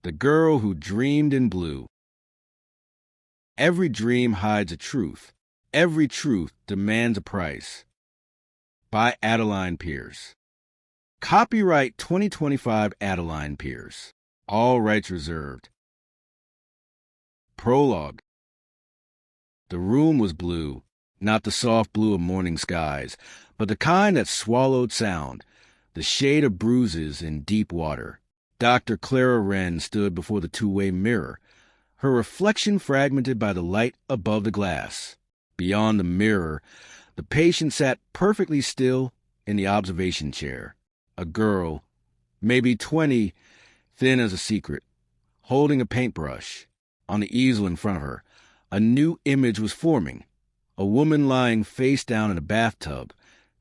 The Girl Who Dreamed in Blue. Every dream hides a truth. Every truth demands a price. By Adeline Pierce. Copyright 2025 Adeline Pierce. All rights reserved. Prologue. The room was blue, not the soft blue of morning skies, but the kind that swallowed sound, the shade of bruises in deep water. Dr. Clara Wren stood before the two-way mirror, her reflection fragmented by the light above the glass. Beyond the mirror, the patient sat perfectly still in the observation chair. A girl, maybe 20, thin as a secret, holding a paintbrush. On the easel in front of her, a new image was forming. A woman lying face down in a bathtub,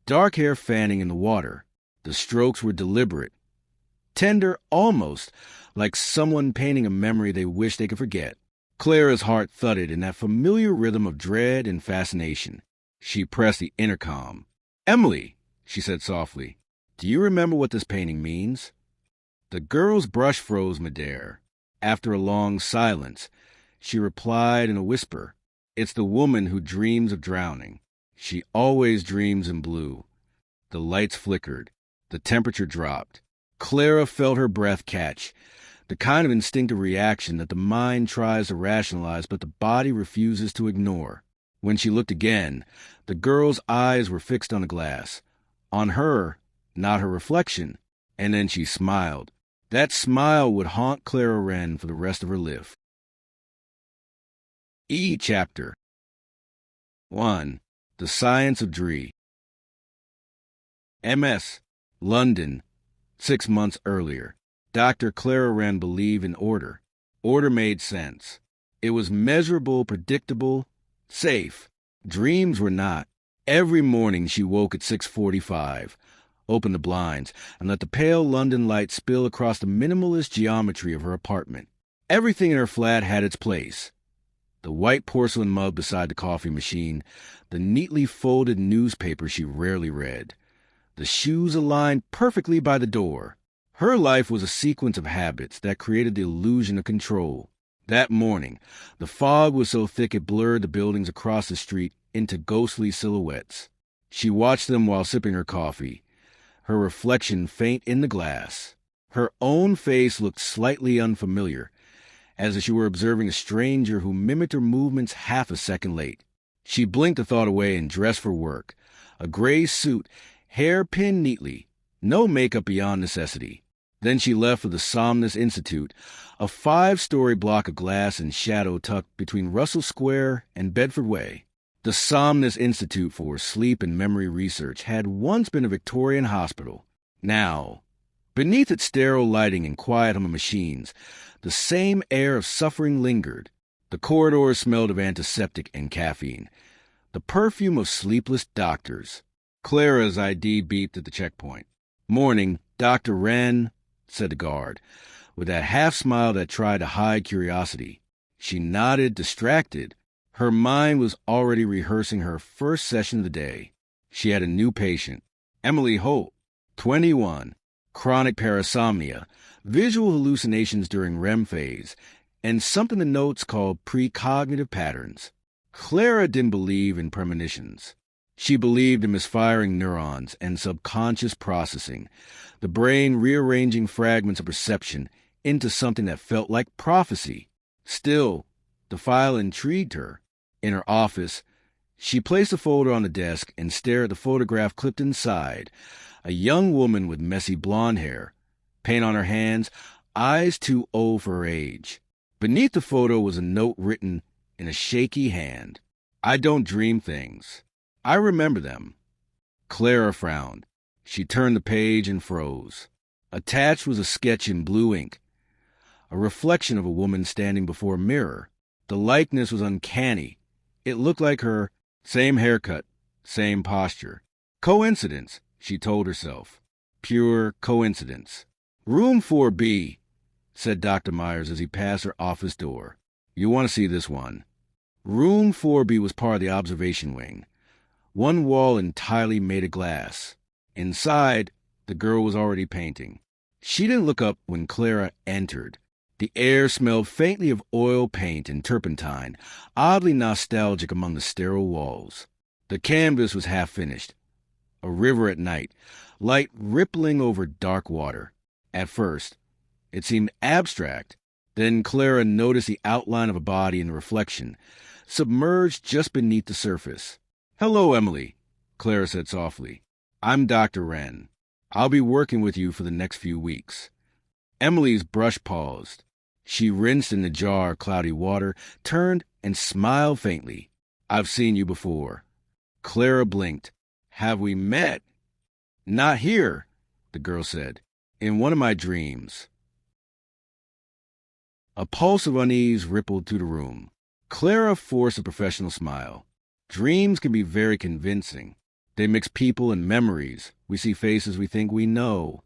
dark hair fanning in the water. The strokes were deliberate, tender almost, like someone painting a memory they wish they could forget. Clara's heart thudded in that familiar rhythm of dread and fascination. She pressed the intercom. "Emily," she said softly, "do you remember what this painting means?" The girl's brush froze midair. After a long silence, she replied in a whisper, "It's the woman who dreams of drowning. She always dreams in blue." The lights flickered. The temperature dropped. Clara felt her breath catch, the kind of instinctive reaction that the mind tries to rationalize but the body refuses to ignore. When she looked again, the girl's eyes were fixed on the glass. On her, not her reflection. And then she smiled. That smile would haunt Clara Wren for the rest of her life. Chapter 1. The Science of Dree. MS. London. 6 months earlier. Dr. Clara Wren believed in order. Order made sense. It was measurable, predictable, safe. Dreams were not. Every morning she woke at 6:45, opened the blinds, and let the pale London light spill across the minimalist geometry of her apartment. Everything in her flat had its place. The white porcelain mug beside the coffee machine, the neatly folded newspaper she rarely read, the shoes aligned perfectly by the door. Her life was a sequence of habits that created the illusion of control. That morning, the fog was so thick it blurred the buildings across the street into ghostly silhouettes. She watched them while sipping her coffee, her reflection faint in the glass. Her own face looked slightly unfamiliar, as if she were observing a stranger who mimicked her movements half a second late. She blinked the thought away and dressed for work. A gray suit, hair pinned neatly, no makeup beyond necessity. Then she left for the Somnus Institute, a 5-story block of glass and shadow tucked between Russell Square and Bedford Way. The Somnus Institute for Sleep and Memory Research had once been a Victorian hospital. Now, beneath its sterile lighting and quiet hum of machines, the same air of suffering lingered. The corridors smelled of antiseptic and caffeine, the perfume of sleepless doctors. Clara's ID beeped at the checkpoint. "Morning, Dr. Wren," said the guard, with that half-smile that tried to hide curiosity. She nodded, distracted. Her mind was already rehearsing her first session of the day. She had a new patient, Emily Holt, 21, chronic parasomnia, visual hallucinations during REM phase, and something the notes called precognitive patterns. Clara didn't believe in premonitions. She believed in misfiring neurons and subconscious processing, the brain rearranging fragments of perception into something that felt like prophecy. Still, the file intrigued her. In her office, she placed a folder on the desk and stared at the photograph clipped inside. A young woman with messy blonde hair, paint on her hands, eyes too old for her age. Beneath the photo was a note written in a shaky hand. "I don't dream things. I remember them." Clara frowned. She turned the page and froze. Attached was a sketch in blue ink, a reflection of a woman standing before a mirror. The likeness was uncanny. It looked like her, same haircut, same posture. Coincidence, she told herself. Pure coincidence. "Room 4B, said Dr. Myers as he passed her office door. "You want to see this one." Room 4B was part of the observation wing. One wall entirely made of glass. Inside, the girl was already painting. She didn't look up when Clara entered. The air smelled faintly of oil paint and turpentine, oddly nostalgic among the sterile walls. The canvas was half finished. A river at night, light rippling over dark water. At first, it seemed abstract. Then Clara noticed the outline of a body in the reflection, submerged just beneath the surface. "Hello, Emily," Clara said softly. "I'm Dr. Wren. I'll be working with you for the next few weeks." Emily's brush paused. She rinsed in the jar of cloudy water, turned, and smiled faintly. "I've seen you before." Clara blinked. "Have we met?" "Not here," the girl said. "In one of my dreams." A pulse of unease rippled through the room. Clara forced a professional smile. Dreams can be very convincing. They mix people and memories. We see faces we think we know.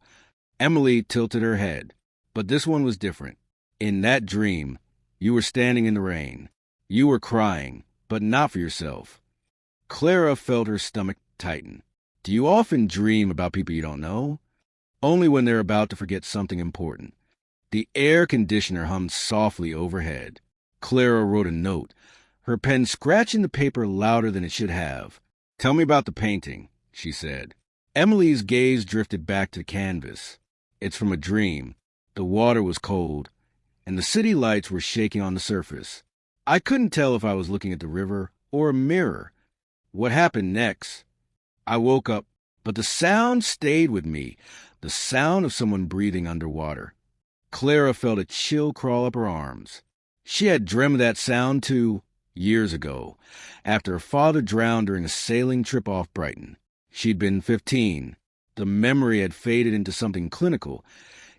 Emily tilted her head. But this one was different. In that dream, you were standing in the rain. You were crying, but not for yourself. Clara felt her stomach tighten. Do you often dream about people you don't know? Only when they're about to forget something important. The air conditioner hummed softly overhead. Clara wrote a note, her pen scratching the paper louder than it should have. "Tell me about the painting," she said. Emily's gaze drifted back to the canvas. "It's from a dream. The water was cold, and the city lights were shaking on the surface. I couldn't tell if I was looking at the river or a mirror. What happened next? I woke up, but the sound stayed with me, the sound of someone breathing underwater." Clara felt a chill crawl up her arms. She had dreamed that sound, too, years ago, after her father drowned during a sailing trip off Brighton. She'd been 15. The memory had faded into something clinical,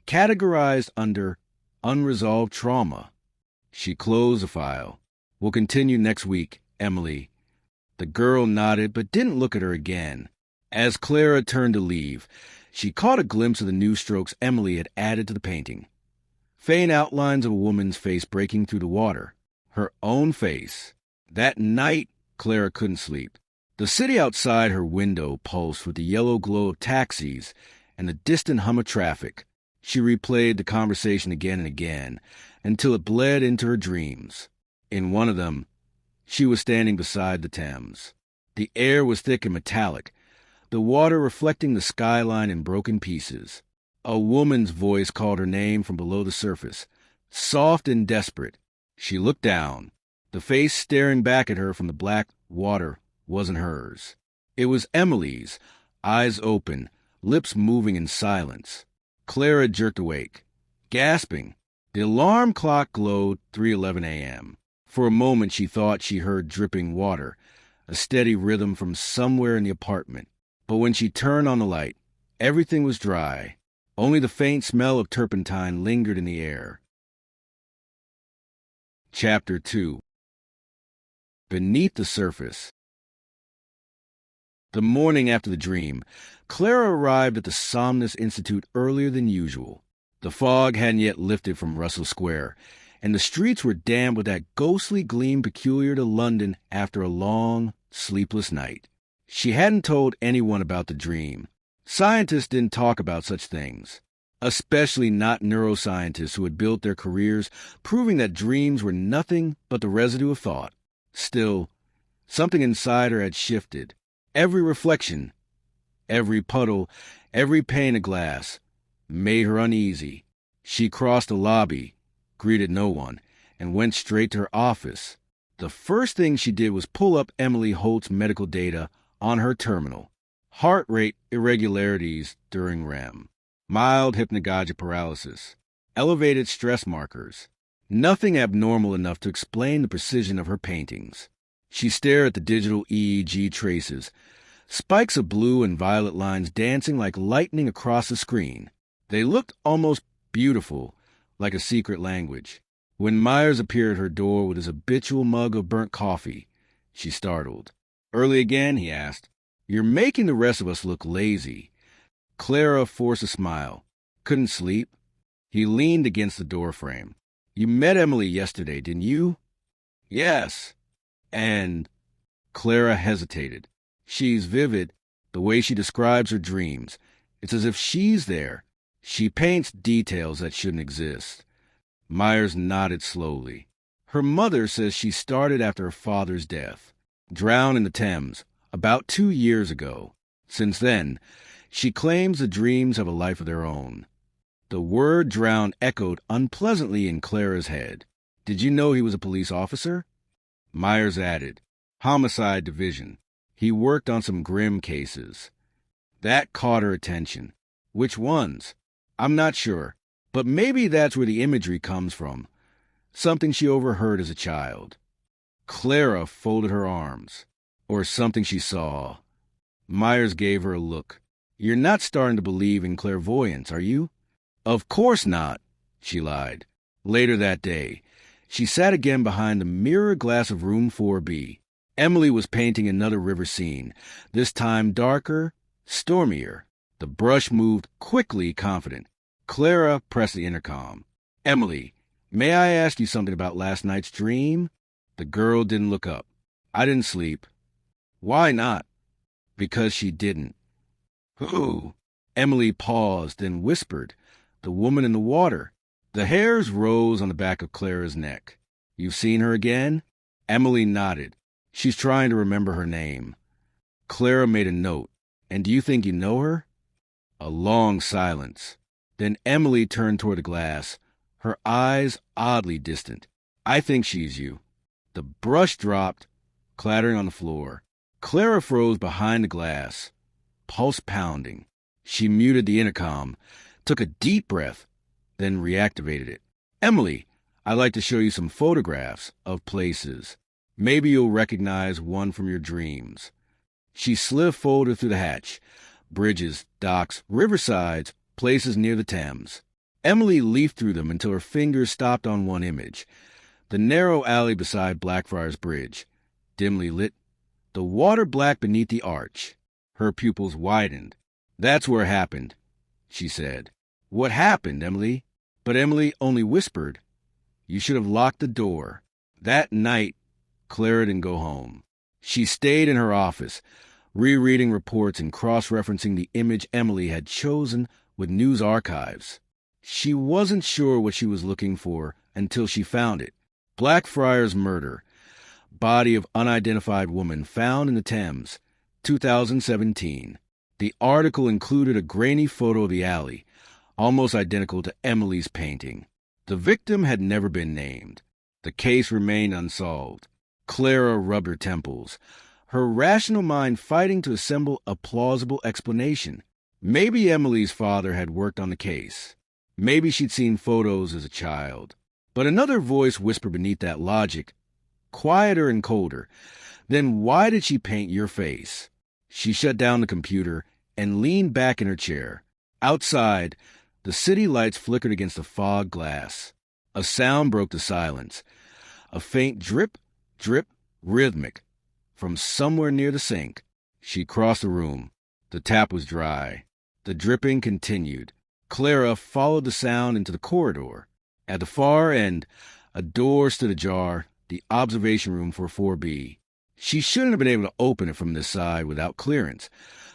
categorized under unresolved trauma. She closed the file. "We'll continue next week, Emily." The girl nodded but didn't look at her again. As Clara turned to leave, she caught a glimpse of the new strokes Emily had added to the painting. Faint outlines of a woman's face breaking through the water. Her own face. That night, Clara couldn't sleep. The city outside her window pulsed with the yellow glow of taxis and the distant hum of traffic. She replayed the conversation again and again until it bled into her dreams. In one of them, she was standing beside the Thames. The air was thick and metallic, the water reflecting the skyline in broken pieces. A woman's voice called her name from below the surface, soft and desperate. She looked down. The face staring back at her from the black water wasn't hers. It was Emily's, eyes open, lips moving in silence. Clara jerked awake, gasping. The alarm clock glowed 3:11 a.m. For a moment she thought she heard dripping water, a steady rhythm from somewhere in the apartment. But when she turned on the light, everything was dry. Only the faint smell of turpentine lingered in the air. Chapter 2. Beneath the Surface. The morning after the dream, Clara arrived at the Somnus Institute earlier than usual. The fog hadn't yet lifted from Russell Square, and the streets were damp with that ghostly gleam peculiar to London after a long, sleepless night. She hadn't told anyone about the dream. Scientists didn't talk about such things, especially not neuroscientists who had built their careers proving that dreams were nothing but the residue of thought. Still, something inside her had shifted. Every reflection, every puddle, every pane of glass made her uneasy. She crossed the lobby, greeted no one, and went straight to her office. The first thing she did was pull up Emily Holt's medical data on her terminal. Heart rate irregularities during REM, mild hypnagogic paralysis, elevated stress markers. Nothing abnormal enough to explain the precision of her paintings. She stared at the digital EEG traces, spikes of blue and violet lines dancing like lightning across the screen. They looked almost beautiful, like a secret language. When Myers appeared at her door with his habitual mug of burnt coffee, she startled. "Early again?" he asked. "You're making the rest of us look lazy." Clara forced a smile. "Couldn't sleep?" He leaned against the doorframe. "You met Emily yesterday, didn't you?" "Yes." "And—" Clara hesitated. "She's vivid, the way she describes her dreams. It's as if she's there. She paints details that shouldn't exist." Myers nodded slowly. Her mother says she started after her father's death, drowned in the Thames, about 2 years ago. Since then, she claims the dreams have a life of their own. The word drowned echoed unpleasantly in Clara's head. Did you know he was a police officer? Myers added, Homicide Division. He worked on some grim cases. That caught her attention. Which ones? I'm not sure, but maybe that's where the imagery comes from. Something she overheard as a child. Clara folded her arms. Or something she saw. Myers gave her a look. You're not starting to believe in clairvoyance, are you? Of course not, she lied. Later that day, she sat again behind the mirror glass of room 4B. Emily was painting another river scene, this time darker, stormier. The brush moved quickly, confident. Clara pressed the intercom. Emily, may I ask you something about last night's dream? The girl didn't look up. I didn't sleep. Why not? Because she didn't. Who? Emily paused, then whispered. The woman in the water. The hairs rose on the back of Clara's neck. You've seen her again? Emily nodded. She's trying to remember her name. Clara made a note. And do you think you know her? A long silence. Then Emily turned toward the glass, her eyes oddly distant. I think she's you. The brush dropped, clattering on the floor. Clara froze behind the glass, pulse pounding. She muted the intercom, took a deep breath, then reactivated it. Emily, I'd like to show you some photographs of places. Maybe you'll recognize one from your dreams. She slid forward through the hatch. Bridges, docks, riversides, places near the Thames. Emily leafed through them until her fingers stopped on one image. The narrow alley beside Blackfriars Bridge, dimly lit, the water black beneath the arch. Her pupils widened. That's where it happened, she said. What happened, Emily? But Emily only whispered. You should have locked the door. That night, Clara didn't go home. She stayed in her office, rereading reports and cross-referencing the image Emily had chosen with news archives. She wasn't sure what she was looking for until she found it. Blackfriars murder. Body of unidentified woman found in the Thames, 2017. The article included a grainy photo of the alley, almost identical to Emily's painting. The victim had never been named. The case remained unsolved. Clara rubbed her temples, her rational mind fighting to assemble a plausible explanation. Maybe Emily's father had worked on the case. Maybe she'd seen photos as a child. But another voice whispered beneath that logic, quieter and colder. Then why did she paint your face? She shut down the computer and leaned back in her chair. Outside, the city lights flickered against the fog glass. A sound broke the silence. A faint drip, drip, rhythmic, from somewhere near the sink. She crossed the room. The tap was dry. The dripping continued. Clara followed the sound into the corridor. At the far end, a door stood ajar, the observation room for 4B. She shouldn't have been able to open it from this side without clearance,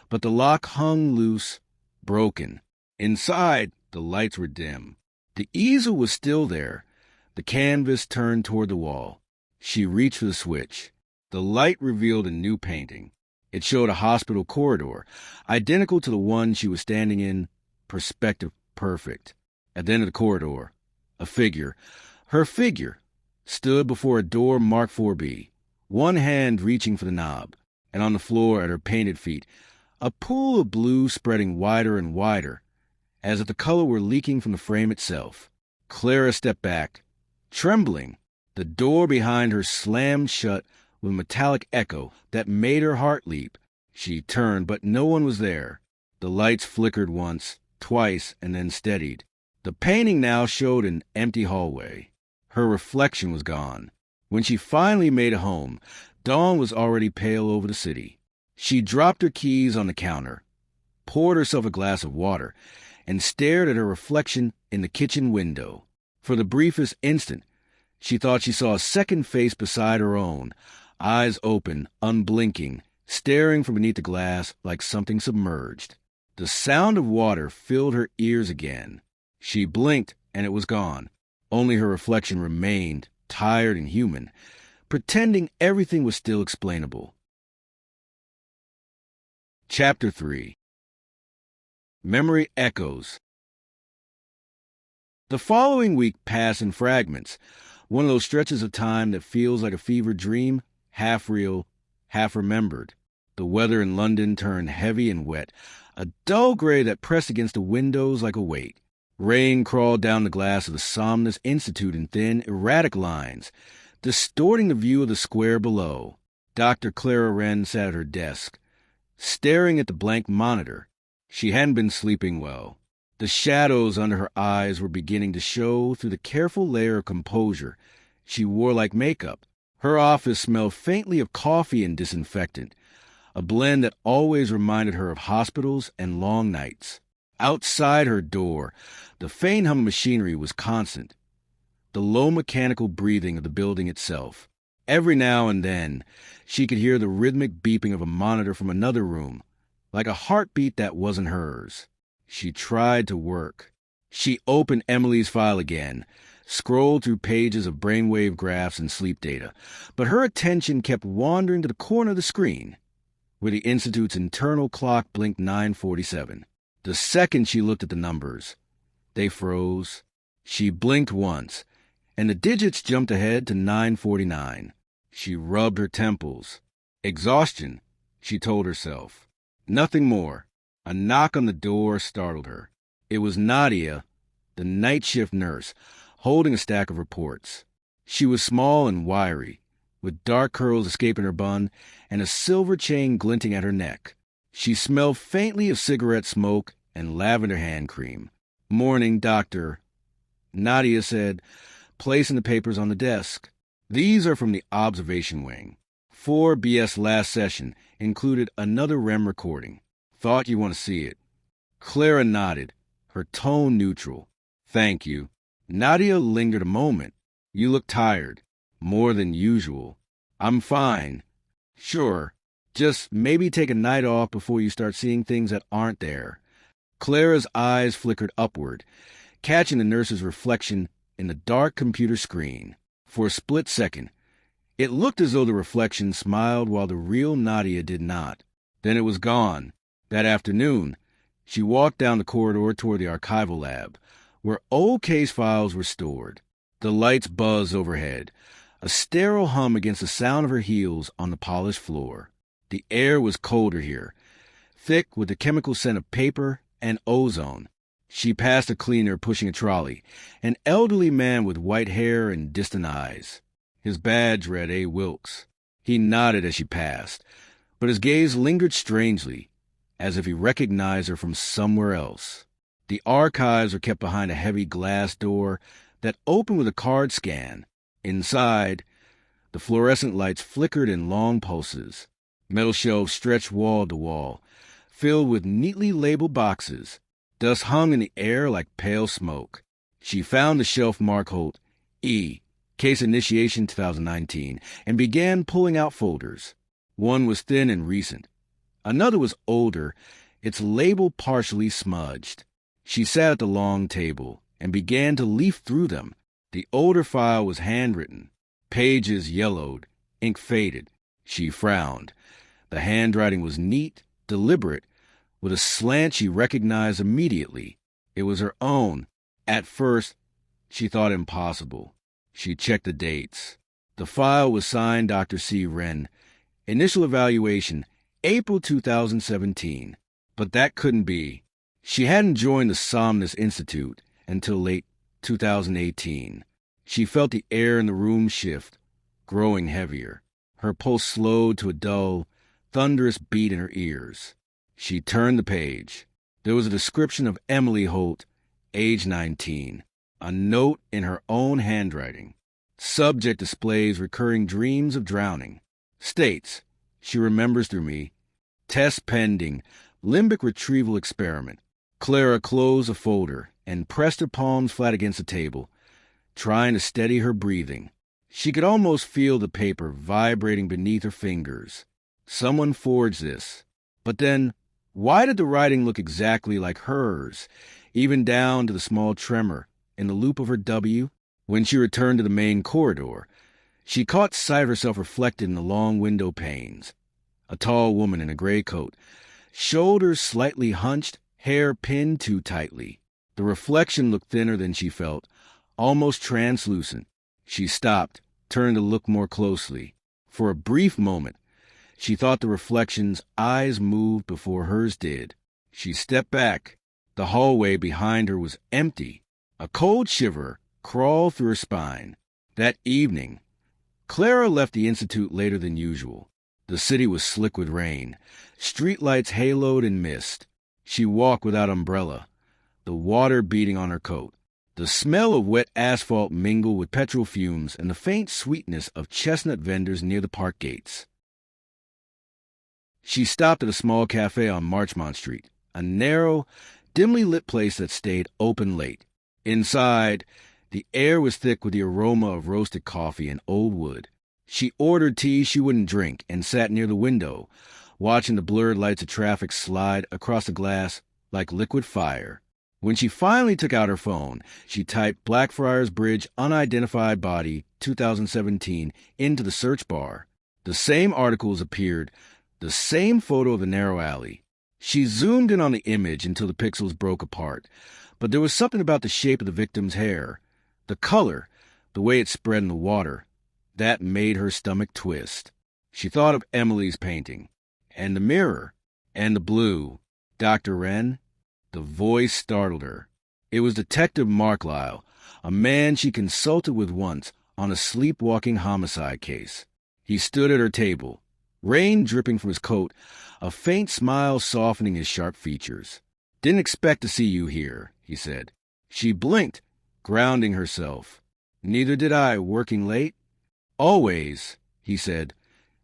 but the lock hung loose, broken. Inside, the lights were dim. The easel was still there, the canvas turned toward the wall. She reached for the switch. The light revealed a new painting. It showed a hospital corridor, identical to the one she was standing in, perspective perfect. At the end of the corridor, a figure, her figure, stood before a door marked 4B, one hand reaching for the knob, and on the floor at her painted feet, a pool of blue spreading wider and wider, as if the color were leaking from the frame itself. Clara stepped back, trembling. The door behind her slammed shut with a metallic echo that made her heart leap. She turned, but no one was there. The lights flickered once, twice, and then steadied. The painting now showed an empty hallway. Her reflection was gone. When she finally made it home, dawn was already pale over the city. She dropped her keys on the counter, poured herself a glass of water, and stared at her reflection in the kitchen window. For the briefest instant, she thought she saw a second face beside her own, eyes open, unblinking, staring from beneath the glass like something submerged. The sound of water filled her ears again. She blinked, and it was gone. Only her reflection remained, tired and human, pretending everything was still explainable. Chapter 3. Memory Echoes. The following week passed in fragments, one of those stretches of time that feels like a fever dream, half real, half remembered. The weather in London turned heavy and wet, a dull gray that pressed against the windows like a weight. Rain crawled down the glass of the Somnus Institute in thin, erratic lines, distorting the view of the square below. Dr. Clara Wren sat at her desk, staring at the blank monitor. She hadn't been sleeping well. The shadows under her eyes were beginning to show through the careful layer of composure she wore like makeup. Her office smelled faintly of coffee and disinfectant, a blend that always reminded her of hospitals and long nights. Outside her door, the faint hum of machinery was constant, the low mechanical breathing of the building itself. Every now and then, she could hear the rhythmic beeping of a monitor from another room, like a heartbeat that wasn't hers. She tried to work. She opened Emily's file again, scrolled through pages of brainwave graphs and sleep data, but her attention kept wandering to the corner of the screen, where the Institute's internal clock blinked 9:47. The second she looked at the numbers, they froze. She blinked once, and the digits jumped ahead to 9:49. She rubbed her temples. Exhaustion, she told herself. Nothing more. A knock on the door startled her. It was Nadia, the night shift nurse, holding a stack of reports. She was small and wiry, with dark curls escaping her bun and a silver chain glinting at her neck. She smelled faintly of cigarette smoke and lavender hand cream. "Morning, doctor," Nadia said, placing the papers on the desk. "These are from the observation wing. 4BS last session included another REM recording. Thought you want to see it." Clara nodded, her tone neutral. "Thank you." Nadia lingered a moment. "You look tired. More than usual." "I'm fine." "Sure. Just maybe take a night off before you start seeing things that aren't there." Clara's eyes flickered upward, catching the nurse's reflection in the dark computer screen. For a split second, it looked as though the reflection smiled while the real Nadia did not. Then it was gone. That afternoon, she walked down the corridor toward the archival lab, where old case files were stored. The lights buzzed overhead, a sterile hum against the sound of her heels on the polished floor. The air was colder here, thick with the chemical scent of paper and ozone. She passed a cleaner pushing a trolley, an elderly man with white hair and distant eyes. His badge read A. Wilkes. He nodded as she passed, but his gaze lingered strangely, as if he recognized her from somewhere else. The archives were kept behind a heavy glass door that opened with a card scan. Inside, the fluorescent lights flickered in long pulses. Metal shelves stretched wall to wall, filled with neatly labeled boxes. Dust hung in the air like pale smoke. She found the shelf marked E, Case Initiation 2019, and began pulling out folders. One was thin and recent. Another was older, its label partially smudged. She sat at the long table and began to leaf through them. The older file was handwritten. Pages yellowed, ink faded. She frowned. The handwriting was neat, deliberate, with a slant she recognized immediately. It was her own. At first, she thought impossible. She checked the dates. The file was signed Dr. C. Wren. Initial evaluation, April 2017. But that couldn't be. She hadn't joined the Somnus Institute until late 2018. She felt the air in the room shift, growing heavier. Her pulse slowed to a dull, thunderous beat in her ears. She turned the page. There was a description of Emily Holt, age 19, a note in her own handwriting. Subject displays recurring dreams of drowning. States, she remembers through me, test pending, limbic retrieval experiment. Clara closed the folder and pressed her palms flat against the table, trying to steady her breathing. She could almost feel the paper vibrating beneath her fingers. Someone forged this. But then, why did the writing look exactly like hers, even down to the small tremor in the loop of her W? When she returned to the main corridor, she caught sight of herself reflected in the long window panes. A tall woman in a gray coat, shoulders slightly hunched, hair pinned too tightly. The reflection looked thinner than she felt, almost translucent. She stopped, turned to look more closely. For a brief moment, she thought the reflection's eyes moved before hers did. She stepped back. The hallway behind her was empty. A cold shiver crawled through her spine. That evening, Clara left the Institute later than usual. The city was slick with rain, streetlights haloed in mist. She walked without umbrella, the water beating on her coat. The smell of wet asphalt mingled with petrol fumes and the faint sweetness of chestnut vendors near the park gates. She stopped at a small cafe on Marchmont Street, a narrow, dimly lit place that stayed open late. Inside, the air was thick with the aroma of roasted coffee and old wood. She ordered tea she wouldn't drink and sat near the window, watching the blurred lights of traffic slide across the glass like liquid fire. When she finally took out her phone, she typed Blackfriars Bridge Unidentified Body 2017 into the search bar. The same articles appeared, the same photo of the narrow alley. She zoomed in on the image until the pixels broke apart, but there was something about the shape of the victim's hair, the color, the way it spread in the water, that made her stomach twist. She thought of Emily's painting, and the mirror, and the blue. Dr. Wren? The voice startled her. It was Detective Marklisle, a man she consulted with once on a sleepwalking homicide case. He stood at her table, rain dripping from his coat, a faint smile softening his sharp features. "Didn't expect to see you here," he said. She blinked, grounding herself. "Neither did I, working late?" "Always," he said,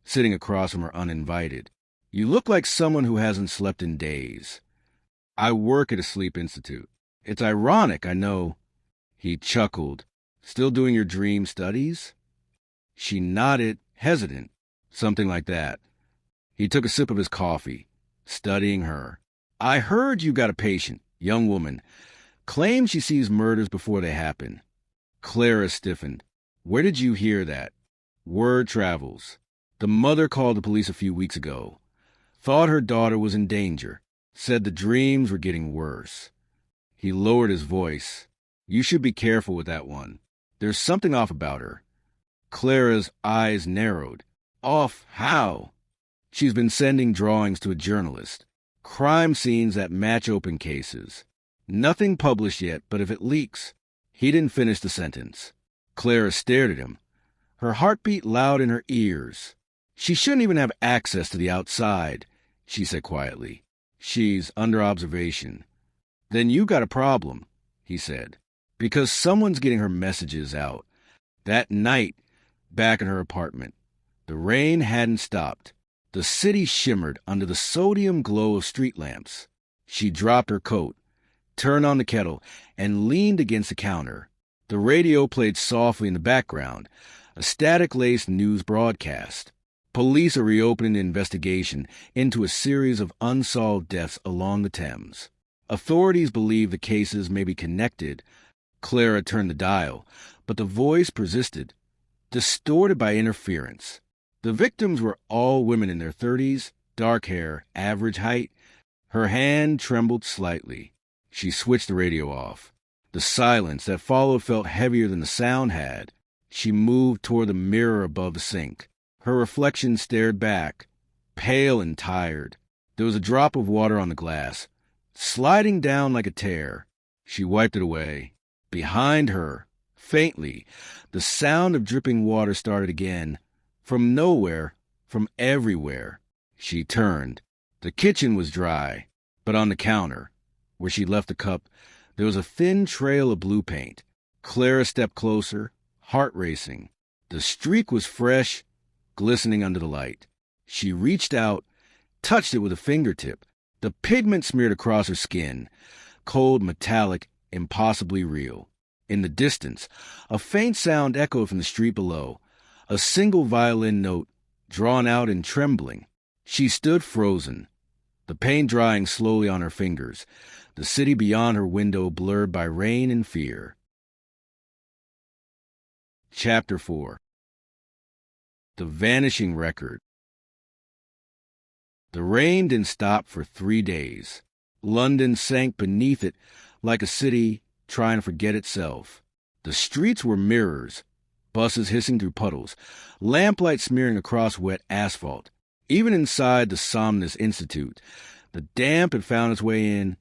sitting across from her uninvited. "You look like someone who hasn't slept in days." "I work at a sleep institute. It's ironic, I know." He chuckled. "Still doing your dream studies?" She nodded, hesitant. "Something like that." He took a sip of his coffee, studying her. "I heard you got a patient, young woman. Claims she sees murders before they happen." Clara stiffened. "Where did you hear that?" "Word travels. The mother called the police a few weeks ago. Thought her daughter was in danger. Said the dreams were getting worse." He lowered his voice. "You should be careful with that one. There's something off about her." Clara's eyes narrowed. "Off how?" "She's been sending drawings to a journalist. Crime scenes that match open cases. Nothing published yet, but if it leaks..." He didn't finish the sentence. Clara stared at him, her heartbeat loud in her ears. "She shouldn't even have access to the outside," she said quietly. "She's under observation." "Then you got a problem," he said, "because someone's getting her messages out." That night, back in her apartment, the rain hadn't stopped. The city shimmered under the sodium glow of street lamps. She dropped her coat, turned on the kettle, and leaned against the counter. The radio played softly in the background, a static-laced news broadcast. Police are reopening the investigation into a series of unsolved deaths along the Thames. Authorities believe the cases may be connected. Clara turned the dial, but the voice persisted, distorted by interference. The victims were all women in their 30s, dark hair, average height. Her hand trembled slightly. She switched the radio off. The silence that followed felt heavier than the sound had. She moved toward the mirror above the sink. Her reflection stared back, pale and tired. There was a drop of water on the glass, sliding down like a tear. She wiped it away. Behind her, faintly, the sound of dripping water started again. From nowhere, from everywhere. She turned. The kitchen was dry, but on the counter, where she left the cup, there was a thin trail of blue paint. Clara stepped closer, heart racing. The streak was fresh, glistening under the light. She reached out, touched it with a fingertip. The pigment smeared across her skin, cold, metallic, impossibly real. In the distance, a faint sound echoed from the street below, a single violin note, drawn out and trembling. She stood frozen, the paint drying slowly on her fingers, the city beyond her window blurred by rain and fear. Chapter 4. The Vanishing Record. The rain didn't stop for 3 days. London sank beneath it like a city trying to forget itself. The streets were mirrors, buses hissing through puddles, lamplight smearing across wet asphalt. Even inside the Somnus Institute, the damp had found its way in,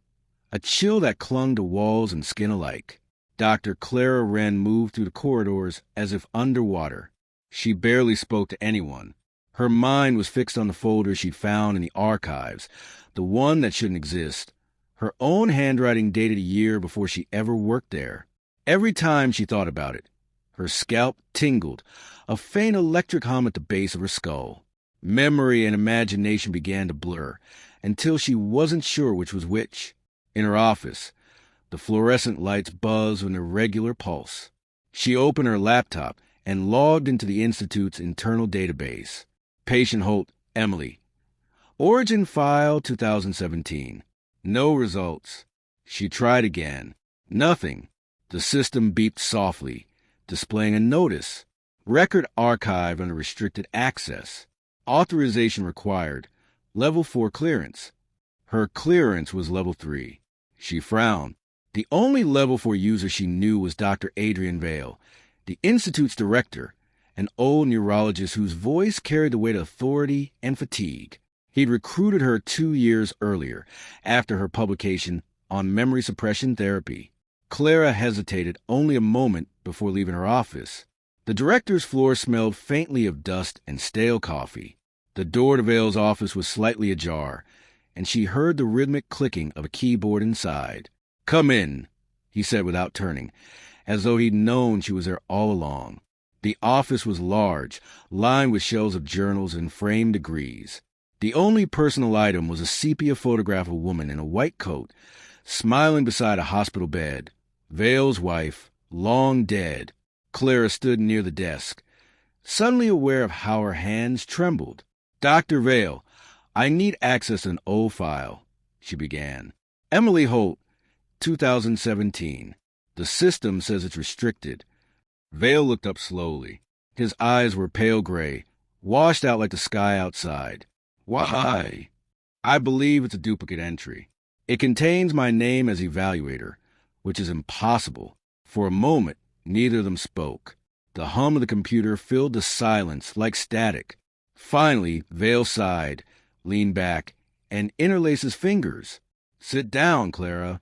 a chill that clung to walls and skin alike. Dr. Clara Wren moved through the corridors as if underwater. She barely spoke to anyone. Her mind was fixed on the folder she'd found in the archives, the one that shouldn't exist. Her own handwriting dated a year before she ever worked there. Every time she thought about it, her scalp tingled, a faint electric hum at the base of her skull. Memory and imagination began to blur, until she wasn't sure which was which. In her office, the fluorescent lights buzzed with an irregular pulse. She opened her laptop and logged into the Institute's internal database. Patient Holt, Emily. Origin file 2017. No results. She tried again. Nothing. The system beeped softly, displaying a notice. Record archive under restricted access. Authorization required. Level 4 clearance. Her clearance was level 3. She frowned. The only level 4 user she knew was Dr. Adrian Vale, the Institute's director, an old neurologist whose voice carried the weight of authority and fatigue. He'd recruited her 2 years earlier, after her publication on memory suppression therapy. Clara hesitated only a moment before leaving her office. The director's floor smelled faintly of dust and stale coffee. The door to Vale's office was slightly ajar, and she heard the rhythmic clicking of a keyboard inside. "Come in," he said without turning, as though he'd known she was there all along. The office was large, lined with shelves of journals and framed degrees. The only personal item was a sepia photograph of a woman in a white coat, smiling beside a hospital bed. Vale's wife, long dead. Clara stood near the desk, suddenly aware of how her hands trembled. "Dr. Vale, I need access to an old file," she began. "Emily Holt, 2017. The system says it's restricted." Vale looked up slowly. His eyes were pale gray, washed out like the sky outside. "Why?" "I believe it's a duplicate entry. It contains my name as evaluator, which is impossible." For a moment, neither of them spoke. The hum of the computer filled the silence like static. Finally, Vale sighed, leaned back, and interlaced his fingers. "Sit down, Clara."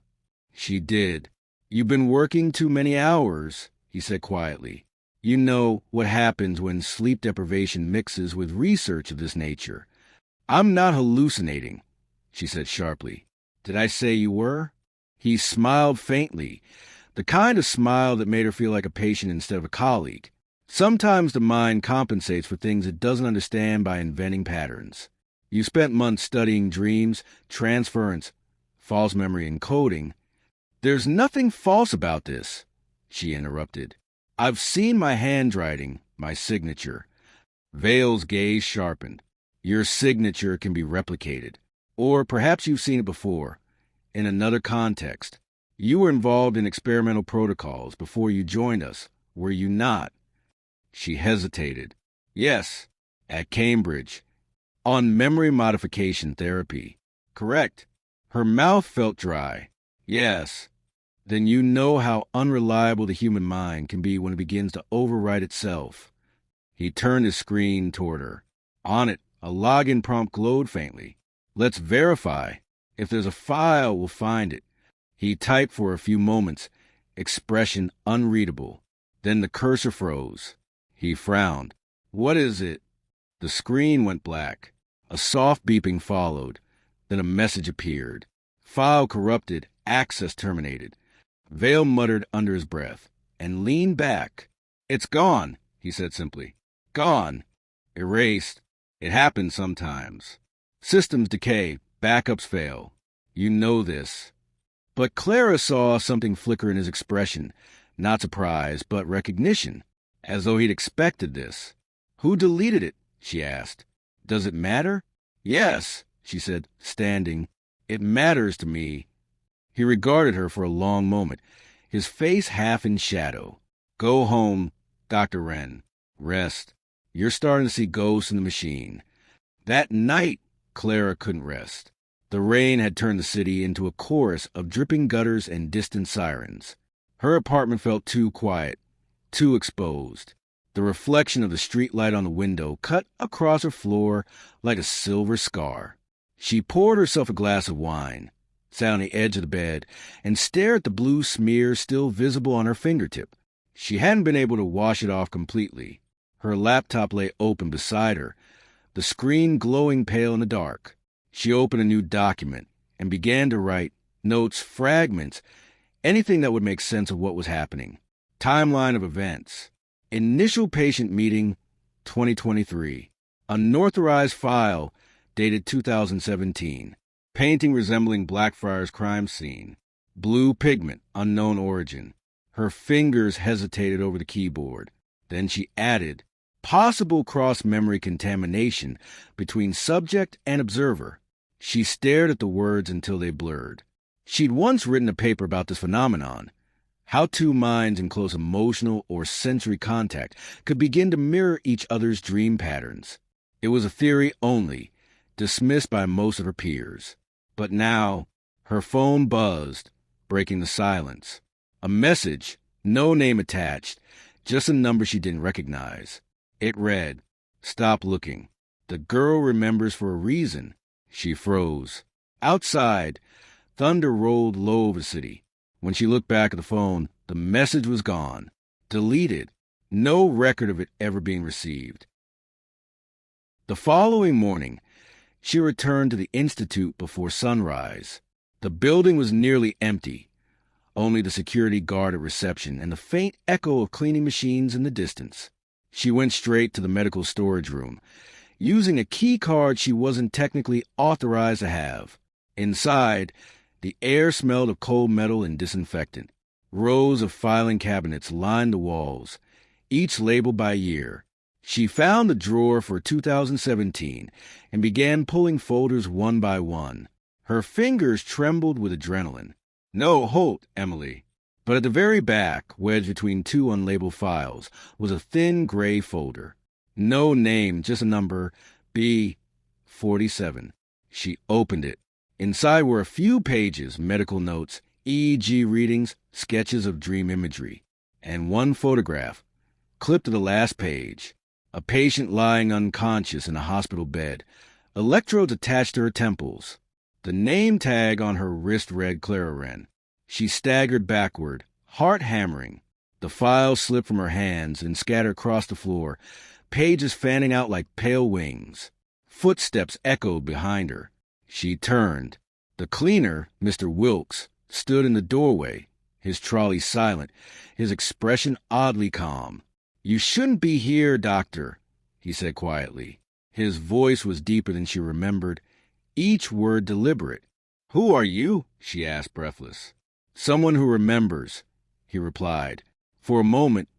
She did. "You've been working too many hours," he said quietly. "You know what happens when sleep deprivation mixes with research of this nature." "I'm not hallucinating," she said sharply. "Did I say you were?" He smiled faintly, the kind of smile that made her feel like a patient instead of a colleague. Sometimes the mind compensates for things it doesn't understand by inventing patterns. "You spent months studying dreams, transference, false memory encoding." "There's nothing false about this," she interrupted. "I've seen my handwriting, my signature." Vale's gaze sharpened. "Your signature can be replicated. Or perhaps you've seen it before, in another context. You were involved in experimental protocols before you joined us, were you not?" She hesitated. "Yes, at Cambridge. On memory modification therapy." "Correct." Her mouth felt dry. "Yes." "Then you know how unreliable the human mind can be when it begins to overwrite itself." He turned his screen toward her. On it, a login prompt glowed faintly. "Let's verify. If there's a file, we'll find it." He typed for a few moments, expression unreadable. Then the cursor froze. He frowned. "What is it?" The screen went black. A soft beeping followed. Then a message appeared. "File corrupted. Access terminated." Vale muttered under his breath and leaned back. "It's gone," he said simply. "Gone. Erased. It happens sometimes. Systems decay. Backups fail. You know this." But Clara saw something flicker in his expression, not surprise, but recognition, as though he'd expected this. "Who deleted it?" she asked. "Does it matter?" "Yes," she said, standing. "It matters to me." He regarded her for a long moment, his face half in shadow. "Go home. Dr. Wren. Rest. You're starting to see ghosts in the machine. That night, Clara couldn't rest. The rain had turned the city into a chorus of dripping gutters and distant sirens. Her apartment felt too quiet, too exposed. The reflection of the streetlight on the window cut across her floor like a silver scar. She poured herself a glass of wine, sat on the edge of the bed, and stared at the blue smear still visible on her fingertip. She hadn't been able to wash it off completely. Her laptop lay open beside her, the screen glowing pale in the dark. She opened a new document and began to write notes, fragments, anything that would make sense of what was happening. Timeline of events. Initial patient meeting, 2023. Unauthorized file, dated 2017. Painting resembling Blackfriars crime scene. Blue pigment, unknown origin. Her fingers hesitated over the keyboard. Then she added, possible cross-memory contamination between subject and observer. She stared at the words until they blurred. She'd once written a paper about this phenomenon, how two minds in close emotional or sensory contact could begin to mirror each other's dream patterns. It was a theory only, dismissed by most of her peers. But now, her phone buzzed, breaking the silence. A message, no name attached, just a number she didn't recognize. It read, "Stop looking. The girl remembers for a reason." She froze. Outside, thunder rolled low over the city. When she looked back at the phone, the message was gone, deleted, no record of it ever being received. The following morning, she returned to the Institute before sunrise. The building was nearly empty, only the security guard at reception and the faint echo of cleaning machines in the distance. She went straight to the medical storage room, using a key card she wasn't technically authorized to have. Inside, the air smelled of cold metal and disinfectant. Rows of filing cabinets lined the walls, each labeled by year. She found the drawer for 2017 and began pulling folders one by one. Her fingers trembled with adrenaline. No, halt, Emily. But at the very back, wedged between two unlabeled files, was a thin gray folder. No name, just a number, B47. She opened it. Inside were a few pages, medical notes, EEG readings, sketches of dream imagery, and one photograph, clipped to the last page. A patient lying unconscious in a hospital bed, electrodes attached to her temples. The name tag on her wrist read Clara Wren. She staggered backward, heart hammering. The file slipped from her hands and scattered across the floor, pages fanning out like pale wings. Footsteps echoed behind her. She turned. The cleaner, Mr. Wilkes, stood in the doorway, his trolley silent, his expression oddly calm. "You shouldn't be here, doctor," he said quietly. His voice was deeper than she remembered, each word deliberate. "Who are you?" she asked, breathless. "Someone who remembers," he replied. For a moment,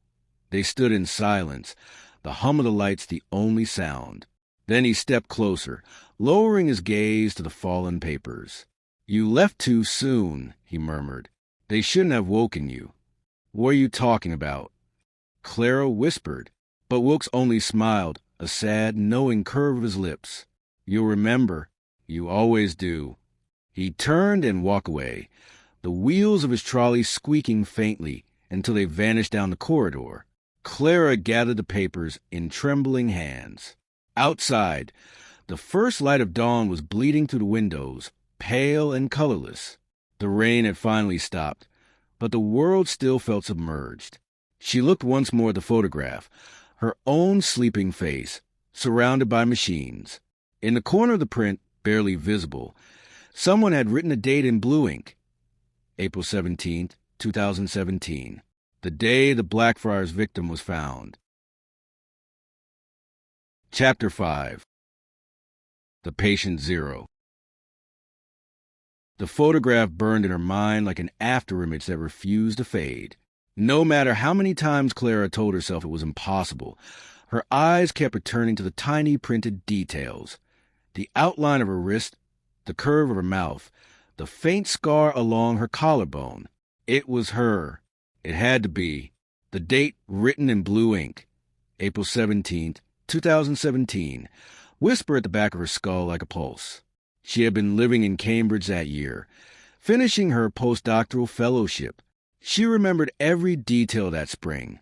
they stood in silence, the hum of the lights the only sound. Then he stepped closer, lowering his gaze to the fallen papers. "You left too soon," he murmured. "They shouldn't have woken you." "What are you talking about?" Clara whispered, but Wilkes only smiled, a sad, knowing curve of his lips. "You'll remember. You always do." He turned and walked away, the wheels of his trolley squeaking faintly until they vanished down the corridor. Clara gathered the papers in trembling hands. Outside, the first light of dawn was bleeding through the windows, pale and colorless. The rain had finally stopped, but the world still felt submerged. She looked once more at the photograph, her own sleeping face, surrounded by machines. In the corner of the print, barely visible, someone had written a date in blue ink. April 17th, 2017, the day the Blackfriars victim was found. Chapter 5. The Patient Zero. The photograph burned in her mind like an afterimage that refused to fade. No matter how many times Clara told herself it was impossible, her eyes kept returning to the tiny printed details. The outline of her wrist, the curve of her mouth, the faint scar along her collarbone. It was her. It had to be. The date written in blue ink, April 17th, 2017, whispered at the back of her skull like a pulse. She had been living in Cambridge that year, finishing her postdoctoral fellowship. She remembered every detail that spring.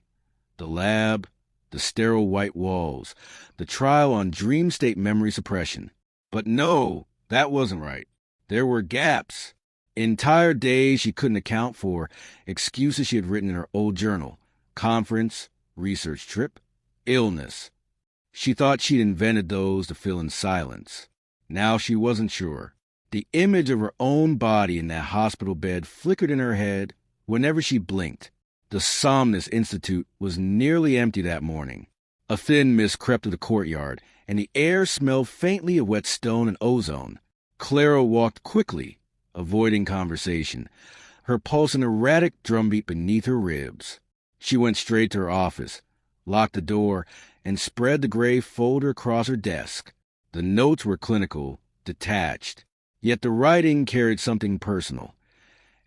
The lab, the sterile white walls, the trial on dream state memory suppression. But no, that wasn't right. There were gaps. Entire days she couldn't account for, excuses she had written in her old journal. Conference, research trip, illness. She thought she'd invented those to fill in silence. Now she wasn't sure. The image of her own body in that hospital bed flickered in her head whenever she blinked. The Somnus Institute was nearly empty that morning. A thin mist crept through the courtyard, and the air smelled faintly of wet stone and ozone. Clara walked quickly, avoiding conversation, her pulse an erratic drumbeat beneath her ribs. She went straight to her office, locked the door, and spread the gray folder across her desk. The notes were clinical, detached, yet the writing carried something personal,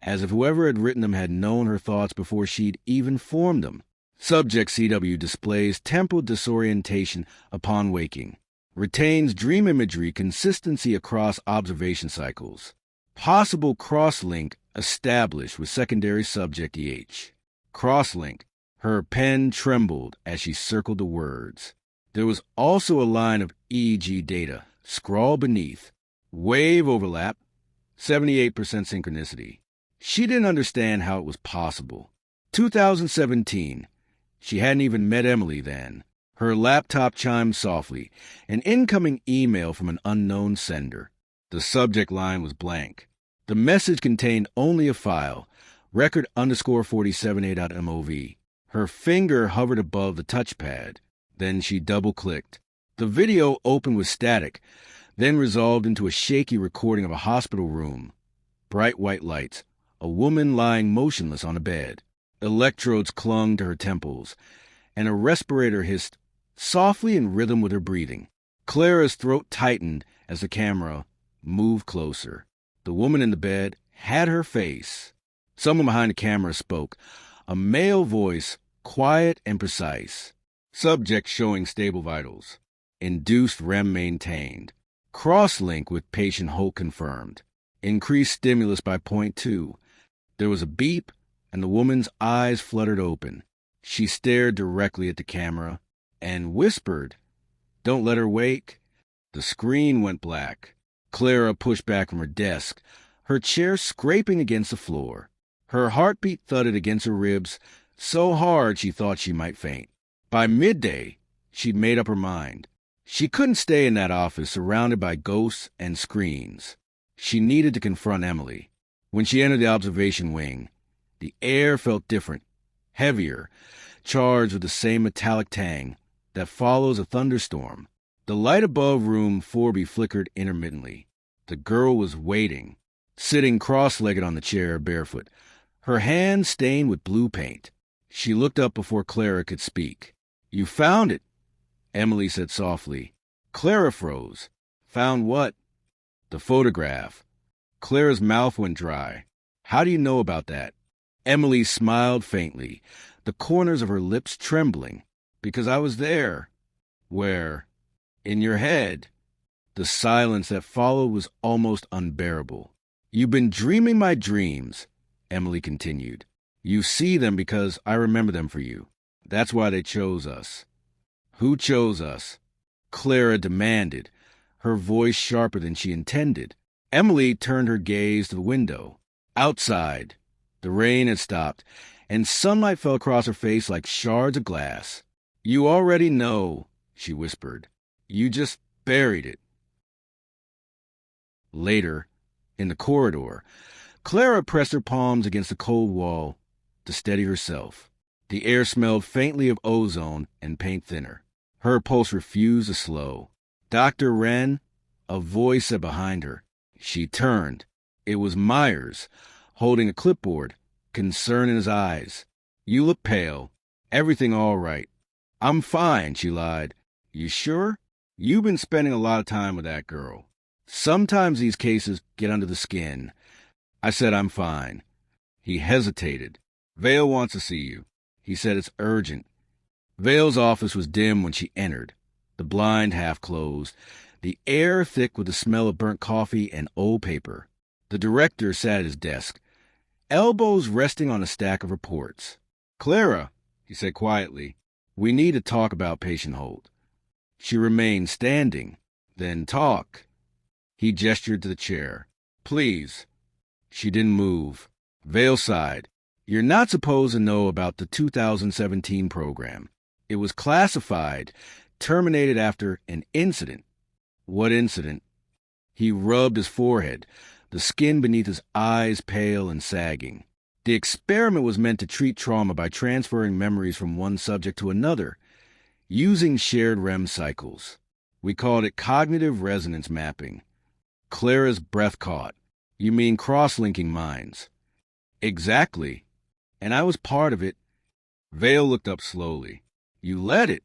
as if whoever had written them had known her thoughts before she'd even formed them. Subject CW displays temporal disorientation upon waking. Retains dream imagery consistency across observation cycles. Possible cross-link established with secondary subject EH. Cross-link. Her pen trembled as she circled the words. There was also a line of EEG data, scrawled beneath. Wave overlap, 78% synchronicity. She didn't understand how it was possible. 2017. She hadn't even met Emily then. Her laptop chimed softly, an incoming email from an unknown sender. The subject line was blank. The message contained only a file, record_47a.mov. Her finger hovered above the touchpad. Then she double-clicked. The video opened with static, then resolved into a shaky recording of a hospital room. Bright white lights, a woman lying motionless on a bed. Electrodes clung to her temples, and a respirator hissed softly in rhythm with her breathing. Clara's throat tightened as the camera moved closer. The woman in the bed had her face. Someone behind the camera spoke, a male voice, quiet and precise. Subject showing stable vitals. Induced REM maintained. Cross-link with patient Holt confirmed. Increased stimulus by 0.2. There was a beep, and the woman's eyes fluttered open. She stared directly at the camera and whispered, "Don't let her wake." The screen went black. Clara pushed back from her desk, her chair scraping against the floor. Her heartbeat thudded against her ribs so hard she thought she might faint. By midday, she'd made up her mind. She couldn't stay in that office surrounded by ghosts and screens. She needed to confront Emily. When she entered the observation wing, the air felt different, heavier, charged with the same metallic tang that follows a thunderstorm. The light above room 4B flickered intermittently. The girl was waiting, sitting cross-legged on the chair, barefoot, her hands stained with blue paint. She looked up before Clara could speak. "You found it," Emily said softly. Clara froze. "Found what?" "The photograph." Clara's mouth went dry. "How do you know about that?" Emily smiled faintly, the corners of her lips trembling. "Because I was there." "Where?" "In your head." The silence that followed was almost unbearable. "You've been dreaming my dreams," Emily continued. "You see them because I remember them for you. That's why they chose us." "Who chose us?" Clara demanded, her voice sharper than she intended. Emily turned her gaze to the window. Outside, the rain had stopped, and sunlight fell across her face like shards of glass. "You already know," she whispered. "You just buried it." Later, in the corridor, Clara pressed her palms against the cold wall to steady herself. The air smelled faintly of ozone and paint thinner. Her pulse refused to slow. "Dr. Wren," a voice said behind her. She turned. It was Myers, holding a clipboard, concern in his eyes. "You look pale. Everything all right?" "I'm fine," she lied. "You sure? You've been spending a lot of time with that girl." "Sometimes these cases get under the skin." I said I'm fine. He hesitated. "Vale wants to see you." He said it's urgent. Vale's office was dim when she entered, the blind half closed, the air thick with the smell of burnt coffee and old paper. The director sat at his desk, elbows resting on a stack of reports. "Clara," he said quietly, "we need to talk about patient Holt." She remained standing. "Then talk." He gestured to the chair. "Please." She didn't move. Vale sighed. "You're not supposed to know about the 2017 program. It was classified, terminated after an incident." "What incident?" He rubbed his forehead, the skin beneath his eyes pale and sagging. "The experiment was meant to treat trauma by transferring memories from one subject to another, using shared REM cycles. We called it cognitive resonance mapping." Clara's breath caught. "You mean cross-linking minds?" "Exactly. And I was part of it." Vale looked up slowly. "You let it."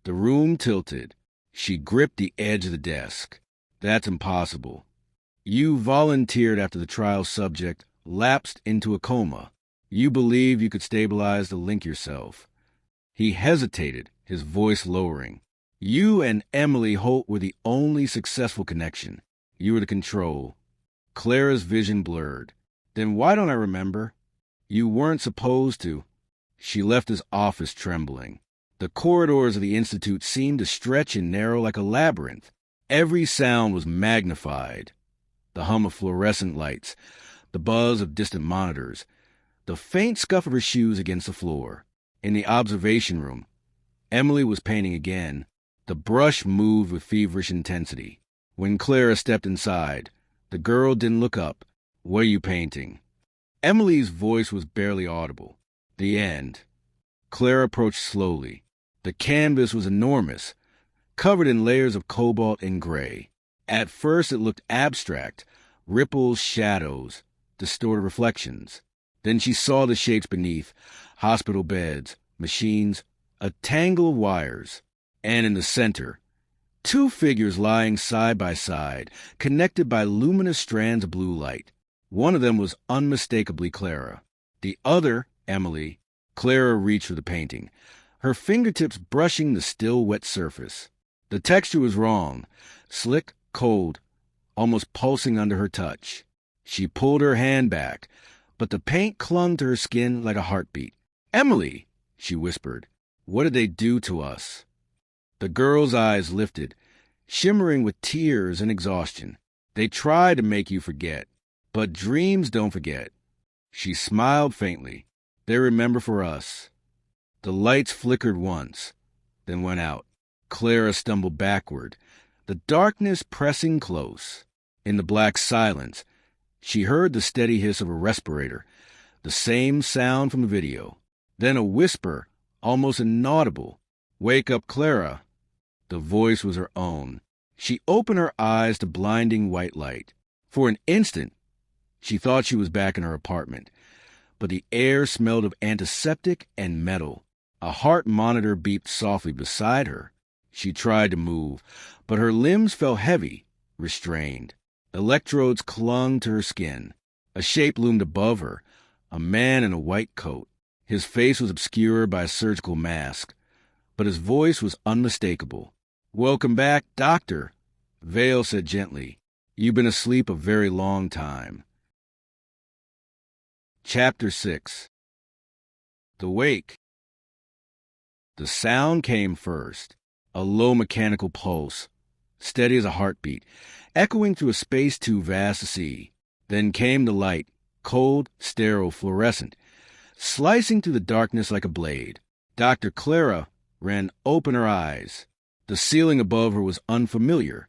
The room tilted. She gripped the edge of the desk. "That's impossible. You volunteered after the trial subject lapsed into a coma. You believed you could stabilize the link yourself." He hesitated, his voice lowering. "You and Emily Holt were the only successful connection. You were the control." Clara's vision blurred. "Then why don't I remember?" "You weren't supposed to." She left his office trembling. The corridors of the Institute seemed to stretch and narrow like a labyrinth. Every sound was magnified. The hum of fluorescent lights, the buzz of distant monitors, the faint scuff of her shoes against the floor. In the observation room, Emily was painting again. The brush moved with feverish intensity. When Clara stepped inside, the girl didn't look up. "What are you painting?" Emily's voice was barely audible. "The end." Clara approached slowly. The canvas was enormous, covered in layers of cobalt and gray. At first it looked abstract, ripples, shadows, distorted reflections. Then she saw the shapes beneath, hospital beds, machines, a tangle of wires. And in the center, two figures lying side by side, connected by luminous strands of blue light. One of them was unmistakably Clara. The other, Emily. Clara reached for the painting, her fingertips brushing the still wet surface. The texture was wrong, slick, cold, almost pulsing under her touch. She pulled her hand back, but the paint clung to her skin like a heartbeat. "Emily," she whispered, "what did they do to us?" The girl's eyes lifted, shimmering with tears and exhaustion. "They tried to make you forget, but dreams don't forget." She smiled faintly. "They remember for us." The lights flickered once, then went out. Clara stumbled backward, the darkness pressing close. In the black silence, she heard the steady hiss of a respirator, the same sound from the video. Then a whisper, almost inaudible. "Wake up, Clara." The voice was her own. She opened her eyes to blinding white light. For an instant, she thought she was back in her apartment, but the air smelled of antiseptic and metal. A heart monitor beeped softly beside her. She tried to move, but her limbs felt heavy, restrained. Electrodes clung to her skin. A shape loomed above her, a man in a white coat. His face was obscured by a surgical mask, but his voice was unmistakable. "Welcome back, Doctor," Vale said gently. "You've been asleep a very long time." Chapter 6. The Wake. The sound came first, a low mechanical pulse, steady as a heartbeat, echoing through a space too vast to see. Then came the light, cold, sterile, fluorescent, slicing through the darkness like a blade. Dr. Clara Wren opened her eyes. The ceiling above her was unfamiliar.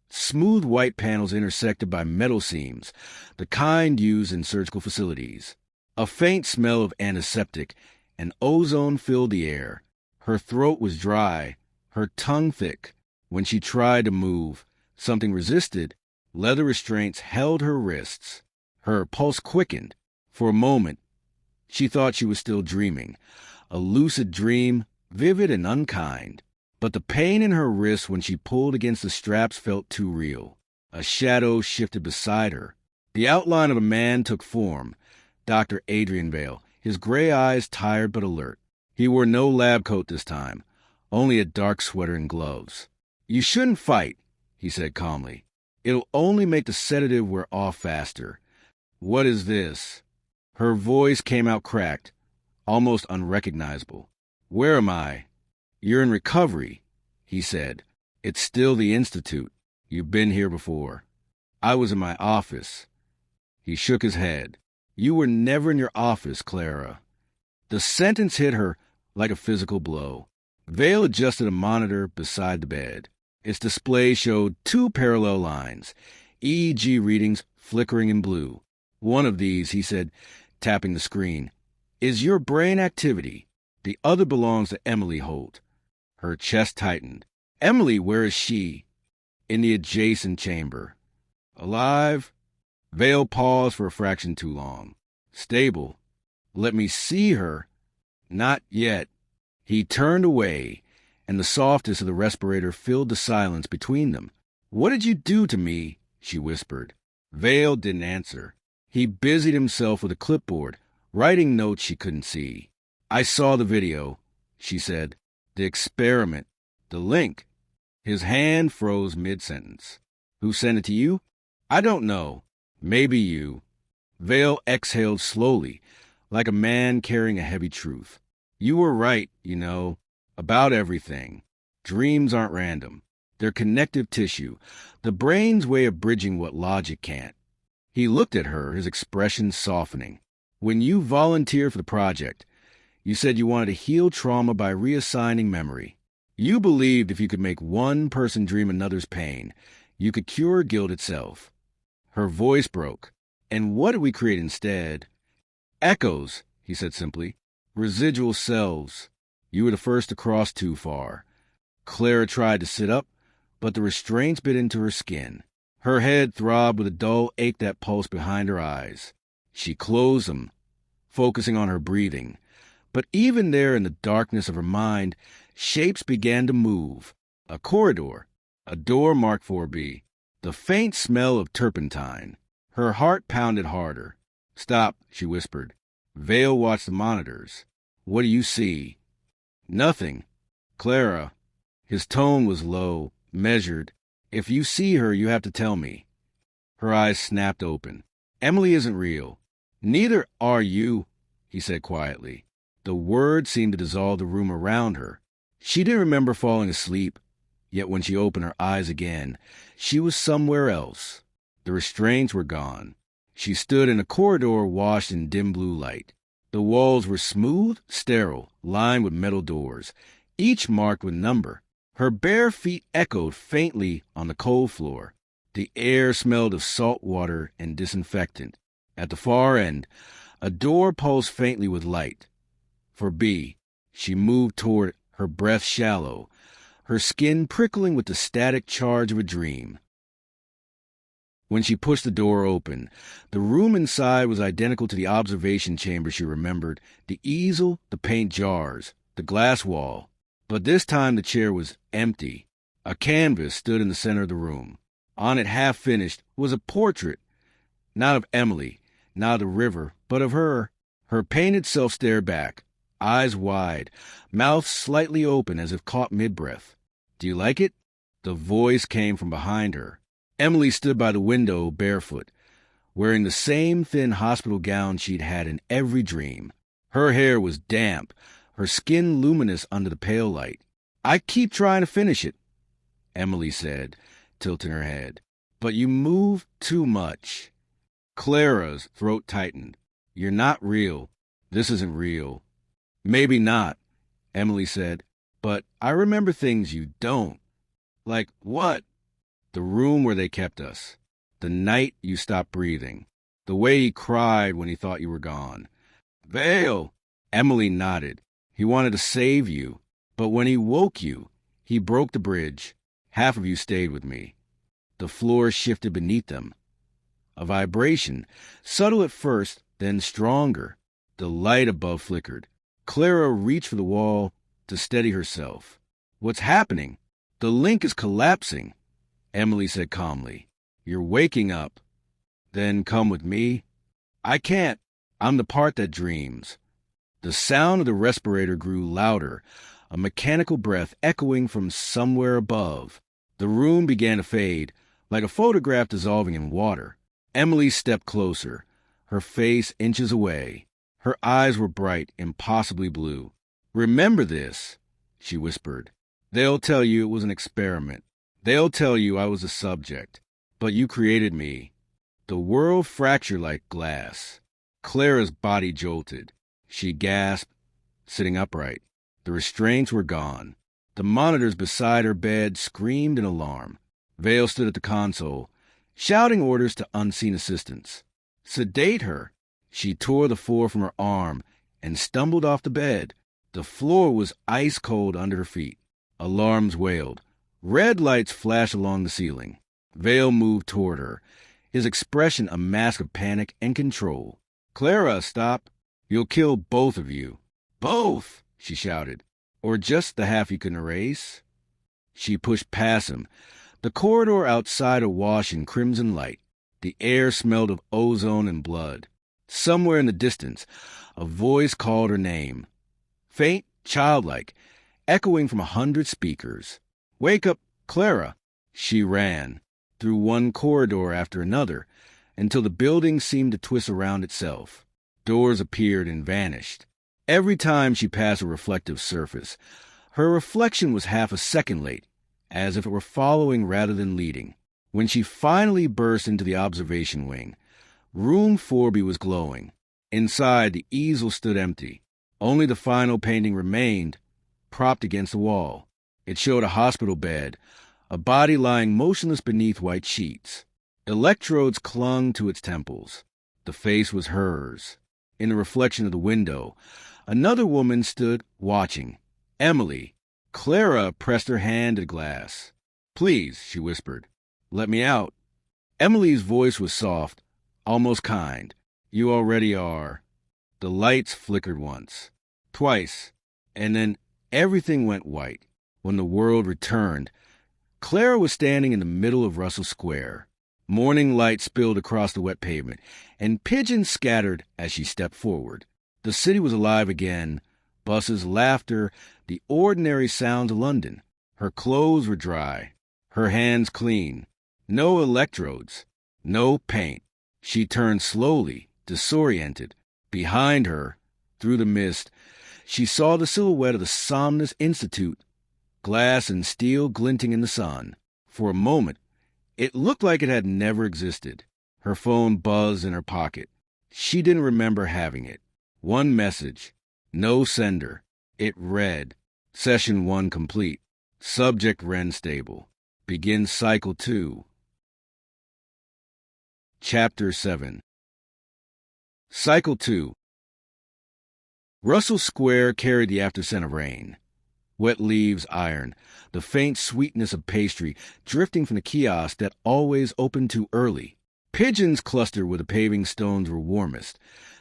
Smooth white panels intersected by metal seams, the kind used in surgical facilities. A faint smell of antiseptic and ozone filled the air. Her throat was dry, her tongue thick. When she tried to move, something resisted. Leather restraints held her wrists. Her pulse quickened. For a moment, she thought she was still dreaming, a lucid dream, vivid and unkind. But the pain in her wrists when she pulled against the straps felt too real. A shadow shifted beside her. The outline of a man took form. Dr. Adrian Vale, his gray eyes tired but alert. He wore no lab coat this time, only a dark sweater and gloves. "You shouldn't fight," he said calmly. "It'll only make the sedative wear off faster." "What is this?" Her voice came out cracked, almost unrecognizable. "Where am I?" "You're in recovery," he said. "It's still the Institute. You've been here before." "I was in my office." He shook his head. "You were never in your office, Clara." The sentence hit her like a physical blow. Vale adjusted a monitor beside the bed. Its display showed 2 parallel lines, EEG readings flickering in blue. "One of these," he said, tapping the screen, "is your brain activity. The other belongs to Emily Holt." Her chest tightened. "Emily, where is she?" "In the adjacent chamber." "Alive?" Vale paused for a fraction too long. "Stable." "Let me see her." "Not yet." He turned away, and the softness of the respirator filled the silence between them. "What did you do to me?" she whispered. Vale didn't answer. He busied himself with a clipboard, writing notes she couldn't see. "I saw the video," she said. "The experiment. The link." His hand froze mid-sentence. "Who sent it to you?" "I don't know. Maybe you." Vale exhaled slowly, like a man carrying a heavy truth. "You were right, about everything. Dreams aren't random. They're connective tissue, the brain's way of bridging what logic can't." He looked at her, his expression softening. "When you volunteered for the project, you said you wanted to heal trauma by reassigning memory. You believed if you could make one person dream another's pain, you could cure guilt itself." Her voice broke. "And what did we create instead?" "Echoes," he said simply. "Residual selves. You were the first to cross too far." Clara tried to sit up, but the restraints bit into her skin. Her head throbbed with a dull ache that pulsed behind her eyes. She closed them, focusing on her breathing. But even there in the darkness of her mind, shapes began to move. A corridor, a door marked 4B, the faint smell of turpentine. Her heart pounded harder. "Stop," she whispered. Vale watched the monitors. "What do you see?" "Nothing. Clara." His tone was low, measured. "If you see her, you have to tell me." Her eyes snapped open. "Emily isn't real." "Neither are you," he said quietly. The words seemed to dissolve the room around her. She didn't remember falling asleep, yet when she opened her eyes again, she was somewhere else. The restraints were gone. She stood in a corridor washed in dim blue light. The walls were smooth, sterile, lined with metal doors, each marked with number. Her bare feet echoed faintly on the cold floor. The air smelled of salt water and disinfectant. At the far end, a door pulsed faintly with light. For B, she moved toward it, her breath shallow, her skin prickling with the static charge of a dream. When she pushed the door open, the room inside was identical to the observation chamber she remembered, the easel, the paint jars, the glass wall. But this time the chair was empty. A canvas stood in the center of the room. On it, half finished, was a portrait, not of Emily, not of the river, but of her. Her painted self stared back, eyes wide, mouth slightly open as if caught mid-breath. "Do you like it?" The voice came from behind her. Emily stood by the window barefoot, wearing the same thin hospital gown she'd had in every dream. Her hair was damp, her skin luminous under the pale light. "I keep trying to finish it," Emily said, tilting her head. "But you move too much." Clara's throat tightened. "You're not real. This isn't real." "Maybe not," Emily said, "but I remember things you don't." "Like what?" "The room where they kept us. The night you stopped breathing. The way he cried when he thought you were gone." "Vale!" Emily nodded. "He wanted to save you. But when he woke you, he broke the bridge. Half of you stayed with me." The floor shifted beneath them. A vibration, subtle at first, then stronger. The light above flickered. Clara reached for the wall to steady herself. "What's happening?" "The link is collapsing," Emily said calmly. "You're waking up." "Then come with me." "I can't. I'm the part that dreams." The sound of the respirator grew louder, a mechanical breath echoing from somewhere above. The room began to fade, like a photograph dissolving in water. Emily stepped closer, her face inches away. Her eyes were bright, impossibly blue. "Remember this," she whispered. "They'll tell you it was an experiment. They'll tell you I was a subject. But you created me." The world fractured like glass. Clara's body jolted. She gasped, sitting upright. The restraints were gone. The monitors beside her bed screamed in alarm. Vale stood at the console, shouting orders to unseen assistants. "Sedate her." She tore the floor from her arm and stumbled off the bed. The floor was ice cold under her feet. Alarms wailed. Red lights flashed along the ceiling. Vale moved toward her, his expression a mask of panic and control. "Clara, stop. You'll kill both of you." "Both!" she shouted. "Or just the half you can erase?" She pushed past him. The corridor outside awash in crimson light. The air smelled of ozone and blood. Somewhere in the distance, a voice called her name. Faint, childlike, echoing from 100 speakers. "Wake up, Clara!" She ran, through one corridor after another, until the building seemed to twist around itself. Doors appeared and vanished. Every time she passed a reflective surface, her reflection was half a second late, as if it were following rather than leading. When she finally burst into the observation wing, Room 4B was glowing. Inside, the easel stood empty. Only the final painting remained, propped against the wall. It showed a hospital bed, a body lying motionless beneath white sheets. Electrodes clung to its temples. The face was hers. In the reflection of the window, another woman stood watching. Emily. Clara pressed her hand to the glass. "Please," she whispered, "let me out." Emily's voice was soft, almost kind. "You already are." The lights flickered once, twice, and then everything went white. When the world returned, Clara was standing in the middle of Russell Square. Morning light spilled across the wet pavement, and pigeons scattered as she stepped forward. The city was alive again. Buses, laughter, the ordinary sounds of London. Her clothes were dry, her hands clean. No electrodes, no paint. She turned slowly, disoriented. Behind her, through the mist, she saw the silhouette of the Somnus Institute, glass and steel glinting in the sun. For a moment, it looked like it had never existed. Her phone buzzed in her pocket. She didn't remember having it. One message. No sender. It read, "Session 1 complete. Subject Wren stable. Begin cycle 2. Chapter 7. Cycle 2. Russell Square carried the afterscent of rain. Wet leaves iron, the faint sweetness of pastry drifting from the kiosk that always opened too early. Pigeons clustered where the paving stones were warmest,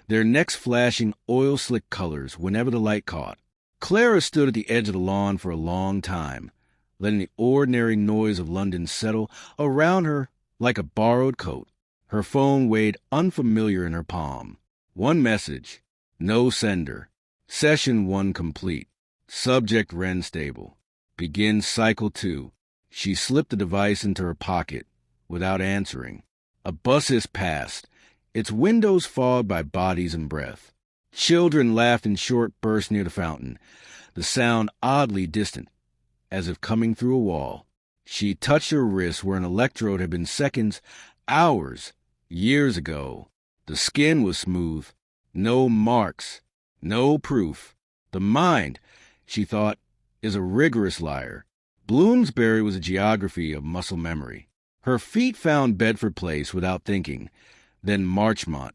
their necks flashing oil-slick colors whenever the light caught. Clara stood at the edge of the lawn for a long time, letting the ordinary noise of London settle around her like a borrowed coat. Her phone weighed unfamiliar in her palm. One message. No sender. Session 1 complete. Subject Wren stable. Begin cycle 2. She slipped the device into her pocket without answering. A bus hissed past, its windows fogged by bodies and breath. Children laughed in short bursts near the fountain, the sound oddly distant, as if coming through a wall. She touched her wrist where an electrode had been seconds, hours, years ago. The skin was smooth. No marks. No proof. The mind, she thought, is a rigorous liar. Bloomsbury was a geography of muscle memory. Her feet found Bedford Place without thinking, then Marchmont,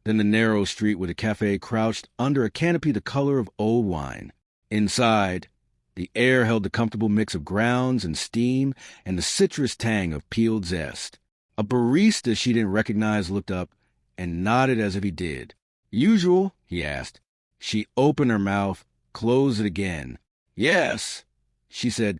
then the narrow street where the cafe crouched under a canopy the color of old wine. Inside, the air held the comfortable mix of grounds and steam and the citrus tang of peeled zest. A barista she didn't recognize looked up and nodded as if he did. "Usual?" he asked. She opened her mouth, closed it again. "Yes," she said,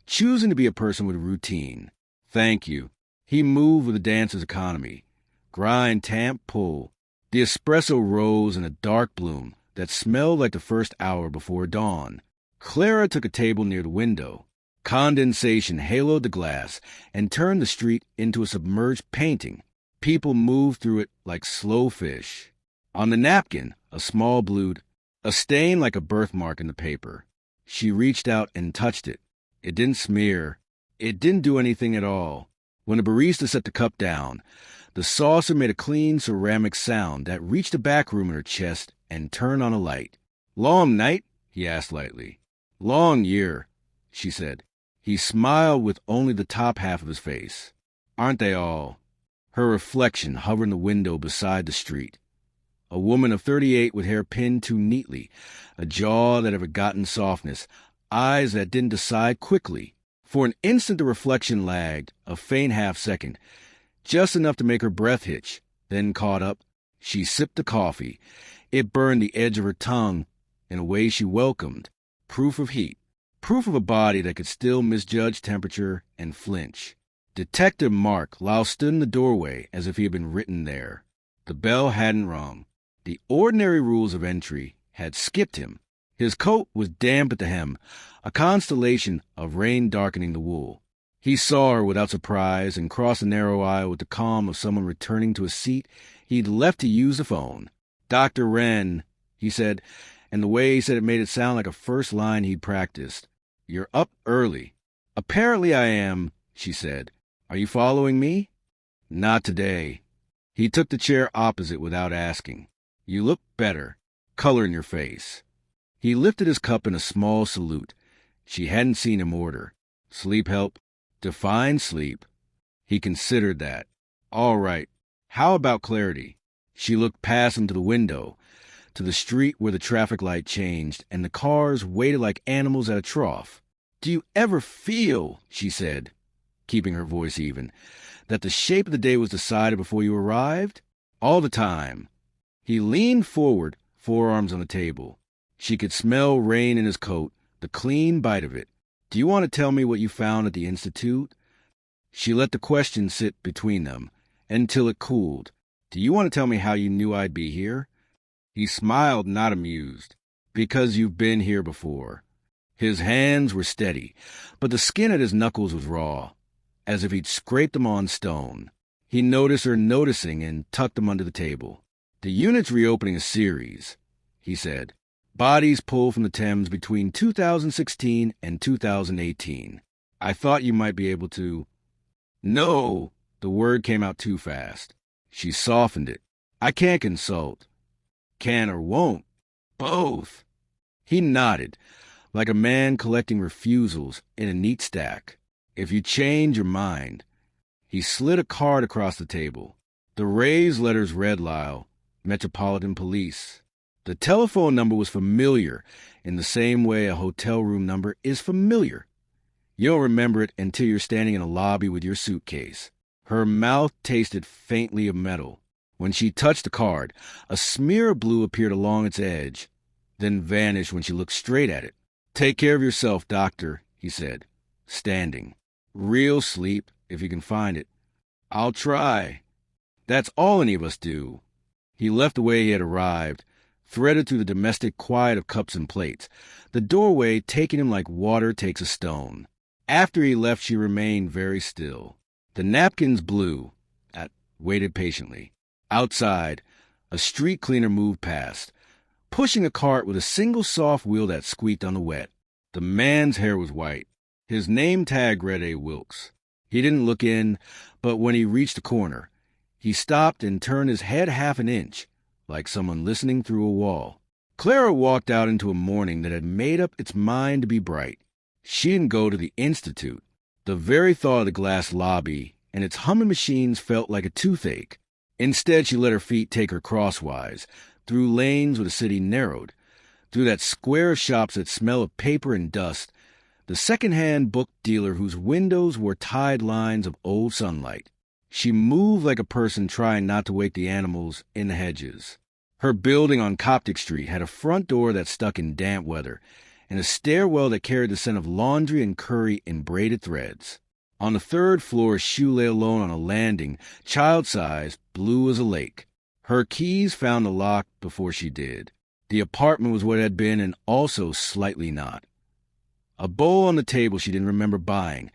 choosing to be a person with routine. "Thank you." He moved with a dancer's economy. Grind, tamp, pull. The espresso rose in a dark bloom, that smelled like the first hour before dawn. Clara took a table near the window. Condensation haloed the glass and turned the street into a submerged painting. People moved through it like slow fish. On the napkin, a small blood, a stain like a birthmark in the paper. She reached out and touched it. It didn't smear. It didn't do anything at all. When the barista set the cup down, the saucer made a clean ceramic sound that reached the back room in her chest and turned on a light. "Long night?" he asked lightly. "Long year," she said. He smiled with only the top half of his face. "Aren't they all?" Her reflection hovered in the window beside the street. A woman of 38 with hair pinned too neatly, a jaw that had forgotten softness, eyes that didn't decide quickly. For an instant the reflection lagged, a faint half-second, just enough to make her breath hitch, then caught up. She sipped the coffee. It burned the edge of her tongue in a way she welcomed. Proof of heat. Proof of a body that could still misjudge temperature and flinch. Detective Mark Lau stood in the doorway as if he had been written there. The bell hadn't rung. The ordinary rules of entry had skipped him. His coat was damp at the hem, a constellation of rain darkening the wool. He saw her without surprise and crossed the narrow aisle with the calm of someone returning to a seat he'd left to use the phone. "Dr. Wren," he said, and the way he said it made it sound like a first line he'd practiced. "You're up early." "Apparently I am," she said. "Are you following me?" "Not today." He took the chair opposite without asking. "You look better. Color in your face." He lifted his cup in a small salute. She hadn't seen him order. "Sleep help?" "Define sleep." He considered that. "All right. How about clarity?" She looked past him to the window, to the street where the traffic light changed, and the cars waited like animals at a trough. "Do you ever feel," she said, keeping her voice even, "that the shape of the day was decided before you arrived?" "All the time." He leaned forward, forearms on the table. She could smell rain in his coat, the clean bite of it. "Do you want to tell me what you found at the Institute?" She let the question sit between them until it cooled. "Do you want to tell me how you knew I'd be here?" He smiled, not amused. "Because you've been here before." His hands were steady, but the skin at his knuckles was raw, as if he'd scraped them on stone. He noticed her noticing and tucked them under the table. "The unit's reopening a series," he said. "Bodies pulled from the Thames between 2016 and 2018. I thought you might be able to—" "No!" The word came out too fast. She softened it. "I can't consult." "Can or won't?" "Both." He nodded, like a man collecting refusals in a neat stack. "If you change your mind." He slid a card across the table. The raised letters read Lyle, Metropolitan Police. The telephone number was familiar in the same way a hotel room number is familiar. You don't remember it until you're standing in a lobby with your suitcase. Her mouth tasted faintly of metal. When she touched the card, a smear of blue appeared along its edge, then vanished when she looked straight at it. "Take care of yourself, doctor," he said, standing. "Real sleep, if you can find it." "I'll try." "That's all any of us do." He left the way he had arrived, threaded through the domestic quiet of cups and plates, the doorway taking him like water takes a stone. After he left, she remained very still. The napkins blew. Waited patiently. Outside, a street cleaner moved past, pushing a cart with a single soft wheel that squeaked on the wet. The man's hair was white. His name tag read A. Wilkes. He didn't look in, but when he reached the corner, he stopped and turned his head half an inch, like someone listening through a wall. Clara walked out into a morning that had made up its mind to be bright. She didn't go to the Institute. The very thought of the glass lobby and its humming machines felt like a toothache. Instead, she let her feet take her crosswise, through lanes where the city narrowed, through that square of shops that smell of paper and dust, the second-hand book dealer whose windows wore tied lines of old sunlight. She moved like a person trying not to wake the animals in the hedges. Her building on Coptic Street had a front door that stuck in damp weather, and a stairwell that carried the scent of laundry and curry in braided threads. On the third floor, a shoe lay alone on a landing, child-sized, blue as a lake. Her keys found the lock before she did. The apartment was what it had been and also slightly not. A bowl on the table she didn't remember buying,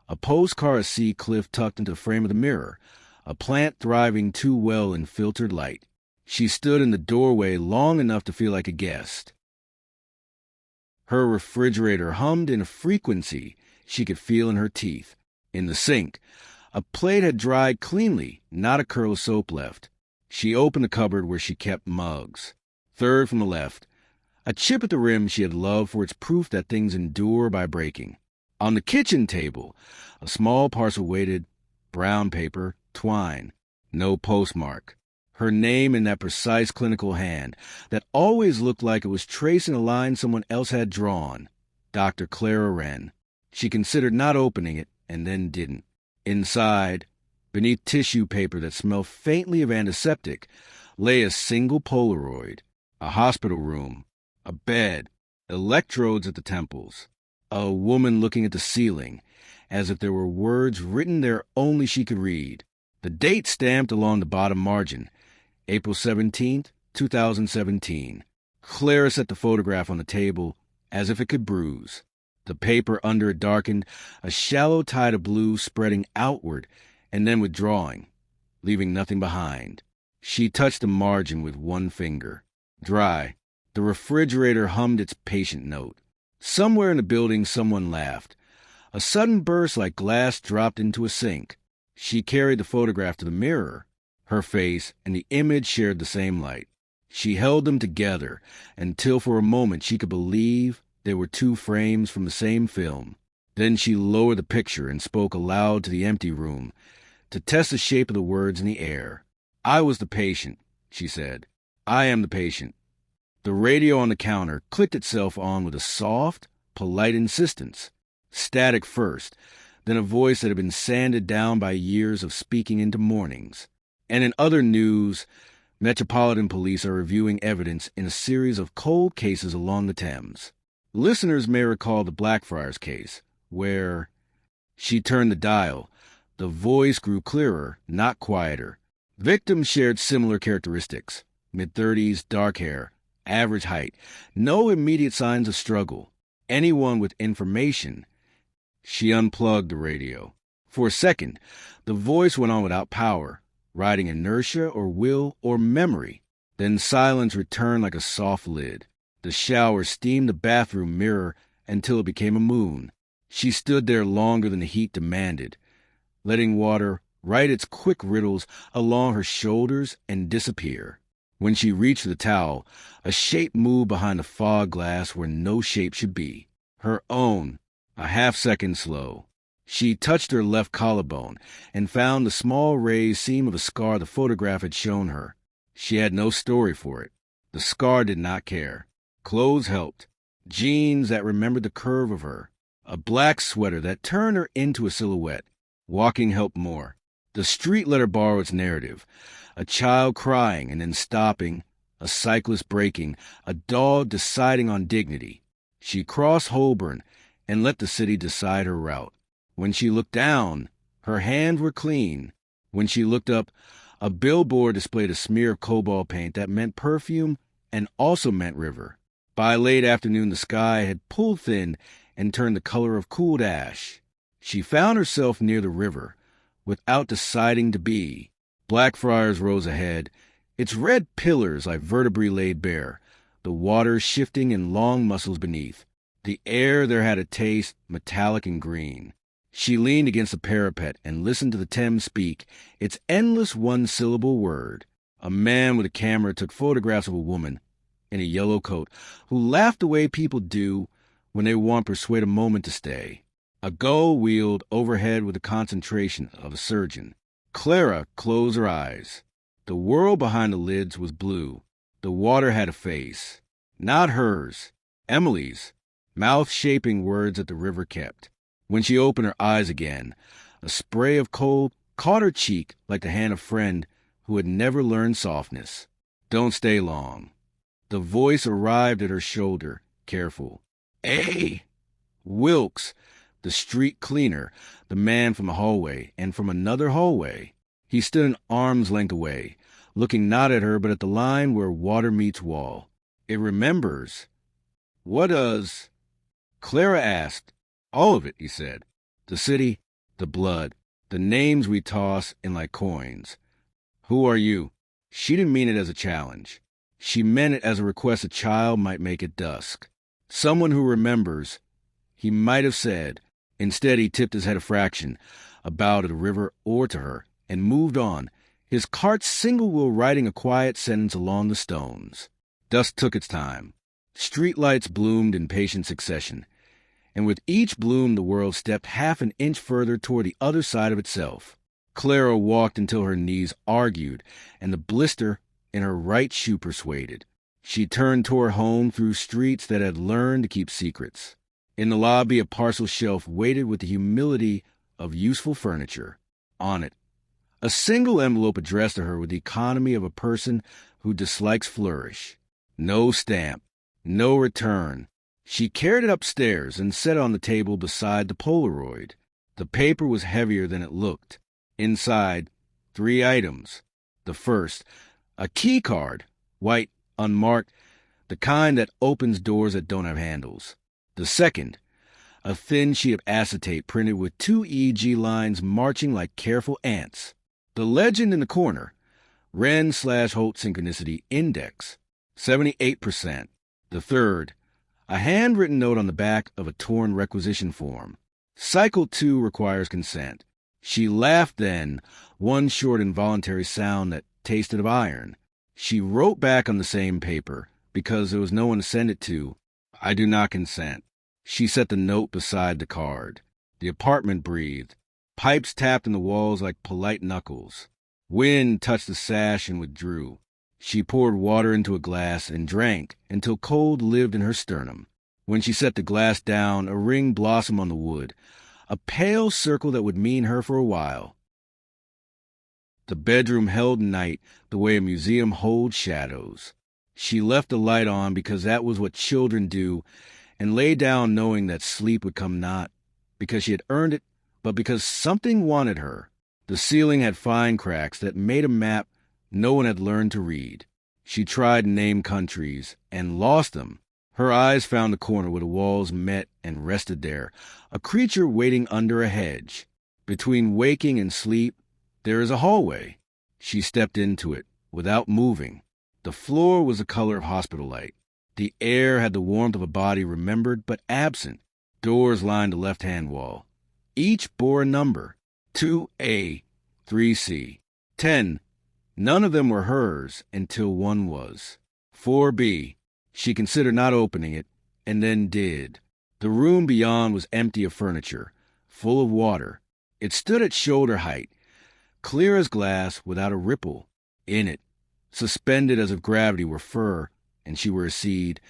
a postcard of sea cliff tucked into the frame of the mirror, a plant thriving too well in filtered light. She stood in the doorway long enough to feel like a guest. Her refrigerator hummed in a frequency she could feel in her teeth. In the sink, a plate had dried cleanly, not a curl of soap left. She opened the cupboard where she kept mugs. Third from the left, a chip at the rim she had loved for its proof that things endure by breaking. On the kitchen table, a small parcel weighted, brown paper, twine, no postmark. Her name in that precise clinical hand that always looked like it was tracing a line someone else had drawn. Dr. Clara Wren. She considered not opening it, and then didn't. Inside, beneath tissue paper that smelled faintly of antiseptic, lay a single Polaroid, a hospital room, a bed, electrodes at the temples, a woman looking at the ceiling, as if there were words written there only she could read. The date stamped along the bottom margin, April 17th, 2017. Clara set the photograph on the table as if it could bruise. The paper under it darkened, a shallow tide of blue spreading outward and then withdrawing, leaving nothing behind. She touched the margin with one finger. Dry. The refrigerator hummed its patient note. Somewhere in the building someone laughed. A sudden burst like glass dropped into a sink. She carried the photograph to the mirror. Her face and the image shared the same light. She held them together until for a moment she could believe they were two frames from the same film. Then she lowered the picture and spoke aloud to the empty room to test the shape of the words in the air. "I was the patient," she said. "I am the patient." The radio on the counter clicked itself on with a soft, polite insistence. Static first, then a voice that had been sanded down by years of speaking into mornings. And in other news, Metropolitan Police are reviewing evidence in a series of cold cases along the Thames. Listeners may recall the Blackfriars case, where she turned the dial. The voice grew clearer, not quieter. Victims shared similar characteristics. Mid-30s, dark hair, average height, no immediate signs of struggle. Anyone with information. She unplugged the radio. For a second, the voice went on without power, riding inertia or will or memory. Then silence returned like a soft lid. The shower steamed the bathroom mirror until it became a moon. She stood there longer than the heat demanded, letting water write its quick riddles along her shoulders and disappear. When she reached for the towel, a shape moved behind the fog glass where no shape should be. Her own, a half-second slow. She touched her left collarbone and found the small raised seam of a scar the photograph had shown her. She had no story for it. The scar did not care. Clothes helped. Jeans that remembered the curve of her. A black sweater that turned her into a silhouette. Walking helped more. The street let her borrow its narrative. A child crying and then stopping, a cyclist braking, a dog deciding on dignity. She crossed Holborn and let the city decide her route. When she looked down, her hands were clean. When she looked up, a billboard displayed a smear of cobalt paint that meant perfume and also meant river. By late afternoon, the sky had pulled thin and turned the color of cooled ash. She found herself near the river, without deciding to be. Blackfriars rose ahead, its red pillars like vertebrae laid bare, the water shifting in long muscles beneath. The air there had a taste, metallic and green. She leaned against the parapet and listened to the Thames speak its endless one-syllable word. A man with a camera took photographs of a woman in a yellow coat who laughed the way people do when they want to persuade a moment to stay. A gull wheeled overhead with the concentration of a surgeon. Clara closed her eyes. The world behind the lids was blue. The water had a face. Not hers. Emily's. Mouth-shaping words that the river kept. When she opened her eyes again, a spray of cold caught her cheek like the hand of a friend who had never learned softness. "Don't stay long." The voice arrived at her shoulder, careful. "Hey!" Wilkes, the street cleaner, the man from the hallway, and from another hallway. He stood an arm's length away, looking not at her but at the line where water meets wall. It remembers. What does? Clara asked. All of it, he said. The city, the blood, the names we toss in like coins. Who are you? She didn't mean it as a challenge. She meant it as a request a child might make at dusk. Someone who remembers, he might have said. Instead, he tipped his head a fraction, a bow to the river or to her, and moved on, his cart's single wheel writing a quiet sentence along the stones. Dusk took its time. Streetlights bloomed in patient succession, and with each bloom the world stepped half an inch further toward the other side of itself. Clara walked until her knees argued, and the blister in her right shoe persuaded. She turned toward home through streets that had learned to keep secrets. In the lobby, a parcel shelf waited with the humility of useful furniture. On it, a single envelope addressed to her with the economy of a person who dislikes flourish. No stamp, no return. She carried it upstairs and set it on the table beside the Polaroid. The paper was heavier than it looked. Inside, 3 items. The first, a key card, white, unmarked, the kind that opens doors that don't have handles. The second, a thin sheet of acetate printed with 2 EEG lines marching like careful ants. The legend in the corner, Wren/Holt Synchronicity Index, 78%. The third, a handwritten note on the back of a torn requisition form. Cycle 2 requires consent. She laughed then, one short involuntary sound that tasted of iron. She wrote back on the same paper, because there was no one to send it to, I do not consent. She set the note beside the card. The apartment breathed. Pipes tapped in the walls like polite knuckles. Wind touched the sash and withdrew. She poured water into a glass and drank until cold lived in her sternum. When she set the glass down, a ring blossomed on the wood, a pale circle that would mean her for a while. The bedroom held night the way a museum holds shadows. She left the light on because that was what children do, and lay down knowing that sleep would come not because she had earned it, but because something wanted her. The ceiling had fine cracks that made a map no one had learned to read. She tried to name countries and lost them. Her eyes found the corner where the walls met and rested there, a creature waiting under a hedge. Between waking and sleep, there is a hallway. She stepped into it, without moving. The floor was the color of hospital light. The air had the warmth of a body remembered but absent. Doors lined the left-hand wall. Each bore a number, 2A, 3C, 10. None of them were hers until one was. 4B. She considered not opening it, and then did. The room beyond was empty of furniture, full of water. It stood at shoulder height, clear as glass without a ripple. In it, suspended as if gravity were fur and she were a seed,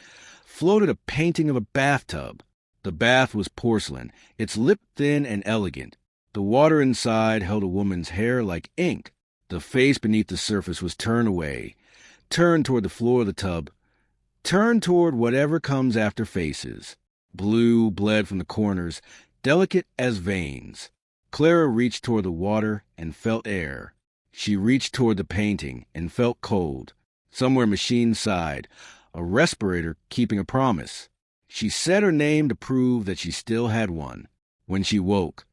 floated a painting of a bathtub. The bath was porcelain, its lip thin and elegant. The water inside held a woman's hair like ink. The face beneath the surface was turned away, turned toward the floor of the tub, turned toward whatever comes after faces. Blue bled from the corners, delicate as veins. Clara reached toward the water and felt air. She reached toward the painting and felt cold. Somewhere machine sighed, a respirator keeping a promise. She said her name to prove that she still had one. When she woke,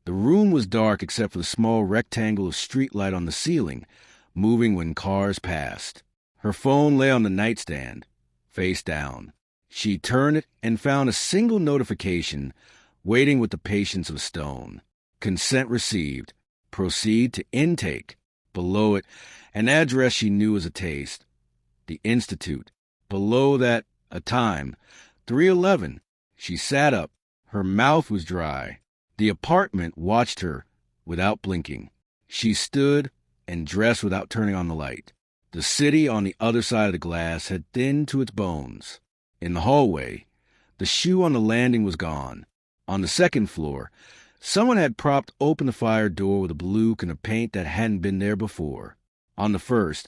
the room was dark except for the small rectangle of streetlight on the ceiling, moving when cars passed. Her phone lay on the nightstand, face down. She turned it and found a single notification, waiting with the patience of stone. Consent received. Proceed to intake. Below it, an address she knew as a taste. The Institute. Below that, a time. 3:11. She sat up. Her mouth was dry. The apartment watched her without blinking. She stood and dressed without turning on the light. The city on the other side of the glass had thinned to its bones. In the hallway, the shoe on the landing was gone. On the second floor, someone had propped open the fire door with a Baluch and a paint that hadn't been there before. On the first,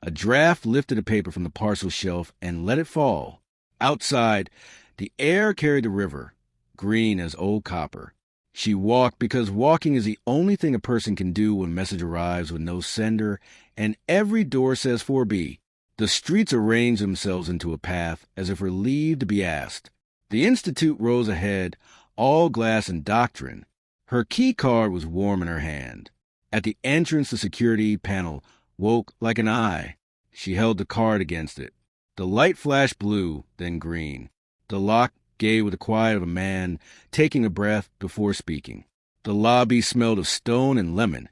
a draft lifted a paper from the parcel shelf and let it fall. Outside, the air carried the river, green as old copper. She walked because walking is the only thing a person can do when a message arrives with no sender, and every door says 4B. The streets arranged themselves into a path as if relieved to be asked. The Institute rose ahead, all glass and doctrine. Her key card was warm in her hand. At the entrance, the security panel woke like an eye. She held the card against it. The light flashed blue, then green. The lock gave with the quiet of a man taking a breath before speaking. The lobby smelled of stone and lemon,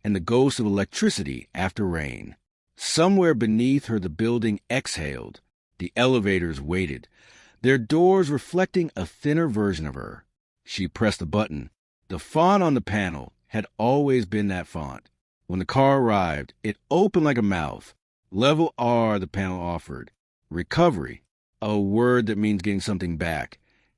and the ghost of electricity after rain. Somewhere beneath her the building exhaled. The elevators waited, their doors reflecting a thinner version of her. She pressed a button. The font on the panel had always been that font. When the car arrived, it opened like a mouth. Level R, the panel offered. Recovery, a word that means getting something back,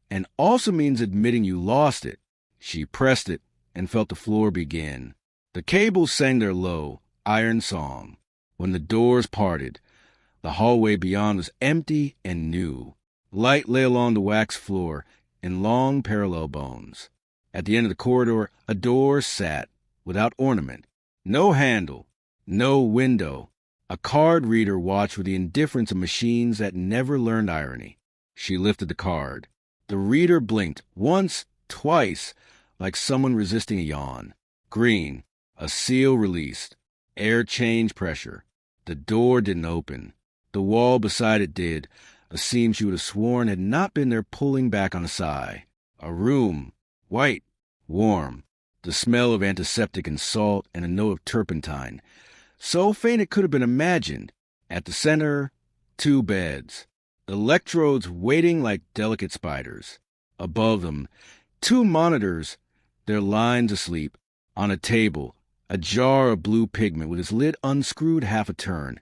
and also means admitting you lost it. She pressed it and felt the floor begin. The cables sang their low, iron song. When the doors parted, the hallway beyond was empty and new. Light lay along the waxed floor in long parallel bones. At the end of the corridor, a door sat, without ornament. No handle, no window. A card reader watched with the indifference of machines that never learned irony. She lifted the card. The reader blinked once, twice, like someone resisting a yawn. Green, a seal released. Air change pressure. The door didn't open. The wall beside it did, a seam she would have sworn had not been there, pulling back on a sigh. A room, white, warm, the smell of antiseptic and salt and a note of turpentine. So faint it could have been imagined. At the center, 2 beds. Electrodes waiting like delicate spiders. Above them, 2 monitors, their lines asleep. On a table, a jar of blue pigment with its lid unscrewed half a turn,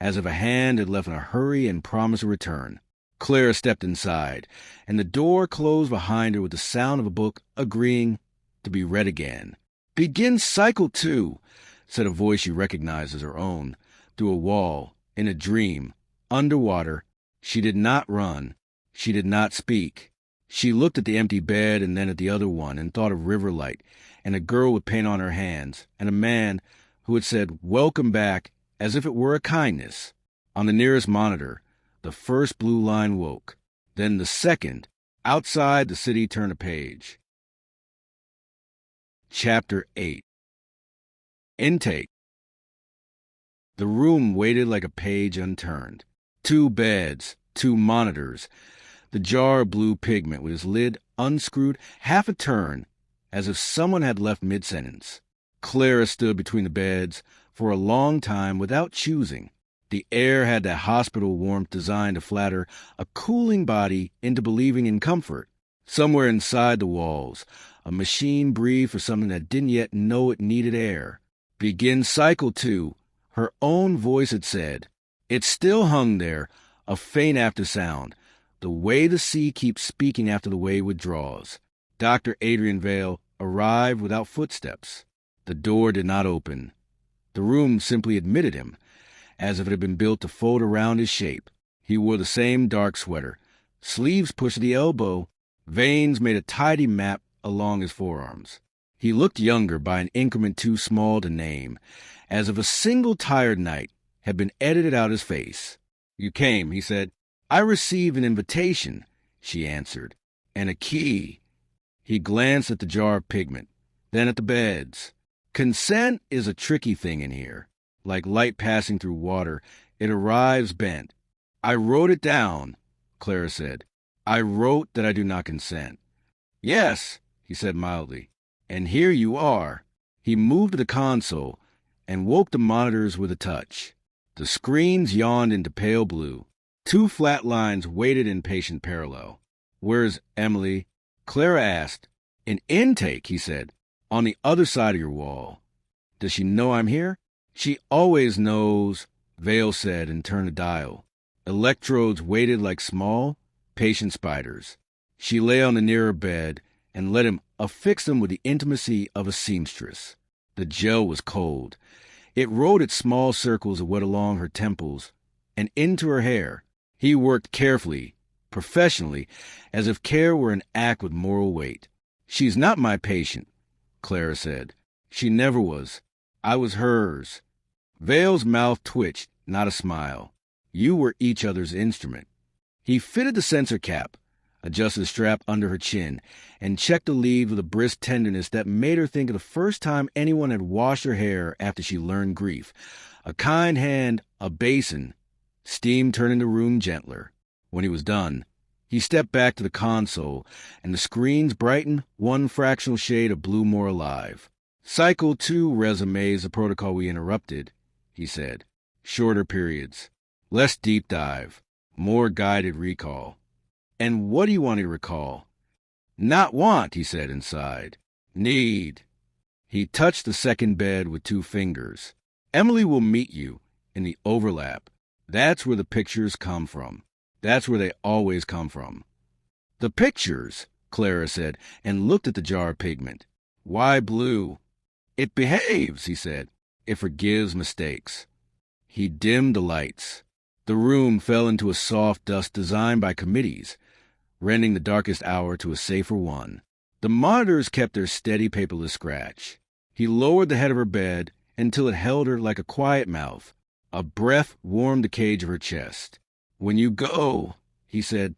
as if a hand had left in a hurry and promised a return. Clara stepped inside, and the door closed behind her with the sound of a book agreeing to be read again. "Begin Cycle 2, said a voice she recognized as her own, through a wall, in a dream, underwater. She did not run. She did not speak. She looked at the empty bed and then at the other one and thought of Riverlight and a girl with paint on her hands and a man who had said, "Welcome back," as if it were a kindness. On the nearest monitor, the first blue line woke. Then the second. Outside, the city turned a page. Chapter 8. Intake. The room waited like a page unturned. 2 beds, 2 monitors, the jar of blue pigment with its lid unscrewed half a turn, as if someone had left mid-sentence. Clara stood between the beds for a long time without choosing. The air had that hospital warmth designed to flatter a cooling body into believing in comfort. Somewhere inside the walls, a machine breathed for something that didn't yet know it needed air. "Begin Cycle 2, her own voice had said. It still hung there, a faint after-sound, the way the sea keeps speaking after the wave withdraws. Dr. Adrian Vale arrived without footsteps. The door did not open. The room simply admitted him, as if it had been built to fold around his shape. He wore the same dark sweater, sleeves pushed at the elbow, veins made a tidy map along his forearms. He looked younger by an increment too small to name, as if a single tired night had been edited out his face. "You came," he said. "I received an invitation," she answered, "and a key." He glanced at the jar of pigment, then at the beds. Consent is a tricky thing in here. Like light passing through water, it arrives bent. "I wrote it down," Clara said. "I wrote that I do not consent." "Yes," he said mildly, "and here you are." He moved to the console and woke the monitors with a touch. The screens yawned into pale blue. 2 flat lines waited in patient parallel. "Where's Emily?" Clara asked. "An intake," he said, "on the other side of your wall." "Does she know I'm here?" "She always knows," Vale said and turned a dial. Electrodes waited like small, patient spiders. She lay on the nearer bed and let him affix them with the intimacy of a seamstress. The gel was cold. It rode its small circles of wet along her temples and into her hair. He worked carefully, professionally, as if care were an act with moral weight. "She's not my patient," Clara said. "She never was. I was hers." Vale's mouth twitched, not a smile. You were each other's instrument. He fitted the sensor cap, adjusted the strap under her chin, and checked the lead with a brisk tenderness that made her think of the first time anyone had washed her hair after she learned grief. A kind hand, a basin, steam turning the room gentler. When he was done, he stepped back to the console, and the screens brightened one fractional shade of blue more alive. Cycle 2 resumes the protocol we interrupted, he said. Shorter periods, less deep dive, more guided recall. And what do you want to recall? Not want, he said and sighed. Need. He touched the second bed with 2 fingers. Emily will meet you in the overlap. That's where the pictures come from. That's where they always come from. The pictures, Clara said, and looked at the jar of pigment. Why blue? It behaves, he said. It forgives mistakes. He dimmed the lights. The room fell into a soft dusk designed by committees, rending the darkest hour to a safer one. The monitors kept their steady paperless scratch. He lowered the head of her bed until it held her like a quiet mouth. A breath warmed the cage of her chest. When you go, he said,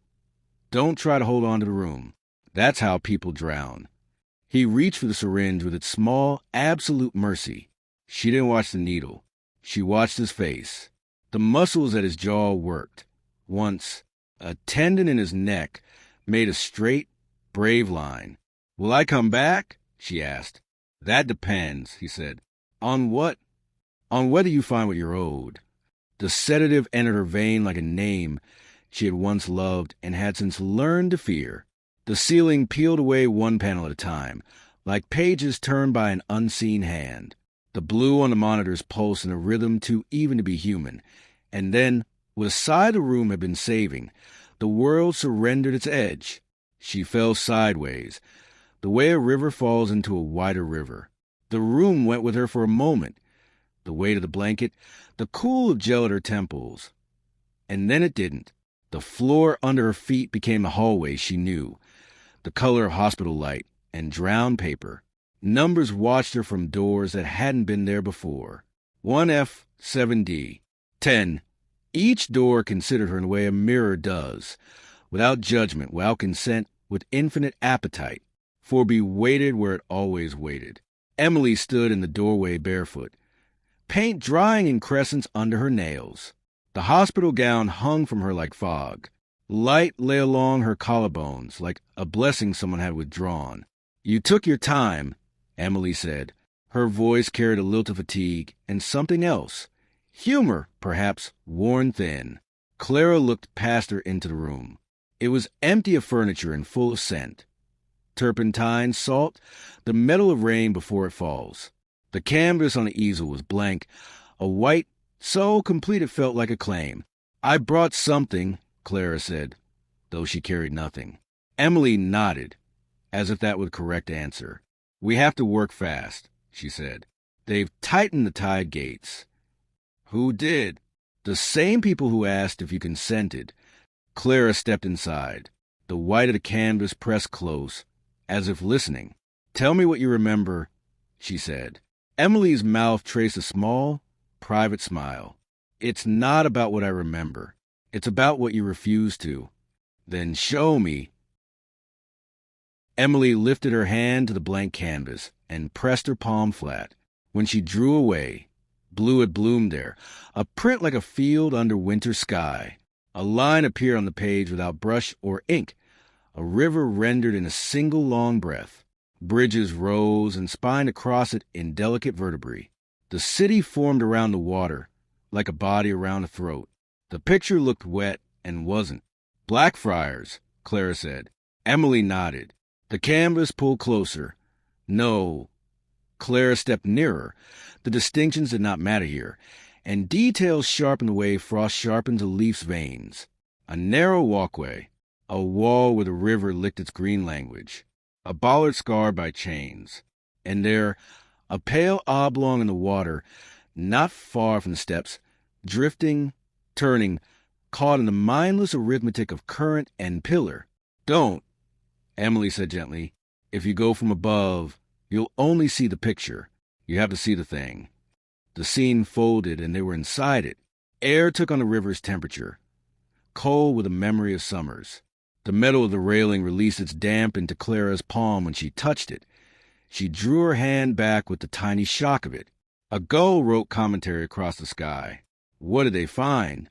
don't try to hold on to the room. That's how people drown. He reached for the syringe with its small, absolute mercy. She didn't watch the needle. She watched his face. The muscles at his jaw worked. Once, a tendon in his neck made a straight, brave line. Will I come back? She asked. That depends, he said. On what? On whether you find what you're owed. The sedative entered her vein like a name she had once loved and had since learned to fear. The ceiling peeled away one panel at a time, like pages turned by an unseen hand. The blue on the monitors pulsed in a rhythm too even to be human. And then, with a sigh the room had been saving, the world surrendered its edge. She fell sideways, the way a river falls into a wider river. The room went with her for a moment, the weight of the blanket, the cool of gel at her temples. And then it didn't. The floor under her feet became the hallway she knew, the color of hospital light and drowned paper. Numbers watched her from doors that hadn't been there before. 1F, 7D, 10. Each door considered her in the way a mirror does, without judgment, without consent, with infinite appetite. Forby waited where it always waited. Emily stood in the doorway barefoot, paint drying in crescents under her nails. The hospital gown hung from her like fog. Light lay along her collarbones like a blessing someone had withdrawn. You took your time, Emily said. Her voice carried a lilt of fatigue and something else. Humor, perhaps, worn thin. Clara looked past her into the room. It was empty of furniture and full of scent. Turpentine, salt, the metal of rain before it falls. The canvas on the easel was blank, a white, so complete it felt like a claim. I brought something, Clara said, though she carried nothing. Emily nodded, as if that were the correct answer. We have to work fast, she said. They've tightened the tide gates. Who did? The same people who asked if you consented. Clara stepped inside, the white of the canvas pressed close, as if listening. Tell me what you remember, she said. Emily's mouth traced a small, private smile. It's not about what I remember. It's about what you refuse to. Then show me. Emily lifted her hand to the blank canvas and pressed her palm flat. When she drew away, blue had bloomed there, a print like a field under winter sky. A line appeared on the page without brush or ink, a river rendered in a single long breath. Bridges rose and spined across it in delicate vertebrae. The city formed around the water, like a body around a throat. The picture looked wet and wasn't. Blackfriars, Clara said. Emily nodded. The canvas pulled closer. No. Clara stepped nearer. The distinctions did not matter here, and details sharpened the way frost sharpens a leaf's veins. A narrow walkway, a wall where the river licked its green language, a bollard scarred by chains, and there, a pale oblong in the water, not far from the steps, drifting, turning, caught in the mindless arithmetic of current and pillar. Don't, Emily said gently. If you go from above, you'll only see the picture. You have to see the thing. The scene folded, and they were inside it. Air took on the river's temperature, cold with a memory of summers. The metal of the railing released its damp into Clara's palm when she touched it. She drew her hand back with the tiny shock of it. A gull wrote commentary across the sky. What did they find?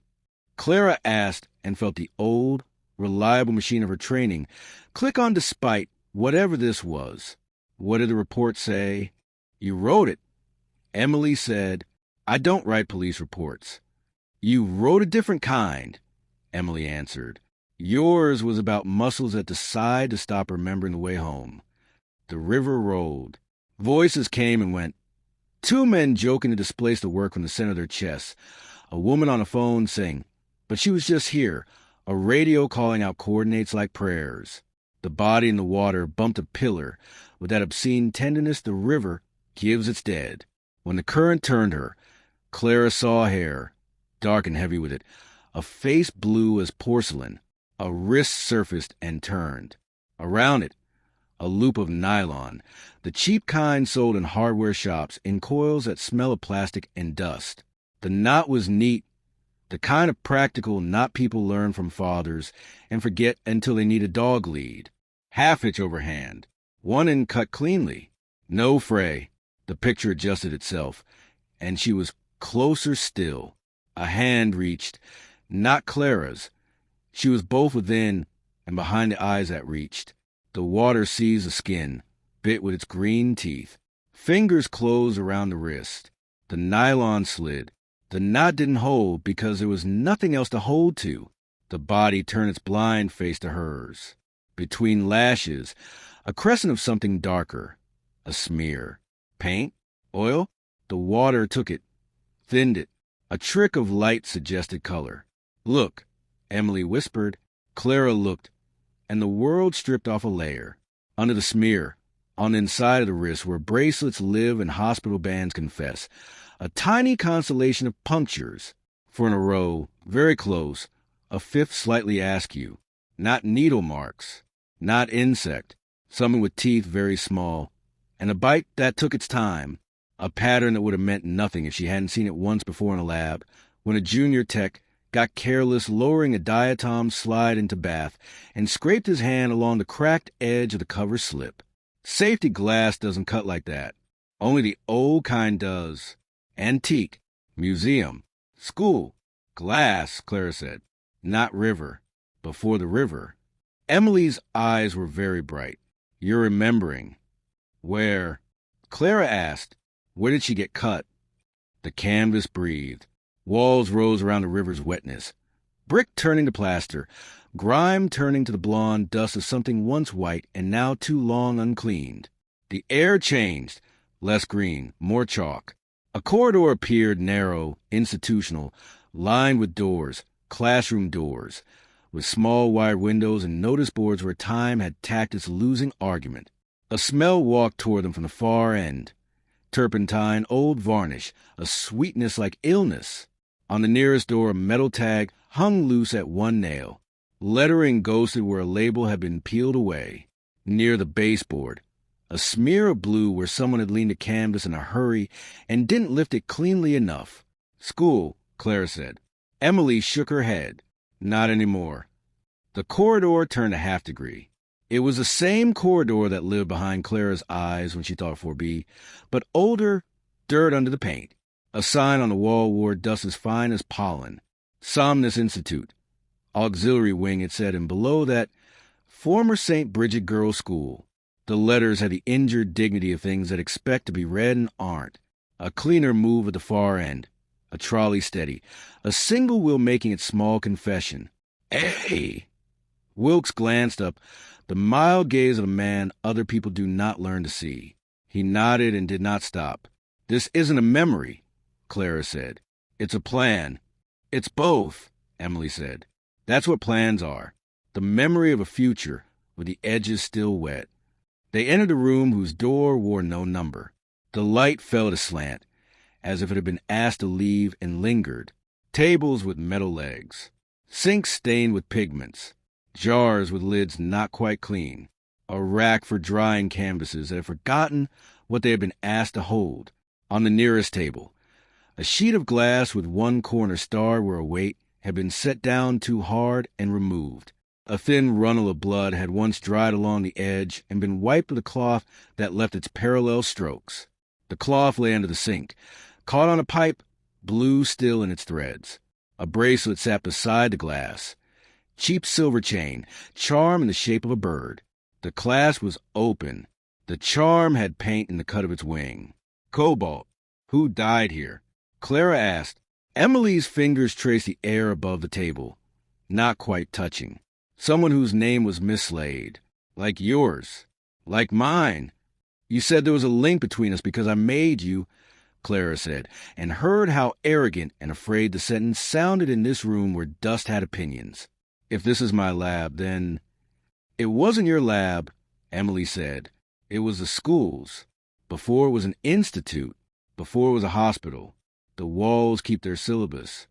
Clara asked and felt the old, reliable machine of her training click on despite whatever this was. What did the report say? You wrote it. Emily said, I don't write police reports. You wrote a different kind, Emily answered. Yours was about muscles that decide to stop remembering the way home. The river rolled. Voices came and went. Two men joking to displace the work from the center of their chests. A woman on a phone saying, but she was just here. A radio calling out coordinates like prayers. The body in the water bumped a pillar with that obscene tenderness the river gives its dead. When the current turned her, Clara saw hair, dark and heavy with it, a face blue as porcelain, a wrist surfaced and turned. Around it, a loop of nylon, the cheap kind sold in hardware shops in coils that smell of plastic and dust. The knot was neat, the kind of practical knot people learn from fathers and forget until they need a dog lead. Half hitch overhand, one end cut cleanly. No fray. The picture adjusted itself, and she was closer still. A hand reached, not Clara's. She was both within and behind the eyes that reached. The water seized the skin, bit with its green teeth. Fingers closed around the wrist. The nylon slid. The knot didn't hold because there was nothing else to hold to. The body turned its blind face to hers. Between lashes, a crescent of something darker. A smear. Paint? Oil? The water took it, thinned it. A trick of light suggested color. Look, Emily whispered. Clara looked, and the world stripped off a layer. Under the smear, on the inside of the wrist where bracelets live and hospital bands confess, a tiny constellation of punctures. For in a row, very close, a fifth slightly askew. Not needle marks, not insect, something with teeth very small, and a bite that took its time, a pattern that would have meant nothing if she hadn't seen it once before in a lab, when a junior tech got careless lowering a diatom slide into bath and scraped his hand along the cracked edge of the cover slip. Safety glass doesn't cut like that. Only the old kind does. Antique. Museum. School. Glass, Clara said. Not river. Before the river. Emily's eyes were very bright. You're remembering. Where? Clara asked. Where did she get cut? The canvas breathed. Walls rose around the river's wetness. Brick turning to plaster. Grime turning to the blonde dust of something once white and now too long uncleaned. The air changed. Less green, more chalk. A corridor appeared, narrow, institutional, lined with doors, classroom doors, with small wide windows and notice boards where time had tacked its losing argument. A smell walked toward them from the far end. Turpentine, old varnish, a sweetness like illness. On the nearest door, a metal tag hung loose at one nail. Lettering ghosted where a label had been peeled away. Near the baseboard, a smear of blue where someone had leaned a canvas in a hurry and didn't lift it cleanly enough. School, Clara said. Emily shook her head. Not anymore. The corridor turned a half-degree. It was the same corridor that lived behind Clara's eyes when she thought 4B, but older, dirt under the paint. A sign on the wall wore dust as fine as pollen. Somnus Institute. Auxiliary wing, it said, and below that, former St. Bridget Girls' School. The letters had the injured dignity of things that expect to be read and aren't. A cleaner move at the far end. A trolley steady. A single wheel making its small confession. Hey! Wilkes glanced up, the mild gaze of a man other people do not learn to see. He nodded and did not stop. This isn't a memory, Clara said. It's a plan. It's both, Emily said. That's what plans are. The memory of a future with the edges still wet. They entered a room whose door wore no number. The light fell at a slant, as if it had been asked to leave and lingered. Tables with metal legs. Sinks stained with pigments. Jars with lids not quite clean. A rack for drying canvases that had forgotten what they had been asked to hold. On the nearest table, A sheet of glass with one corner starred where a weight had been set down too hard and removed. A thin runnel of blood had once dried along the edge and been wiped with a cloth that left its parallel strokes. The cloth lay under the sink, caught on a pipe, blue still in its threads. A bracelet sat beside the glass. Cheap silver chain, charm in the shape of a bird. The clasp was open. The charm had paint in the cut of its wing. Cobalt. Who died here? Clara asked. Emily's fingers traced the air above the table, not quite touching. Someone whose name was mislaid. Like yours. Like mine. You said there was a link between us because I made you, Clara said, and heard how arrogant and afraid the sentence sounded in this room where dust had opinions. If this is my lab, then... It wasn't your lab, Emily said. It was the school's. Before it was an institute. Before it was a hospital. The walls keep their syllabus.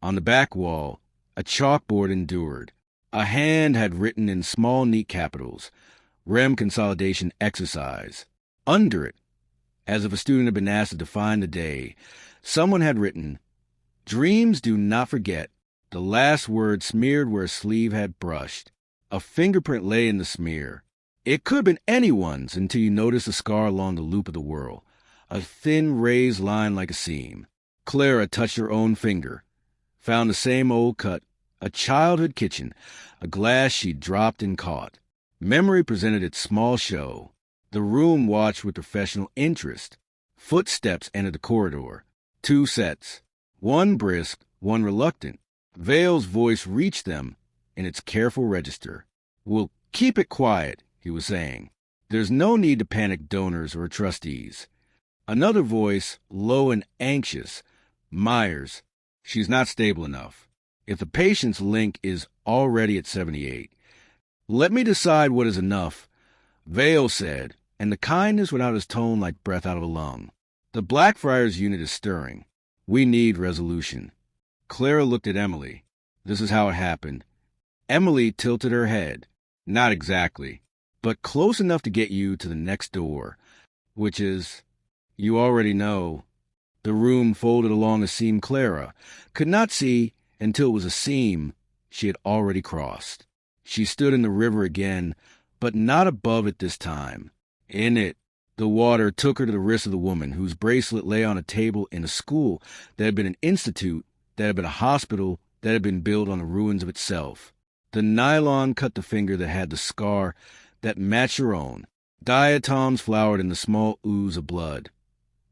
On the back wall, a chalkboard endured. A hand had written in small, neat capitals, REM consolidation exercise. Under it, as if a student had been asked to define the day, someone had written, Dreams do not forget. The last word smeared where a sleeve had brushed. A fingerprint lay in the smear. It could have been anyone's until you noticed a scar along the loop of the whorl, a thin raised line like a seam. Clara touched her own finger, found the same old cut, a childhood kitchen, a glass she'd dropped and caught. Memory presented its small show. The room watched with professional interest. Footsteps entered the corridor. 2 sets. One brisk, one reluctant. Vale's voice reached them in its careful register. We'll keep it quiet, he was saying. There's no need to panic donors or trustees. Another voice, low and anxious. Myers. She's not stable enough. If the patient's link is already at 78. Let me decide what is enough, Vale said, and the kindness went out his tone like breath out of a lung. The Blackfriars unit is stirring. We need resolution. Clara looked at Emily. This is how it happened. Emily tilted her head. Not exactly, but close enough to get you to the next door, which is, you already know. The room folded along a seam Clara could not see until it was a seam she had already crossed. She stood in the river again, but not above it this time. In it, the water took her to the wrist of the woman whose bracelet lay on a table in a school that had been an institute, that had been a hospital, that had been built on the ruins of itself. The nylon cut the finger that had the scar that matched her own. Diatoms flowered in the small ooze of blood.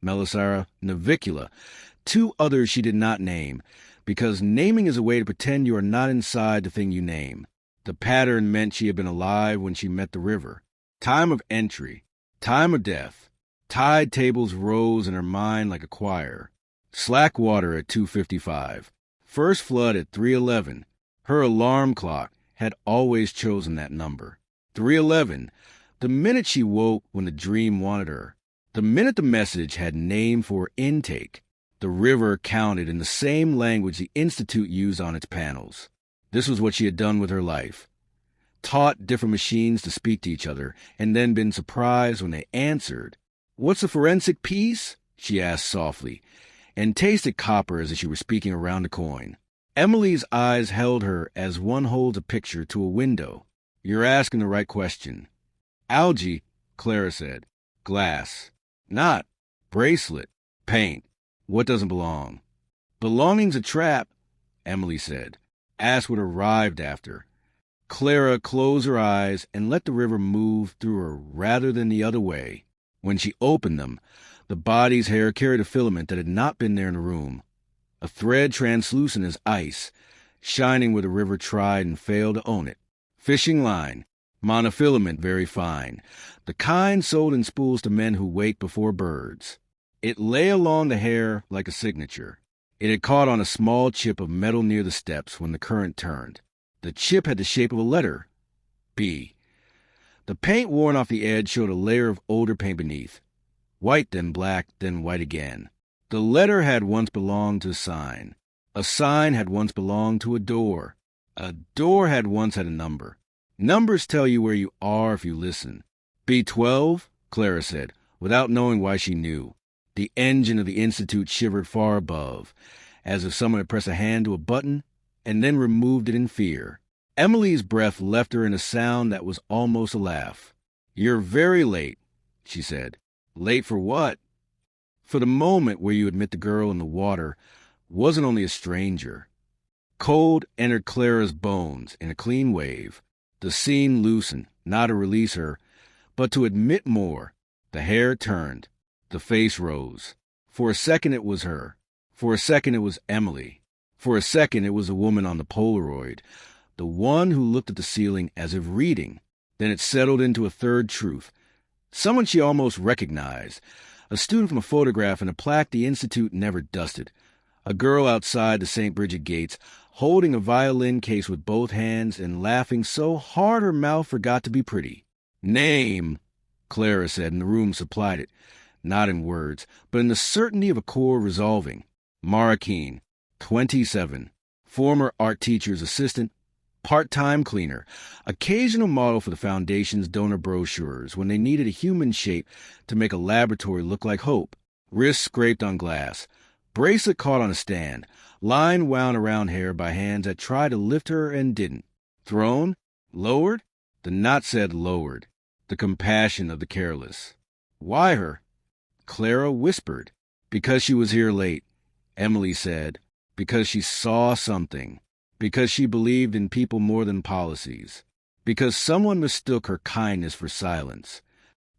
Melisara, Navicula, 2 others she did not name, because naming is a way to pretend you are not inside the thing you name. The pattern meant she had been alive when she met the river. Time of entry. Time of death. Tide tables rose in her mind like a choir. Slack water at 2:55. First flood at 3:11. Her alarm clock had always chosen that number. 3:11. The minute she woke when the dream wanted her. The minute the message had name for intake. The river counted in the same language the Institute used on its panels. This was what she had done with her life. Taught different machines to speak to each other, and then been surprised when they answered. What's a forensic piece? She asked softly, and tasted copper as if she were speaking around a coin. Emily's eyes held her as one holds a picture to a window. You're asking the right question. Algae, Clara said. Glass. Not. Bracelet. Paint. What doesn't belong? Belonging's a trap, Emily said. Ask what arrived after. Clara closed her eyes and let the river move through her rather than the other way. When she opened them, the body's hair carried a filament that had not been there in the room. A thread translucent as ice, shining where the river tried and failed to own it. Fishing line, monofilament very fine, the kind sold in spools to men who wait before birds. It lay along the hair like a signature. It had caught on a small chip of metal near the steps when the current turned. The chip had the shape of a letter, B. The paint worn off the edge showed a layer of older paint beneath. White, then black, then white again. The letter had once belonged to a sign. A sign had once belonged to a door. A door had once had a number. Numbers tell you where you are if you listen. B12, Clara said, without knowing why she knew. The engine of the Institute shivered far above, as if someone had pressed a hand to a button and then removed it in fear. Emily's breath left her in a sound that was almost a laugh. "You're very late," she said. "Late for what?" "For the moment where you admit the girl in the water wasn't only a stranger." Cold entered Clara's bones in a clean wave. The scene loosened, not to release her, but to admit more. The hair turned. The face rose. For a second it was her. For a second it was Emily. For a second it was the woman on the Polaroid, the one who looked at the ceiling as if reading. Then it settled into a third truth. Someone she almost recognized. A student from a photograph and a plaque the Institute never dusted. A girl outside the St. Bridget gates, holding a violin case with both hands and laughing so hard her mouth forgot to be pretty. "Name," Clara said, and the room supplied it. Not in words, but in the certainty of a core resolving. Mara Keene, 27, former art teacher's assistant, part-time cleaner, occasional model for the Foundation's donor brochures when they needed a human shape to make a laboratory look like hope. Wrist scraped on glass, bracelet caught on a stand, line wound around hair by hands that tried to lift her and didn't. Thrown? Lowered? The knot said lowered. The compassion of the careless. Why her? Clara whispered. Because she was here late. Emily said. Because she saw something. Because she believed in people more than policies. Because someone mistook her kindness for silence.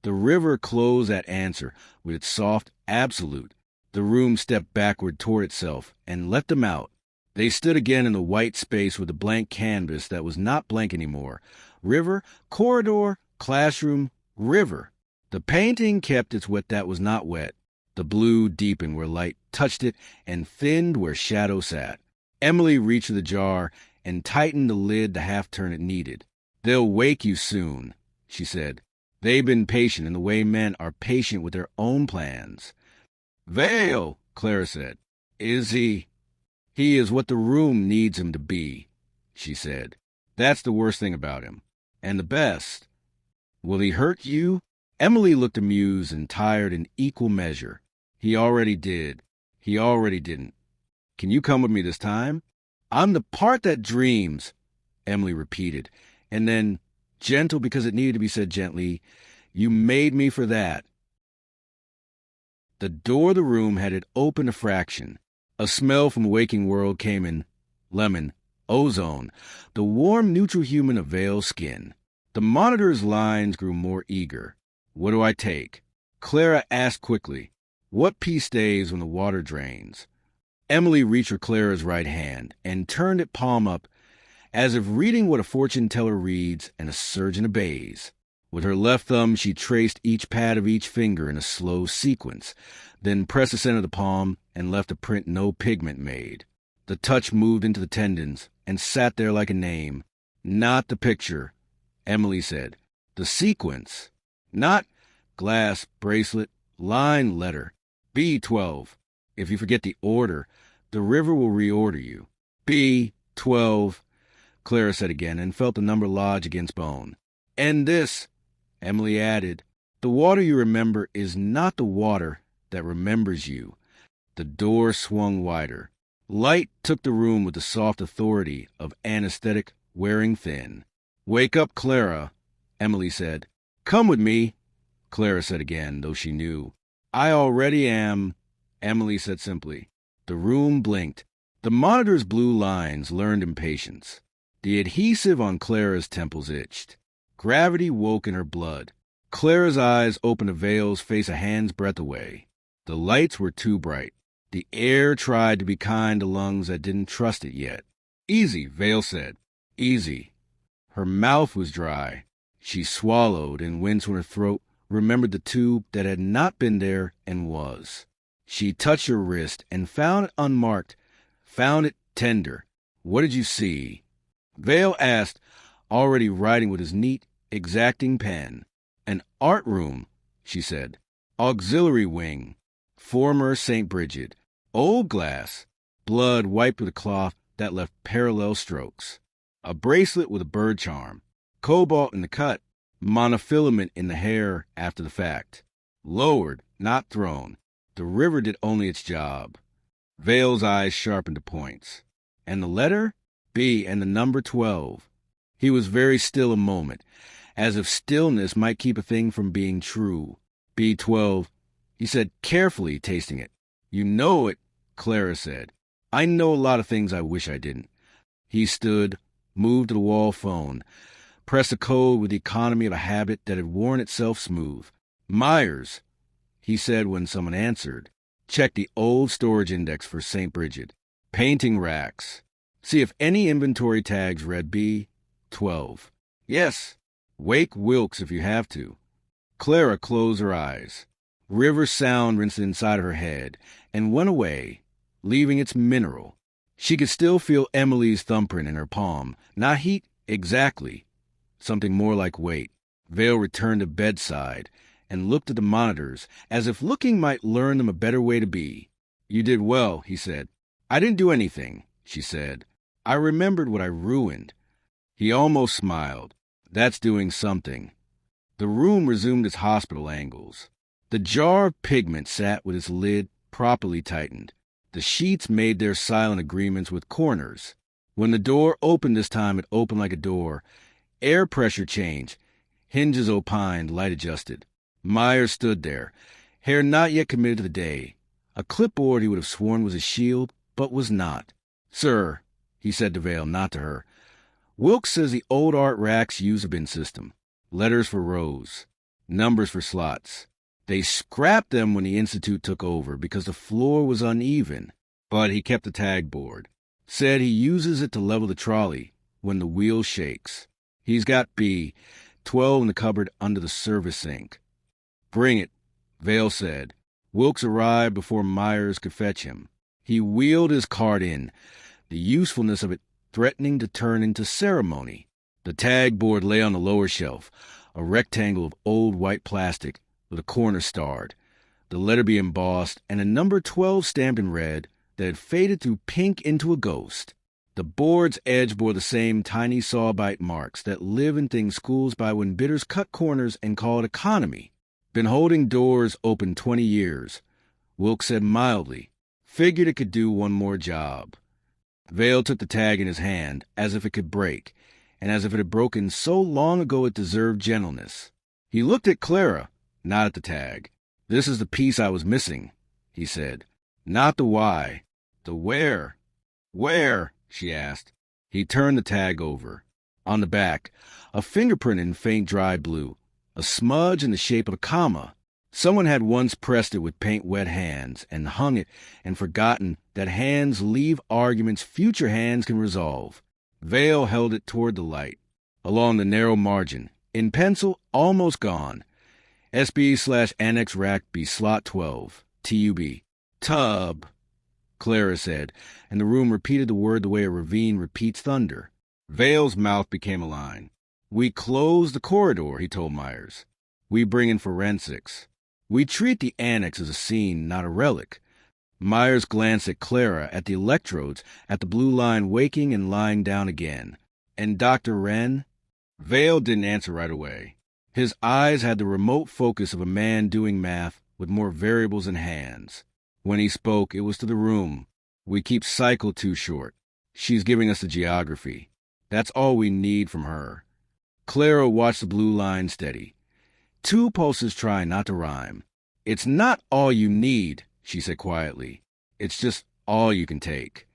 The river closed that answer with its soft absolute. The room stepped backward toward itself and let them out. They stood again in the white space with a blank canvas that was not blank anymore. River, corridor, classroom, river. The painting kept its wet that was not wet. The blue deepened where light touched it and thinned where shadow sat. Emily reached for the jar and tightened the lid the half-turn it needed. "They'll wake you soon," she said. "They've been patient in the way men are patient with their own plans." "Vale," Clara said. "Is he?" "He is what the room needs him to be," she said. "That's the worst thing about him. And the best. Will he hurt you?" Emily looked amused and tired in equal measure. "He already did. He already didn't. Can you come with me this time?" "I'm the part that dreams," Emily repeated. And then, gentle because it needed to be said gently, "You made me for that." The door of the room had it open a fraction. A smell from the waking world came in. Lemon, ozone, the warm neutral human of Vale's skin. The monitor's lines grew more eager. "What do I take?" Clara asked quickly. "What piece stays when the water drains?" Emily reached for Clara's right hand and turned it palm up, as if reading what a fortune teller reads and a surgeon obeys. With her left thumb, she traced each pad of each finger in a slow sequence, then pressed the center of the palm and left a print no pigment made. The touch moved into the tendons and sat there like a name. "Not the picture," Emily said. "The sequence. Not glass, bracelet, line, letter. B12. If you forget the order, the river will reorder you." "B12," Clara said again, and felt the number lodge against bone. "And this," Emily added, "the water you remember is not the water that remembers you." The door swung wider. Light took the room with the soft authority of anesthetic wearing thin. "Wake up, Clara," Emily said. "Come with me," Clara said again, though she knew. "I already am," Emily said simply. The room blinked. The monitor's blue lines learned impatience. The adhesive on Clara's temples itched. Gravity woke in her blood. Clara's eyes opened to Vale's face a hand's breadth away. The lights were too bright. The air tried to be kind to lungs that didn't trust it yet. "Easy," Vale said. "Easy." Her mouth was dry. She swallowed and winced when her throat remembered the tube that had not been there and was. She touched her wrist and found it unmarked, found it tender. "What did you see?" Vale asked, already writing with his neat, exacting pen. "An art room," she said. "Auxiliary wing. Former St. Bridget. Old glass. Blood wiped with a cloth that left parallel strokes. A bracelet with a bird charm. Cobalt in the cut. Monofilament in the hair after the fact. Lowered, not thrown. The river did only its job. Vale's eyes sharpened to points. And the letter? B and the number 12. He was very still a moment, as if stillness might keep a thing from being true. B12, he said carefully, tasting it. You know it, Clara said. I know a lot of things I wish I didn't. He stood, moved to the wall phone, pressed a code with the economy of a habit that had worn itself smooth. Myers, he said when someone answered. Check the old storage index for St. Bridget. Painting racks. See if any inventory tags read B12. Yes. Wake Wilkes if you have to. Clara closed her eyes. River sound rinsed inside of her head and went away, leaving its mineral. She could still feel Emily's thumbprint in her palm. Not heat, exactly. Something more like weight. Vale returned to bedside and looked at the monitors, as if looking might learn them a better way to be. You did well, he said. I didn't do anything, she said. I remembered what I ruined. He almost smiled. That's doing something. The room resumed its hospital angles. The jar of pigment sat with its lid properly tightened. The sheets made their silent agreements with corners. When the door opened this time, it opened like a door. Air pressure changed. Hinges opined, light adjusted. Myers stood there, hair not yet committed to the day. A clipboard he would have sworn was a shield, but was not. Sir, he said to Vale, not to her. Wilkes says the old art racks use a bin system. Letters for rows. Numbers for slots. They scrapped them when the Institute took over because the floor was uneven, but he kept the tag board. Said he uses it to level the trolley when the wheel shakes. He's got B12 in the cupboard under the service sink. Bring it, Vale said. Wilkes arrived before Myers could fetch him. He wheeled his cart in, the usefulness of it threatening to turn into ceremony. The tag board lay on the lower shelf, a rectangle of old white plastic with a corner starred, the letter be embossed, and a number 12 stamped in red that had faded through pink into a ghost. The board's edge bore the same tiny saw-bite marks that live in things schools buy when bidders cut corners and call it economy. Been holding doors open 20 years, Wilkes said mildly. Figured it could do one more job. Vale took the tag in his hand, as if it could break, and as if it had broken so long ago it deserved gentleness. He looked at Clara, not at the tag. This is the piece I was missing, he said. Not the why. The where. Where? She asked. He turned the tag over. On the back, a fingerprint in faint dry blue. A smudge in the shape of a comma. Someone had once pressed it with paint-wet hands and hung it and forgotten that hands leave arguments future hands can resolve. Vale held it toward the light, along the narrow margin, in pencil, almost gone. SB/Annex Rack B Slot 12, TUB. Tub, Clara said, and the room repeated the word the way a ravine repeats thunder. Vale's mouth became a line. We close the corridor, he told Myers. We bring in forensics. We treat the annex as a scene, not a relic. Myers glanced at Clara, at the electrodes, at the blue line waking and lying down again. And Dr. Wren? Vale didn't answer right away. His eyes had the remote focus of a man doing math with more variables in hands. When he spoke, it was to the room. We keep cycle too short. She's giving us the geography. That's all we need from her. Clara watched the blue line steady. Two pulses try not to rhyme. It's not all you need, she said quietly. It's just all you can take.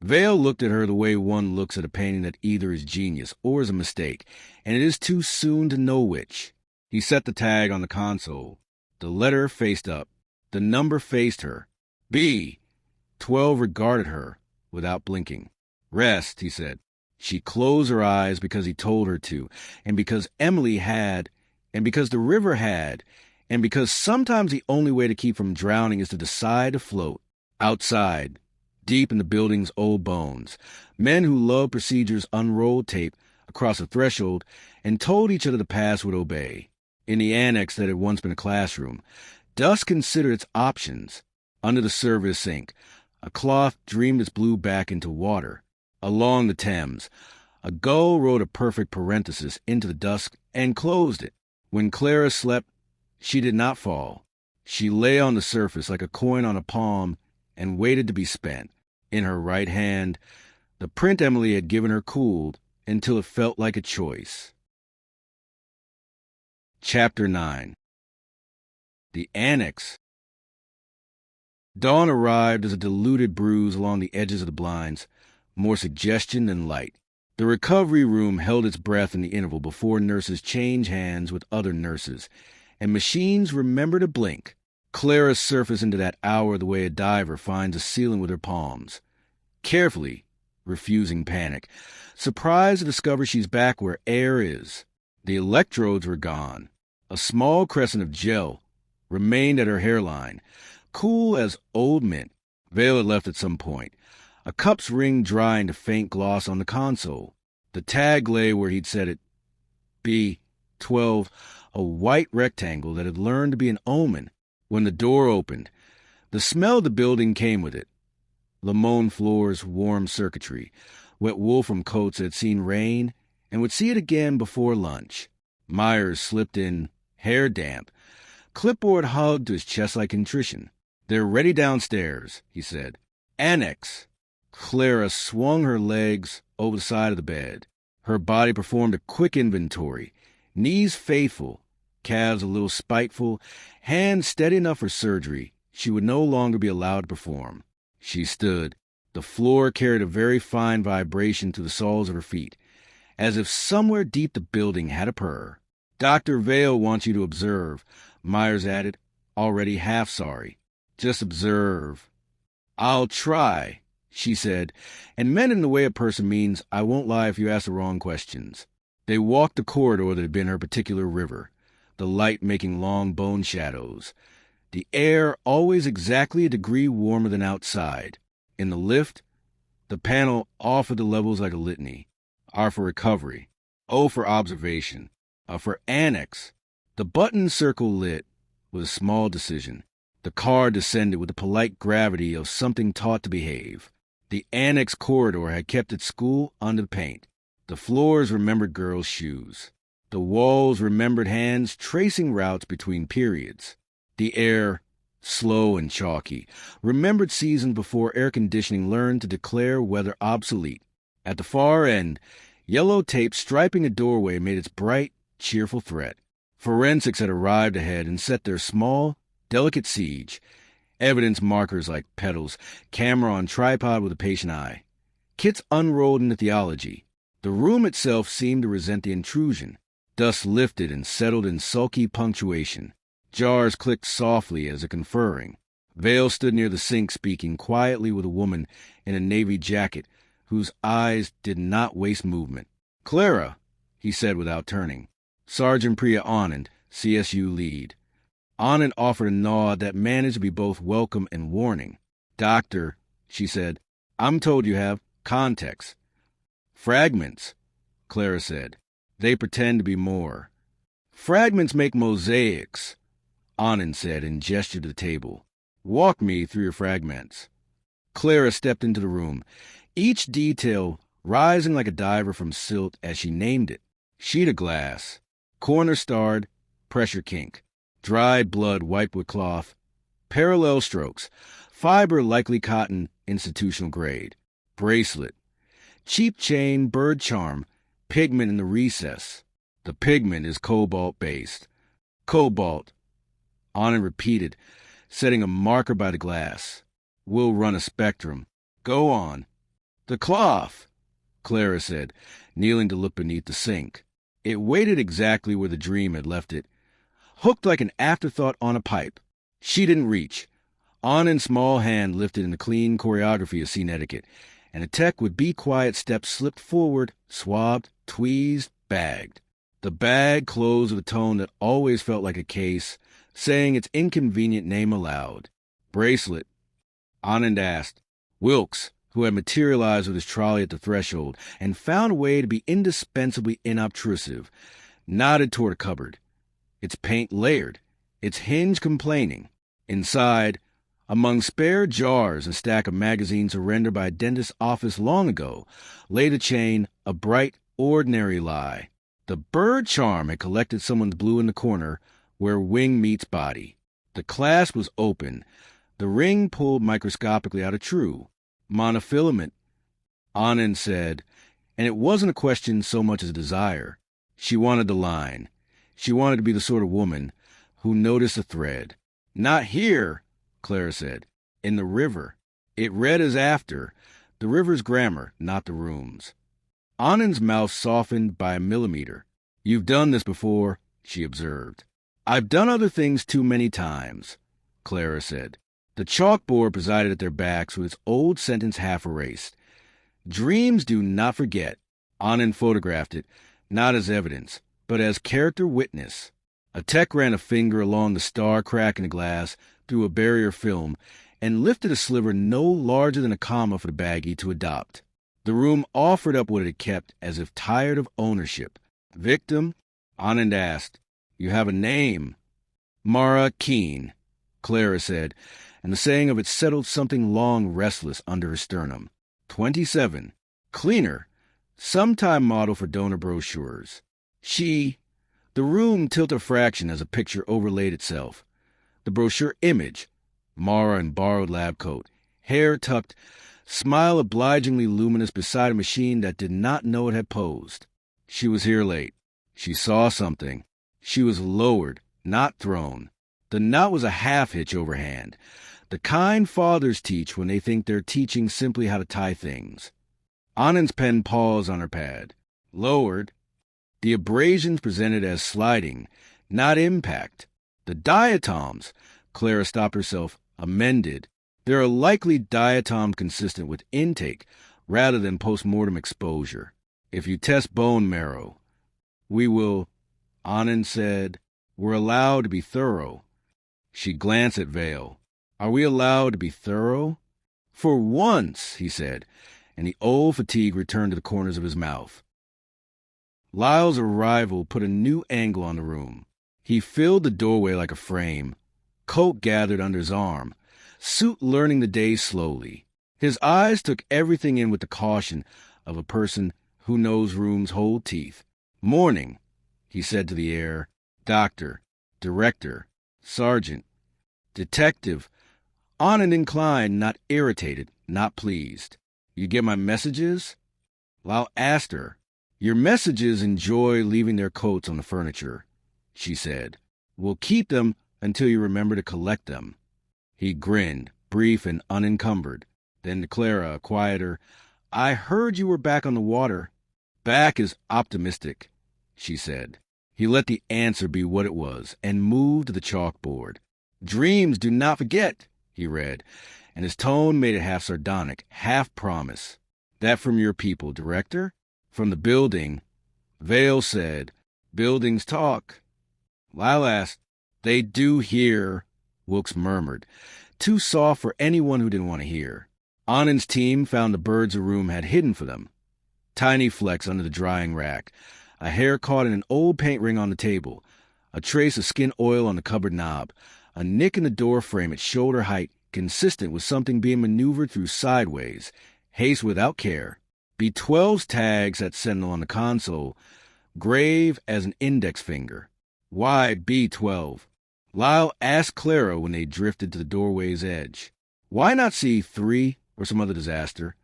Vale looked at her the way one looks at a painting that either is genius or is a mistake, and it is too soon to know which. He set the tag on the console. The letter faced up. The number faced her. B12 regarded her without blinking. Rest, he said. She closed her eyes because he told her to, and because Emily had, and because the river had, and because sometimes the only way to keep from drowning is to decide to float. Outside, deep in the building's old bones, men who loved procedures unrolled tape across a threshold and told each other the past would obey. In the annex that had once been a classroom, dust considered its options. Under the service sink, a cloth dreamed its blue back into water. Along the Thames, a gull wrote a perfect parenthesis into the dusk and closed it. When Clara slept, she did not fall. She lay on the surface like a coin on a palm and waited to be spent. In her right hand, the print Emily had given her cooled until it felt like a choice. Chapter 9. The Annex. Dawn arrived as a diluted bruise along the edges of the blinds, more suggestion than light. The recovery room held its breath in the interval before nurses changed hands with other nurses, and machines remembered to blink. Clara surfaced into that hour the way a diver finds a ceiling with her palms. Carefully, refusing panic, surprised to discover she's back where air is. The electrodes were gone. A small crescent of gel remained at her hairline, cool as old mint. Vale had left at some point. A cup's ring drying to faint gloss on the console. The tag lay where he'd set it. B12, a white rectangle that had learned to be an omen. When the door opened, the smell of the building came with it. Limon floors, warm circuitry, wet wool from coats that had seen rain and would see it again before lunch. Myers slipped in, hair damp. Clipboard hugged to his chest like contrition. "They're ready downstairs," he said. "Annex." Clara swung her legs over the side of the bed. Her body performed a quick inventory. Knees faithful, calves a little spiteful, hands steady enough for surgery she would no longer be allowed to perform. She stood. The floor carried a very fine vibration to the soles of her feet, as if somewhere deep the building had a purr. "Dr. Vale wants you to observe," Myers added, already half sorry. "Just observe." "I'll try," she said, and meant in the way a person means, "I won't lie if you ask the wrong questions." They walked the corridor that had been her particular river, the light making long bone shadows. The air always exactly a degree warmer than outside. In the lift, the panel offered the levels like a litany. R for recovery, O for observation, for annex. The button circle lit with a small decision. The car descended with the polite gravity of something taught to behave. The annex corridor had kept its school under the paint. The floors remembered girls' shoes. The walls remembered hands tracing routes between periods. The air, slow and chalky, remembered seasons before air conditioning learned to declare weather obsolete. At the far end, yellow tape striping a doorway made its bright, cheerful threat. Forensics had arrived ahead and set their small, delicate siege. Evidence markers like petals, camera on tripod with a patient eye. Kits unrolled into theology. The room itself seemed to resent the intrusion. Dust lifted and settled in sulky punctuation. Jars clicked softly as if conferring. Vale stood near the sink speaking quietly with a woman in a navy jacket whose eyes did not waste movement. "Clara," he said without turning. "Sergeant Priya Anand, CSU lead." Anand offered a nod that managed to be both welcome and warning. "Doctor," she said, "I'm told you have context." "Fragments," Clara said. "They pretend to be more." "Fragments make mosaics," Anand said and gestured to the table. "Walk me through your fragments." Clara stepped into the room, each detail rising like a diver from silt as she named it. Sheet of glass, corner starred, pressure kink, dried blood wiped with cloth, parallel strokes, fiber likely cotton, institutional grade, bracelet, cheap chain, bird charm, pigment in the recess. The pigment is cobalt-based. Cobalt, Anand repeated, setting a marker by the glass. "We'll run a spectrum. Go on." "The cloth," Clara said, kneeling to look beneath the sink. It waited exactly where the dream had left it, hooked like an afterthought on a pipe. She didn't reach. Anand's small hand lifted in the clean choreography of scene etiquette, and a tech with be-quiet steps slipped forward, swabbed, tweezed, bagged. The bag closed with a tone that always felt like a case, saying its inconvenient name aloud. "Bracelet," Anand asked. Wilkes, who had materialized with his trolley at the threshold and found a way to be indispensably inobtrusive, nodded toward a cupboard, its paint layered, its hinge complaining. Inside, among spare jars and a stack of magazines surrendered by a dentist's office long ago, lay the chain, a bright, ordinary lie. The bird charm had collected someone's blue in the corner where wing meets body. The clasp was open. The ring pulled microscopically out a true monofilament, Anand said, and it wasn't a question so much as a desire. She wanted the line. She wanted to be the sort of woman who noticed a thread. Not here, Clara said. In the river. It read as after. The river's grammar, not the room's. Anand's mouth softened by a millimeter. You've done this before, she observed. I've done other things too many times, Clara said. The chalkboard presided at their backs with its old sentence half erased. Dreams do not forget. Anand photographed it, not as evidence, but as character witness. A tech ran a finger along the star crack in the glass through a barrier film and lifted a sliver no larger than a comma for the baggie to adopt. The room offered up what it had kept as if tired of ownership. Victim? Anand asked. You have a name. Mara Keene, Clara said, and the saying of it settled something long restless under her sternum. 27. Cleaner. Sometime model for donor brochures. The room tilted a fraction as a picture overlaid itself. The brochure image. Mara in borrowed lab coat. Hair tucked. Smile obligingly luminous beside a machine that did not know it had posed. She was here late. She saw something. She was lowered, not thrown. The knot was a half-hitch overhand. The kind fathers teach when they think they're teaching simply how to tie things. Anand's pen paused on her pad. Lowered. The abrasions presented as sliding, not impact. The diatoms, Clara stopped herself, amended. There are likely diatoms consistent with intake rather than post-mortem exposure. If you test bone marrow, we will, Anand said, we're allowed to be thorough. She glanced at Vale. Are we allowed to be thorough? For once, he said, and the old fatigue returned to the corners of his mouth. Lyle's arrival put a new angle on the room. He filled the doorway like a frame. Coat gathered under his arm. Suit learning the day slowly. His eyes took everything in with the caution of a person who knows rooms hold teeth. Morning, he said to the air. Doctor, director, sergeant, detective. Anand inclined, not irritated, not pleased. You get my messages? Lyle asked her. Your messages enjoy leaving their coats on the furniture, she said. We'll keep them until you remember to collect them. He grinned, brief and unencumbered. Then to Clara, quieter, I heard you were back on the water. Back is optimistic, she said. He let the answer be what it was and moved to the chalkboard. Dreams do not forget, he read, and his tone made it half sardonic, half promise. That from your people, director? From the building. Vale said, buildings talk. Lyle asked, they do hear, Wilkes murmured, too soft for anyone who didn't want to hear. Anand's team found the birds the room had hidden for them. Tiny flecks under the drying rack, a hair caught in an old paint ring on the table, a trace of skin oil on the cupboard knob, a nick in the door frame at shoulder height consistent with something being maneuvered through sideways, haste without care. B12's tags at Sentinel on the console, grave as an index finger. Why B12? Lyle asked Clara when they drifted to the doorway's edge. Why not C3 or some other disaster?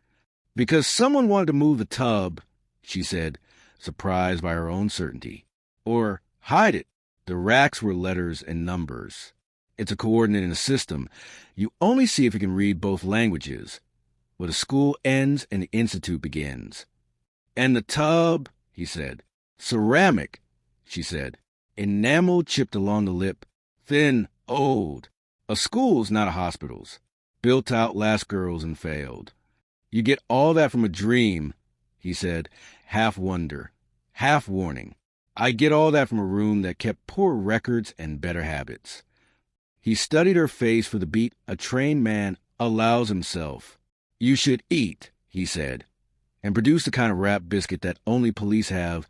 Because someone wanted to move the tub, she said, surprised by her own certainty. Or hide it. The racks were letters and numbers. It's a coordinate in a system. You only see if you can read both languages, where the school ends and the institute begins. And the tub, he said. Ceramic, she said. Enamel chipped along the lip. Thin, old. A school's not a hospital's. Built out last girls and failed. You get all that from a dream, he said, half wonder, half warning. I get all that from a room that kept poor records and better habits. He studied her face for the beat a trained man allows himself. You should eat, he said, and produced the kind of wrapped biscuit that only police have,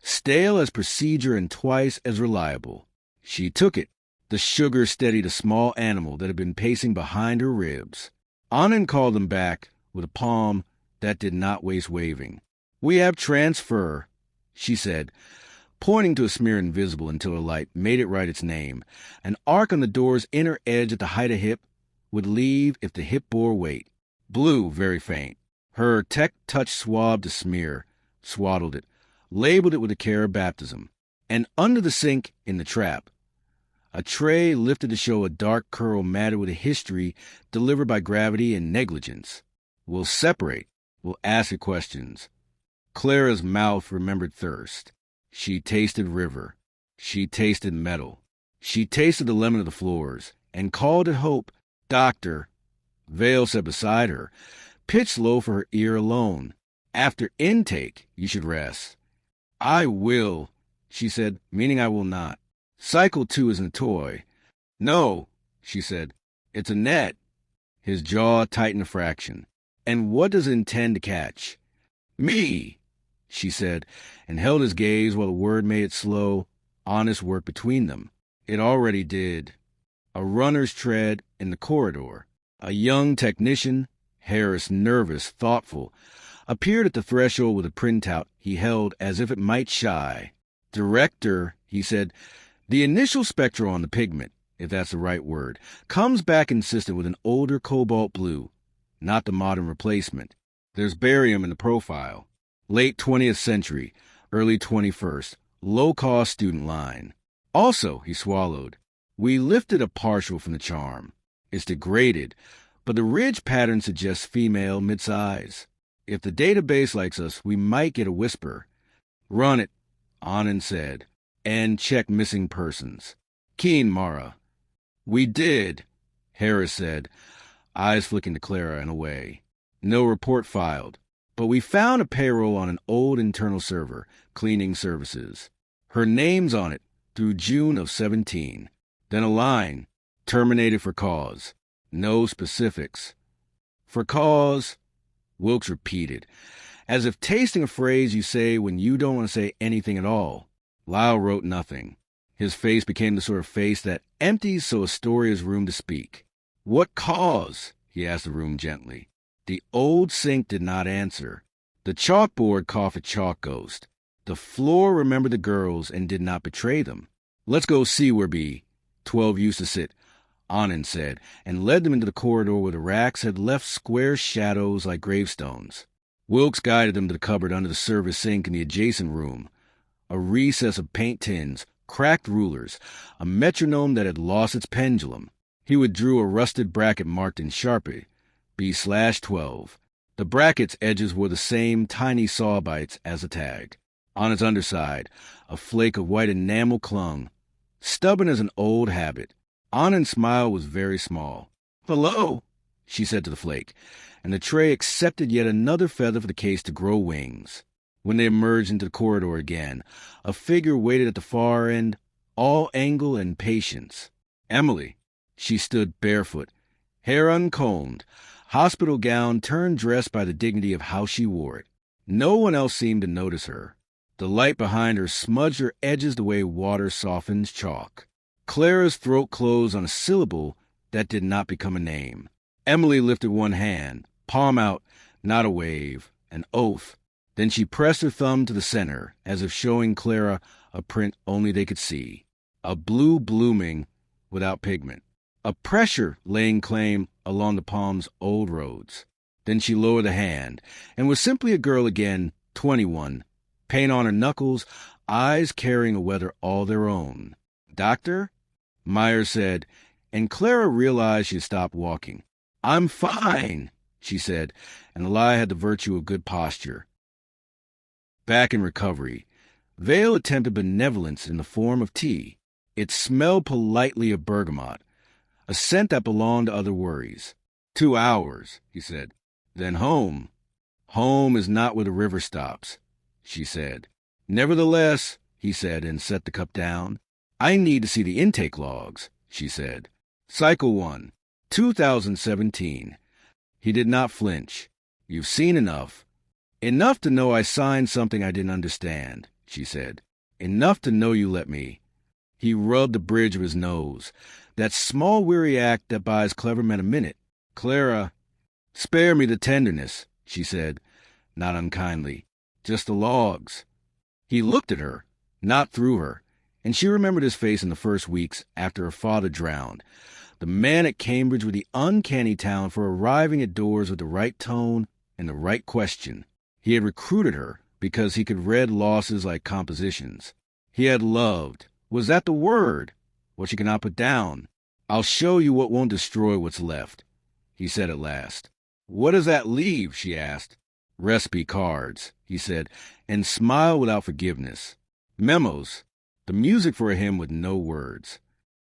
stale as procedure and twice as reliable. She took it. The sugar steadied a small animal that had been pacing behind her ribs. Anand called them back with a palm that did not waste waving. We have transfer, she said, pointing to a smear invisible until a light made it write its name. An arc on the door's inner edge at the height of hip would leave if the hip bore weight. Blue, very faint. Her tech touch swabbed the smear, swaddled it, labeled it with the care of baptism. And under the sink, in the trap, a tray lifted to show a dark curl matted with a history delivered by gravity and negligence. We'll separate. We'll ask it questions. Clara's mouth remembered thirst. She tasted river. She tasted metal. She tasted the lemon of the floors, and called it hope. Doctor, Vale said beside her, pitched low for her ear alone. After intake, you should rest. I will, she said, meaning I will not. Cycle 2 isn't a toy. No, she said, it's a net. His jaw tightened a fraction. And what does it intend to catch? Me, she said, and held his gaze while the word made its slow, honest work between them. It already did. A runner's tread in the corridor. A young technician, Harris, nervous, thoughtful, appeared at the threshold with a printout he held as if it might shy. Director, he said, the initial spectra on the pigment, if that's the right word, comes back consistent with an older cobalt blue, not the modern replacement. There's barium in the profile. Late 20th century, early 21st, low-cost student line. Also, he swallowed, we lifted a partial from the charm. It's degraded, but the ridge pattern suggests female mid-size. If the database likes us, we might get a whisper. Run it, Anand said, and check missing persons. Keen, Mara. We did, Harris said, eyes flicking to Clara and away. No report filed, but we found a payroll on an old internal server, cleaning services. Her name's on it through June of 17. Then a line, terminated for cause. No specifics. For cause, Wilkes repeated, as if tasting a phrase you say when you don't want to say anything at all. Lyle wrote nothing. His face became the sort of face that empties so a story has room to speak. What cause? He asked the room gently. The old sink did not answer. The chalkboard coughed a chalk ghost. The floor remembered the girls and did not betray them. Let's go see where B 12 used to sit, Anand said, and led them into the corridor where the racks had left square shadows like gravestones. Wilkes guided them to the cupboard under the service sink in the adjacent room. A recess of paint tins, cracked rulers, a metronome that had lost its pendulum. He withdrew a rusted bracket marked in Sharpie, B/12. The bracket's edges were the same tiny saw bites as the tag. On its underside, a flake of white enamel clung, stubborn as an old habit. Anand's smile was very small. Hello, she said to the flake, and the tray accepted yet another feather for the case to grow wings. When they emerged into the corridor again, a figure waited at the far end, all angle and patience. Emily. She stood barefoot, hair uncombed, hospital gown turned dress by the dignity of how she wore it. No one else seemed to notice her. The light behind her smudged her edges the way water softens chalk. Clara's throat closed on a syllable that did not become a name. Emily lifted one hand, palm out, not a wave, an oath. Then she pressed her thumb to the center, as if showing Clara a print only they could see. A blue blooming without pigment. A pressure laying claim along the palm's old roads. Then she lowered the hand, and was simply a girl again, 21, paint on her knuckles, eyes carrying a weather all their own. Doctor? Myers said, and Clara realized she had stopped walking. I'm fine, she said, and the lie had the virtue of good posture. Back in recovery, Vale attempted benevolence in the form of tea. It smelled politely of bergamot, a scent that belonged to other worries. 2 hours, he said. Then home. Home is not where the river stops, she said. Nevertheless, he said, and set the cup down. I need to see the intake logs, she said. Cycle 1, 2017. He did not flinch. You've seen enough. Enough to know I signed something I didn't understand, she said. Enough to know you let me. He rubbed the bridge of his nose, that small weary act that buys clever men a minute. Clara, spare me the tenderness, she said, not unkindly. Just the logs. He looked at her, not through her, and she remembered his face in the first weeks after her father drowned. The man at Cambridge with the uncanny talent for arriving at doors with the right tone and the right question. He had recruited her because he could read losses like compositions. He had loved. Was that the word? What she could not put down. "I'll show you what won't destroy what's left," he said at last. "What does that leave?" she asked. "Recipe cards," he said, and smiled without forgiveness. "Memos. The music for a hymn with no words."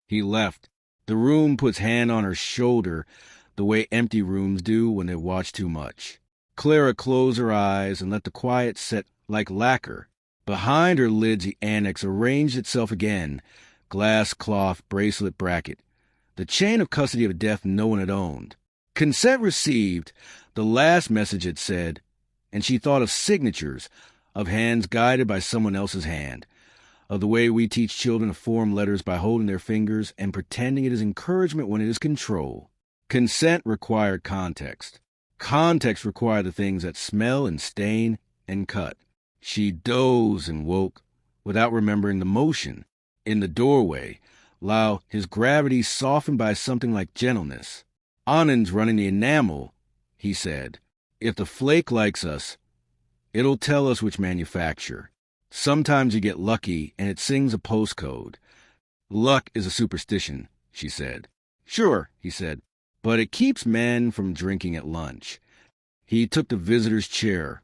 He left. The room puts hand on her shoulder the way empty rooms do when they watch too much. Clara closed her eyes and let the quiet set like lacquer. Behind her lids the annex arranged itself again, glass cloth bracelet bracket, the chain of custody of death no one had owned. Consent received, the last message had said, and she thought of signatures, of hands guided by someone else's hand, of the way we teach children to form letters by holding their fingers and pretending it is encouragement when it is control. Consent required context. Context required the things that smell and stain and cut. She dozed and woke without remembering the motion. In the doorway, Lau, his gravity softened by something like gentleness. "Anand's running the enamel," he said. "If the flake likes us, it'll tell us which manufacturer. Sometimes you get lucky and it sings a postcode." "Luck is a superstition," she said. "Sure," he said, "but it keeps men from drinking at lunch." He took the visitor's chair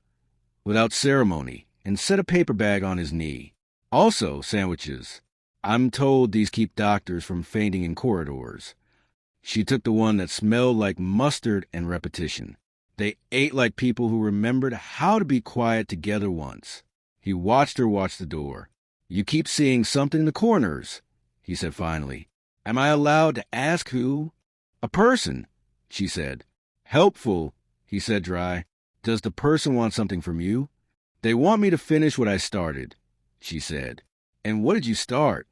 without ceremony and set a paper bag on his knee. "Also sandwiches. I'm told these keep doctors from fainting in corridors." She took the one that smelled like mustard and repetition. They ate like people who remembered how to be quiet together once. He watched her watch the door. "You keep seeing something in the corners," he said finally. "Am I allowed to ask who?" "A person," she said. "Helpful," he said dry. "Does the person want something from you?" "They want me to finish what I started," she said. "And what did you start?"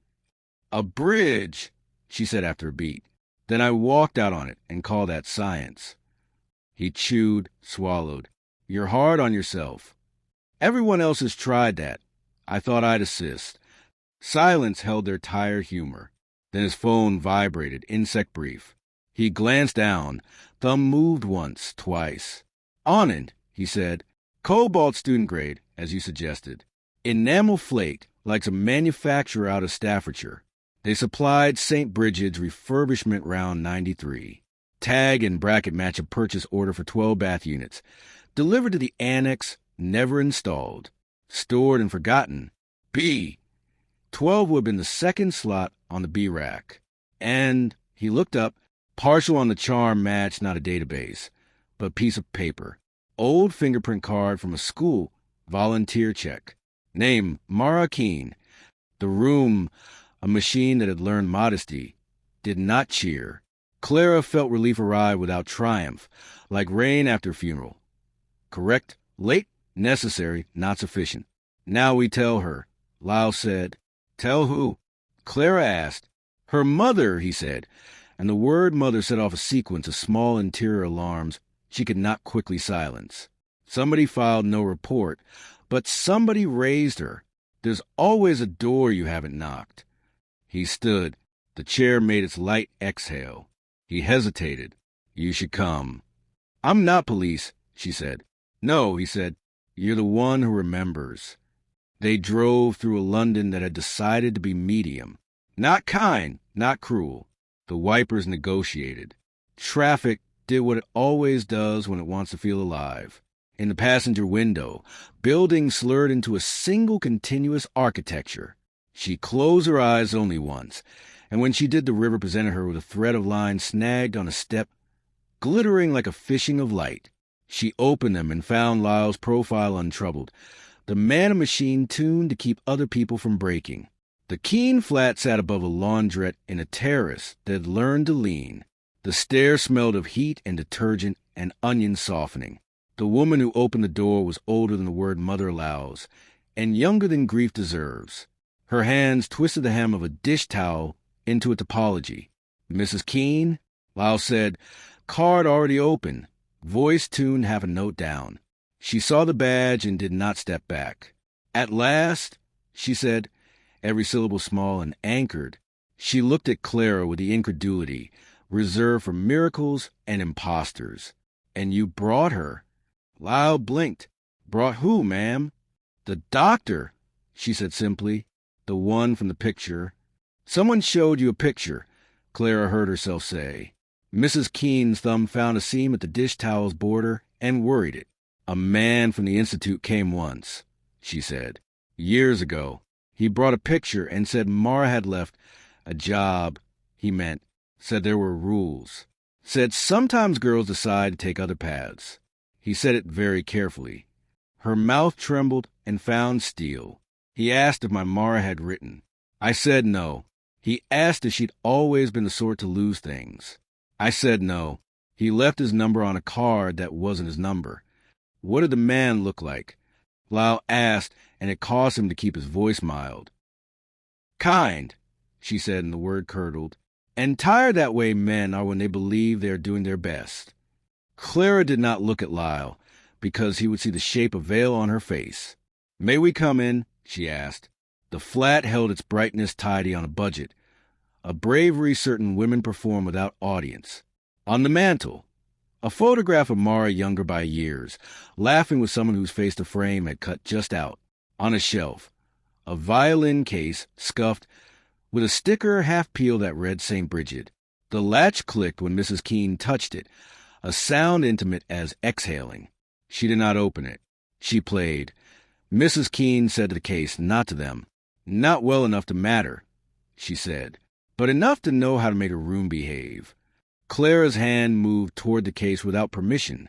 "A bridge," she said after a beat. "Then I walked out on it and called that science." He chewed, swallowed. "You're hard on yourself." "Everyone else has tried that. I thought I'd assist." Silence held their tired humor. Then his phone vibrated, insect brief. He glanced down. Thumb moved once, twice. "Anand," he said. "Cobalt student grade, as you suggested. Enamel flake, like a manufacturer out of Staffordshire. They supplied St. Bridget's refurbishment round 93. Tag and bracket match a purchase order for 12 bath units. Delivered to the annex, never installed. Stored and forgotten. B. 12 would have been the second slot on the B rack. And, he looked up, partial on the charm match, not a database, but piece of paper. Old fingerprint card from a school, volunteer check. Name, Mara Keene. The room, a machine that had learned modesty, did not cheer. Clara felt relief arrive without triumph, like rain after funeral. Correct, late, necessary, not sufficient. "Now we tell her," Lau said. "Tell who?" Clara asked. "Her mother," he said, and the word mother set off a sequence of small interior alarms she could not quickly silence. Somebody filed no report, but somebody raised her. There's always a door you haven't knocked. He stood. The chair made its light exhale. He hesitated. "You should come." "I'm not police," she said. "No," he said. "You're the one who remembers." They drove through a London that had decided to be medium. Not kind, not cruel. The wipers negotiated. Traffic did what it always does when it wants to feel alive. In the passenger window, buildings slurred into a single continuous architecture. She closed her eyes only once, and when she did, the river presented her with a thread of line snagged on a step, glittering like a fishing of light. She opened them and found Lyle's profile untroubled, the man a machine tuned to keep other people from breaking. The Keene flat sat above a laundrette in a terrace that had learned to lean. The stairs smelled of heat and detergent and onion softening. The woman who opened the door was older than the word mother allows, and younger than grief deserves. Her hands twisted the hem of a dish towel into a topology. "Mrs. Keene?" Lyle said. Card already open. Voice tuned half a note down. She saw the badge and did not step back. "At last," she said. every syllable small and anchored. She looked at Clara with the incredulity reserved for miracles and impostors. "And you brought her?" Lyle blinked. "Brought who, ma'am?" "The doctor," she said simply. "The one from the picture." "Someone showed you a picture," Clara heard herself say. Mrs. Keene's thumb found a seam at the dish towel's border and worried it. "A man from the Institute came once," she said. "Years ago. He brought a picture and said Mara had left a job, he meant. Said there were rules. Said sometimes girls decide to take other paths." He said it very carefully. Her mouth trembled and found steel. "He asked if my Mara had written. I said no. He asked if she'd always been the sort to lose things. I said no. He left his number on a card that wasn't his number." "What did the man look like?" Lyle asked, and it caused him to keep his voice mild. "Kind," she said, and the word curdled. "And tired that way men are when they believe they are doing their best." Clara did not look at Lyle, because he would see the shape of veil on her face. "May we come in?" she asked. The flat held its brightness tidy on a budget, a bravery certain women perform without audience. On the mantel, a photograph of Mara younger by years, laughing with someone whose face the frame had cut just out. On a shelf, a violin case, scuffed, with a sticker half-peeled that read St. Bridget. The latch clicked when Mrs. Keene touched it, a sound intimate as exhaling. She did not open it. She played. Mrs. Keene said to the case, not to them. "Not well enough to matter," she said, "but enough to know how to make a room behave." Clara's hand moved toward the case without permission,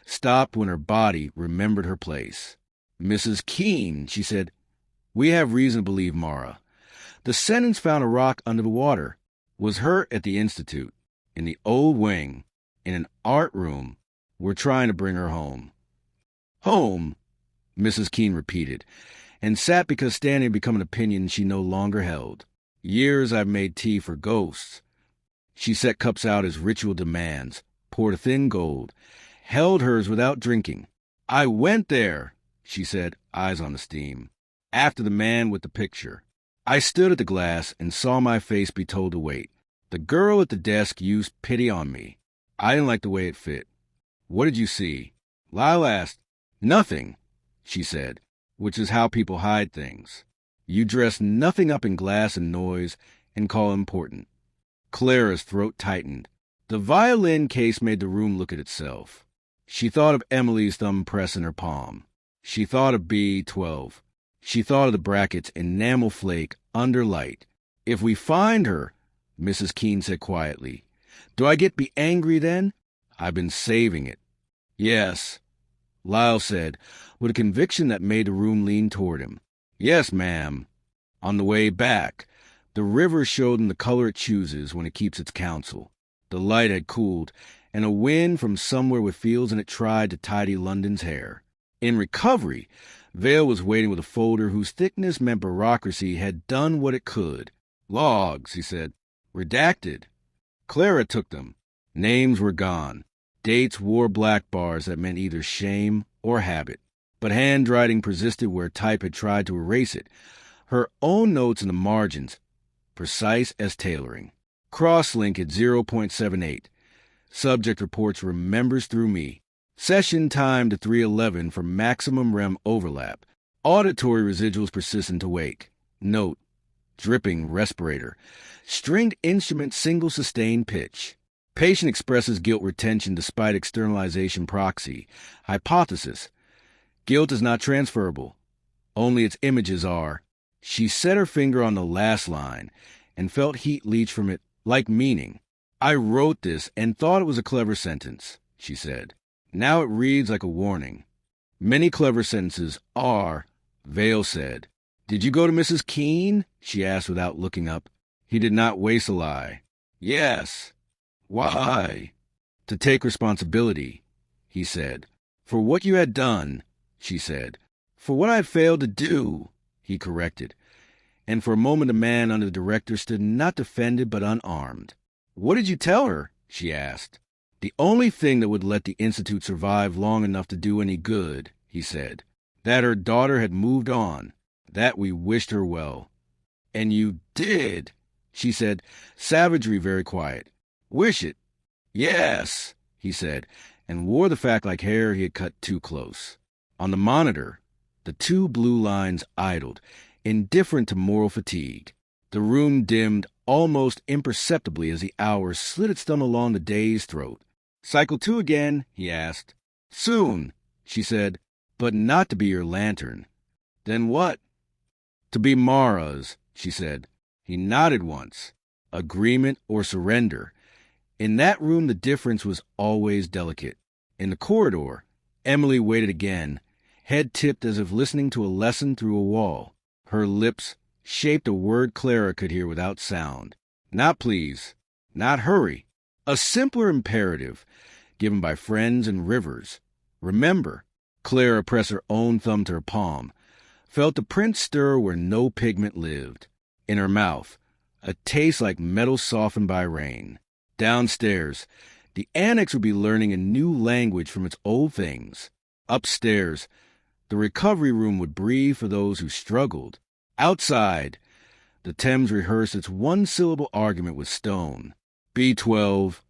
stopped when her body remembered her place. "Mrs. Keene," she said, "we have reason to believe Mara. The sentence found a rock under the water. Was hurt at the Institute, in the old wing, in an art room. We're trying to bring her home." "Home," Mrs. Keene repeated, and sat because standing had become an opinion she no longer held. "Years I've made tea for ghosts." She set cups out as ritual demands, poured a thin gold, held hers without drinking. "I went there," she said, eyes on the steam, "after the man with the picture. I stood at the glass and saw my face be told to wait. The girl at the desk used pity on me. I didn't like the way it fit." "What did you see?" Lyle asked. "Nothing," she said, which is how people hide things. "You dress nothing up in glass and noise and call it important." Clara's throat tightened. The violin case made the room look at itself. She thought of Emily's thumbpress in her palm. She thought of B12. She thought of the bracket's enamel flake under light. "If we find her," Mrs. Keene said quietly, "do I get to be angry then? I've been saving it." "Yes," Lyle said, with a conviction that made the room lean toward him. "Yes, ma'am." On the way back, the river showed him the color it chooses when it keeps its counsel. The light had cooled, and a wind from somewhere with fields in it tried to tidy London's hair. In recovery, Vale was waiting with a folder whose thickness meant bureaucracy had done what it could. "Logs," he said. "Redacted." Clara took them. Names were gone. Dates wore black bars that meant either shame or habit. But handwriting persisted where type had tried to erase it. Her own notes in the margins, precise as tailoring. Crosslink at 0.78. Subject reports remembers through me. Session time to 3:11 for maximum REM overlap. Auditory residuals persistent to wake. Note, dripping respirator. Stringed instrument single sustained pitch. Patient expresses guilt retention despite externalization proxy. Hypothesis. Guilt is not transferable. Only its images are. She set her finger on the last line and felt heat leach from it like meaning. "I wrote this and thought it was a clever sentence," she said. "Now it reads like a warning." "Many clever sentences are," Vale said. "Did you go to Mrs. Keene?" she asked without looking up. He did not waste a lie. "Yes." "Why?" "To take responsibility," he said. "For what you had done," she said. "For what I had failed to do," he corrected. And for a moment the man under the director stood not defended but unarmed. "What did you tell her?" she asked. "The only thing that would let the Institute survive long enough to do any good," he said. "That her daughter had moved on. That we wished her well." And you did, she said, savagery very quiet. Wish it. Yes, he said, and wore the fact like hair he had cut too close. On the monitor, the two blue lines idled, indifferent to moral fatigue. The room dimmed almost imperceptibly as the hour slid its thumb along the day's throat. Cycle 2 again, he asked. Soon, she said, but not to be your lantern. Then what? To be Mara's, she said. He nodded once. Agreement or surrender. In that room, the difference was always delicate. In the corridor, Emily waited again, head tipped as if listening to a lesson through a wall. Her lips shaped a word Clara could hear without sound. Not please. Not hurry. A simpler imperative, given by friends and rivers. Remember. Clara pressed her own thumb to her palm, felt the print stir where no pigment lived. In her mouth, a taste like metal softened by rain. Downstairs, the annex would be learning a new language from its old things. Upstairs, the recovery room would breathe for those who struggled. Outside, the Thames rehearsed its one-syllable argument with stone. B12,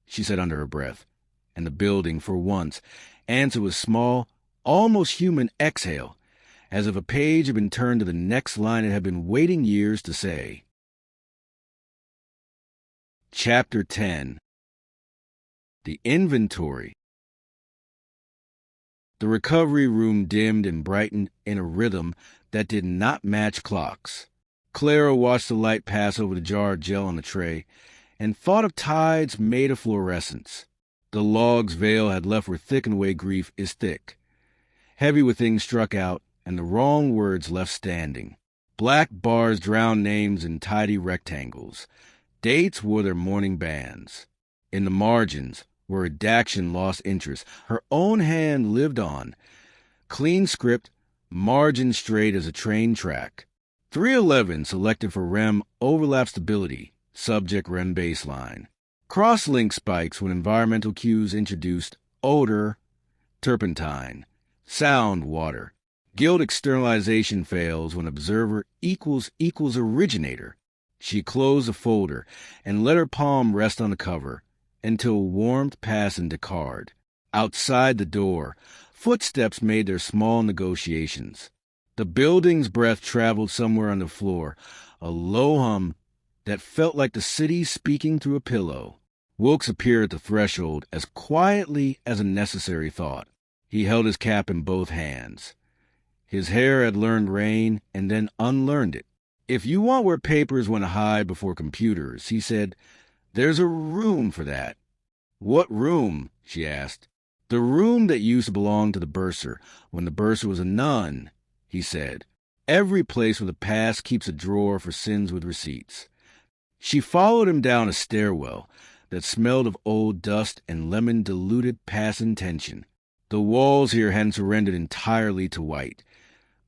she said under her breath, and the building, for once, answered with small, almost human exhale, as if a page had been turned to the next line it had been waiting years to say. Chapter 10. The Inventory. The recovery room dimmed and brightened in a rhythm that did not match clocks. Clara watched the light pass over the jar of gel on the tray and thought of tides made of fluorescence. The log's veil had left where thickened away grief is thick, heavy with things struck out and the wrong words left standing. Black bars drowned names in tidy rectangles. Dates wore their mourning bands. In the margins, where redaction lost interest, her own hand lived on. Clean script, margin straight as a train track. 311 selected for REM overlap stability, subject REM baseline. Cross-link spikes when environmental cues introduced odor, turpentine, sound, water. Guild externalization fails when observer equals originator. She closed the folder and let her palm rest on the cover until warmth passed into card. Outside the door, footsteps made their small negotiations. The building's breath traveled somewhere on the floor, a low hum that felt like the city speaking through a pillow. Wilkes appeared at the threshold as quietly as a necessary thought. He held his cap in both hands. His hair had learned rain and then unlearned it. If you want where papers want to hide before computers, he said, there's a room for that. What room? She asked. The room that used to belong to the bursar when the bursar was a nun, he said. Every place where the past keeps a drawer for sins with receipts. She followed him down a stairwell that smelled of old dust and lemon-diluted past intention. The walls here hadn't surrendered entirely to white.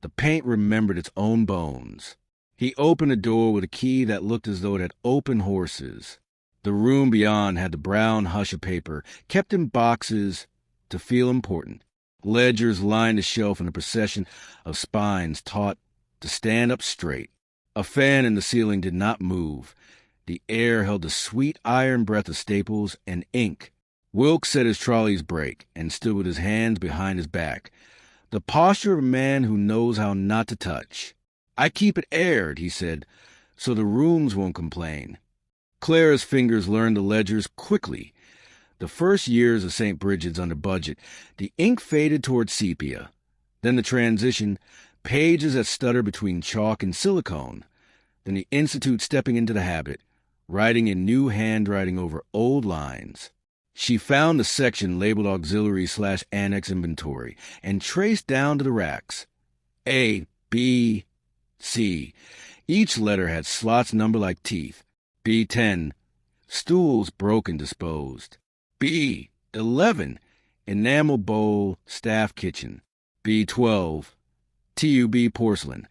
The paint remembered its own bones. He opened a door with a key that looked as though it had open horses. The room beyond had the brown hush of paper, kept in boxes to feel important. Ledgers lined the shelf in a procession of spines taught to stand up straight. A fan in the ceiling did not move. The air held the sweet iron breath of staples and ink. Wilkes set his trolley's brake and stood with his hands behind his back, the posture of a man who knows how not to touch. I keep it aired, he said, so the rooms won't complain. Clara's fingers learned the ledgers quickly. The first years of St. Bridget's under budget, the ink faded toward sepia. Then the transition, pages that stutter between chalk and silicone. Then the Institute stepping into the habit, writing in new handwriting over old lines. She found the section labeled auxiliary/annex inventory and traced down to the racks. A, B, C. Each letter had slots numbered like teeth. B10, stools broken disposed. B11, enamel bowl, staff kitchen. B12, TUB porcelain.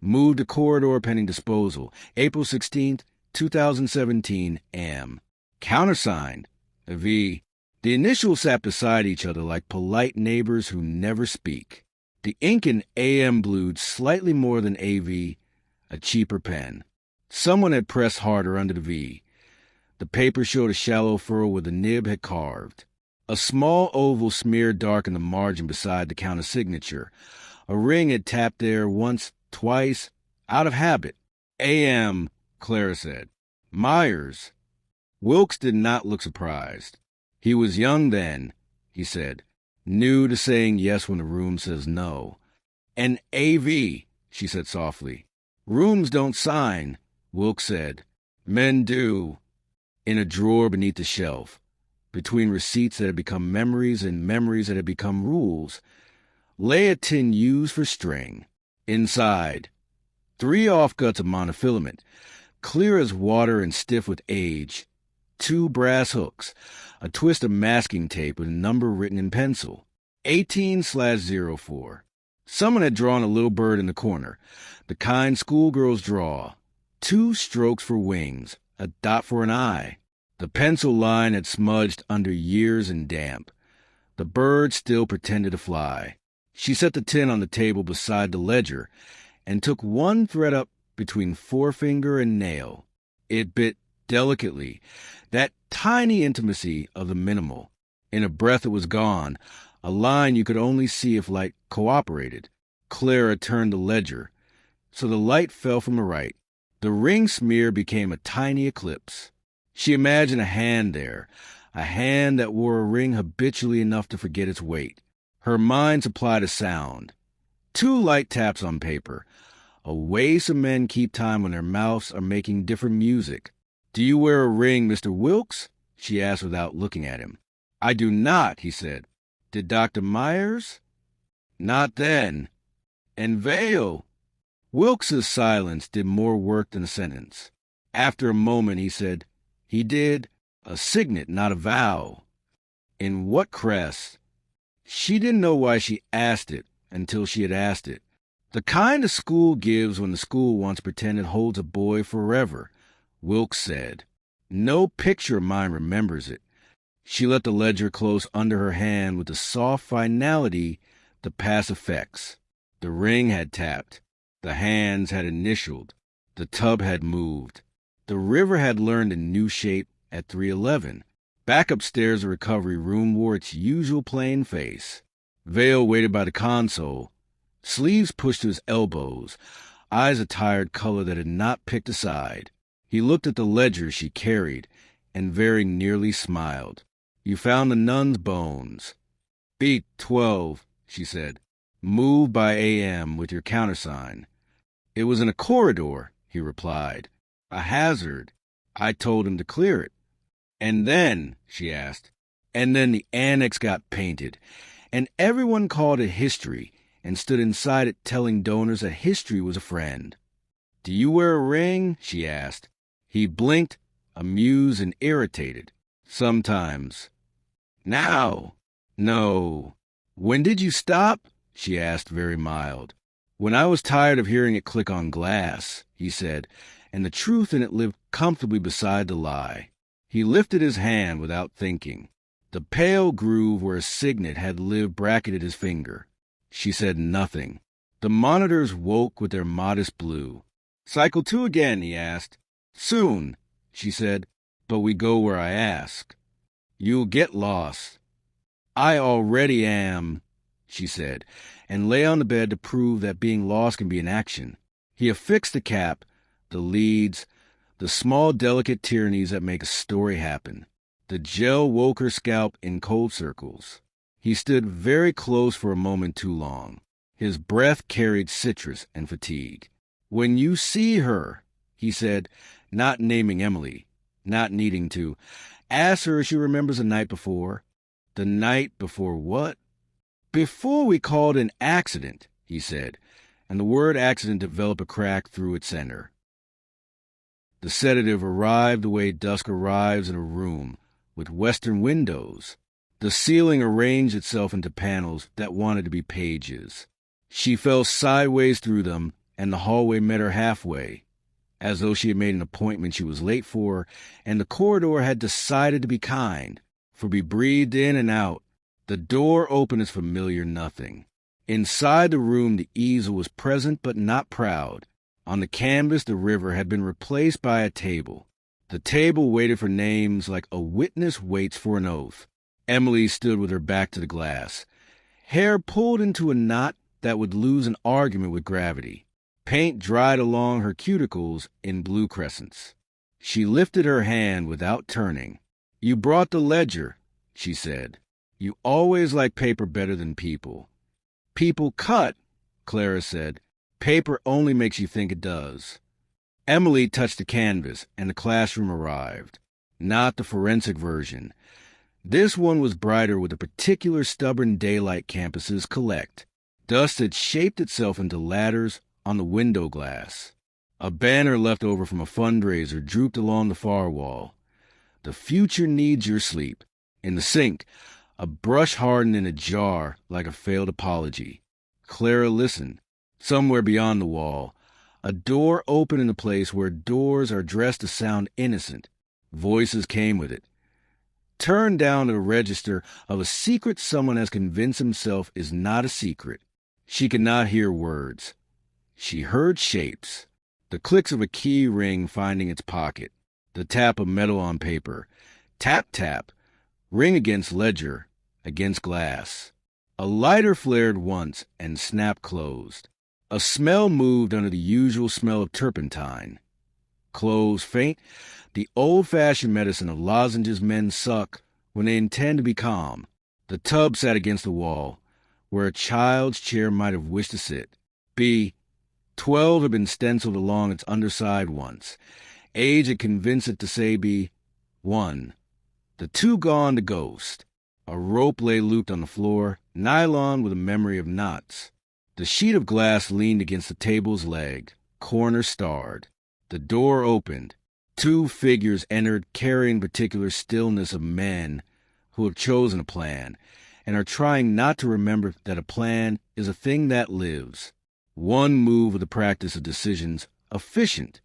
Moved to corridor pending disposal. April 16th, 2017, AM. Countersigned, a V. The initials sat beside each other like polite neighbors who never speak. The ink in AM blued slightly more than AV, a cheaper pen. Someone had pressed harder under the V. The paper showed a shallow furrow where the nib had carved. A small oval smeared dark in the margin beside the counter signature. A ring had tapped there once, twice, out of habit. A.M., Clara said. Myers. Wilkes did not look surprised. He was young then, he said, new to saying yes when the room says no. An A.V., she said softly. Rooms don't sign, Wilkes said. Men do. In a drawer beneath the shelf, between receipts that had become memories and memories that had become rules, lay a tin used for string. Inside, 3 offcuts of monofilament, clear as water and stiff with age, 2 brass hooks, a twist of masking tape with a number written in pencil, 18/04. Someone had drawn a little bird in the corner, the kind schoolgirls draw, 2 strokes for wings, a dot for an eye. The pencil line had smudged under years and damp. The bird still pretended to fly. She set the tin on the table beside the ledger and took one thread up between forefinger and nail. It bit delicately, that tiny intimacy of the minimal. In a breath it was gone, a line you could only see if light cooperated. Clara turned the ledger, so the light fell from the right. The ring smear became a tiny eclipse. She imagined a hand there, a hand that wore a ring habitually enough to forget its weight. Her mind supplied a sound. 2 light taps on paper. A way some men keep time when their mouths are making different music. Do you wear a ring, Mr. Wilkes? She asked without looking at him. I do not, he said. Did Dr. Myers? Not then. And Vale? Wilkes's silence did more work than a sentence. After a moment, he said, he did. A signet, not a vow. In what crest? She didn't know why she asked it until she had asked it. The kind a school gives when the school wants to pretend it holds a boy forever, Wilkes said. No picture of mine remembers it. She let the ledger close under her hand with the soft finality the past affects. The ring had tapped. The hands had initialed. The tub had moved. The river had learned a new shape at 3:11. Back upstairs, the recovery room wore its usual plain face. Vale waited by the console, sleeves pushed to his elbows, eyes a tired color that had not picked a side. He looked at the ledger she carried and very nearly smiled. You found the nun's bones. Beat 12, she said. Moved by A.M. with your countersign. It was in a corridor, he replied. A hazard. I told him to clear it. And then, she asked, and then the annex got painted, and everyone called it history and stood inside it telling donors that history was a friend. Do you wear a ring? She asked. He blinked, amused and irritated. Sometimes. Now? No. When did you stop? She asked, very mild. When I was tired of hearing it click on glass, he said, and the truth in it lived comfortably beside the lie. He lifted his hand without thinking. The pale groove where a signet had lived bracketed his finger. She said nothing. The monitors woke with their modest blue. Cycle 2 again, he asked. Soon, she said, but we go where I ask. You'll get lost. I already am, she said, and lay on the bed to prove that being lost can be an action. He affixed the cap, the leads, the small delicate tyrannies that make a story happen. The gel woke her scalp in cold circles. He stood very close for a moment too long. His breath carried citrus and fatigue. When you see her, he said, not naming Emily, not needing to, ask her if she remembers the night before. The night before what? Before we called an accident, he said, and the word accident developed a crack through its center. The sedative arrived the way dusk arrives in a room with western windows. The ceiling arranged itself into panels that wanted to be pages. She fell sideways through them, and the hallway met her halfway, as though she had made an appointment she was late for, and the corridor had decided to be kind, for we breathed in and out. The door opened as familiar nothing. Inside the room the easel was present but not proud. On the canvas, the river had been replaced by a table. The table waited for names like a witness waits for an oath. Emily stood with her back to the glass, hair pulled into a knot that would lose an argument with gravity. Paint dried along her cuticles in blue crescents. She lifted her hand without turning. "You brought the ledger," she said. "You always like paper better than people." "People cut," Clara said. "Paper only makes you think it does." Emily touched the canvas, and the classroom arrived. Not the forensic version. This one was brighter with a particular stubborn daylight campuses collect. Dust had shaped itself into ladders on the window glass. A banner left over from a fundraiser drooped along the far wall. "The future needs your sleep." In the sink, a brush hardened in a jar like a failed apology. Clara listened. Somewhere beyond the wall, a door opened in a place where doors are dressed to sound innocent. Voices came with it. Turn down to the register of a secret someone has convinced himself is not a secret. She could not hear words. She heard shapes. The clicks of a key ring finding its pocket. The tap of metal on paper. Tap, tap. Ring against ledger, against glass. A lighter flared once and snapped closed. A smell moved under the usual smell of turpentine. Clothes faint, the old-fashioned medicine of lozenges men suck when they intend to be calm. The tub sat against the wall, where a child's chair might have wished to sit. B. 12 had been stenciled along its underside once. Age had convinced it to say B. 1. The 2 gone to ghost. A rope lay looped on the floor, nylon with a memory of knots. The sheet of glass leaned against the table's leg, corner starred. The door opened. 2 figures entered, carrying particular stillness of men who have chosen a plan and are trying not to remember that a plan is a thing that lives. One moved with the practice of decisions efficient,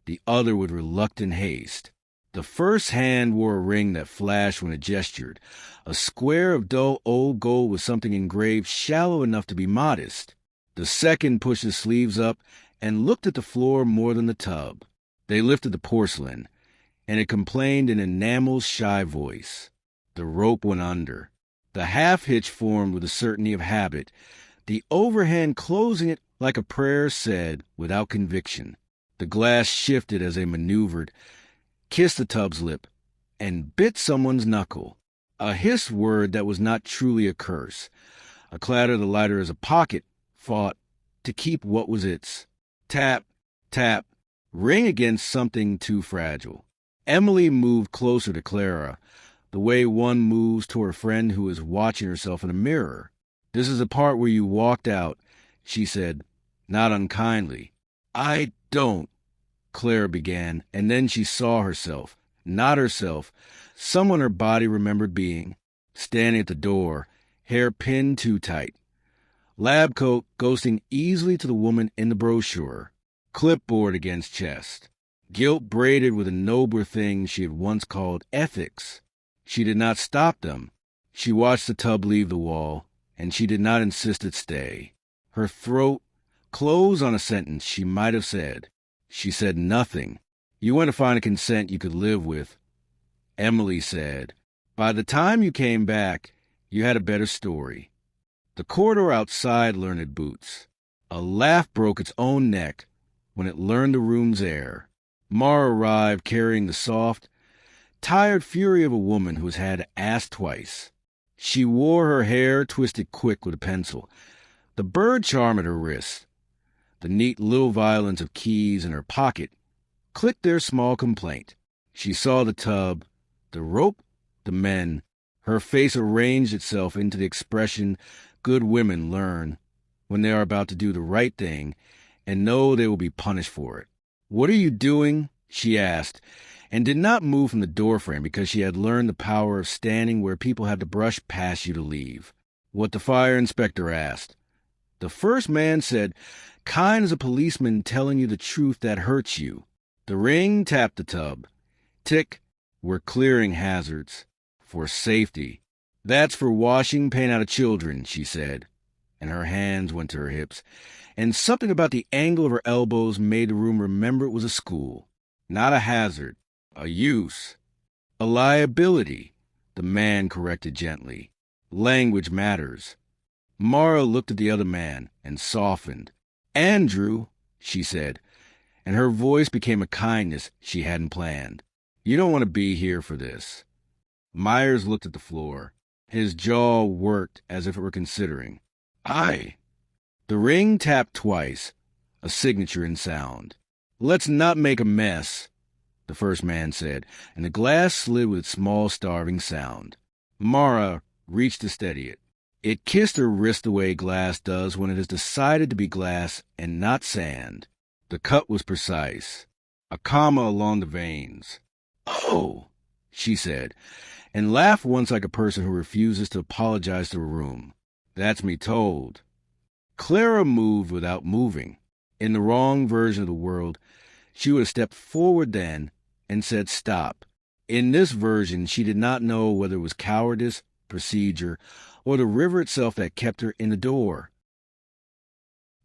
the other with reluctant haste. The first hand wore a ring that flashed when it gestured, a square of dull old gold with something engraved shallow enough to be modest. The second pushed his sleeves up and looked at the floor more than the tub. They lifted the porcelain, and it complained in enamel's shy voice. The rope went under. The half-hitch formed with the certainty of habit, the overhand closing it like a prayer said without conviction. The glass shifted as they maneuvered, kissed the tub's lip, and bit someone's knuckle. A hissed word that was not truly a curse. A clatter the lighter as a pocket fought to keep what was its. Tap, tap, ring against something too fragile. Emily moved closer to Clara, the way one moves toward a friend who is watching herself in a mirror. "This is the part where you walked out," she said, not unkindly. "I don't," Clara began, and then she saw herself, not herself, someone her body remembered being, standing at the door, hair pinned too tight. Lab coat ghosting easily to the woman in the brochure. Clipboard against chest. Guilt braided with a nobler thing she had once called ethics. She did not stop them. She watched the tub leave the wall, and she did not insist it stay. Her throat closed on a sentence she might have said. She said nothing. "You went to find a consent you could live with," Emily said. "By the time you came back, you had a better story." The corridor outside learned boots. A laugh broke its own neck when it learned the room's air. Mara arrived carrying the soft, tired fury of a woman who has had to ask twice. She wore her hair twisted quick with a pencil, the bird charm at her wrist. The neat little violins of keys in her pocket clicked their small complaint. She saw the tub, the rope, the men. Her face arranged itself into the expression good women learn when they are about to do the right thing and know they will be punished for it. "What are you doing?" she asked, and did not move from the doorframe because she had learned the power of standing where people had to brush past you to leave. What the fire inspector asked. The first man said, "Kind as a policeman telling you the truth that hurts you." The ring tapped the tub. "Tick, we're clearing hazards. For safety." "That's for washing paint out of children," she said. and her hands went to her hips, and something about the angle of her elbows made the room remember it was a school. Not a hazard, a use, a liability, the man corrected gently. Language matters. Mara looked at the other man and softened. Andrew, she said, and her voice became a kindness she hadn't planned. You don't want to be here for this. Myers looked at the floor. His jaw worked as if it were considering. Aye. The ring tapped twice, a signature in sound. Let's not make a mess, the first man said, and the glass slid with small starving sound. Mara reached to steady it. It kissed her wrist the way glass does when it has decided to be glass and not sand. The cut was precise, a comma along the veins. Oh, she said, and laughed once like a person who refuses to apologize to a room. That's me told. Clara moved without moving. In the wrong version of the world, she would have stepped forward then and said stop. In this version, she did not know whether it was cowardice, procedure, or the river itself that kept her in the door.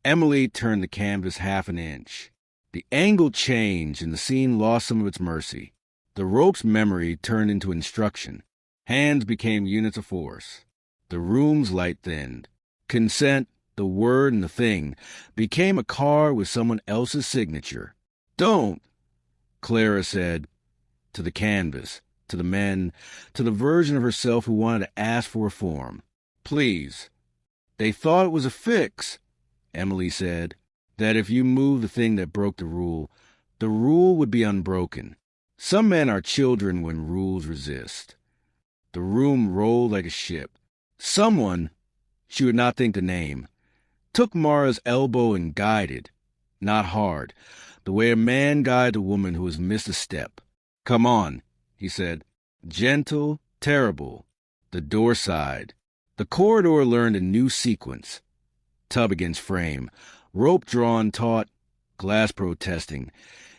Emily turned the canvas half an inch. The angle changed and the scene lost some of its mercy. The rope's memory turned into instruction. Hands became units of force. The room's light thinned. Consent, the word and the thing, became a card with someone else's signature. Don't, Clara said, to the canvas, to the men, to the version of herself who wanted to ask for reform. Please. They thought it was a fix, Emily said, that if you moved the thing that broke the rule would be unbroken. Some men are children when rules resist. The room rolled like a ship. Someone, she would not think the name, took Mara's elbow and guided, not hard, the way a man guides a woman who has missed a step. Come on, he said. Gentle, terrible. The door sighed. The corridor learned a new sequence. Tub against frame, rope drawn taut, glass protesting,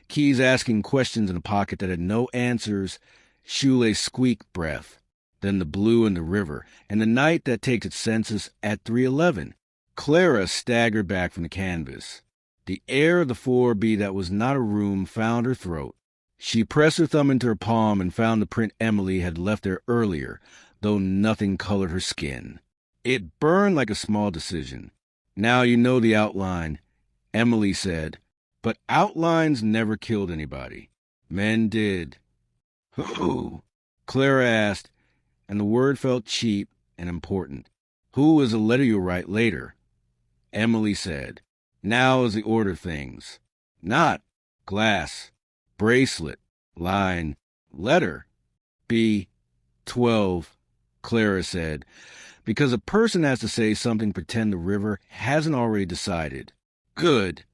keys asking questions in a pocket that had no answers, shoelace squeak breath, then the blue and the river, and the night that takes its census at 3:11. Clara staggered back from the canvas. The air of the 4B that was not a room found her throat. She pressed her thumb into her palm and found the print Emily had left there earlier, though nothing colored her skin. It burned like a small decision. Now you know the outline, Emily said, but outlines never killed anybody. Men did. Who? Clara asked, and the word felt cheap and important. Who is a letter you'll write later? Emily said. Now is the order of things. Not. Glass. Bracelet. Line. Letter. B. 12, Clara said, because a person has to say something pretend the river hasn't already decided. Good,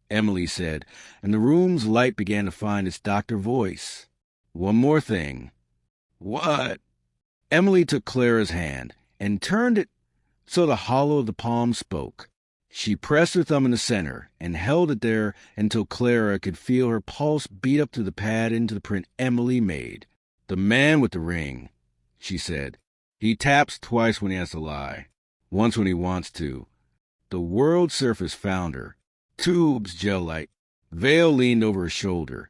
Emily said, and the room's light began to find its doctor voice. One more thing. What? Emily took Clara's hand and turned it so the hollow of the palm spoke. She pressed her thumb in the center and held it there until Clara could feel her pulse beat up through the pad into the print Emily made. The man with the ring, she said. He taps twice when he has to lie, once when he wants to. The world surface found her. Tubes, gel light. Veil leaned over her shoulder.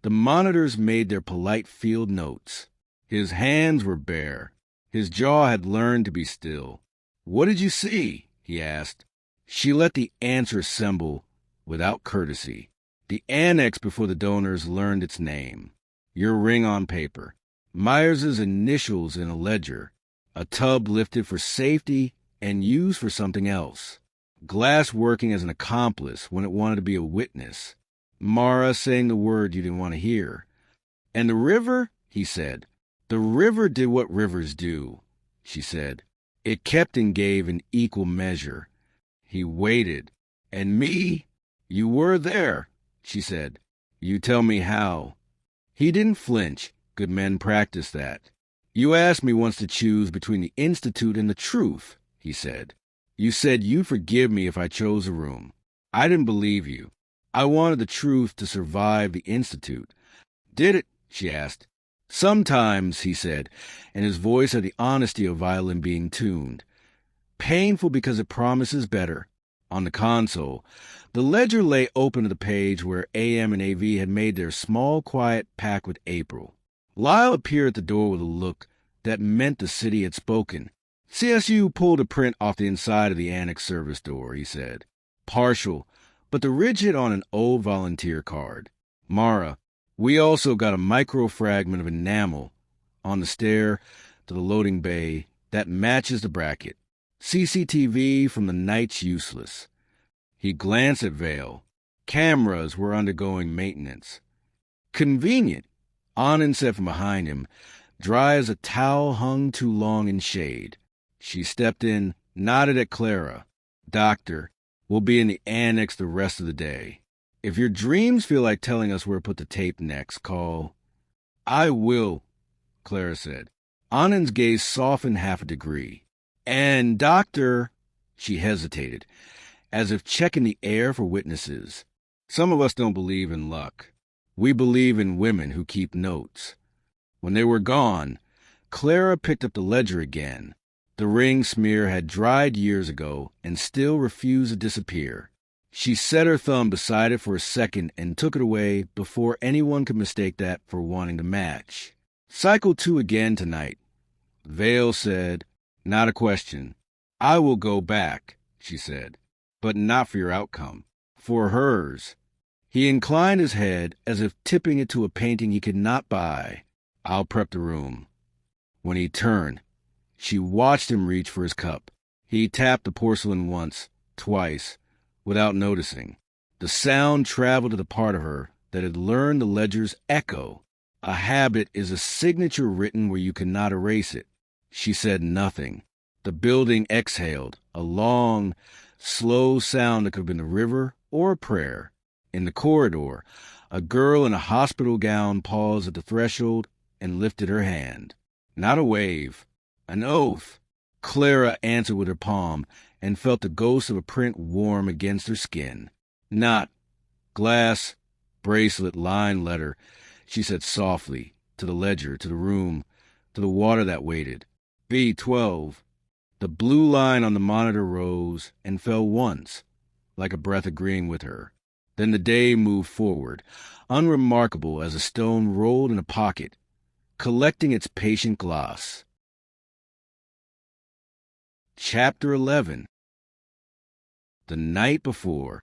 The monitors made their polite field notes. His hands were bare. His jaw had learned to be still. What did you see? He asked. She let the answer assemble without courtesy. The annex before the donors learned its name. Your ring on paper. Myers's initials in a ledger. A tub lifted for safety and used for something else. Glass working as an accomplice when it wanted to be a witness. Mara saying the word you didn't want to hear. And the river, he said. The river did what rivers do, she said. It kept and gave in equal measure. He waited. And me? You were there, she said. You tell me how. He didn't flinch. Good men practice that. You asked me once to choose between the Institute and the truth, he said. You said you'd forgive me if I chose a room. I didn't believe you. I wanted the truth to survive the Institute. Did it? She asked. Sometimes, he said, and his voice had the honesty of violin being tuned. painful because it promises better. On the console, the ledger lay open to the page where AM and AV had made their small, quiet pact with April. Lyle appeared at the door with a look that meant the city had spoken. CSU pulled a print off the inside of the annex service door, he said. Partial, but the ridge hit on an old volunteer card. Mara, we also got a micro-fragment of enamel on the stair to the loading bay that matches the bracket. CCTV from the night's useless. He glanced at Vale. Cameras were undergoing maintenance. Convenient, Anand said from behind him, dry as a towel hung too long in shade. She stepped in, nodded at Clara. Doctor, we'll be in the annex the rest of the day. If your dreams feel like telling us where to put the tape next, call. I will, Clara said. Anand's gaze softened half a degree. And, Doctor, she hesitated, as if checking the air for witnesses. Some of us don't believe in luck. We believe in women who keep notes. When they were gone, Clara picked up the ledger again. The ring smear had dried years ago and still refused to disappear. She set her thumb beside it for a second and took it away before anyone could mistake that for wanting to match. Cycle 2 again tonight. Vale said, not a question. I will go back, she said, but not for your outcome. For hers. He inclined his head as if tipping it to a painting he could not buy. I'll prep the room. When he turned, she watched him reach for his cup. He tapped the porcelain once, twice, without noticing. The sound traveled to the part of her that had learned the ledger's echo. A habit is a signature written where you cannot erase it. She said nothing. The building exhaled, a long, slow sound that could have been the river or a prayer. In the corridor, a girl in a hospital gown paused at the threshold and lifted her hand. Not a wave, an oath. Clara answered with her palm and felt the ghost of a print warm against her skin. Not glass, bracelet, line, letter, she said softly, to the ledger, to the room, to the water that waited. B12. The blue line on the monitor rose and fell once, like a breath agreeing with her. Then the day moved forward, unremarkable as a stone rolled in a pocket, collecting its patient gloss. Chapter 11. The night before.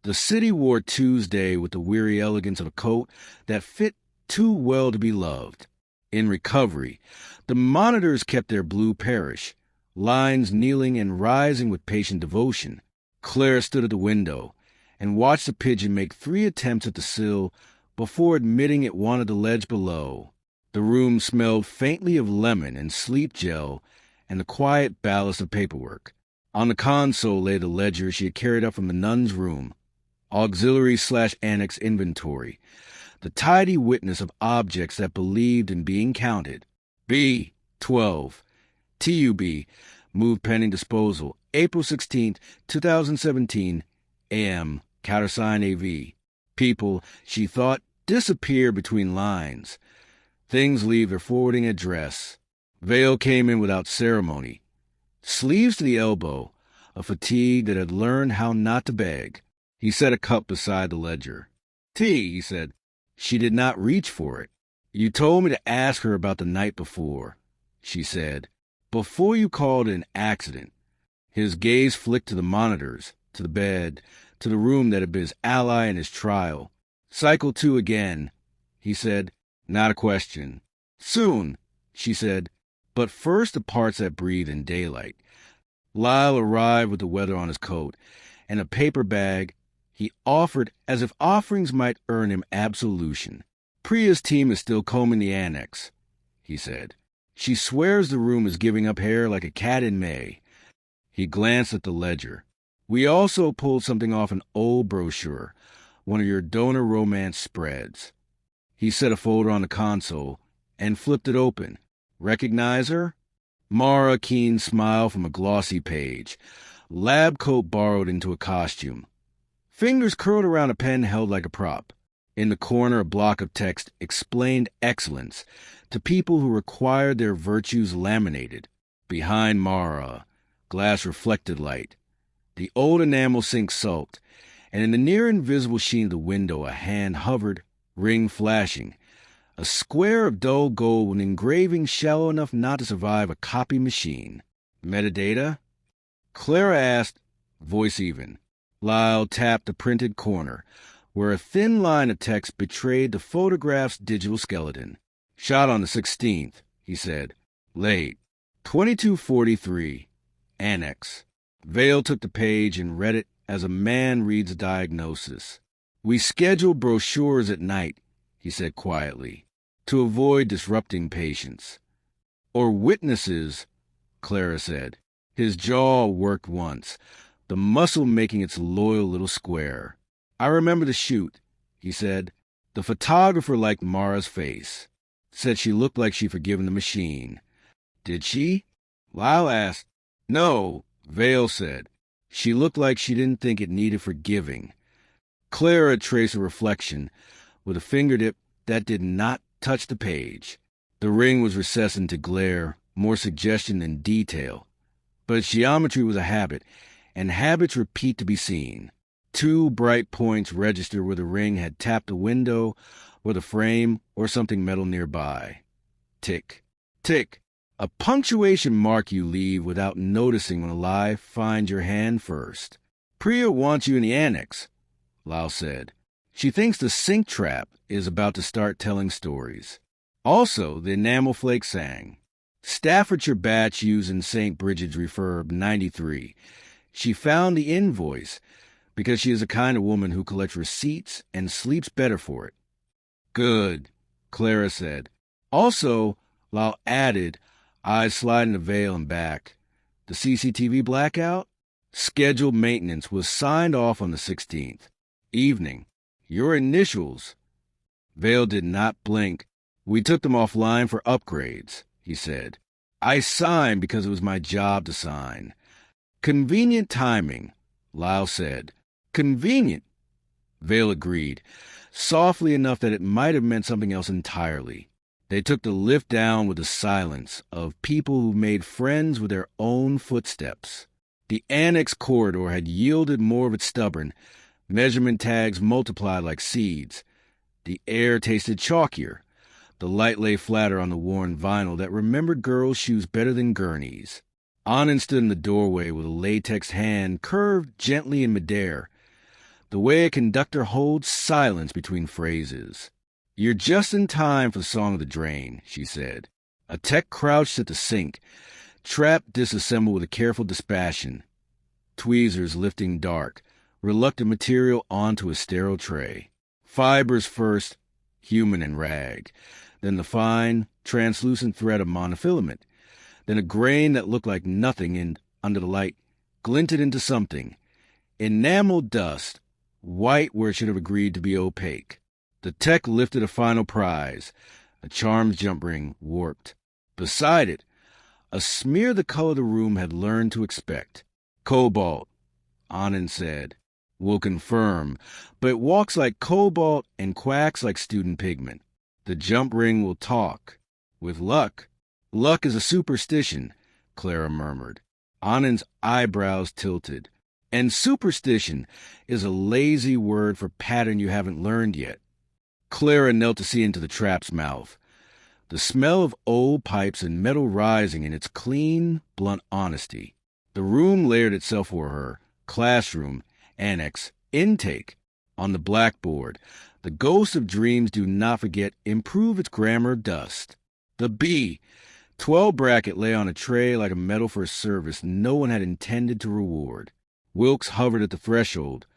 The city wore Tuesday with the weary elegance of a coat that fit too well to be loved. In recovery, the monitors kept their blue parish, lines kneeling and rising with patient devotion. Claire stood at the window and watched the pigeon make 3 attempts at the sill before admitting it wanted the ledge below. The room smelled faintly of lemon and sleep gel and the quiet ballast of paperwork. On the console lay the ledger she had carried up from the nun's room, auxiliary/annex inventory, the tidy witness of objects that believed in being counted. B12. TUB. Moved pending disposal. April 16, 2017, AM. Countersign AV. People, she thought, disappear between lines. Things leave their forwarding address. Vale came in without ceremony. Sleeves to the elbow, a fatigue that had learned how not to beg. He set a cup beside the ledger. Tea, he said. She did not reach for it. You told me to ask her about the night before, she said. Before you called it an accident. His gaze flicked to the monitors, to the bed, to the room that had been his ally in his trial. Cycle 2 again, he said. Not a question. Soon, she said. But first the parts that breathe in daylight. Lyle arrived with the weather on his coat and a paper bag he offered as if offerings might earn him absolution. Priya's team is still combing the annex, he said. She swears the room is giving up hair like a cat in May. He glanced at the ledger. We also pulled something off an old brochure, one of your donor romance spreads. He set a folder on the console and flipped it open. Recognize her? Mara Keen smiled from a glossy page, lab coat borrowed into a costume. Fingers curled around a pen held like a prop. In the corner, a block of text explained excellence to people who required their virtues laminated. Behind Mara, glass reflected light. The old enamel sink sulked, and in the near invisible sheen of the window a hand hovered, ring flashing. A square of dull gold with an engraving shallow enough not to survive a copy machine. Metadata? Clara asked, voice even. Lyle tapped the printed corner, where a thin line of text betrayed the photograph's digital skeleton. Shot on the 16th, he said. Late. 22:43. Annex. Vale took the page and read it as a man reads a diagnosis. We schedule brochures at night, he said quietly, to avoid disrupting patients. Or witnesses, Clara said. His jaw worked once, the muscle making its loyal little square. I remember the shoot, he said. The photographer liked Mara's face. Said she looked like she'd forgiven the machine. Did she? Lyle asked. No, Vale said. She looked like she didn't think it needed forgiving. Clara traced a reflection with a fingertip that did not touch the page. The ring was recessed into glare, more suggestion than detail. But geometry was a habit, and habits repeat to be seen. 2 bright points registered where the ring had tapped a window or the frame or something metal nearby. Tick, tick. A punctuation mark you leave without noticing when a lie finds your hand first. Priya wants you in the annex, Lyle said. She thinks the sink trap is about to start telling stories. Also, the enamel flake sang. Staffordshire batch used in St. Bridget's refurb 93. She found the invoice because she is the kind of woman who collects receipts and sleeps better for it. Good, Clara said. Also, Lyle added, eyes sliding the veil and back. The CCTV blackout? Scheduled maintenance was signed off on the 16th. Evening. Your initials. Vale did not blink. We took them offline for upgrades, he said. I signed because it was my job to sign. Convenient timing, Lyle said. Convenient, Vale agreed, softly enough that it might have meant something else entirely. They took the lift down with the silence of people who made friends with their own footsteps. The annex corridor had yielded more of its stubborn. Measurement tags multiplied like seeds. The air tasted chalkier. The light lay flatter on the worn vinyl that remembered girls' shoes better than gurneys. Anand stood in the doorway with a latex hand curved gently in midair, the way a conductor holds silence between phrases. You're just in time for the song of the drain, she said. A tech crouched at the sink, trap disassembled with a careful dispassion. Tweezers lifting dark, reluctant material onto a sterile tray. Fibers first, human and rag. Then the fine, translucent thread of monofilament. Then a grain that looked like nothing and, under the light, glinted into something. Enamel dust, white where it should have agreed to be opaque. The tech lifted a final prize, a charms jump ring warped. Beside it, a smear the color the room had learned to expect. Cobalt, Anand said. We'll confirm, but it walks like cobalt and quacks like student pigment. The jump ring will talk. With luck. Luck is a superstition, Clara murmured. Anand's eyebrows tilted. And superstition is a lazy word for pattern you haven't learned yet. Clara knelt to see into the trap's mouth. The smell of old pipes and metal rising in its clean, blunt honesty. The room layered itself for her. Classroom, annex, intake. On the blackboard, the ghost of dreams do not forget improve its grammar of dust. The B, 12 bracket lay on a tray like a medal for a service no one had intended to reward. Wilkes hovered at the threshold,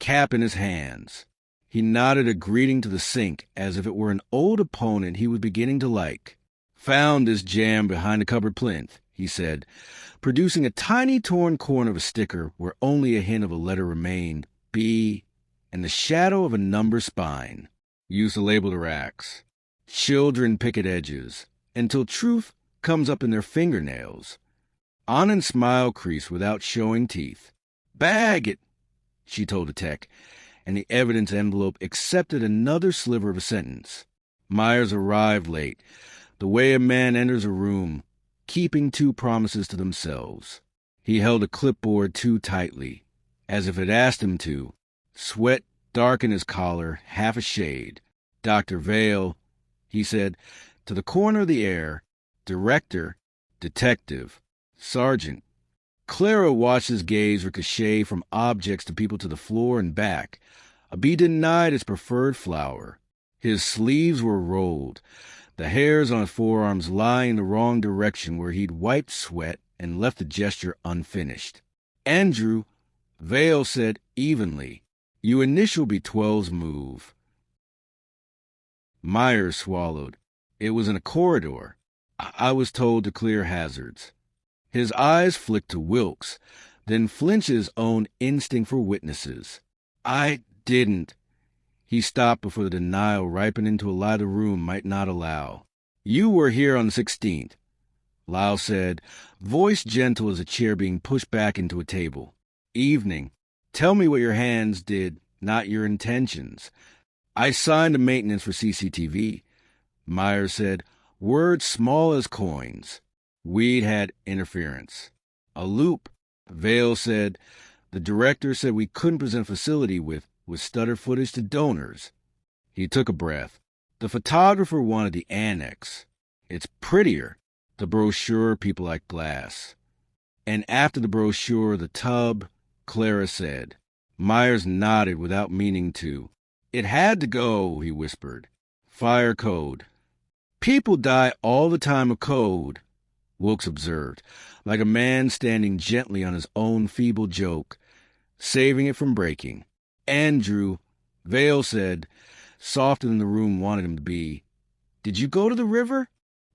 cap in his hands. He nodded a greeting to the sink as if it were an old opponent he was beginning to like. Found this jam behind the cupboard plinth, he said, producing a tiny torn corner of a sticker where only a hint of a letter remained, B, and the shadow of a number spine. Used to label the racks. Children pick at edges, until truth comes up in their fingernails. Anand's smile creased without showing teeth. Bag it, she told the tech, and the evidence envelope accepted another sliver of a sentence. Myers arrived late, the way a man enters a room, keeping 2 promises to themselves. He held a clipboard too tightly, as if it asked him to. Sweat darkened his collar half a shade. Dr. Vale, he said, to the corner of the air, director, detective, sergeant. Clara watched his gaze ricochet from objects to people to the floor and back. A bee denied its preferred flower. His sleeves were rolled, the hairs on his forearms lying in the wrong direction where he'd wiped sweat and left the gesture unfinished. Andrew, Vale said evenly, you initial B12's move. Myers swallowed. It was in a corridor. I was told to clear hazards. His eyes flicked to Wilkes, then flinched his own instinct for witnesses. I didn't. He stopped before the denial ripened into a lie the room might not allow. You were here on the 16th, Lyle said, voice gentle as a chair being pushed back into a table. Evening. Tell me what your hands did, not your intentions. I signed a maintenance for CCTV, Myers said, words small as coins. We'd had interference. A loop, Vale said. The director said we couldn't present a facility with stutter footage to donors. He took a breath. The photographer wanted the annex. It's prettier. The brochure people like glass. And after the brochure, the tub, Clara said. Myers nodded without meaning to. It had to go, he whispered. Fire code. People die all the time of code, Wilkes observed, like a man standing gently on his own feeble joke, saving it from breaking. Andrew, Vale said, softer than the room wanted him to be, did you go to the river?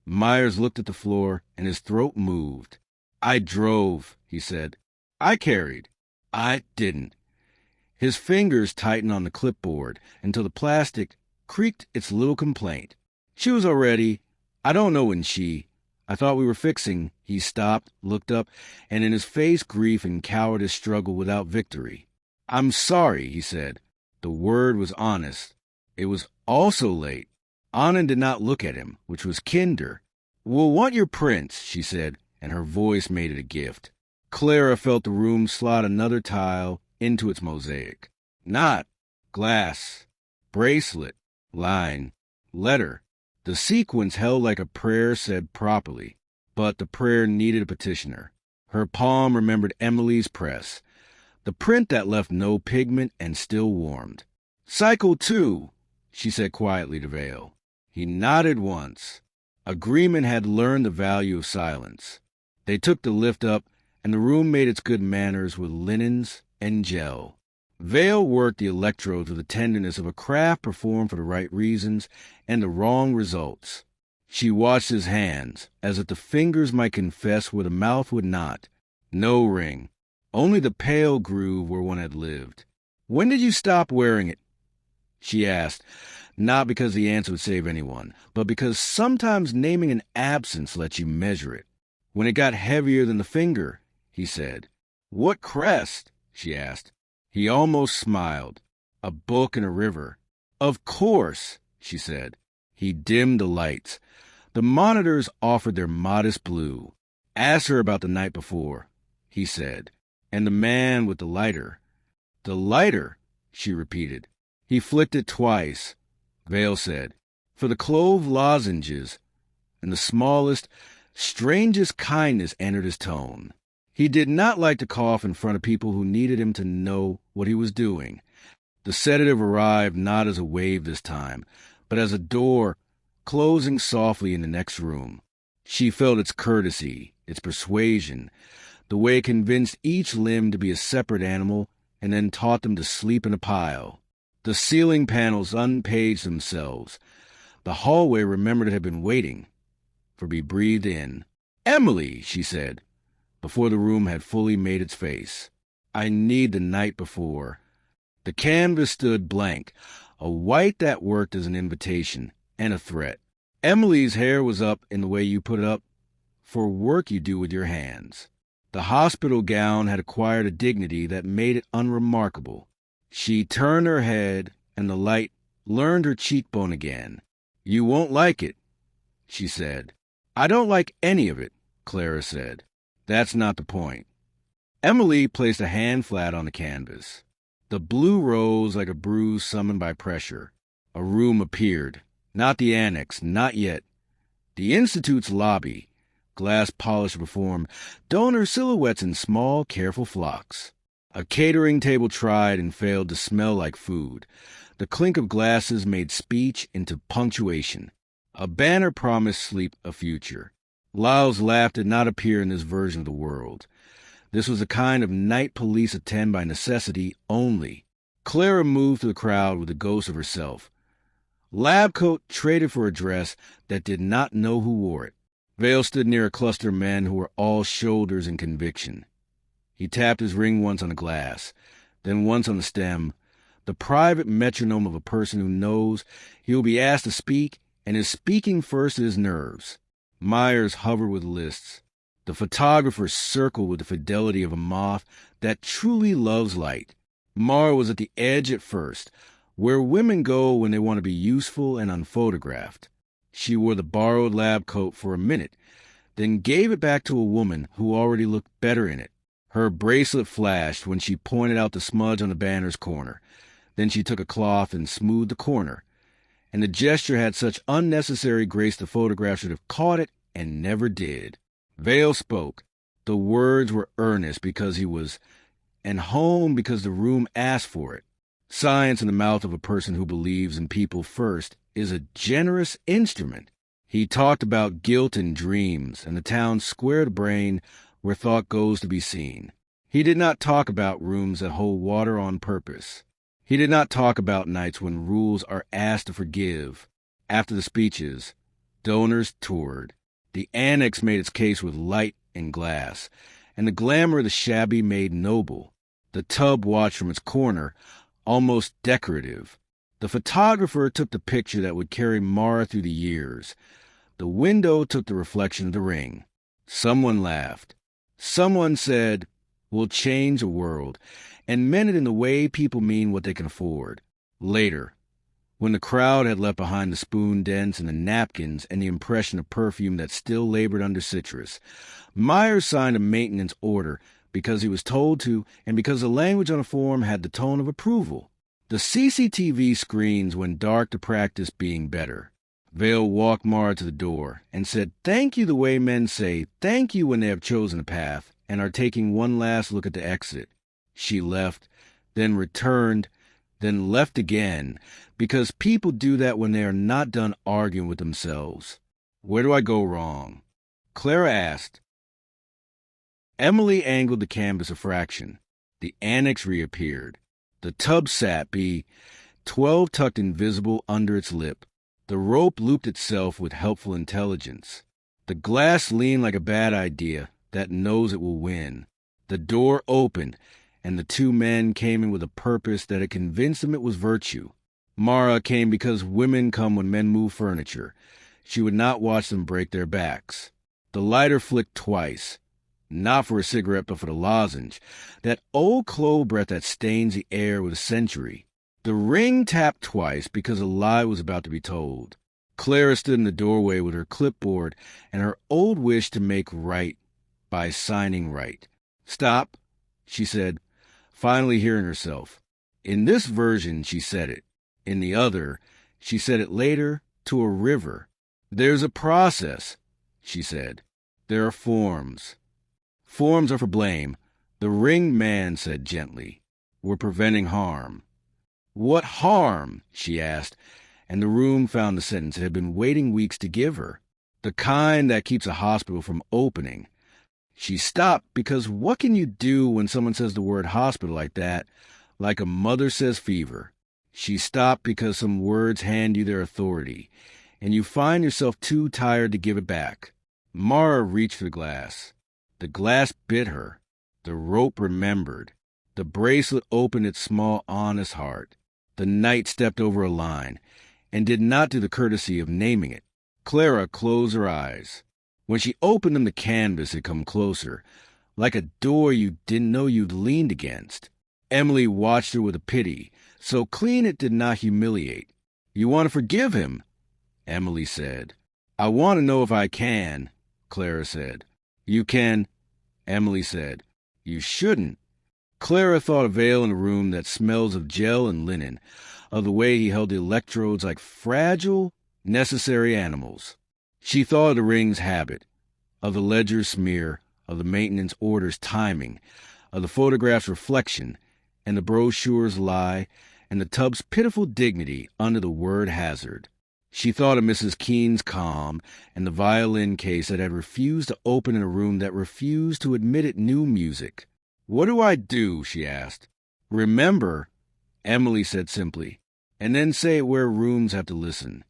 Myers looked at the floor, and his throat moved. I drove, he said. I carried. I didn't. His fingers tightened on the clipboard until the plastic creaked its little complaint. She was already, I don't know when I thought we were fixing. He stopped, looked up, and in his face grief and cowardice struggled without victory. I'm sorry, he said. The word was honest. It was also late. Anna did not look at him, which was kinder. We'll want your prints, she said, and her voice made it a gift. Clara felt the room slot another tile into its mosaic. Knot, glass, bracelet, line, letter. The sequence held like a prayer said properly, but the prayer needed a petitioner. Her palm remembered Emily's press, the print that left no pigment and still warmed. Cycle 2, she said quietly to Vale. He nodded once. Agreement had learned the value of silence. They took the lift up, and the room made its good manners with linens and gel. Vale worked the electrodes with the tenderness of a craft performed for the right reasons and the wrong results. She watched his hands, as if the fingers might confess where the mouth would not. No ring. Only the pale groove where one had lived. When did you stop wearing it? She asked, not because the answer would save anyone, but because sometimes naming an absence lets you measure it. When it got heavier than the finger, he said. What crest? She asked. He almost smiled. A book and a river. Of course, she said. He dimmed the lights. The monitors offered their modest blue. Ask her about the night before, he said. And the man with the lighter. The lighter, she repeated. He flicked it twice, Vale said, for the clove lozenges, and the smallest, strangest kindness entered his tone. He did not like to cough in front of people who needed him to know what he was doing. The sedative arrived not as a wave this time, but as a door closing softly in the next room. She felt its courtesy, its persuasion, the way it convinced each limb to be a separate animal and then taught them to sleep in a pile. The ceiling panels unpaged themselves. The hallway remembered it had been waiting for to be breathed in. Emily, she said, before the room had fully made its face. I need the night before. The canvas stood blank, a white that worked as an invitation and a threat. Emily's hair was up in the way you put it up for work you do with your hands. The hospital gown had acquired a dignity that made it unremarkable. She turned her head, and the light learned her cheekbone again. You won't like it, she said. I don't like any of it, Clara said. That's not the point. Emily placed a hand flat on the canvas. The blue rose like a bruise summoned by pressure. A room appeared. Not the annex, not yet. The Institute's lobby, glass polished before donor silhouettes in small, careful flocks. A catering table tried and failed to smell like food. The clink of glasses made speech into punctuation. A banner promised sleep a future. Lyle's laugh did not appear in this version of the world. This was a kind of night police attend by necessity only. Clara moved through the crowd with the ghost of herself. Lab coat traded for a dress that did not know who wore it. Vale stood near a cluster of men who were all shoulders and conviction. He tapped his ring once on the glass, then once on the stem, the private metronome of a person who knows he will be asked to speak and is speaking first to his nerves. Myers hovered with lists. The photographer circled with the fidelity of a moth that truly loves light. Mara was at the edge at first, where women go when they want to be useful and unphotographed. She wore the borrowed lab coat for a minute, then gave it back to a woman who already looked better in it. Her bracelet flashed when she pointed out the smudge on the banner's corner. Then she took a cloth and smoothed the corner. And the gesture had such unnecessary grace the photograph should have caught it and never did. Vale spoke. The words were earnest because he was, and home because the room asked for it. Science in the mouth of a person who believes in people first is a generous instrument. He talked about guilt and dreams and the town's squared brain where thought goes to be seen. He did not talk about rooms that hold water on purpose. He did not talk about nights when rules are asked to forgive. After the speeches, donors toured. The annex made its case with light and glass, and the glamour of the shabby made noble. The tub watched from its corner, almost decorative. The photographer took the picture that would carry Mara through the years. The window took the reflection of the ring. Someone laughed. Someone said, "We'll change the world," and meant it in the way people mean what they can afford. Later, when the crowd had left behind the spoon dents and the napkins and the impression of perfume that still labored under citrus, Myers signed a maintenance order because he was told to and because the language on the form had the tone of approval. The CCTV screens went dark to practice being better. Vale walked Mara to the door and said, "Thank you," the way men say thank you when they have chosen a path and are taking one last look at the exit. She left, then returned, then left again, because people do that when they are not done arguing with themselves. "Where do I go wrong?" Clara asked. Emily angled the canvas a fraction. The annex reappeared. The tub sat be 12 tucked invisible under its lip. The rope looped itself with helpful intelligence. The glass leaned like a bad idea that knows it will win. The door opened, and the two men came in with a purpose that had convinced them it was virtue. Mara came because women come when men move furniture. She would not watch them break their backs. The lighter flicked twice. Not for a cigarette, but for the lozenge, that old clove breath that stains the air with a century. The ring tapped twice because a lie was about to be told. Clara stood in the doorway with her clipboard and her old wish to make right by signing right. "Stop," she said, finally hearing herself. In this version, she said it. In the other, she said it later to a river. "There's a process," she said. "There are forms. Forms are for blame," the ring man said gently. "We're preventing harm." "What harm?" she asked, and the room found the sentence it had been waiting weeks to give her. "The kind that keeps a hospital from opening." She stopped because what can you do when someone says the word hospital like that, like a mother says fever? She stopped because some words hand you their authority, and you find yourself too tired to give it back. Mara reached for the glass. The glass bit her. The rope remembered. The bracelet opened its small, honest heart. The knight stepped over a line, and did not do the courtesy of naming it. Clara closed her eyes. When she opened them, the canvas had come closer, like a door you didn't know you'd leaned against. Emily watched her with a pity, so clean it did not humiliate. "You want to forgive him?" Emily said. "I want to know if I can," Clara said. You can, Emily said. You shouldn't. Clara thought of Vale in a room that smells of gel and linen, of the way he held the electrodes like fragile, necessary animals. She thought of the ring's habit, of the ledger's smear, of the maintenance order's timing, of the photograph's reflection, and the brochure's lie, and the tub's pitiful dignity under the word hazard. She thought of Mrs. Keene's calm and the violin case that had refused to open in a room that refused to admit it new music. "What do I do?" she asked. "Remember," Emily said simply, "and then say it where rooms have to listen."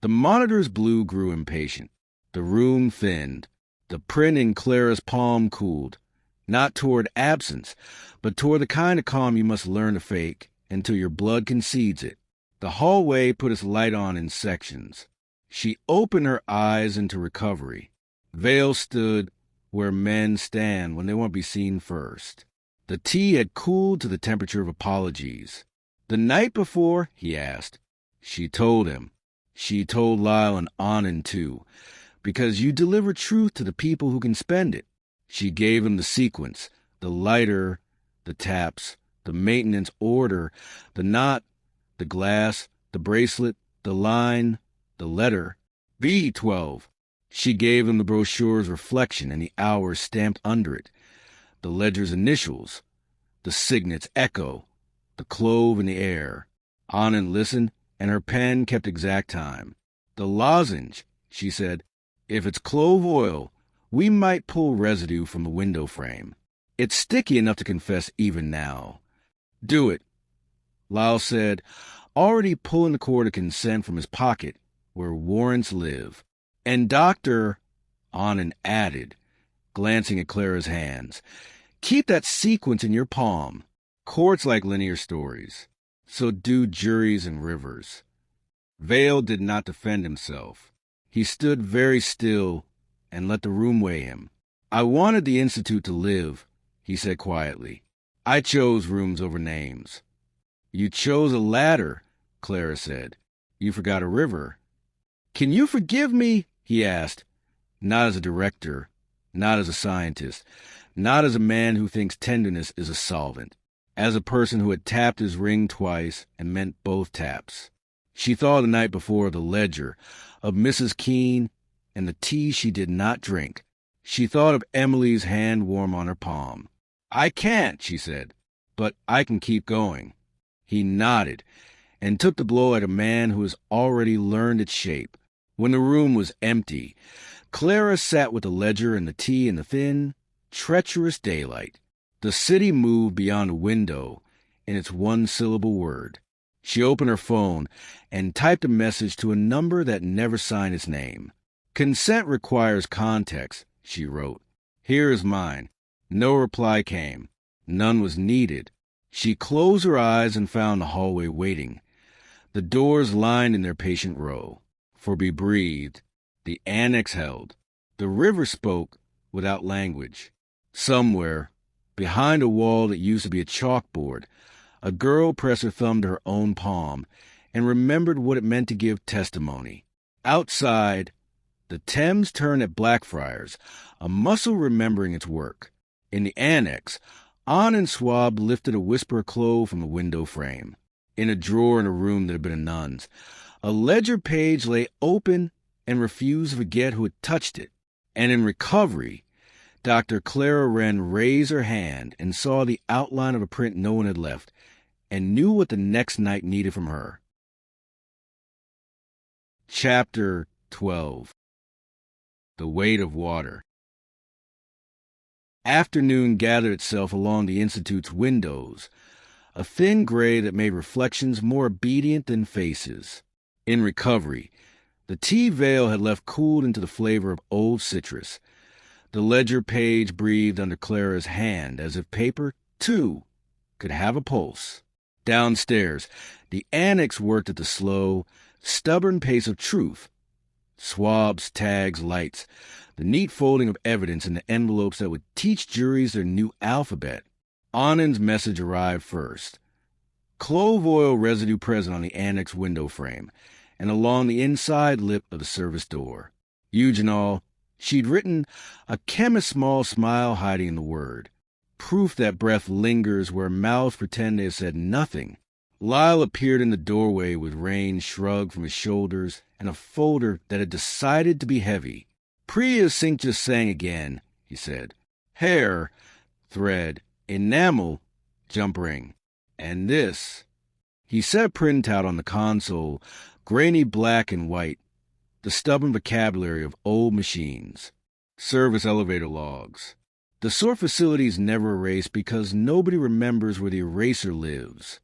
The monitor's blue grew impatient. The room thinned. The print in Clara's palm cooled, not toward absence, but toward the kind of calm you must learn to fake until your blood concedes it. The hallway put its light on in sections. She opened her eyes into recovery. Vale stood where men stand when they want to be seen first. The tea had cooled to the temperature of apologies. "The night before?" he asked. She told him. She told Lyle and Anand too, because you deliver truth to the people who can spend it. She gave him the sequence, the lighter, the taps, the maintenance order, the knot, the glass, the bracelet, the line, the letter. V12. She gave him the brochure's reflection and the hours stamped under it, the ledger's initials, the signet's echo, the clove in the air. Anand listened, and her pen kept exact time. "The lozenge," she said. "If it's clove oil, we might pull residue from the window frame. It's sticky enough to confess even now." "Do it," Lyle said, already pulling the cord of consent from his pocket, where warrants live. "And Dr. Anand added, glancing at Clara's hands, "keep that sequence in your palm. Courts like linear stories. So do juries and rivers." Vale did not defend himself. He stood very still and let the room weigh him. "I wanted the Institute to live," he said quietly. "I chose rooms over names." "You chose a ladder," Clara said. "You forgot a river." "Can you forgive me?" he asked. Not as a director, not as a scientist, not as a man who thinks tenderness is a solvent. As a person who had tapped his ring twice and meant both taps. She thought the night before of the ledger, of Mrs. Keene, and the tea she did not drink. She thought of Emily's hand warm on her palm. "I can't," she said, "but I can keep going." He nodded and took the blow at a man who has already learned its shape. When the room was empty, Clara sat with the ledger and the tea in the thin, treacherous daylight. The city moved beyond a window in its one-syllable word. She opened her phone and typed a message to a number that never signed its name. "Consent requires context," she wrote. "Here is mine." No reply came. None was needed. She closed her eyes and found the hallway waiting. The doors lined in their patient row. Forby breathed. The annex held. The river spoke without language. Somewhere, behind a wall that used to be a chalkboard, a girl pressed her thumb to her own palm and remembered what it meant to give testimony. Outside, the Thames turned at Blackfriars, a muscle remembering its work. In the annex, Anand Swab lifted a whisper of clove from the window frame. In a drawer in a room that had been a nun's, a ledger page lay open and refused to forget who had touched it. And in recovery, Dr. Clara Wren raised her hand and saw the outline of a print no one had left, and knew what the next night needed from her. Chapter 12. The Weight of Water. Afternoon gathered itself along the Institute's windows, a thin gray that made reflections more obedient than faces. In recovery, the tea veil had left cooled into the flavor of old citrus. The ledger page breathed under Clara's hand as if paper, too, could have a pulse. Downstairs, the annex worked at the slow, stubborn pace of truth. Swabs, tags, lights, the neat folding of evidence in the envelopes that would teach juries their new alphabet. Anand's message arrived first. Clove oil residue present on the annex window frame and along the inside lip of the service door. Eugenol, She'd written, "A chemist's small smile hiding in the word." Proof that breath lingers where mouths pretend they have said nothing. Lyle appeared in the doorway with rain shrugged from his shoulders and a folder that had decided to be heavy. "Priya's sync just sang again," he said. "Hair, thread, enamel, jump ring. And this." He set a printout on the console, grainy black and white, the stubborn vocabulary of old machines. Service elevator logs. The sort facilities never erase because nobody remembers where the eraser lives.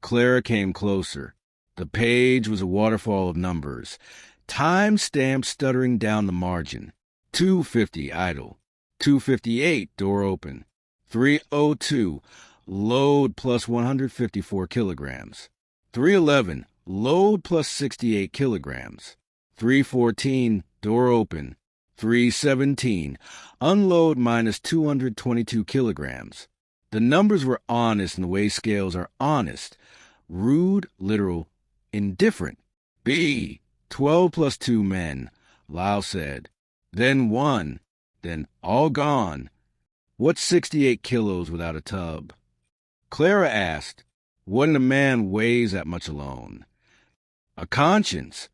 Clara came closer. The page was a waterfall of numbers, time stamps stuttering down the margin. 250 idle. 258 door open. 302 load plus 154 kilograms. 311 load plus 68 kilograms. 314 door open. 317 unload minus 222 kilograms. The numbers were honest in the way scales are honest. Rude, literal, indifferent. B, 12 plus 2 men, Lyle said. Then 1, then all gone. What's 68 kilos without a tub? Clara asked, "What in a man weighs that much alone?" "A conscience,"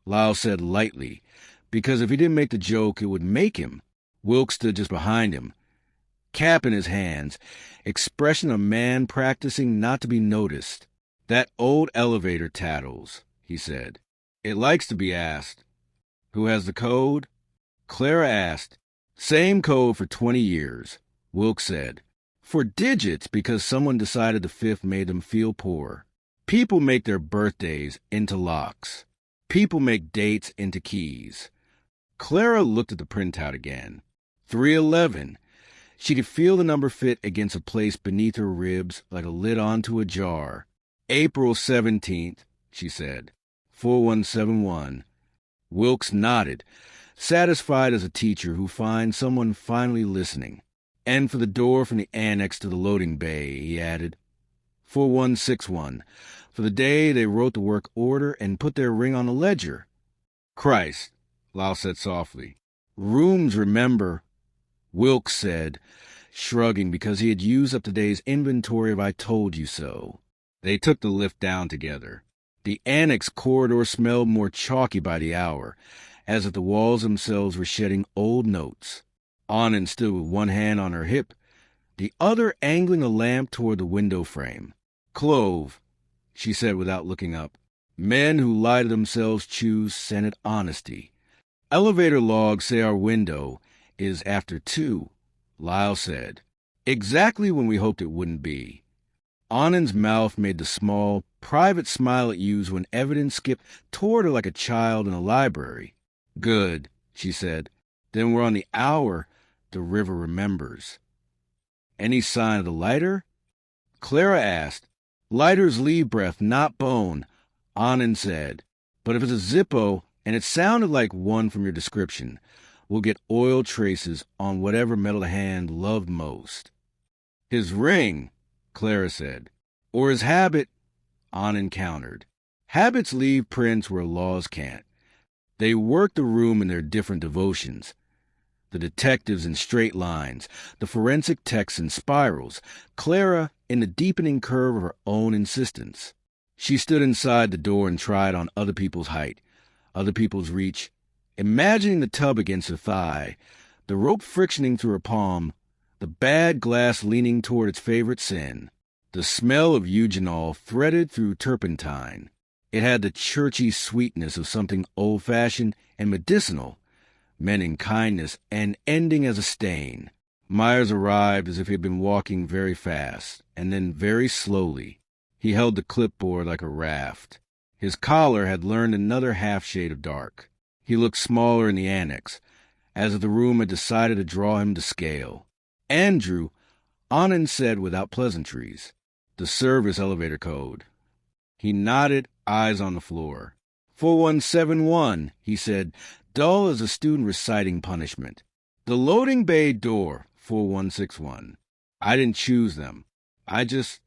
Lyle said lightly, because if he didn't make the joke, it would make him. Wilkes stood just behind him, cap in his hands, expression of man practicing not to be noticed. "That old elevator tattles," he said. "It likes to be asked, 'Who has the code?'" Clara asked. "Same code for 20 years, Wilkes said. "For digits because someone decided the fifth made them feel poor. People make their birthdays into locks. People make dates into keys." Clara looked at the printout again. 311. She could feel the number fit against a place beneath her ribs like a lid onto a jar. "April 17th, she said. 4171. Wilkes nodded, satisfied as a teacher who finds someone finally listening. "And for the door from the annex to the loading bay," he added. 4161. For the day they wrote the work order and put their ring on the ledger. "Christ," Lyle said softly. "Rooms, remember," Wilkes said, shrugging because he had used up the day's inventory of "I told you so." They took the lift down together. The annex corridor smelled more chalky by the hour, as if the walls themselves were shedding old notes. Anand stood with one hand on her hip, the other angling a lamp toward the window frame. "Clove," she said without looking up. "Men who lie to themselves choose scented honesty." "Elevator logs say our window is after 2, Lyle said. "Exactly when we hoped it wouldn't be." Anand's mouth made the small, private smile it used when evidence skipped toward her like a child in a library. "Good," she said. "Then we're on the hour the river remembers." "Any sign of the lighter?" Clara asked. "Lighters leave breath, not bone," Anand said. "But if it's a Zippo, and it sounded like one from your description, we'll get oil traces on whatever metal hand loved most." "His ring," Clara said. "Or his habit," Anand countered. "Habits leave prints where laws can't. They work the room in their different devotions. The detectives in straight lines, the forensic techs in spirals, Clara in the deepening curve of her own insistence. She stood inside the door and tried on other people's height, other people's reach, imagining the tub against her thigh, the rope frictioning through her palm, the bad glass leaning toward its favorite sin. The smell of eugenol threaded through turpentine. It had the churchy sweetness of something old-fashioned and medicinal, meant in kindness and ending as a stain. Myers arrived as if he had been walking very fast, and then very slowly. He held the clipboard like a raft. His collar had learned another half-shade of dark. He looked smaller in the annex, as if the room had decided to draw him to scale. "Andrew," Anand said without pleasantries. "The service elevator code." He nodded, eyes on the floor. 4171, he said, dull as a student reciting punishment. "The loading bay door," 4161. "I didn't choose them. I just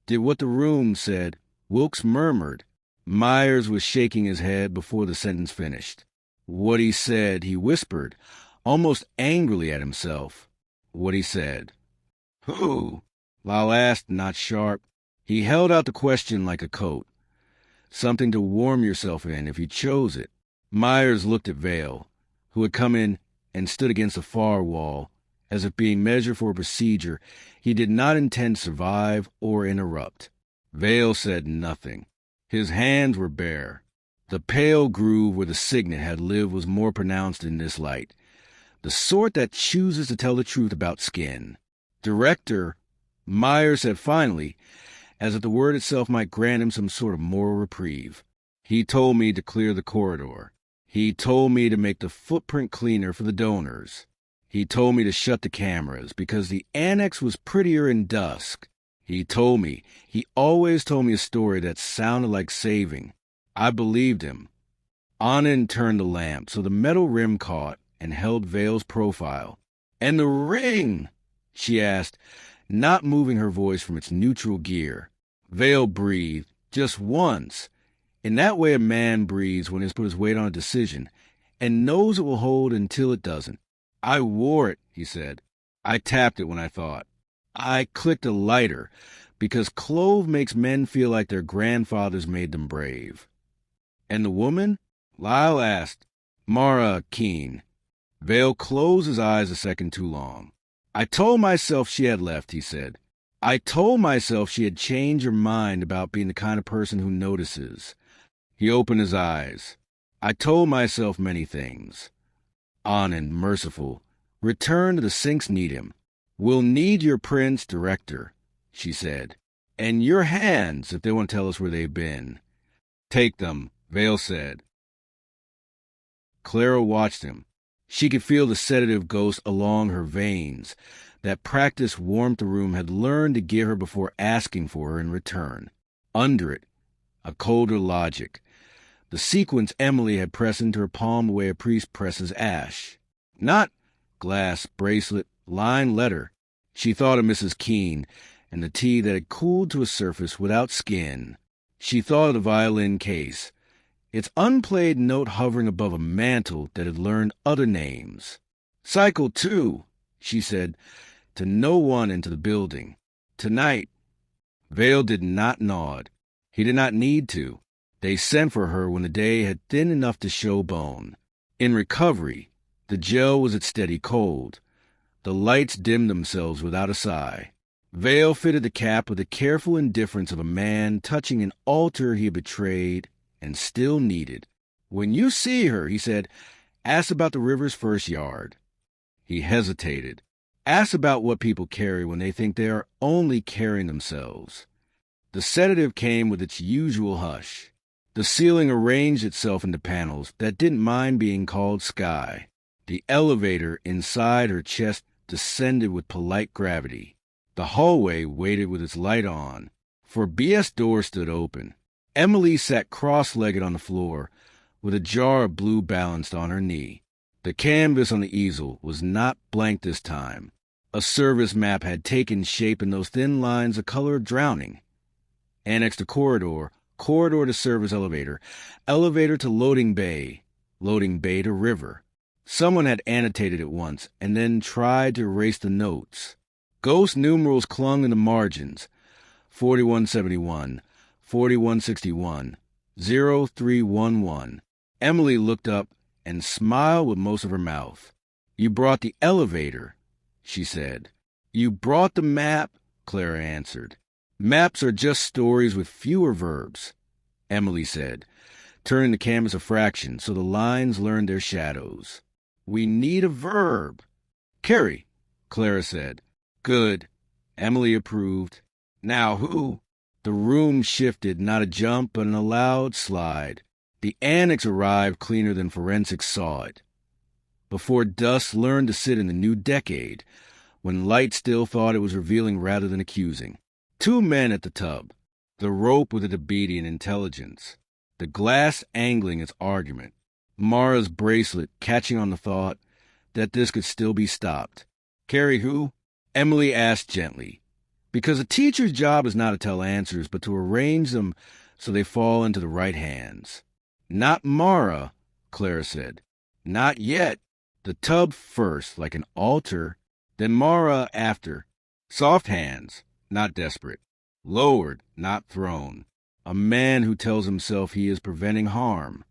did what the room said." Wilkes murmured. Myers was shaking his head before the sentence finished. What he said, he whispered, almost angrily at himself. What he said. Who? Lyle asked, not sharp. He held out the question like a coat. Something to warm yourself in if you chose it. Myers looked at Vale, who had come in and stood against the far wall, as if being measured for a procedure he did not intend to survive or interrupt. Vale said nothing. His hands were bare. The pale groove where the signet had lived was more pronounced in this light, the sort that chooses to tell the truth about skin. Director, Myers said finally, as if the word itself might grant him some sort of moral reprieve. He told me to clear the corridor. He told me to make the footprint cleaner for the donors. He told me to shut the cameras because the annex was prettier in dusk. He always told me a story that sounded like saving. I believed him. Anand turned the lamp so the metal rim caught and held Vale's profile. And the ring, she asked, not moving her voice from its neutral gear. Vale breathed, just once. In that way a man breathes when he has put his weight on a decision, and knows it will hold until it doesn't. I wore it, he said. I tapped it when I thought. I clicked a lighter, because clove makes men feel like their grandfathers made them brave. And the woman? Lyle asked. Mara Keene. Vale closed his eyes a second too long. I told myself she had left, he said. I told myself she had changed her mind about being the kind of person who notices. He opened his eyes. I told myself many things. Anand, merciful. Return to the sinks need him. We'll need your prints, director, she said. And your hands, if they want to tell us where they've been. Take them, Vale said. Clara watched him. She could feel the sedative ghost along her veins. That practiced warmth the room had learned to give her before asking for her in return. Under it, a colder logic. The sequence Emily had pressed into her palm the way a priest presses ash. Not glass, bracelet, lined letter. She thought of Mrs. Keene and the tea that had cooled to a surface without skin. She thought of the violin case, its unplayed note hovering above a mantle that had learned other names. Cycle 2, she said, to no one into the building. Tonight. Vale did not nod. He did not need to. They sent for her when the day had thinned enough to show bone. In recovery, the gel was at steady cold. The lights dimmed themselves without a sigh. Vale fitted the cap with the careful indifference of a man touching an altar he had betrayed and still needed. When you see her, he said, ask about the river's first yard. He hesitated. Ask about what people carry when they think they are only carrying themselves. The sedative came with its usual hush. The ceiling arranged itself into panels that didn't mind being called sky. The elevator inside her chest descended with polite gravity. The hallway waited with its light on, for B.S. door stood open. Emily sat cross-legged on the floor, with a jar of blue balanced on her knee. The canvas on the easel was not blank this time. A service map had taken shape in those thin lines of color of drowning. Annex to corridor, corridor to service elevator, elevator to loading bay to river. Someone had annotated it once and then tried to erase the notes. Ghost numerals clung in the margins. 4171, 4161, 0311. Emily looked up and smiled with most of her mouth. You brought the elevator, she said. You brought the map, Clara answered. Maps are just stories with fewer verbs, Emily said, turning the canvas a fraction so the lines learned their shadows. We need a verb. Carry, Clara said. Good, Emily approved. Now who? The room shifted, not a jump, but in a loud slide. The annex arrived cleaner than forensics saw it. Before dust learned to sit in the new decade, when light still thought it was revealing rather than accusing. 2 men at the tub, the rope with its obedient intelligence, the glass angling its argument, Mara's bracelet catching on the thought that this could still be stopped. Carry who? Emily asked gently, because a teacher's job is not to tell answers, but to arrange them so they fall into the right hands. Not Mara, Clara said. Not yet. The tub first, like an altar, then Mara after. Soft hands, not desperate. Lowered, not thrown. A man who tells himself he is preventing harm.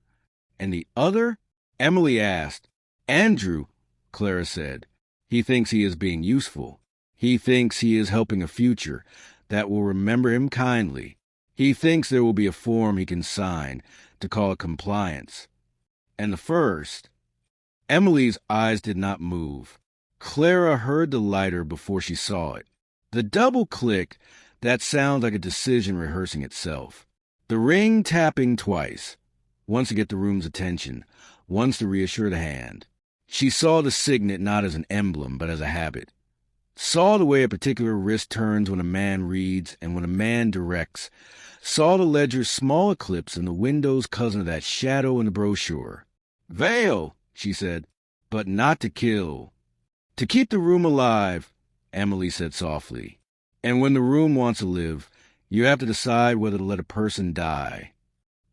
And the other? Emily asked. Andrew, Clara said. He thinks he is being useful. He thinks he is helping a future that will remember him kindly. He thinks there will be a form he can sign to call it compliance. And the first? Emily's eyes did not move. Clara heard the lighter before she saw it. The double click that sounds like a decision rehearsing itself. The ring tapping twice, once to get the room's attention, once to reassure the hand. She saw the signet not as an emblem, but as a habit. Saw the way a particular wrist turns when a man reads and when a man directs. Saw the ledger's small eclipse in the window's cousin of that shadow in the brochure. Veil, she said, but not to kill. To keep the room alive, Emily said softly. And when the room wants to live, you have to decide whether to let a person die.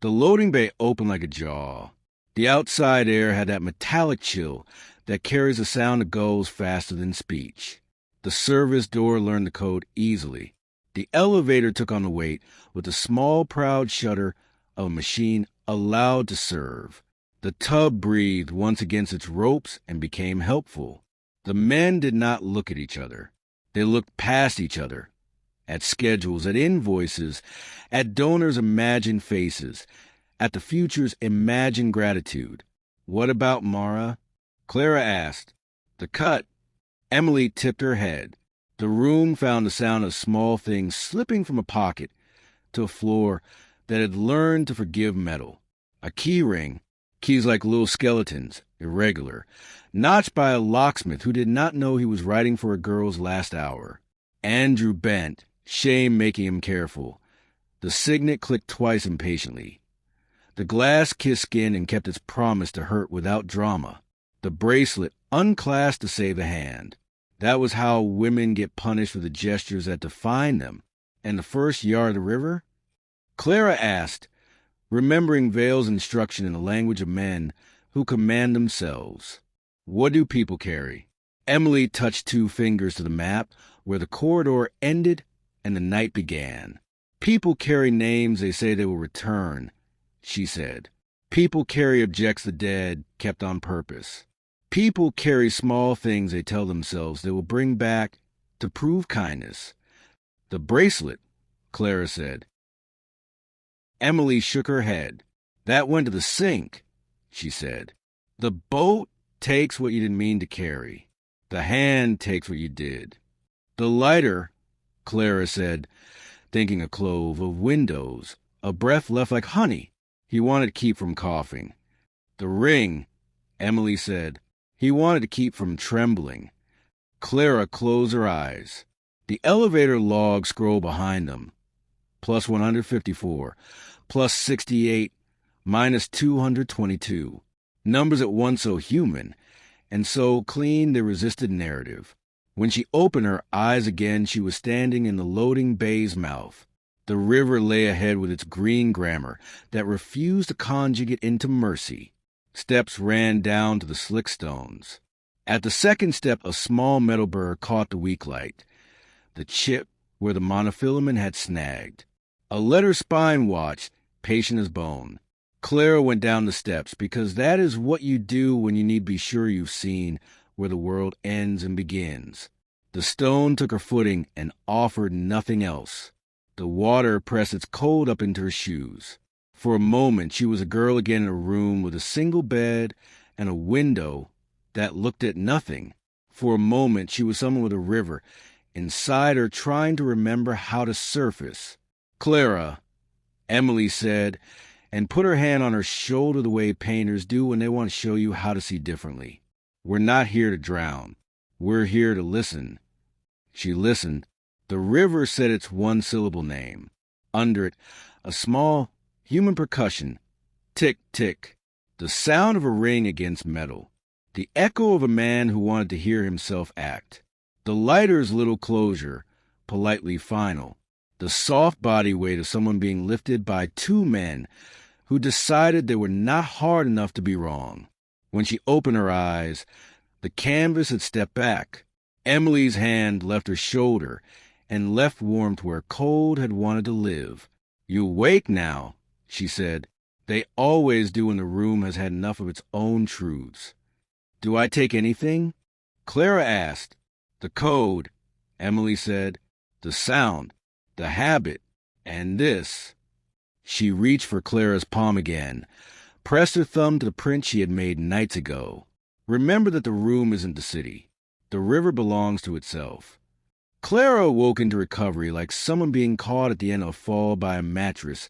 The loading bay opened like a jaw. The outside air had that metallic chill that carries the sound of gulls faster than speech. The service door learned the code easily. The elevator took on the weight with the small, proud shudder of a machine allowed to serve. The tub breathed once against its ropes and became helpful. The men did not look at each other. They looked past each other, at schedules, at invoices, at donors' imagined faces, at the future's imagined gratitude. What about Mara? Clara asked. The cut. Emily tipped her head. The room found the sound of small things slipping from a pocket to a floor that had learned to forgive metal. A key ring, keys like little skeletons, irregular, notched by a locksmith who did not know he was writing for a girl's last hour. Andrew bent, shame making him careful. The signet clicked twice impatiently. The glass kissed skin and kept its promise to hurt without drama. The bracelet unclasped to save the hand. That was how women get punished for the gestures that define them. And the first yard of the river? Clara asked, remembering Vale's instruction in the language of men who command themselves. What do people carry? Emily touched 2 fingers to the map where the corridor ended and the night began. People carry names they say they will return, she said. People carry objects the dead kept on purpose. People carry small things they tell themselves they will bring back to prove kindness. The bracelet, Clara said. Emily shook her head. That went to the sink, she said. The boat takes what you didn't mean to carry. The hand takes what you did. The lighter, Clara said, thinking a clove of windows, a breath left like honey he wanted to keep from coughing. The ring, Emily said, he wanted to keep from trembling. Clara closed her eyes. The elevator log scrolled behind them. Plus 154, plus 68, minus 222. Numbers at once so human, and so clean they resisted narrative. When she opened her eyes again, she was standing in the loading bay's mouth. The river lay ahead with its green grammar that refused to conjugate into mercy. Steps ran down to the slick stones. At the second step, a small metal burr caught the weak light, the chip where the monofilament had snagged. A letter spine watched, patient as bone. Clara went down the steps, because that is what you do when you need to be sure you've seen where the world ends and begins. The stone took her footing and offered nothing else. The water pressed its cold up into her shoes. For a moment she was a girl again in a room with a single bed and a window that looked at nothing. For a moment she was someone with a river inside her trying to remember how to surface. Clara, Emily said, and put her hand on her shoulder the way painters do when they want to show you how to see differently. We're not here to drown. We're here to listen. She listened. The river said its one-syllable name. Under it, a small human percussion. Tick, tick. The sound of a ring against metal. The echo of a man who wanted to hear himself act. The lighter's little closure, politely final. The soft body weight of someone being lifted by 2 men who decided they were not hard enough to be wrong. When she opened her eyes, the canvas had stepped back. Emily's hand left her shoulder and left warmth where cold had wanted to live. "You awake now," she said. "They always do when the room has had enough of its own truths." "Do I take anything?" Clara asked. "The code," Emily said. "The sound, the habit, and this." She reached for Clara's palm again, pressed her thumb to the print she had made nights ago. "Remember that the room isn't the city. The river belongs to itself." Clara awoke into recovery like someone being caught at the end of a fall by a mattress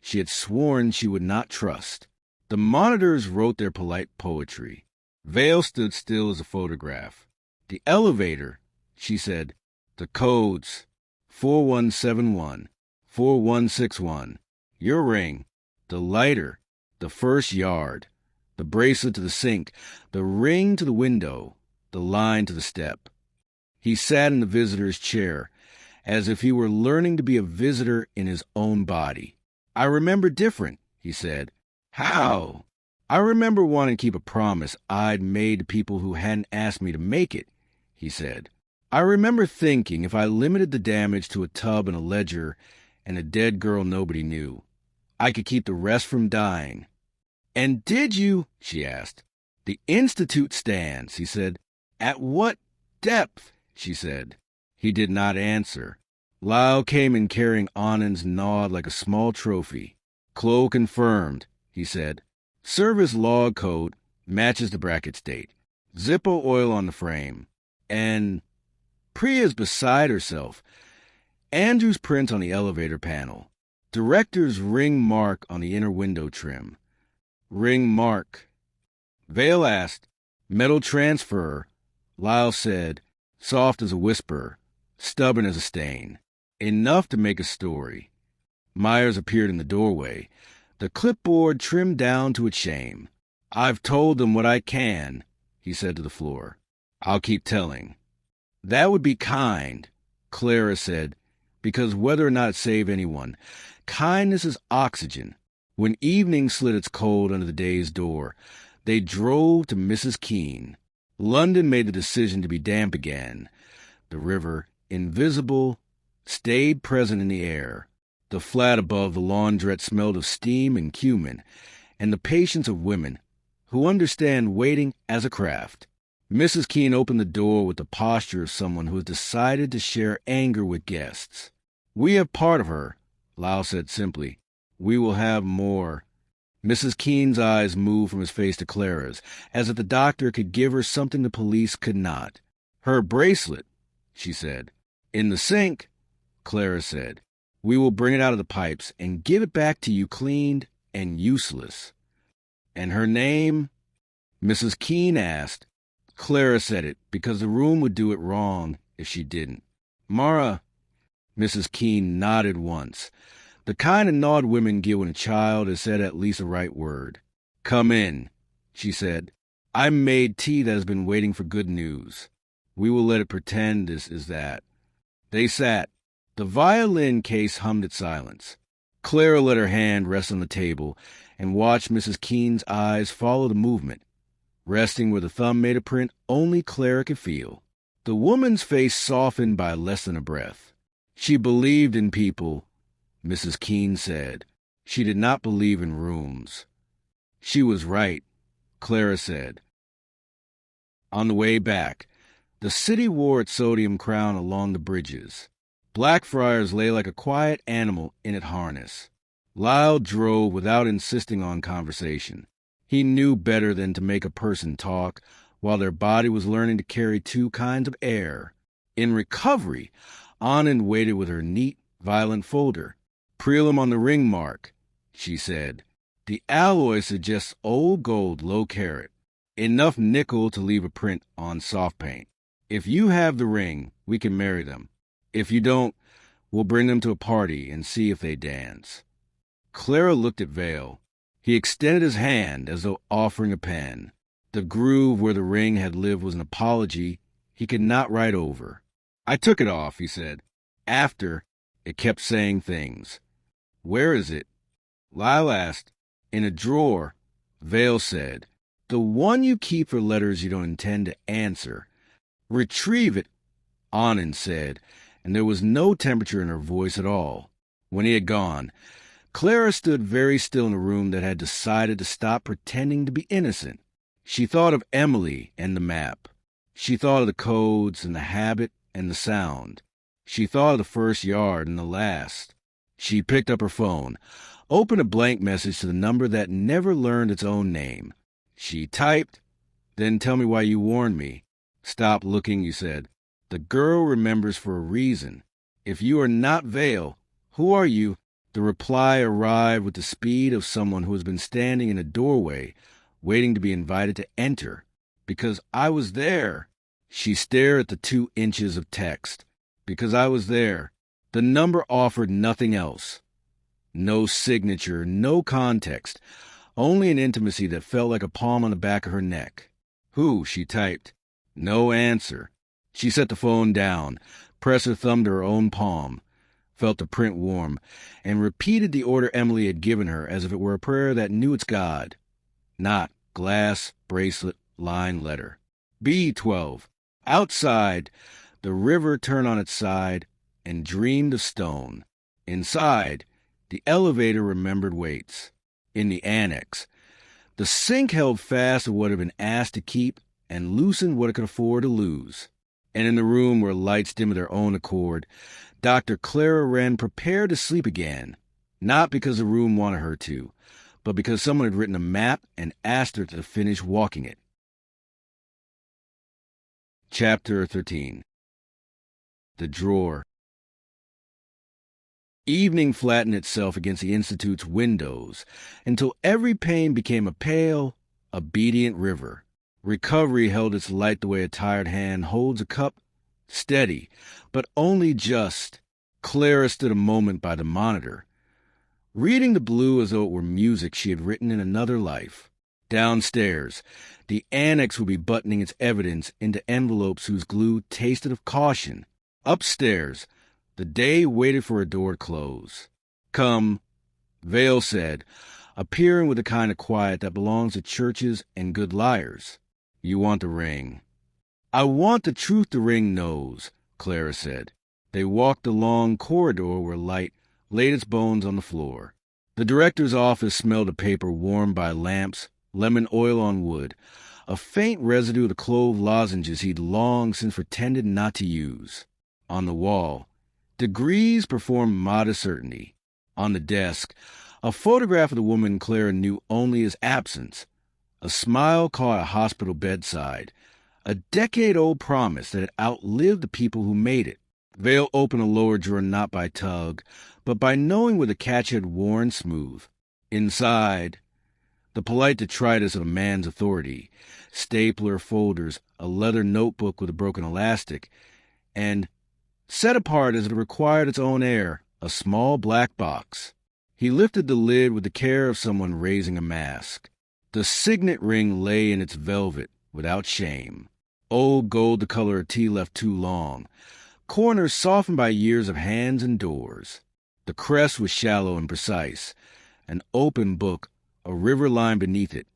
she had sworn she would not trust. The monitors wrote their polite poetry. Vale stood still as a photograph. "The elevator," she said. "The codes. 4171, 4161. Your ring. The lighter. The first yard. The bracelet to the sink. The ring to the window. The line to the step." He sat in the visitor's chair, as if he were learning to be a visitor in his own body. "I remember different," he said. "How?" "I remember wanting to keep a promise I'd made to people who hadn't asked me to make it," he said. "I remember thinking if I limited the damage to a tub and a ledger and a dead girl nobody knew, I could keep the rest from dying." "And did you?" she asked. "The Institute stands," he said. "At what depth?" she said. He did not answer. Lyle came in carrying Anand's nod like a small trophy. "Clo confirmed," he said. "Service log code matches the bracket's date. Zippo oil on the frame. And Priya's beside herself. Andrew's print on the elevator panel. Director's ring mark on the inner window trim. Ring mark." Vale asked. "Metal transfer," Lyle said, soft as a whisper, stubborn as a stain. "Enough to make a story." Myers appeared in the doorway, the clipboard trimmed down to its shame. "I've told them what I can," he said to the floor. "I'll keep telling." "That would be kind," Clara said, because whether or not it saved anyone, kindness is oxygen. When evening slid its cold under the day's door, they drove to Mrs. Keene. London made the decision to be damp again. The river, invisible, stayed present in the air. The flat above the laundrette smelled of steam and cumin, and the patience of women who understand waiting as a craft. Mrs. Keene opened the door with the posture of someone who has decided to share anger with guests. "We have part of her," Lyle said simply. "We will have more." Mrs. Keene's eyes moved from his face to Clara's, as if the doctor could give her something the police could not. "Her bracelet," she said. "In the sink," Clara said. "We will bring it out of the pipes and give it back to you cleaned and useless." "And her name?" Mrs. Keene asked. Clara said it because the room would do it wrong if she didn't. "Mara." Mrs. Keene nodded once. The kind of nod women give when a child has said at least the right word. "Come in," she said. "I made tea that has been waiting for good news. We will let it pretend this is that." They sat. The violin case hummed its silence. Clara let her hand rest on the table and watched Mrs. Keene's eyes follow the movement, resting where the thumb made a print only Clara could feel. The woman's face softened by less than a breath. She believed in people, Mrs. Keene said. She did not believe in rooms. She was right, Clara said. On the way back, the city wore its sodium crown along the bridges. Blackfriars lay like a quiet animal in its harness. Lyle drove without insisting on conversation. He knew better than to make a person talk while their body was learning to carry two kinds of air. In recovery, Anand waited with her neat, violent folder. "Prelim on the ring mark," she said. "The alloy suggests old gold, low carat. Enough nickel to leave a print on soft paint. If you have the ring, we can marry them. If you don't, we'll bring them to a party and see if they dance." Clara looked at Vale. He extended his hand as though offering a pen. The groove where the ring had lived was an apology he could not write over. "I took it off," he said. "After, it kept saying things." "Where is it?" Lyle asked. "In a drawer," Vale said. The one you keep for letters you don't intend to answer. Retrieve it, Anand said, and there was no temperature in her voice at all. When he had gone, Clara stood very still in a room that had decided to stop pretending to be innocent. She thought of Emily and the map. She thought of the codes and the habit and the sound. She thought of the first yard and the last. She picked up her phone, opened a blank message to the number that never learned its own name. She typed, "Then tell me why you warned me." "Stop looking," you said. "The girl remembers for a reason. If you are not Vale, who are you?" The reply arrived with the speed of someone who has been standing in a doorway, waiting to be invited to enter. "Because I was there." She stared at the 2 inches of text. "Because I was there." The number offered nothing else. No signature, no context, only an intimacy that felt like a palm on the back of her neck. "Who?" she typed. No answer. She set the phone down, pressed her thumb to her own palm, felt the print warm, and repeated the order Emily had given her as if it were a prayer that knew its God. Knot, glass, bracelet, line, letter. B12. Outside, the river turned on its side and dreamed of stone. Inside, the elevator remembered weights. In the annex, the sink held fast to what it had been asked to keep and loosened what it could afford to lose. And in the room where lights dimmed of their own accord, Dr. Clara Wren prepared to sleep again, not because the room wanted her to, but because someone had written a map and asked her to finish walking it. Chapter 13. The Drawer. Evening flattened itself against the Institute's windows until every pane became a pale, obedient river. Recovery held its light the way a tired hand holds a cup, steady, but only just. Clara stood a moment by the monitor, reading the blue as though it were music she had written in another life. Downstairs, the annex would be buttoning its evidence into envelopes whose glue tasted of caution. Upstairs, the day waited for a door to close. "Come," Vale said, appearing with the kind of quiet that belongs to churches and good liars. "You want the ring." "I want the truth the ring knows," Clara said. They walked the long corridor where light laid its bones on the floor. The director's office smelled of paper warmed by lamps, lemon oil on wood, a faint residue of the clove lozenges he'd long since pretended not to use. On the wall, degrees performed modest certainty. On the desk, a photograph of the woman Clara knew only as absence. A smile caught a hospital bedside, a decade-old promise that had outlived the people who made it. Vale opened a lower drawer not by tug, but by knowing where the catch had worn smooth. Inside, the polite detritus of a man's authority, stapler, folders, a leather notebook with a broken elastic, and, set apart as it required its own air, a small black box. He lifted the lid with the care of someone raising a mask. The signet ring lay in its velvet, without shame. Old gold the color of tea left too long, corners softened by years of hands and doors. The crest was shallow and precise, an open book, a river line beneath it.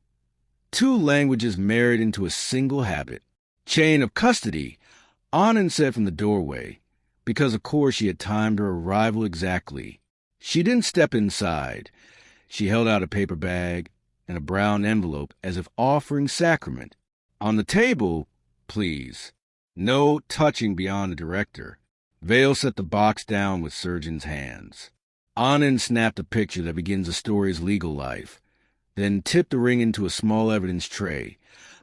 2 languages married into a single habit. "Chain of custody," Anand said from the doorway, because of course she had timed her arrival exactly. She didn't step inside. She held out a paper bag and a brown envelope as if offering sacrament. "On the table, please." No touching beyond the director. Vale set the box down with surgeon's hands. Anand snapped a picture that begins the story's legal life, then tipped the ring into a small evidence tray.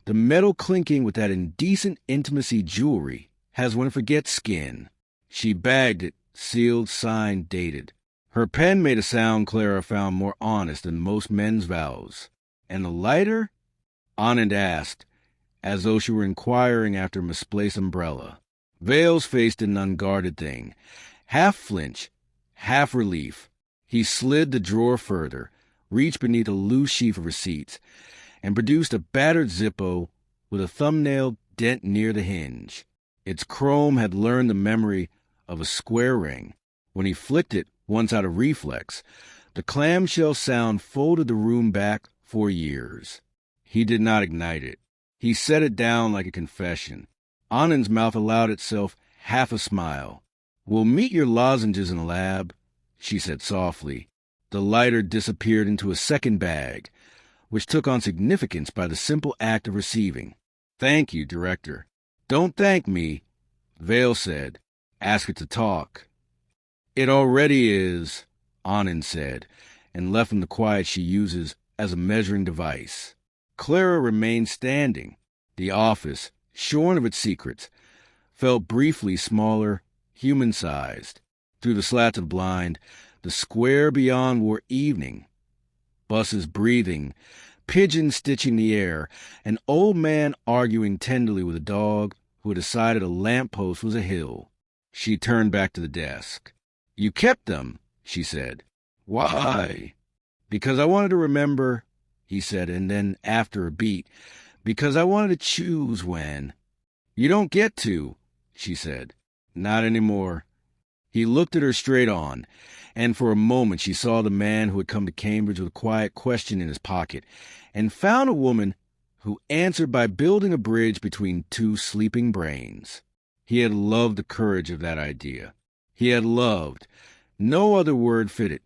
The metal clinking with that indecent intimacy jewelry has when it forgets skin. She bagged it, sealed, signed, dated. Her pen made a sound Clara found more honest than most men's vows. "And the lighter?" Anand asked, as though she were inquiring after a misplaced umbrella. Vale's face did an unguarded thing. Half flinch, half relief. He slid the drawer further, reached beneath a loose sheaf of receipts, and produced a battered Zippo with a thumbnail dent near the hinge. Its chrome had learned the memory of a square ring. When he flicked it, once out of reflex, the clamshell sound folded the room back for years. He did not ignite it. He set it down like a confession. Anand's mouth allowed itself half a smile. "We'll meet your lozenges in the lab," she said softly. The lighter disappeared into a second bag, which took on significance by the simple act of receiving. "Thank you, Director." "Don't thank me," Vale said. "Ask it to talk." "It already is," Anand said, and left him the quiet she uses as a measuring device. Clara remained standing. The office, shorn of its secrets, felt briefly smaller, human-sized. Through the slats of blind, the square beyond wore evening. Buses breathing, pigeons stitching the air, an old man arguing tenderly with a dog who had decided a lamppost was a hill. She turned back to the desk. "You kept them," she said. "Why?" "Because I wanted to remember," he said, and then, after a beat, "because I wanted to choose when." "You don't get to," she said. "Not anymore." He looked at her straight on, and for a moment she saw the man who had come to Cambridge with a quiet question in his pocket, and found a woman who answered by building a bridge between two sleeping brains. He had loved the courage of that idea. He had loved, no other word fitted,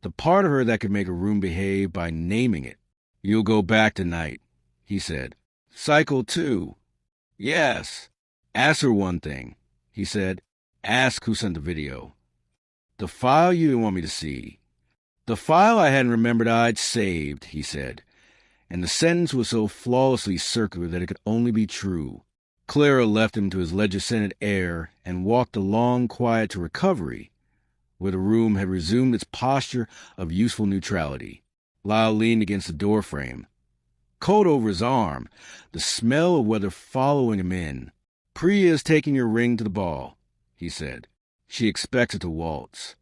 the part of her that could make a room behave by naming it. "You'll go back tonight," he said. "Cycle too?" "Yes." "Ask her one thing," he said. "Ask who sent the video." "The file you didn't want me to see." "The file I hadn't remembered I'd saved," he said. And the sentence was so flawlessly circular that it could only be true. Clara left him to his legislative air and walked along quiet to recovery, where the room had resumed its posture of useful neutrality. Lyle leaned against the doorframe. Coat over his arm, the smell of weather following him in. "Priya's taking your ring to the ball," he said. "She expects it to waltz."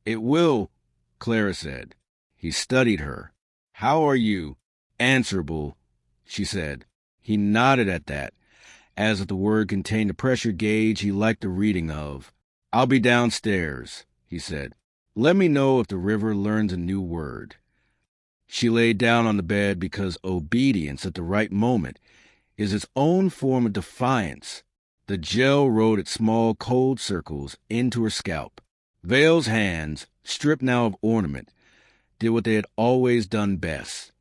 "It will," Clara said. He studied her. "How are you?" "Answerable," she said. He nodded at that, as if the word contained a pressure gauge he liked the reading of. "I'll be downstairs," he said. "Let me know if the river learns a new word." She lay down on the bed because obedience at the right moment is its own form of defiance. The gel rode its small cold circles into her scalp. Vale's hands, stripped now of ornament, did what they had always done best.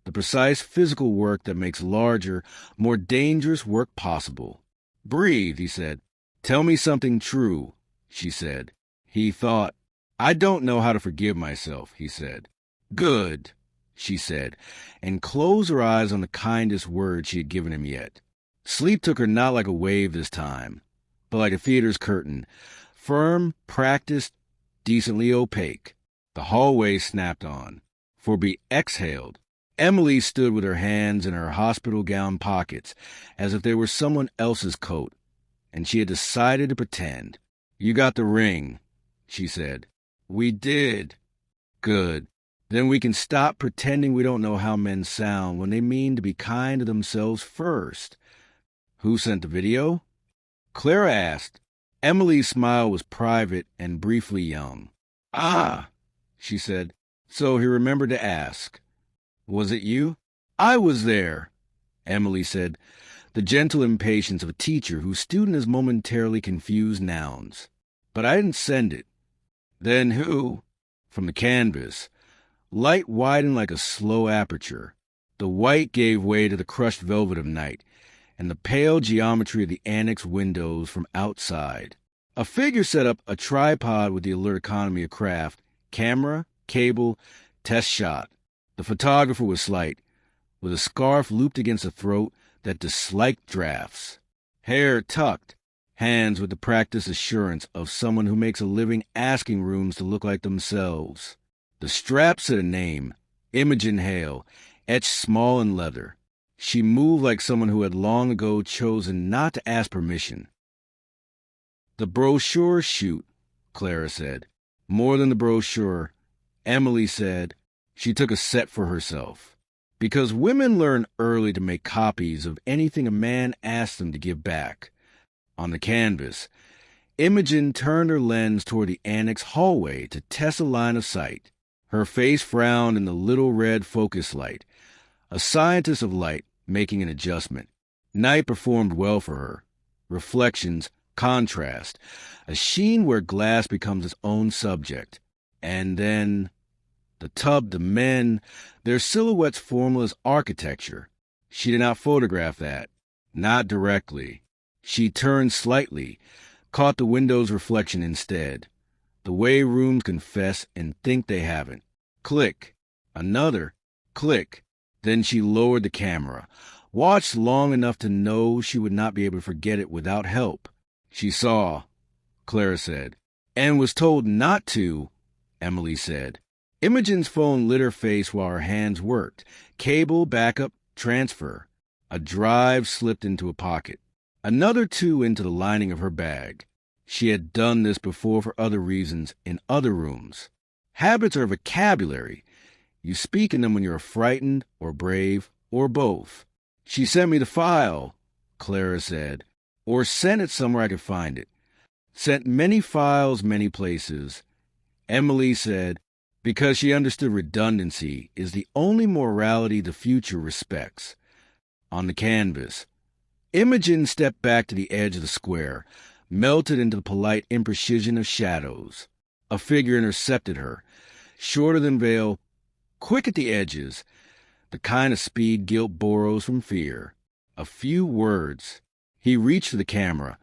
The precise physical work that makes larger, more dangerous work possible. "Breathe," he said. "Tell me something true," she said. He thought. "I don't know how to forgive myself," he said. "Good," she said, and closed her eyes on the kindest word she had given him yet. Sleep took her not like a wave this time, but like a theater's curtain, firm, practiced, decently opaque. The hallway snapped on. Forby exhaled. Emily stood with her hands in her hospital gown pockets, as if they were someone else's coat, and she had decided to pretend. "You got the ring," she said. "We did." "Good. Then we can stop pretending we don't know how men sound when they mean to be kind to themselves first." "Who sent the video?" Clara asked. Emily's smile was private and briefly young. "Ah," she said. So he remembered to ask. "Was it you?" "I was there," Emily said, the gentle impatience of a teacher whose student has momentarily confused nouns. "But I didn't send it." "Then who?" From the canvas. Light widened like a slow aperture. The white gave way to the crushed velvet of night, and the pale geometry of the annex windows from outside. A figure set up a tripod with the alert economy of craft, camera, cable, test shot. The photographer was slight, with a scarf looped against a throat that disliked drafts. Hair tucked, hands with the practiced assurance of someone who makes a living asking rooms to look like themselves. The strap said a name, Imogen Hale, etched small in leather. She moved like someone who had long ago chosen not to ask permission. "The brochure shoot," Clara said. "More than the brochure," Emily said. She took a set for herself. "Because women learn early to make copies of anything a man asks them to give back." On the canvas, Imogen turned her lens toward the annex hallway to test a line of sight. Her face frowned in the little red focus light, A scientist of light making an adjustment. Night performed well for her. Reflections, contrast, a sheen where glass becomes its own subject. And then the tub, the men, their silhouettes formal as architecture. She did not photograph that. Not directly. She turned slightly, caught the window's reflection instead. The way rooms confess and think they haven't. Click. Another. Click. Then she lowered the camera, watched long enough to know she would not be able to forget it without help. She saw, Clara said, and was told not to, Emily said. Imogen's phone lit her face while her hands worked. Cable, backup, transfer. A drive slipped into a pocket. Another two into the lining of her bag. She had done this before for other reasons in other rooms. Habits are vocabulary. You speak in them when you're frightened or brave or both. She sent me the file, Clara said, or sent it somewhere I could find it. Sent many files many places. Emily said, because she understood redundancy is the only morality the future respects. On the canvas, Imogen stepped back to the edge of the square, melted into the polite imprecision of shadows. A figure intercepted her, shorter than Vale, quick at the edges, the kind of speed guilt borrows from fear. A few words. He reached for the camera.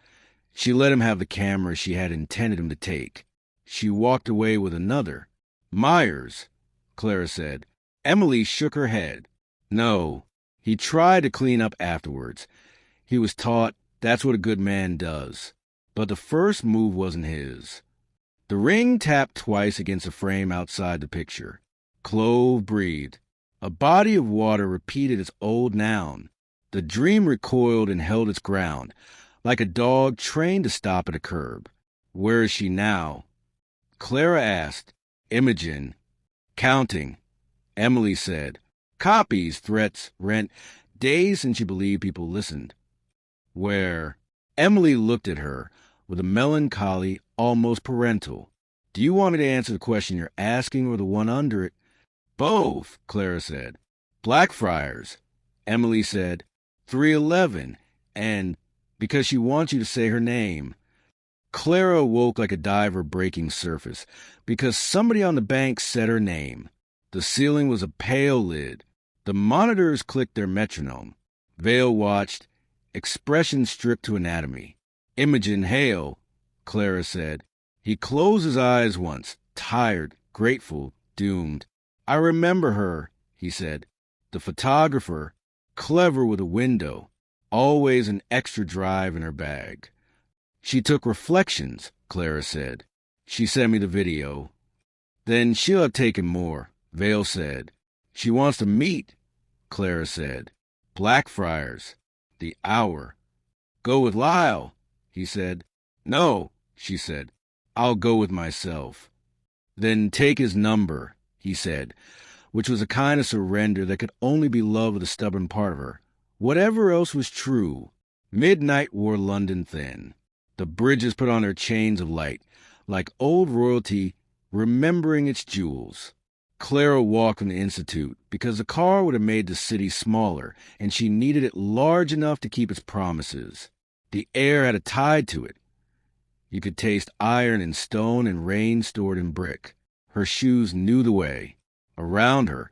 She let him have the camera she had intended him to take. She walked away with another. Myers, Clara said. Emily shook her head. No. He tried to clean up afterwards. He was taught that's what a good man does. But the first move wasn't his. The ring tapped twice against a frame outside the picture. Clove breathed. A body of water repeated its old noun. The dream recoiled and held its ground, like a dog trained to stop at a curb. Where is she now? Clara asked. Imogen. Counting. Emily said. Copies, threats, rent. Days since she believed people listened. Where? Emily looked at her with a melancholy, almost parental. Do you want me to answer the question you're asking or the one under it? Both, Clara said. Blackfriars. Emily said. 311. And because she wants you to say her name. Clara awoke like a diver breaking surface, because somebody on the bank said her name. The ceiling was a pale lid. The monitors clicked their metronome. Vale watched, expression stripped to anatomy. Imogen Hale, Clara said. He closed his eyes once, tired, grateful, doomed. I remember her, he said. The photographer, clever with a window, always an extra drive in her bag. She took reflections, Clara said. She sent me the video. Then she'll have taken more, Vale said. She wants to meet, Clara said. Blackfriars. The hour. Go with Lyle, he said. No, she said. I'll go with myself. Then take his number, he said, which was a kind of surrender that could only be love of the stubborn part of her. Whatever else was true, midnight wore London thin. The bridges put on their chains of light, like old royalty remembering its jewels. Clara walked from the Institute because the car would have made the city smaller, and she needed it large enough to keep its promises. The air had a tide to it. You could taste iron and stone and rain stored in brick. Her shoes knew the way. Around her,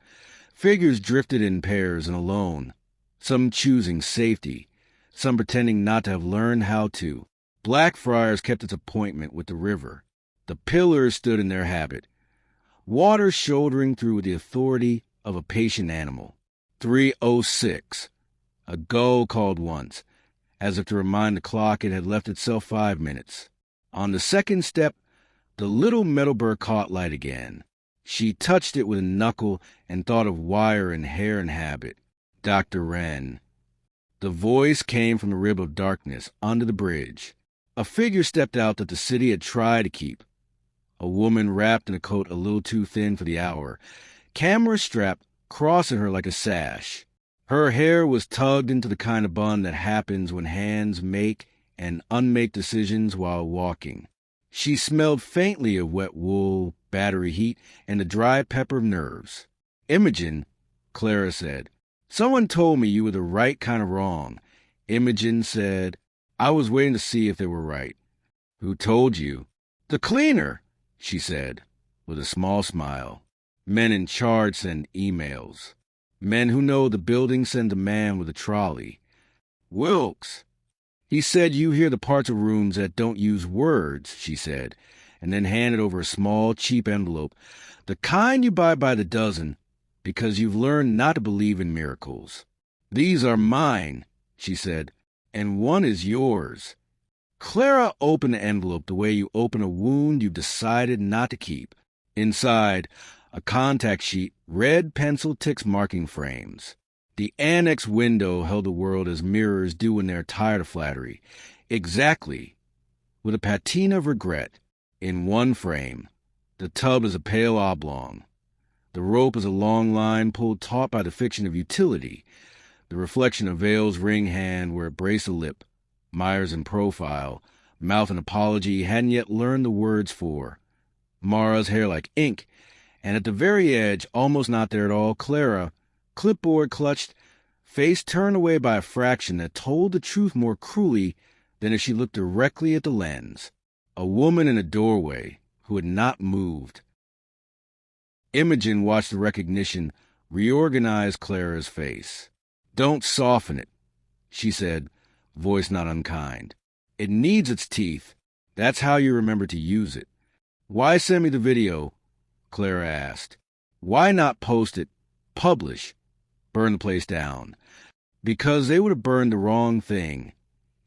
figures drifted in pairs and alone, some choosing safety, some pretending not to have learned how to. Blackfriars kept its appointment with the river. The pillars stood in their habit, water shouldering through with the authority of a patient animal. 3:06. A gull called once, as if to remind the clock it had left itself 5 minutes. On the second step, the little metal burr caught light again. She touched it with a knuckle and thought of wire and hair and habit. Dr. Wren. The voice came from the rib of darkness under the bridge. A figure stepped out that the city had tried to keep. A woman wrapped in a coat a little too thin for the hour, camera strapped, crossing her like a sash. Her hair was tugged into the kind of bun that happens when hands make and unmake decisions while walking. She smelled faintly of wet wool, battery heat, and the dry pepper of nerves. Imogen, Clara said, Someone told me you were the right kind of wrong. Imogen said. I was waiting to see if they were right. Who told you? The cleaner, she said, with a small smile. Men in charge send emails. Men who know the building send a man with a trolley. Wilkes. He said you hear the parts of rooms that don't use words, she said, and then handed over a small, cheap envelope, the kind you buy by the dozen, because you've learned not to believe in miracles. These are mine, she said, and one is yours. Clara opened the envelope the way you open a wound you've decided not to keep. Inside, a contact sheet, red pencil ticks marking frames. The annex window held the world as mirrors do when they're tired of flattery. Exactly. With a patina of regret. In one frame, the tub is a pale oblong. The rope is a long line pulled taut by the fiction of utility. The reflection of Vale's ring hand where it braced a lip. Myers in profile, mouth an apology he hadn't yet learned the words for. Mara's hair like ink, and at the very edge, almost not there at all, Clara, clipboard clutched, face turned away by a fraction that told the truth more cruelly than if she looked directly at the lens. A woman in a doorway who had not moved. Imogen watched the recognition reorganize Clara's face. Don't soften it, she said, voice not unkind. It needs its teeth. That's how you remember to use it. Why send me the video? Clara asked. Why not post it, publish, burn the place down? Because they would have burned the wrong thing,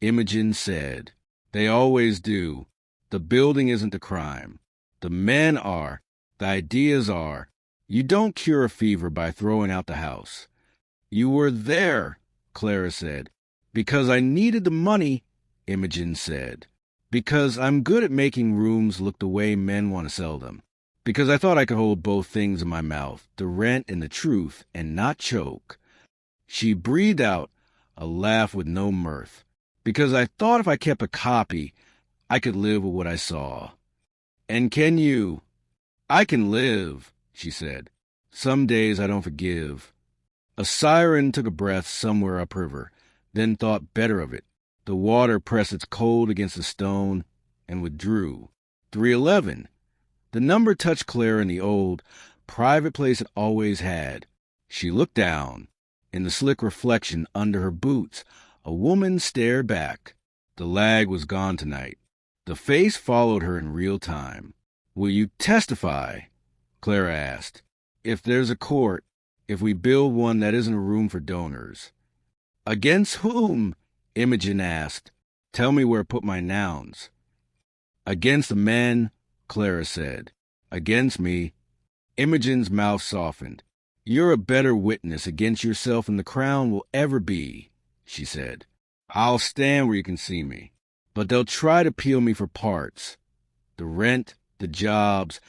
Imogen said. They always do. The building isn't the crime. The men are. The ideas are. You don't cure a fever by throwing out the house. You were there, Clara said. Because I needed the money, Imogen said. Because I'm good at making rooms look the way men want to sell them. Because I thought I could hold both things in my mouth, the rent and the truth, and not choke. She breathed out, a laugh with no mirth. Because I thought if I kept a copy, I could live with what I saw. And can you? I can live, she said. Some days I don't forgive. A siren took a breath somewhere upriver, then thought better of it. The water pressed its cold against the stone and withdrew. 311. The number touched Clara in the old, private place it always had. She looked down. In the slick reflection under her boots, a woman stared back. The lag was gone tonight. The face followed her in real time. Will you testify? Clara asked. If there's a court, if we build one that isn't a room for donors. Against whom? Imogen asked. Tell me where to put my nouns. Against the men, Clara said. Against me. Imogen's mouth softened. You're a better witness against yourself than the Crown will ever be, she said. I'll stand where you can see me. But they'll try to peel me for parts. The rent, the jobs,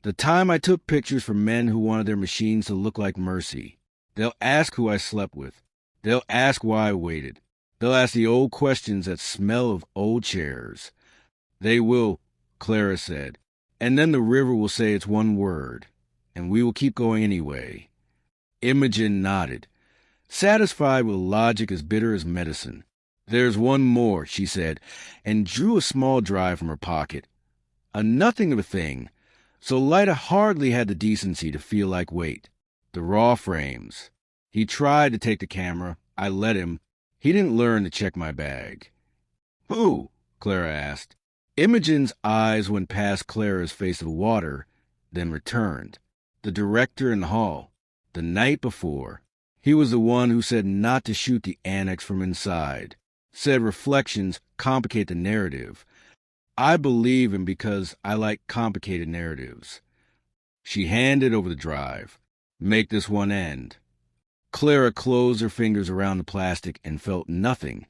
the time I took pictures for men who wanted their machines to look like Mercy. They'll ask who I slept with. They'll ask why I waited. They'll ask the old questions that smell of old chairs. They will, Clara said. And then the river will say it's one word, and we will keep going anyway. Imogen nodded, satisfied with logic as bitter as medicine. There's one more, she said, and drew a small drive from her pocket. A nothing of a thing, so light I hardly had the decency to feel like weight. The raw frames. He tried to take the camera. I let him. He didn't learn to check my bag. Who? Clara asked. Imogen's eyes went past Clara's face of water, then returned. The director in the hall. The night before. He was the one who said not to shoot the annex from inside. Said reflections complicate the narrative. I believe him because I like complicated narratives. She handed over the drive. Make this one end. Clara closed her fingers around the plastic and felt nothing.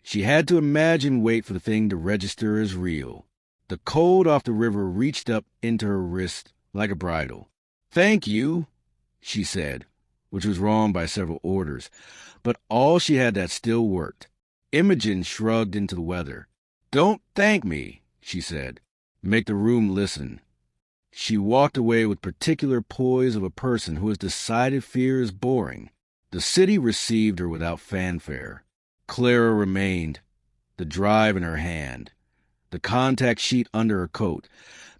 She had to imagine wait for the thing to register as real. The cold off the river reached up into her wrist like a bridle. Thank you, she said, which was wrong by several orders, but all she had that still worked. Imogen shrugged into the weather. Don't thank me, she said. Make the room listen. She walked away with particular poise of a person who has decided fear is boring. The city received her without fanfare. Clara remained, the drive in her hand, the contact sheet under her coat,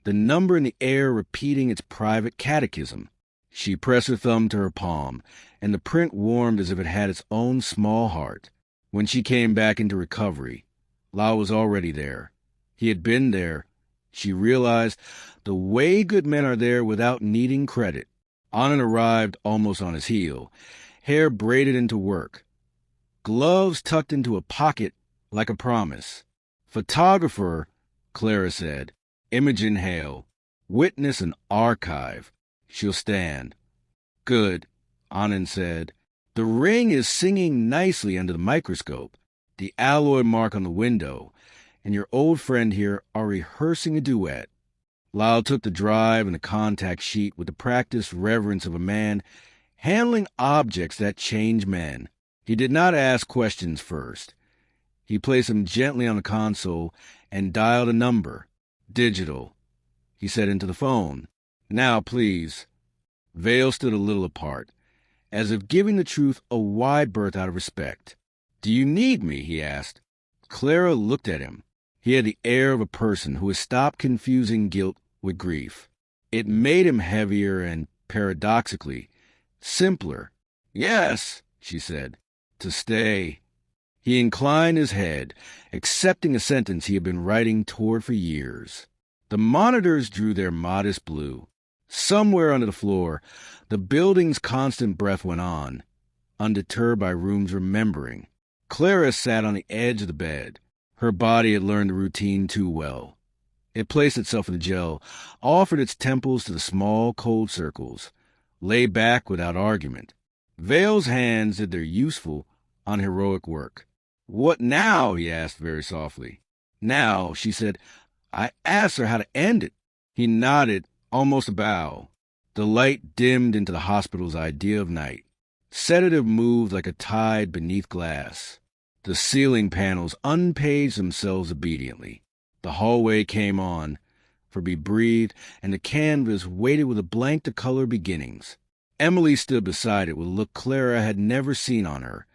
the number in the air repeating its private catechism. She pressed her thumb to her palm, and the print warmed as if it had its own small heart. When she came back into recovery, Lau was already there. He had been there. She realized the way good men are there without needing credit. Anand arrived almost on his heel, hair braided into work, gloves tucked into a pocket like a promise. Photographer, Clara said. Imogen Hale. Witness an archive. She'll stand. Good, Anand said. The ring is singing nicely under the microscope, the alloy mark on the window, and your old friend here are rehearsing a duet. Lau took the drive and the contact sheet with the practiced reverence of a man handling objects that change men. He did not ask questions first. He placed them gently on the console and dialed a number. Digital. He said into the phone. Now, please. Vale stood a little apart, as if giving the truth a wide berth out of respect. Do you need me? He asked. Clara looked at him. He had the air of a person who has stopped confusing guilt with grief. It made him heavier and, paradoxically, simpler. Yes, she said, to stay. He inclined his head, accepting a sentence he had been writing toward for years. The monitors drew their modest blue. Somewhere under the floor, the building's constant breath went on, undeterred by Room's remembering. Clara sat on the edge of the bed. Her body had learned the routine too well. It placed itself in the gel, offered its temples to the small, cold circles, lay back without argument. Vale's hands did their useful, unheroic work. What now? He asked very softly. Now, she said. I asked her how to end it. He nodded, almost a bow. The light dimmed into the hospital's idea of night. Sedative moved like a tide beneath glass. The ceiling panels unpaged themselves obediently. The hallway came on. Forby breathed, and the canvas waited with a blank to color beginnings. Emily stood beside it with a look Clara had never seen on her.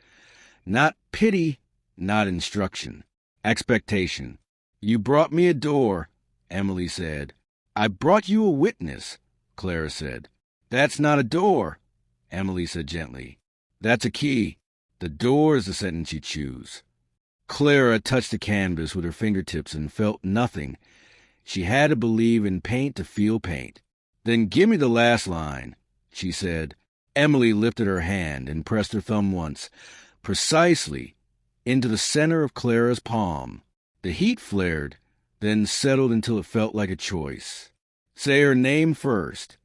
Not pity, not instruction. Expectation. You brought me a door, Emily said. I brought you a witness, Clara said. That's not a door, Emily said gently. That's a key. The door is the sentence you choose. Clara touched the canvas with her fingertips and felt nothing. She had to believe in paint to feel paint. Then give me the last line, she said. Emily lifted her hand and pressed her thumb once, precisely, into the center of Clara's palm. The heat flared, then settled until it felt like a choice. Say her name first,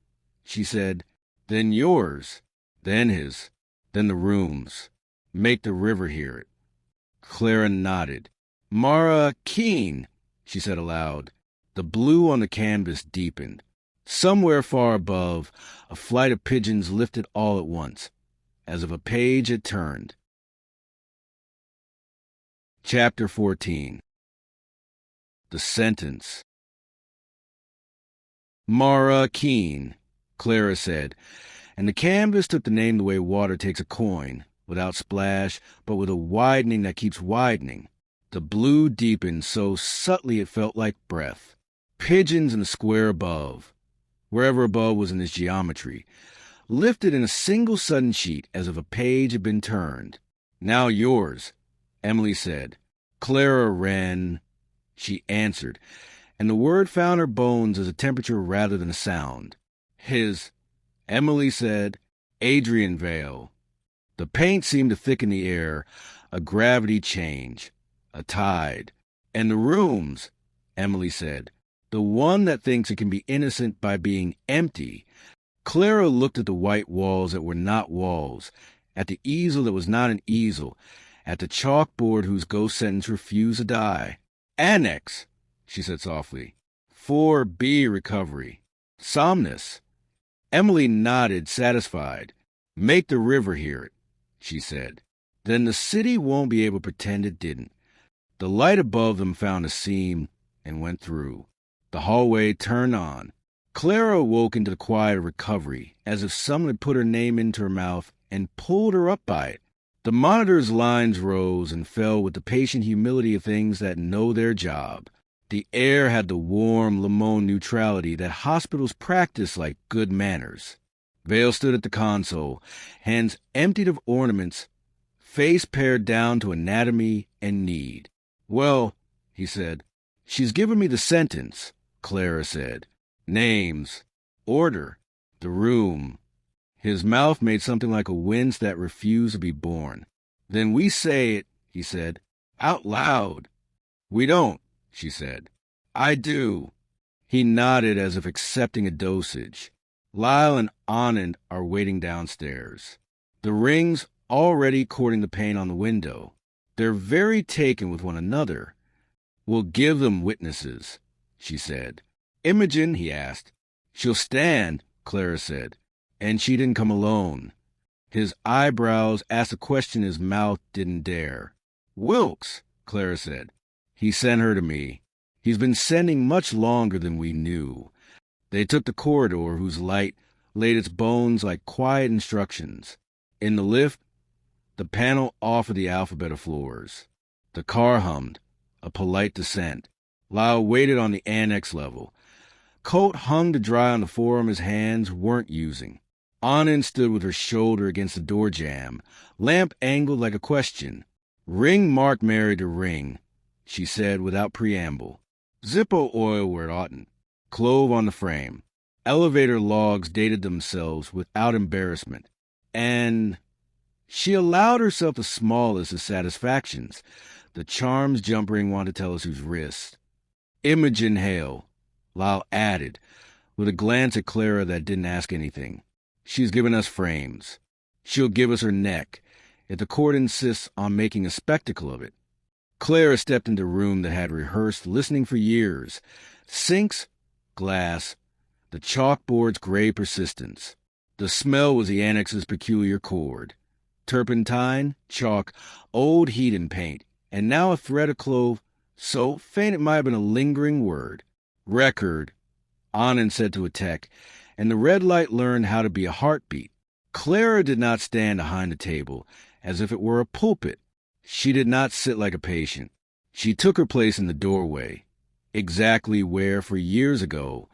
she said, then yours, then his, then the room's. Make the river hear it. Clara nodded. Mara Keene, she said aloud. The blue on the canvas deepened. Somewhere far above, a flight of pigeons lifted all at once, as if a page had turned. Chapter 14. The Sentence. Mara Keene, Clara said, and the canvas took the name the way water takes a coin, without splash, but with a widening that keeps widening. The blue deepened so subtly it felt like breath. Pigeons in the square above, wherever above was in its geometry, lifted in a single sudden sheet as if a page had been turned. Now yours, Emily said. Clara Wren, she answered, and the word found her bones as a temperature rather than a sound. His, Emily said. Adrian Vale. The paint seemed to thicken the air, a gravity change, a tide. And the rooms, Emily said. The one that thinks it can be innocent by being empty. Clara looked at the white walls that were not walls, at the easel that was not an easel, at the chalkboard whose ghost sentence refused to die. Annex, she said softly. 4B recovery. Somnus. Emily nodded, satisfied. Make the river hear it, she said. Then the city won't be able to pretend it didn't. The light above them found a seam and went through. The hallway turned on. Clara awoke into the quiet of recovery, as if someone had put her name into her mouth and pulled her up by it. The monitor's lines rose and fell with the patient humility of things that know their job. The air had the warm Limon neutrality that hospitals practice like good manners. Vale stood at the console, hands emptied of ornaments, face pared down to anatomy and need. "Well," he said. "She's given me the sentence," Clara said. "Names. Order. The room." His mouth made something like a wince that refused to be born. "Then we say it," he said, "out loud." "We don't," she said. "I do." He nodded as if accepting a dosage. Lyle and Anand are waiting downstairs. The rings already courting the pane on the window. They're very taken with one another. "We'll give them witnesses," she said. "Imogen?" he asked. "She'll stand," Clara said. "And she didn't come alone." His eyebrows asked a question his mouth didn't dare. "Wilkes," Clara said. "He sent her to me. He's been sending much longer than we knew." They took the corridor whose light laid its bones like quiet instructions. In the lift, the panel offered the alphabet of floors. The car hummed, a polite descent. Lyle waited on the annex level. Coat hung to dry on the forearm his hands weren't using. Anand stood with her shoulder against the door jamb, lamp angled like a question. "Ring marked Mary to ring," she said without preamble. Zippo oil where it oughtn't. Clove on the frame. Elevator logs dated themselves without embarrassment. And she allowed herself the smallest of satisfactions. The charms jump ring wanted to tell us whose wrist. "Imogen Hale," Lyle added, with a glance at Clara that didn't ask anything. "She's given us frames. She'll give us her neck, if the court insists on making a spectacle of it." Clara stepped into a room that had rehearsed listening for years. Sinks, glass, the chalkboard's gray persistence. The smell was the annex's peculiar chord. Turpentine, chalk, old heat and paint, and now a thread of clove, so faint it might have been a lingering word. "Record," Anand said to a tech, and the red light learned how to be a heartbeat. Clara did not stand behind the table, as if it were a pulpit. She did not sit like a patient. She took her place in the doorway, exactly where, for years ago,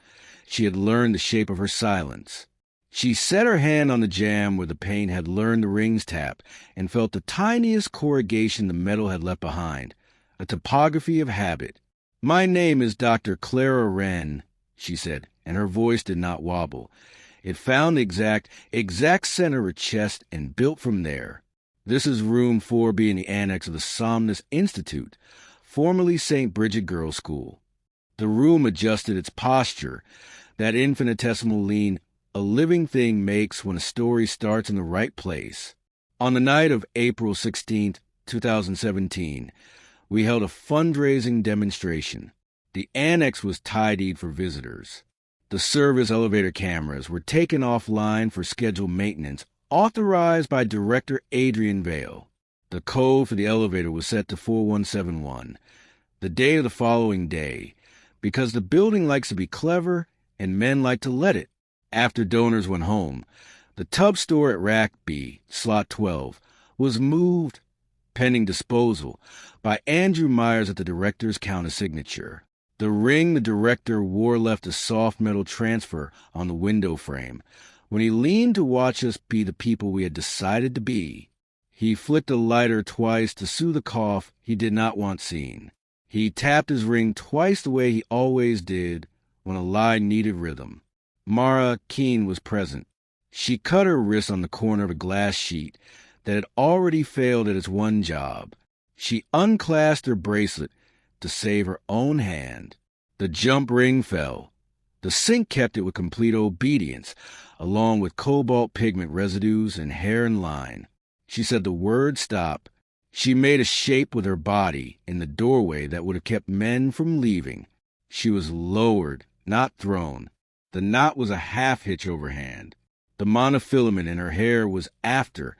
she had learned the shape of her silence. She set her hand on the jamb where the paint had learned the rings tap and felt the tiniest corrugation the metal had left behind, a topography of habit. "My name is Dr. Clara Wren," she said, and her voice did not wobble. It found the exact center of her chest and built from there. "This is room 4B in the annex of the Somnus Institute, formerly St. Bridget Girls' School." The room adjusted its posture, that infinitesimal lean a living thing makes when a story starts in the right place. On the night of April 16th, 2017, we held a fundraising demonstration. The annex was tidied for visitors. The service elevator cameras were taken offline for scheduled maintenance, authorized by Director Adrian Vale. The code for the elevator was set to 4171, the day of the following day, because the building likes to be clever and men like to let it. After donors went home, the tub store at Rack B, Slot 12, was moved, pending disposal, by Andrew Myers at the director's counter-signature. The ring the director wore left a soft metal transfer on the window frame. When he leaned to watch us be the people we had decided to be, he flicked a lighter twice to soothe a cough he did not want seen. He tapped his ring twice the way he always did when a lie needed rhythm. Mara Keene was present. She cut her wrist on the corner of a glass sheet that had already failed at its one job. She unclasped her bracelet to save her own hand. The jump ring fell. The sink kept it with complete obedience, along with cobalt pigment residues and hair and line. She said the word stop. She made a shape with her body in the doorway that would have kept men from leaving. She was lowered, not thrown. The knot was a half-hitch overhand. The monofilament in her hair was after,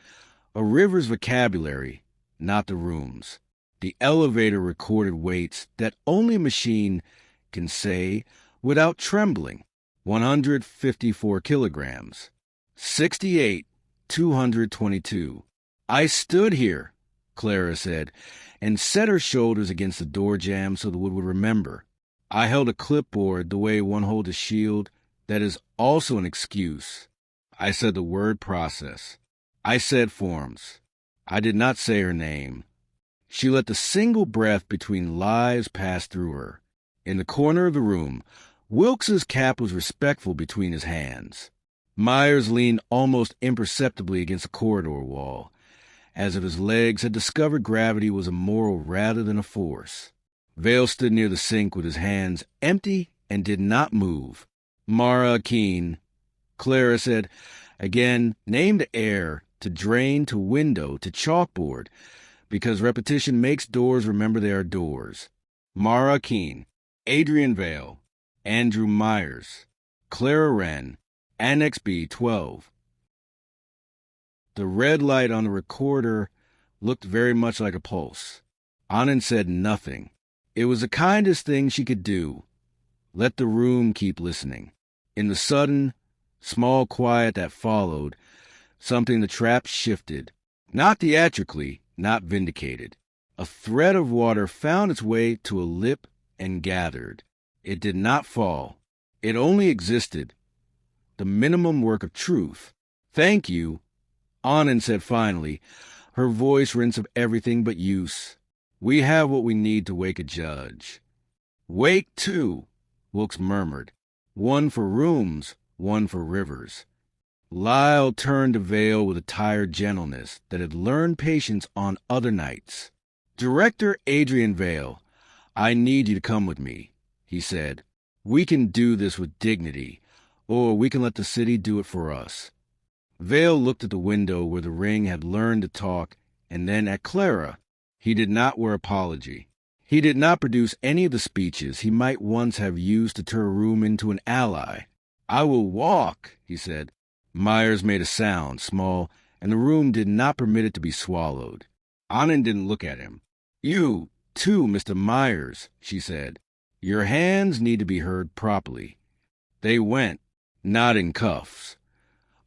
a river's vocabulary, not the room's. The elevator recorded weights that only a machine can say without trembling. 154 kilograms. 68, 222. I stood here, Clara said, and set her shoulders against the door jamb so the wood would remember. I held a clipboard the way one holds a shield. That is also an excuse. I said the word process. I said forms. I did not say her name. She let the single breath between lies pass through her. In the corner of the room, Wilkes's cap was respectful between his hands. Myers leaned almost imperceptibly against the corridor wall, as if his legs had discovered gravity was a moral rather than a force. Vale stood near the sink with his hands empty and did not move. Mara Keene, Clara said, again, name to air, to drain, to window, to chalkboard, because repetition makes doors remember they are doors. Mara Keene, Adrian Vale, Andrew Myers, Clara Wren, Annex B 12. The red light on the recorder looked very much like a pulse. Anand said nothing. It was the kindest thing she could do. Let the room keep listening. In the sudden, small quiet that followed, something the trap shifted. Not theatrically, not vindicated. A thread of water found its way to a lip and gathered. It did not fall. It only existed. The minimum work of truth. Thank you, Anand said finally, her voice rents of everything but use. We have what we need to wake a judge. Wake two, Wilkes murmured. One for rooms, one for rivers. Lyle turned to Vale with a tired gentleness that had learned patience on other nights. Director Adrian Vale, I need you to come with me, he said. We can do this with dignity, or we can let the city do it for us. Vale looked at the window where the ring had learned to talk, and then at Clara. He did not wear apology. He did not produce any of the speeches he might once have used to turn a room into an ally. I will walk, he said. Myers made a sound, small, and the room did not permit it to be swallowed. Anand didn't look at him. You, too, Mr. Myers, she said. Your hands need to be heard properly. They went, not in cuffs.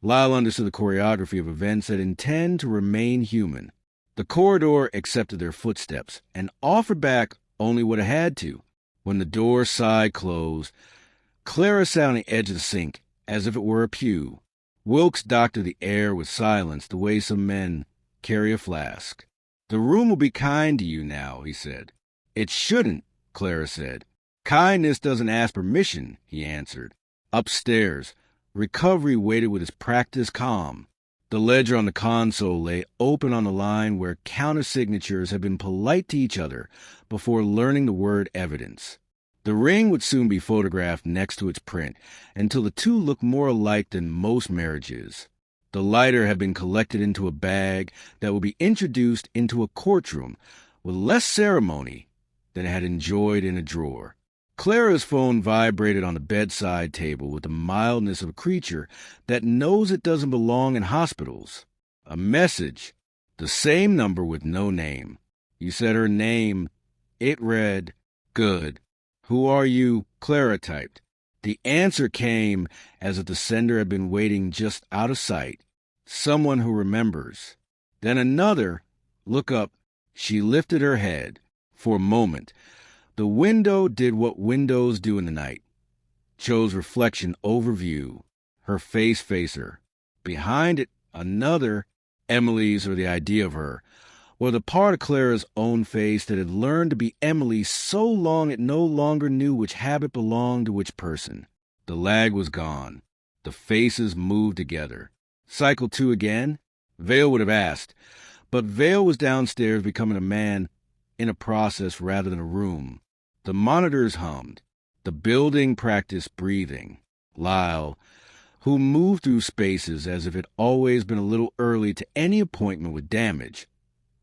Lyle understood the choreography of events that intend to remain human. The corridor accepted their footsteps and offered back only what it had to. When the door side closed, Clara sat on the edge of the sink as if it were a pew. Wilkes doctored the air with silence the way some men carry a flask. The room will be kind to you now, he said. It shouldn't, Clara said. Kindness doesn't ask permission, he answered. Upstairs, Recovery waited with his practiced calm. The ledger on the console lay open on the line where countersignatures had been polite to each other before learning the word evidence. The ring would soon be photographed next to its print until the two looked more alike than most marriages. The lighter had been collected into a bag that would be introduced into a courtroom with less ceremony than it had enjoyed in a drawer. Clara's phone vibrated on the bedside table with the mildness of a creature that knows it doesn't belong in hospitals. A message, the same number with no name. You said her name. It read, "Good. Who are you?" Clara typed. The answer came as if the sender had been waiting just out of sight. Someone who remembers. Then another, "Look up." She lifted her head. For a moment, the window did what windows do in the night. Chose reflection over view. Her face faced her. Behind it, another, Emily's or the idea of her, or the part of Clara's own face that had learned to be Emily so long it no longer knew which habit belonged to which person. The lag was gone. The faces moved together. Cycle 2 again? Vale would have asked, but Vale was downstairs becoming a man in a process rather than a room. The monitors hummed. The building practiced breathing. Lyle, who moved through spaces as if it had always been a little early to any appointment with damage,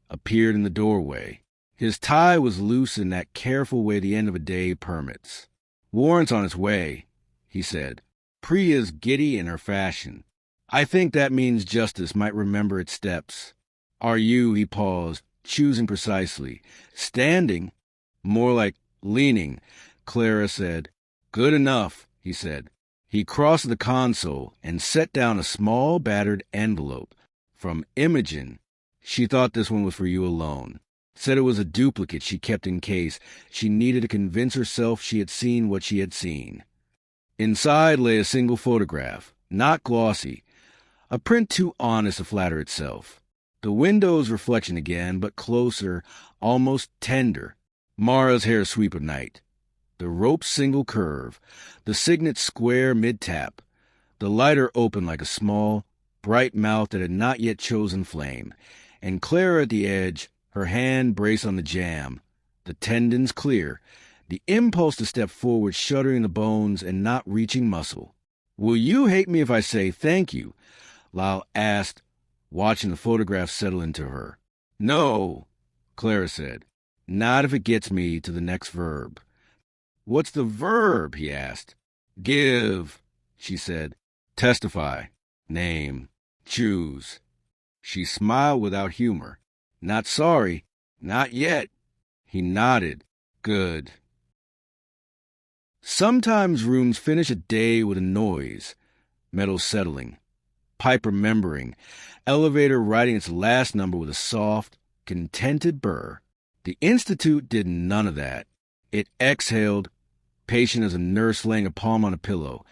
appeared in the doorway. His tie was loose in that careful way the end of a day permits. "Warrant's on its way," he said. Priya's giddy in her fashion. "I think that means justice might remember its steps." "Are you," he paused, choosing precisely, "standing?" "More like leaning," Clara said. "Good enough," he said. He crossed the console and set down a small battered envelope. From Imogen. She thought this one was for you alone. Said it was a duplicate she kept in case she needed to convince herself she had seen what she had seen. Inside lay a single photograph, not glossy, a print too honest to flatter itself. The window's reflection again, but closer, almost tender. Mara's hair sweep of night. The rope's single curve, the signet's square mid-tap, the lighter open like a small, bright mouth that had not yet chosen flame, and Clara at the edge, her hand braced on the jamb, the tendons clear, the impulse to step forward shuddering the bones and not reaching muscle. "Will you hate me if I say thank you?" Lyle asked, watching the photograph settle into her. "No," Clara said. "Not if it gets me to the next verb." "What's the verb?" he asked. "Give," she said. "Testify. Name. Choose." She smiled without humor. "Not sorry. Not yet." He nodded. "Good." Sometimes rooms finish a day with a noise. Metal settling. Pipe remembering. Elevator writing its last number with a soft, contented burr. The Institute did none of that. It exhaled, patient as a nurse laying a palm on a pillow,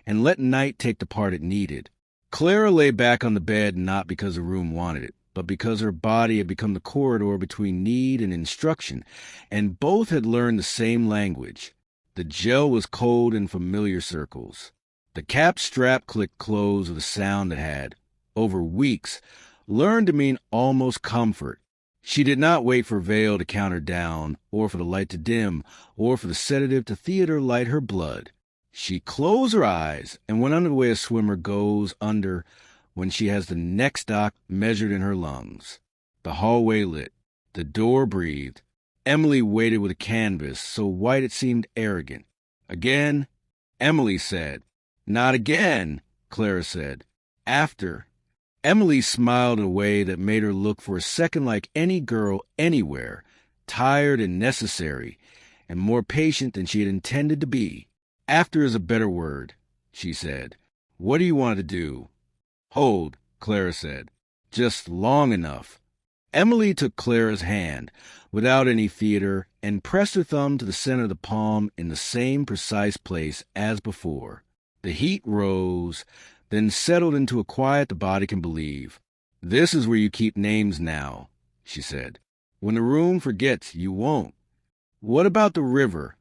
and let night take the part it needed. Clara lay back on the bed not because the room wanted it, but because her body had become the corridor between need and instruction, and both had learned the same language. The gel was cold in familiar circles. The cap strap clicked closed with a sound that had, over weeks, learned to mean almost comfort. She did not wait for veil to count her down, or for the light to dim, or for the sedative to theater light her blood. She closed her eyes and went under the way a swimmer goes under when she has the neck stock measured in her lungs. The hallway lit. The door breathed. Emily waited with a canvas, so white it seemed arrogant. "Again?" Emily said. "Not again," Clara said. "After." Emily smiled in a way that made her look for a second like any girl anywhere, tired and necessary, and more patient than she had intended to be. "After is a better word," she said. "What do you want to do?" "Hold," Clara said. "Just long enough." Emily took Clara's hand, without any theater, and pressed her thumb to the center of the palm in the same precise place as before. The heat rose, then settled into a quiet the body can believe. "This is where you keep names now," she said. "When the room forgets, you won't." "What about the river?"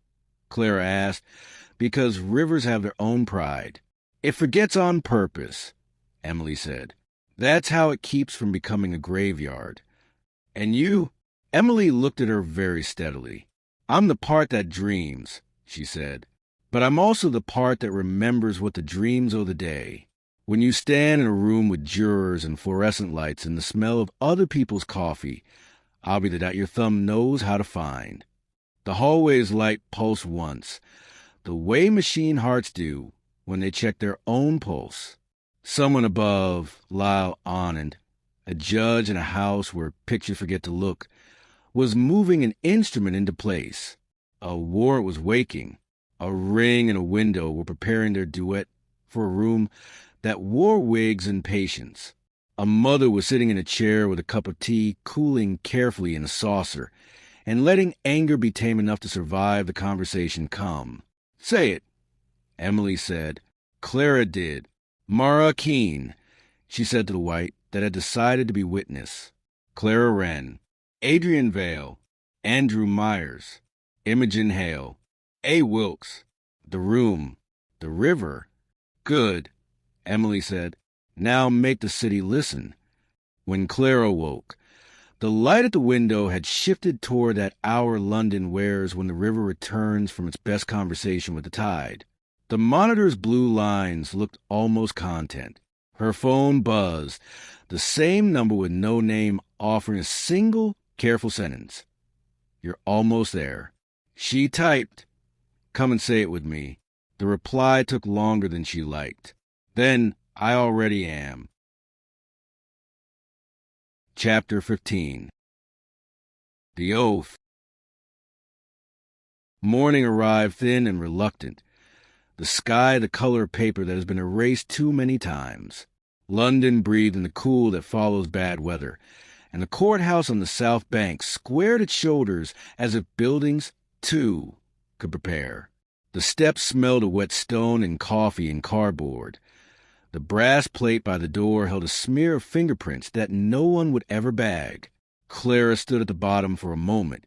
Clara asked, because rivers have their own pride. "It forgets on purpose," Emily said. "That's how it keeps from becoming a graveyard." "And you?" Emily looked at her very steadily. "I'm the part that dreams," she said. "But I'm also the part that remembers what the dreams of the day. When you stand in a room with jurors and fluorescent lights and the smell of other people's coffee, I'll be the dot your thumb knows how to find." The hallway's light pulsed once, the way machine hearts do when they check their own pulse. Someone above, Lyle Anand, a judge in a house where pictures forget to look, was moving an instrument into place. A warrant was waking. A ring and a window were preparing their duet for a room that wore wigs and patience. A mother was sitting in a chair with a cup of tea, cooling carefully in a saucer, and letting anger be tame enough to survive the conversation come. "Say it," Emily said. Clara did. "Mara Keene," she said to the white that had decided to be witness. "Clara Wren, Adrian Vale, Andrew Myers, Imogen Hale, A. Wilkes, the room, the river." "Good," Emily said. "Now make the city listen." When Clara woke, the light at the window had shifted toward that hour London wears when the river returns from its best conversation with the tide. The monitor's blue lines looked almost content. Her phone buzzed, the same number with no name offering a single careful sentence. "You're almost there." She typed, "Come and say it with me." The reply took longer than she liked. Then, "I already am." Chapter 15. The Oath. Morning arrived thin and reluctant. The sky the color of paper that has been erased too many times. London breathed in the cool that follows bad weather, and the courthouse on the South Bank squared its shoulders as if buildings, too, could prepare. The steps smelled of wet stone and coffee and cardboard. The brass plate by the door held a smear of fingerprints that no one would ever bag. Clara stood at the bottom for a moment,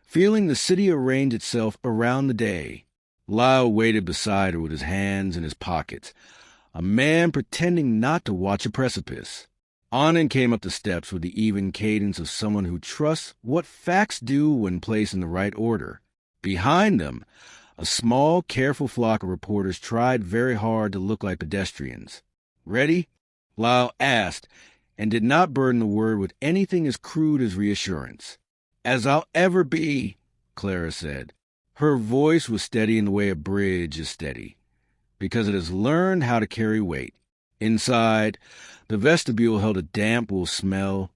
feeling the city arrange itself around the day. Lyle waited beside her with his hands in his pockets, a man pretending not to watch a precipice. Anand came up the steps with the even cadence of someone who trusts what facts do when placed in the right order. Behind them, a small, careful flock of reporters tried very hard to look like pedestrians. "Ready?" Lyle asked, and did not burden the word with anything as crude as reassurance. "As I'll ever be," Clara said. Her voice was steady in the way a bridge is steady, because it has learned how to carry weight. Inside, the vestibule held a damp wool smell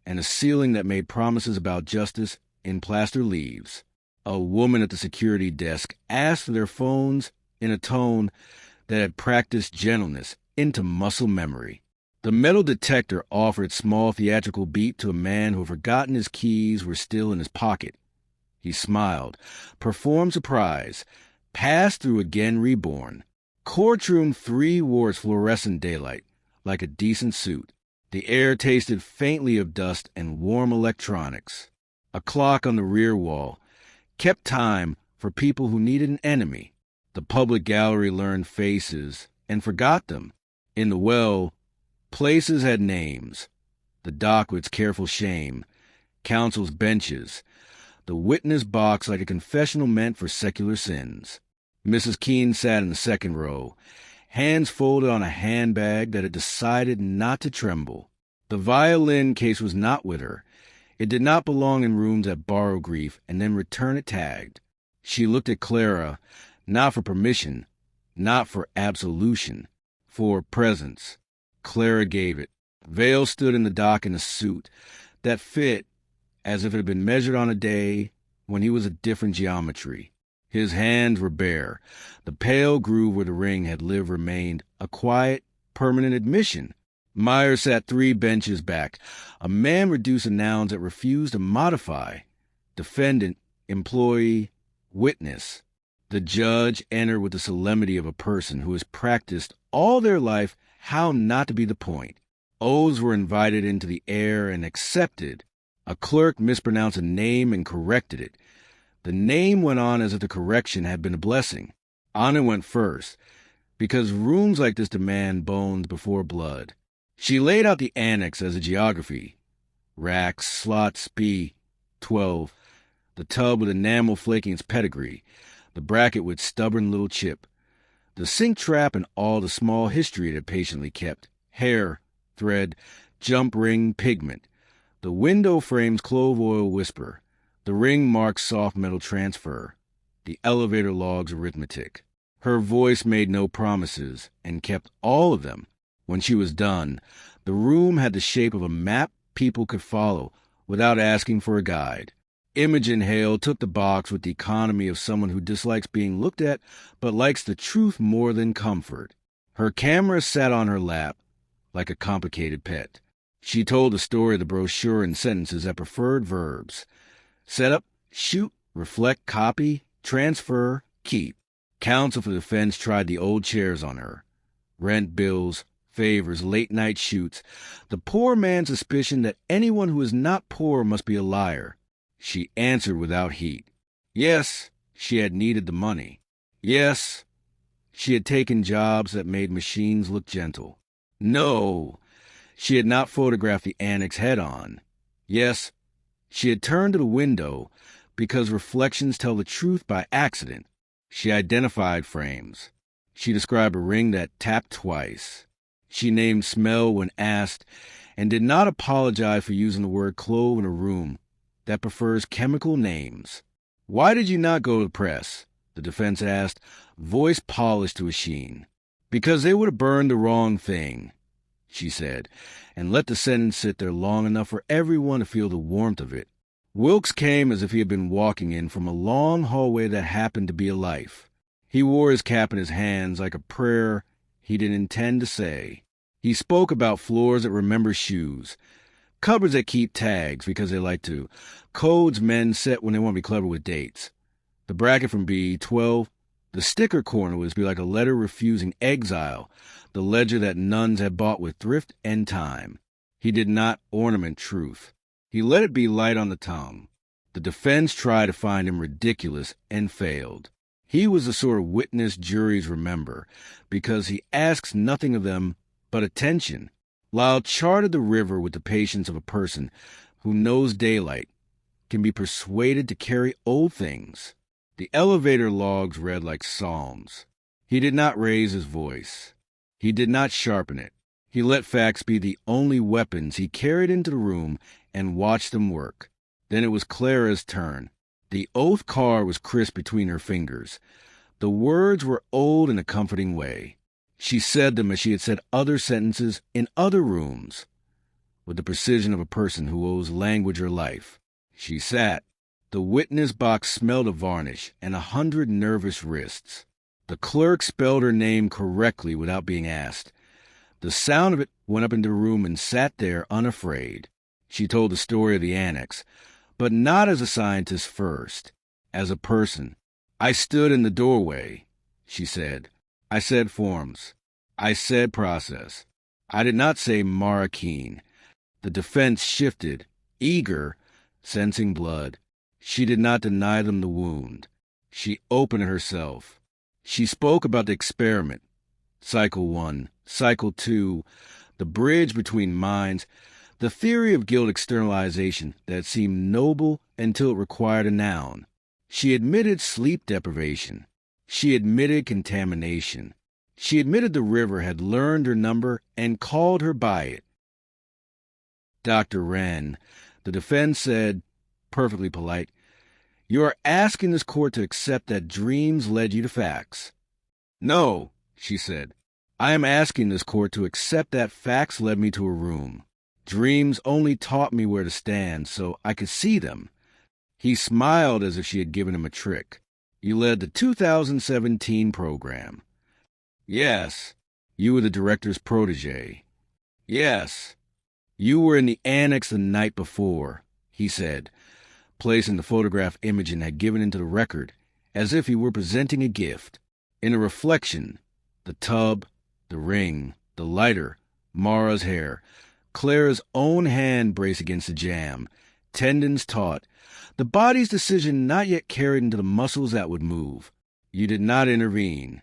and a ceiling that made promises about justice in plaster leaves. A woman at the security desk asked for their phones in a tone that had practiced gentleness into muscle memory. The metal detector offered small theatrical beep to a man who had forgotten his keys were still in his pocket. He smiled, performed surprise, passed through again reborn. Courtroom 3 wore its fluorescent daylight, like a decent suit. The air tasted faintly of dust and warm electronics. A clock on the rear wall kept time for people who needed an enemy. The public gallery learned faces and forgot them. In the well, places had names. The dock with its careful shame, counsel's benches, the witness box like a confessional meant for secular sins. Mrs. Keene sat in the second row, hands folded on a handbag that had decided not to tremble. The violin case was not with her. It did not belong in rooms that borrow grief and then return it tagged. She looked at Clara, not for permission, not for absolution, for presence. Clara gave it. Vale stood in the dock in a suit that fit as if it had been measured on a day when he was a different geometry. His hands were bare. The pale groove where the ring had lived remained a quiet, permanent admission. Myers sat 3 benches back. A man reduced the nouns that refused to modify. Defendant, employee, witness. The judge entered with the solemnity of a person who has practiced all their life how not to be the point. Oaths were invited into the air and accepted. A clerk mispronounced a name and corrected it. The name went on as if the correction had been a blessing. Anna went first, because rooms like this demand bones before blood. She laid out the annex as a geography. Racks, slots, B12, the tub with enamel flaking its pedigree, the bracket with stubborn little chip, the sink trap and all the small history it had patiently kept, hair, thread, jump ring, pigment, the window frame's clove oil whisper, the ring marks soft metal transfer, the elevator logs arithmetic. Her voice made no promises and kept all of them. When she was done, the room had the shape of a map people could follow without asking for a guide. Imogen Hale took the box with the economy of someone who dislikes being looked at but likes the truth more than comfort. Her camera sat on her lap like a complicated pet. She told the story of the brochure in sentences that preferred verbs. Set up, shoot, reflect, copy, transfer, keep. Counsel for the defense tried the old chairs on her. Rent bills, favors, late-night shoots. The poor man's suspicion that anyone who is not poor must be a liar. She answered without heat. Yes, she had needed the money. Yes, she had taken jobs that made machines look gentle. No, she had not photographed the annex head-on. Yes, she had turned to the window because reflections tell the truth by accident. She identified frames. She described a ring that tapped twice. She named smell when asked and did not apologize for using the word clove in a room that prefers chemical names. Why did you not go to the press? The defense asked, voice polished to a sheen. Because they would have burned the wrong thing, she said, and let the sentence sit there long enough for everyone to feel the warmth of it. Wilkes came as if he had been walking in from a long hallway that happened to be a life. He wore his cap in his hands like a prayer he didn't intend to say. He spoke about floors that remember shoes, cupboards that keep tags because they like to, codes men set when they want to be clever with dates. The bracket from B12, the sticker corner was be like a letter refusing exile, the ledger that nuns had bought with thrift and time. He did not ornament truth. He let it be light on the tongue. The defense tried to find him ridiculous and failed. He was the sort of witness juries remember, because he asks nothing of them but attention. Lyle charted the river with the patience of a person who knows daylight, can be persuaded to carry old things. The elevator logs read like psalms. He did not raise his voice. He did not sharpen it. He let facts be the only weapons he carried into the room and watched them work. Then it was Clara's turn. The oath card was crisp between her fingers. The words were old in a comforting way. She said them as she had said other sentences in other rooms, with the precision of a person who owes language her life. She sat. The witness box smelled of varnish and 100 nervous wrists. The clerk spelled her name correctly without being asked. The sound of it went up into the room and sat there unafraid. She told the story of the annex, but not as a scientist first, as a person. I stood in the doorway, she said. I said forms. I said process. I did not say Mara Keene. The defense shifted, eager, sensing blood. She did not deny them the wound. She opened herself. She spoke about the experiment. Cycle 1, Cycle 2, the bridge between minds, the theory of guilt externalization that seemed noble until it required a noun. She admitted sleep deprivation. She admitted contamination. She admitted the river had learned her number and called her by it. Dr. Wren, the defense said, perfectly polite, "You are asking this court to accept that dreams led you to facts." "No," she said. "I am asking this court to accept that facts led me to a room. Dreams only taught me where to stand so I could see them." He smiled as if she had given him a trick. "You led the 2017 program." "Yes." "You were the director's protege." "Yes." "You were in the annex the night before," he said, placing the photograph Imogen had given into the record, as if he were presenting a gift. In a reflection, the tub, the ring, the lighter, Mara's hair, Clara's own hand braced against the jamb, tendons taut, the body's decision not yet carried into the muscles that would move. You did not intervene.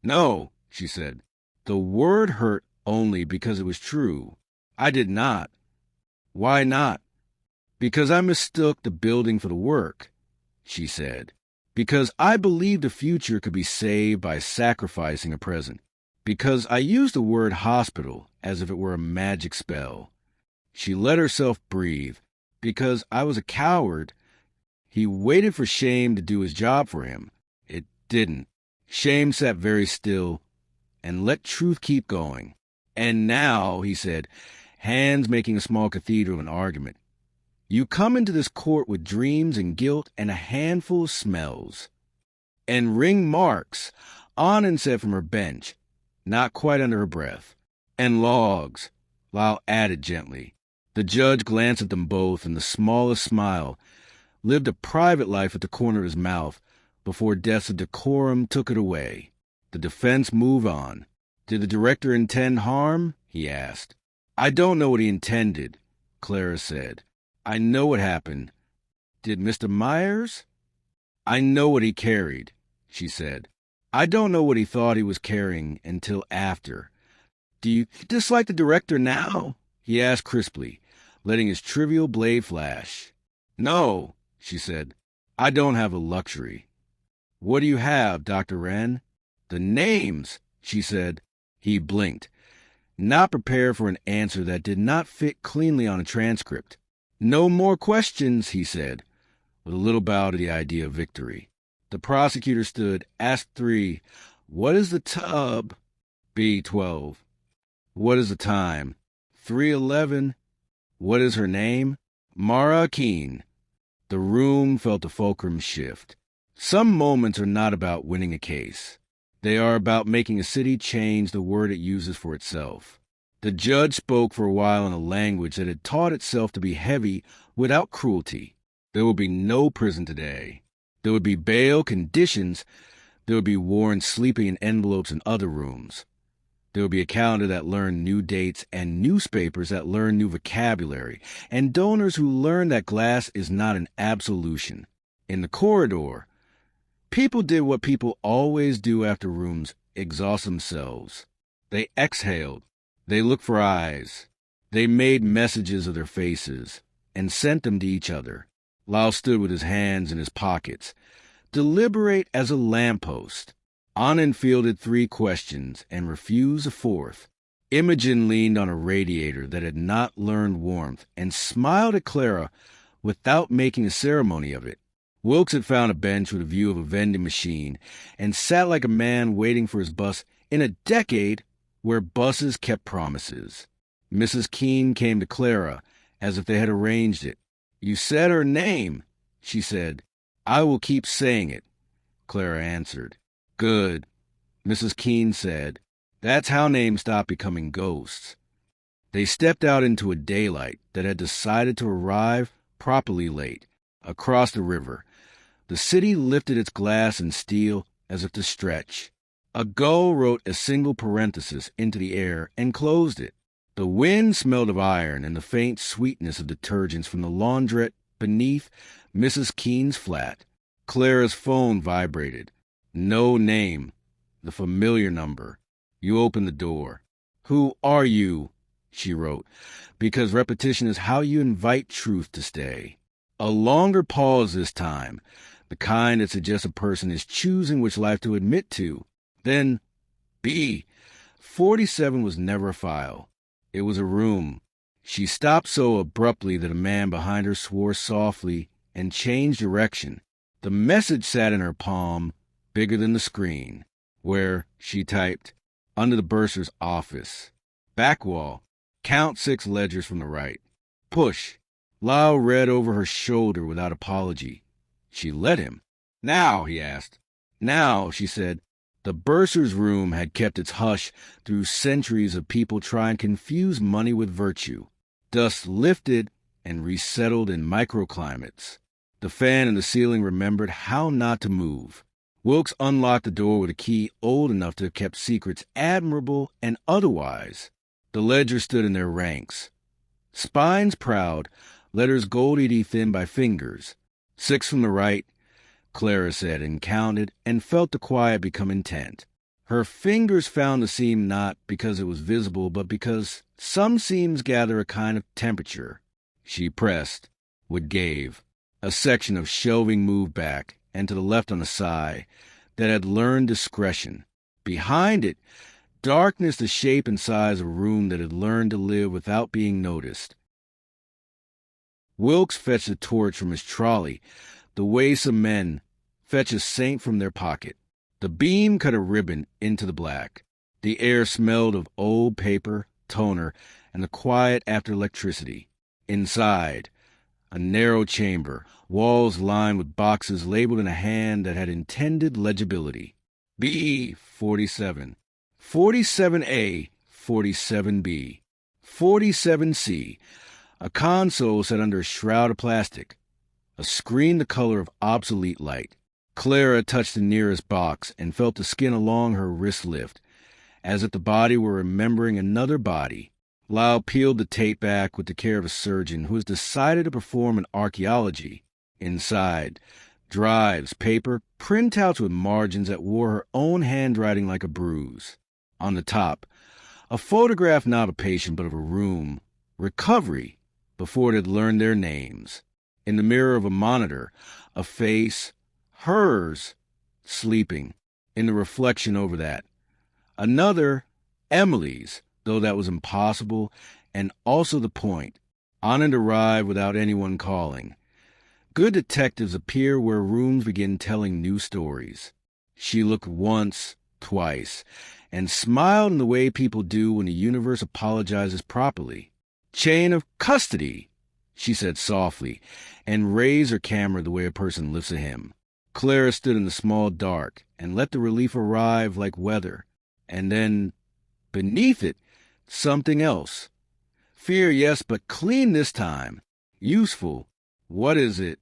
"No," she said. The word hurt only because it was true. "I did not." "Why not?" "Because I mistook the building for the work," she said. "Because I believed the future could be saved by sacrificing a present. Because I used the word hospital as if it were a magic spell." She let herself breathe. "Because I was a coward." He waited for shame to do his job for him. It didn't. Shame sat very still and let truth keep going. "And now," he said, hands making a small cathedral of an argument, "you come into this court with dreams and guilt and a handful of smells." "And ring marks," Anand said from her bench, not quite under her breath. "And logs," Lyle added gently. The judge glanced at them both, and the smallest smile lived a private life at the corner of his mouth before deaths of decorum took it away. The defense moved on. "Did the director intend harm?" he asked. "I don't know what he intended," Clara said. "I know what happened." "Did Mr. Myers?" "I know what he carried," she said. "I don't know what he thought he was carrying until after." "Do you dislike the director now?" he asked crisply, letting his trivial blade flash. "No," she said. "I don't have the luxury." "What do you have, Dr. Wren?" "The names," she said. He blinked, not prepared for an answer that did not fit cleanly on a transcript. "No more questions," he said, with a little bow to the idea of victory. The prosecutor stood, asked 3, "What is the tub?" B12. "What is the time?" 3:11. "What is her name?" Mara Keene. The room felt the fulcrum shift. Some moments are not about winning a case. They are about making a city change the word it uses for itself. The judge spoke for a while in a language that had taught itself to be heavy without cruelty. There would be no prison today. There would be bail conditions. There would be Warren sleeping in envelopes in other rooms. There would be a calendar that learned new dates and newspapers that learned new vocabulary, and donors who learned that glass is not an absolution. In the corridor, people did what people always do after rooms exhaust themselves. They exhaled. They looked for eyes. They made messages of their faces and sent them to each other. Lau stood with his hands in his pockets, deliberate as a lamppost. Anand fielded 3 questions and refused a 4th. Imogen leaned on a radiator that had not learned warmth and smiled at Clara without making a ceremony of it. Wilkes had found a bench with a view of a vending machine and sat like a man waiting for his bus in a decade where buses kept promises. Mrs. Keene came to Clara as if they had arranged it. "You said her name," she said. "I will keep saying it," Clara answered. "Good," Mrs. Keene said. "That's how names stop becoming ghosts." They stepped out into a daylight that had decided to arrive properly late. Across the river, the city lifted its glass and steel as if to stretch. A gull wrote a single parenthesis into the air and closed it. The wind smelled of iron and the faint sweetness of detergents from the laundrette beneath Mrs. Keene's flat. Clara's phone vibrated. No name. The familiar number. You opened the door. "Who are you?" she wrote, because repetition is how you invite truth to stay. A longer pause this time, the kind that suggests a person is choosing which life to admit to. Then, B. 47 was never a file. It was a room. She stopped so abruptly that a man behind her swore softly and changed direction. The message sat in her palm, bigger than the screen, where, she typed, "Under the bursar's office. Back wall. Count 6 ledgers from the right. Push." Lau read over her shoulder without apology. She let him. "Now?" he asked. "Now," she said. The bursar's room had kept its hush through centuries of people trying to confuse money with virtue. Dust lifted and resettled in microclimates. The fan in the ceiling remembered how not to move. Wilkes unlocked the door with a key old enough to have kept secrets admirable and otherwise. The ledgers stood in their ranks. Spines proud, letters gold-y thin by fingers. 6 from the right, Clara said, and counted, and felt the quiet become intent. Her fingers found the seam not because it was visible, but because some seams gather a kind of temperature. She pressed, would gave. A section of shelving moved back, and to the left on the side, that had learned discretion. Behind it, darkness the shape and size of a room that had learned to live without being noticed. Wilkes fetched a torch from his trolley, the way some men fetch a saint from their pocket. The beam cut a ribbon into the black. The air smelled of old paper, toner, and the quiet after electricity. Inside, a narrow chamber, walls lined with boxes labeled in a hand that had intended legibility. B 47, 47A, 47B, 47C. A console set under a shroud of plastic. A screen the color of obsolete light. Clara touched the nearest box and felt the skin along her wrist lift, as if the body were remembering another body. Lau peeled the tape back with the care of a surgeon who has decided to perform an archaeology. Inside, drives, paper, printouts with margins that wore her own handwriting like a bruise. On the top, a photograph not of a patient but of a room. Recovery, before it had learned their names. In the mirror of a monitor, a face, hers, sleeping. In the reflection over that, another, Emily's, though that was impossible, and also the point. Anand arrived without anyone calling. Good detectives appear where rooms begin telling new stories. She looked once, twice, and smiled in the way people do when the universe apologizes properly. "Chain of custody," she said softly, and raised her camera the way a person lifts a hymn. Clara stood in the small dark and let the relief arrive like weather, and then, beneath it, Something else. Fear, yes, but clean this time. Useful. What is it?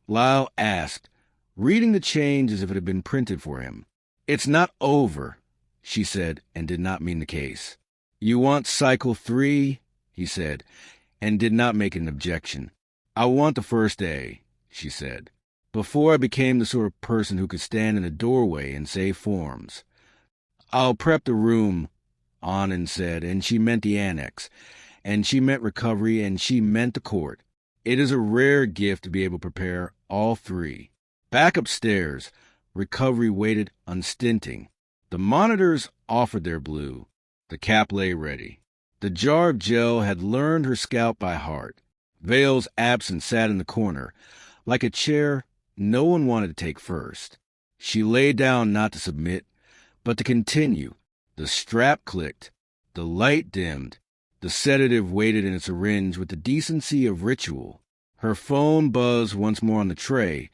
Lyle asked, reading the change as if it had been printed for him. It's not over, she said, and did not mean the case. You want cycle 3, he said, and did not make an objection. I want the first A, she said. Before I became the sort of person who could stand in a doorway and say forms. I'll prep the room, Anand said, and she meant the annex, and she meant recovery, and she meant the court. It is a rare gift to be able to prepare all 3. Back upstairs, recovery waited unstinting. The monitors offered their blue. The cap lay ready. The jar of gel had learned her scalp by heart. Vale's absent sat in the corner, like a chair no one wanted to take first. She lay down not to submit, but to continue. The strap clicked. The light dimmed. The sedative waited in its syringe with the decency of ritual. Her phone buzzed once more on the tray,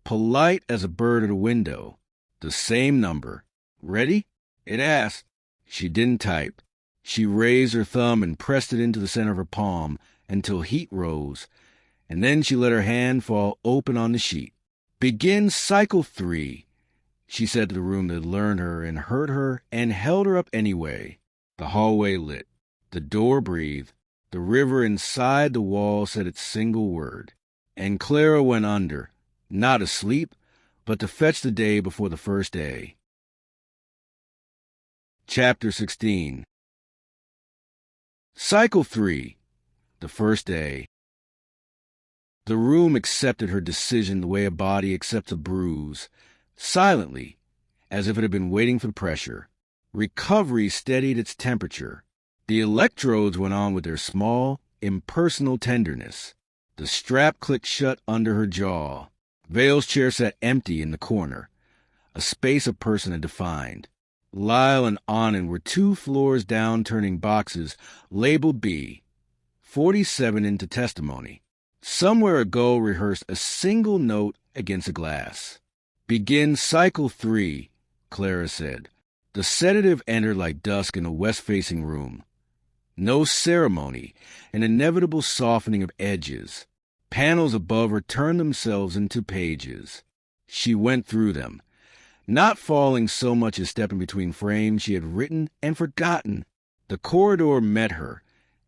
polite as a bird at a window. The same number. Ready? It asked. She didn't type. She raised her thumb and pressed it into the center of her palm until heat rose, and then she let her hand fall open on the sheet. Begin cycle 3, she said to the room that had learned her and hurt her and held her up anyway. The hallway lit. The door breathed. The river inside the wall said its single word. And Clara went under, not asleep, but to fetch the day before the first day. Chapter 16. Cycle 3, the first day. The room accepted her decision the way a body accepts a bruise, silently, as if it had been waiting for the pressure. Recovery steadied its temperature. The electrodes went on with their small, impersonal tenderness. The strap clicked shut under her jaw. Vale's chair sat empty in the corner, a space a person had defined. Lyle and Anand were 2 floors down turning boxes labeled B, 47 into testimony. Somewhere a gull rehearsed a single note against a glass. Begin cycle 3, Clara said. The sedative entered like dusk in a west-facing room. No ceremony, an inevitable softening of edges. Panels above her turned themselves into pages. She went through them, not falling so much as stepping between frames she had written and forgotten. The corridor met her,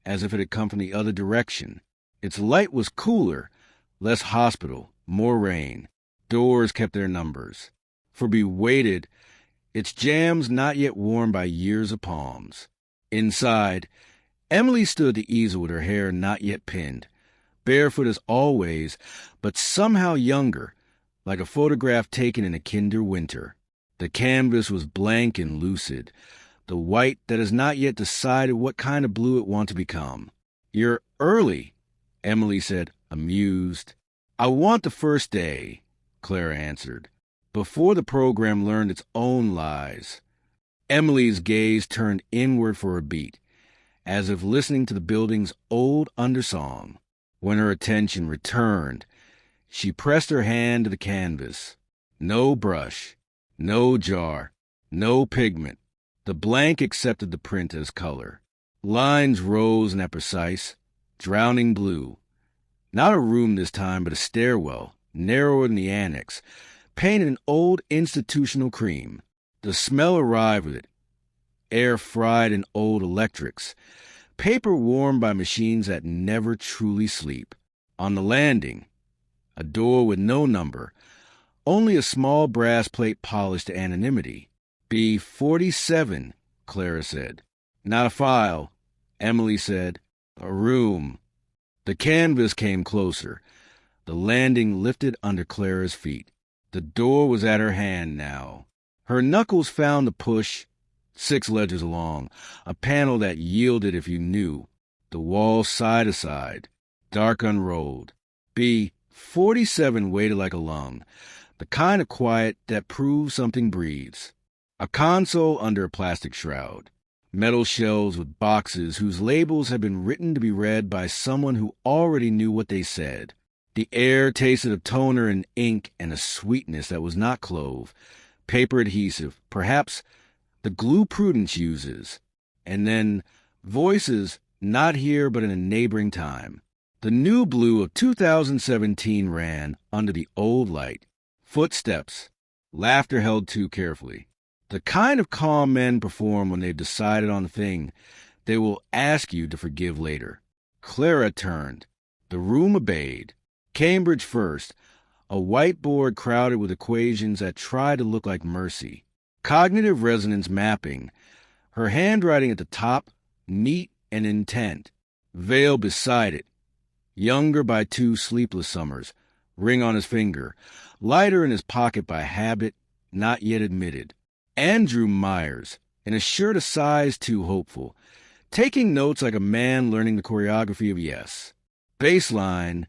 as if it had come from the other direction. Its light was cooler, less hospital, more rain. Doors kept their numbers. For be waited, its jambs not yet worn by years of palms. Inside, Emily stood at the easel with her hair not yet pinned, barefoot as always, but somehow younger, like a photograph taken in a kinder winter. The canvas was blank and lucid, the white that has not yet decided what kind of blue it wants to become. You're early, Emily said, amused. I want the first day, Clara answered, before the program learned its own lies. Emily's gaze turned inward for a beat, as if listening to the building's old undersong. When her attention returned, she pressed her hand to the canvas. No brush, no jar, no pigment. The blank accepted the print as color. Lines rose in that precise, drowning blue. Not a room this time, but a stairwell, narrower than the annex, painted in old institutional cream. The smell arrived with it. Air fried in old electrics. Paper warmed by machines that never truly sleep. On the landing, a door with no number, only a small brass plate polished to anonymity. B 47, Clara said. Not a file, Emily said. A room. The canvas came closer. The landing lifted under Clara's feet. The door was at her hand now. Her knuckles found the push, 6 ledgers long, a panel that yielded if you knew. The wall side to side, dark unrolled. B 47 waited like a lung, the kind of quiet that proves something breathes. A console under a plastic shroud. Metal shelves with boxes whose labels had been written to be read by someone who already knew what they said. The air tasted of toner and ink and a sweetness that was not clove, paper adhesive, perhaps the glue Prudence uses. And then Voices not here but in a neighboring time. The new blue of 2017 ran under the old light. Footsteps. Laughter held too carefully. The kind of calm men perform when they've decided on a thing they will ask you to forgive later. Clara turned. The room obeyed. Cambridge first. A whiteboard crowded with equations that tried to look like mercy. Cognitive resonance mapping. Her handwriting at the top, neat and intent. Veil beside it. Younger by 2 sleepless summers. Ring on his finger. Lighter in his pocket by habit, not yet admitted. Andrew Myers, in a shirt a size too hopeful. Taking notes like a man learning the choreography of Yes. Baseline.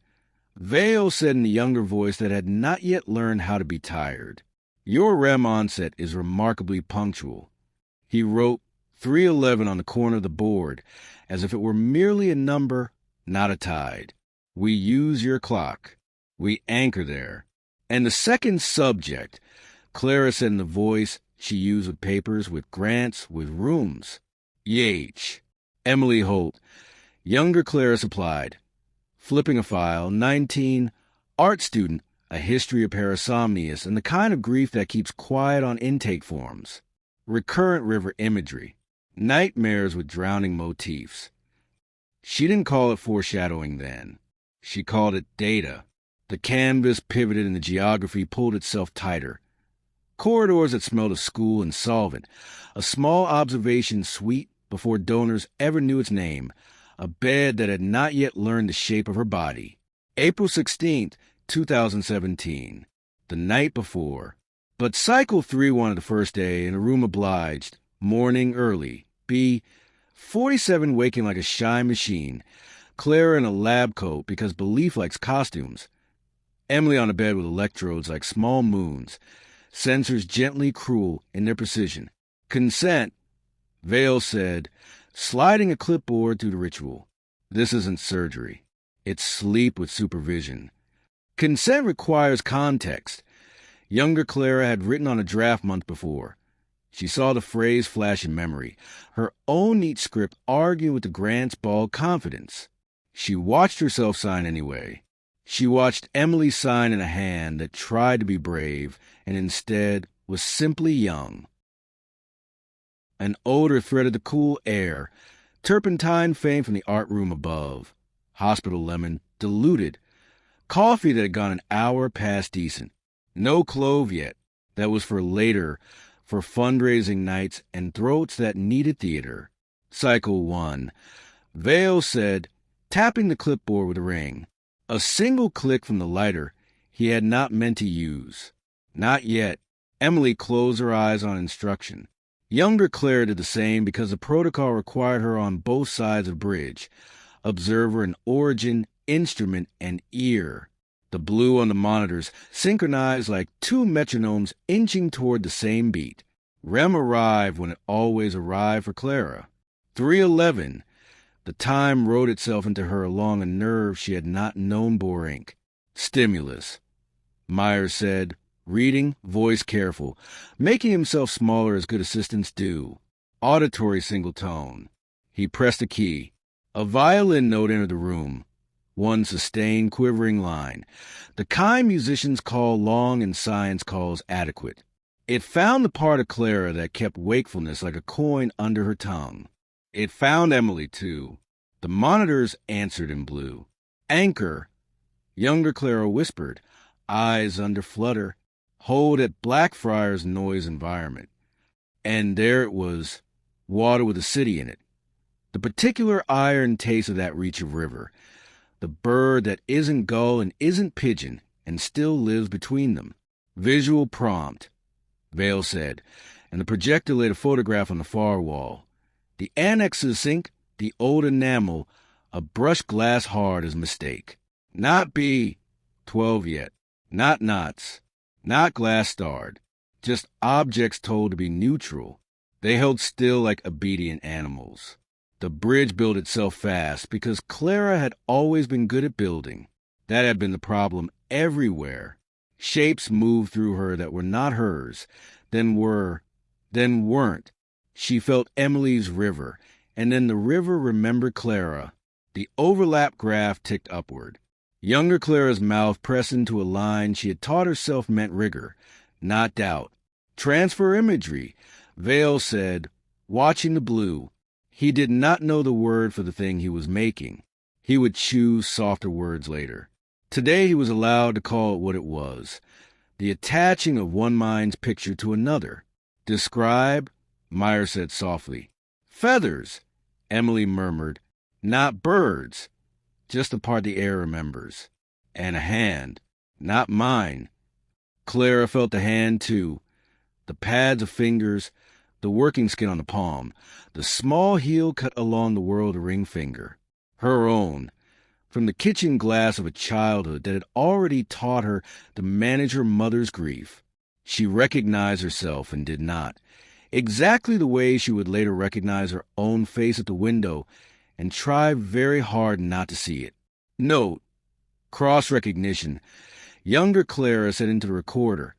Veil said in the younger voice that had not yet learned how to be tired. Your REM onset is remarkably punctual. He wrote 3:11 on the corner of the board, as if it were merely a number, not a tide. We use your clock. We anchor there. And the second subject, Clara said in the voice she used with papers, with grants, with rooms. YH. Emily Holt. Younger Clara supplied. Flipping a file, 19, art student, a history of parasomnias and the kind of grief that keeps quiet on intake forms. Recurrent river imagery. Nightmares with drowning motifs. She didn't call it foreshadowing then. She called it data. The canvas pivoted and the geography pulled itself tighter. Corridors that smelled of school and solvent. A small observation suite before donors ever knew its name. A bed that had not yet learned the shape of her body. April 16th, 2017. The night before. But Cycle 3 wanted the first day, and the room obliged. Morning early. B. 47 waking like a shy machine. Clara in a lab coat because belief likes costumes. Emily on a bed with electrodes like small moons. Sensors gently cruel in their precision. Consent, Veil said, sliding a clipboard through the ritual. This isn't surgery. It's sleep with supervision. Consent requires context. Younger Clara had written on a draft month before. She saw the phrase flash in memory. Her own neat script argued with the grant's bald confidence. She watched herself sign anyway. She watched Emily sign in a hand that tried to be brave and instead was simply young. An odor threaded the cool air. Turpentine faint from the art room above. Hospital lemon, diluted. Coffee that had gone an hour past decent. No clove yet. That was for later, for fundraising nights and throats that needed theater. Cycle 1. Veil said, tapping the clipboard with a ring. A single click from the lighter he had not meant to use. Not yet. Emily closed her eyes on instruction. Younger Clara did the same because the protocol required her on both sides of bridge. Observer and origin, instrument and ear. The blue on the monitors synchronized like 2 metronomes inching toward the same beat. REM arrived when it always arrived for Clara. 3:11. The time wrote itself into her along a nerve she had not known bore ink. Stimulus. Myers said, reading, voice careful, making himself smaller as good assistants do. Auditory single tone. He pressed a key. A violin note entered the room. One sustained, quivering line. The kind musicians call long and science calls adequate. It found the part of Clara that kept wakefulness like a coin under her tongue. It found Emily, too. The monitors answered in blue. Anchor. Younger Clara whispered, eyes under flutter, hold at Blackfriars noise environment. And there it was, water with a city in it. The particular iron taste of that reach of river. The bird that isn't gull and isn't pigeon and still lives between them. Visual prompt, Veil said, and the projector laid a photograph on the far wall. The annexes sink, the old enamel, a brushed glass hard as mistake. Not B, 12 yet. Not knots. Not glass starred. Just objects told to be neutral. They held still like obedient animals. The bridge built itself fast because Clara had always been good at building. That had been the problem everywhere. Shapes moved through her that were not hers, then were, then weren't. She felt Emily's river, And then the river remembered Clara. The overlap graph ticked upward. Younger Clara's mouth pressed into a line she had taught herself meant rigor, not doubt. Transfer imagery, Vale said, watching the blue. He did not know the word for the thing he was making. He would choose softer words later. Today he was allowed to call it what it was, the attaching of one mind's picture to another. Describe, Meyer said softly. Feathers, Emily murmured. Not birds, just the part the air remembers. And a hand, not mine. Clara felt the hand, too. The pads of fingers, the working skin on the palm, the small heel cut along the whorled ring finger. Her own, from the kitchen glass of a childhood that had already taught her to manage her mother's grief. She recognized herself and did not, exactly the way she would later recognize her own face at the window and try very hard not to see it. Note, cross-recognition. Younger Clara said into the recorder,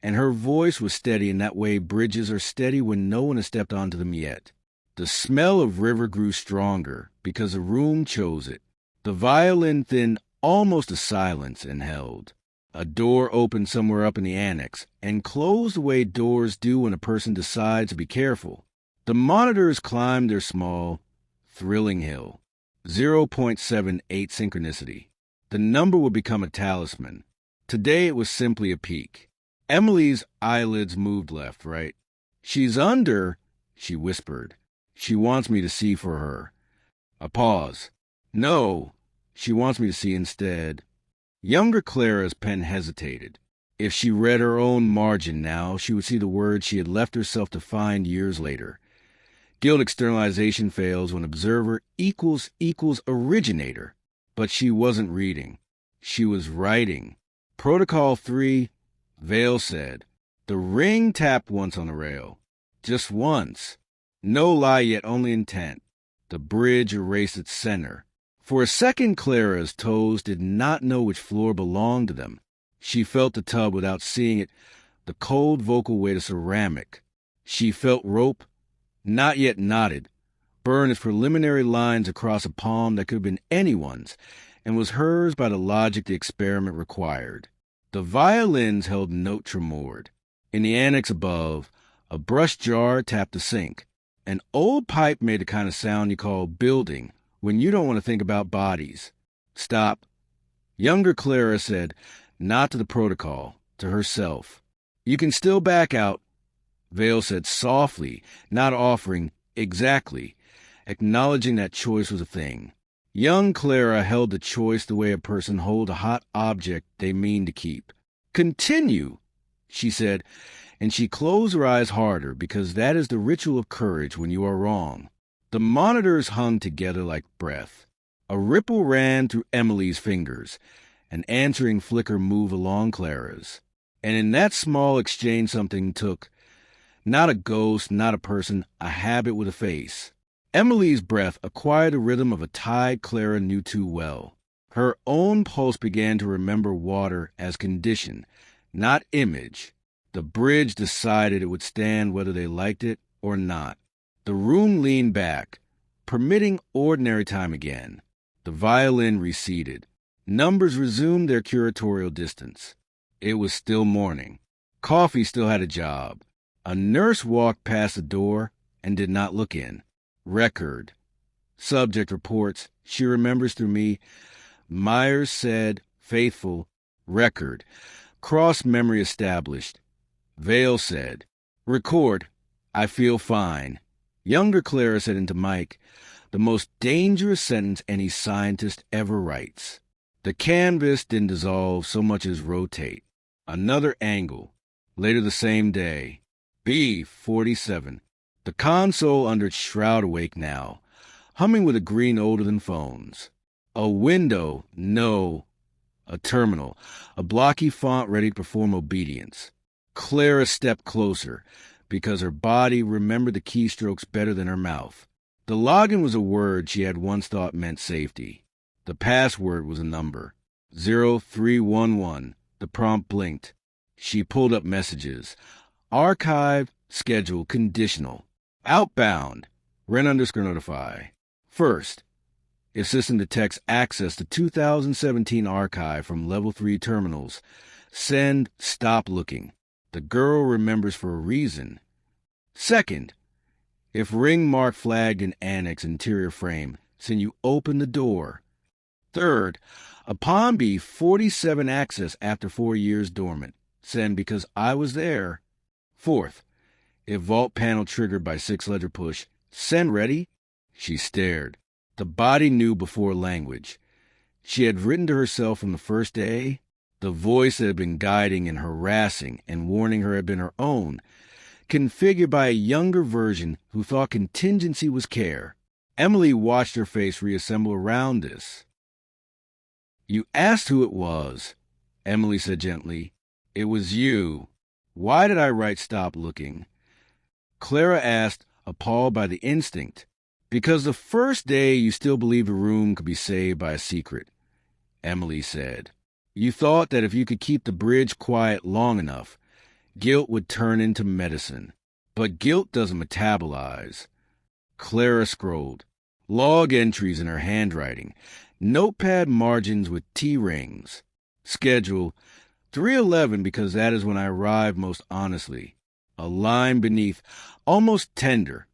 and her voice was steady in that way bridges are steady when no one has stepped onto them yet. The smell of river grew stronger because the room chose it. The violin thinned almost to silence and held. A door opened somewhere up in the annex and closed the way doors do when a person decides to be careful. The climbed their small, thrilling hill. 0.78 synchronicity. The number would become a talisman. Today it was simply a peak. Emily's eyelids moved left, right. She's under, she whispered. She wants me to see for her. A pause. No, she wants me to see instead. Younger Clara's pen hesitated. If she read her own margin now, she would see the words she had left herself to find years later. Guild externalization fails when observer equals originator. But she wasn't reading. She was writing. Protocol 3, Vale said. The ring tapped once on the rail. Just once. No lie, yet only intent. The bridge erased its center. For a second, Clara's toes did not know which floor belonged to them. She felt the tub without seeing it, the cold vocal weight of ceramic. She felt rope, not yet knotted, burn its preliminary lines across a palm that could have been anyone's, and was hers by the logic the experiment required. The violins held note tremored. In the annex above, a brush jar tapped the sink. An old pipe made the kind of sound you call building when you don't want to think about bodies. Stop. Younger Clara said, not to the protocol, to herself. You can still back out. Vale said softly, not offering exactly, acknowledging that choice was a thing. Young Clara held the choice the way a person holds a hot object they mean to keep. Continue, she said, and she closed her eyes harder because that is the ritual of courage when you are wrong. The monitors hung together like breath. A ripple ran through Emily's fingers, an answering flicker moved along Clara's. And in that small exchange something took, not a ghost, not a person, a habit with a face. Emily's breath acquired the rhythm of a tide Clara knew too well. Her own pulse began to remember water as condition, not image. The bridge decided it would stand whether they liked it or not. The room leaned back, permitting ordinary time again. The violin receded. Numbers resumed their curatorial distance. It was still morning. Coffee still had a job. A nurse walked past the door and did not look in. Record. Subject reports. She remembers through me. Myers said, faithful. Record. Cross memory established. Vale said, record. I feel fine. Younger Clara said into Mike, the most dangerous sentence any scientist ever writes. The canvas didn't dissolve so much as rotate. Another angle. Later the same day. B47. The console under its shroud awake now, humming with a green older than phones. A window, no. A terminal, a blocky font ready to perform obedience. Clara stepped closer, because her body remembered the keystrokes better than her mouth. The login was a word she had once thought meant safety. The password was a number. 0311. The prompt blinked. She pulled up messages. Archive, schedule, conditional. Outbound. Wren underscore notify. First, if system detects access to 2017 archive from level 3 terminals, send stop looking. The girl remembers for a reason. Second, if ring mark flagged in annex interior frame, send you open the door. Third, upon B47 access after 4 years dormant, send because I was there. Fourth, if vault panel triggered by 6-letter push, send ready. She stared. The body knew before language. She had written to herself from the first day. The voice that had been guiding and harassing and warning her had been her own, configured by a younger version who thought contingency was care. Emily watched her face reassemble around this. You asked who it was, Emily said gently. It was you. Why did I write stop looking? Clara asked, appalled by the instinct. Because the first day you still believed a room could be saved by a secret, Emily said. You thought that if you could keep the bridge quiet long enough, guilt would turn into medicine. But guilt doesn't metabolize. Clara scrolled. Log entries in her handwriting. Notepad margins with T-rings. Schedule 3:11 because that is when I arrive most honestly. A line beneath, almost tender.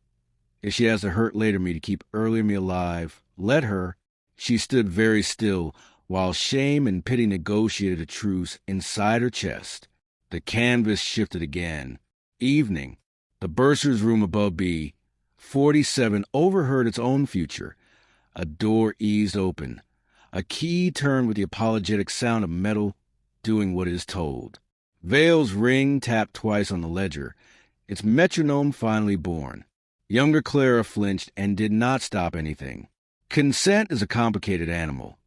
If she has to hurt later me to keep earlier me alive, let her. She stood very still while shame and pity negotiated a truce inside her chest. The canvas shifted again. Evening. The bursar's room above B. 47 overheard its own future. A door eased open. A key turned with the apologetic sound of metal doing what is told. Vale's ring tapped twice on the ledger, its metronome finally born. Younger Clara flinched and did not stop anything. Consent is a complicated animal.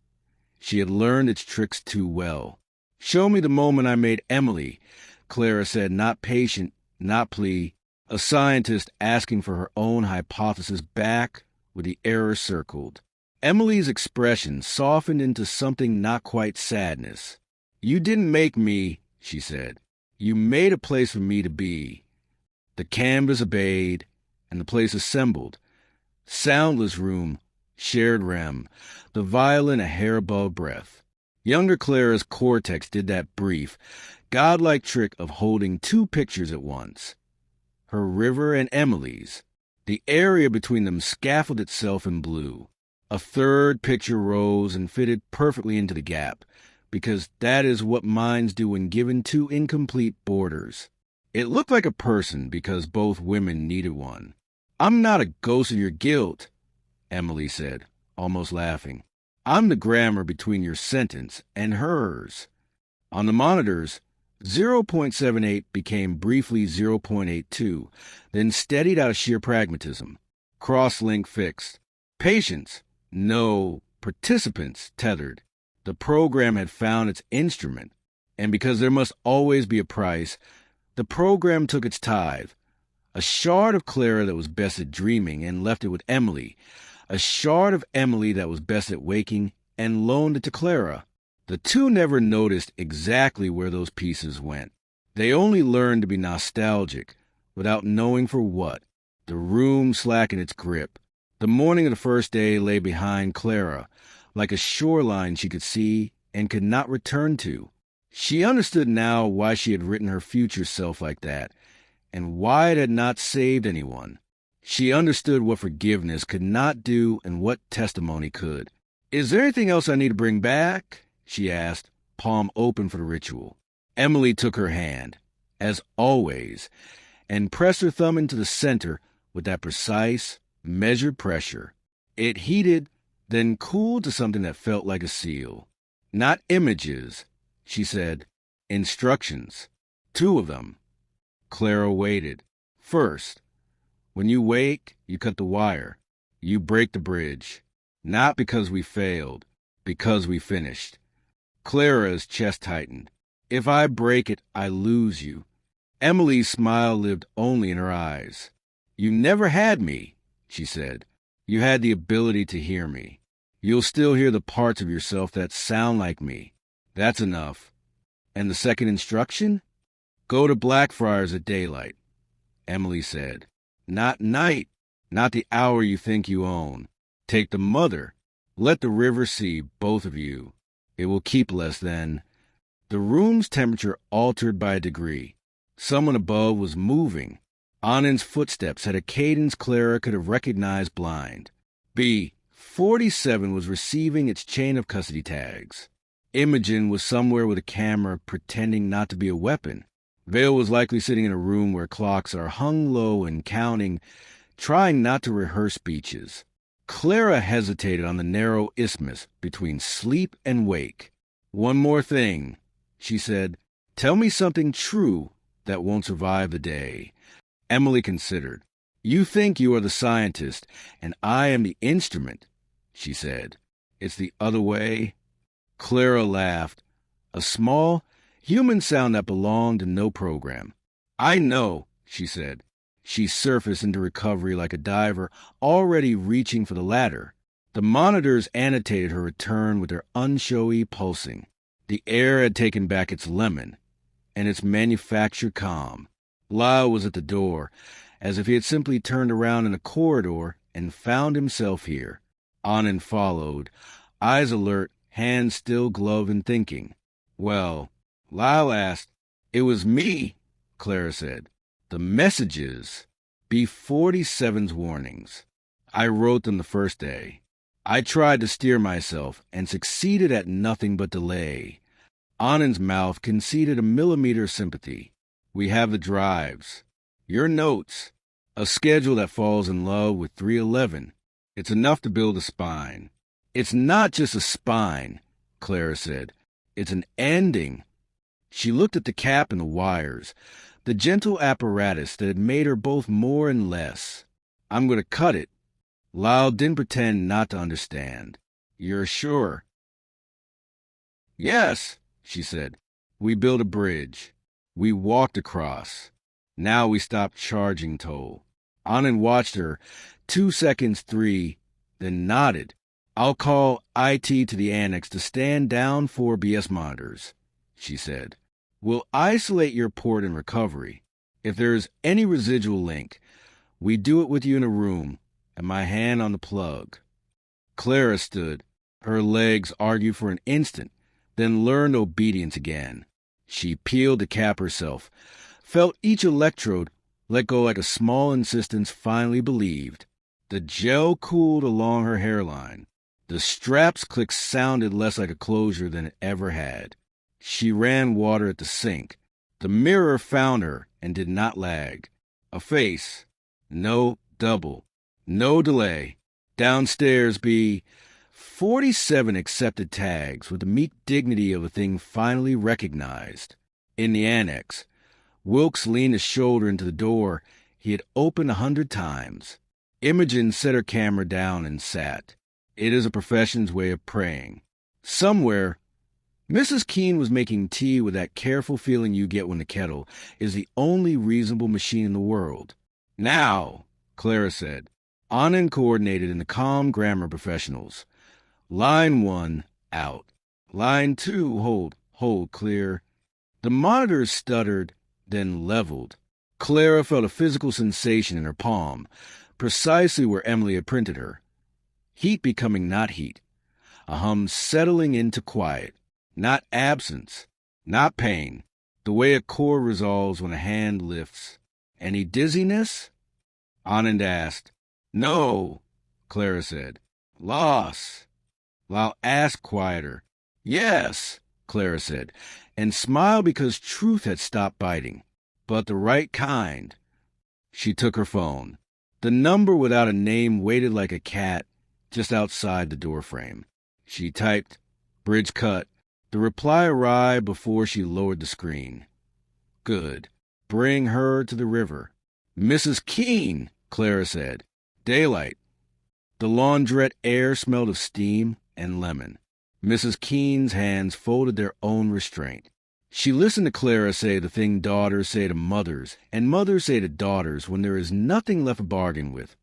She had learned its tricks too well. Show me the moment I made Emily, Clara said, not patient, not plea, a scientist asking for her own hypothesis back with the error circled. Emily's expression softened into something not quite sadness. You didn't make me, she said. You made a place for me to be. The canvas obeyed, and the place assembled. Soundless room, shared rem, the violin a hair above breath. Younger Clara's cortex did that brief, godlike trick of holding 2 pictures at once. Her river and Emily's. The area between them scaffolded itself in blue. A third picture rose and fitted perfectly into the gap, because that is what minds do when given 2 incomplete borders. It looked like a person because both women needed one. I'm not a ghost of your guilt, Emily said, almost laughing. I'm the grammar between your sentence and hers. On the monitors, 0.78 became briefly 0.82, then steadied out of sheer pragmatism. Cross-link fixed. Patience, no, participants tethered. The program had found its instrument, and because there must always be a price, the program took its tithe. A shard of Clara that was best at dreaming and left it with Emily. A shard of Emily that was best at waking and loaned it to Clara. The 2 never noticed exactly where those pieces went. They only learned to be nostalgic, without knowing for what. The room slackened its grip. The morning of the first day lay behind Clara, like a shoreline she could see and could not return to. She understood now why she had written her future self like that, and why it had not saved anyone. She understood what forgiveness could not do and what testimony could. Is there anything else I need to bring back? She asked, palm open for the ritual. Emily took her hand, as always, and pressed her thumb into the center with that precise, measured pressure. It heated, then cooled to something that felt like a seal. Not images, she said. Instructions. 2 of them. Clara waited. First, when you wake, you cut the wire. You break the bridge. Not because we failed, because we finished. Clara's chest tightened. If I break it, I lose you. Emily's smile lived only in her eyes. You never had me, she said. You had the ability to hear me. You'll still hear the parts of yourself that sound like me. That's enough. And the second instruction? Go to Blackfriars at daylight, Emily said. Not night, not the hour you think you own. Take the mother. Let the river see both of you. It will keep less then. The room's temperature altered by a degree. Someone above was moving. Anand's footsteps had a cadence Clara could have recognized blind. B-47 was receiving its chain of custody tags. Imogen was somewhere with a camera pretending not to be a weapon. Vale was likely sitting in a room where clocks are hung low and counting, trying not to rehearse speeches. Clara hesitated on the narrow isthmus between sleep and wake. "One more thing," she said. "Tell me something true that won't survive the day." Emily considered. "You think you are the scientist, and I am the instrument," she said. "It's the other way." Clara laughed, a small, human sound that belonged to no program. "I know," she said. She surfaced into recovery like a diver already reaching for the ladder. The monitors annotated her return with their unshowy pulsing. The air had taken back its lemon and its manufactured calm. Lyle was at the door, as if he had simply turned around in a corridor and found himself here. Anand followed, eyes alert, hands still gloved and thinking. "Well," Lyle asked. "It was me," Clara said. "The messages, B-47's warnings. I wrote them the first day. I tried to steer myself and succeeded at nothing but delay." Anand's mouth conceded a millimeter of sympathy. "We have the drives. Your notes. A schedule that falls in love with 311. It's enough to build a spine." "It's not just a spine," Clara said. "It's an ending." She looked at the cap and the wires, the gentle apparatus that had made her both more and less. "I'm going to cut it." Lyle didn't pretend not to understand. "You're sure?" "Yes," she said. "We built a bridge. We walked across. Now we stopped charging toll." Anand watched her, 2 seconds, 3, then nodded. "I'll call IT to the annex to stand down 4 BS monitors," she said. "We'll isolate your port in recovery. If there is any residual link, we do it with you in a room, and my hand on the plug." Clara stood. Her legs argued for an instant, then learned obedience again. She peeled the cap herself, felt each electrode let go like a small insistence finally believed. The gel cooled along her hairline. The strap's click sounded less like a closure than it ever had. She ran water at the sink. The mirror found her and did not lag. A face. No double. No delay. Downstairs B-47 accepted tags with the meek dignity of a thing finally recognized. In the annex, Wilkes leaned his shoulder into the door he had opened 100 times. Imogen set her camera down and sat. It is a profession's way of praying. Somewhere, Mrs. Keene was making tea with that careful feeling you get when the kettle is the only reasonable machine in the world. "Now," Clara said. Anand coordinated in the calm grammar professionals. "Line 1, out. Line 2, hold, clear." The monitors stuttered, then leveled. Clara felt a physical sensation in her palm, precisely where Emily had printed her. Heat becoming not heat. A hum settling into quiet. Not absence. Not pain. The way a chord resolves when a hand lifts. "Any dizziness?" Anand asked. "No," Clara said. "Loss." Lyle asked quieter. "Yes," Clara said, and smiled because truth had stopped biting. "But the right kind." She took her phone. The number without a name waited like a cat just outside the doorframe. She typed, "Bridge cut." The reply arrived before she lowered the screen. "Good. Bring her to the river." "Mrs. Keene," Clara said. "Daylight." The laundrette air smelled of steam and lemon. Mrs. Keene's hands folded their own restraint. She listened to Clara say the thing daughters say to mothers, and mothers say to daughters when there is nothing left to bargain with.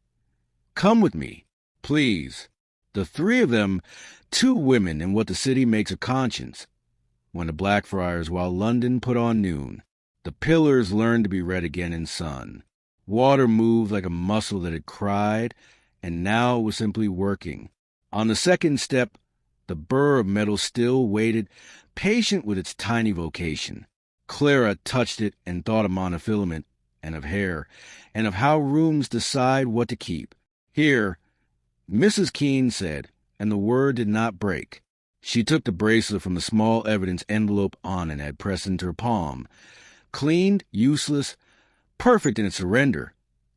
"Come with me, please." The 3 of them, 2 women in what the city makes a conscience. Went to Blackfriars while London put on noon. The pillars learned to be read again in sun. Water moved like a muscle that had cried, and now it was simply working. On the second step, the burr of metal still waited, patient with its tiny vocation. Clara touched it and thought of monofilament, and of hair, and of how rooms decide what to keep. Here, Mrs. Keene said, and the word did not break. She took the bracelet from the small evidence envelope Anand had pressed into her palm, cleaned, useless, perfect in its surrender,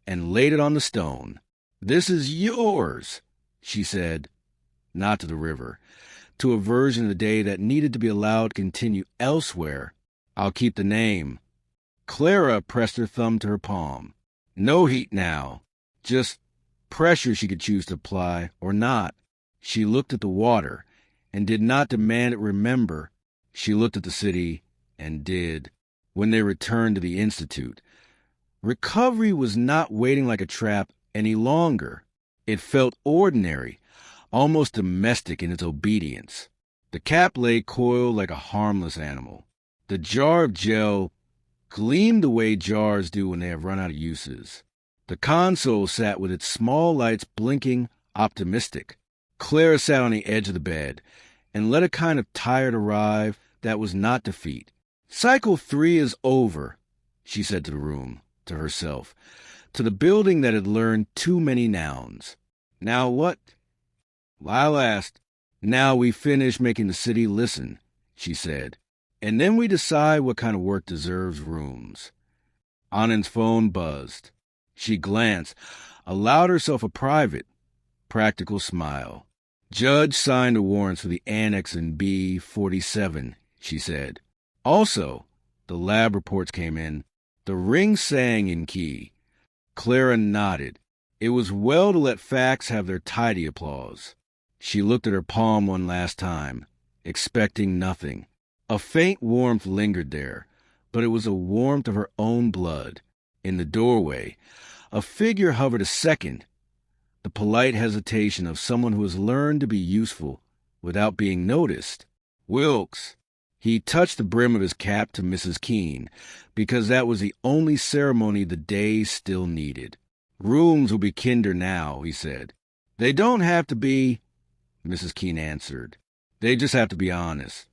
and laid it on the stone. "This is yours," she said, not to the river, to a version of the day that needed to be allowed to continue elsewhere. "I'll keep the name." Clara pressed her thumb to her palm. No heat now, just pressure she could choose to apply or not. She looked at the water and did not demand it remember. She looked at the city and did. When they returned to the Institute, recovery was not waiting like a trap any longer. It felt ordinary, almost domestic in its obedience. The cap lay coiled like a harmless animal. The jar of gel gleamed the way jars do when they have run out of uses. The console sat with its small lights blinking, optimistic. Clara sat on the edge of the bed and let a kind of tired arrive that was not defeat. "Cycle 3 is over," she said to the room, to herself, to the building that had learned too many nouns. "Now what?" Lyle asked. "Now we finish making the city listen," she said, "and then we decide what kind of work deserves rooms." Anand's phone buzzed. She glanced, allowed herself a private, practical smile. "Judge signed the warrants for the annex in B-47, she said. Also, the lab reports came in. The ring sang in key. Clara nodded. It was well to let facts have their tidy applause. She looked at her palm one last time, expecting nothing. A faint warmth lingered there, but it was a warmth of her own blood. In the doorway, a figure hovered a second, the polite hesitation of someone who has learned to be useful without being noticed. Wilkes. He touched the brim of his cap to Mrs. Keene, because that was the only ceremony the day still needed. "Rooms will be kinder now," he said. "They don't have to be," Mrs. Keene answered. "They just have to be honest."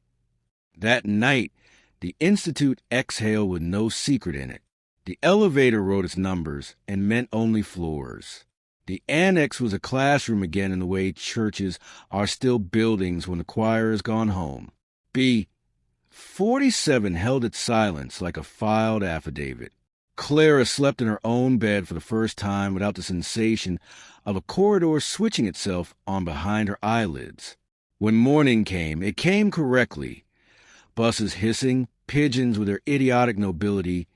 That night, the Institute exhaled with no secret in it. The elevator wrote its numbers and meant only floors. The annex was a classroom again in the way churches are still buildings when the choir has gone home. B-47 held its silence like a filed affidavit. Clara slept in her own bed for the first time without the sensation of a corridor switching itself on behind her eyelids. When morning came, it came correctly. Buses hissing, pigeons with their idiotic nobility,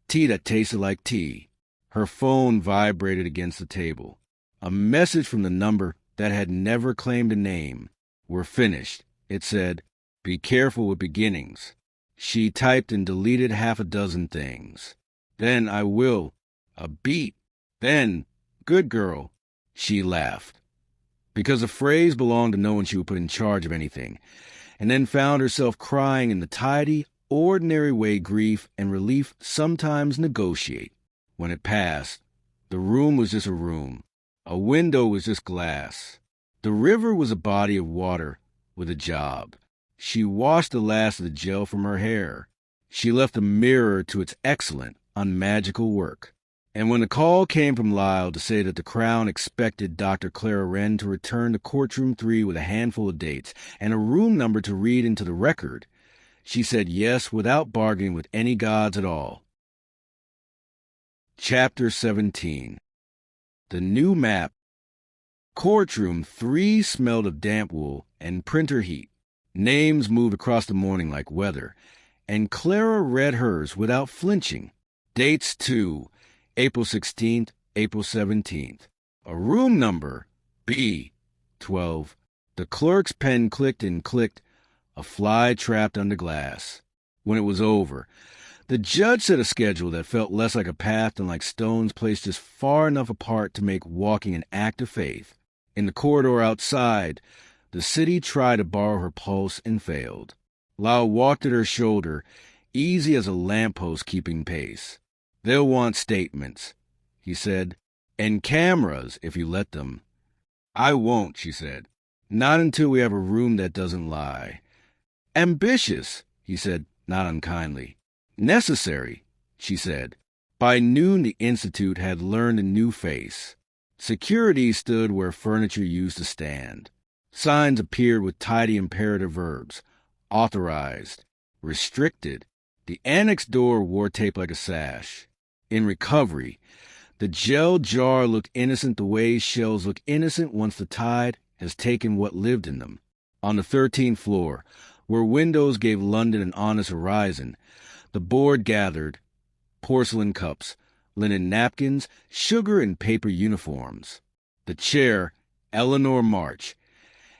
tea that tasted like tea. Her phone vibrated against the table. A message from the number that had never claimed a name. "We're finished," it said. "Be careful with beginnings." She typed and deleted half a dozen things. "Then I will." A beat. Then, "Good girl." She laughed. Because the phrase belonged to no one she would put in charge of anything, and then found herself crying in the tidy, ordinary way grief and relief sometimes negotiate. When it passed, the room was just a room. A window was just glass. The river was a body of water with a job. She washed the last of the gel from her hair. She left the mirror to its excellent, unmagical work. And when the call came from Lyle to say that the Crown expected Dr. Clara Wren to return to Courtroom 3 with a handful of dates and a room number to read into the record, she said yes without bargaining with any gods at all. Chapter 17. The New Map. Courtroom 3 smelled of damp wool and printer heat. Names moved across the morning like weather, and Clara read hers without flinching. Dates, too. April 16th, April 17th. A room number, B-12. The clerk's pen clicked and clicked, a fly trapped under glass. When it was over, the judge set a schedule that felt less like a path than like stones placed just far enough apart to make walking an act of faith. In the corridor outside, the city tried to borrow her pulse and failed. Lyle walked at her shoulder, easy as a lamppost keeping pace. "They'll want statements," he said. "And cameras, if you let them." "I won't," she said. "Not until we have a room that doesn't lie." "Ambitious," he said, not unkindly. "Necessary," she said. By noon, the Institute had learned a new face. Security stood where furniture used to stand. Signs appeared with tidy imperative verbs. Authorized. Restricted. The annex door wore tape like a sash. In recovery, the gel jar looked innocent the way shells look innocent once the tide has taken what lived in them. On the 13th floor, where windows gave London an honest horizon, the board gathered porcelain cups, linen napkins, sugar and paper uniforms. The chair, Eleanor March,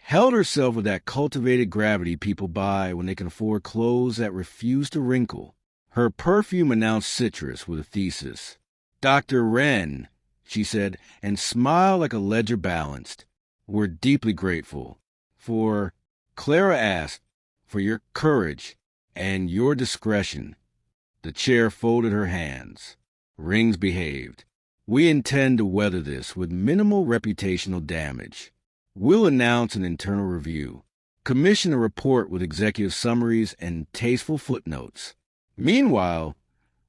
held herself with that cultivated gravity people buy when they can afford clothes that refuse to wrinkle. Her perfume announced citrus with a thesis. "Dr. Wren," she said, and smiled like a ledger balanced. "We're deeply grateful for," Clara asked, "for your courage and your discretion." The chair folded her hands. Rings behaved. "We intend to weather this with minimal reputational damage. We'll announce an internal review, commission a report with executive summaries and tasteful footnotes. Meanwhile,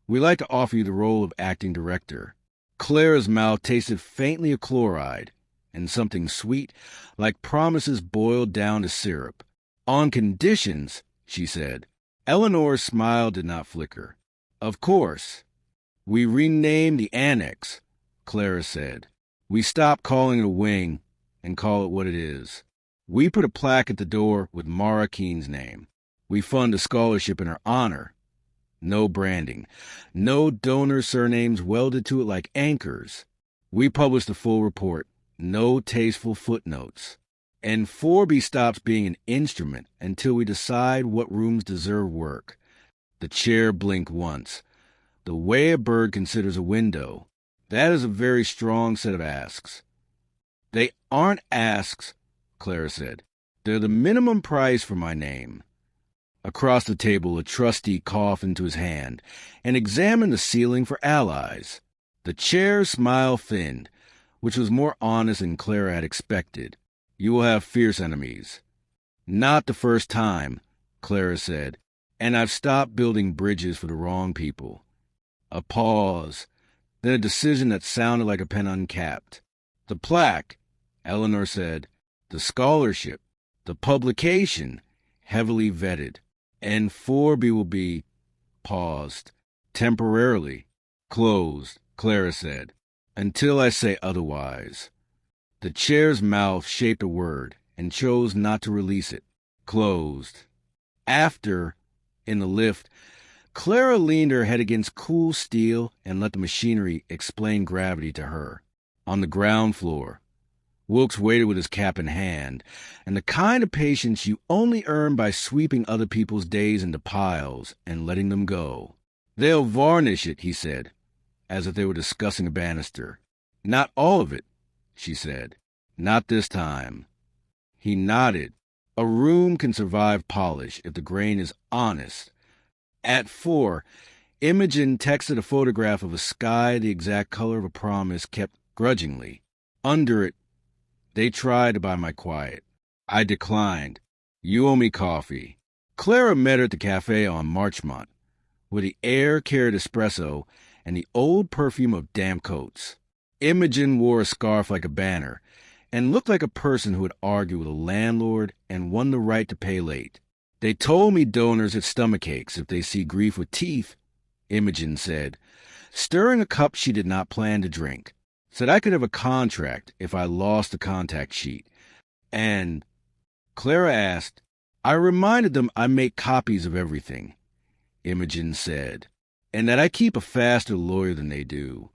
we'd like to offer you the role of acting director." Clara's mouth tasted faintly of chloride, and something sweet, like promises boiled down to syrup. "On conditions," she said. Eleanor's smile did not flicker. "Of course. We renamed the annex," Clara said. "We stopped calling it a wing and call it what it is. We put a plaque at the door with Mara Keene's name. We fund a scholarship in her honor. No branding. No donor surnames welded to it like anchors. We published the full report. No tasteful footnotes. And Forby stops being an instrument until we decide what rooms deserve work." The chair blinked once. "The way a bird considers a window. That is a very strong set of asks." "They aren't asks," Clara said. "They're the minimum price for my name." Across the table, a trustee coughed into his hand and examined the ceiling for allies. The chair's smile thinned, which was more honest than Clara had expected. "You will have fierce enemies." "Not the first time," Clara said, "and I've stopped building bridges for the wrong people." A pause, then a decision that sounded like a pen uncapped. "The plaque," Eleanor said. "The scholarship. The publication, heavily vetted. And Forby will be," paused, "temporarily closed," Clara said, "until I say otherwise." The chair's mouth shaped a word and chose not to release it. Closed. After, in the lift, Clara leaned her head against cool steel and let the machinery explain gravity to her. On the ground floor, Wilkes waited with his cap in hand, and the kind of patience you only earn by sweeping other people's days into piles and letting them go. "They'll varnish it," he said, as if they were discussing a banister. "Not all of it," she said. "Not this time." He nodded. A room can survive polish if the grain is honest. At 4, Imogen texted a photograph of a sky the exact color of a promise kept grudgingly. Under it, "They tried to buy my quiet. I declined. You owe me coffee." Clara met her at the cafe on Marchmont, where the air carried espresso and the old perfume of damp coats. Imogen wore a scarf like a banner and looked like a person who had argued with a landlord and won the right to pay late. "They told me donors had stomachaches if they see grief with teeth," Imogen said, stirring a cup she did not plan to drink. "Said I could have a contract if I lost the contact sheet. And," Clara asked, "I reminded them I make copies of everything," Imogen said, "and that I keep a faster lawyer than they do."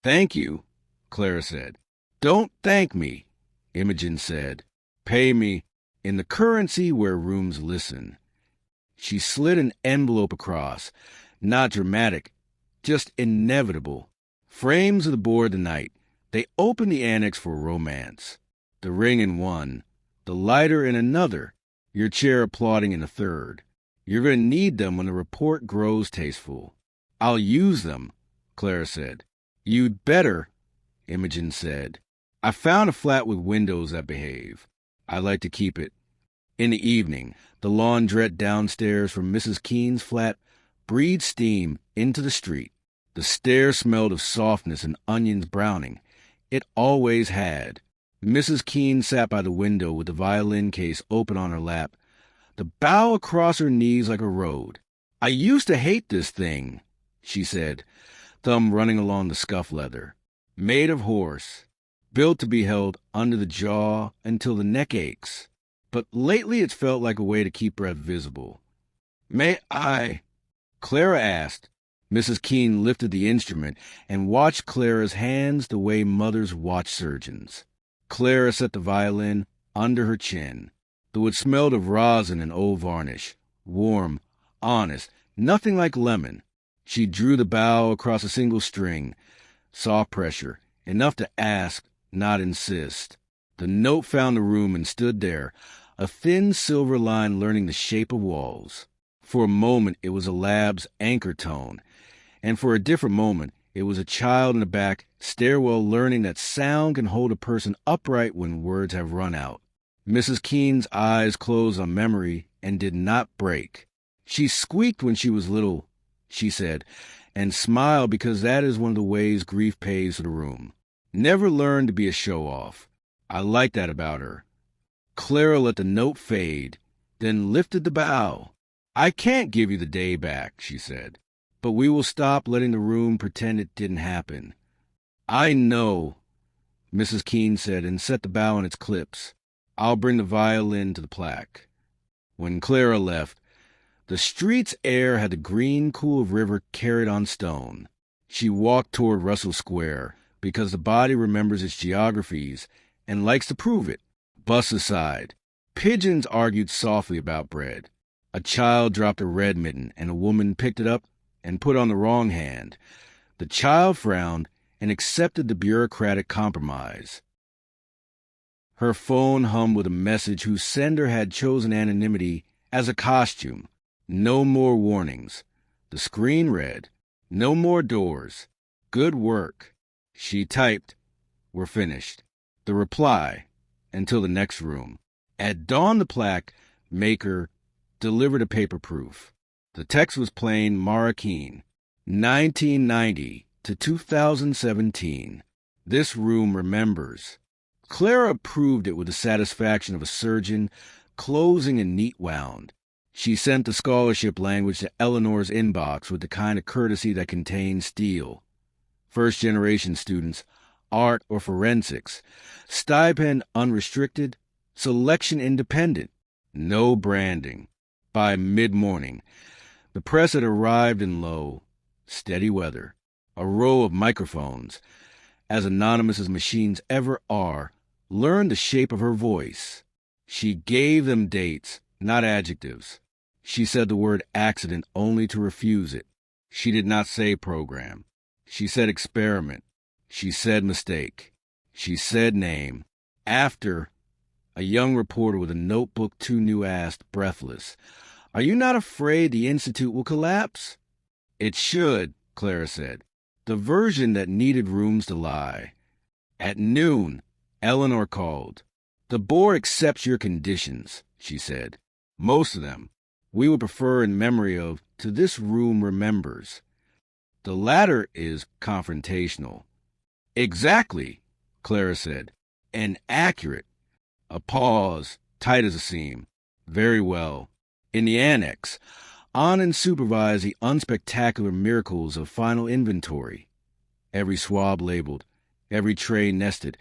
"Thank you," Clara said. "Don't thank me," Imogen said. "Pay me in the currency where rooms listen." She slid an envelope across, not dramatic, just inevitable. Frames of the board tonight. They opened the annex for romance. The ring in one, the lighter in another, your chair applauding in a third. You're going to need them when the report grows tasteful. "I'll use them," Clara said. You'd better, Imogen said. I found a flat with windows that behave. I like to keep it. In the evening, the laundrette downstairs from Mrs. Keene's flat breathed steam into the street. The stairs smelled of softness and onions browning. It always had. Mrs. Keene sat by the window with the violin case open on her lap, the bow across her knees like a road. I used to hate this thing, she said, thumb running along the scuff leather. Made of horse, built to be held under the jaw until the neck aches. But lately it's felt like a way to keep breath visible. May I? Clara asked. Mrs. Keene lifted the instrument and watched Clara's hands the way mothers watch surgeons. Clara set the violin under her chin. The wood smelled of rosin and old varnish. Warm, honest, nothing like lemon. She drew the bow across a single string. Soft pressure, enough to ask, not insist. The note found the room and stood there, a thin silver line learning the shape of walls. For a moment it was a lab's anchor tone, and for a different moment it was a child in the back stairwell learning that sound can hold a person upright when words have run out. Mrs. Keene's eyes closed on memory and did not break. She squeaked when she was little, she said, and smiled because that is one of the ways grief pays for the room. Never learned to be a show-off. I like that about her. Clara let the note fade, then lifted the bow. I can't give you the day back, she said, but we will stop letting the room pretend it didn't happen. I know, Mrs. Keene said, and set the bow in its clips. I'll bring the violin to the plaque. When Clara left, the street's air had the green cool of river carried on stone. She walked toward Russell Square, because the body remembers its geographies and likes to prove it. Bus aside, pigeons argued softly about bread. A child dropped a red mitten, and a woman picked it up and put on the wrong hand. The child frowned and accepted the bureaucratic compromise. Her phone hummed with a message whose sender had chosen anonymity as a costume. No more warnings. The screen read, "No more doors. Good work." She typed, "We're finished." The reply, "Until the next room." At dawn, the plaque maker delivered a paper proof. The text was plain Mara Keene, 1990 to 2017. This room remembers. Clara approved it with the satisfaction of a surgeon closing a neat wound. She sent the scholarship language to Eleanor's inbox with the kind of courtesy that contains steel. First-generation students, art or forensics, stipend unrestricted, selection independent, no branding. By mid-morning, the press had arrived in low, steady weather, a row of microphones, as anonymous as machines ever are, learned the shape of her voice. She gave them dates, not adjectives. She said the word accident only to refuse it. She did not say program. She said experiment. She said mistake. She said name. After, a young reporter with a notebook too new asked, breathless, "Are you not afraid the Institute will collapse?" "It should," Clara said. "The version that needed rooms to lie." At noon, Eleanor called. "The board accepts your conditions," she said. "Most of them. We would prefer in memory of, to this room remembers." The latter is confrontational. "Exactly," Clara said. "And accurate." A pause, tight as a seam. "Very well." In the annex, Anand supervised the unspectacular miracles of final inventory. Every swab labeled, every tray nested,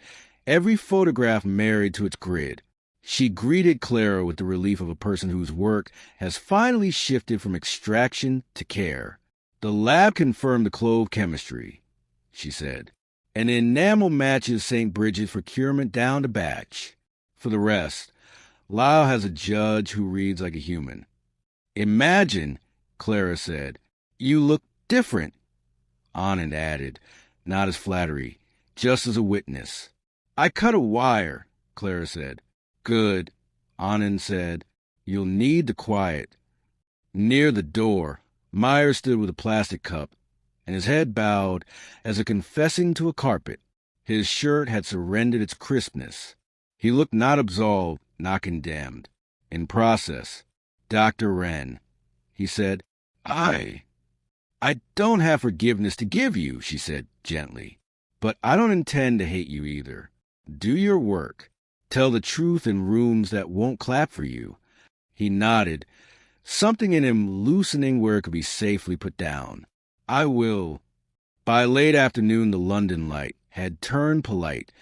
every photograph married to its grid. She greeted Clara with the relief of a person whose work has finally shifted from extraction to care. "The lab confirmed the clove chemistry," she said, "and the enamel matches St. Bridget's procurement down to batch. For the rest, Lyle has a judge who reads like a human." "Imagine," Clara said, "you look different." Anand added, not as flattery, just as a witness. "I cut a wire," Clara said. "Good," Anand said. "You'll need the quiet." Near the door, Meyer stood with a plastic cup, and his head bowed as if confessing to a carpet. His shirt had surrendered its crispness. He looked not absolved, not condemned. In process, Dr. Wren, he said, I don't have forgiveness to give you, she said gently. But I don't intend to hate you either. Do your work. Tell the truth in rooms that won't clap for you. He nodded, something in him loosening where it could be safely put down. I will. By late afternoon, the London light had turned polite,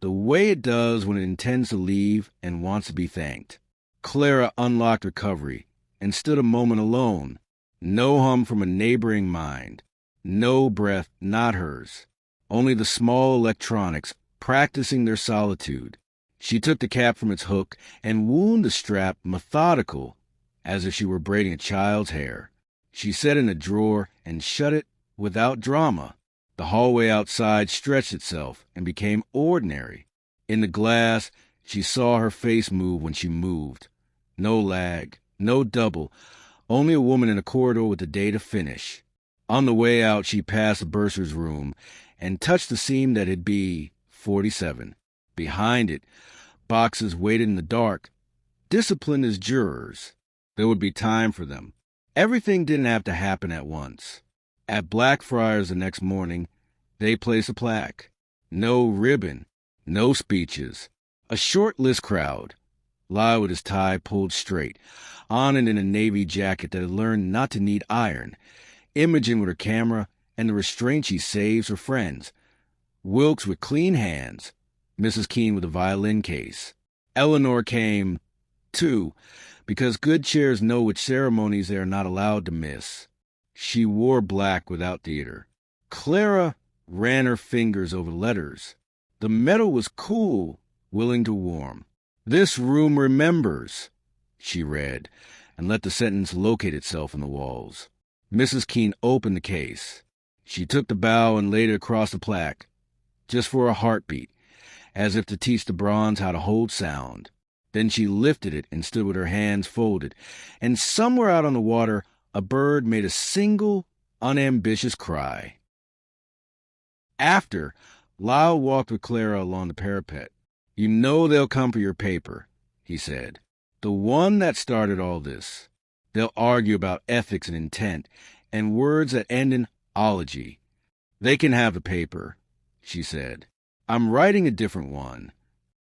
the way it does when it intends to leave and wants to be thanked. Clara unlocked recovery and stood a moment alone. No hum from a neighboring mind. No breath, not hers. Only the small electronics practicing their solitude. She took the cap from its hook and wound the strap, methodical, as if she were braiding a child's hair. She set it in a drawer and shut it without drama. The hallway outside stretched itself and became ordinary. In the glass, she saw her face move when she moved. No lag, no double, only a woman in a corridor with the day to finish. On the way out, she passed the bursar's room and touched the seam that had be 47. Behind it, boxes waited in the dark, disciplined as jurors. There would be time for them. Everything didn't have to happen at once. At Blackfriars the next morning, they placed a plaque. No ribbon, no speeches. A short-list crowd. Lyle with his tie pulled straight, Anand in a navy jacket that had learned not to need iron, Imogen with her camera and the restraint she saves for friends, Wilkes with clean hands, Mrs. Keene with a violin case. Eleanor came, too, because good chairs know which ceremonies they are not allowed to miss. She wore black without theater. Clara ran her fingers over letters. The metal was cool, willing to warm. This room remembers, she read, and let the sentence locate itself in the walls. Mrs. Keene opened the case. She took the bow and laid it across the plaque, just for a heartbeat, as if to teach the bronze how to hold sound. Then she lifted it and stood with her hands folded, and somewhere out on the water, a bird made a single, unambitious cry. After, Lyle walked with Clara along the parapet. You know they'll come for your paper, he said. The one that started all this. They'll argue about ethics and intent, and words that end in ology. They can have the paper, she said. I'm writing a different one.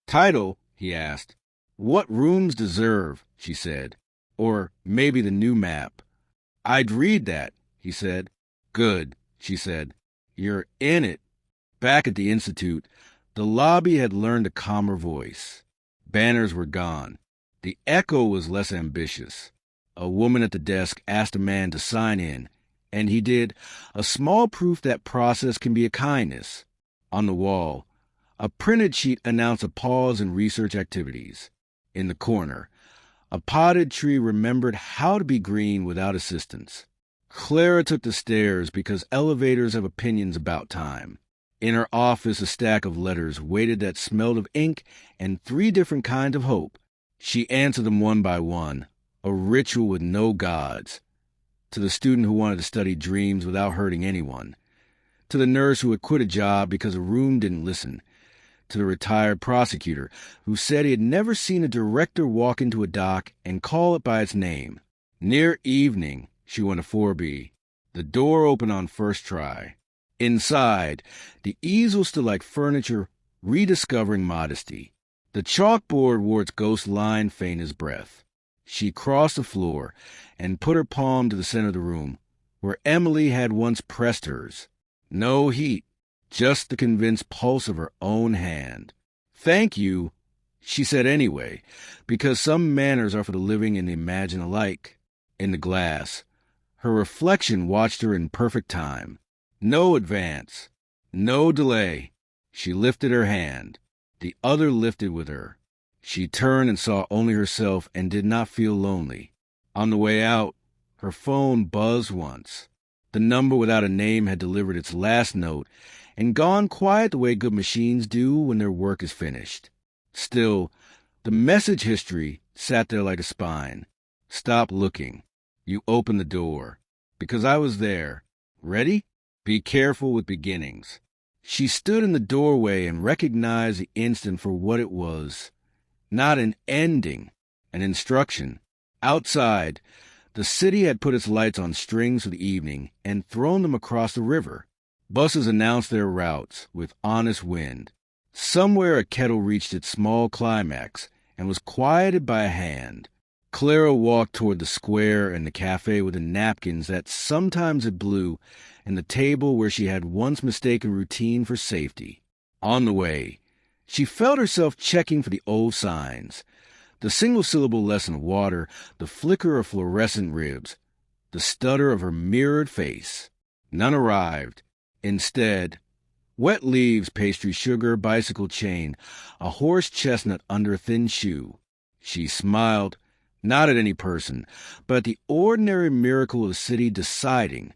Title, he asked. What Rooms Deserve, she said. Or maybe the new map. I'd read that, he said. Good, she said. You're in it. Back at the Institute, the lobby had learned a calmer voice. Banners were gone. The echo was less ambitious. A woman at the desk asked a man to sign in, and he did, a small proof that process can be a kindness. On the wall, a printed sheet announced a pause in research activities. In the corner, a potted tree remembered how to be green without assistance. Clara took the stairs because elevators have opinions about time. In her office, a stack of letters waited that smelled of ink and 3 different kinds of hope. She answered them one by one, a ritual with no gods. To the student who wanted to study dreams without hurting anyone. To the nurse who had quit a job because a room didn't listen. To the retired prosecutor who said he had never seen a director walk into a dock and call it by its name. Near evening, she went to 4B. The door opened on first try. Inside, the easel stood like furniture rediscovering modesty. The chalkboard wore its ghost line faint as breath. She crossed the floor and put her palm to the center of the room, where Emily had once pressed hers. No heat, just the convinced pulse of her own hand. Thank you, she said anyway, because some manners are for the living and the imagined alike. In the glass, her reflection watched her in perfect time. No advance, no delay. She lifted her hand. The other lifted with her. She turned and saw only herself and did not feel lonely. On the way out, her phone buzzed once. The number without a name had delivered its last note and gone quiet the way good machines do when their work is finished. Still, the message history sat there like a spine. Stop looking. You opened the door. Because I was there. Ready? Be careful with beginnings. She stood in the doorway and recognized the instant for what it was. Not an ending, an instruction. Outside, the city had put its lights on strings for the evening and thrown them across the river. Buses announced their routes with honest wind. Somewhere a kettle reached its small climax and was quieted by a hand. Clara walked toward the square and the cafe with the napkins that sometimes it blew and the table where she had once mistaken routine for safety. On the way, she felt herself checking for the old signs. The single-syllable lesson of water, the flicker of fluorescent ribs, the stutter of her mirrored face. None arrived. Instead, wet leaves, pastry sugar, bicycle chain, a horse chestnut under a thin shoe. She smiled, not at any person, but at the ordinary miracle of the city deciding,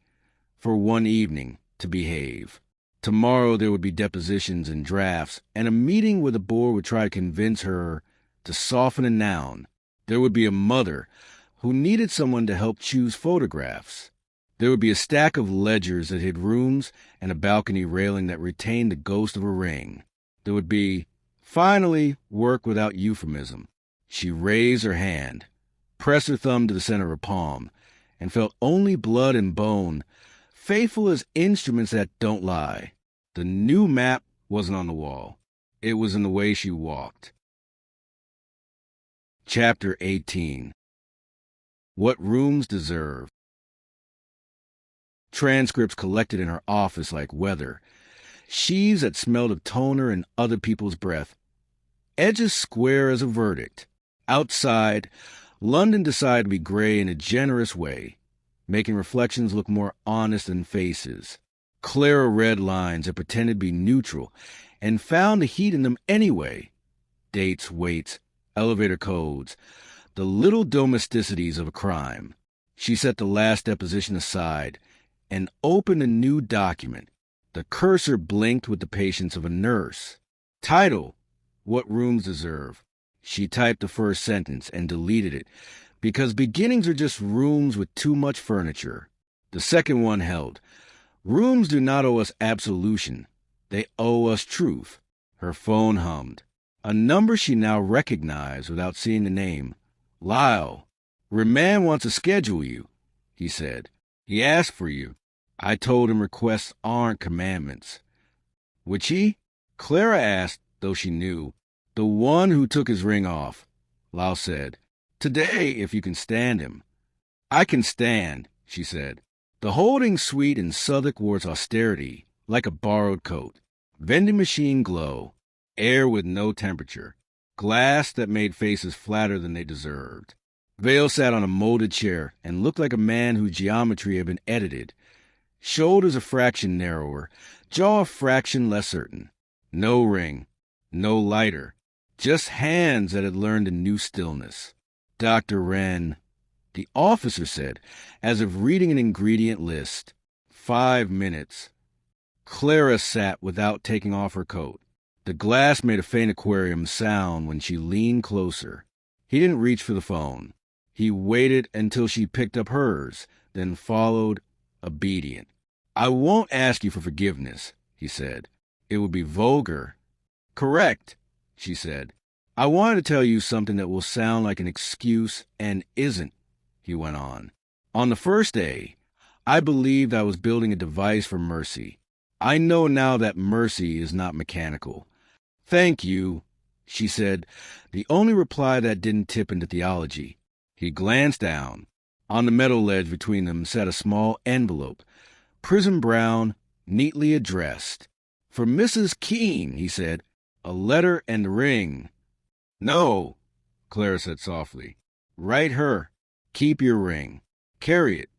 for one evening, to behave. Tomorrow there would be depositions and drafts, and a meeting where the board would try to convince her to soften a noun. There would be a mother who needed someone to help choose photographs. There would be a stack of ledgers that hid rooms and a balcony railing that retained the ghost of a ring. There would be, finally, work without euphemism. She raised her hand, pressed her thumb to the center of her palm, and felt only blood and bone, faithful as instruments that don't lie. The new map wasn't on the wall. It was in the way she walked. Chapter 18. What Rooms Deserve. Transcripts collected in her office like weather. Sheaves that smelled of toner and other people's breath. Edges square as a verdict. Outside, London decided to be gray in a generous way, making reflections look more honest than faces. Clara read lines that pretended to be neutral and found the heat in them anyway. Dates, weights, elevator codes, the little domesticities of a crime. She set the last deposition aside and opened a new document. The cursor blinked with the patience of a nurse. Title, What Rooms Deserve. She typed the first sentence and deleted it, because beginnings are just rooms with too much furniture. The second one held. Rooms do not owe us absolution. They owe us truth. Her phone hummed. A number she now recognized without seeing the name. Lyle. Reman wants to schedule you, he said. He asked for you. I told him requests aren't commandments. Would she? Clara asked, though she knew. The one who took his ring off. Lyle said. Today, if you can stand him. I can stand, she said. The holding suite in Southwark wore its austerity, like a borrowed coat. Vending machine glow. Air with no temperature. Glass that made faces flatter than they deserved. Vale sat on a molded chair and looked like a man whose geometry had been edited. Shoulders a fraction narrower, jaw a fraction less certain. No ring, no lighter, just hands that had learned a new stillness. Dr. Wren, the officer said, as if reading an ingredient list. 5 minutes. Clara sat without taking off her coat. The glass made a faint aquarium sound when she leaned closer. He didn't reach for the phone. He waited until she picked up hers, then followed, obedient. I won't ask you for forgiveness, he said. It would be vulgar. Correct, she said. I wanted to tell you something that will sound like an excuse and isn't, he went on. On the first day, I believed I was building a device for mercy. I know now that mercy is not mechanical. Thank you, she said, the only reply that didn't tip into theology. He glanced down. On the metal ledge between them sat a small envelope, prism brown, neatly addressed. For Mrs. Keene, he said, a letter and a ring. No, Clara said softly. Write her. Keep your ring. Carry it.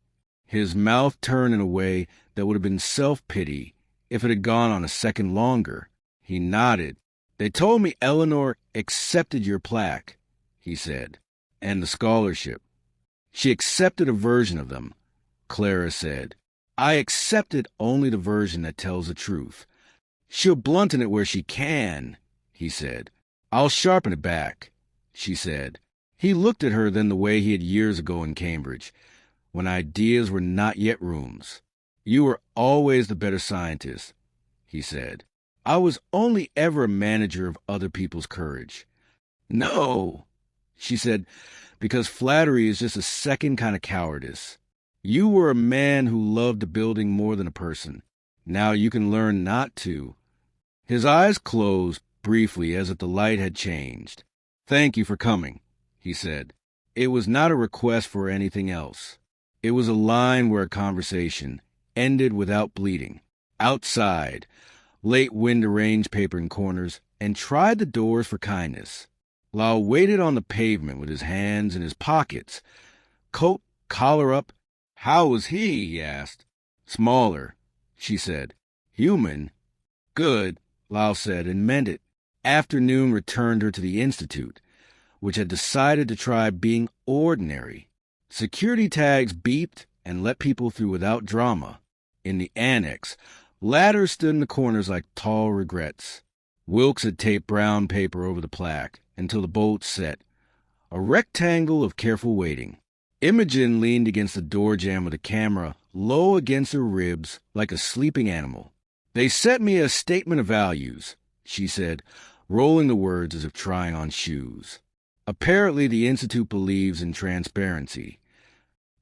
His mouth turned in a way that would have been self-pity if it had gone on a second longer. He nodded. They told me Eleanor accepted your plaque, he said, and the scholarship. She accepted a version of them, Clara said. I accepted only the version that tells the truth. She'll blunten it where she can, he said. I'll sharpen it back, she said. He looked at her then the way he had years ago in Cambridge, when ideas were not yet rooms. You were always the better scientist, he said. I was only ever a manager of other people's courage. No, she said, because flattery is just a second kind of cowardice. You were a man who loved a building more than a person. Now you can learn not to. His eyes closed briefly as if the light had changed. Thank you for coming, he said. It was not a request for anything else. It was a line where a conversation ended without bleeding. Outside, late wind arranged paper in corners and tried the doors for kindness. Lyle waited on the pavement with his hands in his pockets, coat, collar up. How was he asked. Smaller, she said. Human? Good, Lyle said, and meant it. Afternoon returned her to the Institute, which had decided to try being ordinary. Security tags beeped and let people through without drama. In the annex, ladders stood in the corners like tall regrets. Wilkes had taped brown paper over the plaque until the bolts set, a rectangle of careful waiting. Imogen leaned against the door jamb with a camera low against her ribs like a sleeping animal. They sent me a statement of values, she said, rolling the words as if trying on shoes. Apparently the Institute believes in transparency.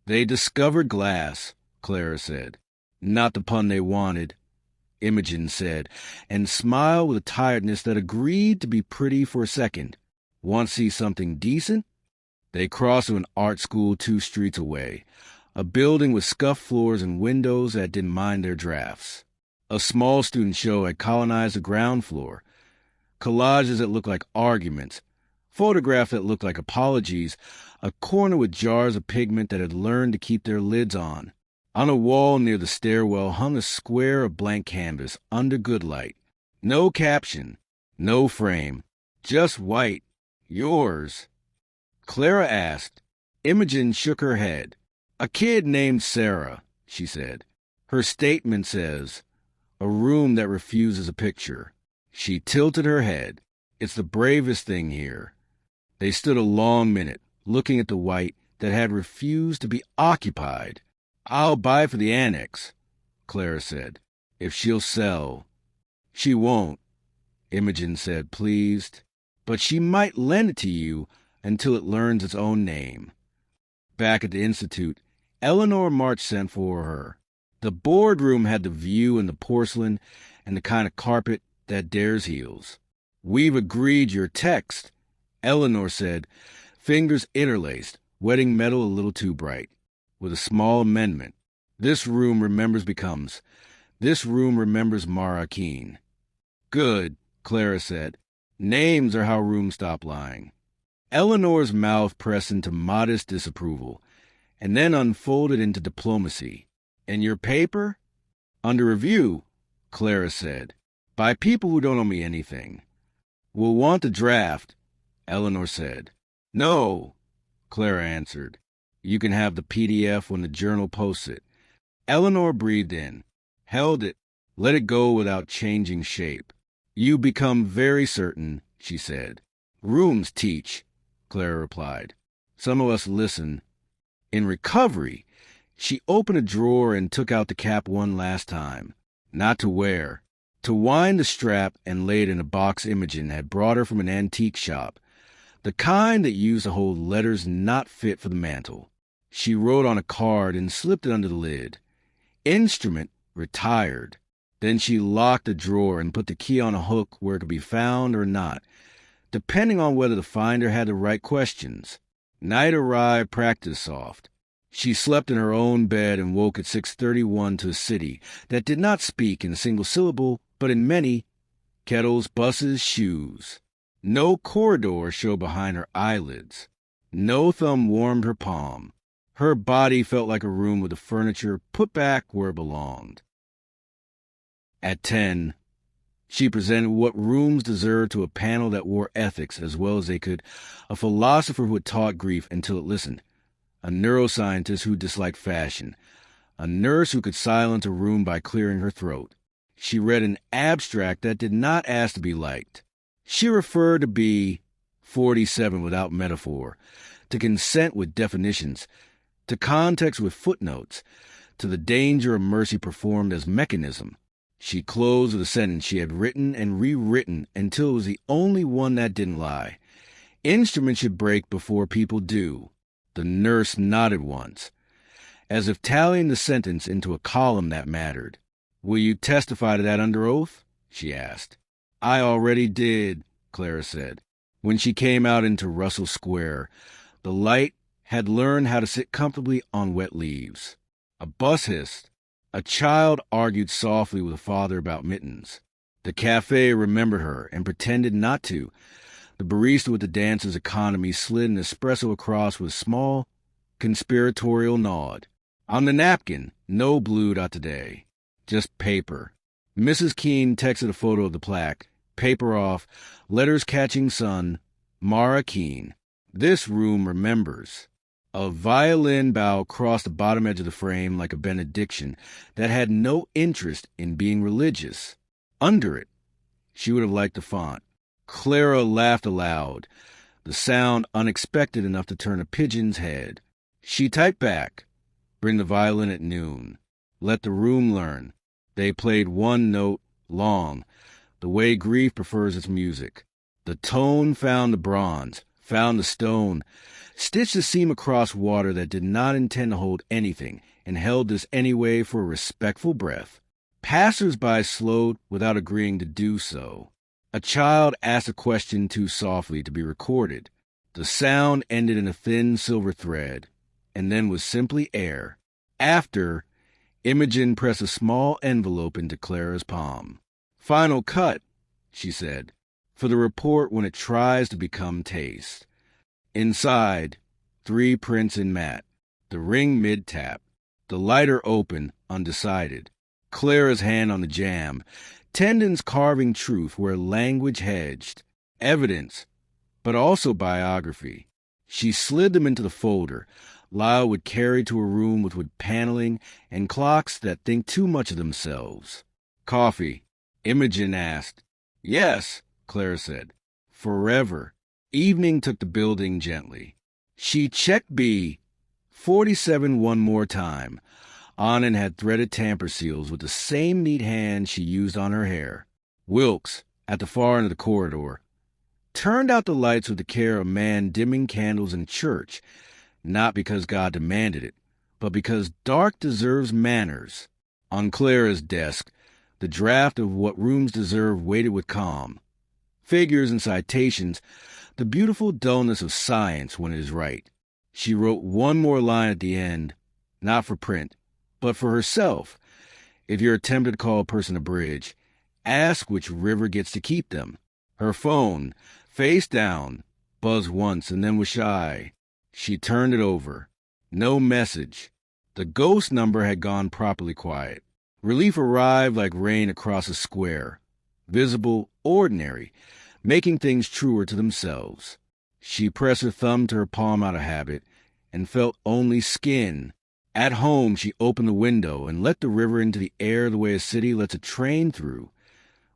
They discovered glass, Clara said. Not the pun they wanted, Imogen said, and smiled with a tiredness that agreed to be pretty for a second. Want to see something decent? They crossed to an art school 2 streets away, a building with scuffed floors and windows that didn't mind their drafts. A small student show had colonized the ground floor. Collages that looked like arguments, photographs that looked like apologies, a corner with jars of pigment that had learned to keep their lids on. On a wall near the stairwell hung a square of blank canvas under good light. No caption, no frame, just white. Yours. Clara asked. Imogen shook her head. A kid named Sarah, she said. Her statement says, a room that refuses a picture. She tilted her head. It's the bravest thing here. They stood a long minute, looking at the white that had refused to be occupied. I'll buy for the annex, Clara said, if she'll sell. She won't, Imogen said, pleased. But she might lend it to you until it learns its own name. Back at the Institute, Eleanor March sent for her. The boardroom had the view and the porcelain and the kind of carpet that dares heels. We've agreed your text, Eleanor said, fingers interlaced, wetting metal a little too bright, with a small amendment. This room remembers Mara Keene. Good, Clara said. Names are how rooms stop lying. Eleanor's mouth pressed into modest disapproval, and then unfolded into diplomacy. And your paper? Under review, Clara said, by people who don't owe me anything. We'll want the draft, Eleanor said. No, Clara answered. You can have the PDF when the journal posts it. Eleanor breathed in, held it, let it go without changing shape. You become very certain, she said. Rooms teach, Clara replied. Some of us listen. In recovery, she opened a drawer and took out the cap one last time. Not to wear. To wind the strap and lay it in a box Imogen had brought her from an antique shop. The kind that used to hold letters not fit for the mantel. She wrote on a card and slipped it under the lid. Instrument retired. Then she locked the drawer and put the key on a hook where it could be found or not, depending on whether the finder had the right questions. Night arrived practice soft. She slept in her own bed and woke at 6:31 to a city that did not speak in a single syllable, but in many. Kettles, buses, shoes. No corridor showed behind her eyelids. No thumb warmed her palm. Her body felt like a room with the furniture put back where it belonged. At 10, she presented what rooms deserved to a panel that wore ethics as well as they could, a philosopher who had taught grief until it listened, a neuroscientist who disliked fashion, a nurse who could silence a room by clearing her throat. She read an abstract that did not ask to be liked. She referred to be 47 without metaphor, to consent with definitions, to context with footnotes, to the danger of mercy performed as mechanism. She closed with a sentence she had written and rewritten until it was the only one that didn't lie. Instruments should break before people do. The nurse nodded once, as if tallying the sentence into a column that mattered. "Will you testify to that under oath?" she asked. "I already did," Clara said. When she came out into Russell Square, the light had learned how to sit comfortably on wet leaves. A bus hissed. A child argued softly with a father about mittens. The cafe remembered her and pretended not to. The barista with the dancer's economy slid an espresso across with a small, conspiratorial nod. On the napkin, no blue dot today. Just paper. Mrs. Keene texted a photo of the plaque. Paper off, letters catching sun, Mara Keene. This room remembers. A violin bow crossed the bottom edge of the frame like a benediction that had no interest in being religious. Under it, she would have liked the font. Clara laughed aloud, the sound unexpected enough to turn a pigeon's head. She typed back, "Bring the violin at noon. Let the room learn." They played one note long, the way grief prefers its music. The tone found the bronze, found the stone, stitched a seam across water that did not intend to hold anything, and held this anyway for a respectful breath. Passers-by slowed without agreeing to do so. A child asked a question too softly to be recorded. The sound ended in a thin silver thread, and then was simply air. After, Imogen pressed a small envelope into Clara's palm. "Final cut," she said, "for the report when it tries to become taste." Inside, 3 prints in matte. The ring mid-tap. The lighter open, undecided. Clara's hand on the jamb. Tendons carving truth where language hedged. Evidence, but also biography. She slid them into the folder. Lyle would carry to a room with wood paneling and clocks that think too much of themselves. "Coffee?" Imogen asked. "Yes," Clara said. "Forever." Evening took the building gently. She checked B 47 one more time. Anand had threaded tamper seals with the same neat hand she used on her hair. Wilkes, at the far end of the corridor, turned out the lights with the care of a man dimming candles in church, not because God demanded it, but because dark deserves manners. On Clara's desk, the draft of What Rooms Deserve waited with calm. Figures and citations, the beautiful dullness of science when it is right. She wrote one more line at the end, not for print, but for herself. If you're tempted to call a person a bridge, ask which river gets to keep them. Her phone, face down, buzzed once and then was shy. She turned it over. No message. The ghost number had gone properly quiet. Relief arrived like rain across a square. Visible, ordinary, making things truer to themselves. She pressed her thumb to her palm out of habit and felt only skin. At home, she opened the window and let the river into the air the way a city lets a train through,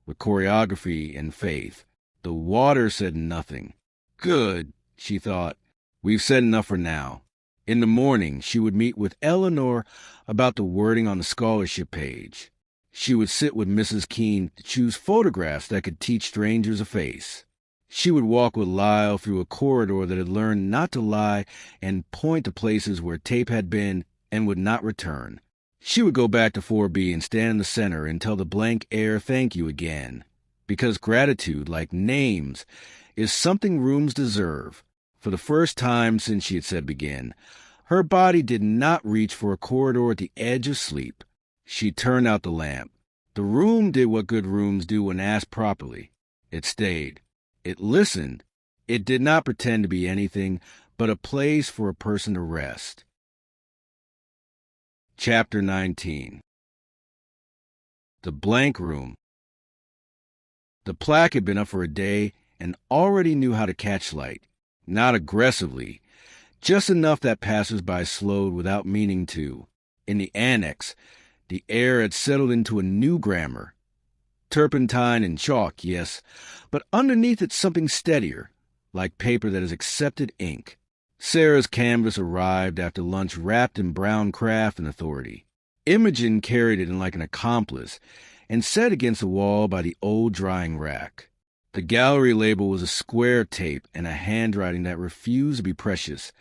with choreography and faith. The water said nothing. Good, she thought. We've said enough for now. In the morning, she would meet with Eleanor about the wording on the scholarship page. She would sit with Mrs. Keene to choose photographs that could teach strangers a face. She would walk with Lyle through a corridor that had learned not to lie and point to places where tape had been and would not return. She would go back to 4B and stand in the center and tell the blank air thank you again. Because gratitude, like names, is something rooms deserve. For the first time since she had said begin, her body did not reach for a corridor at the edge of sleep. She turned out the lamp. The room did what good rooms do when asked properly. It stayed. It listened. It did not pretend to be anything but a place for a person to rest. Chapter 19. The Blank Room. The plaque had been up for a day and already knew how to catch light. Not aggressively, just enough that passers-by slowed without meaning to. In the annex, the air had settled into a new grammar. Turpentine and chalk, yes, but underneath it something steadier, like paper that has accepted ink. Sarah's canvas arrived after lunch wrapped in brown craft and authority. Imogen carried it in like an accomplice and set against the wall by the old drying rack. The gallery label was a square tape and a handwriting that refused to be precious.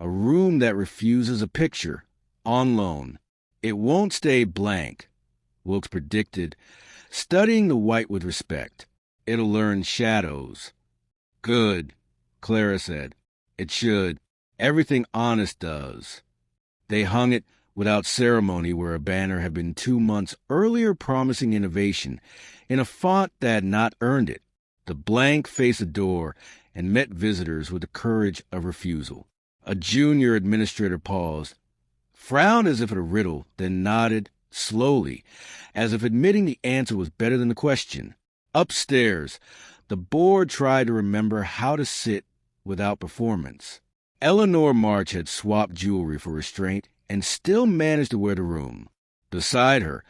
A room that refuses a picture. On loan. It won't stay blank, Wilkes predicted, studying the white with respect. It'll learn shadows. Good, Clara said. It should. Everything honest does. They hung it without ceremony where a banner had been 2 months earlier promising innovation, in a font that had not earned it. The blank faced the door and met visitors with the courage of refusal. A junior administrator paused, frowned as if at a riddle, then nodded slowly, as if admitting the answer was better than the question. Upstairs, the board tried to remember how to sit without performance. Eleanor March had swapped jewelry for restraint and still managed to wear the room. Beside her,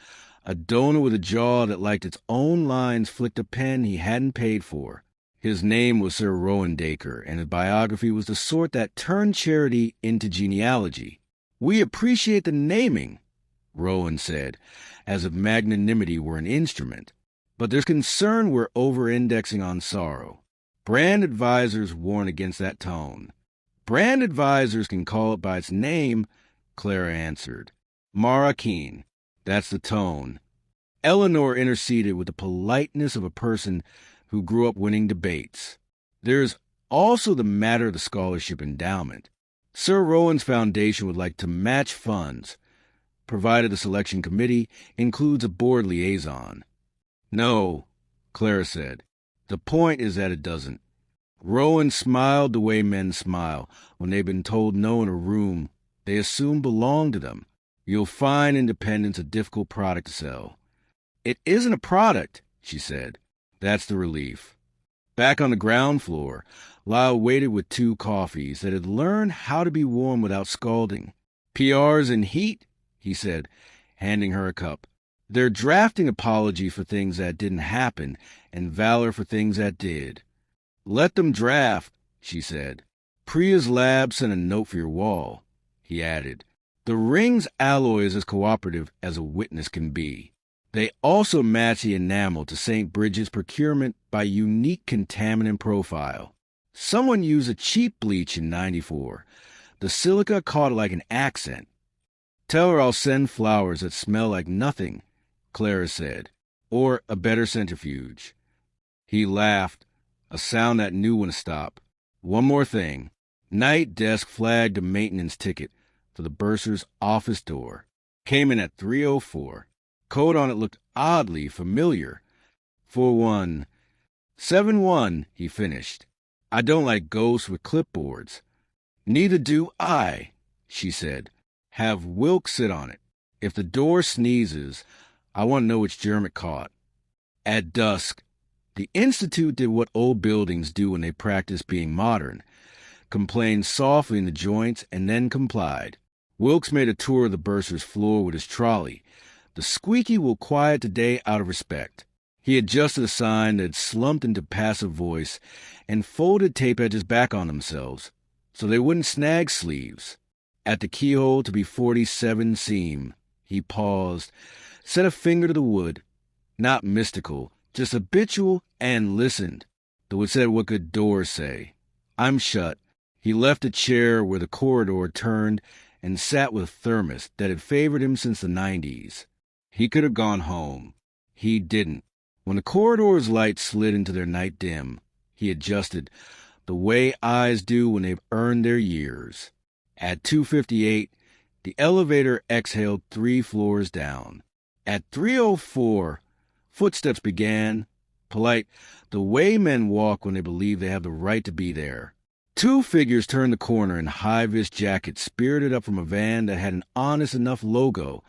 a donor with a jaw that liked its own lines flicked a pen he hadn't paid for. His name was Sir Rowan Dacre, and his biography was the sort that turned charity into genealogy. "We appreciate the naming," Rowan said, as if magnanimity were an instrument. "But there's concern we're over-indexing on sorrow. Brand advisors warn against that tone." "Brand advisors can call it by its name," Clara answered. "Mara Keene. That's the tone." Eleanor interceded with the politeness of a person who grew up winning debates. "There's also the matter of the scholarship endowment. Sir Rowan's foundation would like to match funds, provided the selection committee includes a board liaison." "No," Clara said. "The point is that it doesn't." Rowan smiled the way men smile when they've been told no in a room they assume belonged to them. "You'll find independence a difficult product to sell." "It isn't a product," she said. "That's the relief." Back on the ground floor, Lyle waited with 2 coffees that had learned how to be warm without scalding. "PRs in heat," he said, handing her a cup. "They're drafting apology for things that didn't happen and valor for things that did." "Let them draft," she said. "Priya's lab sent a note for your wall," he added. "The ring's alloy is as cooperative as a witness can be." They also matched the enamel to St. Bridget's procurement by unique contaminant profile. Someone used a cheap bleach in '94. The silica caught it like an accent. "Tell her I'll send flowers that smell like nothing," Clara said, "or a better centrifuge." He laughed, a sound that knew when to stop. "One more thing." Night desk flagged a maintenance ticket for the bursar's office door. Came in at 3:04. Code on it looked oddly familiar. 41. 7-1, he finished. "I don't like ghosts with clipboards." "Neither do I," she said. "Have Wilkes sit on it. If the door sneezes, I want to know which germ it caught." At dusk, the Institute did what old buildings do when they practice being modern. Complained softly in the joints and then complied. Wilkes made a tour of the bursar's floor with his trolley. The squeaky will quiet today out of respect. He adjusted a sign that had slumped into passive voice and folded tape edges back on themselves so they wouldn't snag sleeves. At the keyhole to be 47 seam, he paused, set a finger to the wood, not mystical, just habitual, and listened. The wood said what good doors say. "I'm shut." He left a chair where the corridor turned and sat with a thermos that had favored him since the '90s. He could have gone home. He didn't. When the corridor's lights slid into their night dim, he adjusted, the way eyes do when they've earned their years. At 2:58, the elevator exhaled 3 floors down. At 3:04, footsteps began, polite, the way men walk when they believe they have the right to be there. 2 figures turned the corner in high-vis jackets spirited up from a van that had an honest enough logo,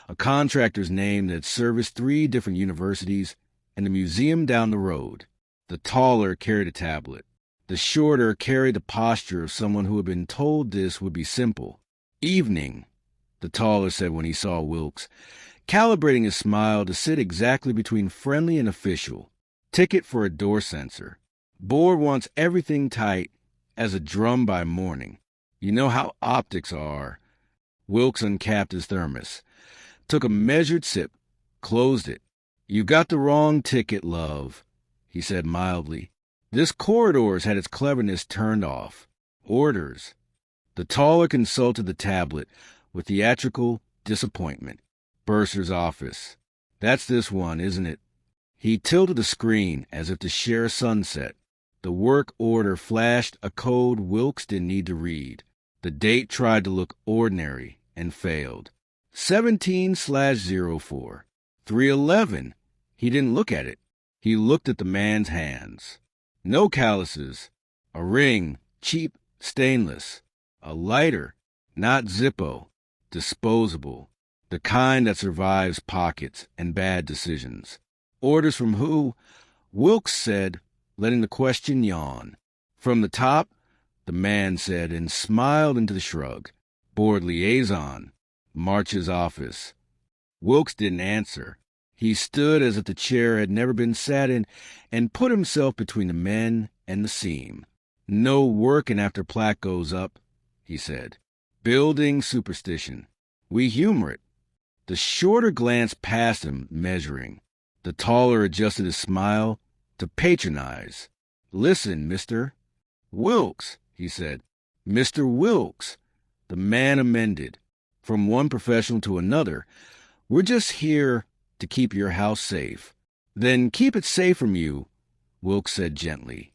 a contractor's name that serviced 3 different universities, and a museum down the road. The taller carried a tablet. The shorter carried the posture of someone who had been told this would be simple. "Evening," the taller said when he saw Wilkes, calibrating his smile to sit exactly between friendly and official. "Ticket for a door sensor. Board wants everything tight as a drum by morning. You know how optics are." Wilkes uncapped his thermos. took a measured sip, closed it. "You got the wrong ticket, love," he said mildly. "This corridor's had its cleverness turned off. Orders." The taller consulted the tablet with theatrical disappointment. "Bursar's office. That's this one, isn't it?" He tilted the screen as if to share a sunset. The work order flashed a code Wilkes didn't need to read. The date tried to look ordinary and failed. 17/04. 311. He didn't look at it. He looked at the man's hands. No calluses. A ring, cheap, stainless. A lighter, not Zippo. Disposable. The kind that survives pockets and bad decisions. Orders from who? Wilkes said, letting the question yawn. "From the top," the man said, and smiled into the shrug. "Board liaison. March's office." Wilkes didn't answer. He stood as if the chair had never been sat in and put himself between the men and the seam. "No working after plaque goes up," he said. "Building superstition. We humor it." The shorter glanced past him, measuring. The taller adjusted his smile to patronize. "Listen, mister." "Wilkes," he said. "Mr. Wilkes." The man amended. From one professional to another, "We're just here to keep your house safe." "Then keep it safe from you," Wilkes said gently.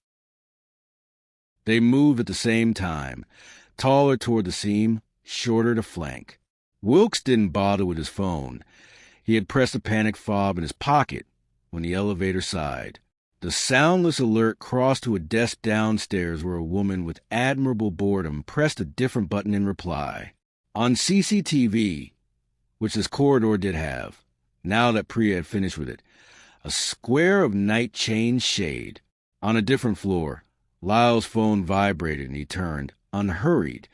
They moved at the same time, taller toward the seam, shorter to flank. Wilkes didn't bother with his phone. He had pressed a panic fob in his pocket when the elevator sighed. The soundless alert crossed to a desk downstairs where a woman with admirable boredom pressed a different button in reply. On CCTV, which this corridor did have, now that Priya had finished with it, a square of night-chained shade. On a different floor, Lyle's phone vibrated and he turned, unhurried,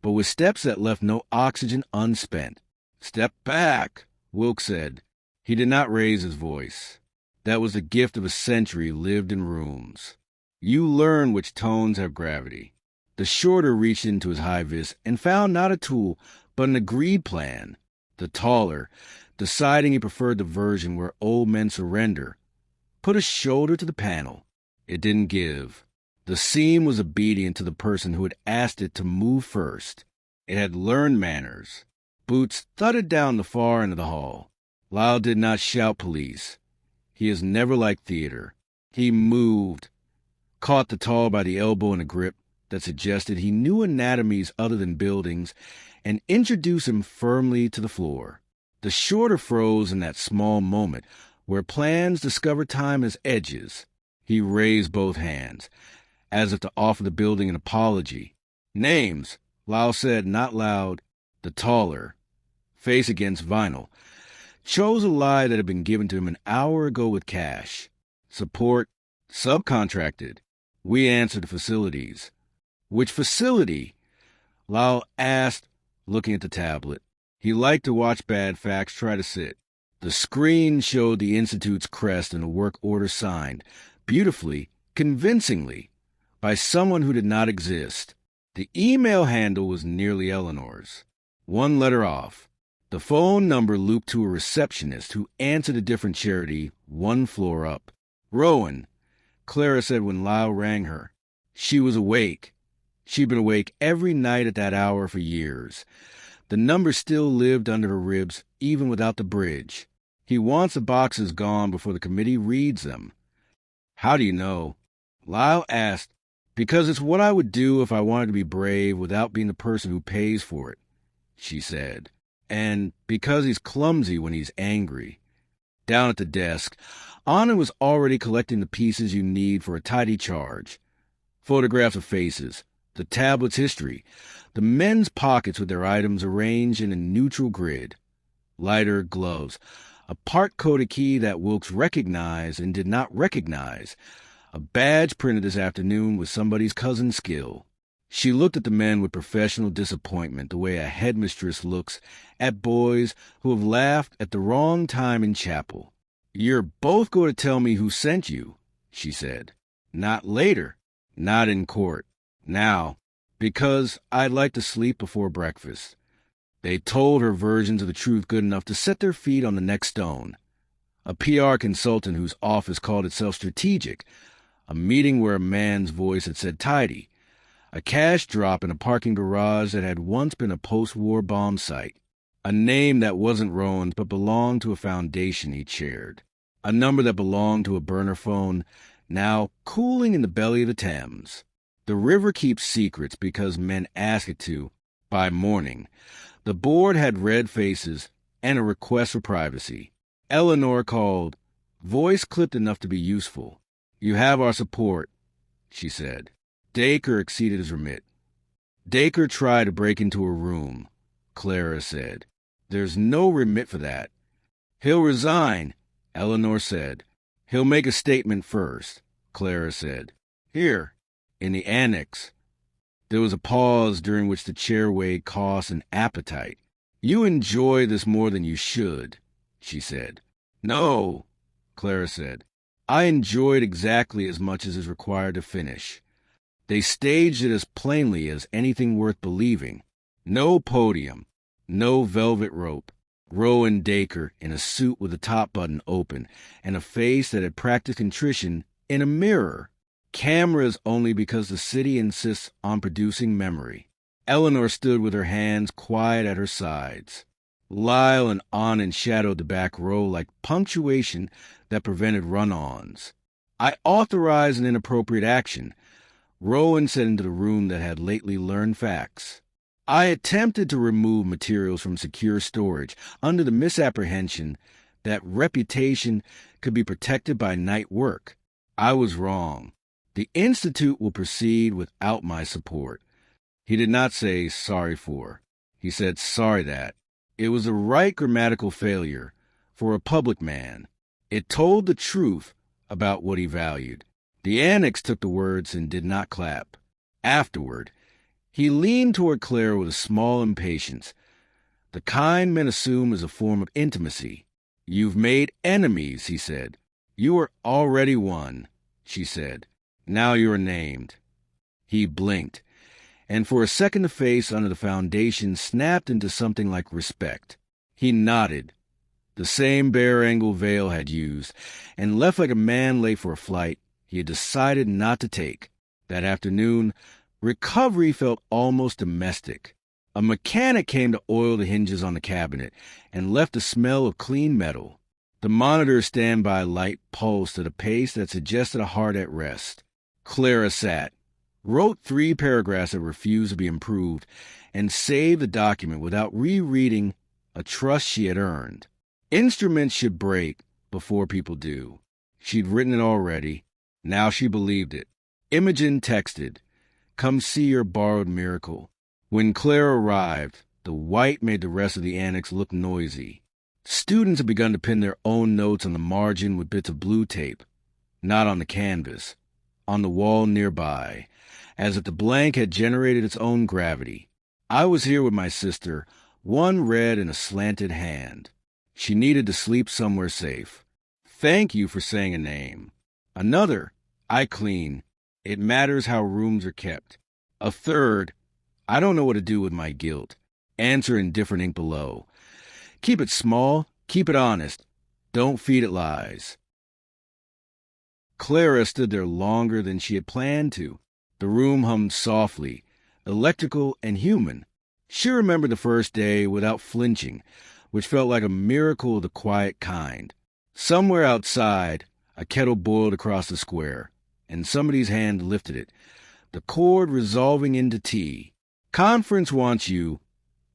but with steps that left no oxygen unspent. "Step back," Wilkes said. He did not raise his voice. That was the gift of a century lived in rooms. You learn which tones have gravity. The shorter reached into his high-vis and found not a tool, but an agreed plan. The taller, deciding he preferred the version where old men surrender, put a shoulder to the panel. It didn't give. The seam was obedient to the person who had asked it to move first. It had learned manners. Boots thudded down the far end of the hall. Lyle did not shout police. He is never like theater. He moved, caught the tall by the elbow in a grip that suggested he knew anatomies other than buildings, and introduced him firmly to the floor. The shorter froze in that small moment where plans discover time as edges. He raised both hands, as if to offer the building an apology. "Names," Lyle said, not loud. The taller, face against vinyl, chose a lie that had been given to him an hour ago with cash. "Support, subcontracted. We answer to facilities." "Which facility?" Lyle asked, looking at the tablet. He liked to watch bad facts try to sit. The screen showed the Institute's crest and a work order signed, beautifully, convincingly, by someone who did not exist. The email handle was nearly Eleanor's. One letter off. The phone number looped to a receptionist who answered a different charity one floor up. "Rowan," Clara said when Lyle rang her. She was awake. She'd been awake every night at that hour for years. The number still lived under her ribs, even without the bridge. "He wants the boxes gone before the committee reads them." "How do you know?" Lyle asked. "Because it's what I would do if I wanted to be brave without being the person who pays for it," she said. "And because he's clumsy when he's angry." Down at the desk, Anna was already collecting the pieces you need for a tidy charge. Photographs of faces, the tablet's history, the men's pockets with their items arranged in a neutral grid. Lighter, gloves, a part-coded key that Wilkes recognized and did not recognize, a badge printed this afternoon with somebody's cousin's skill. She looked at the men with professional disappointment the way a headmistress looks at boys who have laughed at the wrong time in chapel. "You're both going to tell me who sent you," she said. "Not later. Not in court. Now. Because I'd like to sleep before breakfast." They told her versions of the truth good enough to set their feet on the next stone. A PR consultant whose office called itself strategic, a meeting where a man's voice had said tidy, a cash drop in a parking garage that had once been a post-war bomb site, a name that wasn't Rowan's but belonged to a foundation he chaired, a number that belonged to a burner phone, now cooling in the belly of the Thames. The river keeps secrets because men ask it to. By morning, the board had red faces and a request for privacy. Eleanor called, voice clipped enough to be useful. You have our support, she said. Dacre exceeded his remit. Dacre tried to break into her room, Clara said. There's no remit for that. He'll resign, Eleanor said. He'll make a statement first, Clara said. Here, in the annex. There was a pause during which the chair weighed cost and appetite. You enjoy this more than you should, she said. No, Clara said. I enjoyed exactly as much as is required to finish. They staged it as plainly as anything worth believing. No podium, no velvet rope. Rowan Dacre in a suit with the top button open and a face that had practiced contrition in a mirror. Cameras only because the city insists on producing memory. Eleanor stood with her hands quiet at her sides. Lyle and Anand shadowed the back row like punctuation that prevented run-ons. I authorize an inappropriate action, Rowan said into the room that had lately learned facts. I attempted to remove materials from secure storage under the misapprehension that reputation could be protected by night work. I was wrong. The Institute will proceed without my support. He did not say sorry for. He said sorry that. It was a right grammatical failure for a public man. It told the truth about what he valued. The annex took the words and did not clap. Afterward, he leaned toward Clara with a small impatience, the kind men assume as a form of intimacy. You've made enemies, he said. You are already one, she said. Now you are named. He blinked, and for a second the face under the foundation snapped into something like respect. He nodded. The same bare-angle veil had used, and left like a man late for a flight he had decided not to take. That afternoon, recovery felt almost domestic. A mechanic came to oil the hinges on the cabinet and left a smell of clean metal. The monitor's standby light pulsed at a pace that suggested a heart at rest. Clara sat, wrote 3 paragraphs that refused to be improved, and saved the document without rereading a trust she had earned. Instruments should break before people do. She'd written it already. Now she believed it. Imogen texted, "Come see your borrowed miracle." When Clara arrived, the white made the rest of the annex look noisy. Students had begun to pin their own notes on the margin with bits of blue tape, not on the canvas, on the wall nearby, as if the blank had generated its own gravity. I was here with my sister, one red in a slanted hand. She needed to sleep somewhere safe. Thank you for saying a name. Another, I clean. It matters how rooms are kept. A third, I don't know what to do with my guilt. Answer in different ink below. Keep it small, keep it honest. Don't feed it lies. Clara stood there longer than she had planned to. The room hummed softly, electrical and human. She remembered the first day without flinching, which felt like a miracle of the quiet kind. Somewhere outside, a kettle boiled across the square, and somebody's hand lifted it, the cord resolving into tea. "Conference wants you,"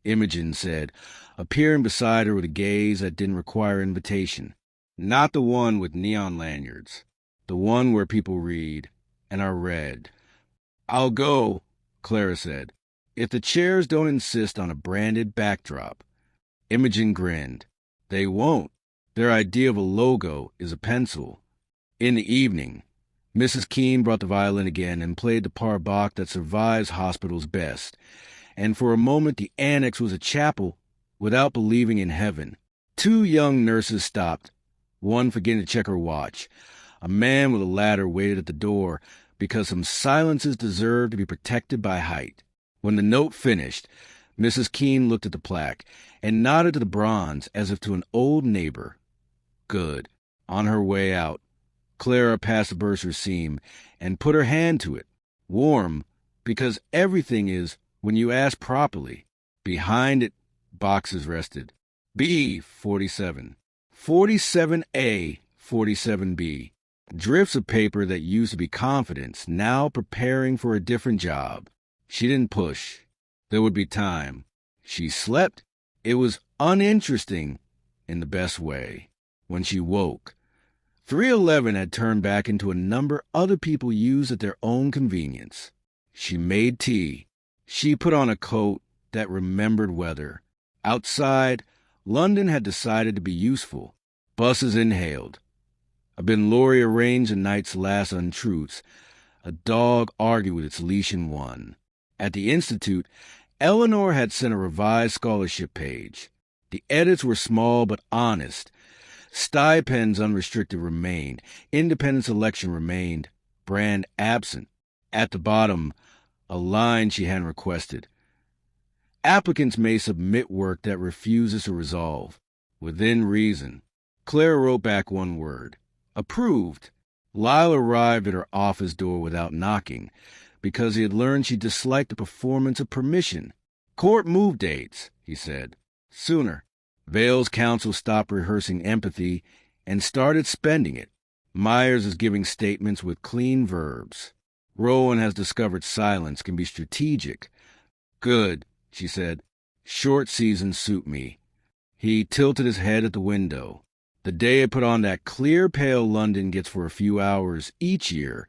Imogen said, appearing beside her with a gaze that didn't require invitation. Not the one with neon lanyards. The one where people read, and are read. "I'll go," Clara said, "if the chairs don't insist on a branded backdrop." Imogen grinned. "They won't. Their idea of a logo is a pencil." In the evening, Mrs. Keene brought the violin again and played the par Bach that survives hospitals best, and for a moment the annex was a chapel without believing in heaven. 2 young nurses stopped, one forgetting to check her watch. A man with a ladder waited at the door because some silences deserved to be protected by height. When the note finished, Mrs. Keene looked at the plaque and nodded to the bronze as if to an old neighbor. Good. On her way out, Clara passed the bursar's seam and put her hand to it. Warm, because everything is, when you ask properly. Behind it, boxes rested. B, 47. 47A, 47B. Drifts of paper that used to be confidence, now preparing for a different job. She didn't push. There would be time. She slept. It was uninteresting in the best way. When she woke, 311 had turned back into a number other people used at their own convenience. She made tea. She put on a coat that remembered weather. Outside, London had decided to be useful. Buses inhaled. A bin lorry arranged the night's last untruths. A dog argued with its leash in one. At the Institute, Eleanor had sent a revised scholarship page. The edits were small but honest. Stipends unrestricted remained. Independent selection remained. Brand absent. At the bottom, a line she hadn't requested. Applicants may submit work that refuses to resolve. Within reason. Clara wrote back one word. Approved. Lyle arrived at her office door without knocking, because he had learned she disliked the performance of permission. Court move dates, he said. Sooner. Vale's counsel stopped rehearsing empathy and started spending it. Myers is giving statements with clean verbs. Rowan has discovered silence can be strategic. Good, she said. Short seasons suit me. He tilted his head at the window. The day had put on that clear pale London gets for a few hours each year,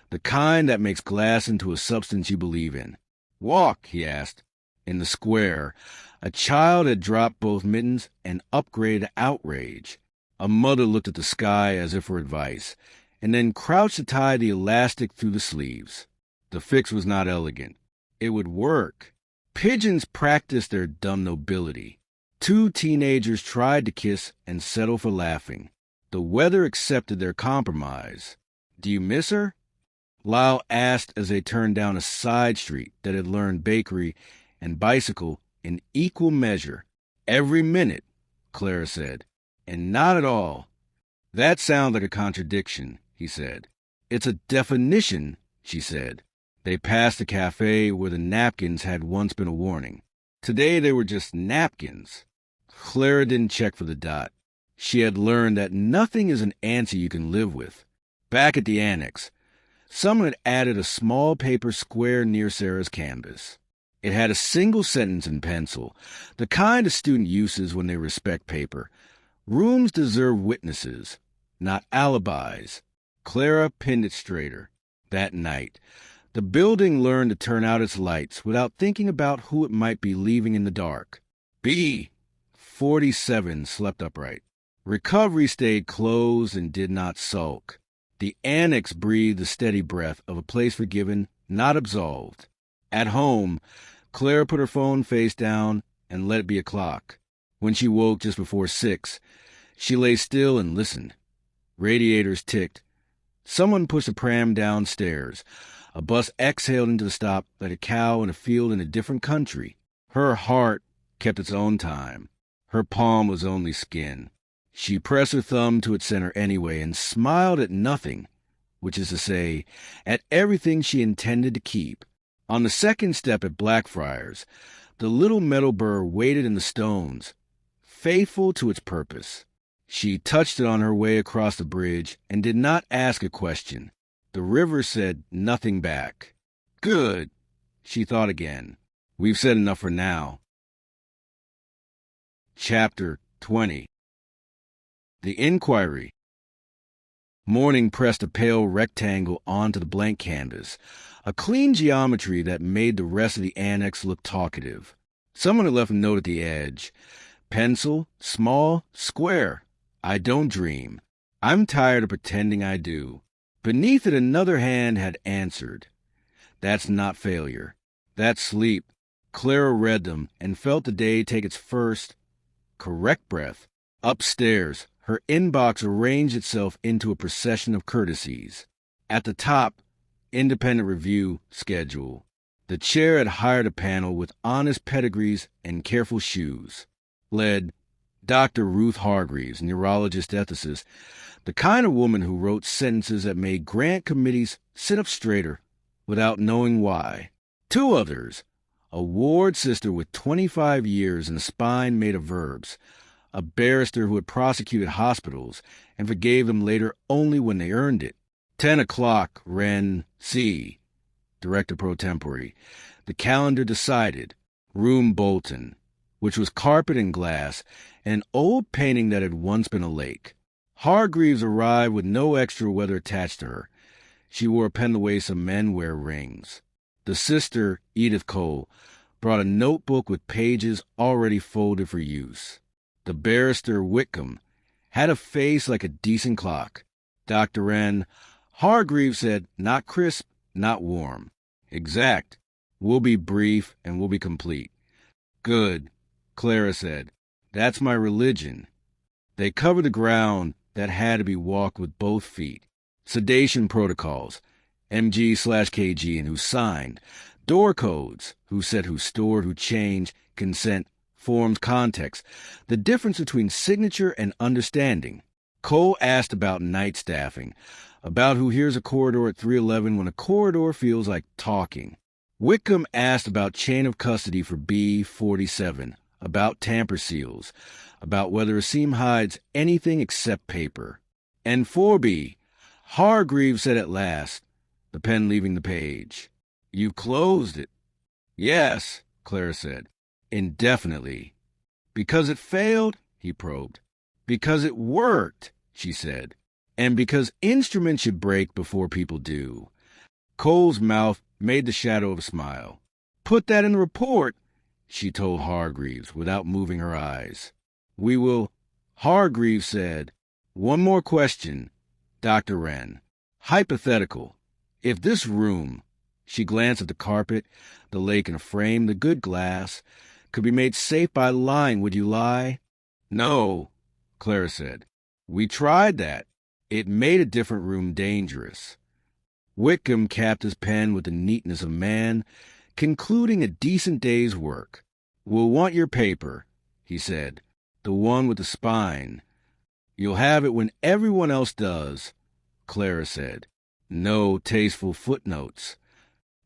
the kind that makes glass into a substance you believe in. Walk, he asked. In the square, a child had dropped both mittens and upgraded outrage. A mother looked at the sky as if for advice, and then crouched to tie the elastic through the sleeves. The fix was not elegant. It would work. Pigeons practiced their dumb nobility. 2 teenagers tried to kiss and settle for laughing. The weather accepted their compromise. Do you miss her? Lyle asked as they turned down a side street that had learned bakery and bicycle in equal measure. Every minute, Clara said. And not at all. That sounds like a contradiction, he said. It's a definition, she said. They passed a cafe where the napkins had once been a warning. Today they were just napkins. Clara didn't check for the dot. She had learned that nothing is an answer you can live with. Back at the annex, someone had added a small paper square near Sarah's canvas. It had a single sentence in pencil, the kind a student uses when they respect paper. Rooms deserve witnesses, not alibis. Clara pinned it straighter. That night, the building learned to turn out its lights without thinking about who it might be leaving in the dark. B, 47 slept upright. Recovery stayed closed and did not sulk. The annex breathed the steady breath of a place forgiven, not absolved. At home, Clara put her phone face down and let it be a clock. When she woke just before 6, she lay still and listened. Radiators ticked. Someone pushed a pram downstairs. A bus exhaled into the stop like a cow in a field in a different country. Her heart kept its own time. Her palm was only skin. She pressed her thumb to its center anyway and smiled at nothing, which is to say, at everything she intended to keep. On the second step at Blackfriars, the little metal burr waited in the stones, faithful to its purpose. She touched it on her way across the bridge and did not ask a question. The river said nothing back. Good, she thought again. We've said enough for now. Chapter 20. The Inquiry. Morning pressed a pale rectangle onto the blank canvas, a clean geometry that made the rest of the annex look talkative. Someone had left a note at the edge. Pencil, small, square. I don't dream. I'm tired of pretending I do. Beneath it, another hand had answered. That's not failure. That's sleep. Clara read them and felt the day take its first, correct breath. Upstairs, her inbox arranged itself into a procession of courtesies. At the top, independent review schedule. The chair had hired a panel with honest pedigrees and careful shoes. Led Dr. Ruth Hargreaves, neurologist ethicist, the kind of woman who wrote sentences that made grant committees sit up straighter without knowing why. Two others, a ward sister with 25 years and a spine made of verbs, a barrister who had prosecuted hospitals and forgave them later only when they earned it. 10 o'clock, Wren, C. Director pro tempore. The calendar decided. Room Bolton, which was carpet and glass, and an old painting that had once been a lake. Hargreaves arrived with no extra weather attached to her. She wore a pen the way some men wear rings. The sister, Edith Cole, brought a notebook with pages already folded for use. The barrister, Whitcomb, had a face like a decent clock. Dr. Wren, Hargreaves said, not crisp, not warm. Exact. We'll be brief and we'll be complete. Good, Clara said. That's my religion. They covered the ground that had to be walked with both feet. Sedation protocols, MG/KG and who signed. Door codes, who said, who stored, who changed, consent, forms, context. The difference between signature and understanding. Cole asked about night staffing, about who hears a corridor at 311 when a corridor feels like talking. Whitcomb asked about chain of custody for B47, about tamper seals, about whether a seam hides anything except paper. And 4B, Hargreaves said at last, the pen leaving the page. You closed it. Yes, Clara said, indefinitely. Because it failed? He probed. Because it worked, she said. And because instruments should break before people do. Cole's mouth made the shadow of a smile. Put that in the report, she told Hargreaves without moving her eyes. We will, Hargreaves said. One more question, Dr. Wren. Hypothetical. If this room, she glanced at the carpet, the lake in a frame, the good glass, could be made safe by lying, would you lie? No, Clara said. We tried that. It made a different room dangerous. Whitcomb capped his pen with the neatness of man, concluding a decent day's work. We'll want your paper, he said, the one with the spine. You'll have it when everyone else does, Clara said. No tasteful footnotes.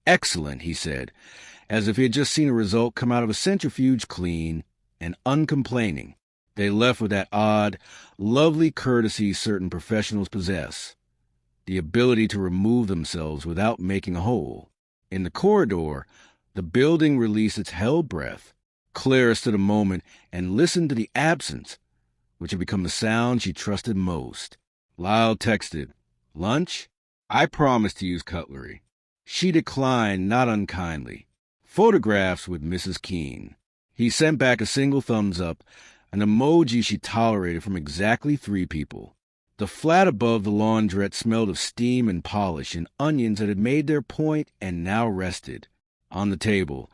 Excellent, he said, as if he had just seen a result come out of a centrifuge clean and uncomplaining. They left with that odd, lovely courtesy certain professionals possess, the ability to remove themselves without making a hole. In the corridor, the building released its held breath. Clara stood a moment and listened to the absence, which had become the sound she trusted most. Lyle texted, Lunch? I promised to use cutlery. She declined, not unkindly. Photographs with Mrs. Keene. He sent back a single thumbs up, an emoji she tolerated from exactly 3 people. The flat above the laundrette smelled of steam and polish and onions that had made their point and now rested. On the table,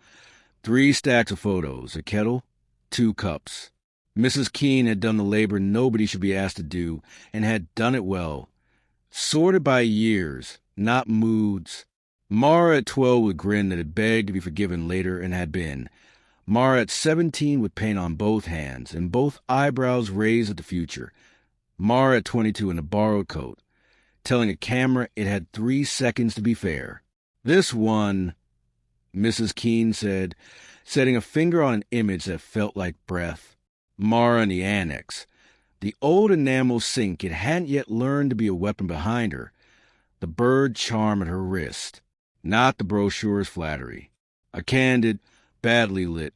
3 stacks of photos, a kettle, 2 cups. Mrs. Keene had done the labor nobody should be asked to do, and had done it well. Sorted by years, not moods. Mara at 12 with grin that had begged to be forgiven later and had been. Mara at 17 with paint on both hands and both eyebrows raised at the future. Mara at 22 in a borrowed coat, telling a camera it had 3 seconds to be fair. This one, Mrs. Keene said, setting a finger on an image that felt like breath. Mara in the annex. The old enamel sink it hadn't yet learned to be a weapon behind her. The bird charm at her wrist. Not the brochure's flattery. A candid, badly lit,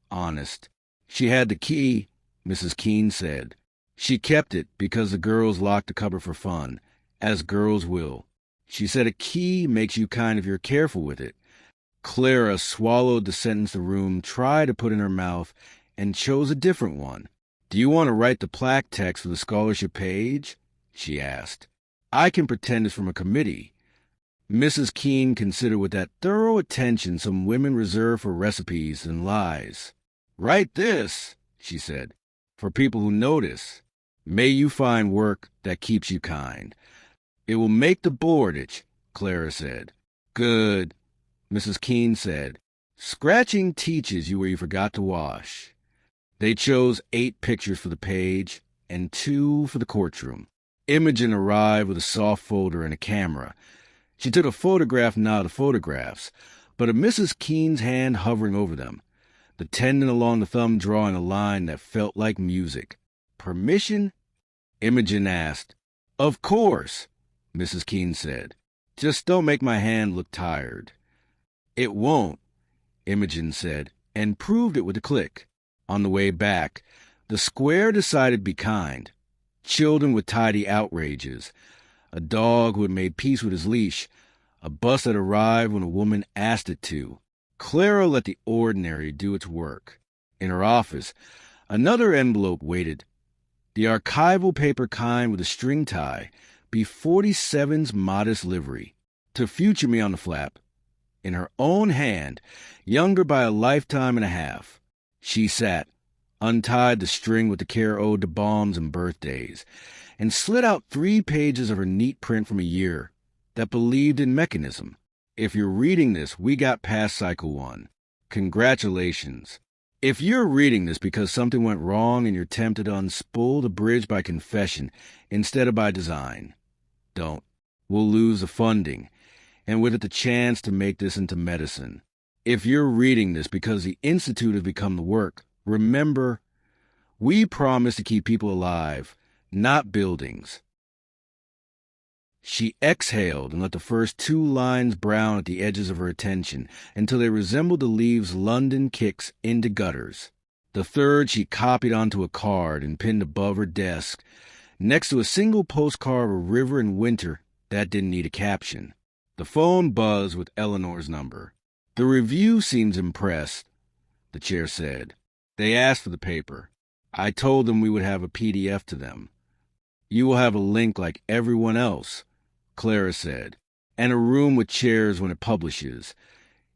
honest. She had the key, Mrs. Keene said. She kept it because the girls locked the cupboard for fun, as girls will. She said a key makes you kind if you're careful with it. Clara swallowed the sentence the room tried to put in her mouth and chose a different one. Do you want to write the plaque text for the scholarship page? She asked. I can pretend it's from a committee. Mrs. Keene considered with that thorough attention some women reserve for recipes and lies. Write this, she said, for people who notice. May you find work that keeps you kind. It will make the board itch, Clara said. Good. Mrs. Keene said. Scratching teaches you where you forgot to wash. They chose 8 pictures for the page and 2 for the courtroom. Imogen arrived with a soft folder and a camera. She took a photograph not of photographs, but of Mrs. Keene's hand hovering over them, the tendon along the thumb drawing a line that felt like music. Permission? Imogen asked. Of course, Mrs. Keene said. Just don't make my hand look tired. It won't, Imogen said, and proved it with a click. On the way back, the square decided to be kind. Children with tidy outrages, a dog who had made peace with his leash, a bus that arrived when a woman asked it to. Clara let the ordinary do its work. In her office, another envelope waited. The archival paper kind with a string tie, B47's modest livery. To future me on the flap. In her own hand, younger by a lifetime and a half. She sat, untied the string with the care owed to bombs and birthdays, and slid out 3 pages of her neat print from a year that believed in mechanism. If you're reading this, we got past cycle 1. Congratulations. If you're reading this because something went wrong and you're tempted to unspool the bridge by confession instead of by design, don't. We'll lose the funding, and with it the chance to make this into medicine. If you're reading this because the Institute has become the work, remember, we promise to keep people alive, not buildings. She exhaled and let the first 2 lines brown at the edges of her attention until they resembled the leaves London kicks into gutters. The third she copied onto a card and pinned above her desk, next to a single postcard of a river in winter that didn't need a caption. The phone buzzed with Eleanor's number. The review seems impressed, the chair said. They asked for the paper. I told them we would have a PDF to them. You will have a link like everyone else, Clara said, and a room with chairs when it publishes,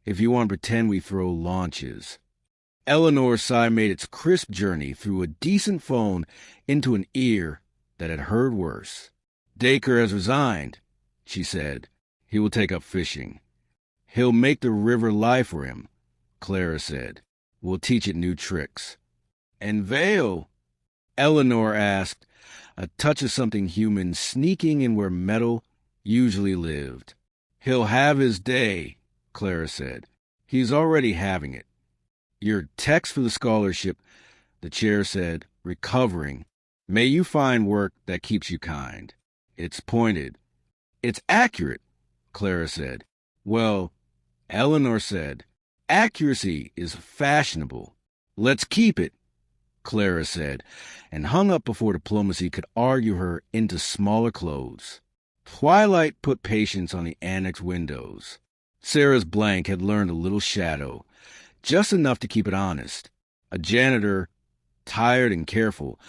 if you want to pretend we throw launches. Eleanor's sigh made its crisp journey through a decent phone into an ear that had heard worse. Dacre has resigned, she said. He will take up fishing. He'll make the river lie for him, Clara said. We'll teach it new tricks. And Vale? Eleanor asked, a touch of something human sneaking in where metal usually lived. He'll have his day, Clara said. He's already having it. Your text for the scholarship, the chair said, recovering. May you find work that keeps you kind. It's pointed. It's accurate, Clara said. Well, Eleanor said, accuracy is fashionable. Let's keep it, Clara said, and hung up before diplomacy could argue her into smaller clothes. Twilight put patience on the annex windows. Sarah's blank had learned a little shadow, just enough to keep it honest. A janitor, tired and careful,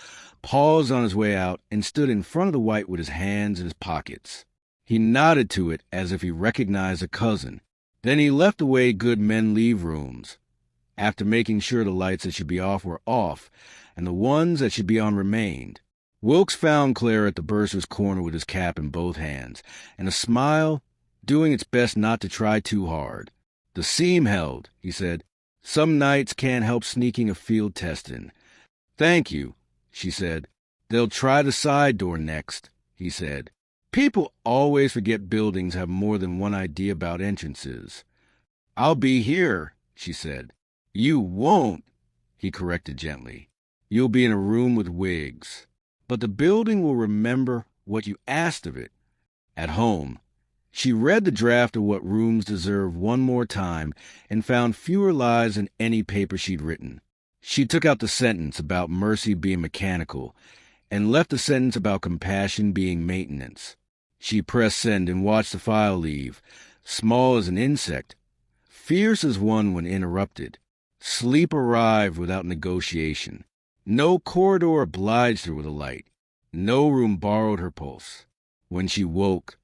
paused on his way out and stood in front of the white with his hands in his pockets. He nodded to it as if he recognized a cousin. Then he left the way good men leave rooms, after making sure the lights that should be off were off and the ones that should be on remained. Wilkes found Clara at the bursar's corner with his cap in both hands, and a smile, doing its best not to try too hard. The seam held, he said. Some nights can't help sneaking a field test in. Thank you, she said. They'll try the side door next, he said. People always forget buildings have more than one idea about entrances. I'll be here, she said. You won't, he corrected gently. You'll be in a room with wigs. But the building will remember what you asked of it. At home, she read the draft of What Rooms Deserve one more time and found fewer lies than any paper she'd written. She took out the sentence about mercy being mechanical and left the sentence about compassion being maintenance. She pressed send and watched the file leave, small as an insect, fierce as one when interrupted. Sleep arrived without negotiation. No corridor obliged her with a light. No room borrowed her pulse. When she woke,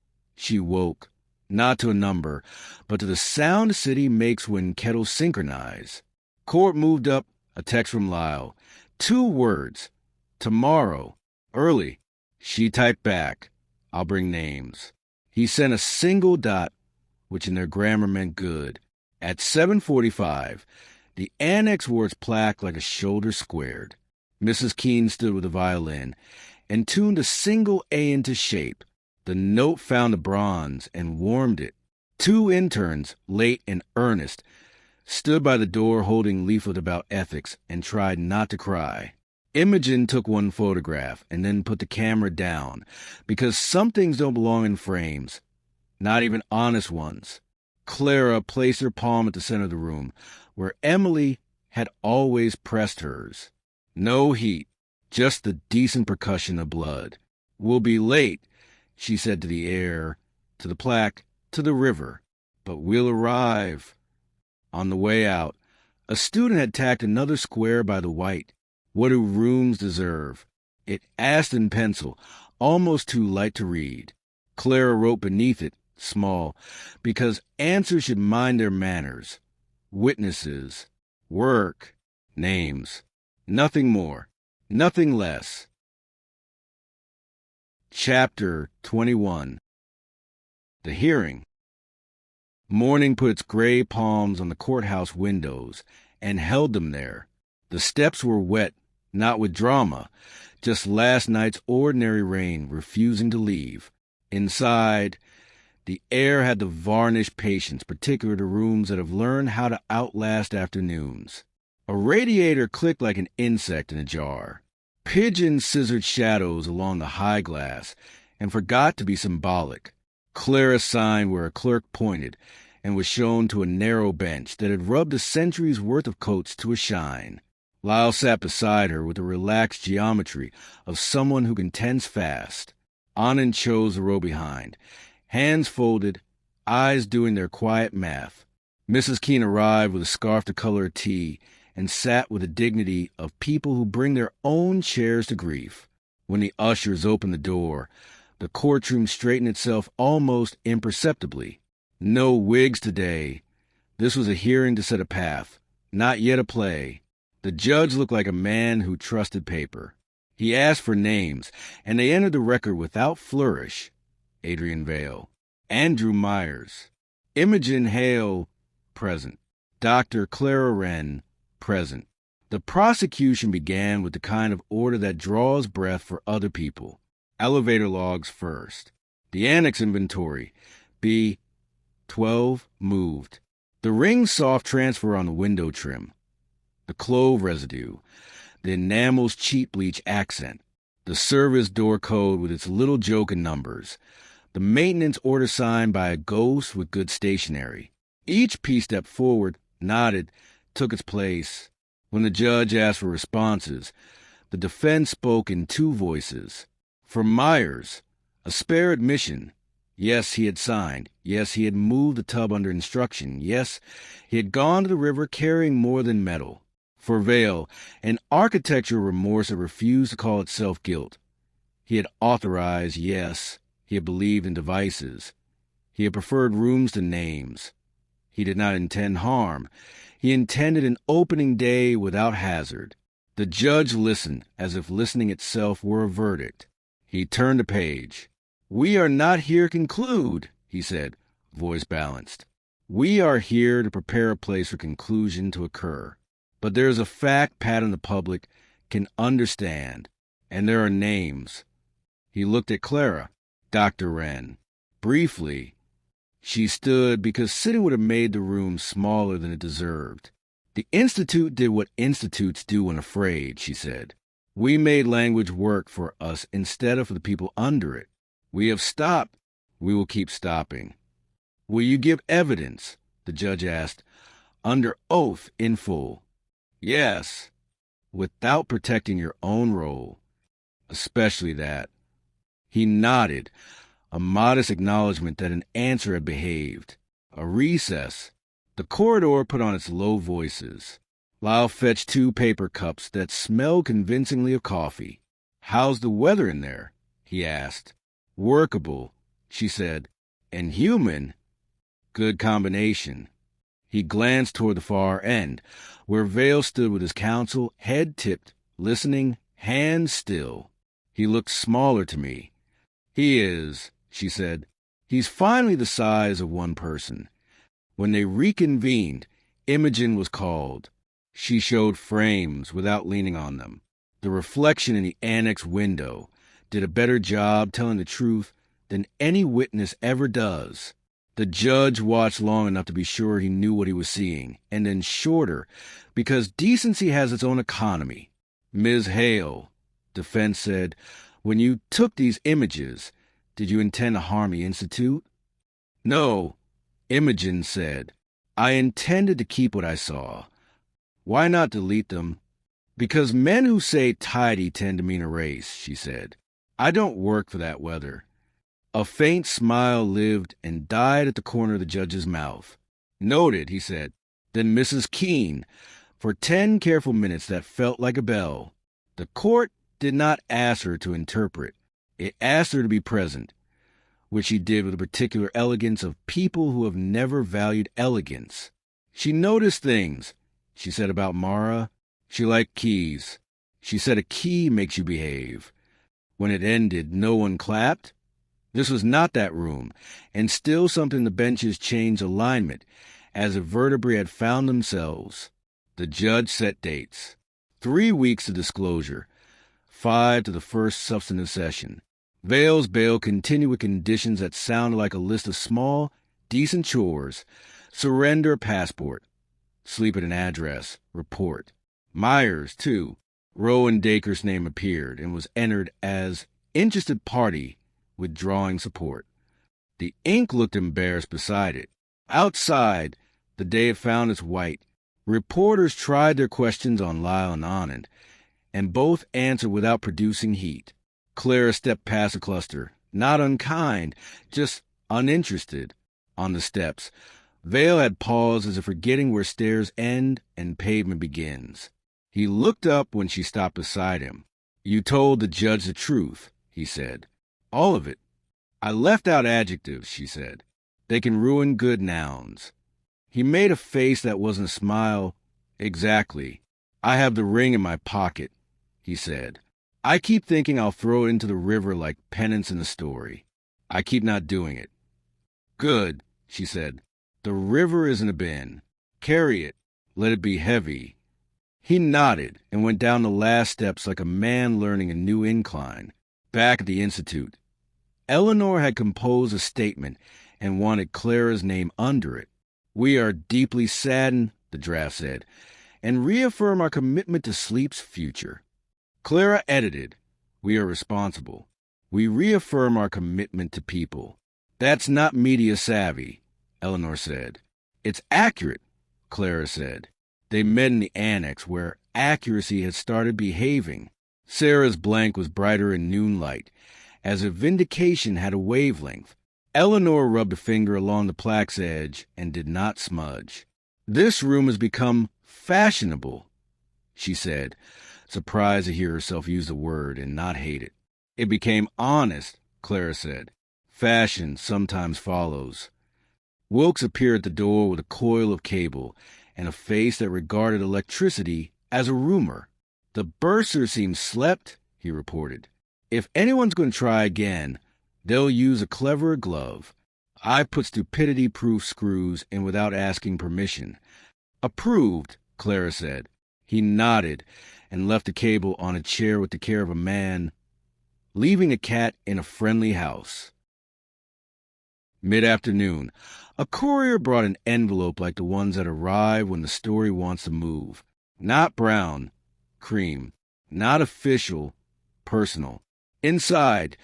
not to a number, but to the sound a city makes when kettles synchronize. Court moved up, a text from Lyle. 2 words. Tomorrow. Early. She typed back. I'll bring names. He sent a single dot, which in their grammar meant good. At 7:45, the annex wore its plaque like a shoulder squared. Mrs. Keene stood with a violin and tuned a single A into shape. The note found the bronze and warmed it. 2 interns, late and earnest, stood by the door holding leaflet about ethics and tried not to cry. Imogen took one photograph and then put the camera down because some things don't belong in frames, not even honest ones. Clara placed her palm at the center of the room, where Emily had always pressed hers. No heat, just the decent percussion of blood. "We'll be late," she said to the air, to the plaque, to the river, "but we'll arrive." On the way out, a student had tacked another square by the white. "What do rooms deserve?" It asked in pencil, almost too light to read. Clara wrote beneath it, small, because answers should mind their manners. Witnesses, work, names. Nothing more, nothing less. Chapter 21. The Hearing. Morning put its gray palms on the courthouse windows and held them there. The steps were wet, not with drama, just last night's ordinary rain refusing to leave. Inside, the air had the varnished patience particular to rooms that have learned how to outlast afternoons. A radiator clicked like an insect in a jar. Pigeons scissored shadows along the high glass and forgot to be symbolic. Clara signed where a clerk pointed and was shown to a narrow bench that had rubbed a century's worth of coats to a shine. Lyle sat beside her with the relaxed geometry of someone who contends fast. Anand chose the row behind, hands folded, eyes doing their quiet math. Mrs. Keene arrived with a scarf to color her tea and sat with the dignity of people who bring their own chairs to grief. When the ushers opened the door, the courtroom straightened itself almost imperceptibly. No wigs today. This was a hearing to set a path, not yet a play. The judge looked like a man who trusted paper. He asked for names, and they entered the record without flourish. Adrian Vale. Andrew Myers. Imogen Hale, present. Dr. Clara Wren, present. The prosecution began with the kind of order that draws breath for other people. Elevator logs first. The annex inventory. B. 12 moved. The ring soft transfer on the window trim. The clove residue. The enamel's cheap bleach accent. The service door code with its little joke in numbers. The maintenance order signed by a ghost with good stationery. Each piece stepped forward, nodded, took its place. When the judge asked for responses, the defense spoke in 2 voices. For Myers, a spare admission. Yes, he had signed. Yes, he had moved the tub under instruction. Yes, he had gone to the river carrying more than metal. For Vale, an architectural remorse that refused to call itself guilt. He had authorized, yes. He had believed in devices. He had preferred rooms to names. He did not intend harm. He intended an opening day without hazard. The judge listened as if listening itself were a verdict. He turned a page. "We are not here to conclude," he said, voice balanced. "We are here to prepare a place for conclusion to occur. But there is a fact pattern the public can understand, and there are names." He looked at Clara, Dr. Wren. Briefly, she stood because sitting would have made the room smaller than it deserved. "The Institute did what institutes do when afraid," she said. "We made language work for us instead of for the people under it. We have stopped. We will keep stopping." "Will you give evidence?" the judge asked, "under oath in full?" "Yes, without protecting your own role, especially that." He nodded, a modest acknowledgement that an answer had behaved. A recess. The corridor put on its low voices. Lyle fetched 2 paper cups that smelled convincingly of coffee. "How's the weather in there?" he asked. "Workable," she said. "And human." Good combination. He glanced toward the far end, where Vale stood with his counsel, head tipped, listening, hands still. "He looks smaller to me." "He is," she said. "He's finally the size of one person. When they reconvened, Imogen was called. She showed frames without leaning on them. The reflection in the annex window did a better job telling the truth than any witness ever does. The judge watched long enough to be sure he knew what he was seeing, and then shorter, because decency has its own economy. Ms. Hale, defense said, when you took these images, did you intend to harm the Institute? No, Imogen said. I intended to keep what I saw. Why not delete them? Because men who say tidy tend to mean erase, she said. I don't work for that weather. A faint smile lived and died at the corner of the judge's mouth. Noted, he said. Then Mrs. Keene, for 10 careful minutes that felt like a bell. The court did not ask her to interpret. It asked her to be present, which she did with a particular elegance of people who have never valued elegance. She noticed things, she said about Mara. She liked keys. She said a key makes you behave. When it ended, no one clapped. This was not that room, and still something the benches changed alignment, as if vertebrae had found themselves. The judge set dates. 3 weeks to disclosure, 5 to the first substantive session. Vale's bail continued with conditions that sounded like a list of small, decent chores. Surrender a passport. Sleep at an address. Report. Myers, too. Rowan Dacre's name appeared and was entered as interested party, withdrawing support. The ink looked embarrassed beside it. Outside, the day had found its white. Reporters tried their questions on Lyle and Anand, and both answered without producing heat. Clara stepped past the cluster, not unkind, just uninterested, on the steps. Vale had paused as if forgetting where stairs end and pavement begins. He looked up when she stopped beside him. You told the judge the truth, he said. All of it. I left out adjectives, she said. They can ruin good nouns. He made a face that wasn't a smile. Exactly. I have the ring in my pocket, he said. I keep thinking I'll throw it into the river like penance in a story. I keep not doing it. Good, she said. The river isn't a bin. Carry it. Let it be heavy. He nodded and went down the last steps like a man learning a new incline. Back at the Institute. Eleanor had composed a statement and wanted Clara's name under it. We are deeply saddened, the draft said, and reaffirm our commitment to Sleep's future. Clara edited, we are responsible. We reaffirm our commitment to people. That's not media savvy, Eleanor said. It's accurate, Clara said. They met in the annex where accuracy had started behaving. Sarah's blank was brighter in noonlight, as if vindication had a wavelength. Eleanor rubbed a finger along the plaque's edge and did not smudge. This room has become fashionable, she said, surprised to hear herself use the word and not hate it. It became honest, Clara said. Fashion sometimes follows. Wilkes appeared at the door with a coil of cable and a face that regarded electricity as a rumor. The bursar seems slept, he reported. If anyone's going to try again, they'll use a cleverer glove. I put stupidity-proof screws in without asking permission. Approved, Clara said. He nodded and left the cable on a chair with the care of a man, leaving the cat in a friendly house. Mid-afternoon, a courier brought an envelope like the ones that arrive when the story wants to move. Not brown, cream. Not official, personal. Inside,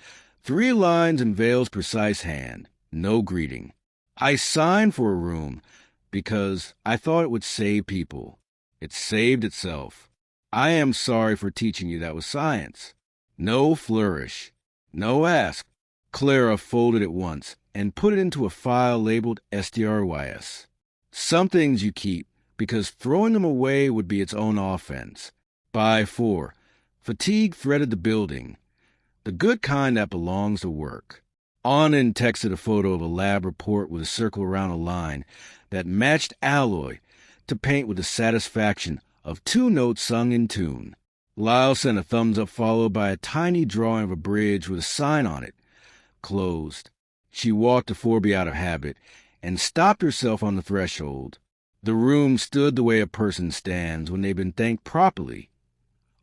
3 lines in Vale's precise hand. No greeting. I signed for a room because I thought it would save people. It saved itself. I am sorry for teaching you that was science. No flourish. No ask. Clara folded it once and put it into a file labeled STRYS. Some things you keep because throwing them away would be its own offense. By 4. Fatigue threaded the building. The good kind that belongs to work. Anand texted a photo of a lab report with a circle around a line that matched alloy to paint with the satisfaction of 2 notes sung in tune. Lyle sent a thumbs-up followed by a tiny drawing of a bridge with a sign on it. Closed. She walked to Forby out of habit and stopped herself on the threshold. The room stood the way a person stands when they've been thanked properly,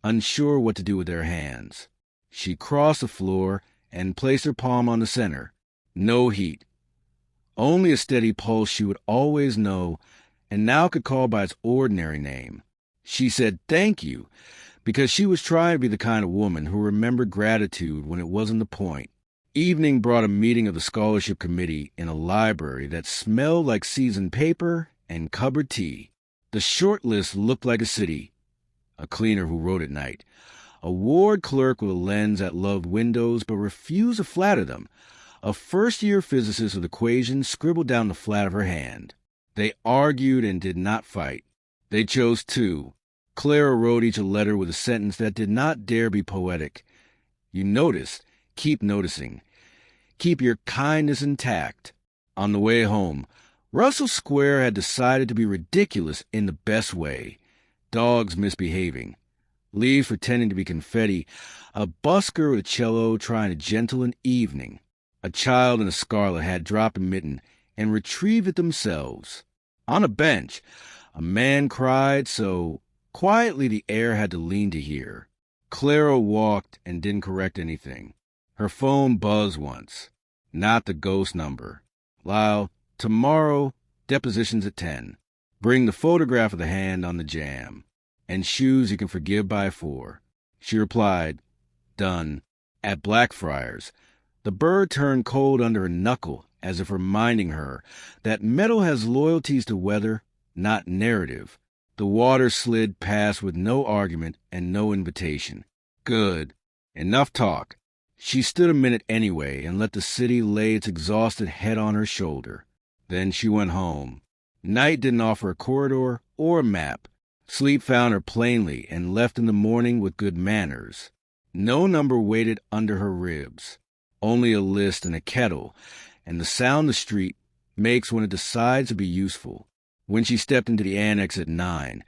unsure what to do with their hands. She crossed the floor and placed her palm on the center. No heat. Only a steady pulse she would always know and now could call by its ordinary name. She said thank you because she was trying to be the kind of woman who remembered gratitude when it wasn't the point. Evening brought a meeting of the scholarship committee in a library that smelled like seasoned paper and cupboard tea. The short list looked like a city. A cleaner who wrote at night. A ward clerk with a lens that loved windows but refused to flatter them. A first-year physicist with equations scribbled down the flat of her hand. They argued and did not fight. They chose two. Clara wrote each a letter with a sentence that did not dare be poetic. You noticed. Keep noticing. Keep your kindness intact. On the way home, Russell Square had decided to be ridiculous in the best way. Dogs misbehaving. Leaves pretending to be confetti. A busker with a cello trying to gentle an evening. A child in a scarlet hat drop a mitten and retrieve it themselves. On a bench, a man cried so quietly the air had to lean to hear. Clara walked and didn't correct anything. Her phone buzzed once. Not the ghost number. Lyle, tomorrow, depositions at 10. Bring the photograph of the hand on the jamb. And shoes you can forgive by 4. She replied, done. At Blackfriars, the bird turned cold under her knuckle as if reminding her that metal has loyalties to weather, not narrative. The water slid past with no argument and no invitation. Good. Enough talk. She stood a minute anyway and let the city lay its exhausted head on her shoulder. Then she went home. Night didn't offer a corridor or a map. Sleep found her plainly and left in the morning with good manners. No number waited under her ribs. Only a list and a kettle, and the sound the street makes when it decides to be useful. When she stepped into the annex at 9,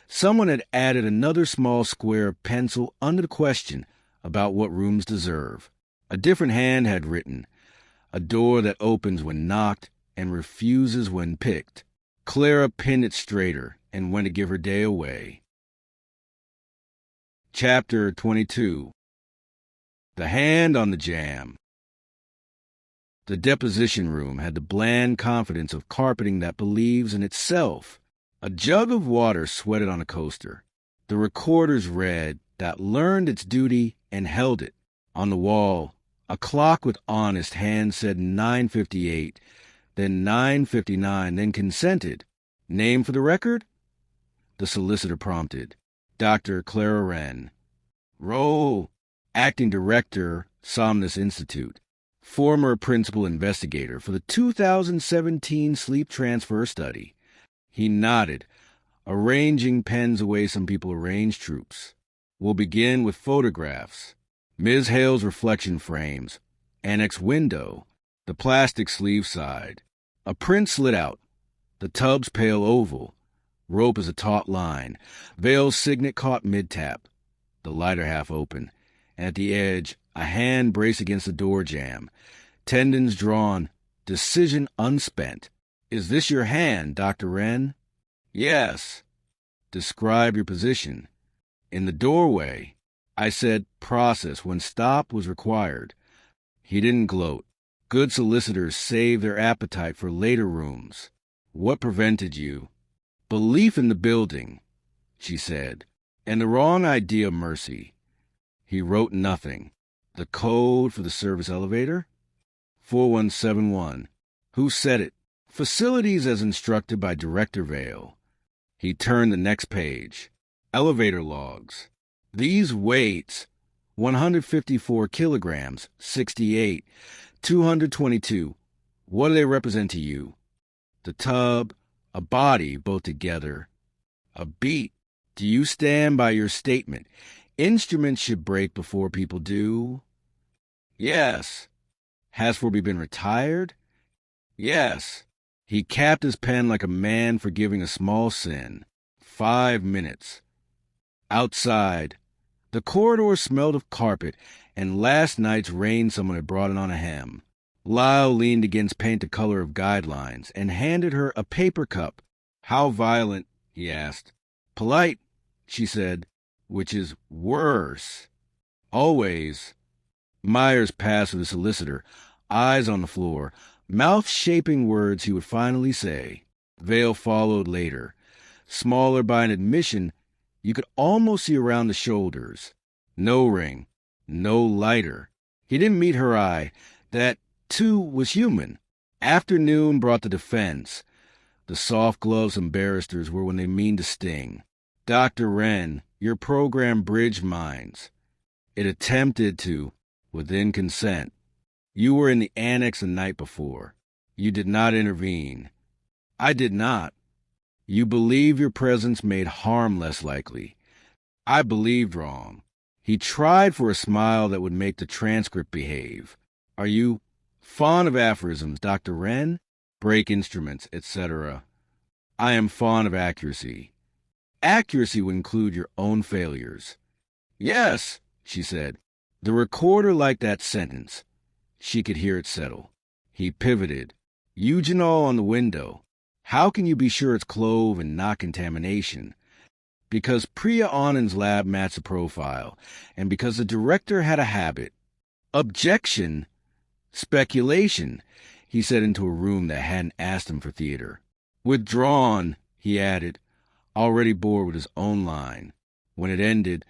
someone had added another small square of pencil under the question about what rooms deserve. A different hand had written, a door that opens when knocked and refuses when picked. Clara pinned it straighter and went to give her day away. Chapter 22. The Hand on the Jam. The deposition room had the bland confidence of carpeting that believes in itself. A jug of water sweated on a coaster. The recorder's read that learned its duty and held it. On the wall, a clock with honest hand said 9:58, then 9:59, then consented. Name for the record? The solicitor prompted. Dr. Clara Wren. Roll. Acting Director, Somnus Institute. Former Principal Investigator for the 2017 Sleep Transfer Study. He nodded, arranging pens the way some people arrange troops. We'll begin with photographs. Ms. Hale's reflection frames. Annex window. The plastic sleeve side. A print slid out. The tub's pale oval. Rope is a taut line. Vale's signet caught mid-tap. The lighter half open. And at the edge, a hand braced against the door jamb. Tendons drawn. Decision unspent. Is this your hand, Dr. Wren? Yes. Describe your position. In the doorway. I said process when stop was required. He didn't gloat. Good solicitors save their appetite for later rooms. What prevented you? Belief in the building, she said, and the wrong idea of mercy. He wrote nothing. The code for the service elevator? 4171. Who said it? Facilities as instructed by Director Vale. He turned the next page. Elevator logs. These weights, 154 kilograms, 68, 222. What do they represent to you? The tub, a body, both together. A beat. Do you stand by your statement? Instruments should break before people do. Yes. Has Forby been retired? Yes. He capped his pen like a man forgiving a small sin. 5 minutes. Outside. The corridor smelled of carpet, and last night's rain someone had brought it on a hem. Lyle leaned against paint the color of guidelines and handed her a paper cup. How violent? He asked. Polite, she said, which is worse. Always. Myers passed with the solicitor, eyes on the floor, mouth shaping words he would finally say. Vale followed later. Smaller by an admission, you could almost see around the shoulders. No ring, no lighter. He didn't meet her eye. That, too, was human. Afternoon brought the defense. The soft gloves and barristers were when they mean to sting. Dr. Wren, your program bridged minds. It attempted to, within consent. You were in the annex the night before. You did not intervene. I did not. You believed your presence made harm less likely. I believed wrong. He tried for a smile that would make the transcript behave. Are you fond of aphorisms, Dr. Wren? Break instruments, etc. I am fond of accuracy. Accuracy would include your own failures. Yes, she said. The recorder liked that sentence. She could hear it settle. He pivoted. Eugenol on the window. How can you be sure it's clove and not contamination? Because Priya Anand's lab matched the profile, and because the director had a habit. Objection. Speculation, he said into a room that hadn't asked him for theater. Withdrawn, he added, already bored with his own line. When it ended,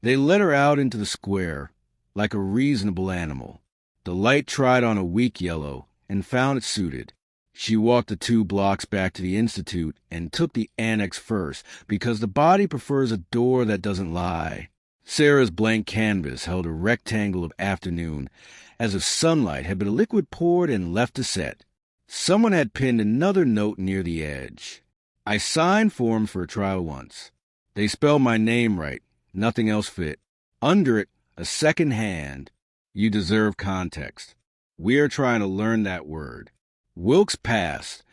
they let her out into the square, like a reasonable animal. The light tried on a weak yellow and found it suited. She walked the 2 blocks back to the Institute and took the annex first, because the body prefers a door that doesn't lie. Sarah's blank canvas held a rectangle of afternoon, as if sunlight had been liquid poured and left to set. Someone had pinned another note near the edge. I signed forms for a trial once. They spelled my name right. Nothing else fit. Under it, a second hand. You deserve context. We are trying to learn that word. Wilkes passed,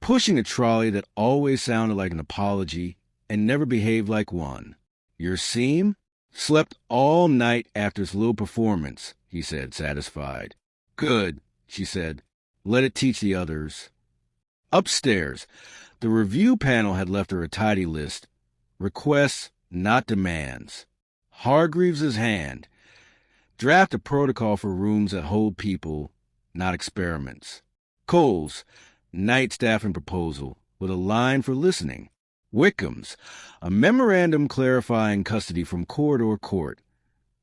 pushing a trolley that always sounded like an apology and never behaved like one. Your seam? Slept all night after its little performance, he said, satisfied. Good, she said. Let it teach the others. Upstairs, the review panel had left her a tidy list. Requests, not demands. Hargreaves's hand. Draft a protocol for rooms that hold people, not experiments. Cole's, night staff and proposal, with a line for listening. Wickham's, a memorandum clarifying custody from corridor court.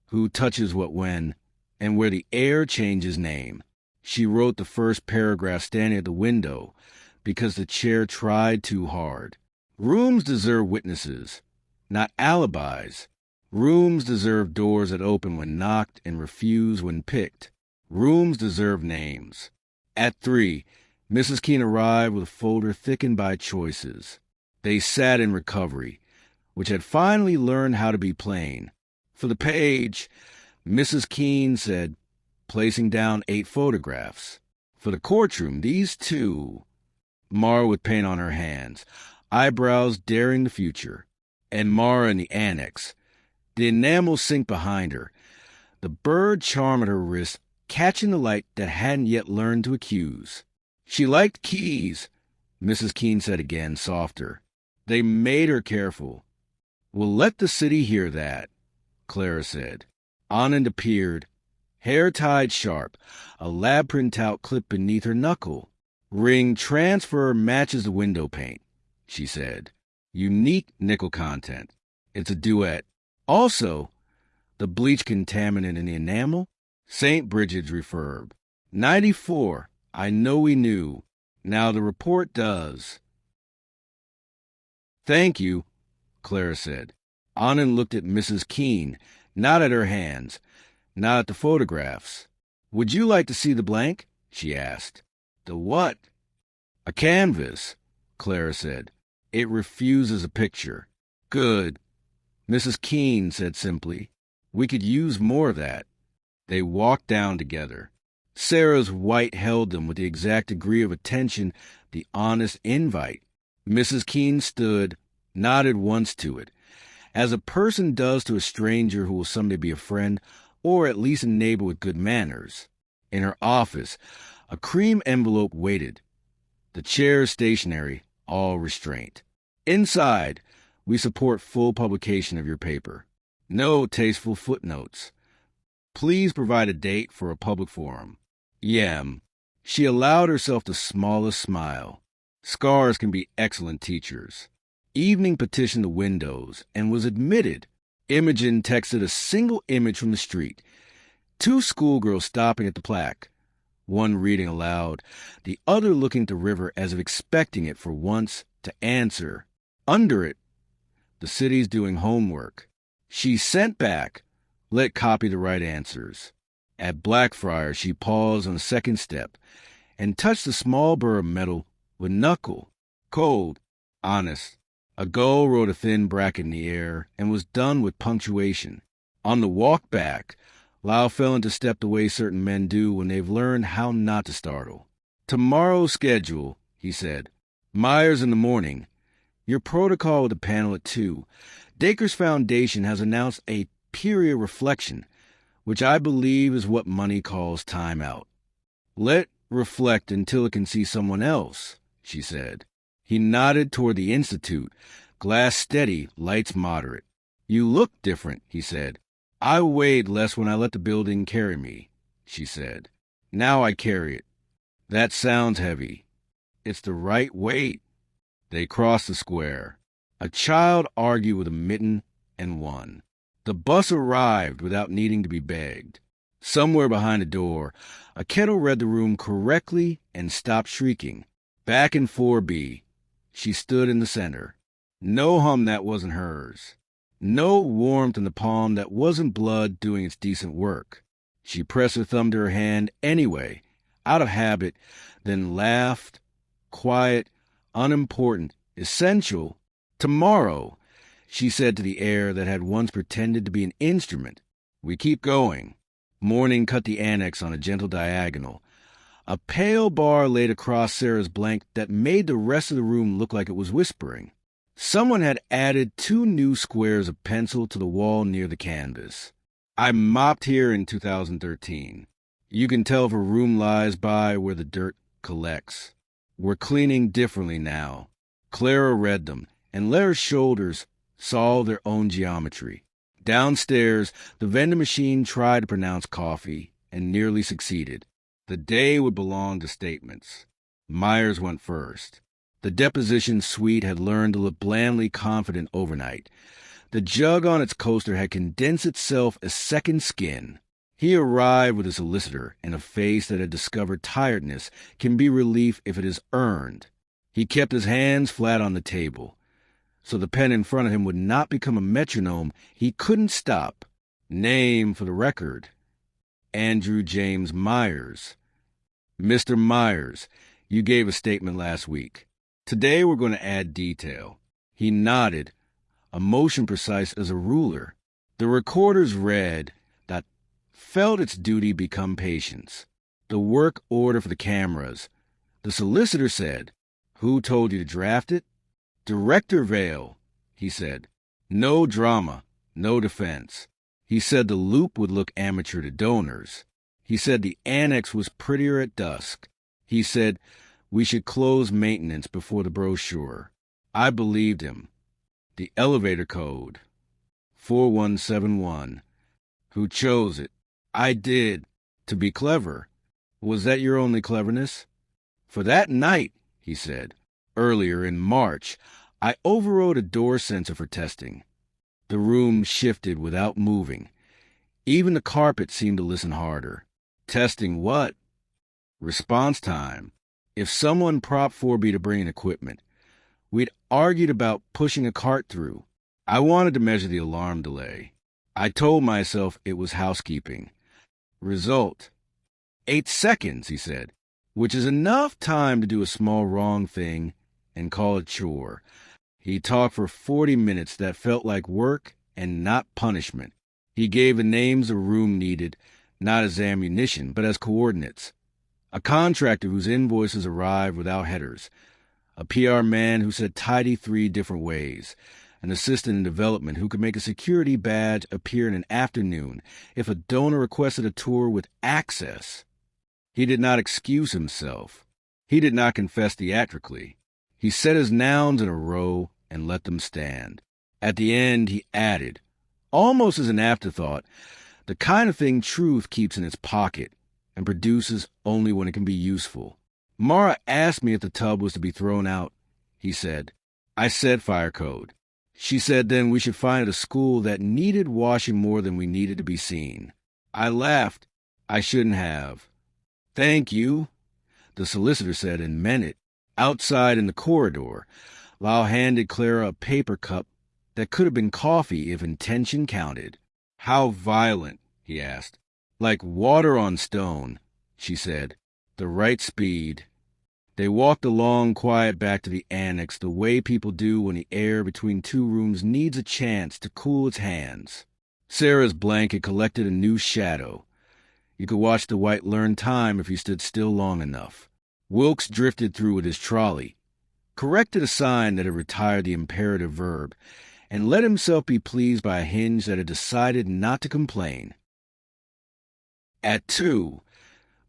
Who touches what when, and where the heir changes name. She wrote the first paragraph standing at the window, because the chair tried too hard. Rooms deserve witnesses, not alibis. Rooms deserve doors that open when knocked and refuse when picked. Rooms deserve names. At 3, Mrs. Keene arrived with a folder thickened by choices. They sat in recovery, which had finally learned how to be plain. For the page, Mrs. Keene said, placing down 8 photographs. For the courtroom, these 2. Mara with paint on her hands, eyebrows daring the future. And Mara in the annex. The enamel sink behind her. The bird charm at her wrist, catching the light that hadn't yet learned to accuse. She liked keys, Mrs. Keene said again, softer. They made her careful. We'll let the city hear that, Clara said. Anand appeared, hair tied sharp, a lab printout clipped beneath her knuckle. Ring transfer matches the window paint, she said. Unique nickel content. It's a duet. Also, the bleach contaminant in the enamel, St. Bridget's refurb. 94. I know we knew. Now the report does. Thank you, Clara said. Anand looked at Mrs. Keene, not at her hands, not at the photographs. Would you like to see the blank? She asked. The what? A canvas, Clara said. It refuses a picture. Good. Mrs. Keene said simply. We could use more of that. They walked down together. Sarah's white held them with the exact degree of attention, the honest invite. Mrs. Keene stood, nodded once to it, as a person does to a stranger who will someday be a friend, or at least a neighbor with good manners. In her office, a cream envelope waited. The chair stationary, all restraint. Inside, we support full publication of your paper. No tasteful footnotes. Please provide a date for a public forum. Yem. She allowed herself the smallest smile. Scars can be excellent teachers. Evening petitioned the windows and was admitted. Imogen texted a single image from the street. 2 schoolgirls stopping at the plaque. One reading aloud, the other looking at the river as if expecting it for once to answer. Under it, the city's doing homework. She sent back, let copy the right answers. At Blackfriars, she paused on the second step and touched the small burr of metal with knuckle. Cold, honest. A gull wrote a thin bracket in the air and was done with punctuation. On the walk back, Lau fell into step the way certain men do when they've learned how not to startle. Tomorrow's schedule, he said. Myers in the morning. Your protocol with the panel at 2. Dacre's Foundation has announced a period reflection, which I believe is what money calls time out. Let reflect until it can see someone else, she said. He nodded toward the Institute, glass steady, lights moderate. You look different, he said. I weighed less when I let the building carry me, she said. Now I carry it. That sounds heavy. It's the right weight. They crossed the square. A child argued with a mitten and won. The bus arrived without needing to be begged. Somewhere behind a door, a kettle read the room correctly and stopped shrieking. Back in 4B, she stood in the center. No hum that wasn't hers. No warmth in the palm that wasn't blood doing its decent work. She pressed her thumb to her hand anyway, out of habit, then laughed, quiet, unimportant, essential. Tomorrow, she said to the air that had once pretended to be an instrument. We keep going. Morning cut the annex on a gentle diagonal. A pale bar laid across Sarah's blank that made the rest of the room look like it was whispering. Someone had added 2 new squares of pencil to the wall near the canvas. I mopped here in 2013. You can tell if a room lies by where the dirt collects. We're cleaning differently now. Clara read them and let her shoulders solve their own geometry. Downstairs, the vending machine tried to pronounce coffee and nearly succeeded. The day would belong to statements. Myers went first. The deposition suite had learned to look blandly confident overnight. The jug on its coaster had condensed itself as second skin. He arrived with a solicitor and a face that had discovered tiredness can be relief if it is earned. He kept his hands flat on the table, so the pen in front of him would not become a metronome. He couldn't stop. Name for the record. Andrew James Myers. Mr. Myers, you gave a statement last week. Today we're going to add detail. He nodded, a motion precise as a ruler. The recorders read that felt its duty become patience. The work order for the cameras. The solicitor said, who told you to draft it? Director Vale, he said. No drama, no defense. He said the loop would look amateur to donors. He said the annex was prettier at dusk. He said we should close maintenance before the brochure. I believed him. The elevator code. 4171. Who chose it? I did. To be clever. Was that your only cleverness? For that night, he said, earlier in March, I overrode a door sensor for testing. The room shifted without moving. Even the carpet seemed to listen harder. Testing what? Response time. If someone propped 4B to bring in equipment, we'd argued about pushing a cart through. I wanted to measure the alarm delay. I told myself it was housekeeping. Result. 8 seconds, he said, which is enough time to do a small wrong thing and call it chore. He talked for 40 minutes that felt like work and not punishment. He gave the names the room needed, not as ammunition, but as coordinates. A contractor whose invoices arrived without headers. A PR man who said tidy 3 different ways. An assistant in development who could make a security badge appear in an afternoon if a donor requested a tour with access. He did not excuse himself. He did not confess theatrically. He set his nouns in a row and let them stand. At the end, he added, almost as an afterthought, the kind of thing truth keeps in its pocket and produces only when it can be useful. Mara asked me if the tub was to be thrown out, he said. I said fire code. She said then we should find a school that needed washing more than we needed to be seen. I laughed. I shouldn't have. Thank you, the solicitor said and meant it. Outside in the corridor, Lau handed Clara a paper cup that could have been coffee if intention counted. How violent, he asked. Like water on stone, she said. The right speed. They walked along quiet back to the annex the way people do when the air between two rooms needs a chance to cool its hands. Sarah's blanket collected a new shadow. You could watch the white learn time if you stood still long enough. Wilkes drifted through with his trolley, corrected a sign that had retired the imperative verb, and let himself be pleased by a hinge that had decided not to complain. At 2,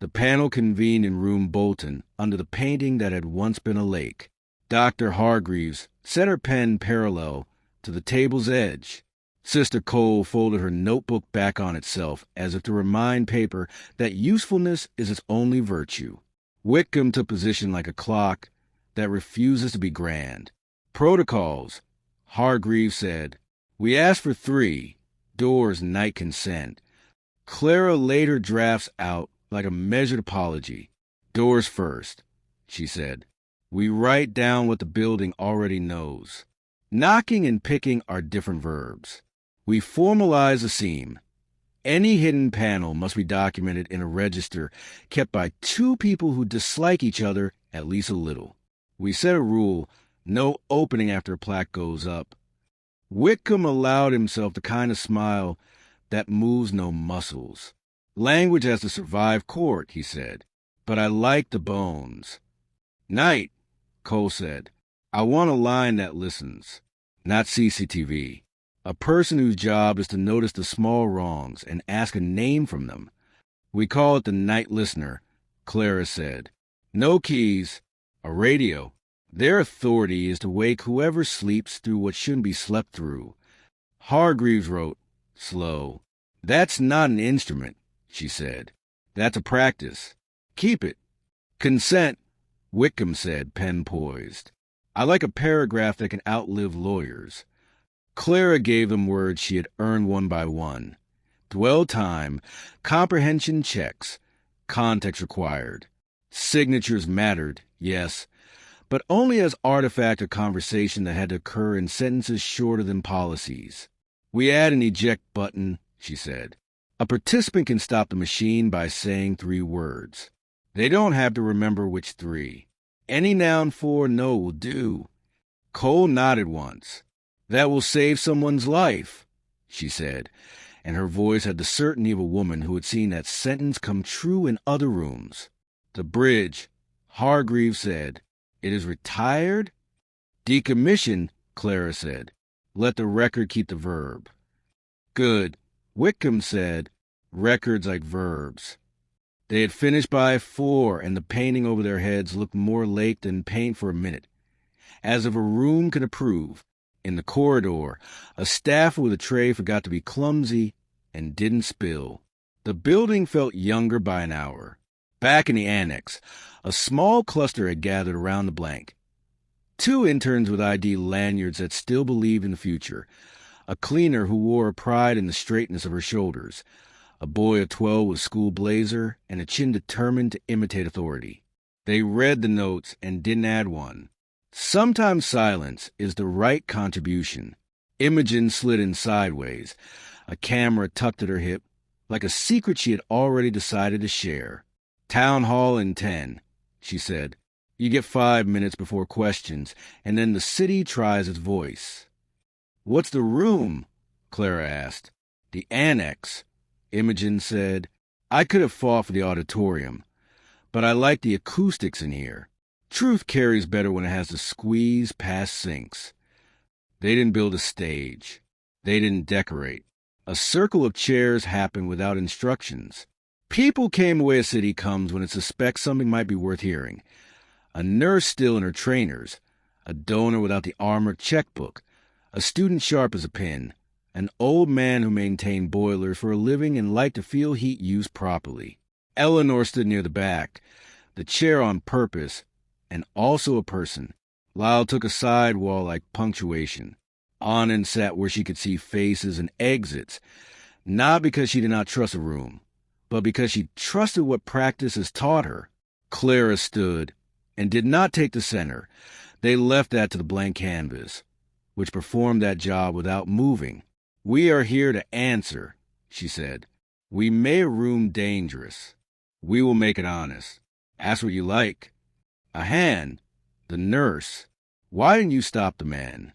the panel convened in room Bolton under the painting that had once been a lake. Dr. Hargreaves set her pen parallel to the table's edge. Sister Cole folded her notebook back on itself as if to remind paper that usefulness is its only virtue. Whitcomb took position like a clock that refuses to be grand. Protocols, Hargreaves said. We asked for 3, Doors night consent. Clara laid her drafts out like a measured apology. Doors first, she said. We write down what the building already knows. Knocking and picking are different verbs. We formalize a seam. Any hidden panel must be documented in a register kept by 2 people who dislike each other at least a little. We set a rule, no opening after a plaque goes up. Whitcomb allowed himself the kind of smile that moves no muscles. Language has to survive court, he said, but I like the bones. Night, Cole said. I want a line that listens, not CCTV. A person whose job is to notice the small wrongs and ask a name from them. We call it the night listener, Clara said. No keys, a radio. Their authority is to wake whoever sleeps through what shouldn't be slept through. Hargreaves wrote, slow. That's not an instrument, she said. That's a practice. Keep it. Consent, Whitcomb said, pen poised. I like a paragraph that can outlive lawyers. Clara gave them words she had earned one by one. Dwell time, comprehension checks, context required. Signatures mattered, yes, but only as artifact of conversation that had to occur in sentences shorter than policies. We add an eject button, she said. A participant can stop the machine by saying 3 words. They don't have to remember which 3. Any noun for no will do. Cole nodded once. That will save someone's life, she said, and her voice had the certainty of a woman who had seen that sentence come true in other rooms. The bridge, Hargreaves said. It is retired? Decommissioned, Clara said. Let the record keep the verb. Good. Whitcomb said, records like verbs. They had finished by 4, and the painting over their heads looked more lake than paint for a minute. As if a room could approve, in the corridor, a staffer with a tray forgot to be clumsy and didn't spill. The building felt younger by an hour. Back in the annex, a small cluster had gathered around the blank. 2 interns with ID lanyards that still believed in the future, a cleaner who wore a pride in the straightness of her shoulders, a boy of 12 with school blazer and a chin determined to imitate authority. They read the notes and didn't add one. Sometimes silence is the right contribution. Imogen slid in sideways, a camera tucked at her hip, like a secret she had already decided to share. Town hall in 10, she said. You get 5 minutes before questions, and then the city tries its voice. What's the room? Clara asked. The annex, Imogen said. I could have fought for the auditorium, but I like the acoustics in here. Truth carries better when it has to squeeze past sinks. They didn't build a stage. They didn't decorate. A circle of chairs happened without instructions. People came the way a city comes when it suspects something might be worth hearing. A nurse still in her trainers, a donor without the armored checkbook, a student sharp as a pin, an old man who maintained boilers for a living and liked to feel heat used properly. Eleanor stood near the back, the chair on purpose, and also a person. Lyle took a side wall like punctuation. Anand sat where she could see faces and exits, not because she did not trust a room, but because she trusted what practice has taught her. Clara stood and did not take the center. They left that to the blank canvas, which performed that job without moving. "We are here to answer," she said. "We made a room dangerous. We will make it honest. Ask what you like." A hand. The nurse. "Why didn't you stop the man?"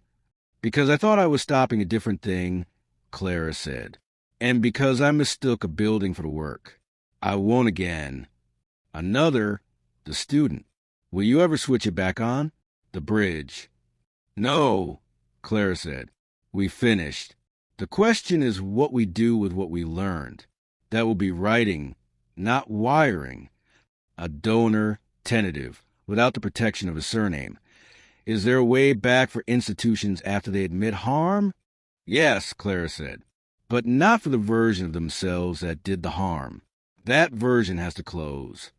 "Because I thought I was stopping a different thing," Clara said. "And because I mistook a building for the work. I won't again." Another. The student. "Will you ever switch it back on?" The bridge. "No," Clara said. "We finished. The question is what we do with what we learned. That will be writing, not wiring." A donor, tentative, without the protection of a surname. "Is there a way back for institutions after they admit harm?" "Yes," Clara said, "but not for the version of themselves that did the harm. That version has to close."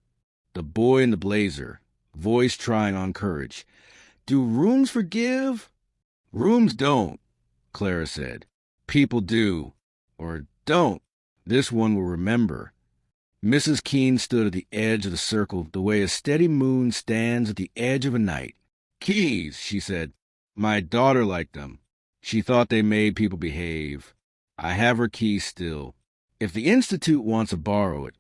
The boy in the blazer, voice trying on courage. "Do rooms forgive?" "Rooms don't," Clara said. "People do. Or don't. This one will remember." Mrs. Keene stood at the edge of the circle the way a steady moon stands at the edge of a night. "Keys," she said. "My daughter liked them. She thought they made people behave. I have her keys still. If the Institute wants to borrow it,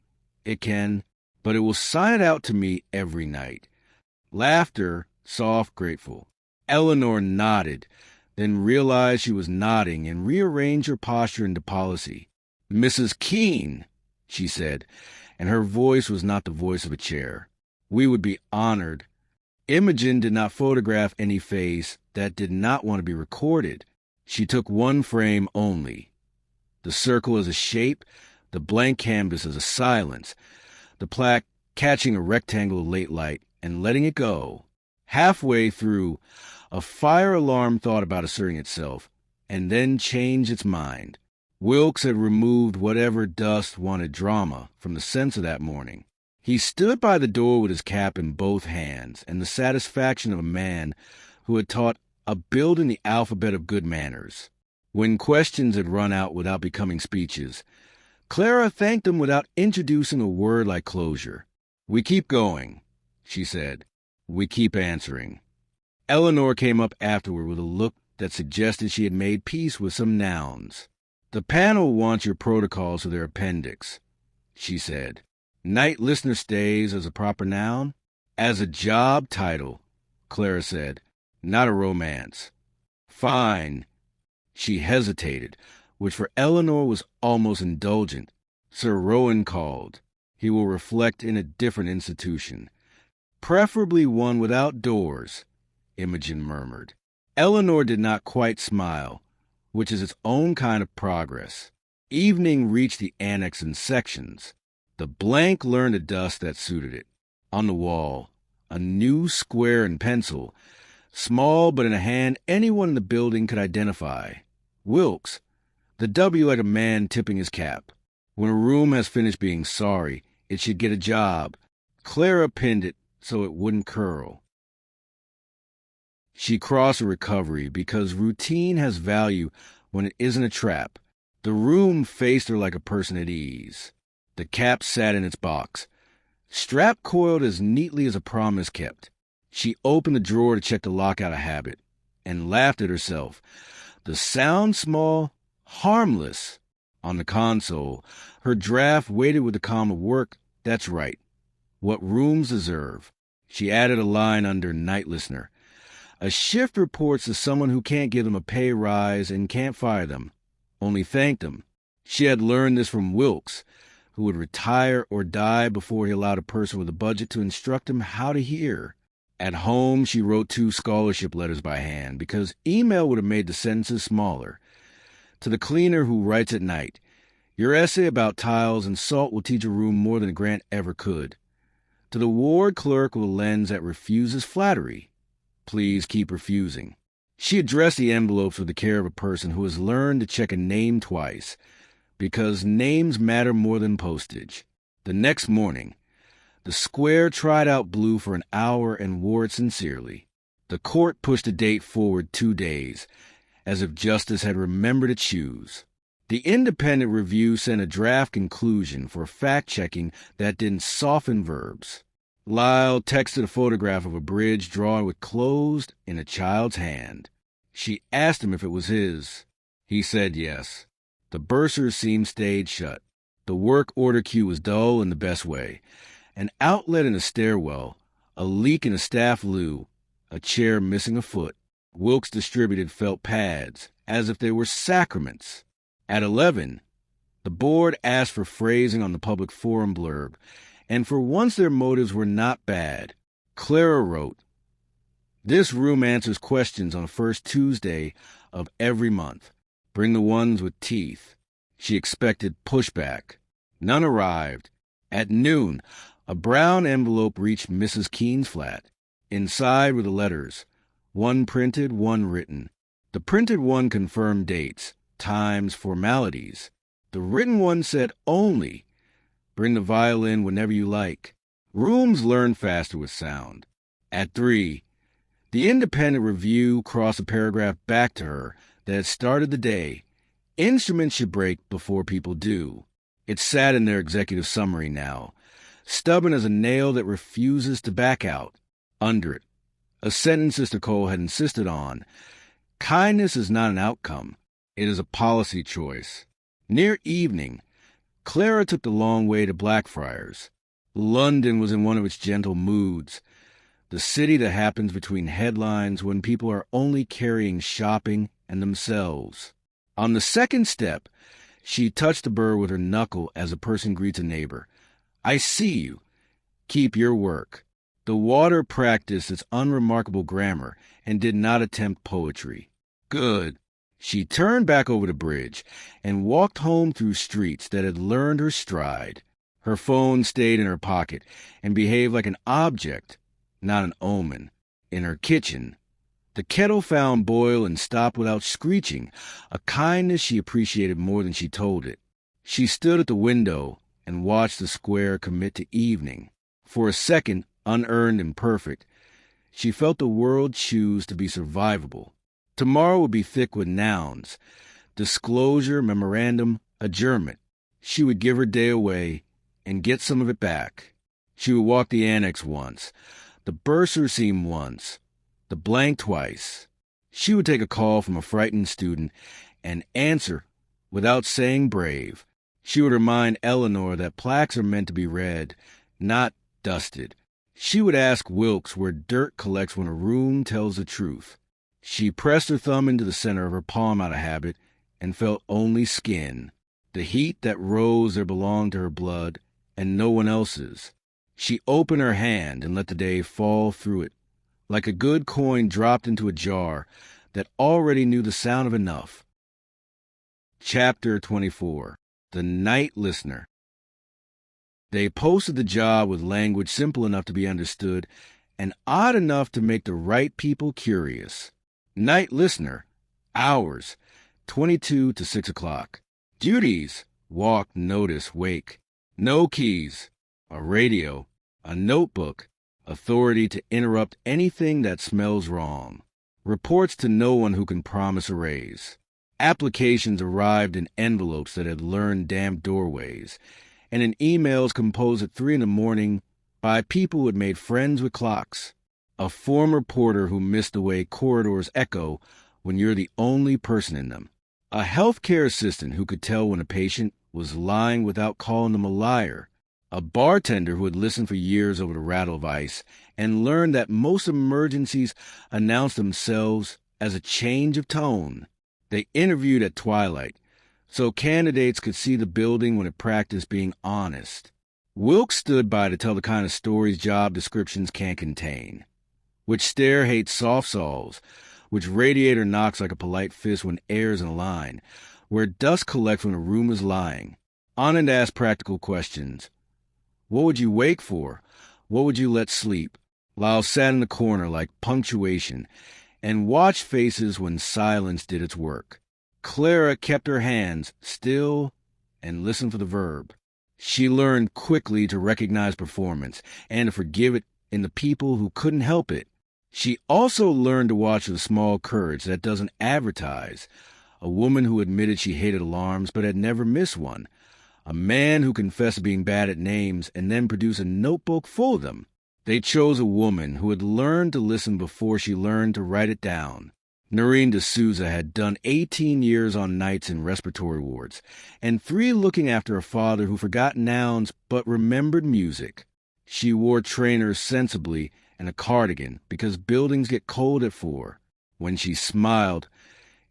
it can, but it will sign it out to me every night." Laughter, soft, grateful. Eleanor nodded, then realized she was nodding and rearranged her posture into policy. "Mrs. Keene," she said, and her voice was not the voice of a chair. "We would be honored." Imogen did not photograph any face that did not want to be recorded. She took one frame only. The circle as a shape, the blank canvas as a silence, the plaque catching a rectangle of late light and letting it go. Halfway through, a fire alarm thought about asserting itself, and then changed its mind. Wilkes had removed whatever dust wanted drama from the censor that morning. He stood by the door with his cap in both hands and the satisfaction of a man who had taught a building the alphabet of good manners. When questions had run out without becoming speeches, Clara thanked him without introducing a word like closure. "We keep going," she said. "We keep answering." Eleanor came up afterward with a look that suggested she had made peace with some nouns. "The panel wants your protocols for their appendix," she said. "Night listener stays as a proper noun?" "As a job title," Clara said, "not a romance." "Fine." She hesitated, which for Eleanor was almost indulgent. "Sir Rowan called. He will reflect in a different institution. Preferably one without doors," Imogen murmured. Eleanor did not quite smile, which is its own kind of progress. Evening reached the annex in sections. The blank learned a dust that suited it. On the wall, a new square in pencil, small but in a hand anyone in the building could identify. Wilkes. The W like a man tipping his cap. When a room has finished being sorry, it should get a job. Clara pinned it so it wouldn't curl. She crossed a recovery because routine has value when it isn't a trap. The room faced her like a person at ease. The cap sat in its box, strap coiled as neatly as a promise kept. She opened the drawer to check the lock out of habit, and laughed at herself. The sound small, harmless. On the console, her draft waited with the calm of work. That's right. What rooms deserve. She added a line under night listener. A shift reports to someone who can't give them a pay rise and can't fire them, only thank them. She had learned this from Wilkes, who would retire or die before he allowed a person with a budget to instruct him how to hear. At home, she wrote 2 scholarship letters by hand because email would have made the sentences smaller. To the cleaner who writes at night, Your essay about tiles and salt will teach a room more than a grant ever could. To the ward clerk with a lens that refuses flattery, please keep refusing. She addressed the envelopes with the care of a person who has learned to check a name twice, because names matter more than postage. The next morning, the square tried out blue for an hour and wore it sincerely. The court pushed the date forward 2 days, as if justice had remembered its shoes. The independent review sent a draft conclusion for fact-checking that didn't soften verbs. Lyle texted a photograph of a bridge drawn with closed in a child's hand. She asked him if it was his. He said yes. The bursar's seam stayed shut. The work order queue was dull in the best way. An outlet in a stairwell, a leak in a staff loo, a chair missing a foot. Wilkes distributed felt pads, as if they were sacraments. At 11, the board asked for phrasing on the public forum blurb, and for once their motives were not bad. Clara wrote, "This room answers questions on the first Tuesday of every month. Bring the ones with teeth." She expected pushback. None arrived. At noon, a brown envelope reached Mrs. Keene's flat. Inside were the letters, one printed, one written. The printed one confirmed dates, times, formalities. The written one said only, "Bring the violin whenever you like." Rooms learn faster with sound. At 3, the independent review crossed a paragraph back to her that had started the day. Instruments should break before people do. It sat in their executive summary now, stubborn as a nail that refuses to back out. Under it, a sentence Sister Cole had insisted on: kindness is not an outcome, it is a policy choice. Near evening, Clara took the long way to Blackfriars. London was in one of its gentle moods, the city that happens between headlines when people are only carrying shopping and themselves. On the second step, she touched the burr with her knuckle as a person greets a neighbor. "I see you. Keep your work." The water practiced its unremarkable grammar and did not attempt poetry. Good. She turned back over the bridge and walked home through streets that had learned her stride. Her phone stayed in her pocket and behaved like an object, not an omen. In her kitchen, the kettle found boil and stopped without screeching, a kindness she appreciated more than she told it. She stood at the window and watched the square commit to evening. For a second, unearned and perfect, she felt the world choose to be survivable. Tomorrow would be thick with nouns, disclosure, memorandum, adjournment. She would give her day away and get some of it back. She would walk the annex once, the bursar seam once, the blank twice. She would take a call from a frightened student and answer without saying brave. She would remind Eleanor that plaques are meant to be read, not dusted. She would ask Wilkes where dirt collects when a room tells the truth. She pressed her thumb into the center of her palm out of habit and felt only skin. The heat that rose there belonged to her blood and no one else's. She opened her hand and let the day fall through it, like a good coin dropped into a jar that already knew the sound of enough. Chapter 24. The Night Listener. They posted the job with language simple enough to be understood and odd enough to make the right people curious. Night Listener, hours, 22 to 6 o'clock. Duties, walk, notice, wake. No keys, a radio, a notebook, authority to interrupt anything that smells wrong. Reports to no one who can promise a raise. Applications arrived in envelopes that had learned damp doorways, and in emails composed at 3 a.m. by people who had made friends with clocks. A former porter who missed the way corridors echo when you're the only person in them. A healthcare assistant who could tell when a patient was lying without calling them a liar. A bartender who had listened for years over the rattle of ice and learned that most emergencies announce themselves as a change of tone. They interviewed at twilight, so candidates could see the building when it practiced being honest. Wilkes stood by to tell the kind of stories job descriptions can't contain. Which stair hates soft soles, which radiator knocks like a polite fist when air's in a line, where dust collects when a room is lying. Anand asked practical questions. What would you wake for? What would you let sleep? Lyle sat in the corner like punctuation and watched faces when silence did its work. Clara kept her hands still and listened for the verb. She learned quickly to recognize performance and to forgive it in the people who couldn't help it. She also learned to watch the small courage that doesn't advertise. A woman who admitted she hated alarms but had never missed one. A man who confessed being bad at names and then produced a notebook full of them. They chose a woman who had learned to listen before she learned to write it down. Noreen D'Souza had done 18 years on nights in respiratory wards, and 3 looking after a father who forgot nouns but remembered music. She wore trainers sensibly and a cardigan because buildings get cold at 4. When she smiled,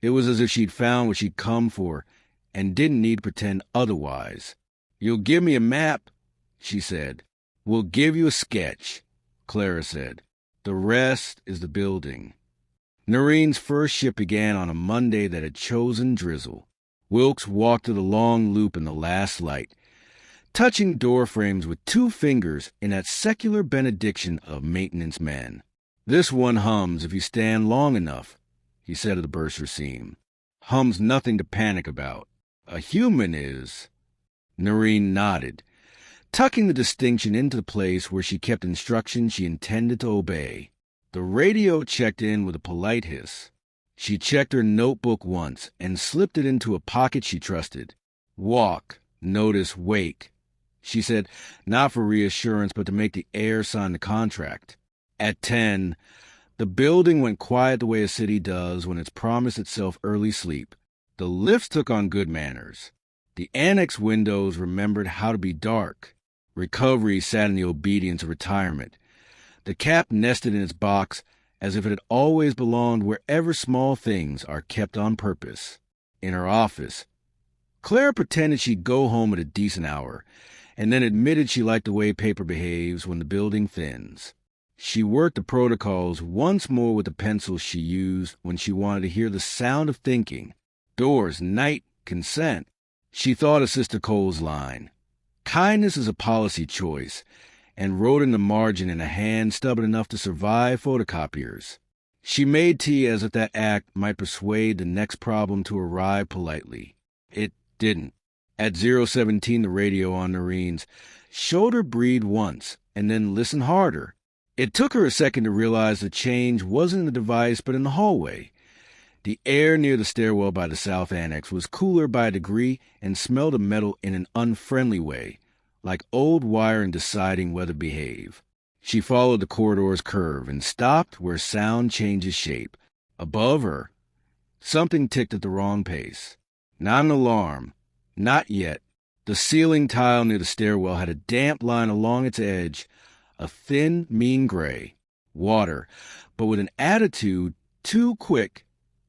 it was as if she'd found what she'd come for and didn't need to pretend otherwise. You'll give me a map, she said. We'll give you a sketch, Clara said. The rest is the building. Noreen's first shift began on a Monday that had chosen drizzle. Wilkes walked to the long loop in the last light, touching door frames with 2 fingers in that secular benediction of maintenance men. This one hums if you stand long enough, he said of the burster seam. Hums nothing to panic about. A human is. Noreen nodded, tucking the distinction into the place where she kept instructions she intended to obey. The radio checked in with a polite hiss. She checked her notebook once and slipped it into a pocket she trusted. Walk, notice, wake, she said, not for reassurance but to make the air sign the contract. At 10, the building went quiet the way a city does when it's promised itself early sleep. The lifts took on good manners. The annex windows remembered how to be dark. Recovery sat in the obedience of retirement. The cap nested in its box as if it had always belonged wherever small things are kept on purpose. In her office, Clara pretended she'd go home at a decent hour, and then admitted she liked the way paper behaves when the building thins. She worked the protocols once more with the pencils she used when she wanted to hear the sound of thinking. Doors, night, consent. She thought of Sister Cole's line. Kindness is a policy choice, and wrote in the margin in a hand stubborn enough to survive photocopiers. She made tea as if that act might persuade the next problem to arrive politely. It didn't. At 017, the radio on Noreen's showed her breathe once and then listen harder. It took her a second to realize the change wasn't in the device but in the hallway. The air near the stairwell by the south annex was cooler by a degree and smelled of metal in an unfriendly way, like old wire in deciding whether to behave. She followed the corridor's curve and stopped where sound changes shape. Above her, something ticked at the wrong pace. Not an alarm. Not yet. The ceiling tile near the stairwell had a damp line along its edge, a thin, mean gray. Water, but with an attitude too quick,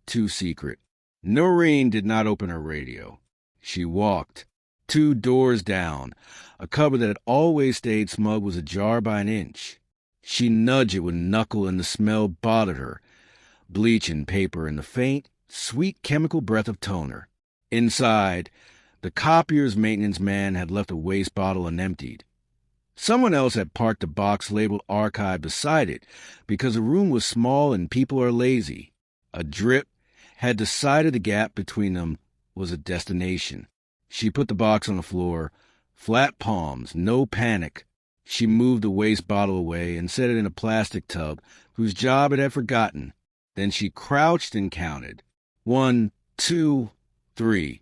too secret. Noreen did not open her radio. She walked. 2 doors down. A cupboard that had always stayed smug was ajar by an inch. She nudged it with knuckle and the smell bothered her. Bleach and paper and the faint, sweet chemical breath of toner. Inside, the copier's maintenance man had left a waste bottle unemptied. Someone else had parked a box labeled archive beside it because the room was small and people are lazy. A drip had decided the gap between them was a destination. She put the box on the floor, flat palms, no panic. She moved the waste bottle away and set it in a plastic tub whose job it had forgotten. Then she crouched and counted. 1, 2, 3.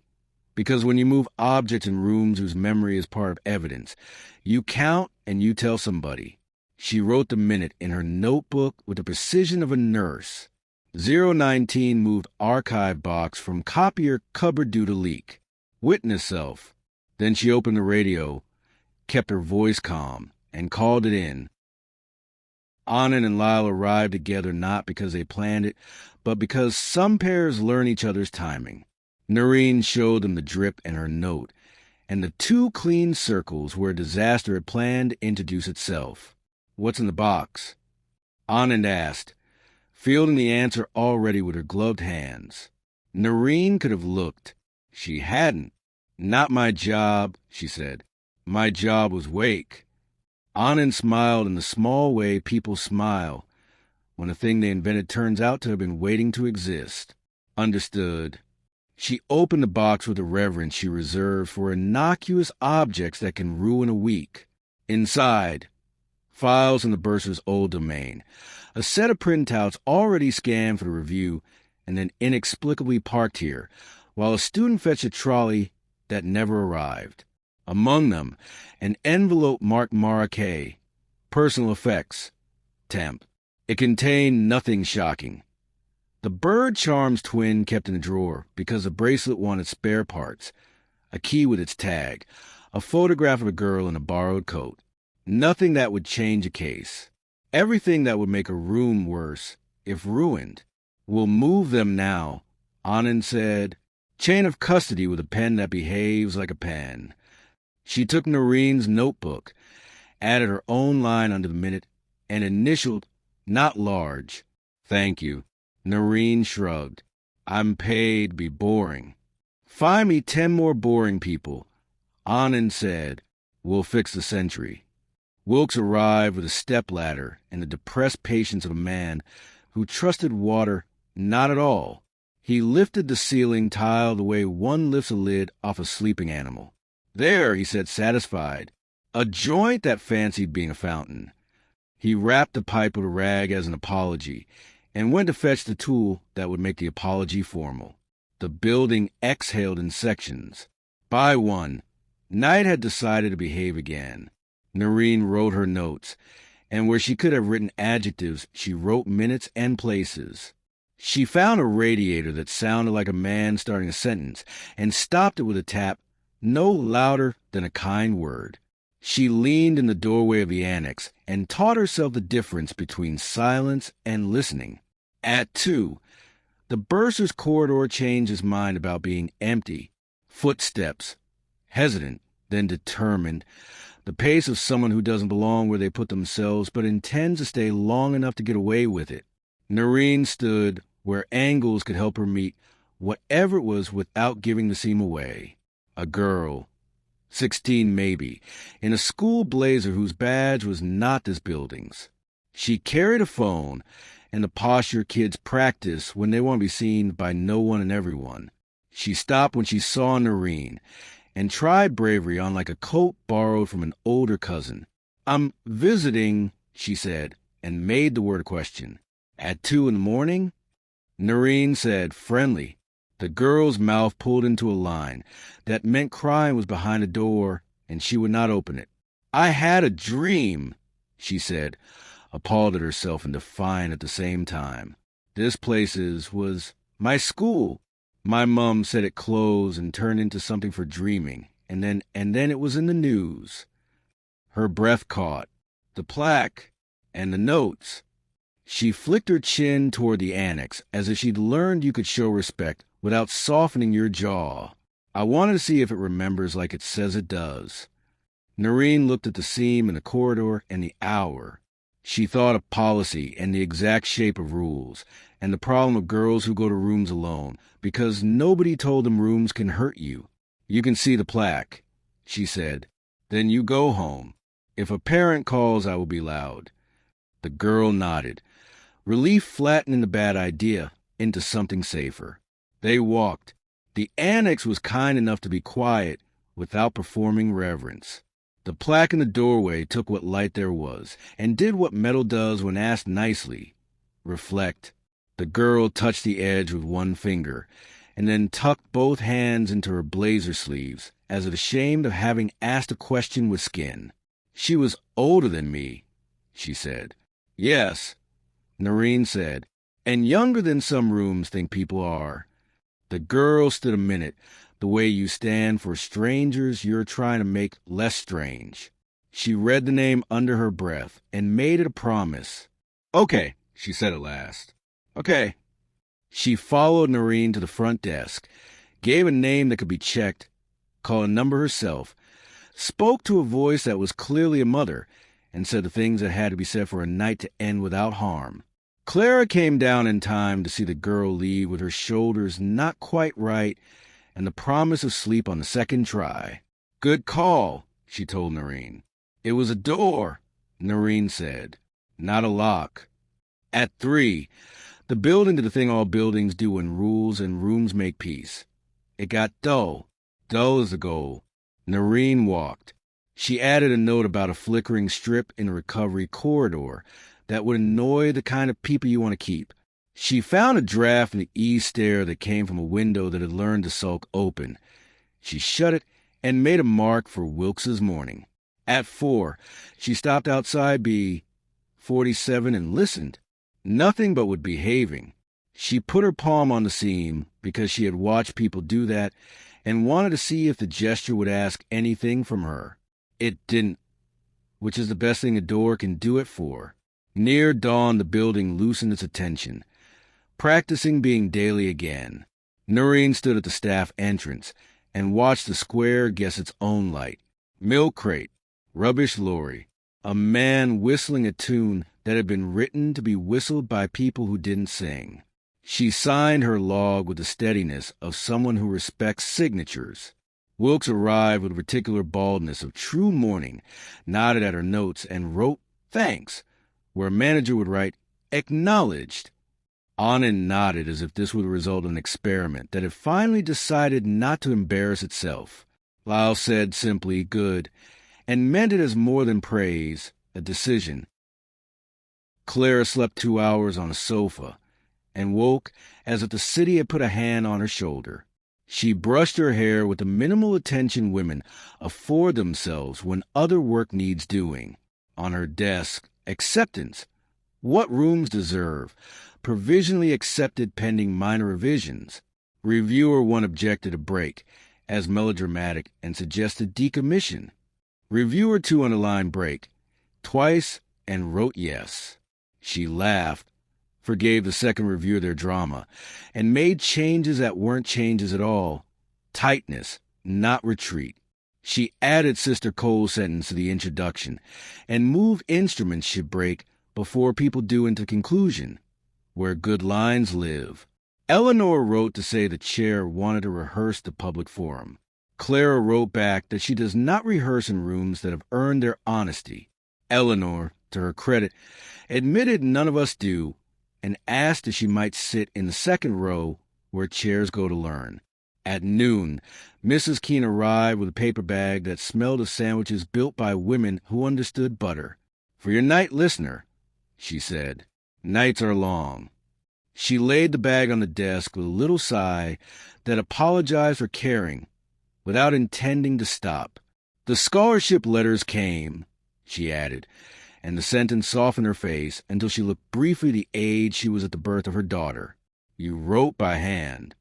Because when you move objects in rooms whose memory is part of evidence, you count and you tell somebody. She wrote the minute in her notebook with the precision of a nurse. 019 moved archive box from copier cupboard due to leak. Witness self. Then she opened the radio, kept her voice calm, and called it in. Anand and Lyle arrived together not because they planned it, but because some pairs learn each other's timing. Noreen showed them the drip and her note, and the 2 clean circles where disaster had planned to introduce itself. What's in the box? Anand asked, fielding the answer already with her gloved hands. Noreen could have looked. She hadn't. Not my job, she said. My job was wake. Anand smiled in the small way people smile when a thing they invented turns out to have been waiting to exist. Understood. She opened the box with a reverence she reserved for innocuous objects that can ruin a week. Inside, files in the bursar's old domain, a set of printouts already scanned for the review and then inexplicably parked here, while a student fetched a trolley that never arrived. Among them, an envelope marked Mara K. Personal effects. Temp. It contained nothing shocking. The bird charms twin kept in the drawer because the bracelet wanted spare parts, a key with its tag, a photograph of a girl in a borrowed coat. Nothing that would change a case. Everything that would make a room worse, if ruined. We'll move them now, Anand said. Chain of custody with a pen that behaves like a pen. She took Noreen's notebook, added her own line under the minute, and initialed, not large, thank you. Noreen shrugged. I'm paid to be boring. Find me 10 more boring people, Anand said. We'll fix the century. Wilkes arrived with a stepladder and the depressed patience of a man who trusted water not at all. He lifted the ceiling tile the way one lifts a lid off a sleeping animal. There, he said, satisfied. A joint that fancied being a fountain. He wrapped the pipe with a rag as an apology and went to fetch the tool that would make the apology formal. The building exhaled in sections. By one, night had decided to behave again. Noreen wrote her notes, and where she could have written adjectives, she wrote minutes and places. She found a radiator that sounded like a man starting a sentence and stopped it with a tap no louder than a kind word. She leaned in the doorway of the annex and taught herself the difference between silence and listening. At 2, the bursar's corridor changed his mind about being empty. Footsteps. Hesitant, then determined. The pace of someone who doesn't belong where they put themselves but intends to stay long enough to get away with it. Noreen stood where angles could help her meet whatever it was without giving the seam away. A girl, 16 maybe, in a school blazer whose badge was not this building's. She carried a phone and the posture kids practice when they want to be seen by no one and everyone. She stopped when she saw Noreen and tried bravery on like a coat borrowed from an older cousin. I'm visiting, she said, and made the word a question. At 2 in the morning? Noreen said, friendly. The girl's mouth pulled into a line that meant crying was behind a door and she would not open it. I had a dream, she said, appalled at herself and defiant at the same time. This place was my school. My mum said it closed and turned into something for dreaming, and then it was in the news. Her breath caught. The plaque and the notes. She flicked her chin toward the annex, as if she'd learned you could show respect without softening your jaw. I wanted to see if it remembers like it says it does. Noreen looked at the seam in the corridor and the hour. She thought of policy and the exact shape of rules, and the problem of girls who go to rooms alone, because nobody told them rooms can hurt you. You can see the plaque, she said. Then you go home. If a parent calls, I will be loud. The girl nodded. Relief flattening the bad idea into something safer. They walked. The annex was kind enough to be quiet without performing reverence. The plaque in the doorway took what light there was and did what metal does when asked nicely. Reflect. The girl touched the edge with one finger and then tucked both hands into her blazer sleeves as if ashamed of having asked a question with skin. She was older than me, she said. Yes, Noreen said, and younger than some rooms think people are. The girl stood a minute, the way you stand for strangers you're trying to make less strange. She read the name under her breath and made it a promise. Okay, she said at last. Okay. She followed Noreen to the front desk, gave a name that could be checked, called a number herself, spoke to a voice that was clearly a mother, and said the things that had to be said for a night to end without harm. Clara came down in time to see the girl leave with her shoulders not quite right and the promise of sleep on the second try. "Good call," she told Noreen. "It was a door," Noreen said. "Not a lock." At 3, the building did the thing all buildings do when rules and rooms make peace. It got dull. Dull as the goal. Noreen walked. She added a note about a flickering strip in a recovery corridor that would annoy the kind of people you want to keep. She found a draft in the east stair that came from a window that had learned to sulk open. She shut it and made a mark for Wilkes's morning. At 4, she stopped outside B47 and listened. Nothing but would behaving. She put her palm on the seam because she had watched people do that and wanted to see if the gesture would ask anything from her. It didn't, which is the best thing a door can do it for. Near dawn, the building loosened its attention, practicing being daily again. Noreen stood at the staff entrance and watched the square guess its own light. Milk crate, rubbish lorry, a man whistling a tune that had been written to be whistled by people who didn't sing. She signed her log with the steadiness of someone who respects signatures. Wilkes arrived with a particular baldness of true mourning, nodded at her notes, and wrote "Thanks," where a manager would write "Acknowledged." Anand nodded as if this would result in an experiment that had finally decided not to embarrass itself. Lyle said simply "Good," and meant it as more than praise, a decision. Clara slept 2 hours on a sofa and woke as if the city had put a hand on her shoulder. She brushed her hair with the minimal attention women afford themselves when other work needs doing. On her desk, acceptance. What rooms deserve. Provisionally accepted pending minor revisions. Reviewer 1 objected a break, as melodramatic, and suggested decommission. Reviewer 2 underlined break twice and wrote yes. She laughed, forgave the second reviewer their drama, and made changes that weren't changes at all. Tightness, not retreat. She added Sister Cole's sentence to the introduction, and moved instruments should break before people do into conclusion, where good lines live. Eleanor wrote to say the chair wanted to rehearse the public forum. Clara wrote back that she does not rehearse in rooms that have earned their honesty. Eleanor, to her credit, admitted none of us do, and asked if she might sit in the second row where chairs go to learn. At noon, Mrs. Keene arrived with a paper bag that smelled of sandwiches built by women who understood butter. "For your night listener," she said. "Nights are long." She laid the bag on the desk with a little sigh that apologized for caring, without intending to stop. "The scholarship letters came," she added, and the sentence softened her face until she looked briefly the age she was at the birth of her daughter. "You wrote by hand."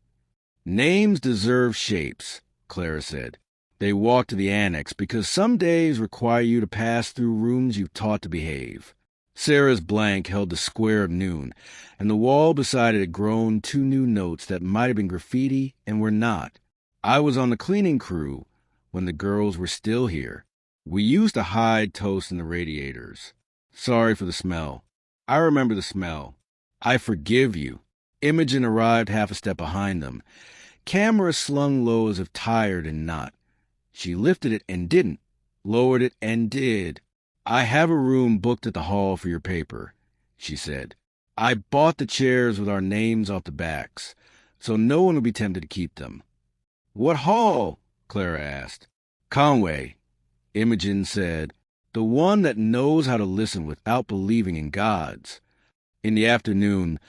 "Names deserve shapes," Clara said. They walked to the annex because some days require you to pass through rooms you've taught to behave. Sarah's blank held the square of noon, and the wall beside it had grown 2 new notes that might have been graffiti and were not. "I was on the cleaning crew when the girls were still here. We used to hide toast in the radiators. Sorry for the smell. I remember the smell. I forgive you." Imogen arrived half a step behind them. Camera slung low as if tired and not. She lifted it and didn't. Lowered it and did. "I have a room booked at the hall for your paper," she said. "I bought the chairs with our names off the backs, so no one will be tempted to keep them." "What hall?" Clara asked. "Conway," Imogen said. "The one that knows how to listen without believing in gods." In the afternoon,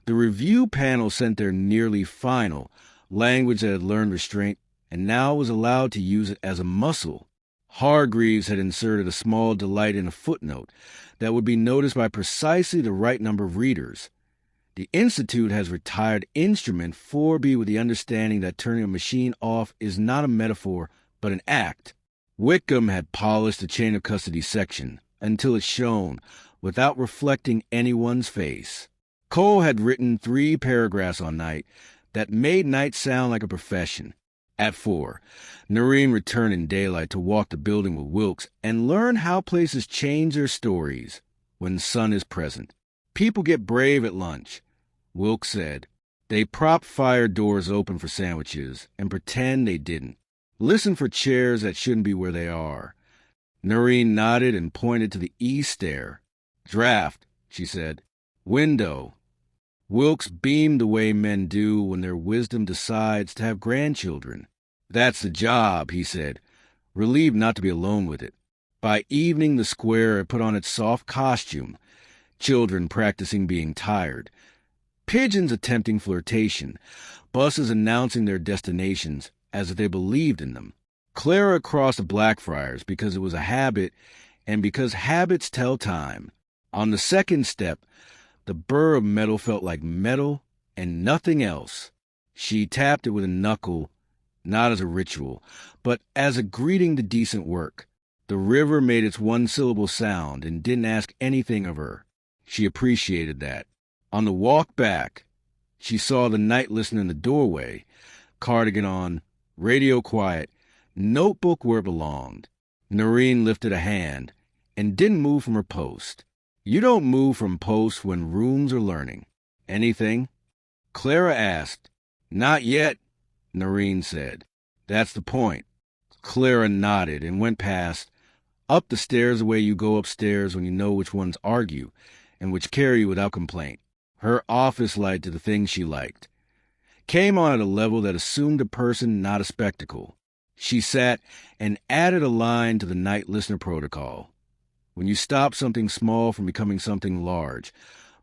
the review panel sent their nearly final language that had learned restraint and now was allowed to use it as a muscle. Hargreaves had inserted a small delight in a footnote that would be noticed by precisely the right number of readers. The Institute has retired instrument 4B with the understanding that turning a machine off is not a metaphor, but an act. Whitcomb had polished the chain of custody section until it shone, without reflecting anyone's face. Cole had written 3 paragraphs on night that made night sound like a profession. At 4, Noreen returned in daylight to walk the building with Wilkes and learn how places change their stories when sun is present. "People get brave at lunch," Wilkes said. They prop fire doors open for sandwiches and pretend they didn't. Listen for chairs that shouldn't be where they are. Noreen nodded and pointed to the east stair. Draft, she said. Window. Wilkes beamed the way men do when their wisdom decides to have grandchildren. That's the job, he said, relieved not to be alone with it. By evening, the square had put on its soft costume, children practicing being tired, pigeons attempting flirtation, buses announcing their destinations as if they believed in them. Clara crossed the Blackfriars because it was a habit and because habits tell time. On the second step, the burr of metal felt like metal and nothing else. She tapped it with a knuckle, not as a ritual, but as a greeting to decent work. The river made its one-syllable sound and didn't ask anything of her. She appreciated that. On the walk back, she saw the night listener in the doorway, cardigan on, radio quiet, notebook where it belonged. Noreen lifted a hand and didn't move from her post. You don't move from post when rooms are learning. Anything? Clara asked. Not yet, Noreen said. That's the point. Clara nodded and went past, up the stairs the way you go upstairs when you know which ones argue and which carry you without complaint. Her office light to the things she liked. Came on at a level that assumed a person, not a spectacle. She sat and added a line to the night listener protocol. When you stop something small from becoming something large,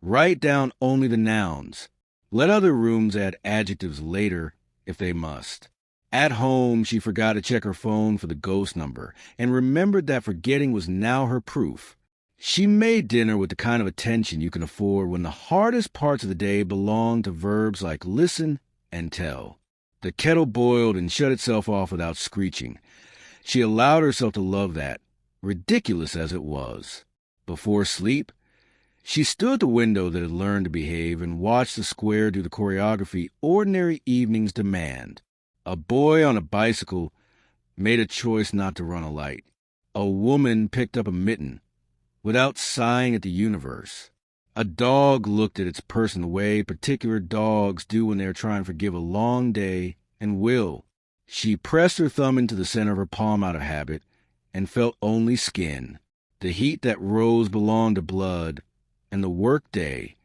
write down only the nouns. Let other rooms add adjectives later if they must. At home, she forgot to check her phone for the ghost number and remembered that forgetting was now her proof. She made dinner with the kind of attention you can afford when the hardest parts of the day belong to verbs like listen and tell. The kettle boiled and shut itself off without screeching. She allowed herself to love that, ridiculous as it was. Before sleep, she stood at the window that had learned to behave and watched the square do the choreography ordinary evenings demand. A boy on a bicycle made a choice not to run a light. A woman picked up a mitten without sighing at the universe. A dog looked at its person the way particular dogs do when they are trying to forgive a long day and will. She pressed her thumb into the center of her palm out of habit and felt only skin. The heat that rose belonged to blood, and the work day,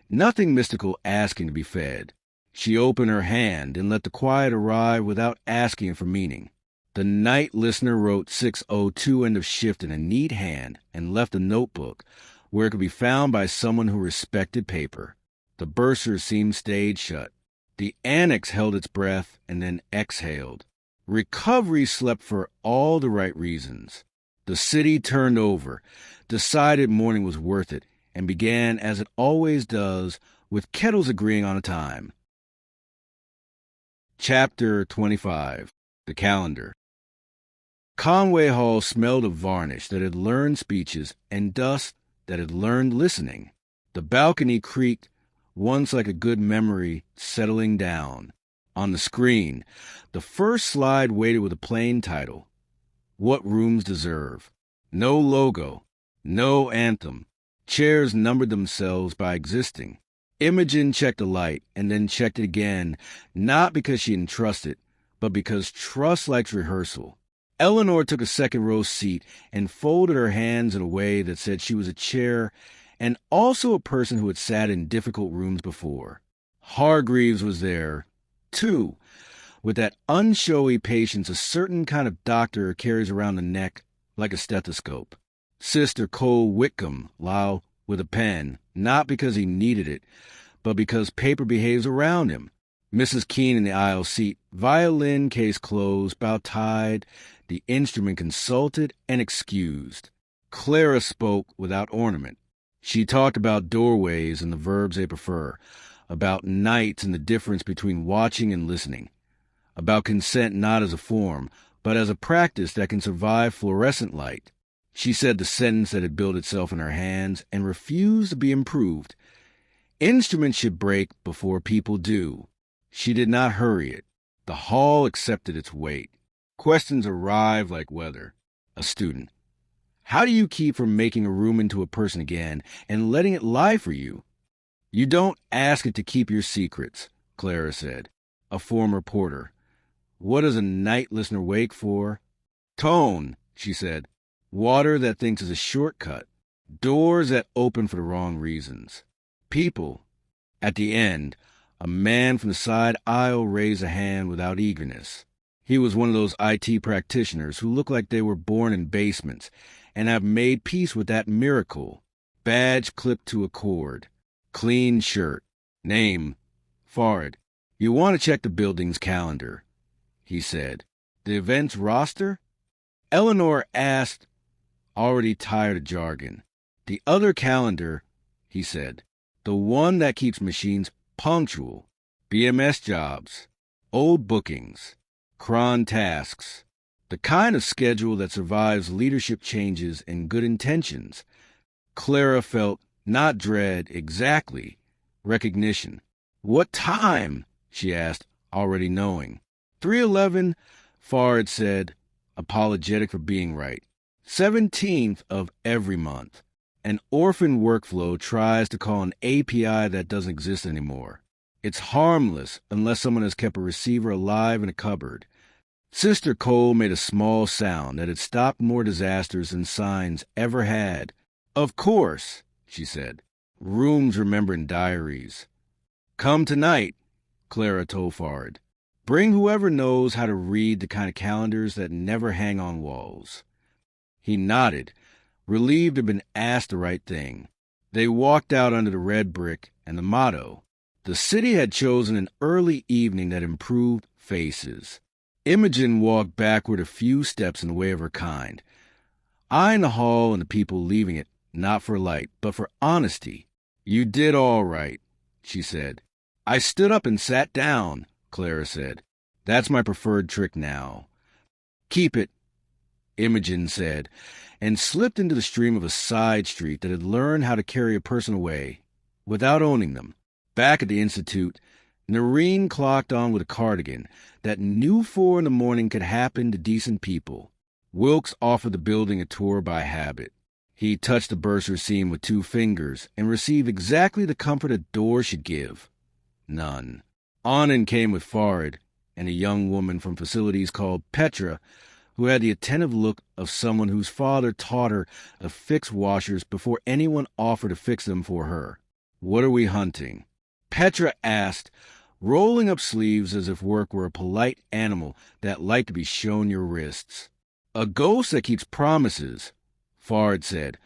nothing mystical asking to be fed. She opened her hand and let the quiet arrive without asking for meaning. The night listener wrote 6:02 end of shift in a neat hand and left a notebook where it could be found by someone who respected paper. The bursar seemed stayed shut. The annex held its breath and then exhaled. Recovery slept for all the right reasons. The city turned over, decided morning was worth it, and began, as it always does, with kettles agreeing on a time. Chapter 25. The Calendar. Conway Hall smelled of varnish that had learned speeches and dust that had learned listening. The balcony creaked, once like a good memory settling down. On the screen, the first slide waited with a plain title. What Rooms Deserve. No logo. No anthem. Chairs numbered themselves by existing. Imogen checked a light and then checked it again, not because she didn't trust it, but because trust likes rehearsal. Eleanor took a second-row seat and folded her hands in a way that said she was a chair and also a person who had sat in difficult rooms before. Hargreaves was there, too, with that unshowy patience a certain kind of doctor carries around the neck like a stethoscope. Sister Cole Whitcomb, Lyle, with a pen, not because he needed it, but because paper behaves around him. Mrs. Keene in the aisle seat, violin case closed, bow tied, the instrument consulted and excused. Clara spoke without ornament. She talked about doorways and the verbs they prefer, about nights and the difference between watching and listening, about consent not as a form, but as a practice that can survive fluorescent light. She said the sentence that had built itself in her hands and refused to be improved. Instruments should break before people do. She did not hurry it. The hall accepted its weight. Questions arrived like weather. A student. How do you keep from making a room into a person again and letting it lie for you? You don't ask it to keep your secrets. Clara said, a former porter. What does a night listener wake for? Tone, she said. Water that thinks is a shortcut. Doors that open for the wrong reasons. People. At the end, a man from the side aisle raised a hand without eagerness. He was one of those IT practitioners who look like they were born in basements and have made peace with that miracle. Badge clipped to a cord. Clean shirt. Name. Farid. You want to check the building's calendar, he said. The event's roster? Eleanor asked, already tired of jargon. The other calendar, he said. The one that keeps machines punctual. BMS jobs. Old bookings. Cron tasks. The kind of schedule that survives leadership changes and good intentions. Clara felt not dread exactly, recognition. What time? She asked, already knowing. 3:11, Farid said, apologetic for being right. 17th of every month. An orphan workflow tries to call an API that doesn't exist anymore. It's harmless unless someone has kept a receiver alive in a cupboard. Sister Cole made a small sound that had stopped more disasters than signs ever had. Of course, she said. Rooms remember in diaries. Come tonight, Clara told Farid. Bring whoever knows how to read the kind of calendars that never hang on walls. He nodded, relieved to have been asked the right thing. They walked out under the red brick and the motto. The city had chosen an early evening that improved faces. Imogen walked backward a few steps in the way of her kind, eyeing the hall and the people leaving it, not for light, but for honesty. You did all right, she said. I stood up and sat down, Clara said. That's my preferred trick now. Keep it, Imogen said, and slipped into the stream of a side street that had learned how to carry a person away, without owning them. Back at the Institute, Noreen clocked on with a cardigan that knew 4 in the morning could happen to decent people. Wilkes offered the building a tour by habit. He touched the bursar seam with 2 fingers and received exactly the comfort a door should give. None. Anand came with Farid and a young woman from facilities called Petra, who had the attentive look of someone whose father taught her to fix washers before anyone offered to fix them for her. What are we hunting? Petra asked, rolling up sleeves as if work were a polite animal that liked to be shown your wrists. A ghost that keeps promises, Farid said,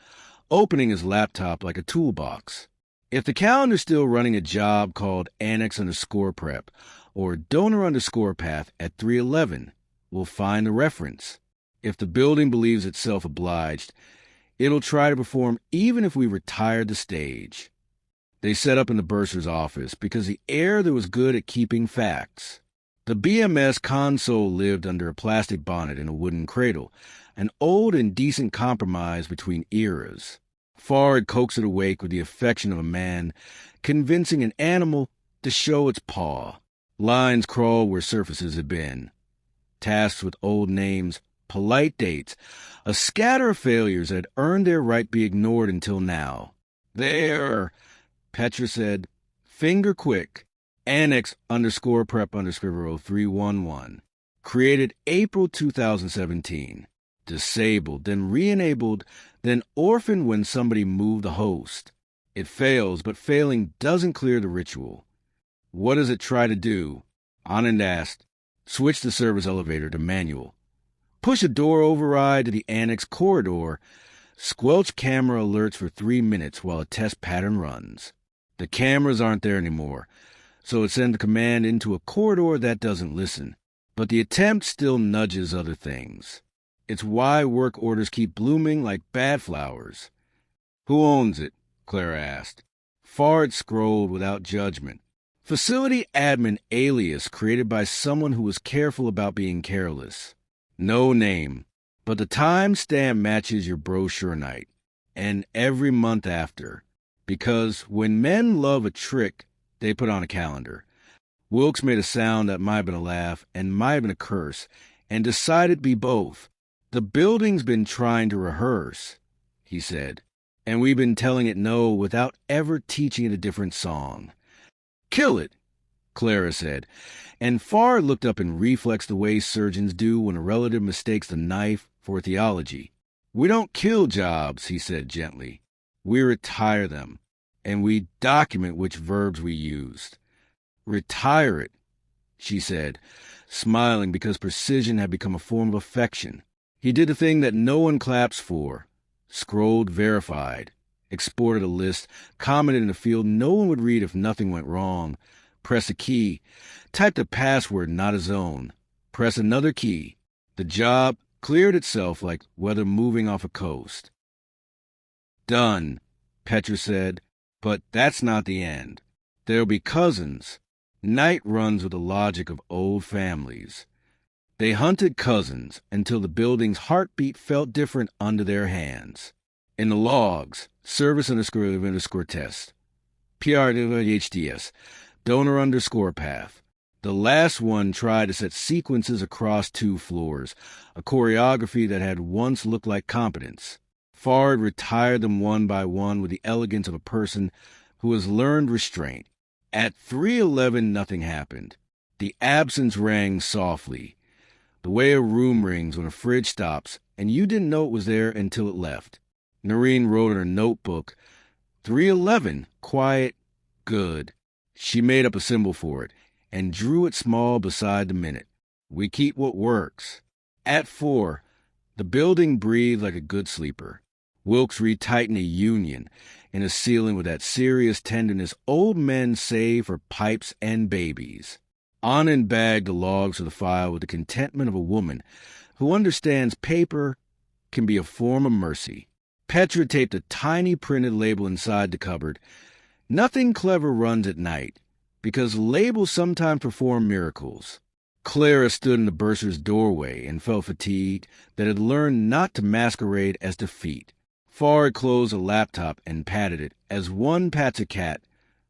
opening his laptop like a toolbox. If the calendar's still running a job called annex_prep or donor_path at 3:11, we'll find the reference. If the building believes itself obliged, it'll try to perform even if we retired the stage. They set up in the bursar's office because the air there was good at keeping facts. The BMS console lived under a plastic bonnet in a wooden cradle, an old and decent compromise between eras. Farid coaxed it awake with the affection of a man convincing an animal to show its paw. Lines crawled where surfaces had been. Tasks with old names, polite dates, a scatter of failures that had earned their right to be ignored until now. There, Petra said, finger quick, annex_prep_0311. Created April 2017. Disabled, then re-enabled, then orphaned when somebody moved the host. It fails, but failing doesn't clear the ritual. What does it try to do? Anand asked. Switch the service elevator to manual. Push a door override to the annex corridor. Squelch camera alerts for 3 minutes while a test pattern runs. The cameras aren't there anymore, so it sends the command into a corridor that doesn't listen. But the attempt still nudges other things. It's why work orders keep blooming like bad flowers. Who owns it? Clara asked. Farid scrolled without judgment. Facility admin alias created by someone who was careful about being careless. No name, but the timestamp matches your brochure night, and every month after. Because when men love a trick, they put on a calendar. Wilkes made a sound that might have been a laugh and might have been a curse, and decided to be both. The building's been trying to rehearse, he said, and we've been telling it no without ever teaching it a different song. Kill it, Clara said, and Farr looked up in reflex the way surgeons do when a relative mistakes the knife for theology. We don't kill jobs, he said gently. We retire them, and we document which verbs we used. Retire it, she said, smiling because precision had become a form of affection. He did the thing that no one claps for, scrolled verified, exported a list, commented in a field no one would read if nothing went wrong, press a key, typed a password not his own, press another key. The job cleared itself like weather moving off a coast. Done, Petra said, but that's not the end. There'll be cousins. Night runs with the logic of old families. They hunted cousins until the building's heartbeat felt different under their hands. In the logs, service_test, PRHDS, donor_path. The last one tried to set sequences across 2 floors, a choreography that had once looked like competence. Fard retired them one by one with the elegance of a person who has learned restraint. At 3:11, nothing happened. The absence rang softly, the way a room rings when a fridge stops, and you didn't know it was there until it left. Noreen wrote in her notebook, 3:11, quiet, good. She made up a symbol for it and drew it small beside the minute. We keep what works. At 4, the building breathed like a good sleeper. Wilkes retightened a union in a ceiling with that serious tenderness old men save for pipes and babies. Anand bagged the logs of the file with the contentment of a woman who understands paper can be a form of mercy. Petra taped a tiny printed label inside the cupboard. Nothing clever runs at night, because labels sometimes perform miracles. Clara stood in the bursar's doorway and felt fatigued that had learned not to masquerade as defeat. Fard closed a laptop and patted it, as one pats a cat,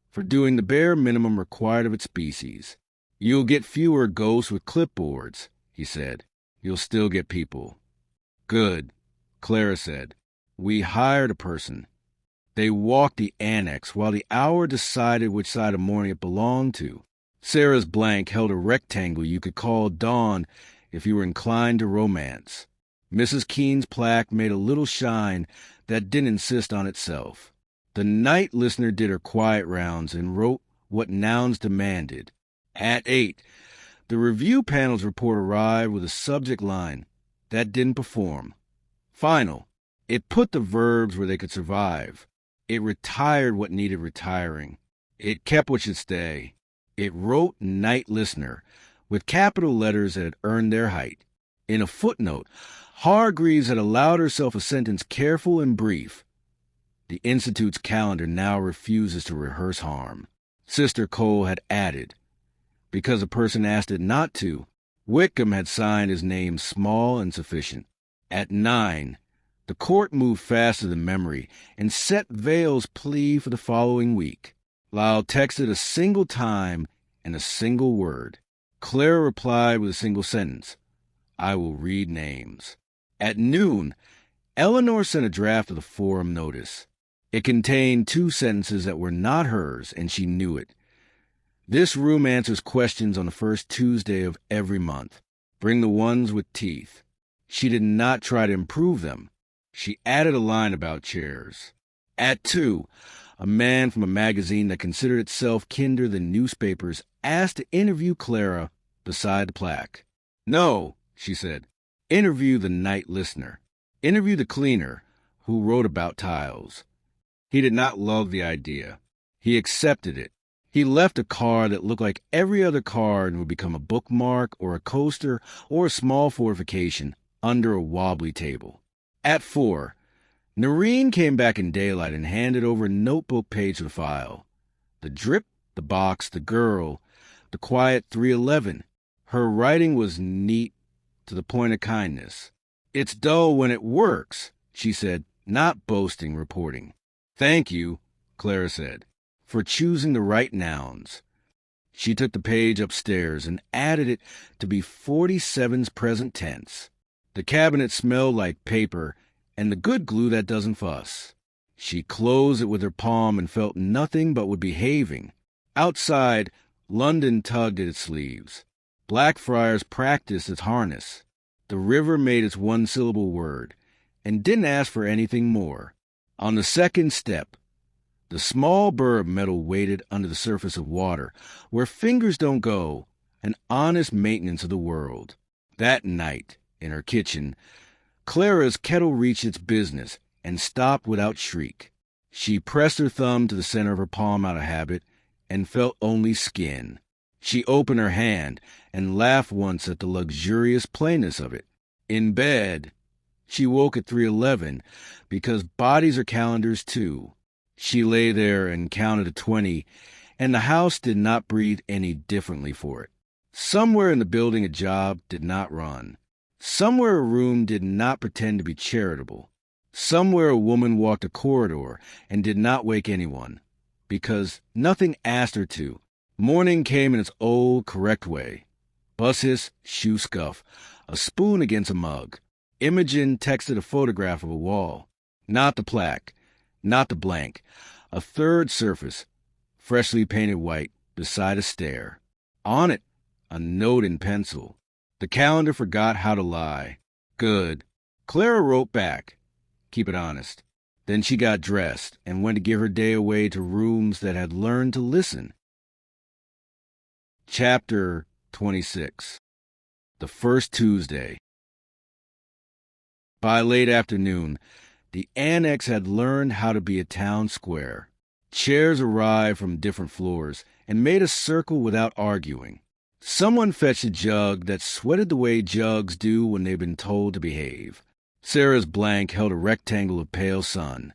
for doing the bare minimum required of its species. You'll get fewer ghosts with clipboards, he said. You'll still get people. Good, Clara said. We hired a person. They walked the annex while the hour decided which side of morning it belonged to. Sarah's blank held a rectangle you could call dawn if you were inclined to romance. Mrs. Keene's plaque made a little shine that didn't insist on itself. The night listener did her quiet rounds and wrote what nouns demanded. At 8, the review panel's report arrived with a subject line that didn't perform. Final. It put the verbs where they could survive. It retired what needed retiring. It kept what should stay. It wrote night listener with capital letters that had earned their height. In a footnote, Hargreaves had allowed herself a sentence careful and brief. The Institute's calendar now refuses to rehearse harm. Sister Cole had added, because a person asked it not to. Whitcomb had signed his name small and sufficient. At 9, the court moved faster than memory and set Vale's plea for the following week. Lyle texted a single time and a single word. Clara replied with a single sentence. I will read names. At noon, Eleanor sent a draft of the forum notice. It contained 2 sentences that were not hers, and she knew it. This room answers questions on the first Tuesday of every month. Bring the ones with teeth. She did not try to improve them. She added a line about chairs. At 2, a man from a magazine that considered itself kinder than newspapers asked to interview Clara beside the plaque. No, she said. Interview the night listener. Interview the cleaner who wrote about tiles. He did not love the idea. He accepted it. He left a card that looked like every other card and would become a bookmark or a coaster or a small fortification under a wobbly table. At 4, Noreen came back in daylight and handed over a notebook page to the file. The drip, the box, the girl, the quiet 3:11. Her writing was neat to the point of kindness. It's dull when it works, she said, not boasting, reporting. Thank you, Clara said, for choosing the right nouns. She took the page upstairs and added it to be 47's present tense. The cabinet smelled like paper and the good glue that doesn't fuss. She closed it with her palm and felt nothing but would behaving. Outside, London tugged at its sleeves. Blackfriars practiced its harness. The river made its one-syllable word, and didn't ask for anything more. On the second step, the small burr of metal waited under the surface of water, where fingers don't go, an honest maintenance of the world. That night, in her kitchen, Clara's kettle reached its business and stopped without shriek. She pressed her thumb to the center of her palm out of habit and felt only skin. She opened her hand and laughed once at the luxurious plainness of it. In bed, she woke at 3:11 because bodies are calendars too. She lay there and counted to 20, and the house did not breathe any differently for it. Somewhere in the building a job did not run. Somewhere a room did not pretend to be charitable. Somewhere a woman walked a corridor and did not wake anyone, because nothing asked her to. Morning came in its old, correct way. Bus hiss, shoe scuff, a spoon against a mug. Imogen texted a photograph of a wall. Not the plaque, not the blank. A third surface, freshly painted white, beside a stair. On it, a note in pencil. The calendar forgot how to lie. Good. Clara wrote back. Keep it honest. Then she got dressed and went to give her day away to rooms that had learned to listen. Chapter 26. The First Tuesday. By late afternoon, the annex had learned how to be a town square. Chairs arrived from different floors and made a circle without arguing. Someone fetched a jug that sweated the way jugs do when they've been told to behave. Sarah's blank held a rectangle of pale sun.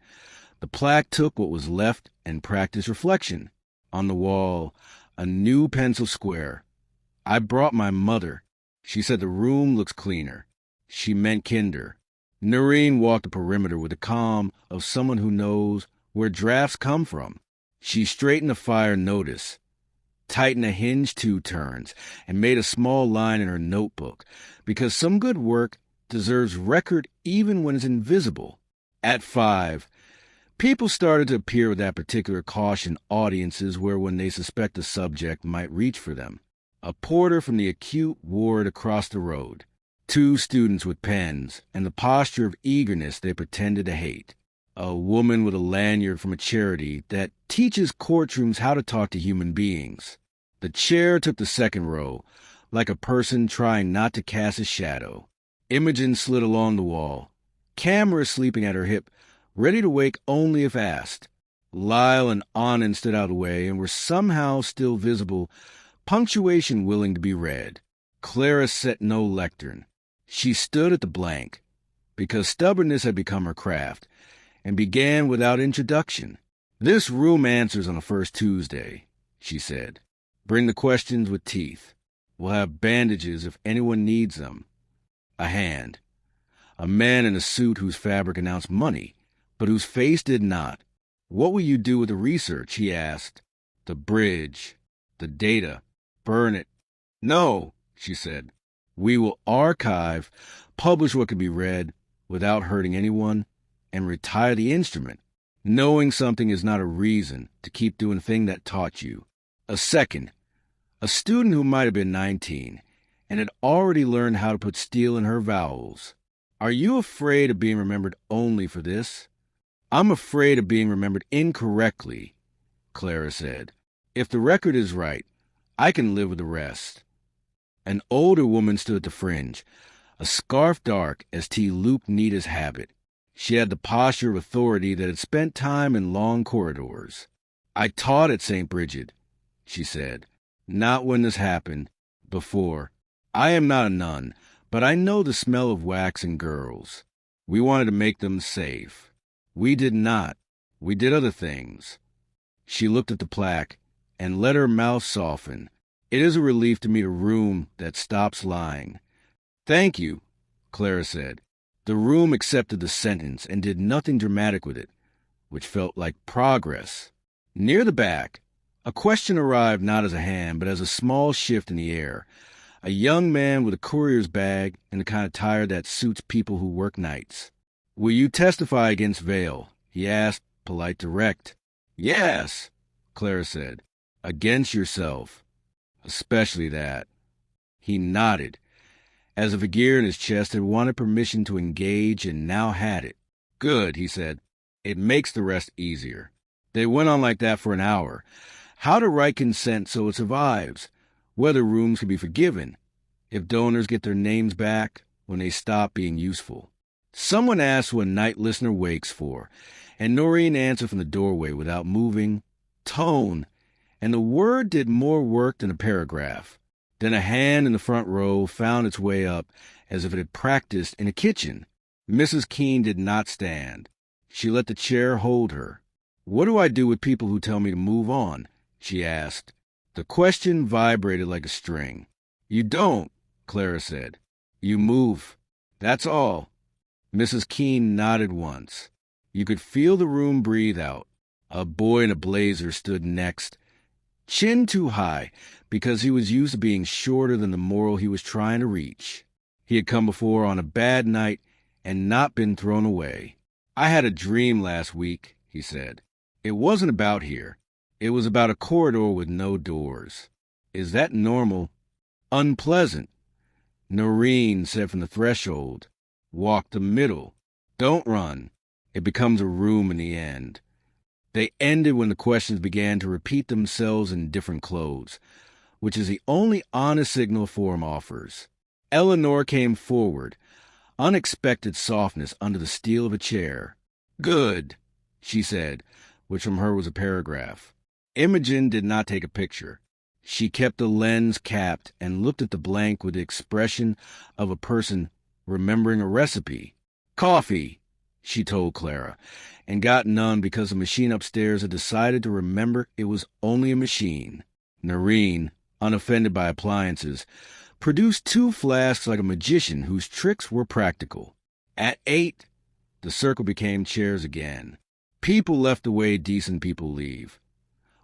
The plaque took what was left and practiced reflection. On the wall, a new pencil square. I brought my mother. She said the room looks cleaner. She meant kinder. Noreen walked the perimeter with the calm of someone who knows where drafts come from. She straightened the fire notice, tightened a hinge 2 turns, and made a small line in her notebook, because some good work deserves record even when it's invisible. At 5, people started to appear with that particular caution audiences where when they suspect a subject might reach for them. A porter from the acute ward across the road. 2 students with pens and the posture of eagerness they pretended to hate. A woman with a lanyard from a charity that teaches courtrooms how to talk to human beings. The chair took the second row, like a person trying not to cast a shadow. Imogen slid along the wall, camera sleeping at her hip, ready to wake only if asked. Lyle and Anand stood out of the way and were somehow still visible, punctuation willing to be read. Clara set no lectern. She stood at the blank, because stubbornness had become her craft, and began without introduction. This room answers on the first Tuesday, she said. Bring the questions with teeth. We'll have bandages if anyone needs them. A hand. A man in a suit whose fabric announced money, but whose face did not. What will you do with the research? He asked. The bridge. The data. Burn it. No, she said. We will archive, publish what can be read without hurting anyone, and retire the instrument. Knowing something is not a reason to keep doing the thing that taught you. A second. A student who might have been 19 and had already learned how to put steel in her vowels. Are you afraid of being remembered only for this? I'm afraid of being remembered incorrectly, Clara said. If the record is right, I can live with the rest. An older woman stood at the fringe, a scarf dark as tea looped Nita's habit. She had the posture of authority that had spent time in long corridors. I taught at St. Bridget, she said. Not when this happened. Before. I am not a nun, but I know the smell of wax in girls. We wanted to make them safe. We did not. We did other things. She looked at the plaque and let her mouth soften. It is a relief to meet a room that stops lying. Thank you, Clara said. The room accepted the sentence and did nothing dramatic with it, which felt like progress. Near the back, a question arrived not as a hand, but as a small shift in the air. A young man with a courier's bag and the kind of attire that suits people who work nights. Will you testify against Vale? He asked, polite direct. Yes, Clara said. Against yourself. Especially that. He nodded, as if a gear in his chest had wanted permission to engage and now had it. Good, he said. It makes the rest easier. They went on like that for an hour. How to write consent so it survives, whether rooms can be forgiven, if donors get their names back when they stop being useful. Someone asked what night listener wakes for, and Noreen answered from the doorway without moving. Tone, and the word did more work than a paragraph. Then a hand in the front row found its way up as if it had practiced in a kitchen. Mrs. Keene did not stand. She let the chair hold her. What do I do with people who tell me to move on? She asked. The question vibrated like a string. You don't, Clara said. You move. That's all. Mrs. Keene nodded once. You could feel the room breathe out. A boy in a blazer stood next, chin too high, because he was used to being shorter than the moral he was trying to reach. He had come before on a bad night and not been thrown away. I had a dream last week, he said. It wasn't about here. It was about a corridor with no doors. Is that normal? Unpleasant. Noreen said from the threshold. Walk the middle. Don't run. It becomes a room in the end. They ended when the questions began to repeat themselves in different clothes, which is the only honest signal form offers. Eleanor came forward, unexpected softness under the steel of a chair. Good, she said, which from her was a paragraph. Imogen did not take a picture. She kept the lens capped and looked at the blank with the expression of a person remembering a recipe. Coffee, she told Clara, and got none because the machine upstairs had decided to remember it was only a machine. Noreen, unoffended by appliances, produced 2 flasks like a magician whose tricks were practical. At 8, the circle became chairs again. People left the way decent people leave.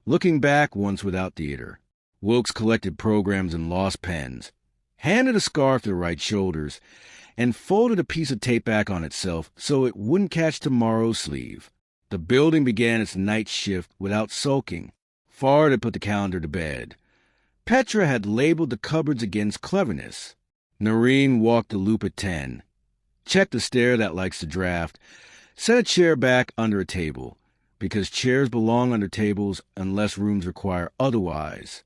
Looking back once without theater, Wilkes collected programs and lost pens, handed a scarf to the right shoulders, and folded a piece of tape back on itself so it wouldn't catch tomorrow's sleeve. The building began its night shift without sulking. Fard had put the calendar to bed. Petra had labeled the cupboards against cleverness. Noreen walked the loop at 10, checked the stair that likes to draft, set a chair back under a table, because chairs belong under tables unless rooms require otherwise.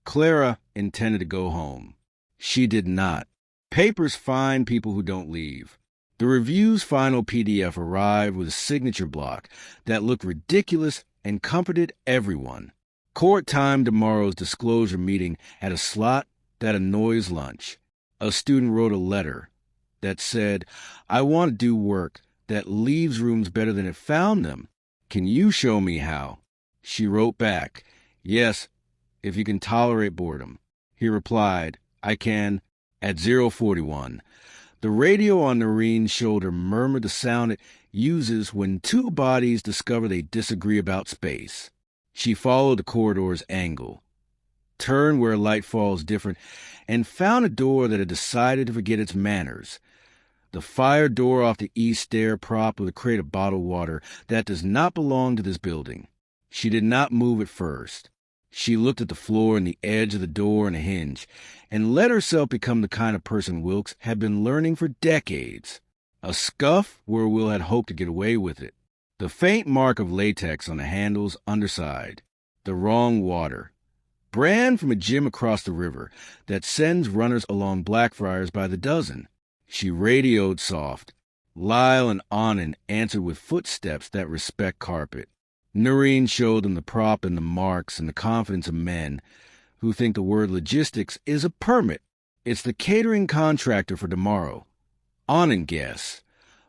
Clara intended to go home. She did not. Papers find people who don't leave. The review's final PDF arrived with a signature block that looked ridiculous and comforted everyone. Court timed tomorrow's disclosure meeting at a slot that annoys lunch. A student wrote a letter that said, I want to do work that leaves rooms better than it found them. Can you show me how? She wrote back, yes, if you can tolerate boredom. He replied, I can. At 041, the radio on Noreen's shoulder murmured the sound it uses when 2 bodies discover they disagree about space. She followed the corridor's angle, turned where light falls different, and found a door that had decided to forget its manners. The fire door off the east stair propped with a crate of bottled water that does not belong to this building. She did not move at first. She looked at the floor and the edge of the door and a hinge, and let herself become the kind of person Wilkes had been learning for decades. A scuff where Will had hoped to get away with it. The faint mark of latex on the handle's underside. The wrong water. Brand from a gym across the river that sends runners along Blackfriars by the dozen. She radioed soft. Lyle and Anand answered with footsteps that respect carpet. Noreen showed them the prop and the marks and the confidence of men who think the word logistics is a permit. It's the catering contractor for tomorrow. Anand guessed,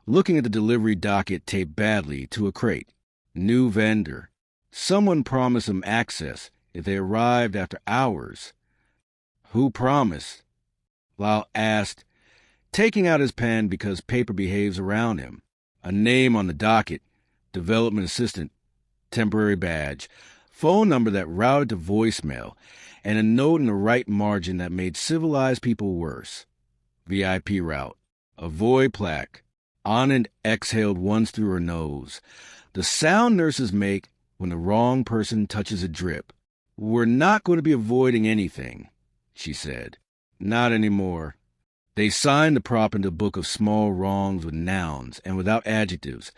looking at the delivery docket taped badly to a crate. New vendor. Someone promised them access if they arrived after hours. Who promised? Lyle asked, taking out his pen because paper behaves around him. A name on the docket, development assistant, temporary badge, phone number that routed to voicemail, and a note in the right margin that made civilized people worse. VIP route. Avoid plaque. Anand exhaled once through her nose. The sound nurses make when the wrong person touches a drip. "We're not going to be avoiding anything," she said. "Not anymore." They signed the prop into a book of small wrongs with nouns and without adjectives,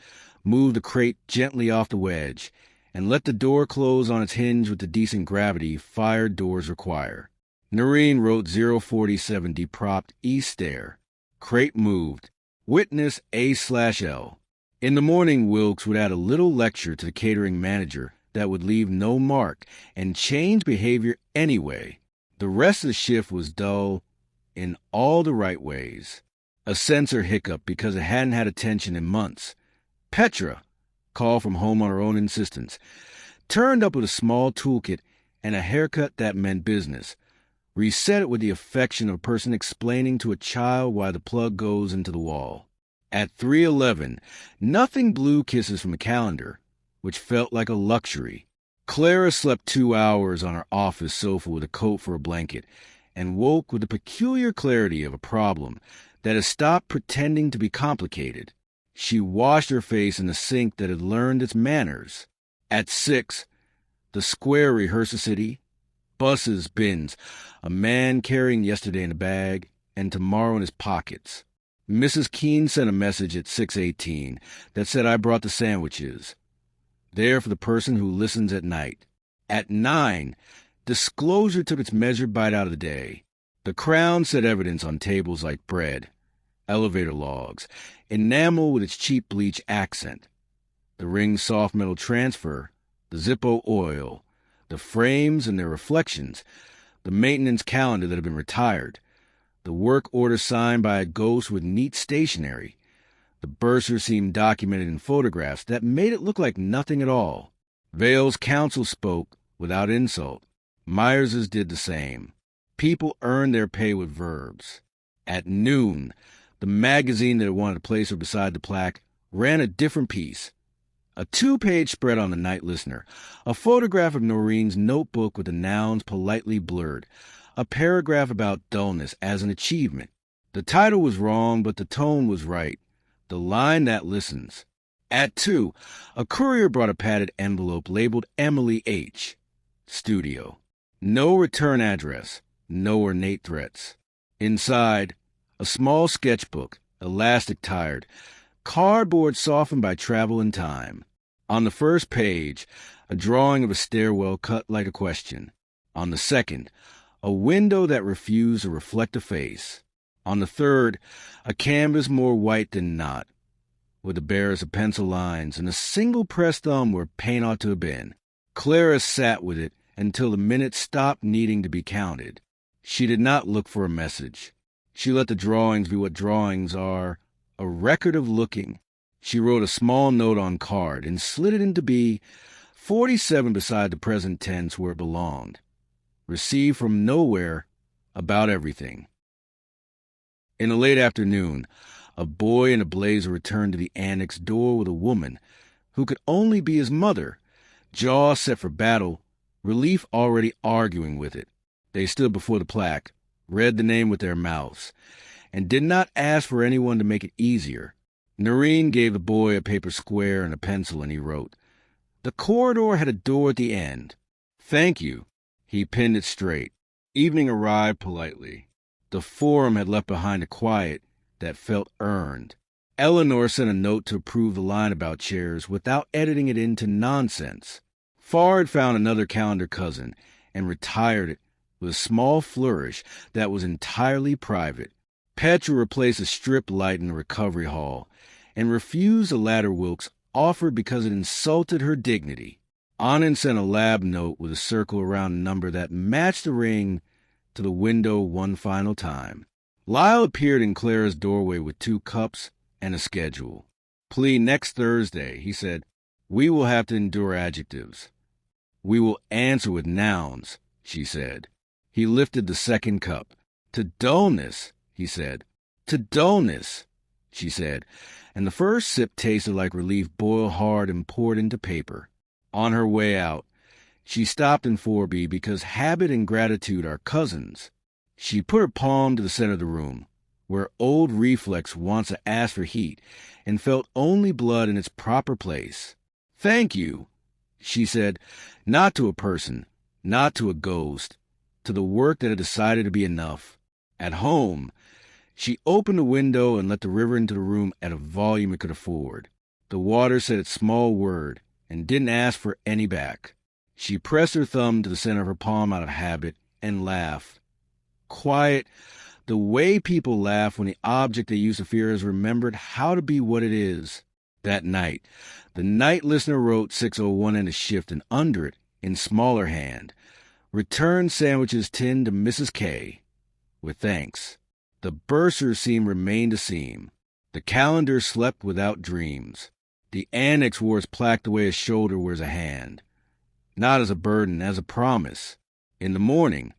moved the crate gently off the wedge, and let the door close on its hinge with the decent gravity fire doors require. Noreen wrote 047 depropped east stair. Crate moved. Witness A/L. In the morning, Wilkes would add a little lecture to the catering manager that would leave no mark and change behavior anyway. The rest of the shift was dull in all the right ways. A censor hiccup because it hadn't had attention in months. Petra, called from home on her own insistence, turned up with a small toolkit and a haircut that meant business. Reset it with the affection of a person explaining to a child why the plug goes into the wall. At 3:11, nothing blew kisses from a calendar, which felt like a luxury. Clara slept 2 hours on her office sofa with a coat for a blanket, and woke with the peculiar clarity of a problem that has stopped pretending to be complicated. She washed her face in the sink that had learned its manners. At 6, the square rehearsacity, buses, bins, a man carrying yesterday in a bag and tomorrow in his pockets. Mrs. Keene sent a message at 6:18 that said I brought the sandwiches. There for the person who listens at night. At 9, disclosure took its measured bite out of the day. The Crown set evidence on tables like bread, elevator logs, enamel with its cheap bleach accent, the Ring's soft metal transfer, the Zippo oil, the frames and their reflections, the maintenance calendar that had been retired, the work order signed by a ghost with neat stationery. The bursar seemed documented in photographs that made it look like nothing at all. Vale's counsel spoke without insult. Myers's did the same. People earned their pay with verbs. At noon, the magazine that had wanted to place her beside the plaque ran a different piece. A 2-page spread on the Night Listener, a photograph of Noreen's notebook with the nouns politely blurred, a paragraph about dullness as an achievement. The title was wrong, but the tone was right. The line that listens. At 2, a courier brought a padded envelope labeled Emily H. Studio. No return address, no ornate threats. Inside, a small sketchbook, elastic-tired, cardboard softened by travel and time. On the first page, a drawing of a stairwell cut like a question. On the second, a window that refused to reflect a face. On the third, a canvas more white than not, with the barest of pencil lines and a single pressed thumb where paint ought to have been. Clara sat with it until the minutes stopped needing to be counted. She did not look for a message. She let the drawings be what drawings are, a record of looking. She wrote a small note on card and slid it into B 47 beside the present tense where it belonged. Received from nowhere, about everything. In the late afternoon, a boy in a blazer returned to the annex door with a woman who could only be his mother, jaw set for battle, relief already arguing with it. They stood before the plaque, read the name with their mouths, and did not ask for anyone to make it easier. Noreen gave the boy a paper square and a pencil, and he wrote. The corridor had a door at the end. Thank you. He pinned it straight. Evening arrived politely. The forum had left behind a quiet that felt earned. Eleanor sent a note to approve the line about chairs without editing it into nonsense. Farr had found another calendar cousin and retired it with a small flourish that was entirely private. Petra replaced a strip light in the recovery hall and refused a ladder Wilkes offered because it insulted her dignity. Anand sent a lab note with a circle around a number that matched the ring to the window one final time. Lyle appeared in Clara's doorway with 2 cups and a schedule. Plea next Thursday, he said. We will have to endure adjectives. We will answer with nouns, she said. He lifted the second cup. To dullness, he said. To dullness, she said, and the first sip tasted like relief boiled hard and poured into paper. On her way out, she stopped in 4B because habit and gratitude are cousins. She put her palm to the center of the room, where old reflex wants to ask for heat, and felt only blood in its proper place. Thank you, she said, not to a person, not to a ghost, to the work that had decided to be enough. At home, she opened a window and let the river into the room at a volume it could afford. The water said its small word and didn't ask for any back. She pressed her thumb to the center of her palm out of habit and laughed. Quiet, the way people laugh when the object they used to fear has remembered how to be what it is. That night, the night listener wrote 601 in a shift, and under it, in smaller hand, "Return sandwiches 10 to Mrs. K. with thanks." The bursar seam remained a seam. The calendar slept without dreams. The annex wore its plaque the way a shoulder wears a hand. Not as a burden, as a promise. In the morning,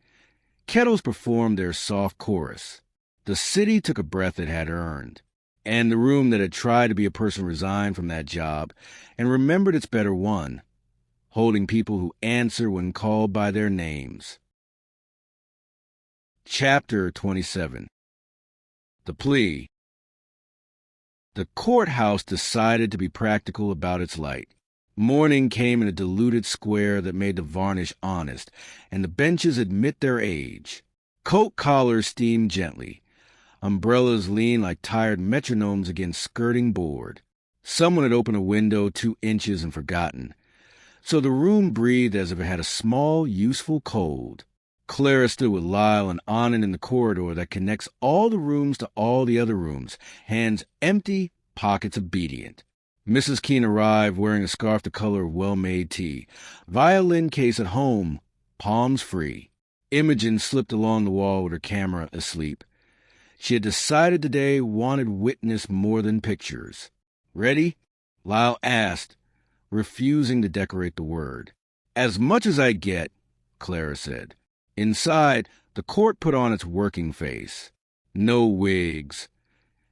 kettles performed their soft chorus. The city took a breath it had earned, and the room that had tried to be a person resigned from that job and remembered its better one, holding people who answer when called by their names. Chapter 27. The Plea. The courthouse decided to be practical about its light. Morning came in a diluted square that made the varnish honest, and the benches admit their age. Coat collars steamed gently. Umbrellas leaned like tired metronomes against skirting board. Someone had opened a window 2 inches and forgotten, so the room breathed as if it had a small, useful cold. Clara stood with Lyle and Anand in the corridor that connects all the rooms to all the other rooms, hands empty, pockets obedient. Mrs. Keene arrived wearing a scarf the color of well-made tea. Violin case at home, palms free. Imogen slipped along the wall with her camera asleep. She had decided today wanted witness more than pictures. "Ready?" Lyle asked, refusing to decorate the word. "As much as I get," Clara said. Inside, the court put on its working face. No wigs.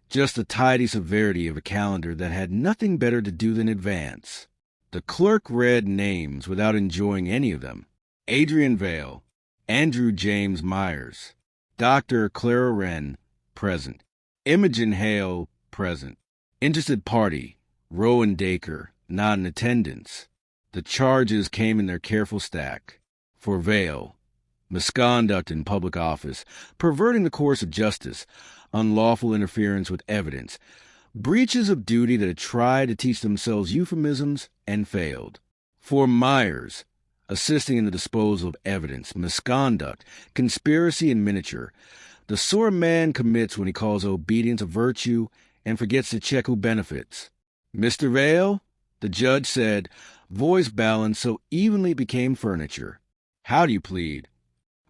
Just the tidy severity of a calendar that had nothing better to do than advance. The clerk read names without enjoying any of them. Adrian Vale, Andrew James Myers, Dr. Clara Wren, present. Imogen Hale, present. Interested party, Rowan Dacre, not in attendance. The charges came in their careful stack. For Vale, misconduct in public office, perverting the course of justice, unlawful interference with evidence, breaches of duty that had tried to teach themselves euphemisms and failed. For Myers, assisting in the disposal of evidence, misconduct, conspiracy in miniature, the sort of man commits when he calls obedience a virtue and forgets to check who benefits. "Mr. Vale," the judge said, voice balanced so evenly it became furniture. "How do you plead?"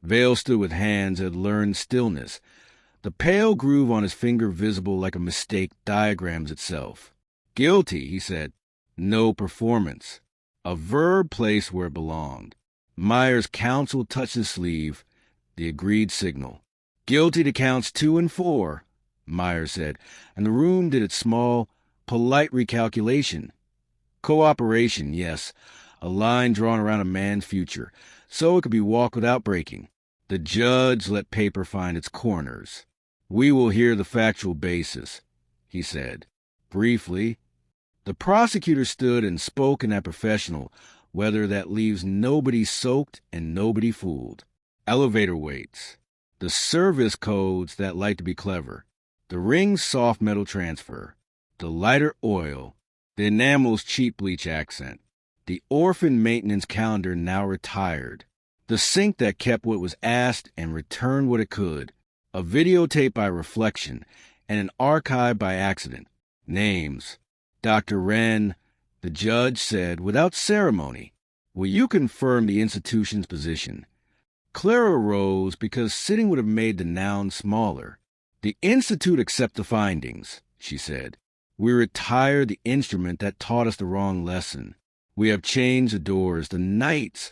Vale stood with hands that had learned stillness, the pale groove on his finger visible like a mistake diagrams itself. "Guilty," he said. No performance. A verb placed where it belonged. Myers' counsel touched his sleeve, the agreed signal. "Guilty to counts 2 and 4, Myers said, and the room did its small, polite recalculation. Cooperation, yes, a line drawn around a man's future, so it could be walked without breaking. The judge let paper find its corners. "We will hear the factual basis," he said. Briefly, the prosecutor stood and spoke in that professional, whether that leaves nobody soaked and nobody fooled. Elevator weights. The service codes that like to be clever. The ring's soft metal transfer. The lighter oil. The enamel's cheap bleach accent. The orphan maintenance calendar now retired. The sink that kept what was asked and returned what it could. A videotape by reflection and an archive by accident. Names. Dr. Wren, the judge said without ceremony, "Will you confirm the institution's position?" Clara rose because sitting would have made the noun smaller. "The Institute accept the findings," she said. "We retired the instrument that taught us the wrong lesson. We have changed the doors, the nights,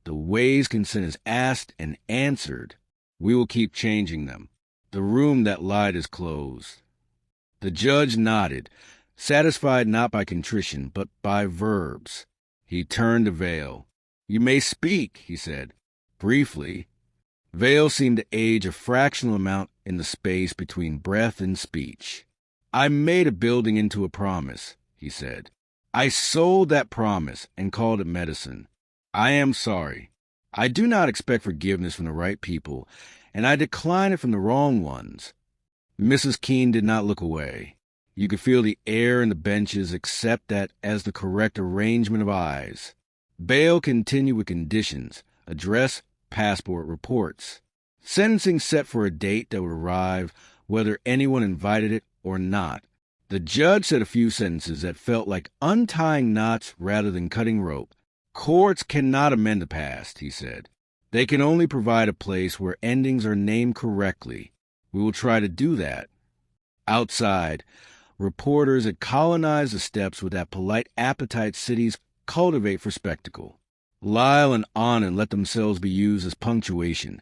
the ways consent is asked and answered. We will keep changing them. The room that lied is closed." The judge nodded, satisfied not by contrition, but by verbs. He turned to Vale. "You may speak," he said. Briefly, Vale seemed to age a fractional amount in the space between breath and speech. "I made a building into a promise," he said. "I sold that promise and called it medicine. I am sorry. I do not expect forgiveness from the right people, and I decline it from the wrong ones. Mrs. Keene did not look away. You could feel the air and the benches accept that as the correct arrangement of eyes. Bail continued with conditions, address, passport, reports. Sentencing set for a date that would arrive whether anyone invited it or not. The judge said a few sentences that felt like untying knots rather than cutting rope. Courts cannot amend the past, he said. They can only provide a place where endings are named correctly. We will try to do that. Outside, reporters had colonized the steps with that polite appetite cities cultivate for spectacle. Lyle and Anand let themselves be used as punctuation.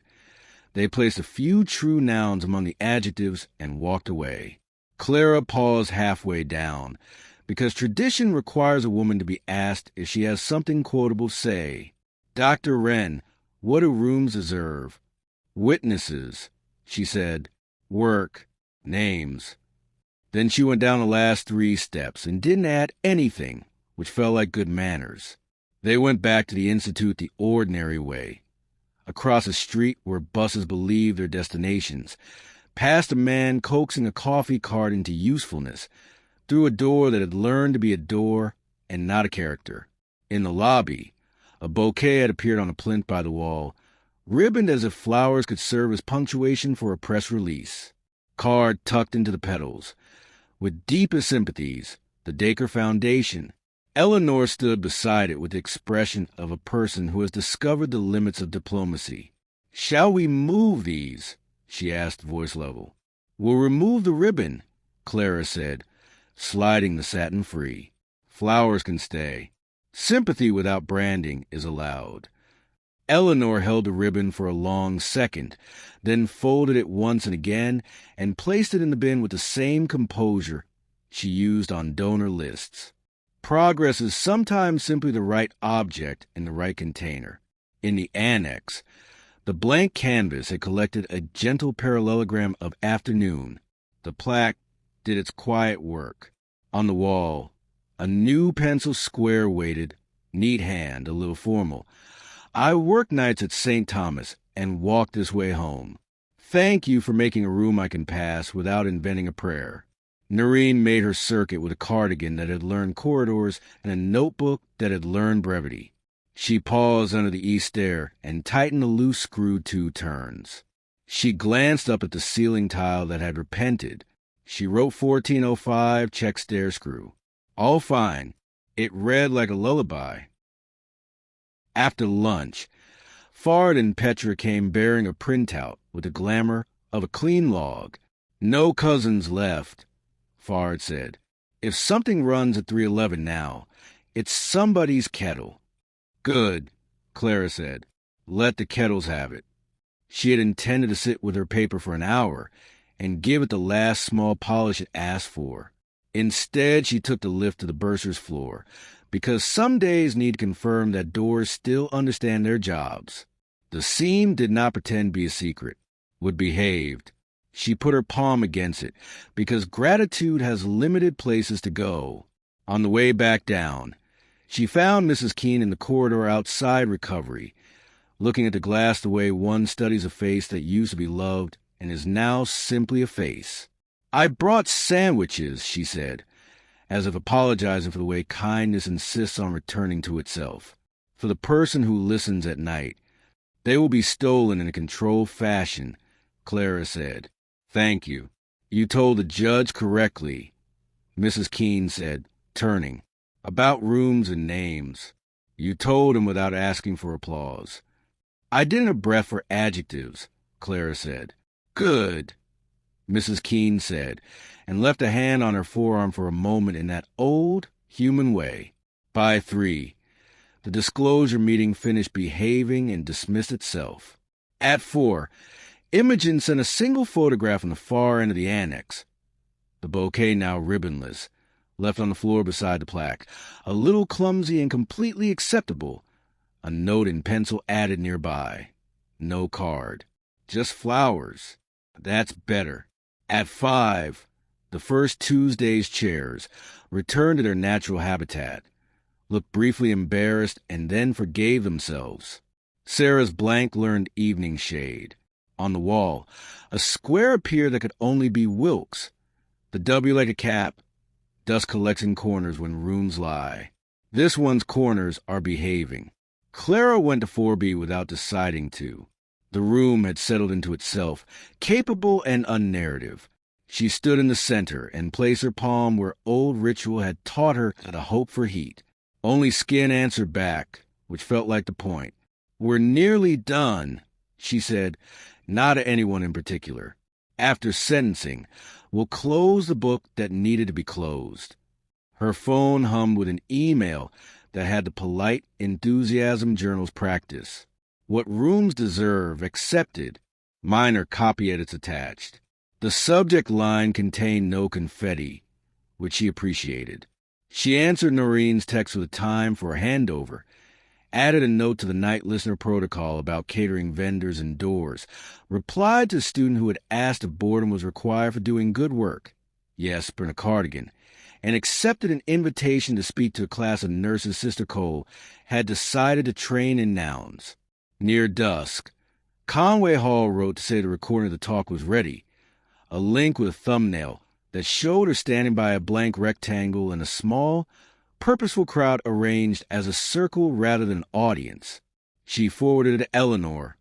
They placed a few true nouns among the adjectives and walked away. Clara paused halfway down, because tradition requires a woman to be asked if she has something quotable to say. Dr. Wren, what do rooms deserve? Witnesses, she said. Work, names. Then she went down the last 3 steps and didn't add anything, which felt like good manners. They went back to the Institute the ordinary way. Across a street where buses believed their destinations, past a man coaxing a coffee cart into usefulness, through a door that had learned to be a door and not a character. In the lobby, a bouquet had appeared on a plinth by the wall, ribboned as if flowers could serve as punctuation for a press release. Card tucked into the petals. With deepest sympathies, the Dacre Foundation. Eleanor stood beside it with the expression of a person who has discovered the limits of diplomacy. Shall we move these? She asked, voice level. We'll remove the ribbon, Clara said, sliding the satin free. Flowers can stay. Sympathy without branding is allowed. Eleanor held the ribbon for a long second, then folded it once and again and placed it in the bin with the same composure she used on donor lists. Progress is sometimes simply the right object in the right container. In the annex, the blank canvas had collected a gentle parallelogram of afternoon. The plaque did its quiet work. On the wall, a new pencil square waited, neat hand, a little formal. I work nights at St. Thomas and walk this way home. Thank you for making a room I can pass without inventing a prayer. Noreen made her circuit with a cardigan that had learned corridors and a notebook that had learned brevity. She paused under the east stair and tightened the loose screw 2 turns. She glanced up at the ceiling tile that had repented. She wrote 1405, check stair screw. All fine. It read like a lullaby. After lunch, Fard and Petra came bearing a printout with the glamour of a clean log. No cousins left, Fard said. If something runs at 311 now, it's somebody's kettle. Good, Clara said. Let the kettles have it. She had intended to sit with her paper for an hour and give it the last small polish it asked for. Instead, she took the lift to the bursar's floor, because some days need to confirm that doors still understand their jobs. The seam did not pretend to be a secret, but behaved. She put her palm against it, because gratitude has limited places to go. On the way back down, she found Mrs. Keene in the corridor outside recovery, looking at the glass the way one studies a face that used to be loved and is now simply a face. I brought sandwiches, she said, as if apologizing for the way kindness insists on returning to itself. For the person who listens at night, they will be stolen in a controlled fashion, Clara said. Thank you. You told the judge correctly, Mrs. Keene said, turning. About rooms and names. You told him without asking for applause. I didn't have breath for adjectives, Clara said. Good, Mrs. Keene said, and left a hand on her forearm for a moment in that old, human way. By 3, the disclosure meeting finished behaving and dismissed itself. At 4, Imogen sent a single photograph on the far end of the annex. The bouquet, now ribbonless, left on the floor beside the plaque, a little clumsy and completely acceptable. A note in pencil added nearby. No card. Just flowers. That's better. At 5, the first Tuesday's chairs returned to their natural habitat, looked briefly embarrassed, and then forgave themselves. Sarah's blank learned evening shade. On the wall, a square appeared that could only be Wilkes. The W like a cap. Dust collects in corners when rooms lie. This one's corners are behaving. Clara went to 4B without deciding to. The room had settled into itself, capable and unnarrative. She stood in the center and placed her palm where old ritual had taught her how to hope for heat. Only skin answered back, which felt like the point. "We're nearly done," she said, not to anyone in particular. "After sentencing, we'll close the book that needed to be closed." Her phone hummed with an email that had the polite enthusiasm journal's practice. "What rooms deserve, accepted. Minor copy edits attached." The subject line contained no confetti, which she appreciated. She answered Noreen's text with a time for a handover, added a note to the night listener protocol about catering vendors indoors, replied to a student who had asked if boredom was required for doing good work. Yes, burn a cardigan. And accepted an invitation to speak to a class of nurses Sister Cole had decided to train in nouns. Near dusk, Conway Hall wrote to say the recording of the talk was ready, a link with a thumbnail that showed her standing by a blank rectangle in a small, purposeful crowd arranged as a circle rather than an audience. She forwarded it to Eleanor,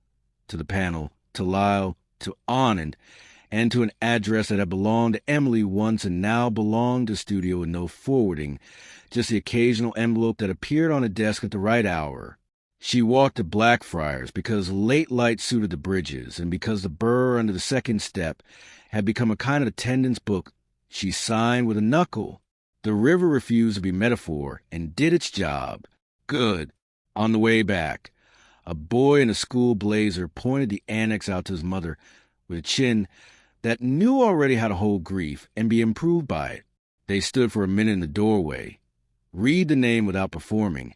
to the panel, to Lyle, to Anand, and to an address that had belonged to Emily once and now belonged to studio with no forwarding, just the occasional envelope that appeared on a desk at the right hour. She walked to Blackfriars because late light suited the Bridges, and because the burr under the second step had become a kind of attendance book. She signed with a knuckle. The river refused to be metaphor and did its job. Good. On the way back, a boy in a school blazer pointed the annex out to his mother with a chin that knew already how to hold grief and be improved by it. They stood for a minute in the doorway, read the name without performing,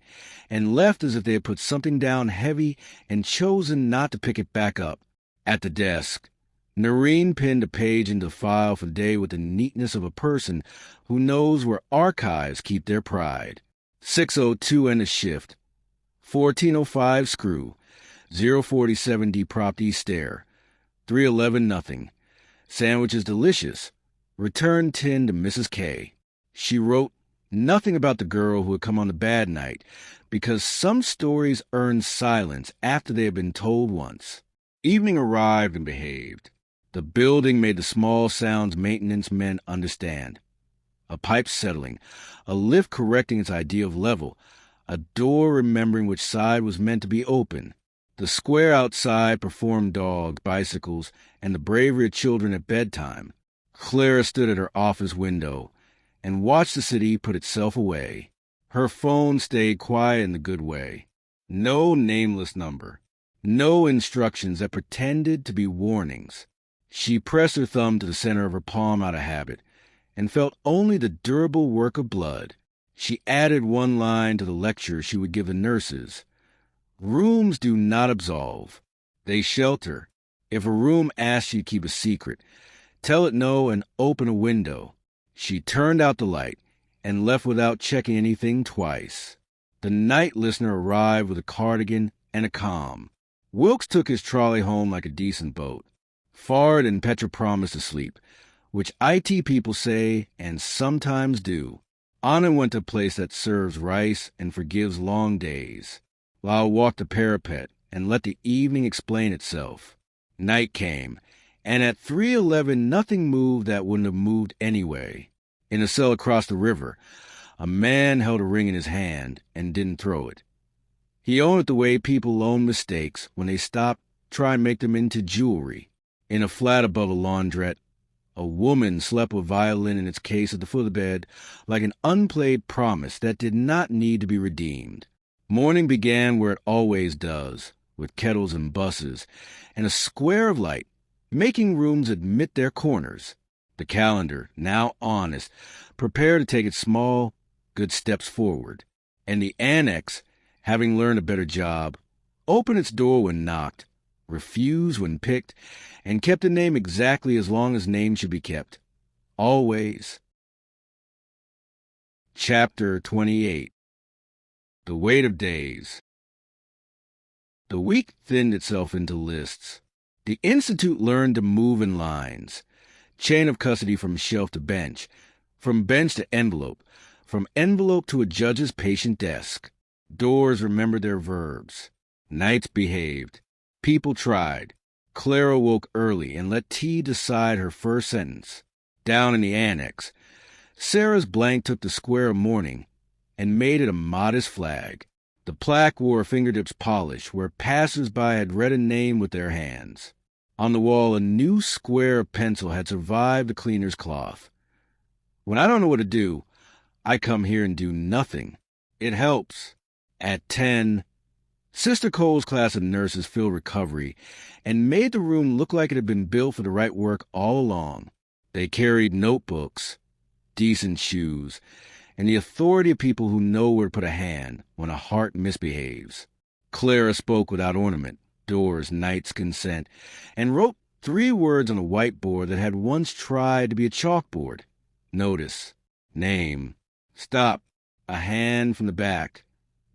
and left as if they had put something down heavy and chosen not to pick it back up. At the desk, Noreen pinned a page into the file for the day with the neatness of a person who knows where archives keep their pride. 6:02 end of shift. 14:05 screw. 047 depropped east stair. 3:11 nothing. Sandwich is delicious. Return 10 to Mrs. K. She wrote nothing about the girl who had come on the bad night, because some stories earn silence after they have been told once. Evening arrived and behaved. The building made the small sounds maintenance men understand. A pipe settling, a lift correcting its idea of level, a door remembering which side was meant to be open. The square outside performed dogs, bicycles, and the bravery of children at bedtime. Clara stood at her office window and watched the city put itself away. Her phone stayed quiet in the good way. No nameless number. No instructions that pretended to be warnings. She pressed her thumb to the center of her palm out of habit and felt only the durable work of blood. She added one line to the lecture she would give the nurses. Rooms do not absolve. They shelter. If a room asks you to keep a secret, tell it no and open a window. She turned out the light and left without checking anything twice. The night listener arrived with a cardigan and a comm. Wilkes took his trolley home like a decent boat. Fard and Petra promised to sleep, which IT people say and sometimes do. Anna went to a place that serves rice and forgives long days. Lyle walked the parapet and let the evening explain itself. Night came, and at 3:11 nothing moved that wouldn't have moved anyway. In a cell across the river, a man held a ring in his hand and didn't throw it. He owned it the way people own mistakes when they stop trying to make them into jewelry. In a flat above a laundrette, a woman slept with a violin in its case at the foot of the bed like an unplayed promise that did not need to be redeemed. Morning began where it always does, with kettles and buses, and a square of light, making rooms admit their corners. The calendar, now honest, prepared to take its small, good steps forward. And the annex, having learned a better job, opened its door when knocked, refused when picked, and kept a name exactly as long as names should be kept. Always. Chapter 28. The Weight of Days. The week thinned itself into lists. The Institute learned to move in lines. Chain of custody from shelf to bench, from bench to envelope, from envelope to a judge's patient desk. Doors remembered their verbs. Nights behaved. People tried. Clara woke early and let T decide her first sentence. Down in the annex, Sarah's blank took the square of mourning and made it a modest flag. The plaque wore a fingertips polish where passers-by had read a name with their hands. On the wall, a new square of pencil had survived the cleaner's cloth. When I don't know what to do, I come here and do nothing. It helps. At 10, Sister Cole's class of nurses filled recovery and made the room look like it had been built for the right work all along. They carried notebooks, decent shoes, and the authority of people who know where to put a hand when a heart misbehaves. Clara spoke without ornament, doors, nights, consent, and wrote 3 words on a whiteboard that had once tried to be a chalkboard. Notice, name, stop, a hand from the back,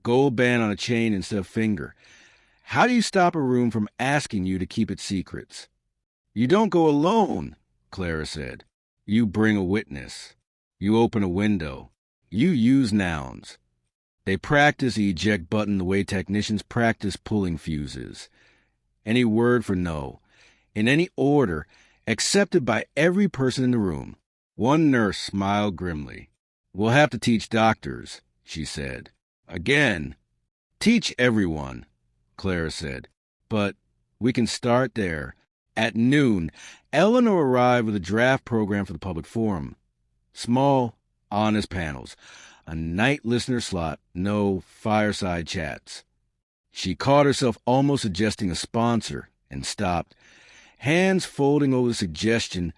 gold band on a chain instead of finger. How do you stop a room from asking you to keep its secrets? You don't go alone, Clara said. You bring a witness. You open a window. You use nouns. They practice the eject button the way technicians practice pulling fuses. Any word for no, in any order, accepted by every person in the room. One nurse smiled grimly. We'll have to teach doctors, she said. Again. Teach everyone, Clara said. But we can start there. At noon, Eleanor arrived with a draft program for the public forum. Small, honest panels. A night listener slot, no fireside chats. She caught herself almost suggesting a sponsor and stopped, hands folding over the suggestion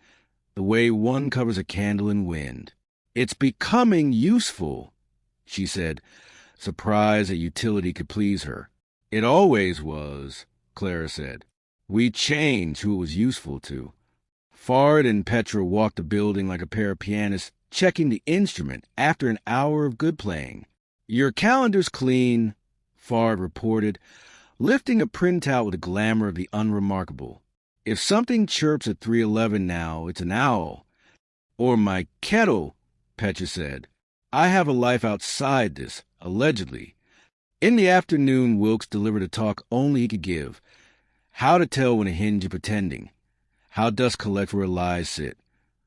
the way one covers a candle in wind. It's becoming useful, she said, surprised that utility could please her. It always was, Clara said. We changed who it was useful to. Fard and Petra walked the building like a pair of pianists checking the instrument after an hour of good playing. Your calendar's clean, Fard reported, lifting a printout with the glamour of the unremarkable. If something chirps at 3:11 now, it's an owl. Or my kettle, Petra said. I have a life outside this, allegedly. In the afternoon, Wilkes delivered a talk only he could give. How to tell when a hinge is pretending. How dust collect where lies sit.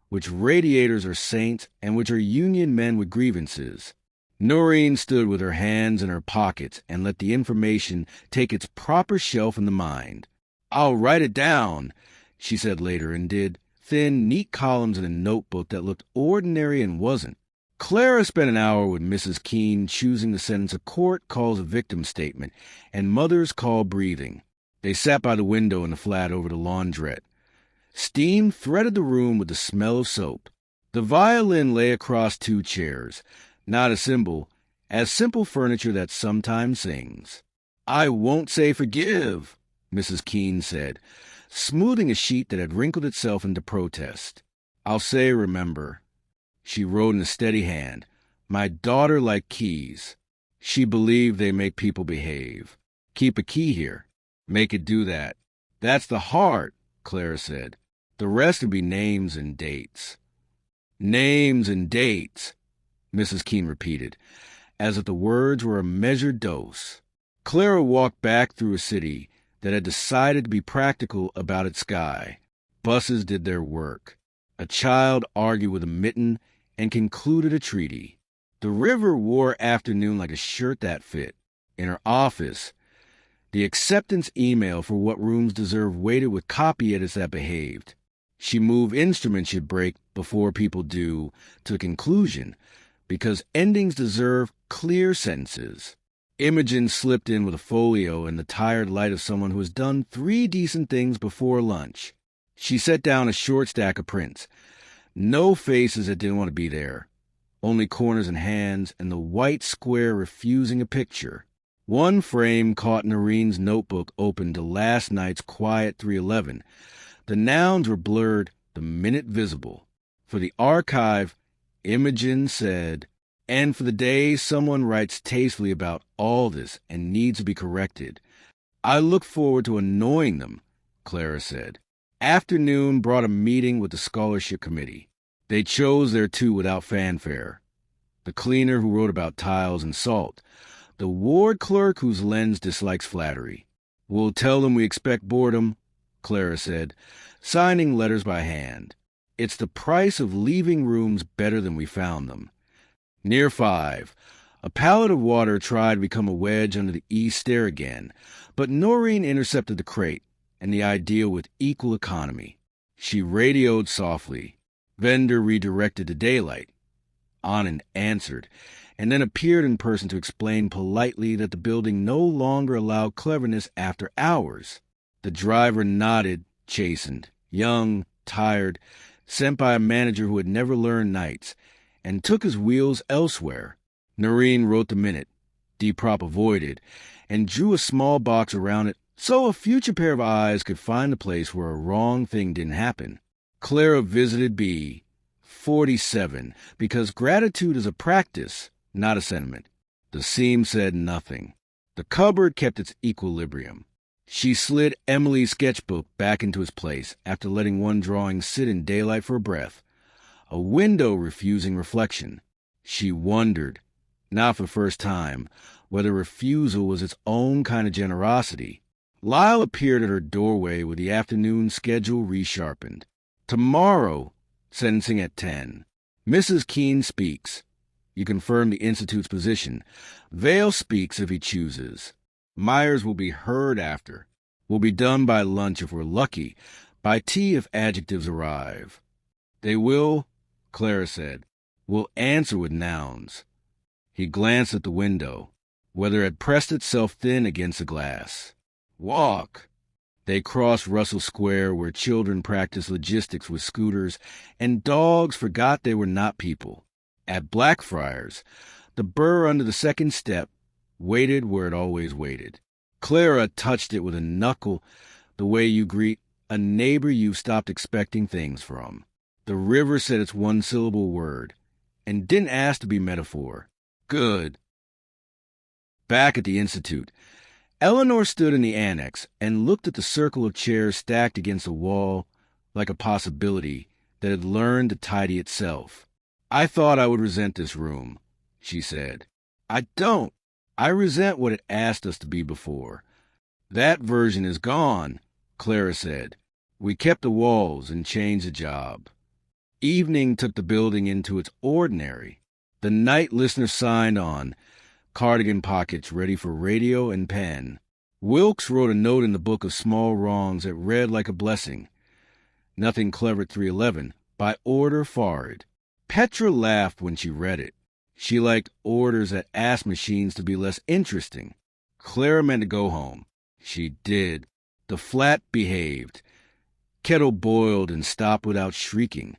Which radiators are saints and which are union men with grievances. Noreen stood with her hands in her pockets and let the information take its proper shelf in the mind. I'll write it down, she said later, and did. Thin, neat columns in a notebook that looked ordinary and wasn't. Clara spent an hour with Mrs. Keene choosing the sentence a court calls a victim statement and mothers call breathing. They sat by the window in the flat over the laundrette. Steam threaded the room with the smell of soap. The violin lay across 2 chairs, not a symbol, as simple furniture that sometimes sings. I won't say forgive, Mrs. Keene said, smoothing a sheet that had wrinkled itself into protest. I'll say remember. She wrote in a steady hand, my daughter like keys. She believed they make people behave. Keep a key here. Make it do that. That's the heart, Clara said. The rest would be names and dates. Names and dates, Mrs. Keene repeated, as if the words were a measured dose. Clara walked back through a city that had decided to be practical about its sky. Buses did their work. A child argued with a mitten and concluded a treaty. The river wore afternoon like a shirt that fit. In her office, the acceptance email for what rooms deserve waited with copy edits that behaved. She moved instruments should break before people do to a conclusion, because endings deserve clear sentences. Imogen slipped in with a folio and the tired light of someone who has done 3 decent things before lunch. She set down a short stack of prints. No faces that didn't want to be there. Only corners and hands, and the white square refusing a picture. One frame caught Noreen's notebook open to last night's quiet 3:11. The nouns were blurred, the minute visible. For the archive, Imogen said, and for the day someone writes tastefully about all this and needs to be corrected. I look forward to annoying them, Clara said. Afternoon brought a meeting with the scholarship committee. They chose their two without fanfare. The cleaner who wrote about tiles and salt. The ward clerk whose lens dislikes flattery. We'll tell them we expect boredom, Clara said, signing letters by hand. It's the price of leaving rooms better than we found them. Near 5, a pallet of water tried to become a wedge under the east stair again, but Noreen intercepted the crate and the idea with equal economy. She radioed softly. Vendor redirected to daylight. Anand answered, and then appeared in person to explain politely that the building no longer allowed cleverness after hours. The driver nodded, chastened, young, tired, sent by a manager who had never learned nights, and took his wheels elsewhere. Noreen wrote the minute, Deprop avoided, and drew a small box around it so a future pair of eyes could find the place where a wrong thing didn't happen. Clara visited B, 47, because gratitude is a practice, not a sentiment. The seam said nothing. The cupboard kept its equilibrium. She slid Emily's sketchbook back into its place after letting one drawing sit in daylight for a breath, a window refusing reflection. She wondered, not for the first time, whether refusal was its own kind of generosity. Lyle appeared at her doorway with the afternoon schedule resharpened. Tomorrow, sentencing at 10. Mrs. Keene speaks. You confirm the Institute's position. Vale speaks if he chooses. Myers will be heard after. Will be done by lunch if we're lucky, by tea if adjectives arrive. They will, Clara said, will answer with nouns. He glanced at the window, whether it had pressed itself thin against the glass. Walk. They crossed Russell Square, where children practiced logistics with scooters, and dogs forgot they were not people. At Blackfriars, the burr under the second step waited where it always waited. Clara touched it with a knuckle, the way you greet a neighbor you've stopped expecting things from. The river said its one-syllable word, and didn't ask to be metaphor. Good. Back at the Institute, Eleanor stood in the annex and looked at the circle of chairs stacked against the wall like a possibility that had learned to tidy itself. I thought I would resent this room, she said. I don't. I resent what it asked us to be before. That version is gone, Clara said. We kept the walls and changed the job. Evening took the building into its ordinary. The night listener signed on, cardigan pockets ready for radio and pen. Wilkes wrote a note in the book of small wrongs that read like a blessing. Nothing clever at 311, by order forward. Petra laughed when she read it. She liked orders that asked machines to be less interesting. Clara meant to go home. She did. The flat behaved. Kettle boiled and stopped without shrieking.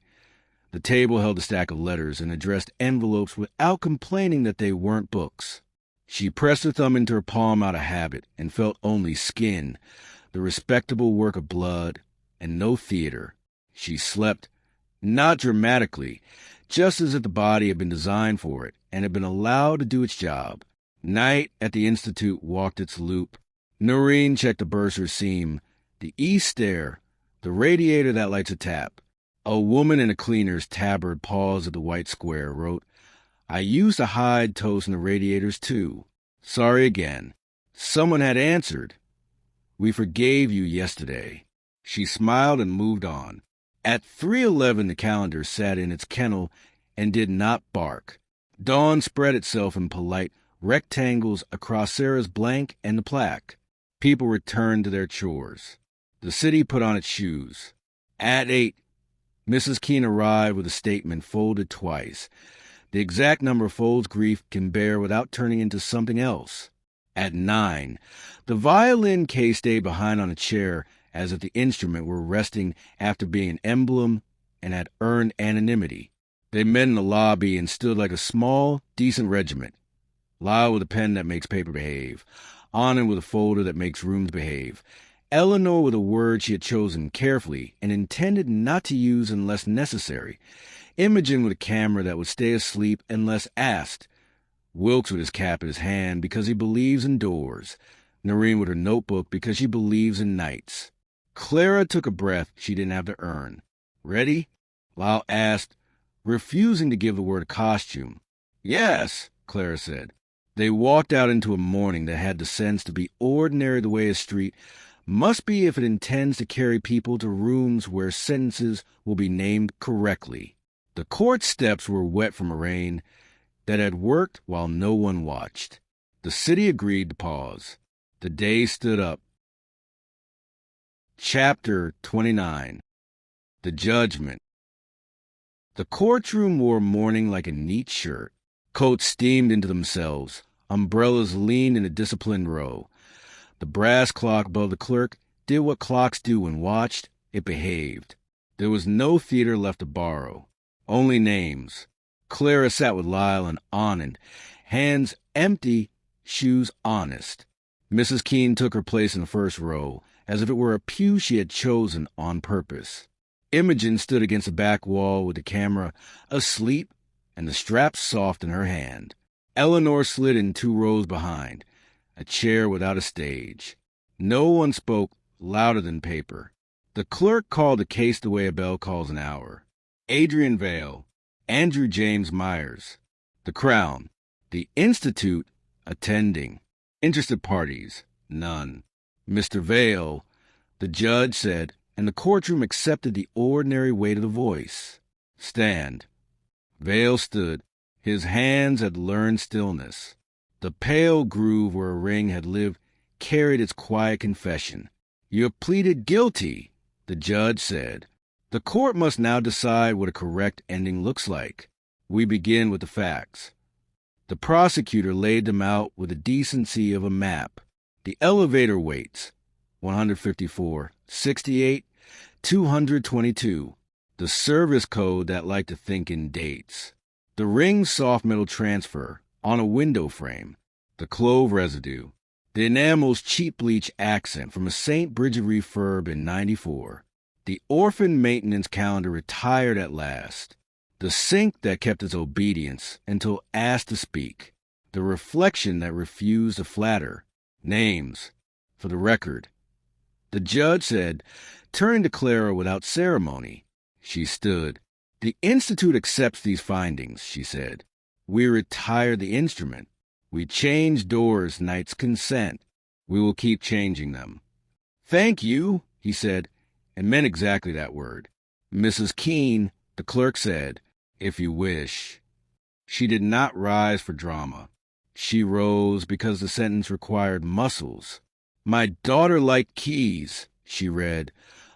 The table held a stack of letters and addressed envelopes without complaining that they weren't books. She pressed her thumb into her palm out of habit and felt only skin, the respectable work of blood, and no theater. She slept, not dramatically, just as if the body had been designed for it and had been allowed to do its job. Night at the Institute walked its loop. Noreen checked the bursar's seam, the east stair, the radiator that lights a tap. A woman in a cleaner's tabard paused at the white square, wrote, I used to hide toast in the radiators, too. Sorry again. Someone had answered. We forgave you yesterday. She smiled and moved on. At 3:11, the calendar sat in its kennel and did not bark. Dawn spread itself in polite rectangles across Sarah's blank and the plaque. People returned to their chores. The city put on its shoes. At 8, Mrs. Keene arrived with a statement folded twice. The exact number of folds grief can bear without turning into something else. At 9, the violin case stayed behind on a chair as if the instrument were resting after being an emblem and had earned anonymity. They met in the lobby and stood like a small, decent regiment. Lyle with a pen that makes paper behave. Anand with a folder that makes rooms behave. Eleanor with a word she had chosen carefully and intended not to use unless necessary. Imogen with a camera that would stay asleep unless asked. Wilkes with his cap in his hand because he believes in doors. Noreen with her notebook because she believes in knights. Clara took a breath she didn't have to earn. Ready? Lyle asked, refusing to give the word costume. Yes, Clara said. They walked out into a morning that had the sense to be ordinary the way a street must be if it intends to carry people to rooms where sentences will be named correctly. The court steps were wet from a rain that had worked while no one watched. The city agreed to pause. The day stood up. Chapter 29. The Judgment. The courtroom wore mourning like a neat shirt. Coats steamed into themselves. Umbrellas leaned in a disciplined row. The brass clock above the clerk did what clocks do when watched. It behaved. There was no theater left to borrow. Only names. Clara sat with Lyle and Anand, hands empty, shoes honest. Mrs. Keene took her place in the first row, as if it were a pew she had chosen on purpose. Imogen stood against the back wall with the camera asleep and the strap soft in her hand. Eleanor slid in 2 rows behind, a chair without a stage. No one spoke louder than paper. The clerk called the case the way a bell calls an hour. Adrian Vale, Andrew James Myers, the Crown, the Institute attending. Interested parties, none. Mr. Vale, the judge said, and the courtroom accepted the ordinary weight of the voice. Stand. Vale stood. His hands had learned stillness. The pale groove where a ring had lived carried its quiet confession. You have pleaded guilty, the judge said. The court must now decide what a correct ending looks like. We begin with the facts. The prosecutor laid them out with the decency of a map. The elevator waits, 154, 68, 222. The service code that liked to think in dates. The ring's soft metal transfer on a window frame. The clove residue. The enamel's cheap bleach accent from a St. Bridget refurb in 94. The orphan maintenance calendar retired at last. The sink that kept its obedience until asked to speak. The reflection that refused to flatter. Names. For the record. The judge said, turning to Clara without ceremony. She stood. The Institute accepts these findings, she said. We retire the instrument. We change doors, knights consent. We will keep changing them. Thank you, he said, and meant exactly that word. Mrs. Keene, the clerk said, if you wish. She did not rise for drama. She rose because the sentence required muscles. My daughter liked keys, she read,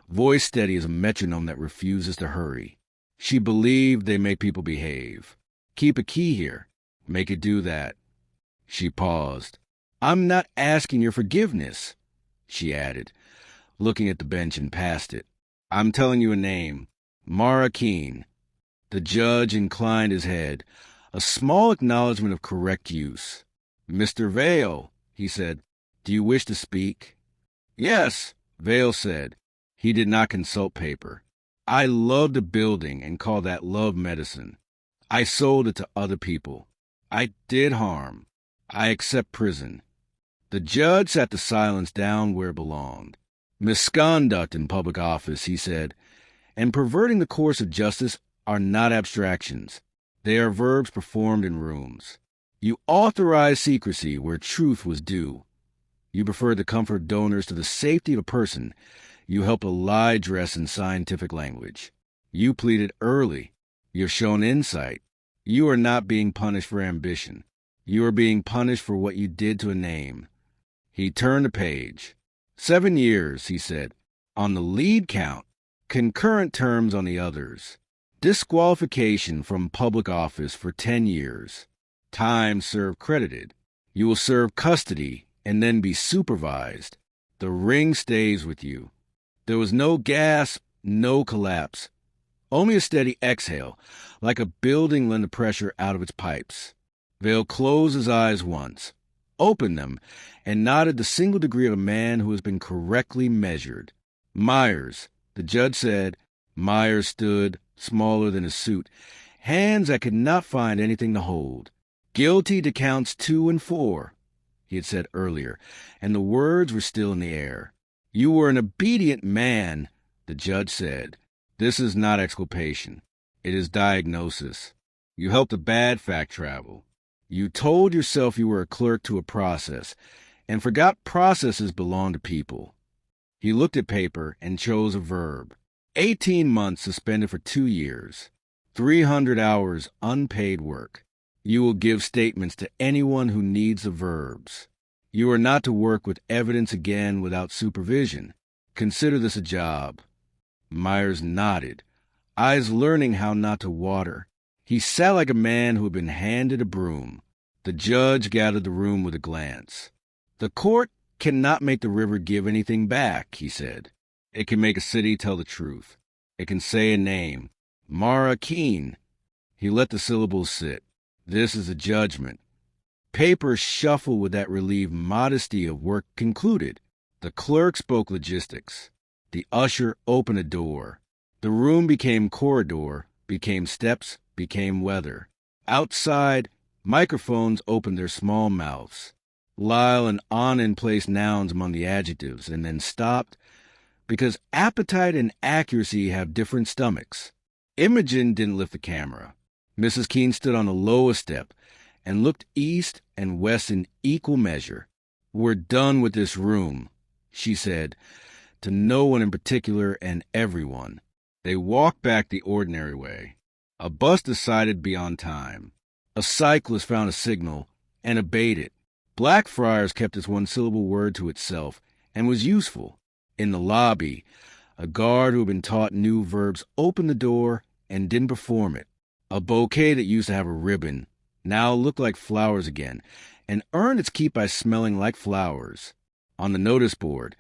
voice steady as a metronome that refuses to hurry. She believed they make people behave. Keep a key here. Make it do that. She paused. I'm not asking your forgiveness, she added, looking at the bench and past it. I'm telling you a name. Mara Keene. The judge inclined his head, a small acknowledgement of correct use. Mr. Vale, he said, do you wish to speak? Yes, Vale said. He did not consult paper. I loved a building and called that love medicine. I sold it to other people. I did harm. I accept prison. The judge sat the silence down where it belonged. Misconduct in public office, he said, and perverting the course of justice are not abstractions. They are verbs performed in rooms. You authorize secrecy where truth was due. You prefer the comfort of donors to the safety of a person. You help a lie dress in scientific language. You pleaded early. You have shown insight. You are not being punished for ambition. You are being punished for what you did to a name. He turned the page. 7 years, he said, on the lead count. Concurrent terms on the others. Disqualification from public office for 10 years. Time served credited. You will serve custody and then be supervised. The ring stays with you. There was no gasp, no collapse. Only a steady exhale, like a building letting the pressure out of its pipes. Vale closed his eyes once, opened them, and nodded the single degree of a man who has been correctly measured. Myers, the judge said. Myers stood, smaller than his suit, hands that could not find anything to hold. Guilty to counts 2 and 4. he had said earlier, and the words were still in the air. "You were an obedient man," the judge said. "This is not exculpation. It is diagnosis. You helped a bad fact travel. You told yourself you were a clerk to a process, and forgot processes belong to people." He looked at paper and chose a verb. 18 months suspended for 2 years. 300 hours unpaid work. You will give statements to anyone who needs the verbs. You are not to work with evidence again without supervision. Consider this a job. Myers nodded, eyes learning how not to water. He sat like a man who had been handed a broom. The judge gathered the room with a glance. "The court cannot make the river give anything back," he said. "It can make a city tell the truth. It can say a name. Mara Keene." He let the syllables sit. "This is a judgment." Paper shuffled with that relieved modesty of work concluded. The clerk spoke logistics. The usher opened a door. The room became corridor, became steps, became weather. Outside, microphones opened their small mouths. Lyle and Anand placed nouns among the adjectives and then stopped, because appetite and accuracy have different stomachs. Imogen didn't lift the camera. Mrs. Keene stood on the lowest step and looked east and west in equal measure. "We're done with this room," she said, to no one in particular and everyone. They walked back the ordinary way. A bus decided to be on time. A cyclist found a signal and obeyed it. Blackfriars kept its one-syllable word to itself and was useful. In the lobby, a guard who had been taught new verbs opened the door and didn't perform it. A bouquet that used to have a ribbon now looked like flowers again and earned its keep by smelling like flowers. On the notice board,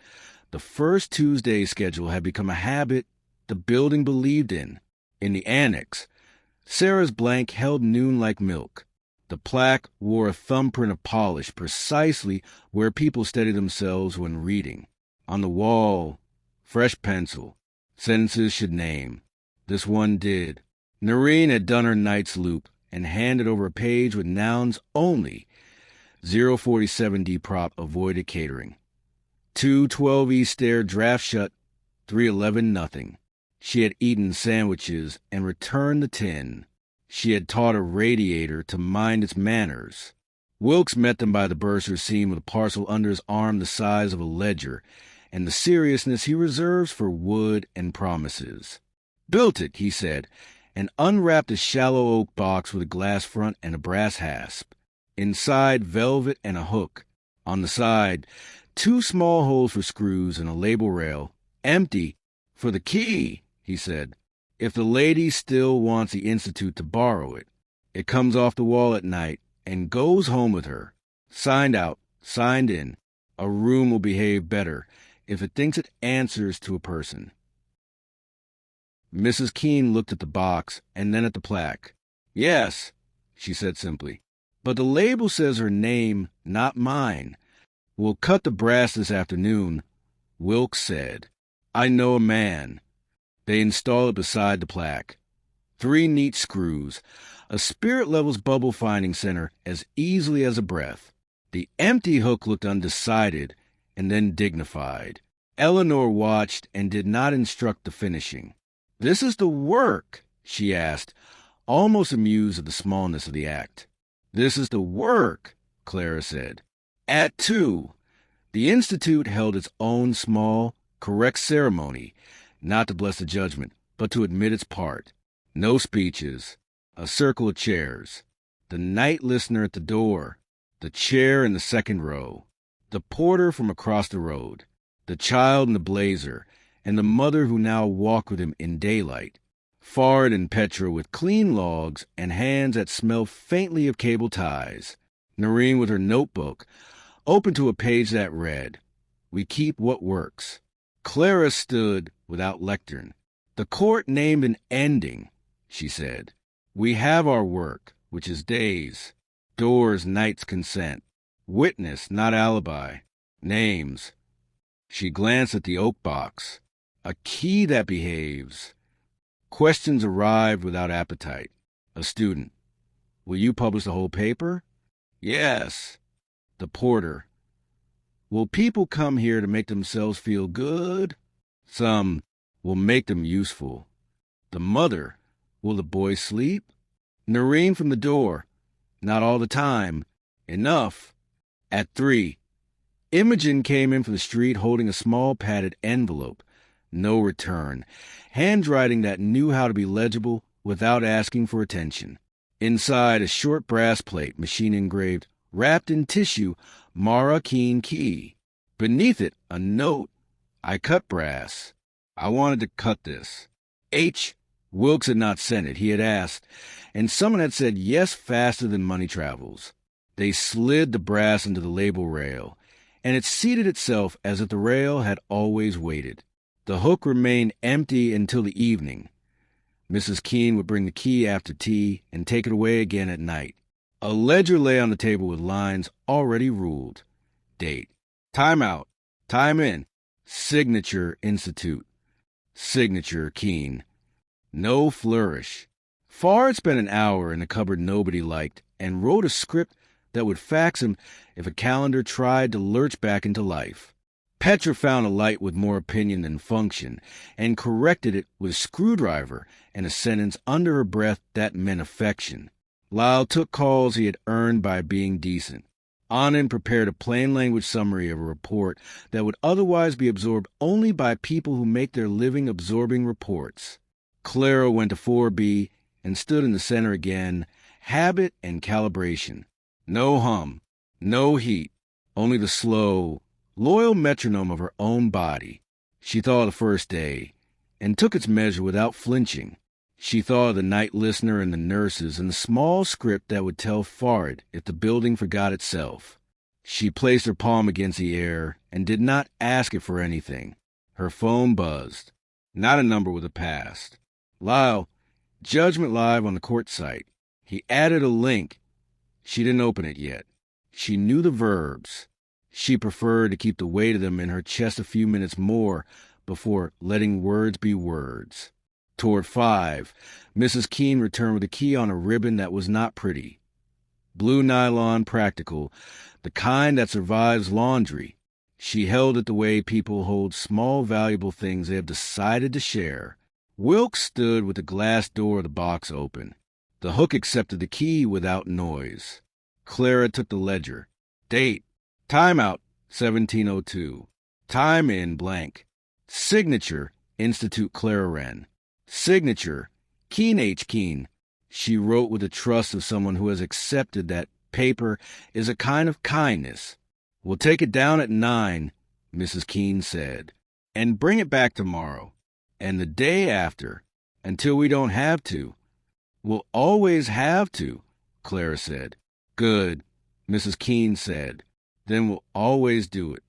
the first Tuesday schedule had become a habit the building believed in. In the annex, Sarah's blank held noon like milk. The plaque wore a thumbprint of polish precisely where people steady themselves when reading. On the wall, fresh pencil, sentences should name. This one did. Noreen had done her night's loop and handed over a page with nouns only. 047D prop avoided catering. 212E stair draft shut, 311 nothing. She had eaten sandwiches and returned the tin. She had taught a radiator to mind its manners. Wilkes met them by the bursar seam with a parcel under his arm the size of a ledger, and the seriousness he reserves for wood and promises. "Built it," he said, and unwrapped a shallow oak box with a glass front and a brass hasp. Inside, velvet and a hook. On the side, 2 small holes for screws and a label rail. "Empty. For the key," he said. "If the lady still wants the Institute to borrow it. It comes off the wall at night and goes home with her. Signed out, signed in. A room will behave better if it thinks it answers to a person." Mrs. Keene looked at the box and then at the plaque. "Yes," she said simply, "but the label says her name, not mine. We'll cut the brass this afternoon," Wilkes said. "I know a man." They installed it beside the plaque. 3 neat screws, a spirit levels bubble finding center as easily as a breath. The empty hook looked undecided and then dignified. Eleanor watched and did not instruct the finishing. "This is the work?" she asked, almost amused at the smallness of the act. "This is the work," Clara said. At 2, the Institute held its own small, correct ceremony, not to bless the judgment, but to admit its part. No speeches, a circle of chairs, the night listener at the door, the chair in the second row, the porter from across the road, the child in the blazer, and the mother who now walked with him in daylight. Fard and Petra with clean logs and hands that smelled faintly of cable ties. Noreen with her notebook, open to a page that read, "We keep what works." Clara stood without lectern. "The court named an ending," she said. "We have our work, which is days. Doors, nights, consent. Witness, not alibi. Names." She glanced at the oak box. "A key that behaves." Questions arrived without appetite. A student. "Will you publish the whole paper?" "Yes." The porter. Will people come here to make themselves feel good? Some will make them useful. The mother. Will the boy sleep? Noreen from the door. Not all the time. Enough. At 3. Imogen came in from the street holding a small padded envelope. No return. Handwriting that knew how to be legible without asking for attention. Inside, a short brass plate, machine engraved, wrapped in tissue, Mara Keen Key. Beneath it, a note. I cut brass. I wanted to cut this. H. Wilkes had not sent it. He had asked, and someone had said yes faster than money travels. They slid the brass into the label rail, and it seated itself as if the rail had always waited. The hook remained empty until the evening. Mrs. Keene would bring the key after tea and take it away again at night. A ledger lay on the table with lines already ruled. Date. Time out. Time in. Signature Institute. Signature Keene. No flourish. Farr had spent an hour in a cupboard nobody liked and wrote a script that would fax him if a calendar tried to lurch back into life. Petra found a light with more opinion than function and corrected it with a screwdriver and a sentence under her breath that meant affection. Lyle took calls he had earned by being decent. Anand prepared a plain language summary of a report that would otherwise be absorbed only by people who make their living absorbing reports. Clara went to 4B and stood in the center again, habit and calibration. No hum, no heat, only the slow, loyal metronome of her own body. She thought of the first day, and took its measure without flinching. She thought of the night listener and the nurses and the small script that would tell Farid if the building forgot itself. She placed her palm against the air and did not ask it for anything. Her phone buzzed. Not a number with a past. Lyle, Judgment Live on the court site. He added a link. She didn't open it yet. She knew the verbs. She preferred to keep the weight of them in her chest a few minutes more before letting words be words. Toward 5, Mrs. Keene returned with a key on a ribbon that was not pretty. Blue nylon practical, the kind that survives laundry. She held it the way people hold small valuable things they have decided to share. Wilkes stood with the glass door of the box open. The hook accepted the key without noise. Clara took the ledger. Date. Time out, 1702. Time in blank. Signature, Institute Clara Wren. Signature, Keene H. Keene. She wrote with the trust of someone who has accepted that paper is a kind of kindness. We'll take it down at 9, Mrs. Keene said, and bring it back tomorrow, and the day after, until we don't have to. We'll always have to, Clara said. Good, Mrs. Keene said. Then we'll always do it.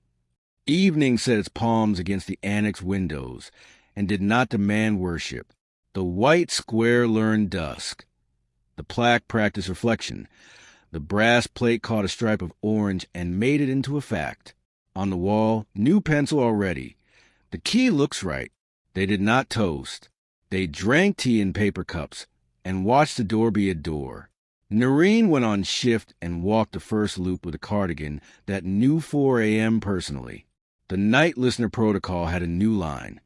Evening set its palms against the annex windows and did not demand worship. The white square learned dusk. The plaque practiced reflection. The brass plate caught a stripe of orange and made it into a fact. On the wall, new pencil already. The key looks right. They did not toast. They drank tea in paper cups and watched the door be a door. Noreen went on shift and walked the first loop with a cardigan that knew 4 a.m. personally. The night listener protocol had a new line.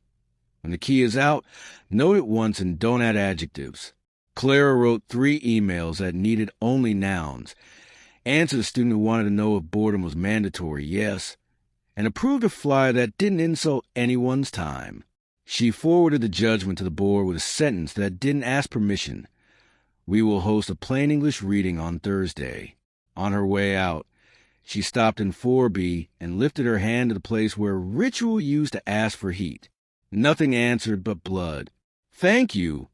When the key is out, note it once and don't add adjectives. Clara wrote 3 emails that needed only nouns. Answered a student who wanted to know if boredom was mandatory, yes, and approved a flyer that didn't insult anyone's time. She forwarded the judgment to the board with a sentence that didn't ask permission. We will host a plain English reading on Thursday. On her way out, she stopped in 4B and lifted her hand to the place where ritual used to ask for heat. Nothing answered but blood. Thank you,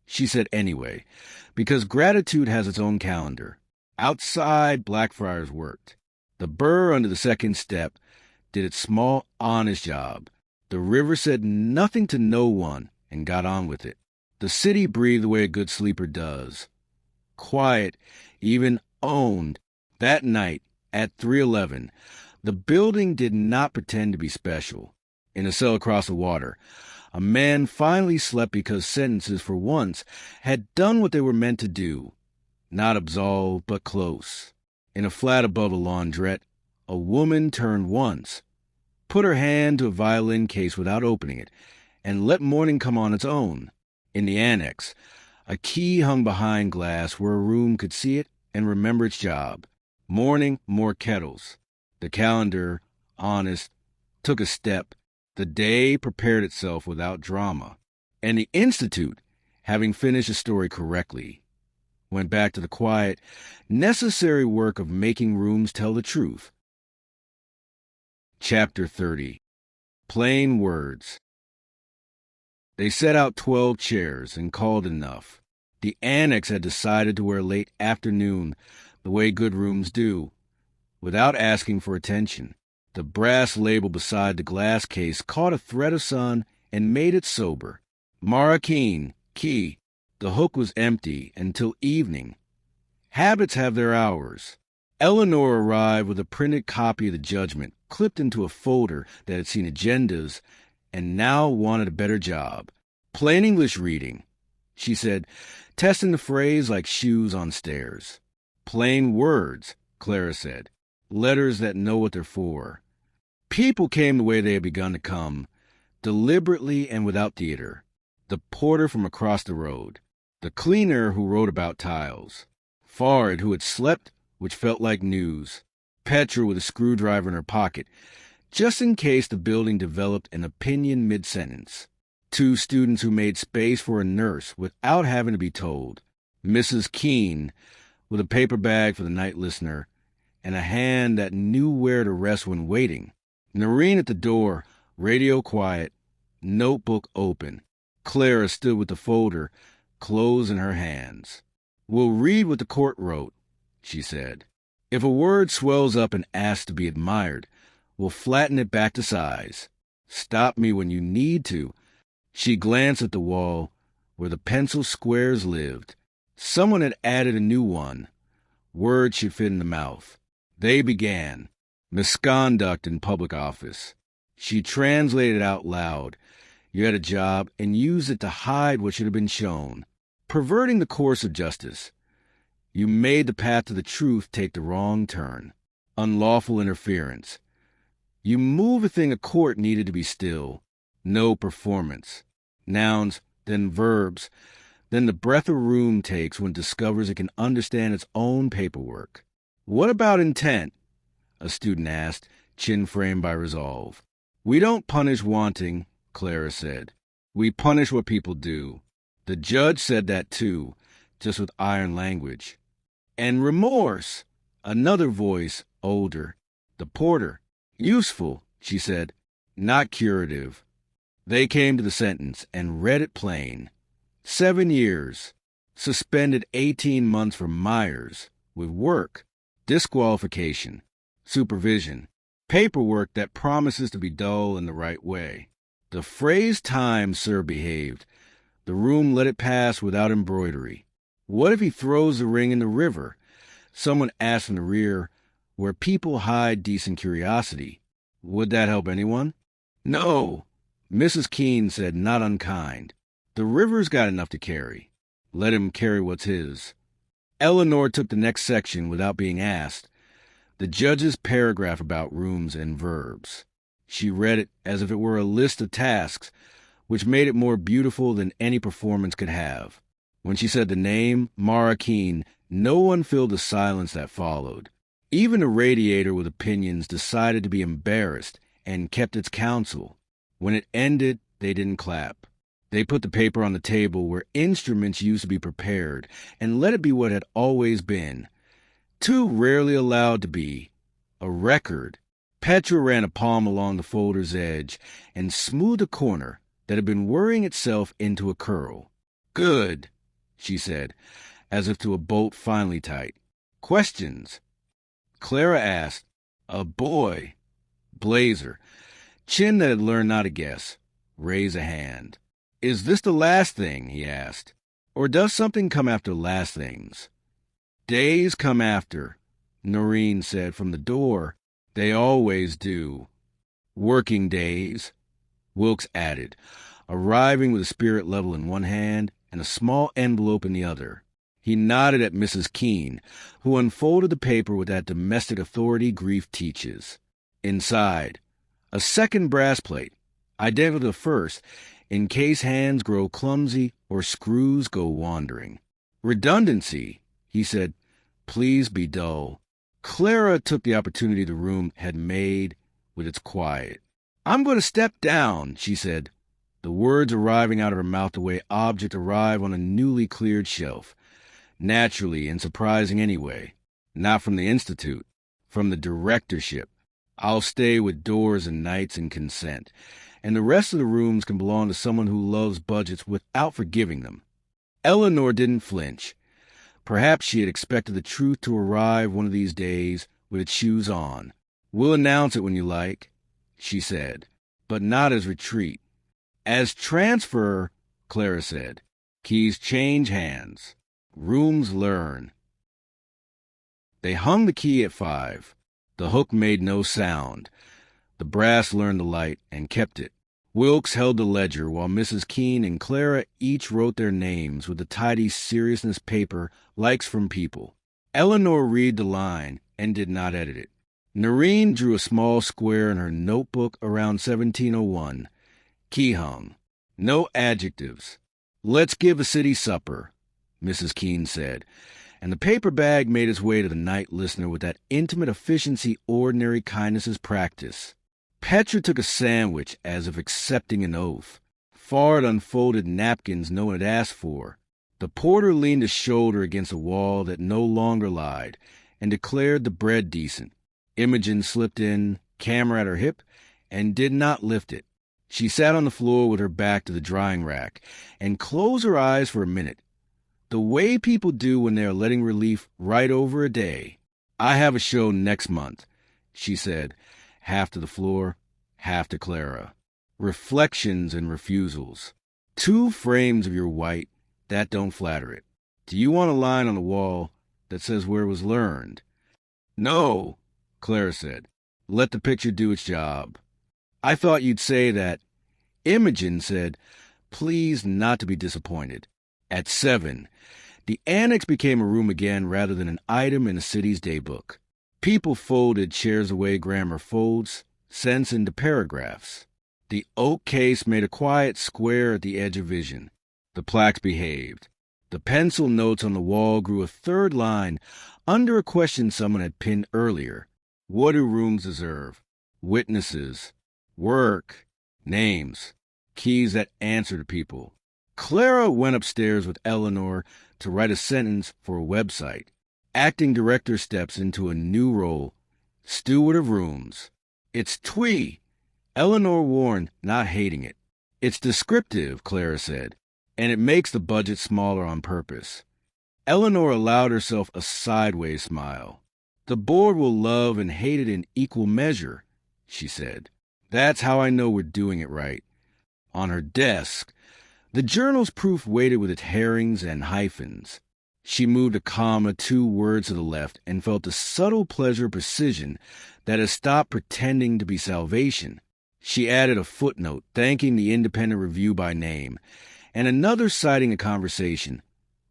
she said anyway, because gratitude has its own calendar. Outside, Blackfriars worked. The burr under the second step did its small, honest job. The river said nothing to no one and got on with it. The city breathed the way a good sleeper does. Quiet, even owned. That night, at 3:11, the building did not pretend to be special. In a cell across the water, a man finally slept because sentences, for once, had done what they were meant to do. Not absolved, but close. In a flat above the laundrette, A woman turned once, put her hand to a violin case without opening it, and let morning come on its own. In the annex, a key hung behind glass where a room could see it and remember its job. Morning, more kettles. The calendar, honest, took a step. The day prepared itself without drama. And the Institute, having finished the story correctly, went back to the quiet, necessary work of making rooms tell the truth. Chapter 30. Plain Words. They set out 12 chairs and called enough. The annex had decided to wear late afternoon, the way good rooms do, without asking for attention. The brass label beside the glass case caught a thread of sun and made it sober. Mara Keene, key. The hook was empty until evening. Habits have their hours. Eleanor arrived with a printed copy of the judgment, clipped into a folder that had seen agendas and now wanted a better job. Plain English reading, she said, testing the phrase like shoes on stairs. Plain words, Clara said, letters that know what they're for. People came the way they had begun to come, deliberately and without theater. The porter from across the road, the cleaner who wrote about tiles, Fard who had slept, which felt like news, Petra with a screwdriver in her pocket, just in case the building developed an opinion mid-sentence. 2 students who made space for a nurse without having to be told, Mrs. Keene with a paper bag for the night listener and a hand that knew where to rest when waiting. Noreen at the door, radio quiet, notebook open. Clara stood with the folder, closed in her hands. "We'll read what the court wrote," she said. "If a word swells up and asks to be admired, we'll flatten it back to size. Stop me when you need to." She glanced at the wall where the pencil squares lived. Someone had added a new one. Words should fit in the mouth. They began. Misconduct in public office. She translated out loud. You had a job and used it to hide what should have been shown. Perverting the course of justice. You made the path to the truth take the wrong turn. Unlawful interference. You moved a thing a court needed to be still. No performance. Nouns, then verbs, then the breath a room takes when it discovers it can understand its own paperwork. "What about intent?" a student asked, chin framed by resolve. "We don't punish wanting," Clara said. "We punish what people do." The judge said that too, just with iron language. "And remorse," another voice, older. The porter. "Useful," she said, "not curative." They came to the sentence and read it plain. 7 years. Suspended 18 months for Myers. With work. Disqualification. Supervision. Paperwork that promises to be dull in the right way. The phrase time Sir behaved. The room let it pass without embroidery. What if he throws the ring in the river? Someone asked from the rear, where people hide decent curiosity. Would that help anyone? No. Mrs. Keene said, not unkind. The river's got enough to carry. Let him carry what's his. Eleanor took the next section without being asked. The judge's paragraph about rooms and verbs. She read it as if it were a list of tasks, which made it more beautiful than any performance could have. When she said the name, Mara Keene, no one filled the silence that followed. Even the radiator with opinions decided to be embarrassed and kept its counsel. When it ended, they didn't clap. They put the paper on the table where instruments used to be prepared and let it be what had always been. Too rarely allowed to be. A record. Petra ran a palm along the folder's edge and smoothed a corner that had been worrying itself into a curl. "Good," she said, as if to a bolt finely tight. "Questions?" Clara asked. A boy. Blazer. Chin that had learned not to guess. Raise a hand. "Is this the last thing?" he asked. "Or does something come after last things?" "Days come after," Noreen said from the door. "They always do." "Working days," Wilkes added, arriving with a spirit level in one hand and a small envelope in the other. He nodded at Mrs. Keene, who unfolded the paper with that domestic authority grief teaches. Inside, a second brass plate, identical to the first, in case hands grow clumsy or screws go wandering. Redundancy, he said. Please be dull. Clara took the opportunity the room had made with its quiet. I'm going to step down, she said, the words arriving out of her mouth the way objects arrive on a newly cleared shelf. Naturally and surprising anyway. Not from the Institute, from the directorship. I'll stay with doors and nights and consent, and the rest of the rooms can belong to someone who loves budgets without forgiving them. Eleanor didn't flinch. Perhaps she had expected the truth to arrive one of these days with its shoes on. We'll announce it when you like, she said, but not as retreat. As transfer, Clara said. Keys change hands. Rooms learn. They hung the key at 5. The hook made no sound. The brass learned the light and kept it. Wilkes held the ledger while Mrs. Keene and Clara each wrote their names with the tidy seriousness paper likes from people. Eleanor read the line and did not edit it. Noreen drew a small square in her notebook around 1701. Key hung. No adjectives. Let's give a city supper, Mrs. Keene said, and the paper bag made its way to the night listener with that intimate efficiency ordinary kindnesses practice. Petra took a sandwich as if accepting an oath. Fard unfolded napkins no one had asked for. The porter leaned a shoulder against a wall that no longer lied, and declared the bread decent. Imogen slipped in, camera at her hip, and did not lift it. She sat on the floor with her back to the drying rack, and closed her eyes for a minute. The way people do when they are letting relief right over a day. I have a show next month, she said, half to the floor, half to Clara. Reflections and refusals. 2 frames of your white, that don't flatter it. Do you want a line on the wall that says where it was learned? No, Clara said. Let the picture do its job. I thought you'd say that. Imogen said, please not to be disappointed. At 7, the annex became a room again rather than an item in a city's daybook. People folded chairs away grammar folds, sense into paragraphs. The oak case made a quiet square at the edge of vision. The plaques behaved. The pencil notes on the wall grew a third line under a question someone had pinned earlier. What do rooms deserve? Witnesses. Work. Names. Keys that answer to people. Clara went upstairs with Eleanor to write a sentence for a website. Acting director steps into a new role. Steward of rooms. It's twee, Eleanor warned, not hating it. It's descriptive, Clara said, and it makes the budget smaller on purpose. Eleanor allowed herself a sideways smile. The board will love and hate it in equal measure, she said. That's how I know we're doing it right. On her desk, the journal's proof waited with its herrings and hyphens. She moved a comma 2 words to the left and felt the subtle pleasure of precision that has stopped pretending to be salvation. She added a footnote thanking the independent review by name, and another citing a conversation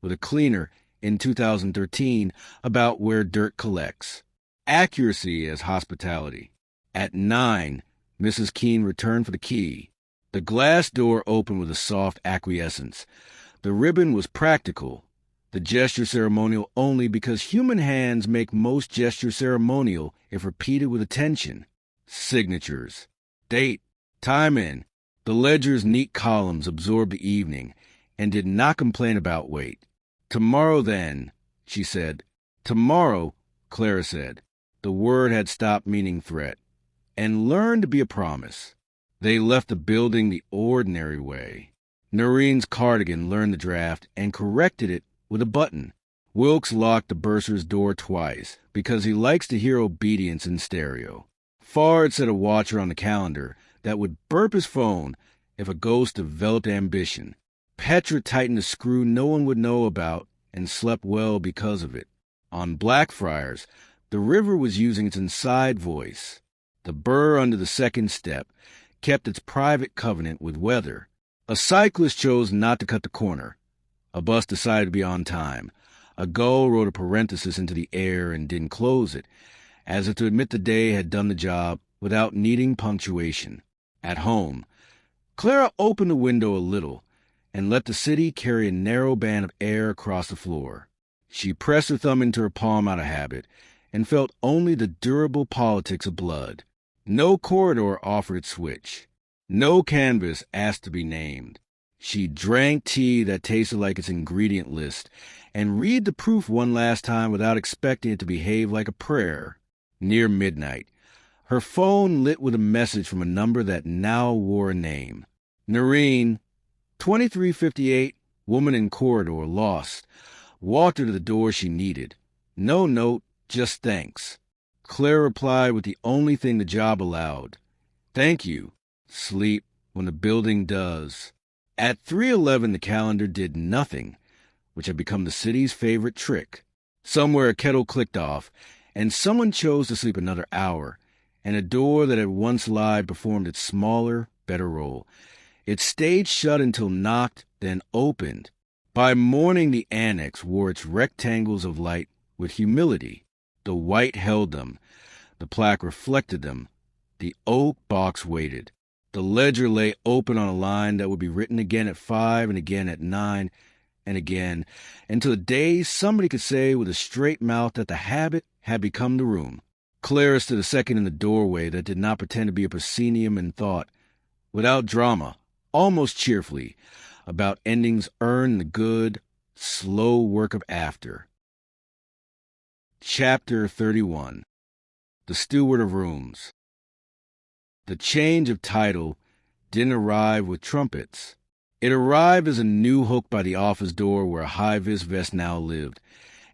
with a cleaner in 2013 about where dirt collects. Accuracy as hospitality. At 9, Mrs. Keene returned for the key. The glass door opened with a soft acquiescence. The ribbon was practical, the gesture ceremonial only because human hands make most gestures ceremonial if repeated with attention. Signatures. Date. Time in. The ledger's neat columns absorbed the evening and did not complain about wait. Tomorrow then, she said. Tomorrow, Clara said. The word had stopped meaning threat and learned to be a promise. They left the building the ordinary way. Noreen's cardigan learned the draft and corrected it with a button. Wilkes locked the bursar's door twice because he likes to hear obedience in stereo. Fard set a watcher on the calendar that would burp his phone if a ghost developed ambition. Petra tightened a screw no one would know about and slept well because of it. On Blackfriars, the river was using its inside voice. The burr under the second step kept its private covenant with weather. A cyclist chose not to cut the corner. A bus decided to be on time. A gull wrote a parenthesis into the air and didn't close it, as if to admit the day had done the job without needing punctuation. At home, Clara opened the window a little and let the city carry a narrow band of air across the floor. She pressed her thumb into her palm out of habit and felt only the durable politics of blood. No corridor offered its switch. No canvas asked to be named. She drank tea that tasted like its ingredient list and read the proof one last time without expecting it to behave like a prayer. Near midnight, her phone lit with a message from a number that now wore a name. Noreen, 2358, woman in corridor, lost. Walked her to the door she needed. No note, just thanks. Claire replied with the only thing the job allowed. Thank you. Sleep when the building does. At 3:11 the calendar did nothing, which had become the city's favorite trick. Somewhere a kettle clicked off, and someone chose to sleep another hour, and a door that had once lied performed its smaller, better role. It stayed shut until knocked, then opened. By morning the annex wore its rectangles of light with humility. The white held them. The plaque reflected them. The oak box waited. The ledger lay open on a line that would be written again at 5 and again at 9 and again, until the day somebody could say with a straight mouth that the habit had become the room. Clara stood a second in the doorway that did not pretend to be a proscenium and thought, without drama, almost cheerfully, about endings earned the good, slow work of after. Chapter 31. The Steward of Rooms. The change of title didn't arrive with trumpets. It arrived as a new hook by the office door where a high-vis vest now lived,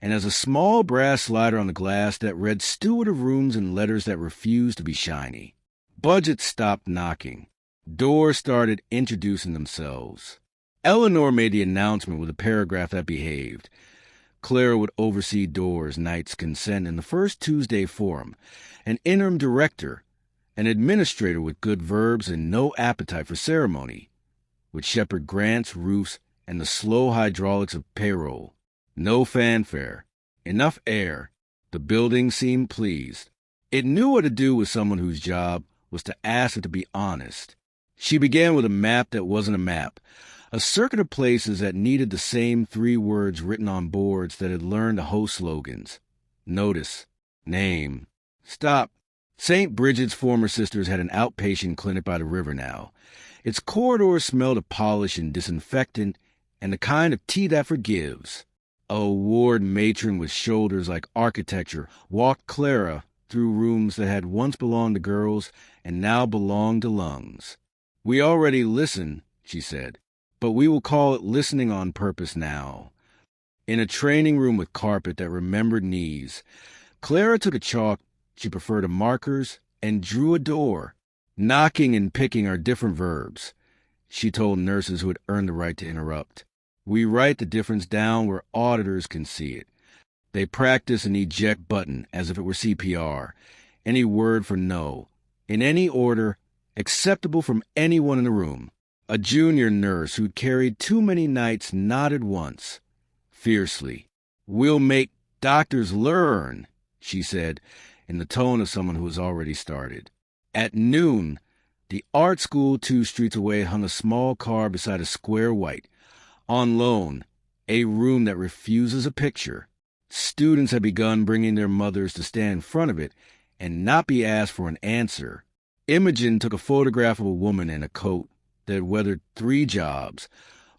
and as a small brass slider on the glass that read Steward of Rooms in letters that refused to be shiny. Budgets stopped knocking. Doors started introducing themselves. Eleanor made the announcement with a paragraph that behaved. Clara would oversee doors, nights, consent, and the first Tuesday forum, an interim director, an administrator with good verbs and no appetite for ceremony, would shepherd grants, roofs, and the slow hydraulics of payroll. No fanfare. Enough air. The building seemed pleased. It knew what to do with someone whose job was to ask it to be honest. She began with a map that wasn't a map, a circuit of places that needed the same 3 words written on boards that had learned to host slogans. Notice. Name. Stop. St. Bridget's former sisters had an outpatient clinic by the river now. Its corridors smelled of polish and disinfectant and the kind of tea that forgives. A ward matron with shoulders like architecture walked Clara through rooms that had once belonged to girls and now belonged to lungs. We already listen, she said, but we will call it listening on purpose now. In a training room with carpet that remembered knees, Clara took a chalk she preferred to markers and drew a door. Knocking and picking are different verbs, she told nurses who had earned the right to interrupt. We write the difference down where auditors can see it. They practice an eject button as if it were CPR, any word for no, in any order, acceptable from anyone in the room. A junior nurse who'd carried too many nights nodded once, fiercely. We'll make doctors learn, she said, in the tone of someone who has already started. At noon, the art school 2 streets away hung a small car beside a square white, on loan, a room that refuses a picture. Students had begun bringing their mothers to stand in front of it and not be asked for an answer. Imogen took a photograph of a woman in a coat that had weathered 3 jobs,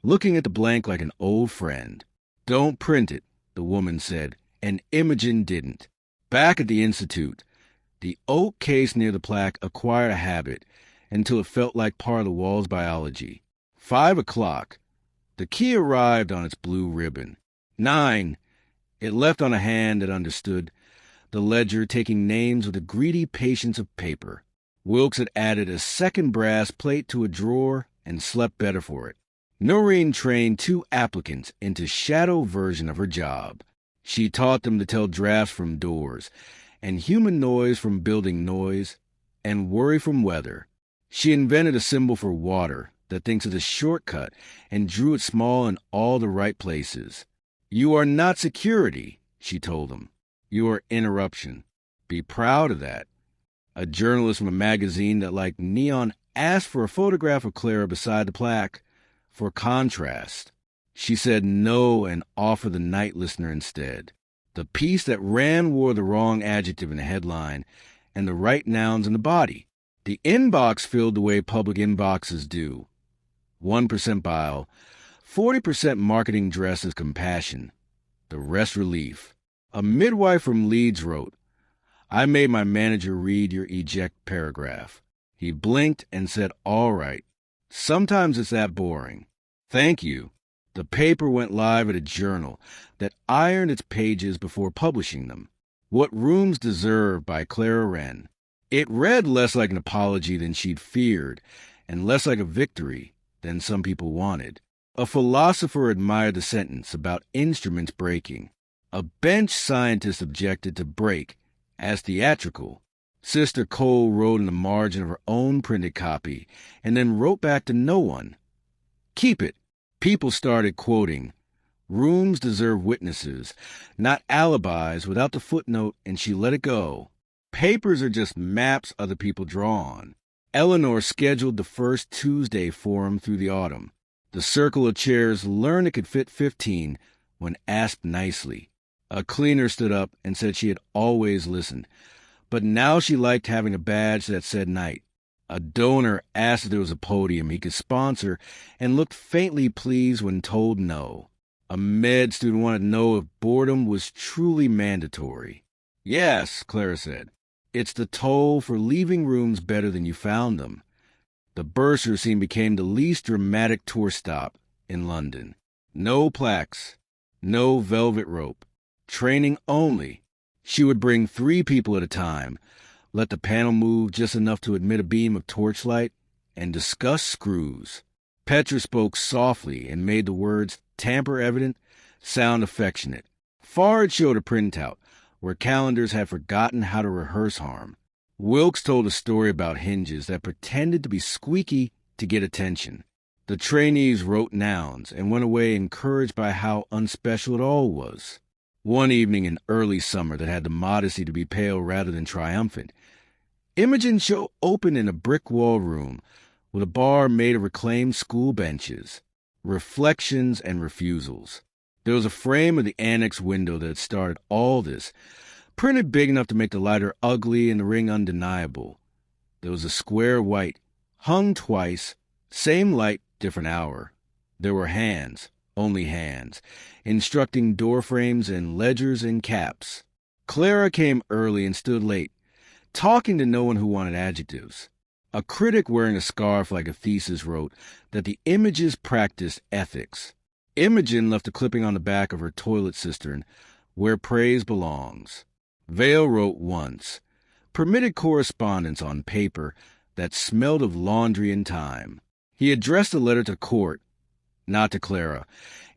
looking at the blank like an old friend. Don't print it, the woman said, and Imogen didn't. Back at the Institute, the oak case near the plaque acquired a habit until it felt like part of the wall's biology. 5 o'clock. The key arrived on its blue ribbon. 9. It left on a hand that understood, the ledger taking names with the greedy patience of paper. Wilkes had added a second brass plate to a drawer and slept better for it. Noreen trained 2 applicants into shadow version of her job. She taught them to tell drafts from doors, and human noise from building noise, and worry from weather. She invented a symbol for water that thinks it's a shortcut and drew it small in all the right places. "You are not security," she told him. "You are interruption. Be proud of that." A journalist from a magazine that liked neon asked for a photograph of Clara beside the plaque for contrast. She said no and offered the night listener instead. The piece that Wren wore the wrong adjective in the headline and the right nouns in the body. The inbox filled the way public inboxes do. 1% bile, 40% marketing dress as compassion, the rest relief. A midwife from Leeds wrote, "I made my manager read your eject paragraph. He blinked and said, 'All right.' Sometimes it's that boring. Thank you." The paper went live at a journal that ironed its pages before publishing them. What Rooms Deserve by Clara Wren. It read less like an apology than she'd feared, and less like a victory than some people wanted. A philosopher admired the sentence about instruments breaking. A bench scientist objected to break as theatrical. Sister Cole wrote in the margin of her own printed copy, and then wrote back to no one. "Keep it." People started quoting, "Rooms deserve witnesses, not alibis," without the footnote, and she let it go. Papers are just maps other people draw on. Eleanor scheduled the first Tuesday forum through the autumn. The circle of chairs learned it could fit 15 when asked nicely. A cleaner stood up and said she had always listened, but now she liked having a badge that said night. A donor asked if there was a podium he could sponsor and looked faintly pleased when told no. A med student wanted to know if boredom was truly mandatory. "Yes," Clara said. "It's the toll for leaving rooms better than you found them." The bursar scene became the least dramatic tour stop in London. No plaques, no velvet rope, training only. She would bring 3 people at a time, let the panel move just enough to admit a beam of torchlight, and discuss screws. Petra spoke softly and made the words tamper-evident sound affectionate. Fard showed a printout where calendars had forgotten how to rehearse harm. Wilkes told a story about hinges that pretended to be squeaky to get attention. The trainees wrote nouns and went away encouraged by how unspecial it all was. One evening in early summer that had the modesty to be pale rather than triumphant, Imogen's show opened in a brick-wall room with a bar made of reclaimed school benches, reflections and refusals. There was a frame of the annex window that had started all this, printed big enough to make the lighter ugly and the ring undeniable. There was a square white, hung twice, same light, different hour. There were hands, only hands, instructing door frames and ledgers and caps. Clara came early and stood late, talking to no one who wanted adjectives. A critic wearing a scarf like a thesis wrote that the images practiced ethics. Imogen left a clipping on the back of her toilet cistern, "Where praise belongs." Vale wrote once, permitted correspondence on paper that smelled of laundry and time. He addressed the letter to court, not to Clara,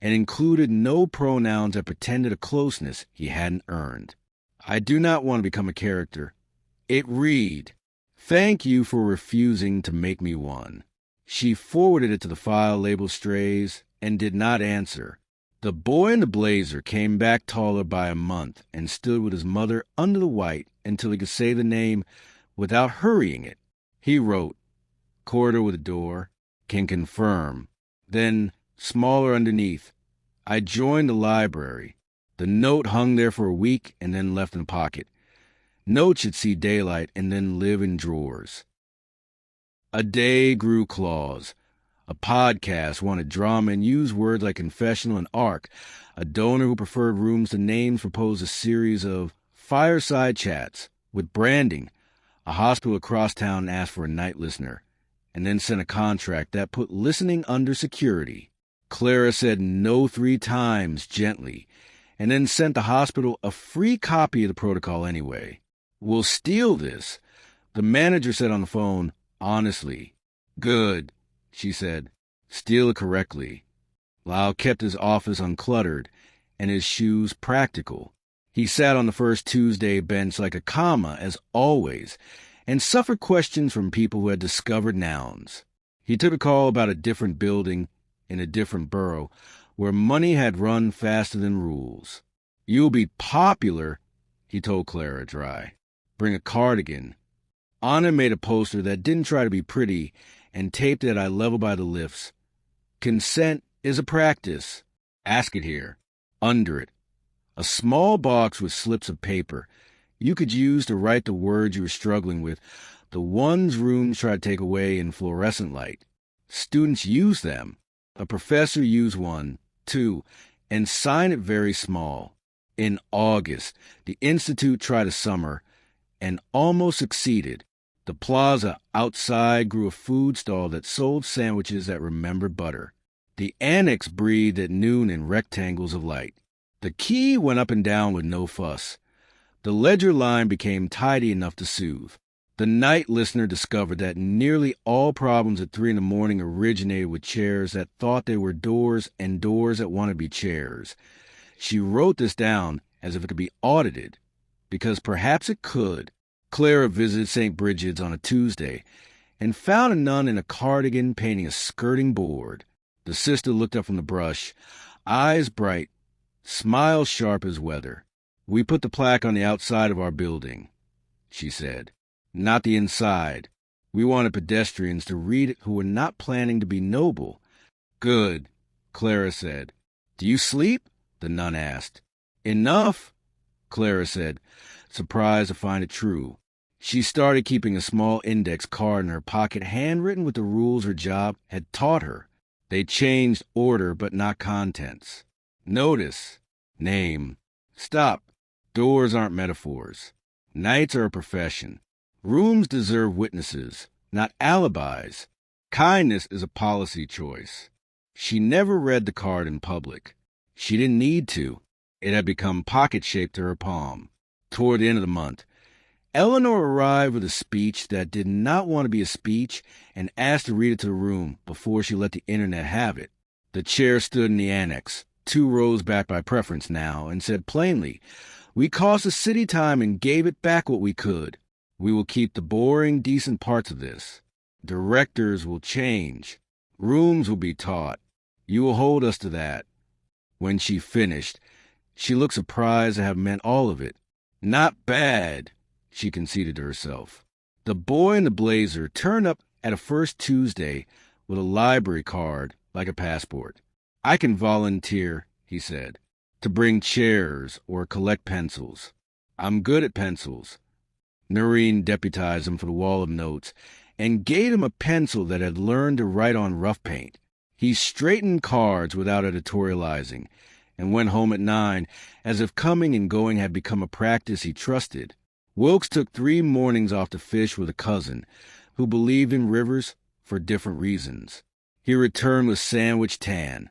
and included no pronouns that pretended a closeness he hadn't earned. "I do not want to become a character." It read, "Thank you for refusing to make me one." She forwarded it to the file labeled Strays and did not answer. The boy in the blazer came back taller by a month and stood with his mother under the white until he could say the name without hurrying it. He wrote, "Corridor with a door, can confirm." Then, smaller underneath, "I joined the library." The note hung there for a week and then left in a pocket. Notes should see daylight and then live in drawers. A day grew claws. A podcast wanted drama and used words like confessional and arc. A donor who preferred rooms to names proposed a series of fireside chats with branding. A hospital across town asked for a night listener, and then sent a contract that put listening under security. Clara said no 3 times gently, and then sent the hospital a free copy of the protocol anyway. "We'll steal this," the manager said on the phone, honestly. "Good," she said. "Steal it correctly." Lyle kept his office uncluttered and his shoes practical. He sat on the first Tuesday bench like a comma, as always, and suffered questions from people who had discovered nouns. He took a call about a different building in a different borough, where money had run faster than rules. "You'll be popular," he told Clara dry. "Bring a cardigan." Anna made a poster that didn't try to be pretty and taped it at eye level by the lifts. "Consent is a practice. Ask it here." Under it, a small box with slips of paper you could use to write the words you were struggling with, the ones rooms try to take away in fluorescent light. Students use them. A professor used one, too, and signed it very small. In August, the Institute tried a summer and almost succeeded. The plaza outside grew a food stall that sold sandwiches that remembered butter. The annex breathed at noon in rectangles of light. The key went up and down with no fuss. The ledger line became tidy enough to soothe. The night listener discovered that nearly all problems at 3 a.m. originated with chairs that thought they were doors and doors that wanted to be chairs. She wrote this down as if it could be audited, because perhaps it could. Clara visited St. Bridget's on a Tuesday and found a nun in a cardigan painting a skirting board. The sister looked up from the brush, eyes bright, smile sharp as weather. "We put the plaque on the outside of our building," she said, "not the inside. We wanted pedestrians to read it who were not planning to be noble." "Good," Clara said. "Do you sleep?" the nun asked. "Enough," Clara said, surprised to find it true. She started keeping a small index card in her pocket, handwritten with the rules her job had taught her. They changed order but not contents. Notice, name, stop. Doors aren't metaphors. Nights are a profession. Rooms deserve witnesses, not alibis. Kindness is a policy choice. She never read the card in public. She didn't need to. It had become pocket-shaped to her palm. Toward the end of the month, Eleanor arrived with a speech that did not want to be a speech and asked to read it to the room before she let the internet have it. The chair stood in the annex, 2 rows back by preference now, and said plainly, "We cost the city time and gave it back what we could. We will keep the boring, decent parts of this. Directors will change. Rooms will be taught. You will hold us to that." When she finished, she looked surprised to have meant all of it. "Not bad," she conceded to herself. The boy in the blazer turned up at a first Tuesday with a library card like a passport. "I can volunteer," he said, "to bring chairs or collect pencils. I'm good at pencils." Noreen deputized him for the wall of notes and gave him a pencil that had learned to write on rough paint. He straightened cards without editorializing and went home at 9 as if coming and going had become a practice he trusted. Wilkes took 3 mornings off to fish with a cousin who believed in rivers for different reasons. He returned with sandwich tan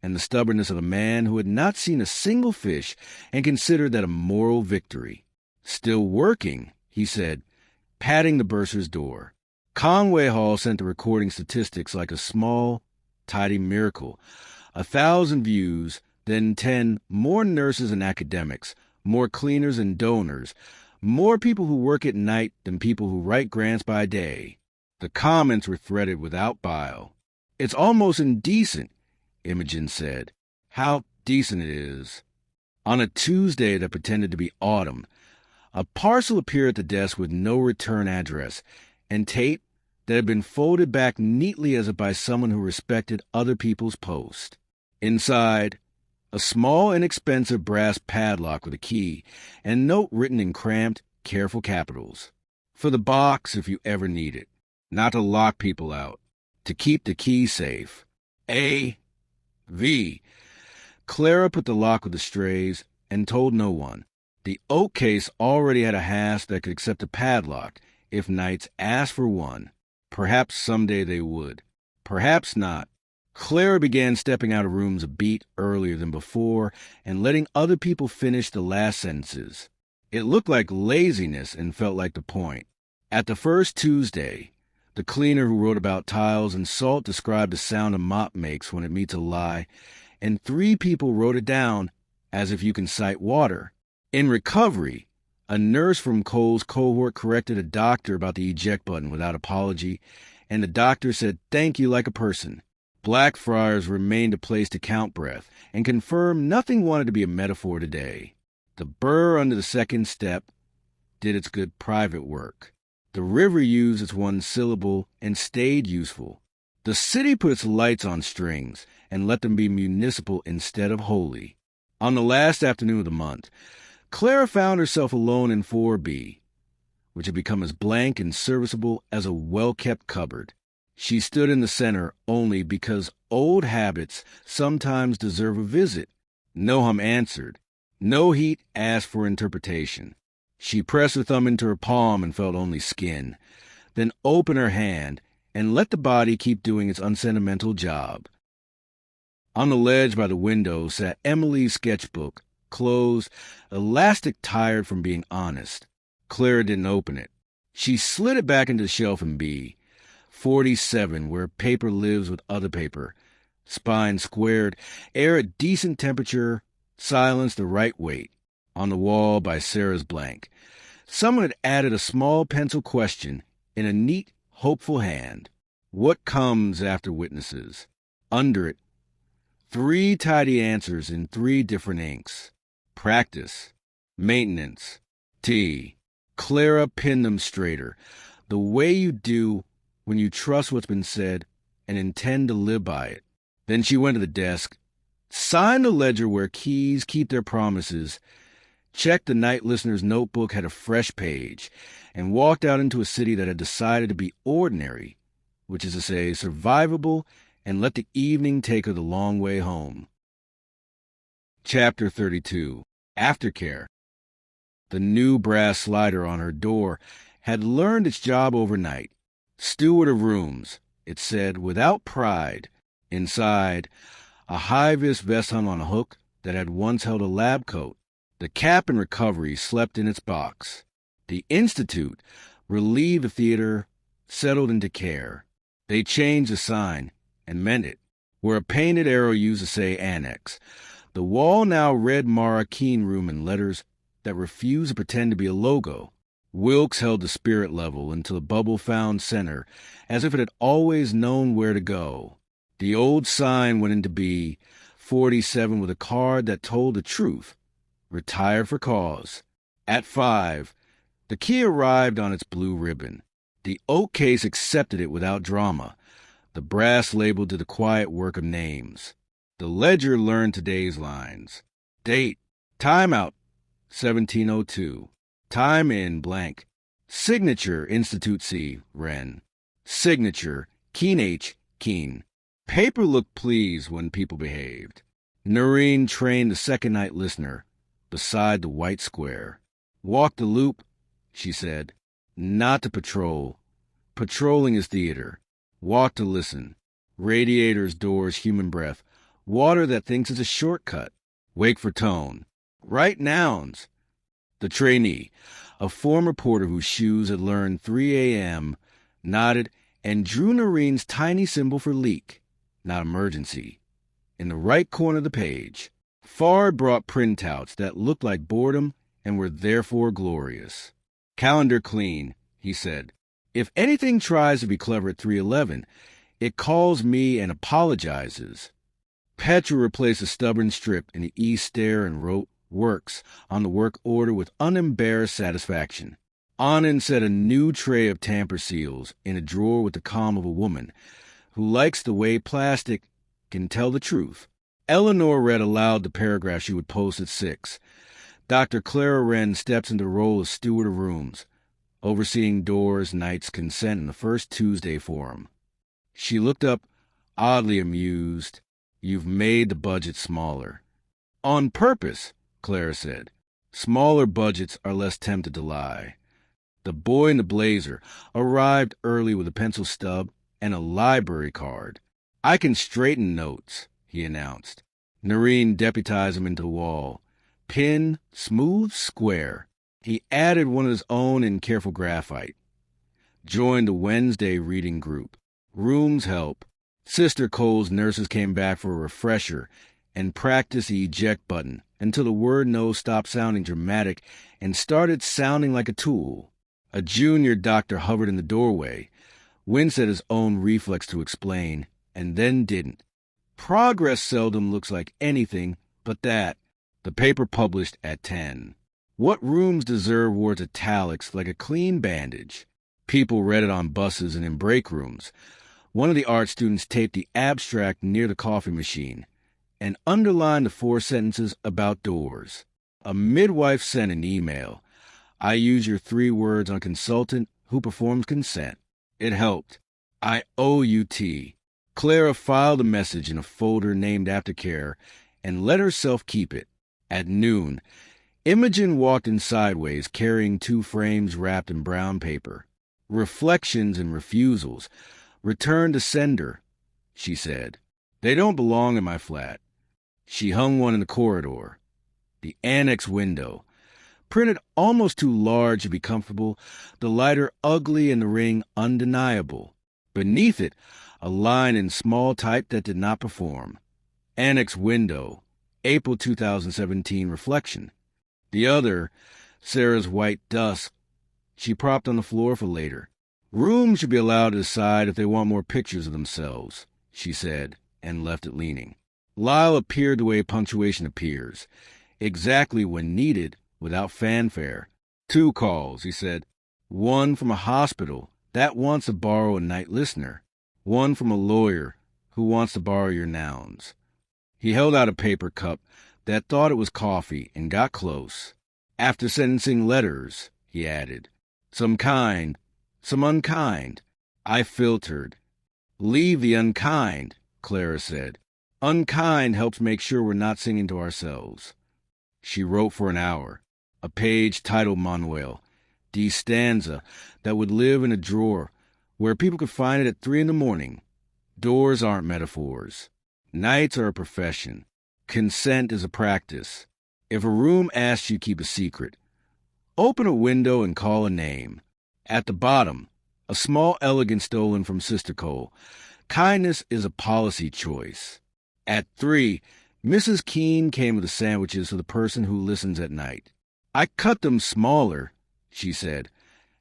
and the stubbornness of a man who had not seen a single fish and considered that a moral victory. "Still working," he said, patting the bursar's door. Conway Hall sent the recording statistics like a small, tidy miracle. 1,000 views, then 10 more nurses and academics, more cleaners and donors, more people who work at night than people who write grants by day. The comments were threaded without bile. "It's almost indecent," Imogen said. "How decent it is." On a Tuesday that pretended to be autumn, a parcel appeared at the desk with no return address and tape that had been folded back neatly as if by someone who respected other people's post. Inside, a small, inexpensive brass padlock with a key and a note written in cramped, careful capitals. "For the box if you ever need it. Not to lock people out. To keep the key safe. A. V." Clara put the lock with the strays and told no one. The oak case already had a hasp that could accept a padlock if knights asked for one. Perhaps someday they would. Perhaps not. Clara began stepping out of rooms a beat earlier than before and letting other people finish the last sentences. It looked like laziness and felt like the point. At the first Tuesday, the cleaner who wrote about tiles and salt described the sound a mop makes when it meets a lie, and 3 people wrote it down as if you can cite water. In recovery, a nurse from Cole's cohort corrected a doctor about the eject button without apology, and the doctor said thank you like a person. Blackfriars remained a place to count breath and confirm nothing wanted to be a metaphor today. The burr under the second step did its good private work. The river used its one syllable and stayed useful. The city put its lights on strings and let them be municipal instead of holy. On the last afternoon of the month, Clara found herself alone in 4B, which had become as blank and serviceable as a well-kept cupboard. She stood in the center only because old habits sometimes deserve a visit. No hum answered. No heat asked for interpretation. She pressed her thumb into her palm and felt only skin, then opened her hand and let the body keep doing its unsentimental job. On the ledge by the window sat Emily's sketchbook, closed, elastic-tired from being honest. Clara didn't open it. She slid it back into the shelf in B, 47, where paper lives with other paper. Spine squared, air at decent temperature, silence the right weight. On the wall by Sarah's blank, someone had added a small pencil question in a neat, hopeful hand. What comes after witnesses? Under it, 3 tidy answers in 3 different inks. Practice. Maintenance. T. Clara pinned them straighter. The way you do when you trust what's been said and intend to live by it. Then she went to the desk, signed the ledger where keys keep their promises, checked the night listener's notebook had a fresh page, and walked out into a city that had decided to be ordinary, which is to say, survivable, and let the evening take her the long way home. Chapter 32. Aftercare. The new brass slider on her door had learned its job overnight. Steward of rooms, it said without pride. Inside, a high-vis vest hung on a hook that had once held a lab coat. The cap in recovery slept in its box. The Institute, relieved the theater, settled into care. They changed the sign and meant it. Where a painted arrow used to say Annex, the wall now read Mara Keen Room in letters that refused to pretend to be a logo. Wilkes held the spirit level until the bubble found center, as if it had always known where to go. The old sign went into B, 47 with a card that told the truth. Retired for cause. At 5, the key arrived on its blue ribbon. The oak case accepted it without drama. The brass label did the quiet work of names. The ledger learned today's lines. Date, timeout, 1702. Time in blank. Signature, Institute C, Wren. Signature, Keen H, Keen. Paper looked pleased when people behaved. Noreen trained the second night listener beside the white square. Walk the loop, she said. Not to patrol. Patrolling is theater. Walk to listen. Radiators, doors, human breath. Water that thinks it's a shortcut. Wake for tone. Write nouns. The trainee, a former porter whose shoes had learned 3 a.m., nodded and drew Noreen's tiny symbol for leak, not emergency, in the right corner of the page. Fard brought printouts that looked like boredom and were therefore glorious. Calendar clean, he said. If anything tries to be clever at 3:11, it calls me and apologizes. Petra replaced a stubborn strip in the east stair and wrote Works on the work order with unembarrassed satisfaction. Anand set a new tray of tamper seals in a drawer with the calm of a woman who likes the way plastic can tell the truth. Eleanor read aloud the paragraph she would post at 6. Dr. Clara Wren steps into the role of steward of rooms, overseeing doors, nights, consent in the first Tuesday forum. She looked up, oddly amused. You've made the budget smaller. On purpose, Clara said. Smaller budgets are less tempted to lie. The boy in the blazer arrived early with a pencil stub and a library card. I can straighten notes, he announced. Noreen deputized him into the wall. Pin, smooth, square. He added one of his own in careful graphite. Joined the Wednesday reading group. Rooms help. Sister Cole's nurses came back for a refresher and practiced the eject button until the word no stopped sounding dramatic and started sounding like a tool. A junior doctor hovered in the doorway, winced at his own reflex to explain, and then didn't. Progress seldom looks like anything but that. The paper published at 10. What rooms deserve words italics like a clean bandage? People read it on buses and in break rooms. One of the art students taped the abstract near the coffee machine and underlined the 4 sentences about doors. A midwife sent an email. I use your 3 words on consultant who performs consent. It helped. I owe you tea. Clara filed a message in a folder named Aftercare and let herself keep it. At noon, Imogen walked in sideways carrying 2 frames wrapped in brown paper. Reflections and refusals. Return to sender, she said. They don't belong in my flat. She hung one in the corridor. The annex window. Printed almost too large to be comfortable, the lighter ugly and the ring undeniable. Beneath it, a line in small type that did not perform. Annex window, April 2017 reflection. The other, Sarah's white dust, she propped on the floor for later. Rooms should be allowed to decide if they want more pictures of themselves, she said, and left it leaning. Lyle appeared the way punctuation appears, exactly when needed, without fanfare. 2 calls, he said. 1 from a hospital that wants to borrow a night listener. 1 from a lawyer who wants to borrow your nouns. He held out a paper cup that thought it was coffee and got close. After sentencing letters, he added. Some kind, some unkind. I filtered. Leave the unkind, Clara said. Unkind helps make sure we're not singing to ourselves. She wrote for an hour. A page titled Manuel, D stanza, that would live in a drawer where people could find it at 3 a.m. Doors aren't metaphors. Nights are a profession. Consent is a practice. If a room asks you to keep a secret, open a window and call a name. At the bottom, a small elegance stolen from Sister Cole. Kindness is a policy choice. At 3, Mrs. Keene came with the sandwiches for the person who listens at night. I cut them smaller, she said,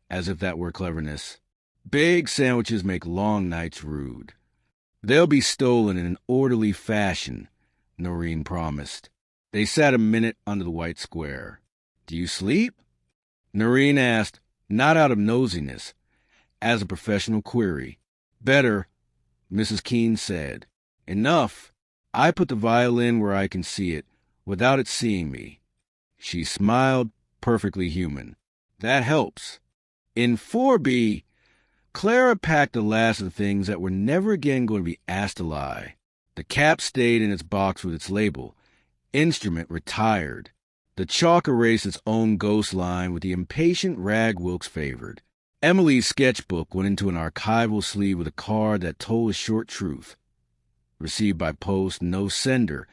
as if that were cleverness. Big sandwiches make long nights rude. They'll be stolen in an orderly fashion, Noreen promised. They sat a minute under the white square. Do you sleep? Noreen asked, not out of nosiness, as a professional query. Better, Mrs. Keene said. Enough. I put the violin where I can see it, without it seeing me. She smiled, perfectly human. That helps. In 4B, Clara packed the last of the things that were never again going to be asked to lie. The cap stayed in its box with its label. Instrument retired. The chalk erased its own ghost line with the impatient rag Wilkes favored. Emily's sketchbook went into an archival sleeve with a card that told a short truth. Received by post, no sender.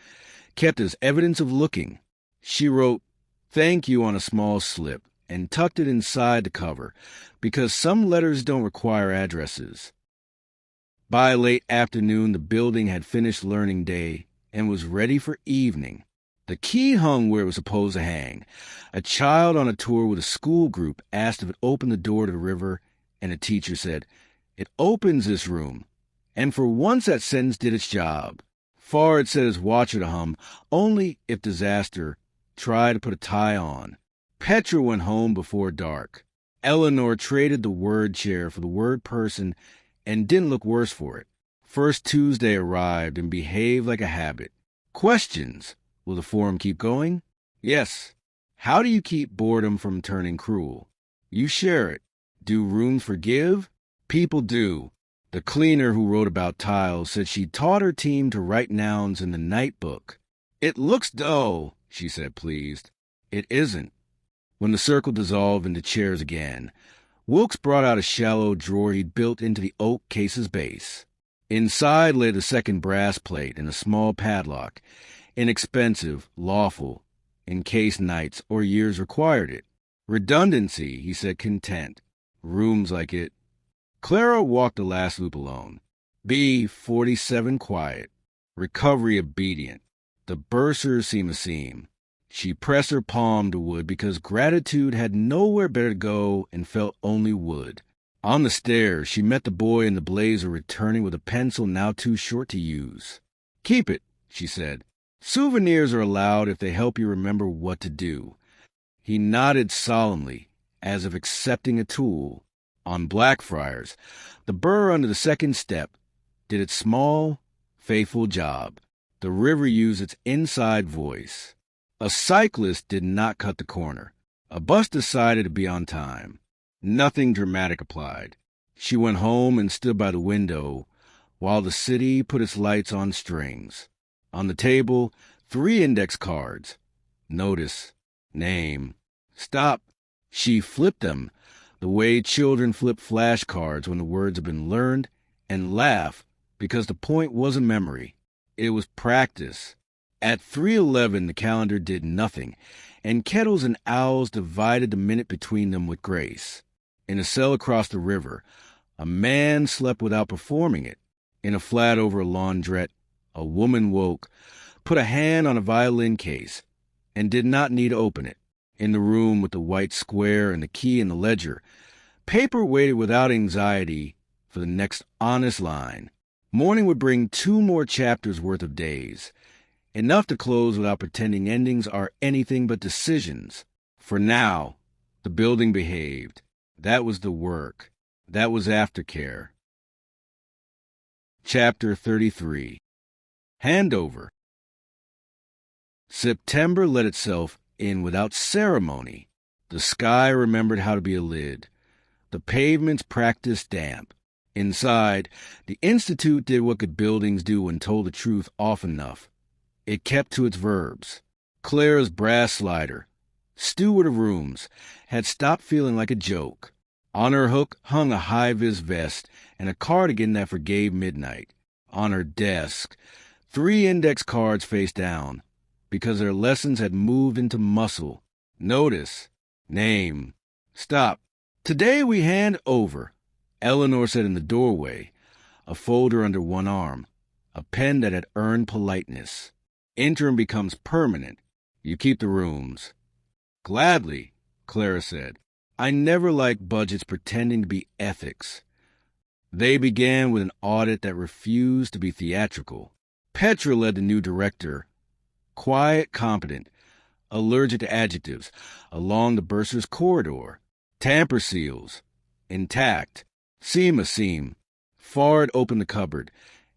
Kept as evidence of looking. She wrote, "Thank you" on a small slip and tucked it inside the cover because some letters don't require addresses. By late afternoon, the building had finished learning day and was ready for evening. The key hung where it was supposed to hang. A child on a tour with a school group asked if it opened the door to the river, and a teacher said, "It opens this room." And for once that sentence did its job. Fard set his watcher to hum, only if disaster, try to put a tie on. Petra went home before dark. Eleanor traded the word chair for the word person and didn't look worse for it. First Tuesday arrived and behaved like a habit. Questions. Will the forum keep going? Yes. How do you keep boredom from turning cruel? You share it. Do rooms forgive? People do. The cleaner who wrote about tiles said she taught her team to write nouns in the night book. It looks dull, she said, pleased. It isn't. When the circle dissolved into chairs again, Wilkes brought out a shallow drawer he'd built into the oak case's base. Inside lay the second brass plate and a small padlock, inexpensive, lawful, in case nights or years required it. Redundancy, he said, content. Rooms like it. Clara walked the last loop alone. B47 quiet. Recovery obedient. The bursars seemed to seem. She pressed her palm to wood because gratitude had nowhere better to go and felt only wood. On the stairs, she met the boy in the blazer returning with a pencil now too short to use. "Keep it," she said. "Souvenirs are allowed if they help you remember what to do." He nodded solemnly, as if accepting a tool. On Blackfriars, the burr under the second step did its small, faithful job. The river used its inside voice. A cyclist did not cut the corner. A bus decided to be on time. Nothing dramatic applied. She went home and stood by the window while the city put its lights on strings. On the table, 3 index cards. Notice, name, stop. She flipped them the way children flip flashcards when the words have been learned, and laugh because the point wasn't memory. It was practice. At 3:11, the calendar did nothing, and kettles and owls divided the minute between them with grace. In a cell across the river, a man slept without performing it. In a flat over a laundrette, a woman woke, put a hand on a violin case, and did not need to open it. In the room with the white square and the key in the ledger, paper waited without anxiety for the next honest line. Morning would bring 2 more chapters worth of days, enough to close without pretending endings are anything but decisions. For now, the building behaved. That was the work. That was aftercare. Chapter 33. Handover. September let itself in without ceremony. The sky remembered how to be a lid. The pavements practiced damp. Inside, the Institute did what good buildings do when told the truth often enough. It kept to its verbs. Clara's brass slider, steward of rooms, had stopped feeling like a joke. On her hook hung a high-vis vest and a cardigan that forgave midnight. On her desk, 3 index cards face down, because their lessons had moved into muscle. Notice, name, stop. "Today we hand over," Eleanor said in the doorway, a folder under one arm, a pen that had earned politeness. "Interim becomes permanent. You keep the rooms." "Gladly," Clara said. "I never liked budgets pretending to be ethics." They began with an audit that refused to be theatrical. Petra led the new director, quiet, competent, allergic to adjectives, along the bursar's corridor. Tamper seals, intact, seam a seam. Fard opened the cupboard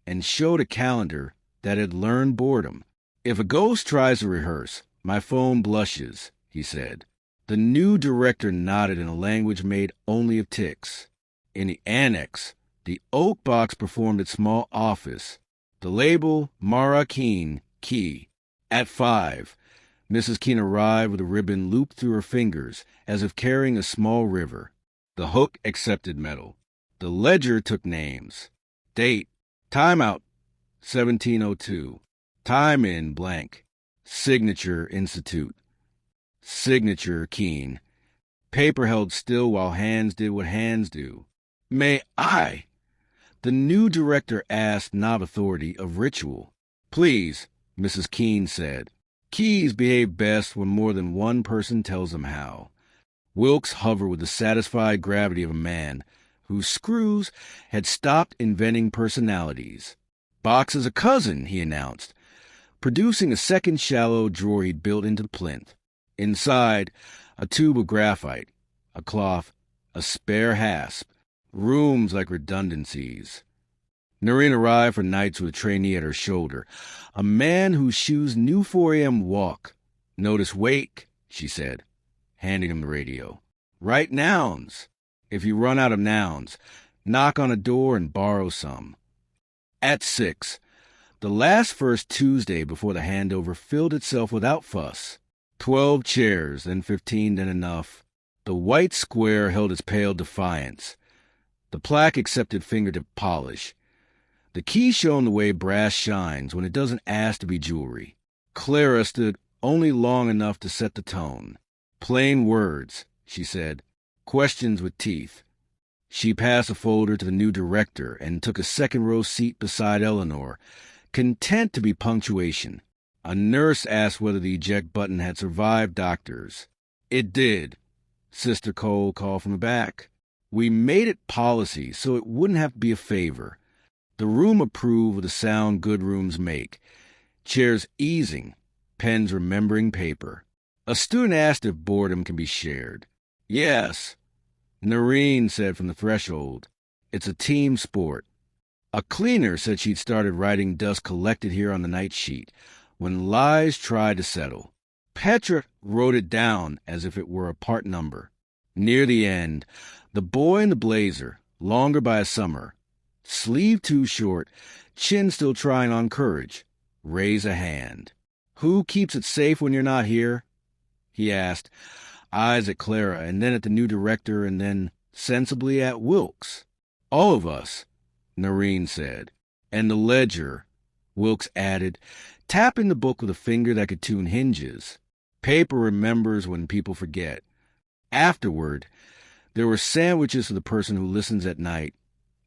and showed a calendar that had learned boredom. "If a ghost tries to rehearse, my phone blushes," he said. The new director nodded in a language made only of tics. In the annex, the oak box performed its small office. The label, Mara Keene, key. At 5, Mrs. Keene arrived with a ribbon looped through her fingers, as if carrying a small river. The hook accepted metal. The ledger took names. Date, timeout, 1702. Time in blank. Signature Institute. Signature Keene. Paper held still while hands did what hands do. "May I?" The new director asked, not authority, of ritual. "Please," Mrs. Keene said. Keys behave best when more than one person tells them how. Wilkes hovered with the satisfied gravity of a man whose screws had stopped inventing personalities. "Box is a cousin," he announced, producing a second shallow drawer he'd built into the plinth. Inside, a tube of graphite, a cloth, a spare hasp, rooms like redundancies. Noreen arrived for nights with a trainee at her shoulder, a man whose shoes knew 4 a.m. walk. "Notice wake," she said, handing him the radio. "Write nouns. If you run out of nouns, knock on a door and borrow some." At 6, the last first Tuesday before the handover filled itself without fuss. 12 chairs, then 15, then enough. The white square held its pale defiance. The plaque accepted fingertip polish. The key shone the way brass shines when it doesn't ask to be jewelry. Clara stood only long enough to set the tone. "Plain words," she said. "Questions with teeth." She passed a folder to the new director and took a second-row seat beside Eleanor, content to be punctuation. A nurse asked whether the eject button had survived doctors. "It did," Sister Cole called from the back. We made it policy so it wouldn't have to be a favor. The room approved with the sound good rooms make. Chairs easing, pens remembering paper. A student asked if boredom can be shared. Yes, Noreen said from the threshold. It's a team sport. A cleaner said she'd started writing dust collected here on the night sheet when lies tried to settle. Petra wrote it down as if it were a part number. Near the end, the boy in the blazer, longer by a summer, sleeve too short, chin still trying on courage, raise a hand. Who keeps it safe when you're not here? He asked, eyes at Clara and then at the new director and then, sensibly, at Wilkes. All of us, Noreen said. And the ledger, Wilkes added, tapping the book with a finger that could tune hinges. Paper remembers when people forget. Afterward, there were sandwiches for the person who listens at night,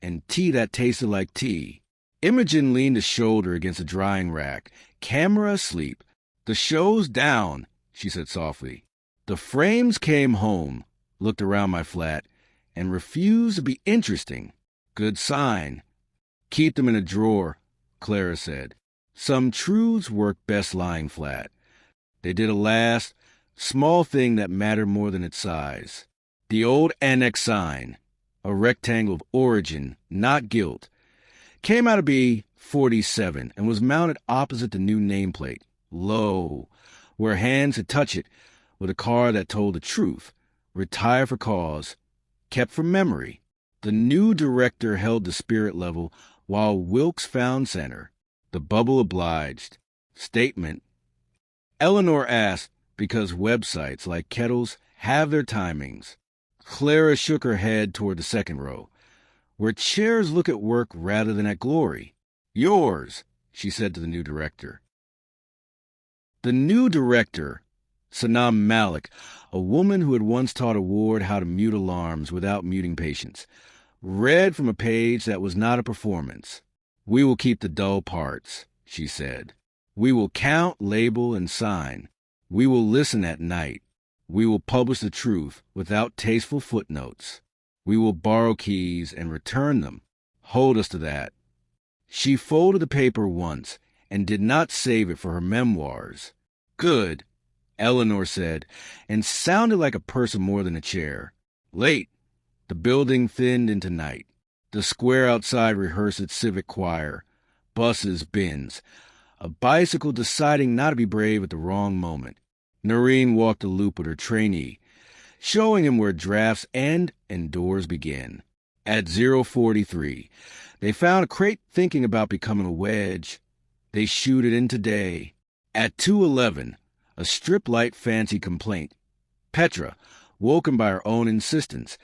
and tea that tasted like tea. Imogen leaned a shoulder against a drying rack, camera asleep. The show's down, she said softly. The frames came home, looked around my flat, and refused to be interesting. Good sign. Keep them in a drawer, Clara said. Some truths work best lying flat. They did a last, small thing that mattered more than its size. The old annex sign, a rectangle of origin, not guilt, came out to be 47 and was mounted opposite the new nameplate, low, where hands had touched it, with a card that told the truth, retire for cause, kept from memory. The new director held the spirit level while Wilkes found center. The bubble obliged. Statement. Eleanor asked because websites like Kettle's have their timings. Clara shook her head toward the second row, where chairs look at work rather than at glory. Yours, she said to the new director. The new director, Sanam Malik, a woman who had once taught a ward how to mute alarms without muting patients, read from a page that was not a performance. We will keep the dull parts, she said. We will count, label, and sign. We will listen at night. We will publish the truth without tasteful footnotes. We will borrow keys and return them. Hold us to that. She folded the paper once and did not save it for her memoirs. Good, Eleanor said, and sounded like a person more than a chair. Late. The building thinned into night. The square outside rehearsed its civic choir. Buses, bins. A bicycle deciding not to be brave at the wrong moment. Noreen walked the loop with her trainee, showing him where drafts end and doors begin. At 0:43, they found a crate thinking about becoming a wedge. They shoot it into day. At 2:11, a strip light fancy complaint. Petra, woken by her own insistence,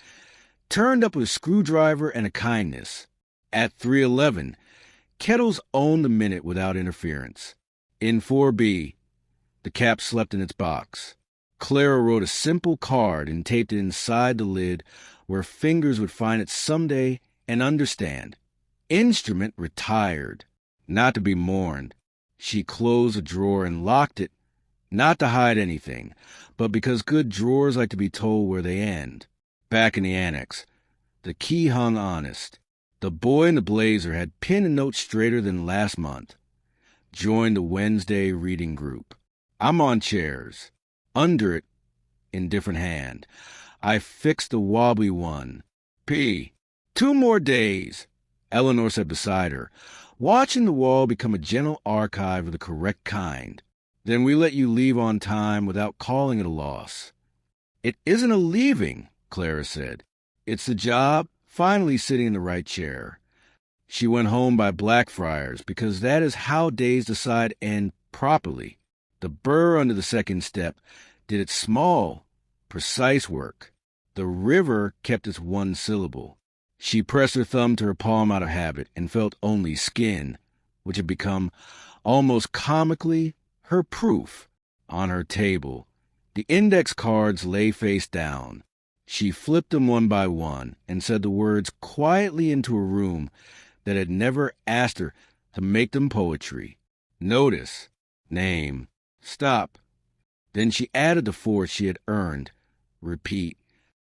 turned up with a screwdriver and a kindness. At 3:11, Kettles owned the minute without interference. In 4B, the cap slept in its box. Clara wrote a simple card and taped it inside the lid where fingers would find it someday and understand. Instrument retired, not to be mourned. She closed a drawer and locked it, not to hide anything, but because good drawers like to be told where they end. Back in the annex, the key hung honest. The boy in the blazer had pinned a note straighter than last month. Joined the Wednesday reading group. I'm on chairs. Under it, in different hand, I fixed the wobbly one. P. 2 more days, Eleanor said beside her, watching the wall become a gentle archive of the correct kind. Then we let you leave on time without calling it a loss. It isn't a leaving, Clara said. It's the job, finally sitting in the right chair. She went home by Blackfriars because that is how days decide end properly. The burr under the second step did its small, precise work. The river kept its one syllable. She pressed her thumb to her palm out of habit and felt only skin, which had become, almost comically, her proof, on her table. The index cards lay face down. She flipped them one by one and said the words quietly into a room that had never asked her to make them poetry. Notice, name, stop. Then she added the 4 she had earned. Repeat.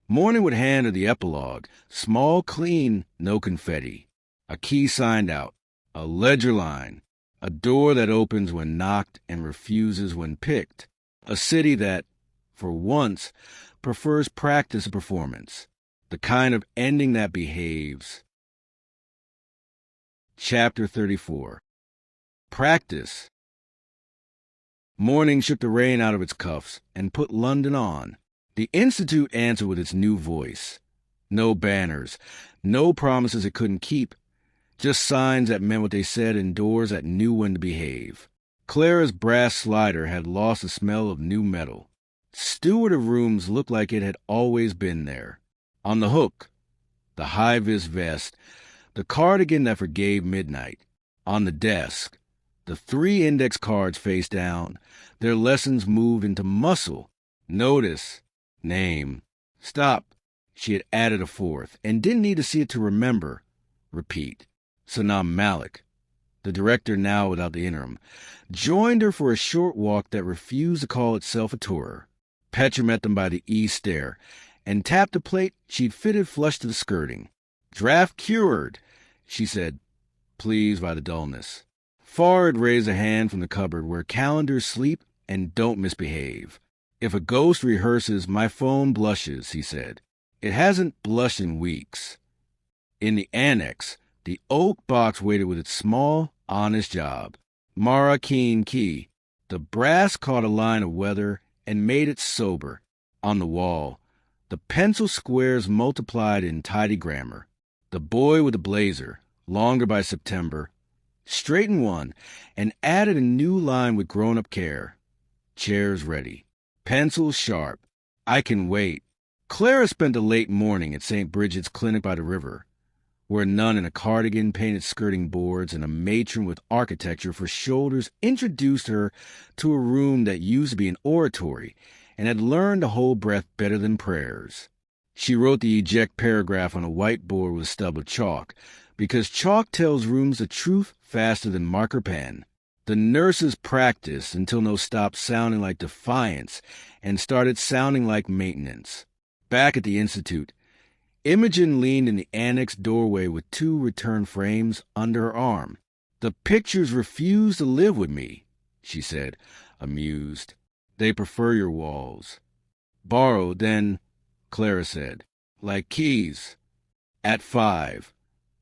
Morning would hand her the epilogue. Small, clean, no confetti. A key signed out. A ledger line. A door that opens when knocked and refuses when picked. A city that, for once, prefers practice to performance. The kind of ending that behaves. Chapter 34. Practice. Morning shook the rain out of its cuffs and put London on. The Institute answered with its new voice. No banners, no promises it couldn't keep, just signs that meant what they said and doors that knew when to behave. Clara's brass slider had lost the smell of new metal. Steward of rooms looked like it had always been there. On the hook, the high-vis vest, the cardigan that forgave midnight. On the desk, the 3 index cards face down, their lessons moved into muscle. Notice, name, stop. She had added a 4th, and didn't need to see it to remember. Repeat. Sanam Malik, the director now without the interim, joined her for a short walk that refused to call itself a tour. Petra met them by the east stair, and tapped a plate she'd fitted flush to the skirting. Draft cured, she said, pleased by the dullness. Fard raised a hand from the cupboard where calendars sleep and don't misbehave. If a ghost rehearses, my phone blushes, he said. It hasn't blushed in weeks. In the annex, the oak box waited with its small, honest job. Mara Keen key. The brass caught a line of weather and made it sober. On the wall, the pencil squares multiplied in tidy grammar. The boy with the blazer, longer by September, straightened one and added a new line with grown-up care. Chairs ready. Pencils sharp. I can wait. Clara spent a late morning at St. Bridget's Clinic by the river, where a nun in a cardigan painted skirting boards and a matron with architecture for shoulders introduced her to a room that used to be an oratory and had learned to hold breath better than prayers. She wrote the eject paragraph on a whiteboard with a stub of chalk, because chalk tells rooms the truth faster than marker pen. The nurses practiced until no stopped sounding like defiance and started sounding like maintenance. Back at the Institute, Imogen leaned in the annex doorway with 2 return frames under her arm. The pictures refuse to live with me, she said, amused. They prefer your walls. Borrowed, then, Clara said. Like keys. At 5.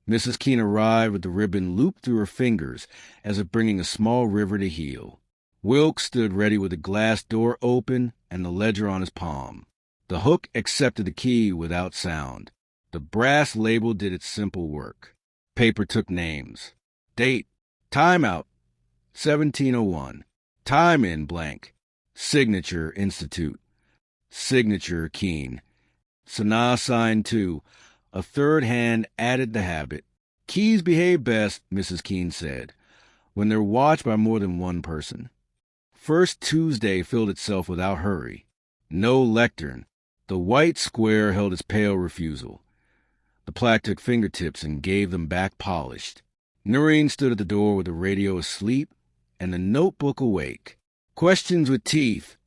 Mrs. Keene arrived with the ribbon looped through her fingers as if bringing a small river to heal. Wilkes stood ready with the glass door open and the ledger on his palm. The hook accepted the key without sound. The brass label did its simple work. Paper took names. Date. Timeout. 1701. Time in blank. Signature Institute. Signature Keene. Sanaa signed too. A third hand added the habit. Keys behave best, Mrs. Keene said, when they're watched by more than one person. First Tuesday filled itself without hurry. No lectern. The white square held its pale refusal. The plaque took fingertips and gave them back polished. Noreen stood at the door with the radio asleep and the notebook awake. Questions with teeth,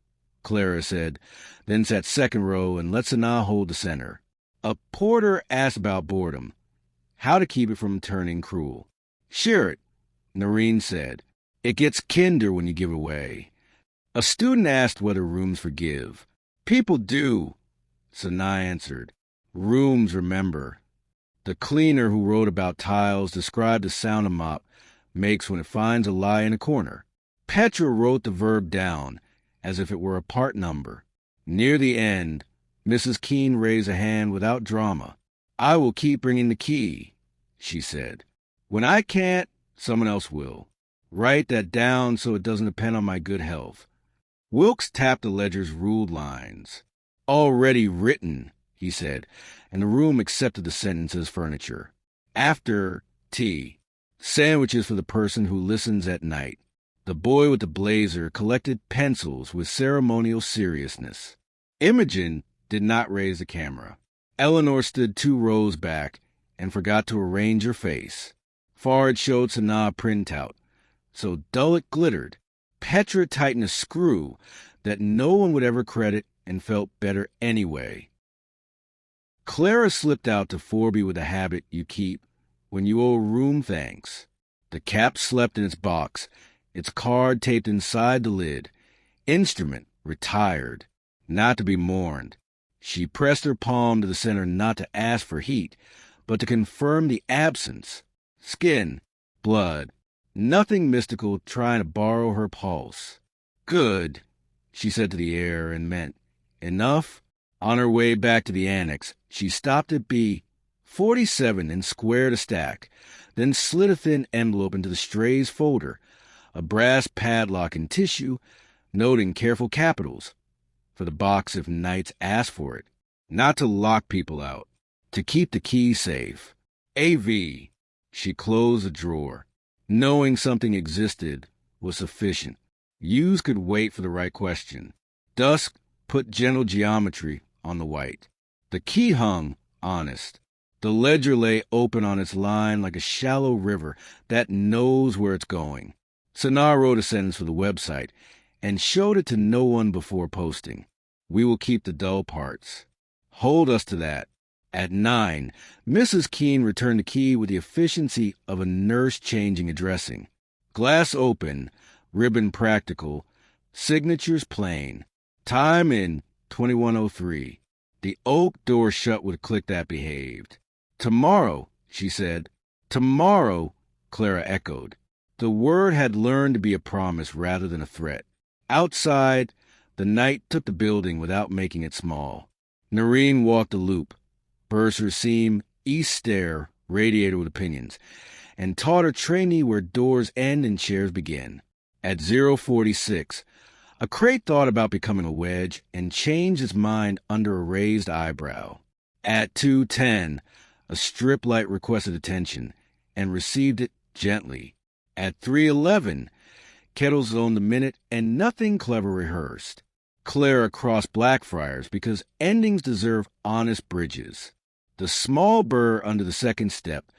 Clara said, then sat second row and let Sanaa hold the center. A porter asked about boredom, how to keep it from turning cruel. Share it, Noreen said. It gets kinder when you give away. A student asked whether rooms forgive. People do, Sanaa answered. Rooms remember. The cleaner who wrote about tiles described the sound a mop makes when it finds a lie in a corner. Petra wrote the verb down as if it were a part number. Near the end, Mrs. Keene raised a hand without drama. I will keep bringing the key, she said. When I can't, someone else will. Write that down so it doesn't depend on my good health. Wilkes tapped the ledger's ruled lines. Already written, he said, and the room accepted the sentence as furniture. After tea. Sandwiches for the person who listens at night. The boy with the blazer collected pencils with ceremonial seriousness. Imogen did not raise the camera. Eleanor stood 2 rows back and forgot to arrange her face. Fard showed Sanaa a printout, so dull it glittered. Petra tightened a screw that no one would ever credit and felt better anyway. Clara slipped out to Forby with a habit you keep when you owe room thanks. The cap slept in its box, its card taped inside the lid. Instrument retired, not to be mourned. She pressed her palm to the center not to ask for heat, but to confirm the absence. Skin, blood, nothing mystical trying to borrow her pulse. Good, she said to the air and meant, enough? On her way back to the annex, she stopped at B47 and squared a stack, then slid a thin envelope into the strays folder, a brass padlock in tissue, noting careful capitals, for the box if knights asked for it, not to lock people out, to keep the key safe. AV. She closed the drawer. Knowing something existed was sufficient. Use could wait for the right question. Dusk put gentle geometry on the white. The key hung honest. The ledger lay open on its line like a shallow river that knows where it's going. Sanar wrote a sentence for the website and showed it to no one before posting. We will keep the dull parts. Hold us to that. At 9, Mrs. Keene returned the key with the efficiency of a nurse changing a dressing. Glass open, ribbon practical, signatures plain. Time in 2103. The oak door shut with a click that behaved. Tomorrow, she said. Tomorrow, Clara echoed. The word had learned to be a promise rather than a threat. Outside, the night took the building without making it small. Noreen walked the loop, bursar seam, east stair, radiator with opinions, and taught her trainee where doors end and chairs begin. At 046, a crate thought about becoming a wedge and changed its mind under a raised eyebrow. At 2:10, a strip light requested attention and received it gently. At 3:11, Kettles owned the minute and nothing clever rehearsed. Clara crossed Blackfriars because endings deserve honest bridges. The small burr under the second step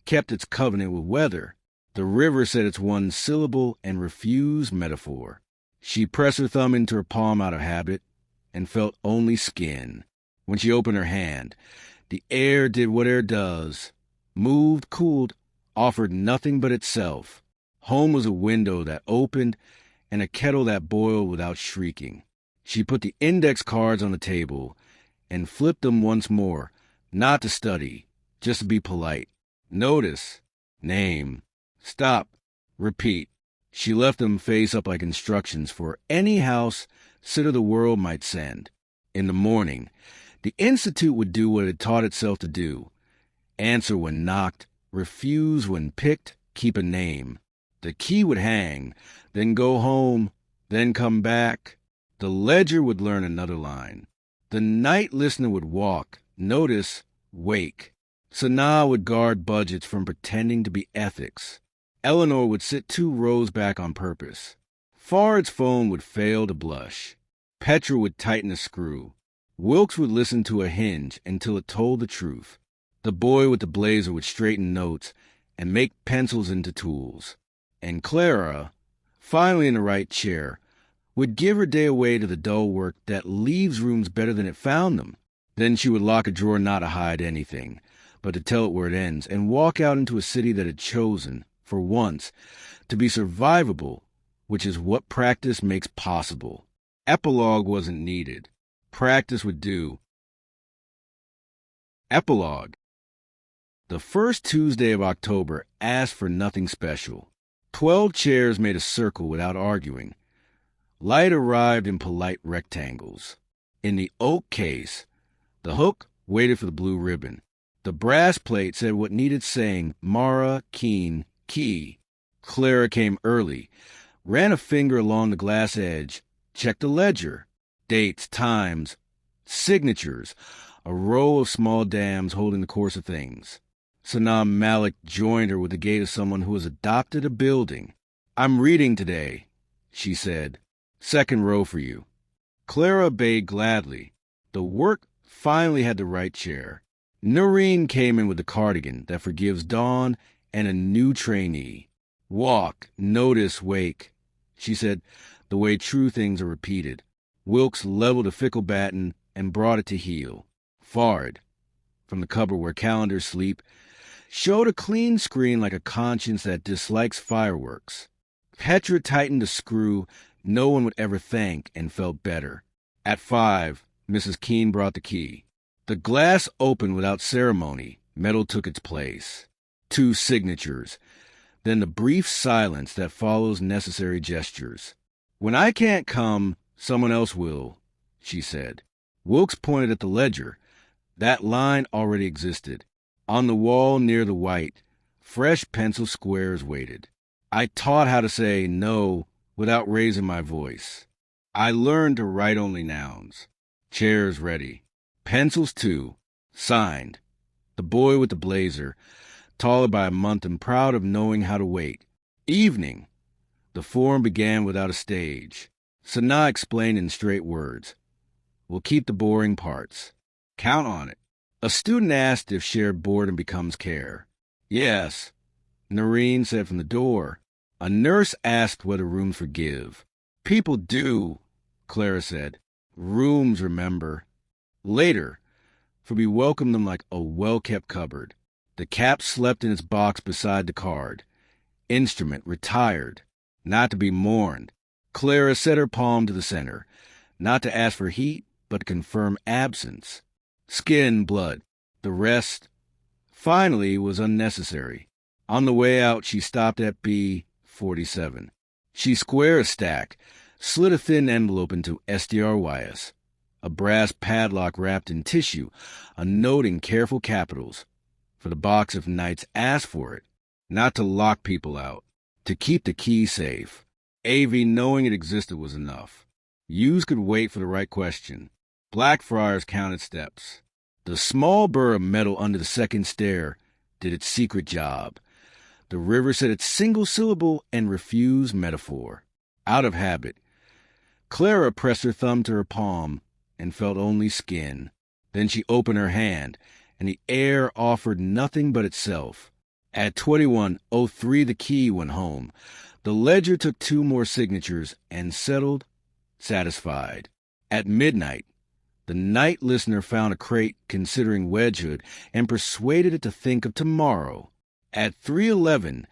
kept its covenant with weather. The river said its one syllable and refused metaphor. She pressed her thumb into her palm out of habit and felt only skin. When she opened her hand, the air did what air does, moved, cooled, offered nothing but itself. Home was a window that opened and a kettle that boiled without shrieking. She put the index cards on the table and flipped them once more, not to study, just to be polite. Notice, name, stop, repeat. She left them face up like instructions for any house sitter the world might send. In the morning, the Institute would do what it taught itself to do. Answer when knocked, refuse when picked, keep a name. The key would hang, then go home, then come back. The ledger would learn another line. The night listener would walk, notice, wake. Sanaa would guard budgets from pretending to be ethics. Eleanor would sit 2 rows back on purpose. Fard's phone would fail to blush. Petra would tighten a screw. Wilkes would listen to a hinge until it told the truth. The boy with the blazer would straighten notes and make pencils into tools. And Clara, finally in the right chair, would give her day away to the dull work that leaves rooms better than it found them. Then she would lock a drawer not to hide anything, but to tell it where it ends, and walk out into a city that had chosen, for once, to be survivable, which is what practice makes possible. Epilogue wasn't needed. Practice would do. Epilogue. The first Tuesday of October asked for nothing special. 12 chairs made a circle without arguing. Light arrived in polite rectangles. In the oak case, the hook waited for the blue ribbon. The brass plate said what needed saying, Mara, Keene, key. Clara came early, ran a finger along the glass edge, checked the ledger, dates, times, signatures, a row of small dams holding the course of things. Sanam Malik joined her with the gait of someone who has adopted a building. I'm reading today, she said. Second row for you. Clara obeyed gladly. The work finally had the right chair. Noreen came in with the cardigan that forgives dawn and a new trainee. Walk, notice, wake, she said, the way true things are repeated. Wilkes leveled a fickle baton and brought it to heel. Fard, from the cupboard where calendars sleep, showed a clean screen like a conscience that dislikes fireworks. Petra tightened a screw no one would ever thank and felt better. At 5, Mrs. Keene brought the key. The glass opened without ceremony. Metal took its place. 2 signatures. Then the brief silence that follows necessary gestures. "When I can't come, someone else will," she said. Wilkes pointed at the ledger. That line already existed. On the wall near the white, fresh pencil squares waited. I taught how to say no without raising my voice. I learned to write only nouns. Chairs ready. Pencils too. Signed. The boy with the blazer, taller by a month and proud of knowing how to wait. Evening. The forum began without a stage. Sanaa explained in straight words. "We'll keep the boring parts. Count on it." A student asked if shared boredom becomes care. "Yes," Noreen said from the door. A nurse asked whether rooms forgive. "People do," Clara said. "Rooms remember. Later, for we welcomed them like a well-kept cupboard. The cap slept in its box beside the card. Instrument retired, not to be mourned. Clara set her palm to the center, not to ask for heat, but to confirm absence. Skin, blood. The rest, finally, was unnecessary. On the way out, she stopped at B47. She squared a stack, slid a thin envelope into SDRYS. A brass padlock wrapped in tissue, a note in careful capitals. For the box if Knights asked for it. Not to lock people out. To keep the key safe. AV knowing it existed was enough. Hughes could wait for the right question. Blackfriars counted steps. The small burr of metal under the second stair did its secret job. The river said its single syllable and refused metaphor. Out of habit, Clara pressed her thumb to her palm and felt only skin. Then she opened her hand, and the air offered nothing but itself. At 21:03 the key went home. The ledger took 2 more signatures and settled, satisfied. At midnight, the night listener found a crate considering wedgehood and persuaded it to think of tomorrow. At 3:11,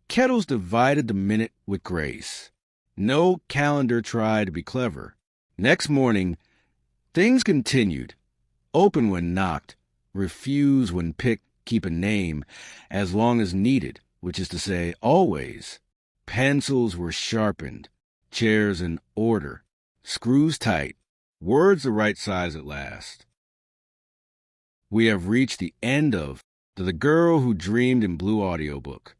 Kettles divided the minute with grace. No calendar tried to be clever. Next morning, things continued. Open when knocked, refuse when picked, keep a name, as long as needed, which is to say, always. Pencils were sharpened, chairs in order, screws tight, words the right size at last. We have reached the end of The Girl Who Dreamed in Blue Audiobook.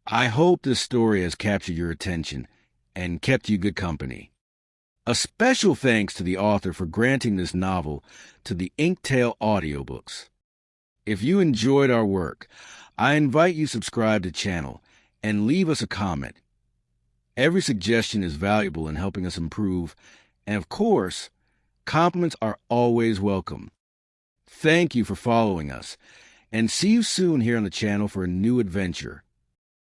I hope this story has captured your attention and kept you good company. A special thanks to the author for granting this novel to the Inktail Audiobooks. If you enjoyed our work, I invite you to subscribe to the channel and leave us a comment. Every suggestion is valuable in helping us improve, and of course, compliments are always welcome. Thank you for following us, and see you soon here on the channel for a new adventure.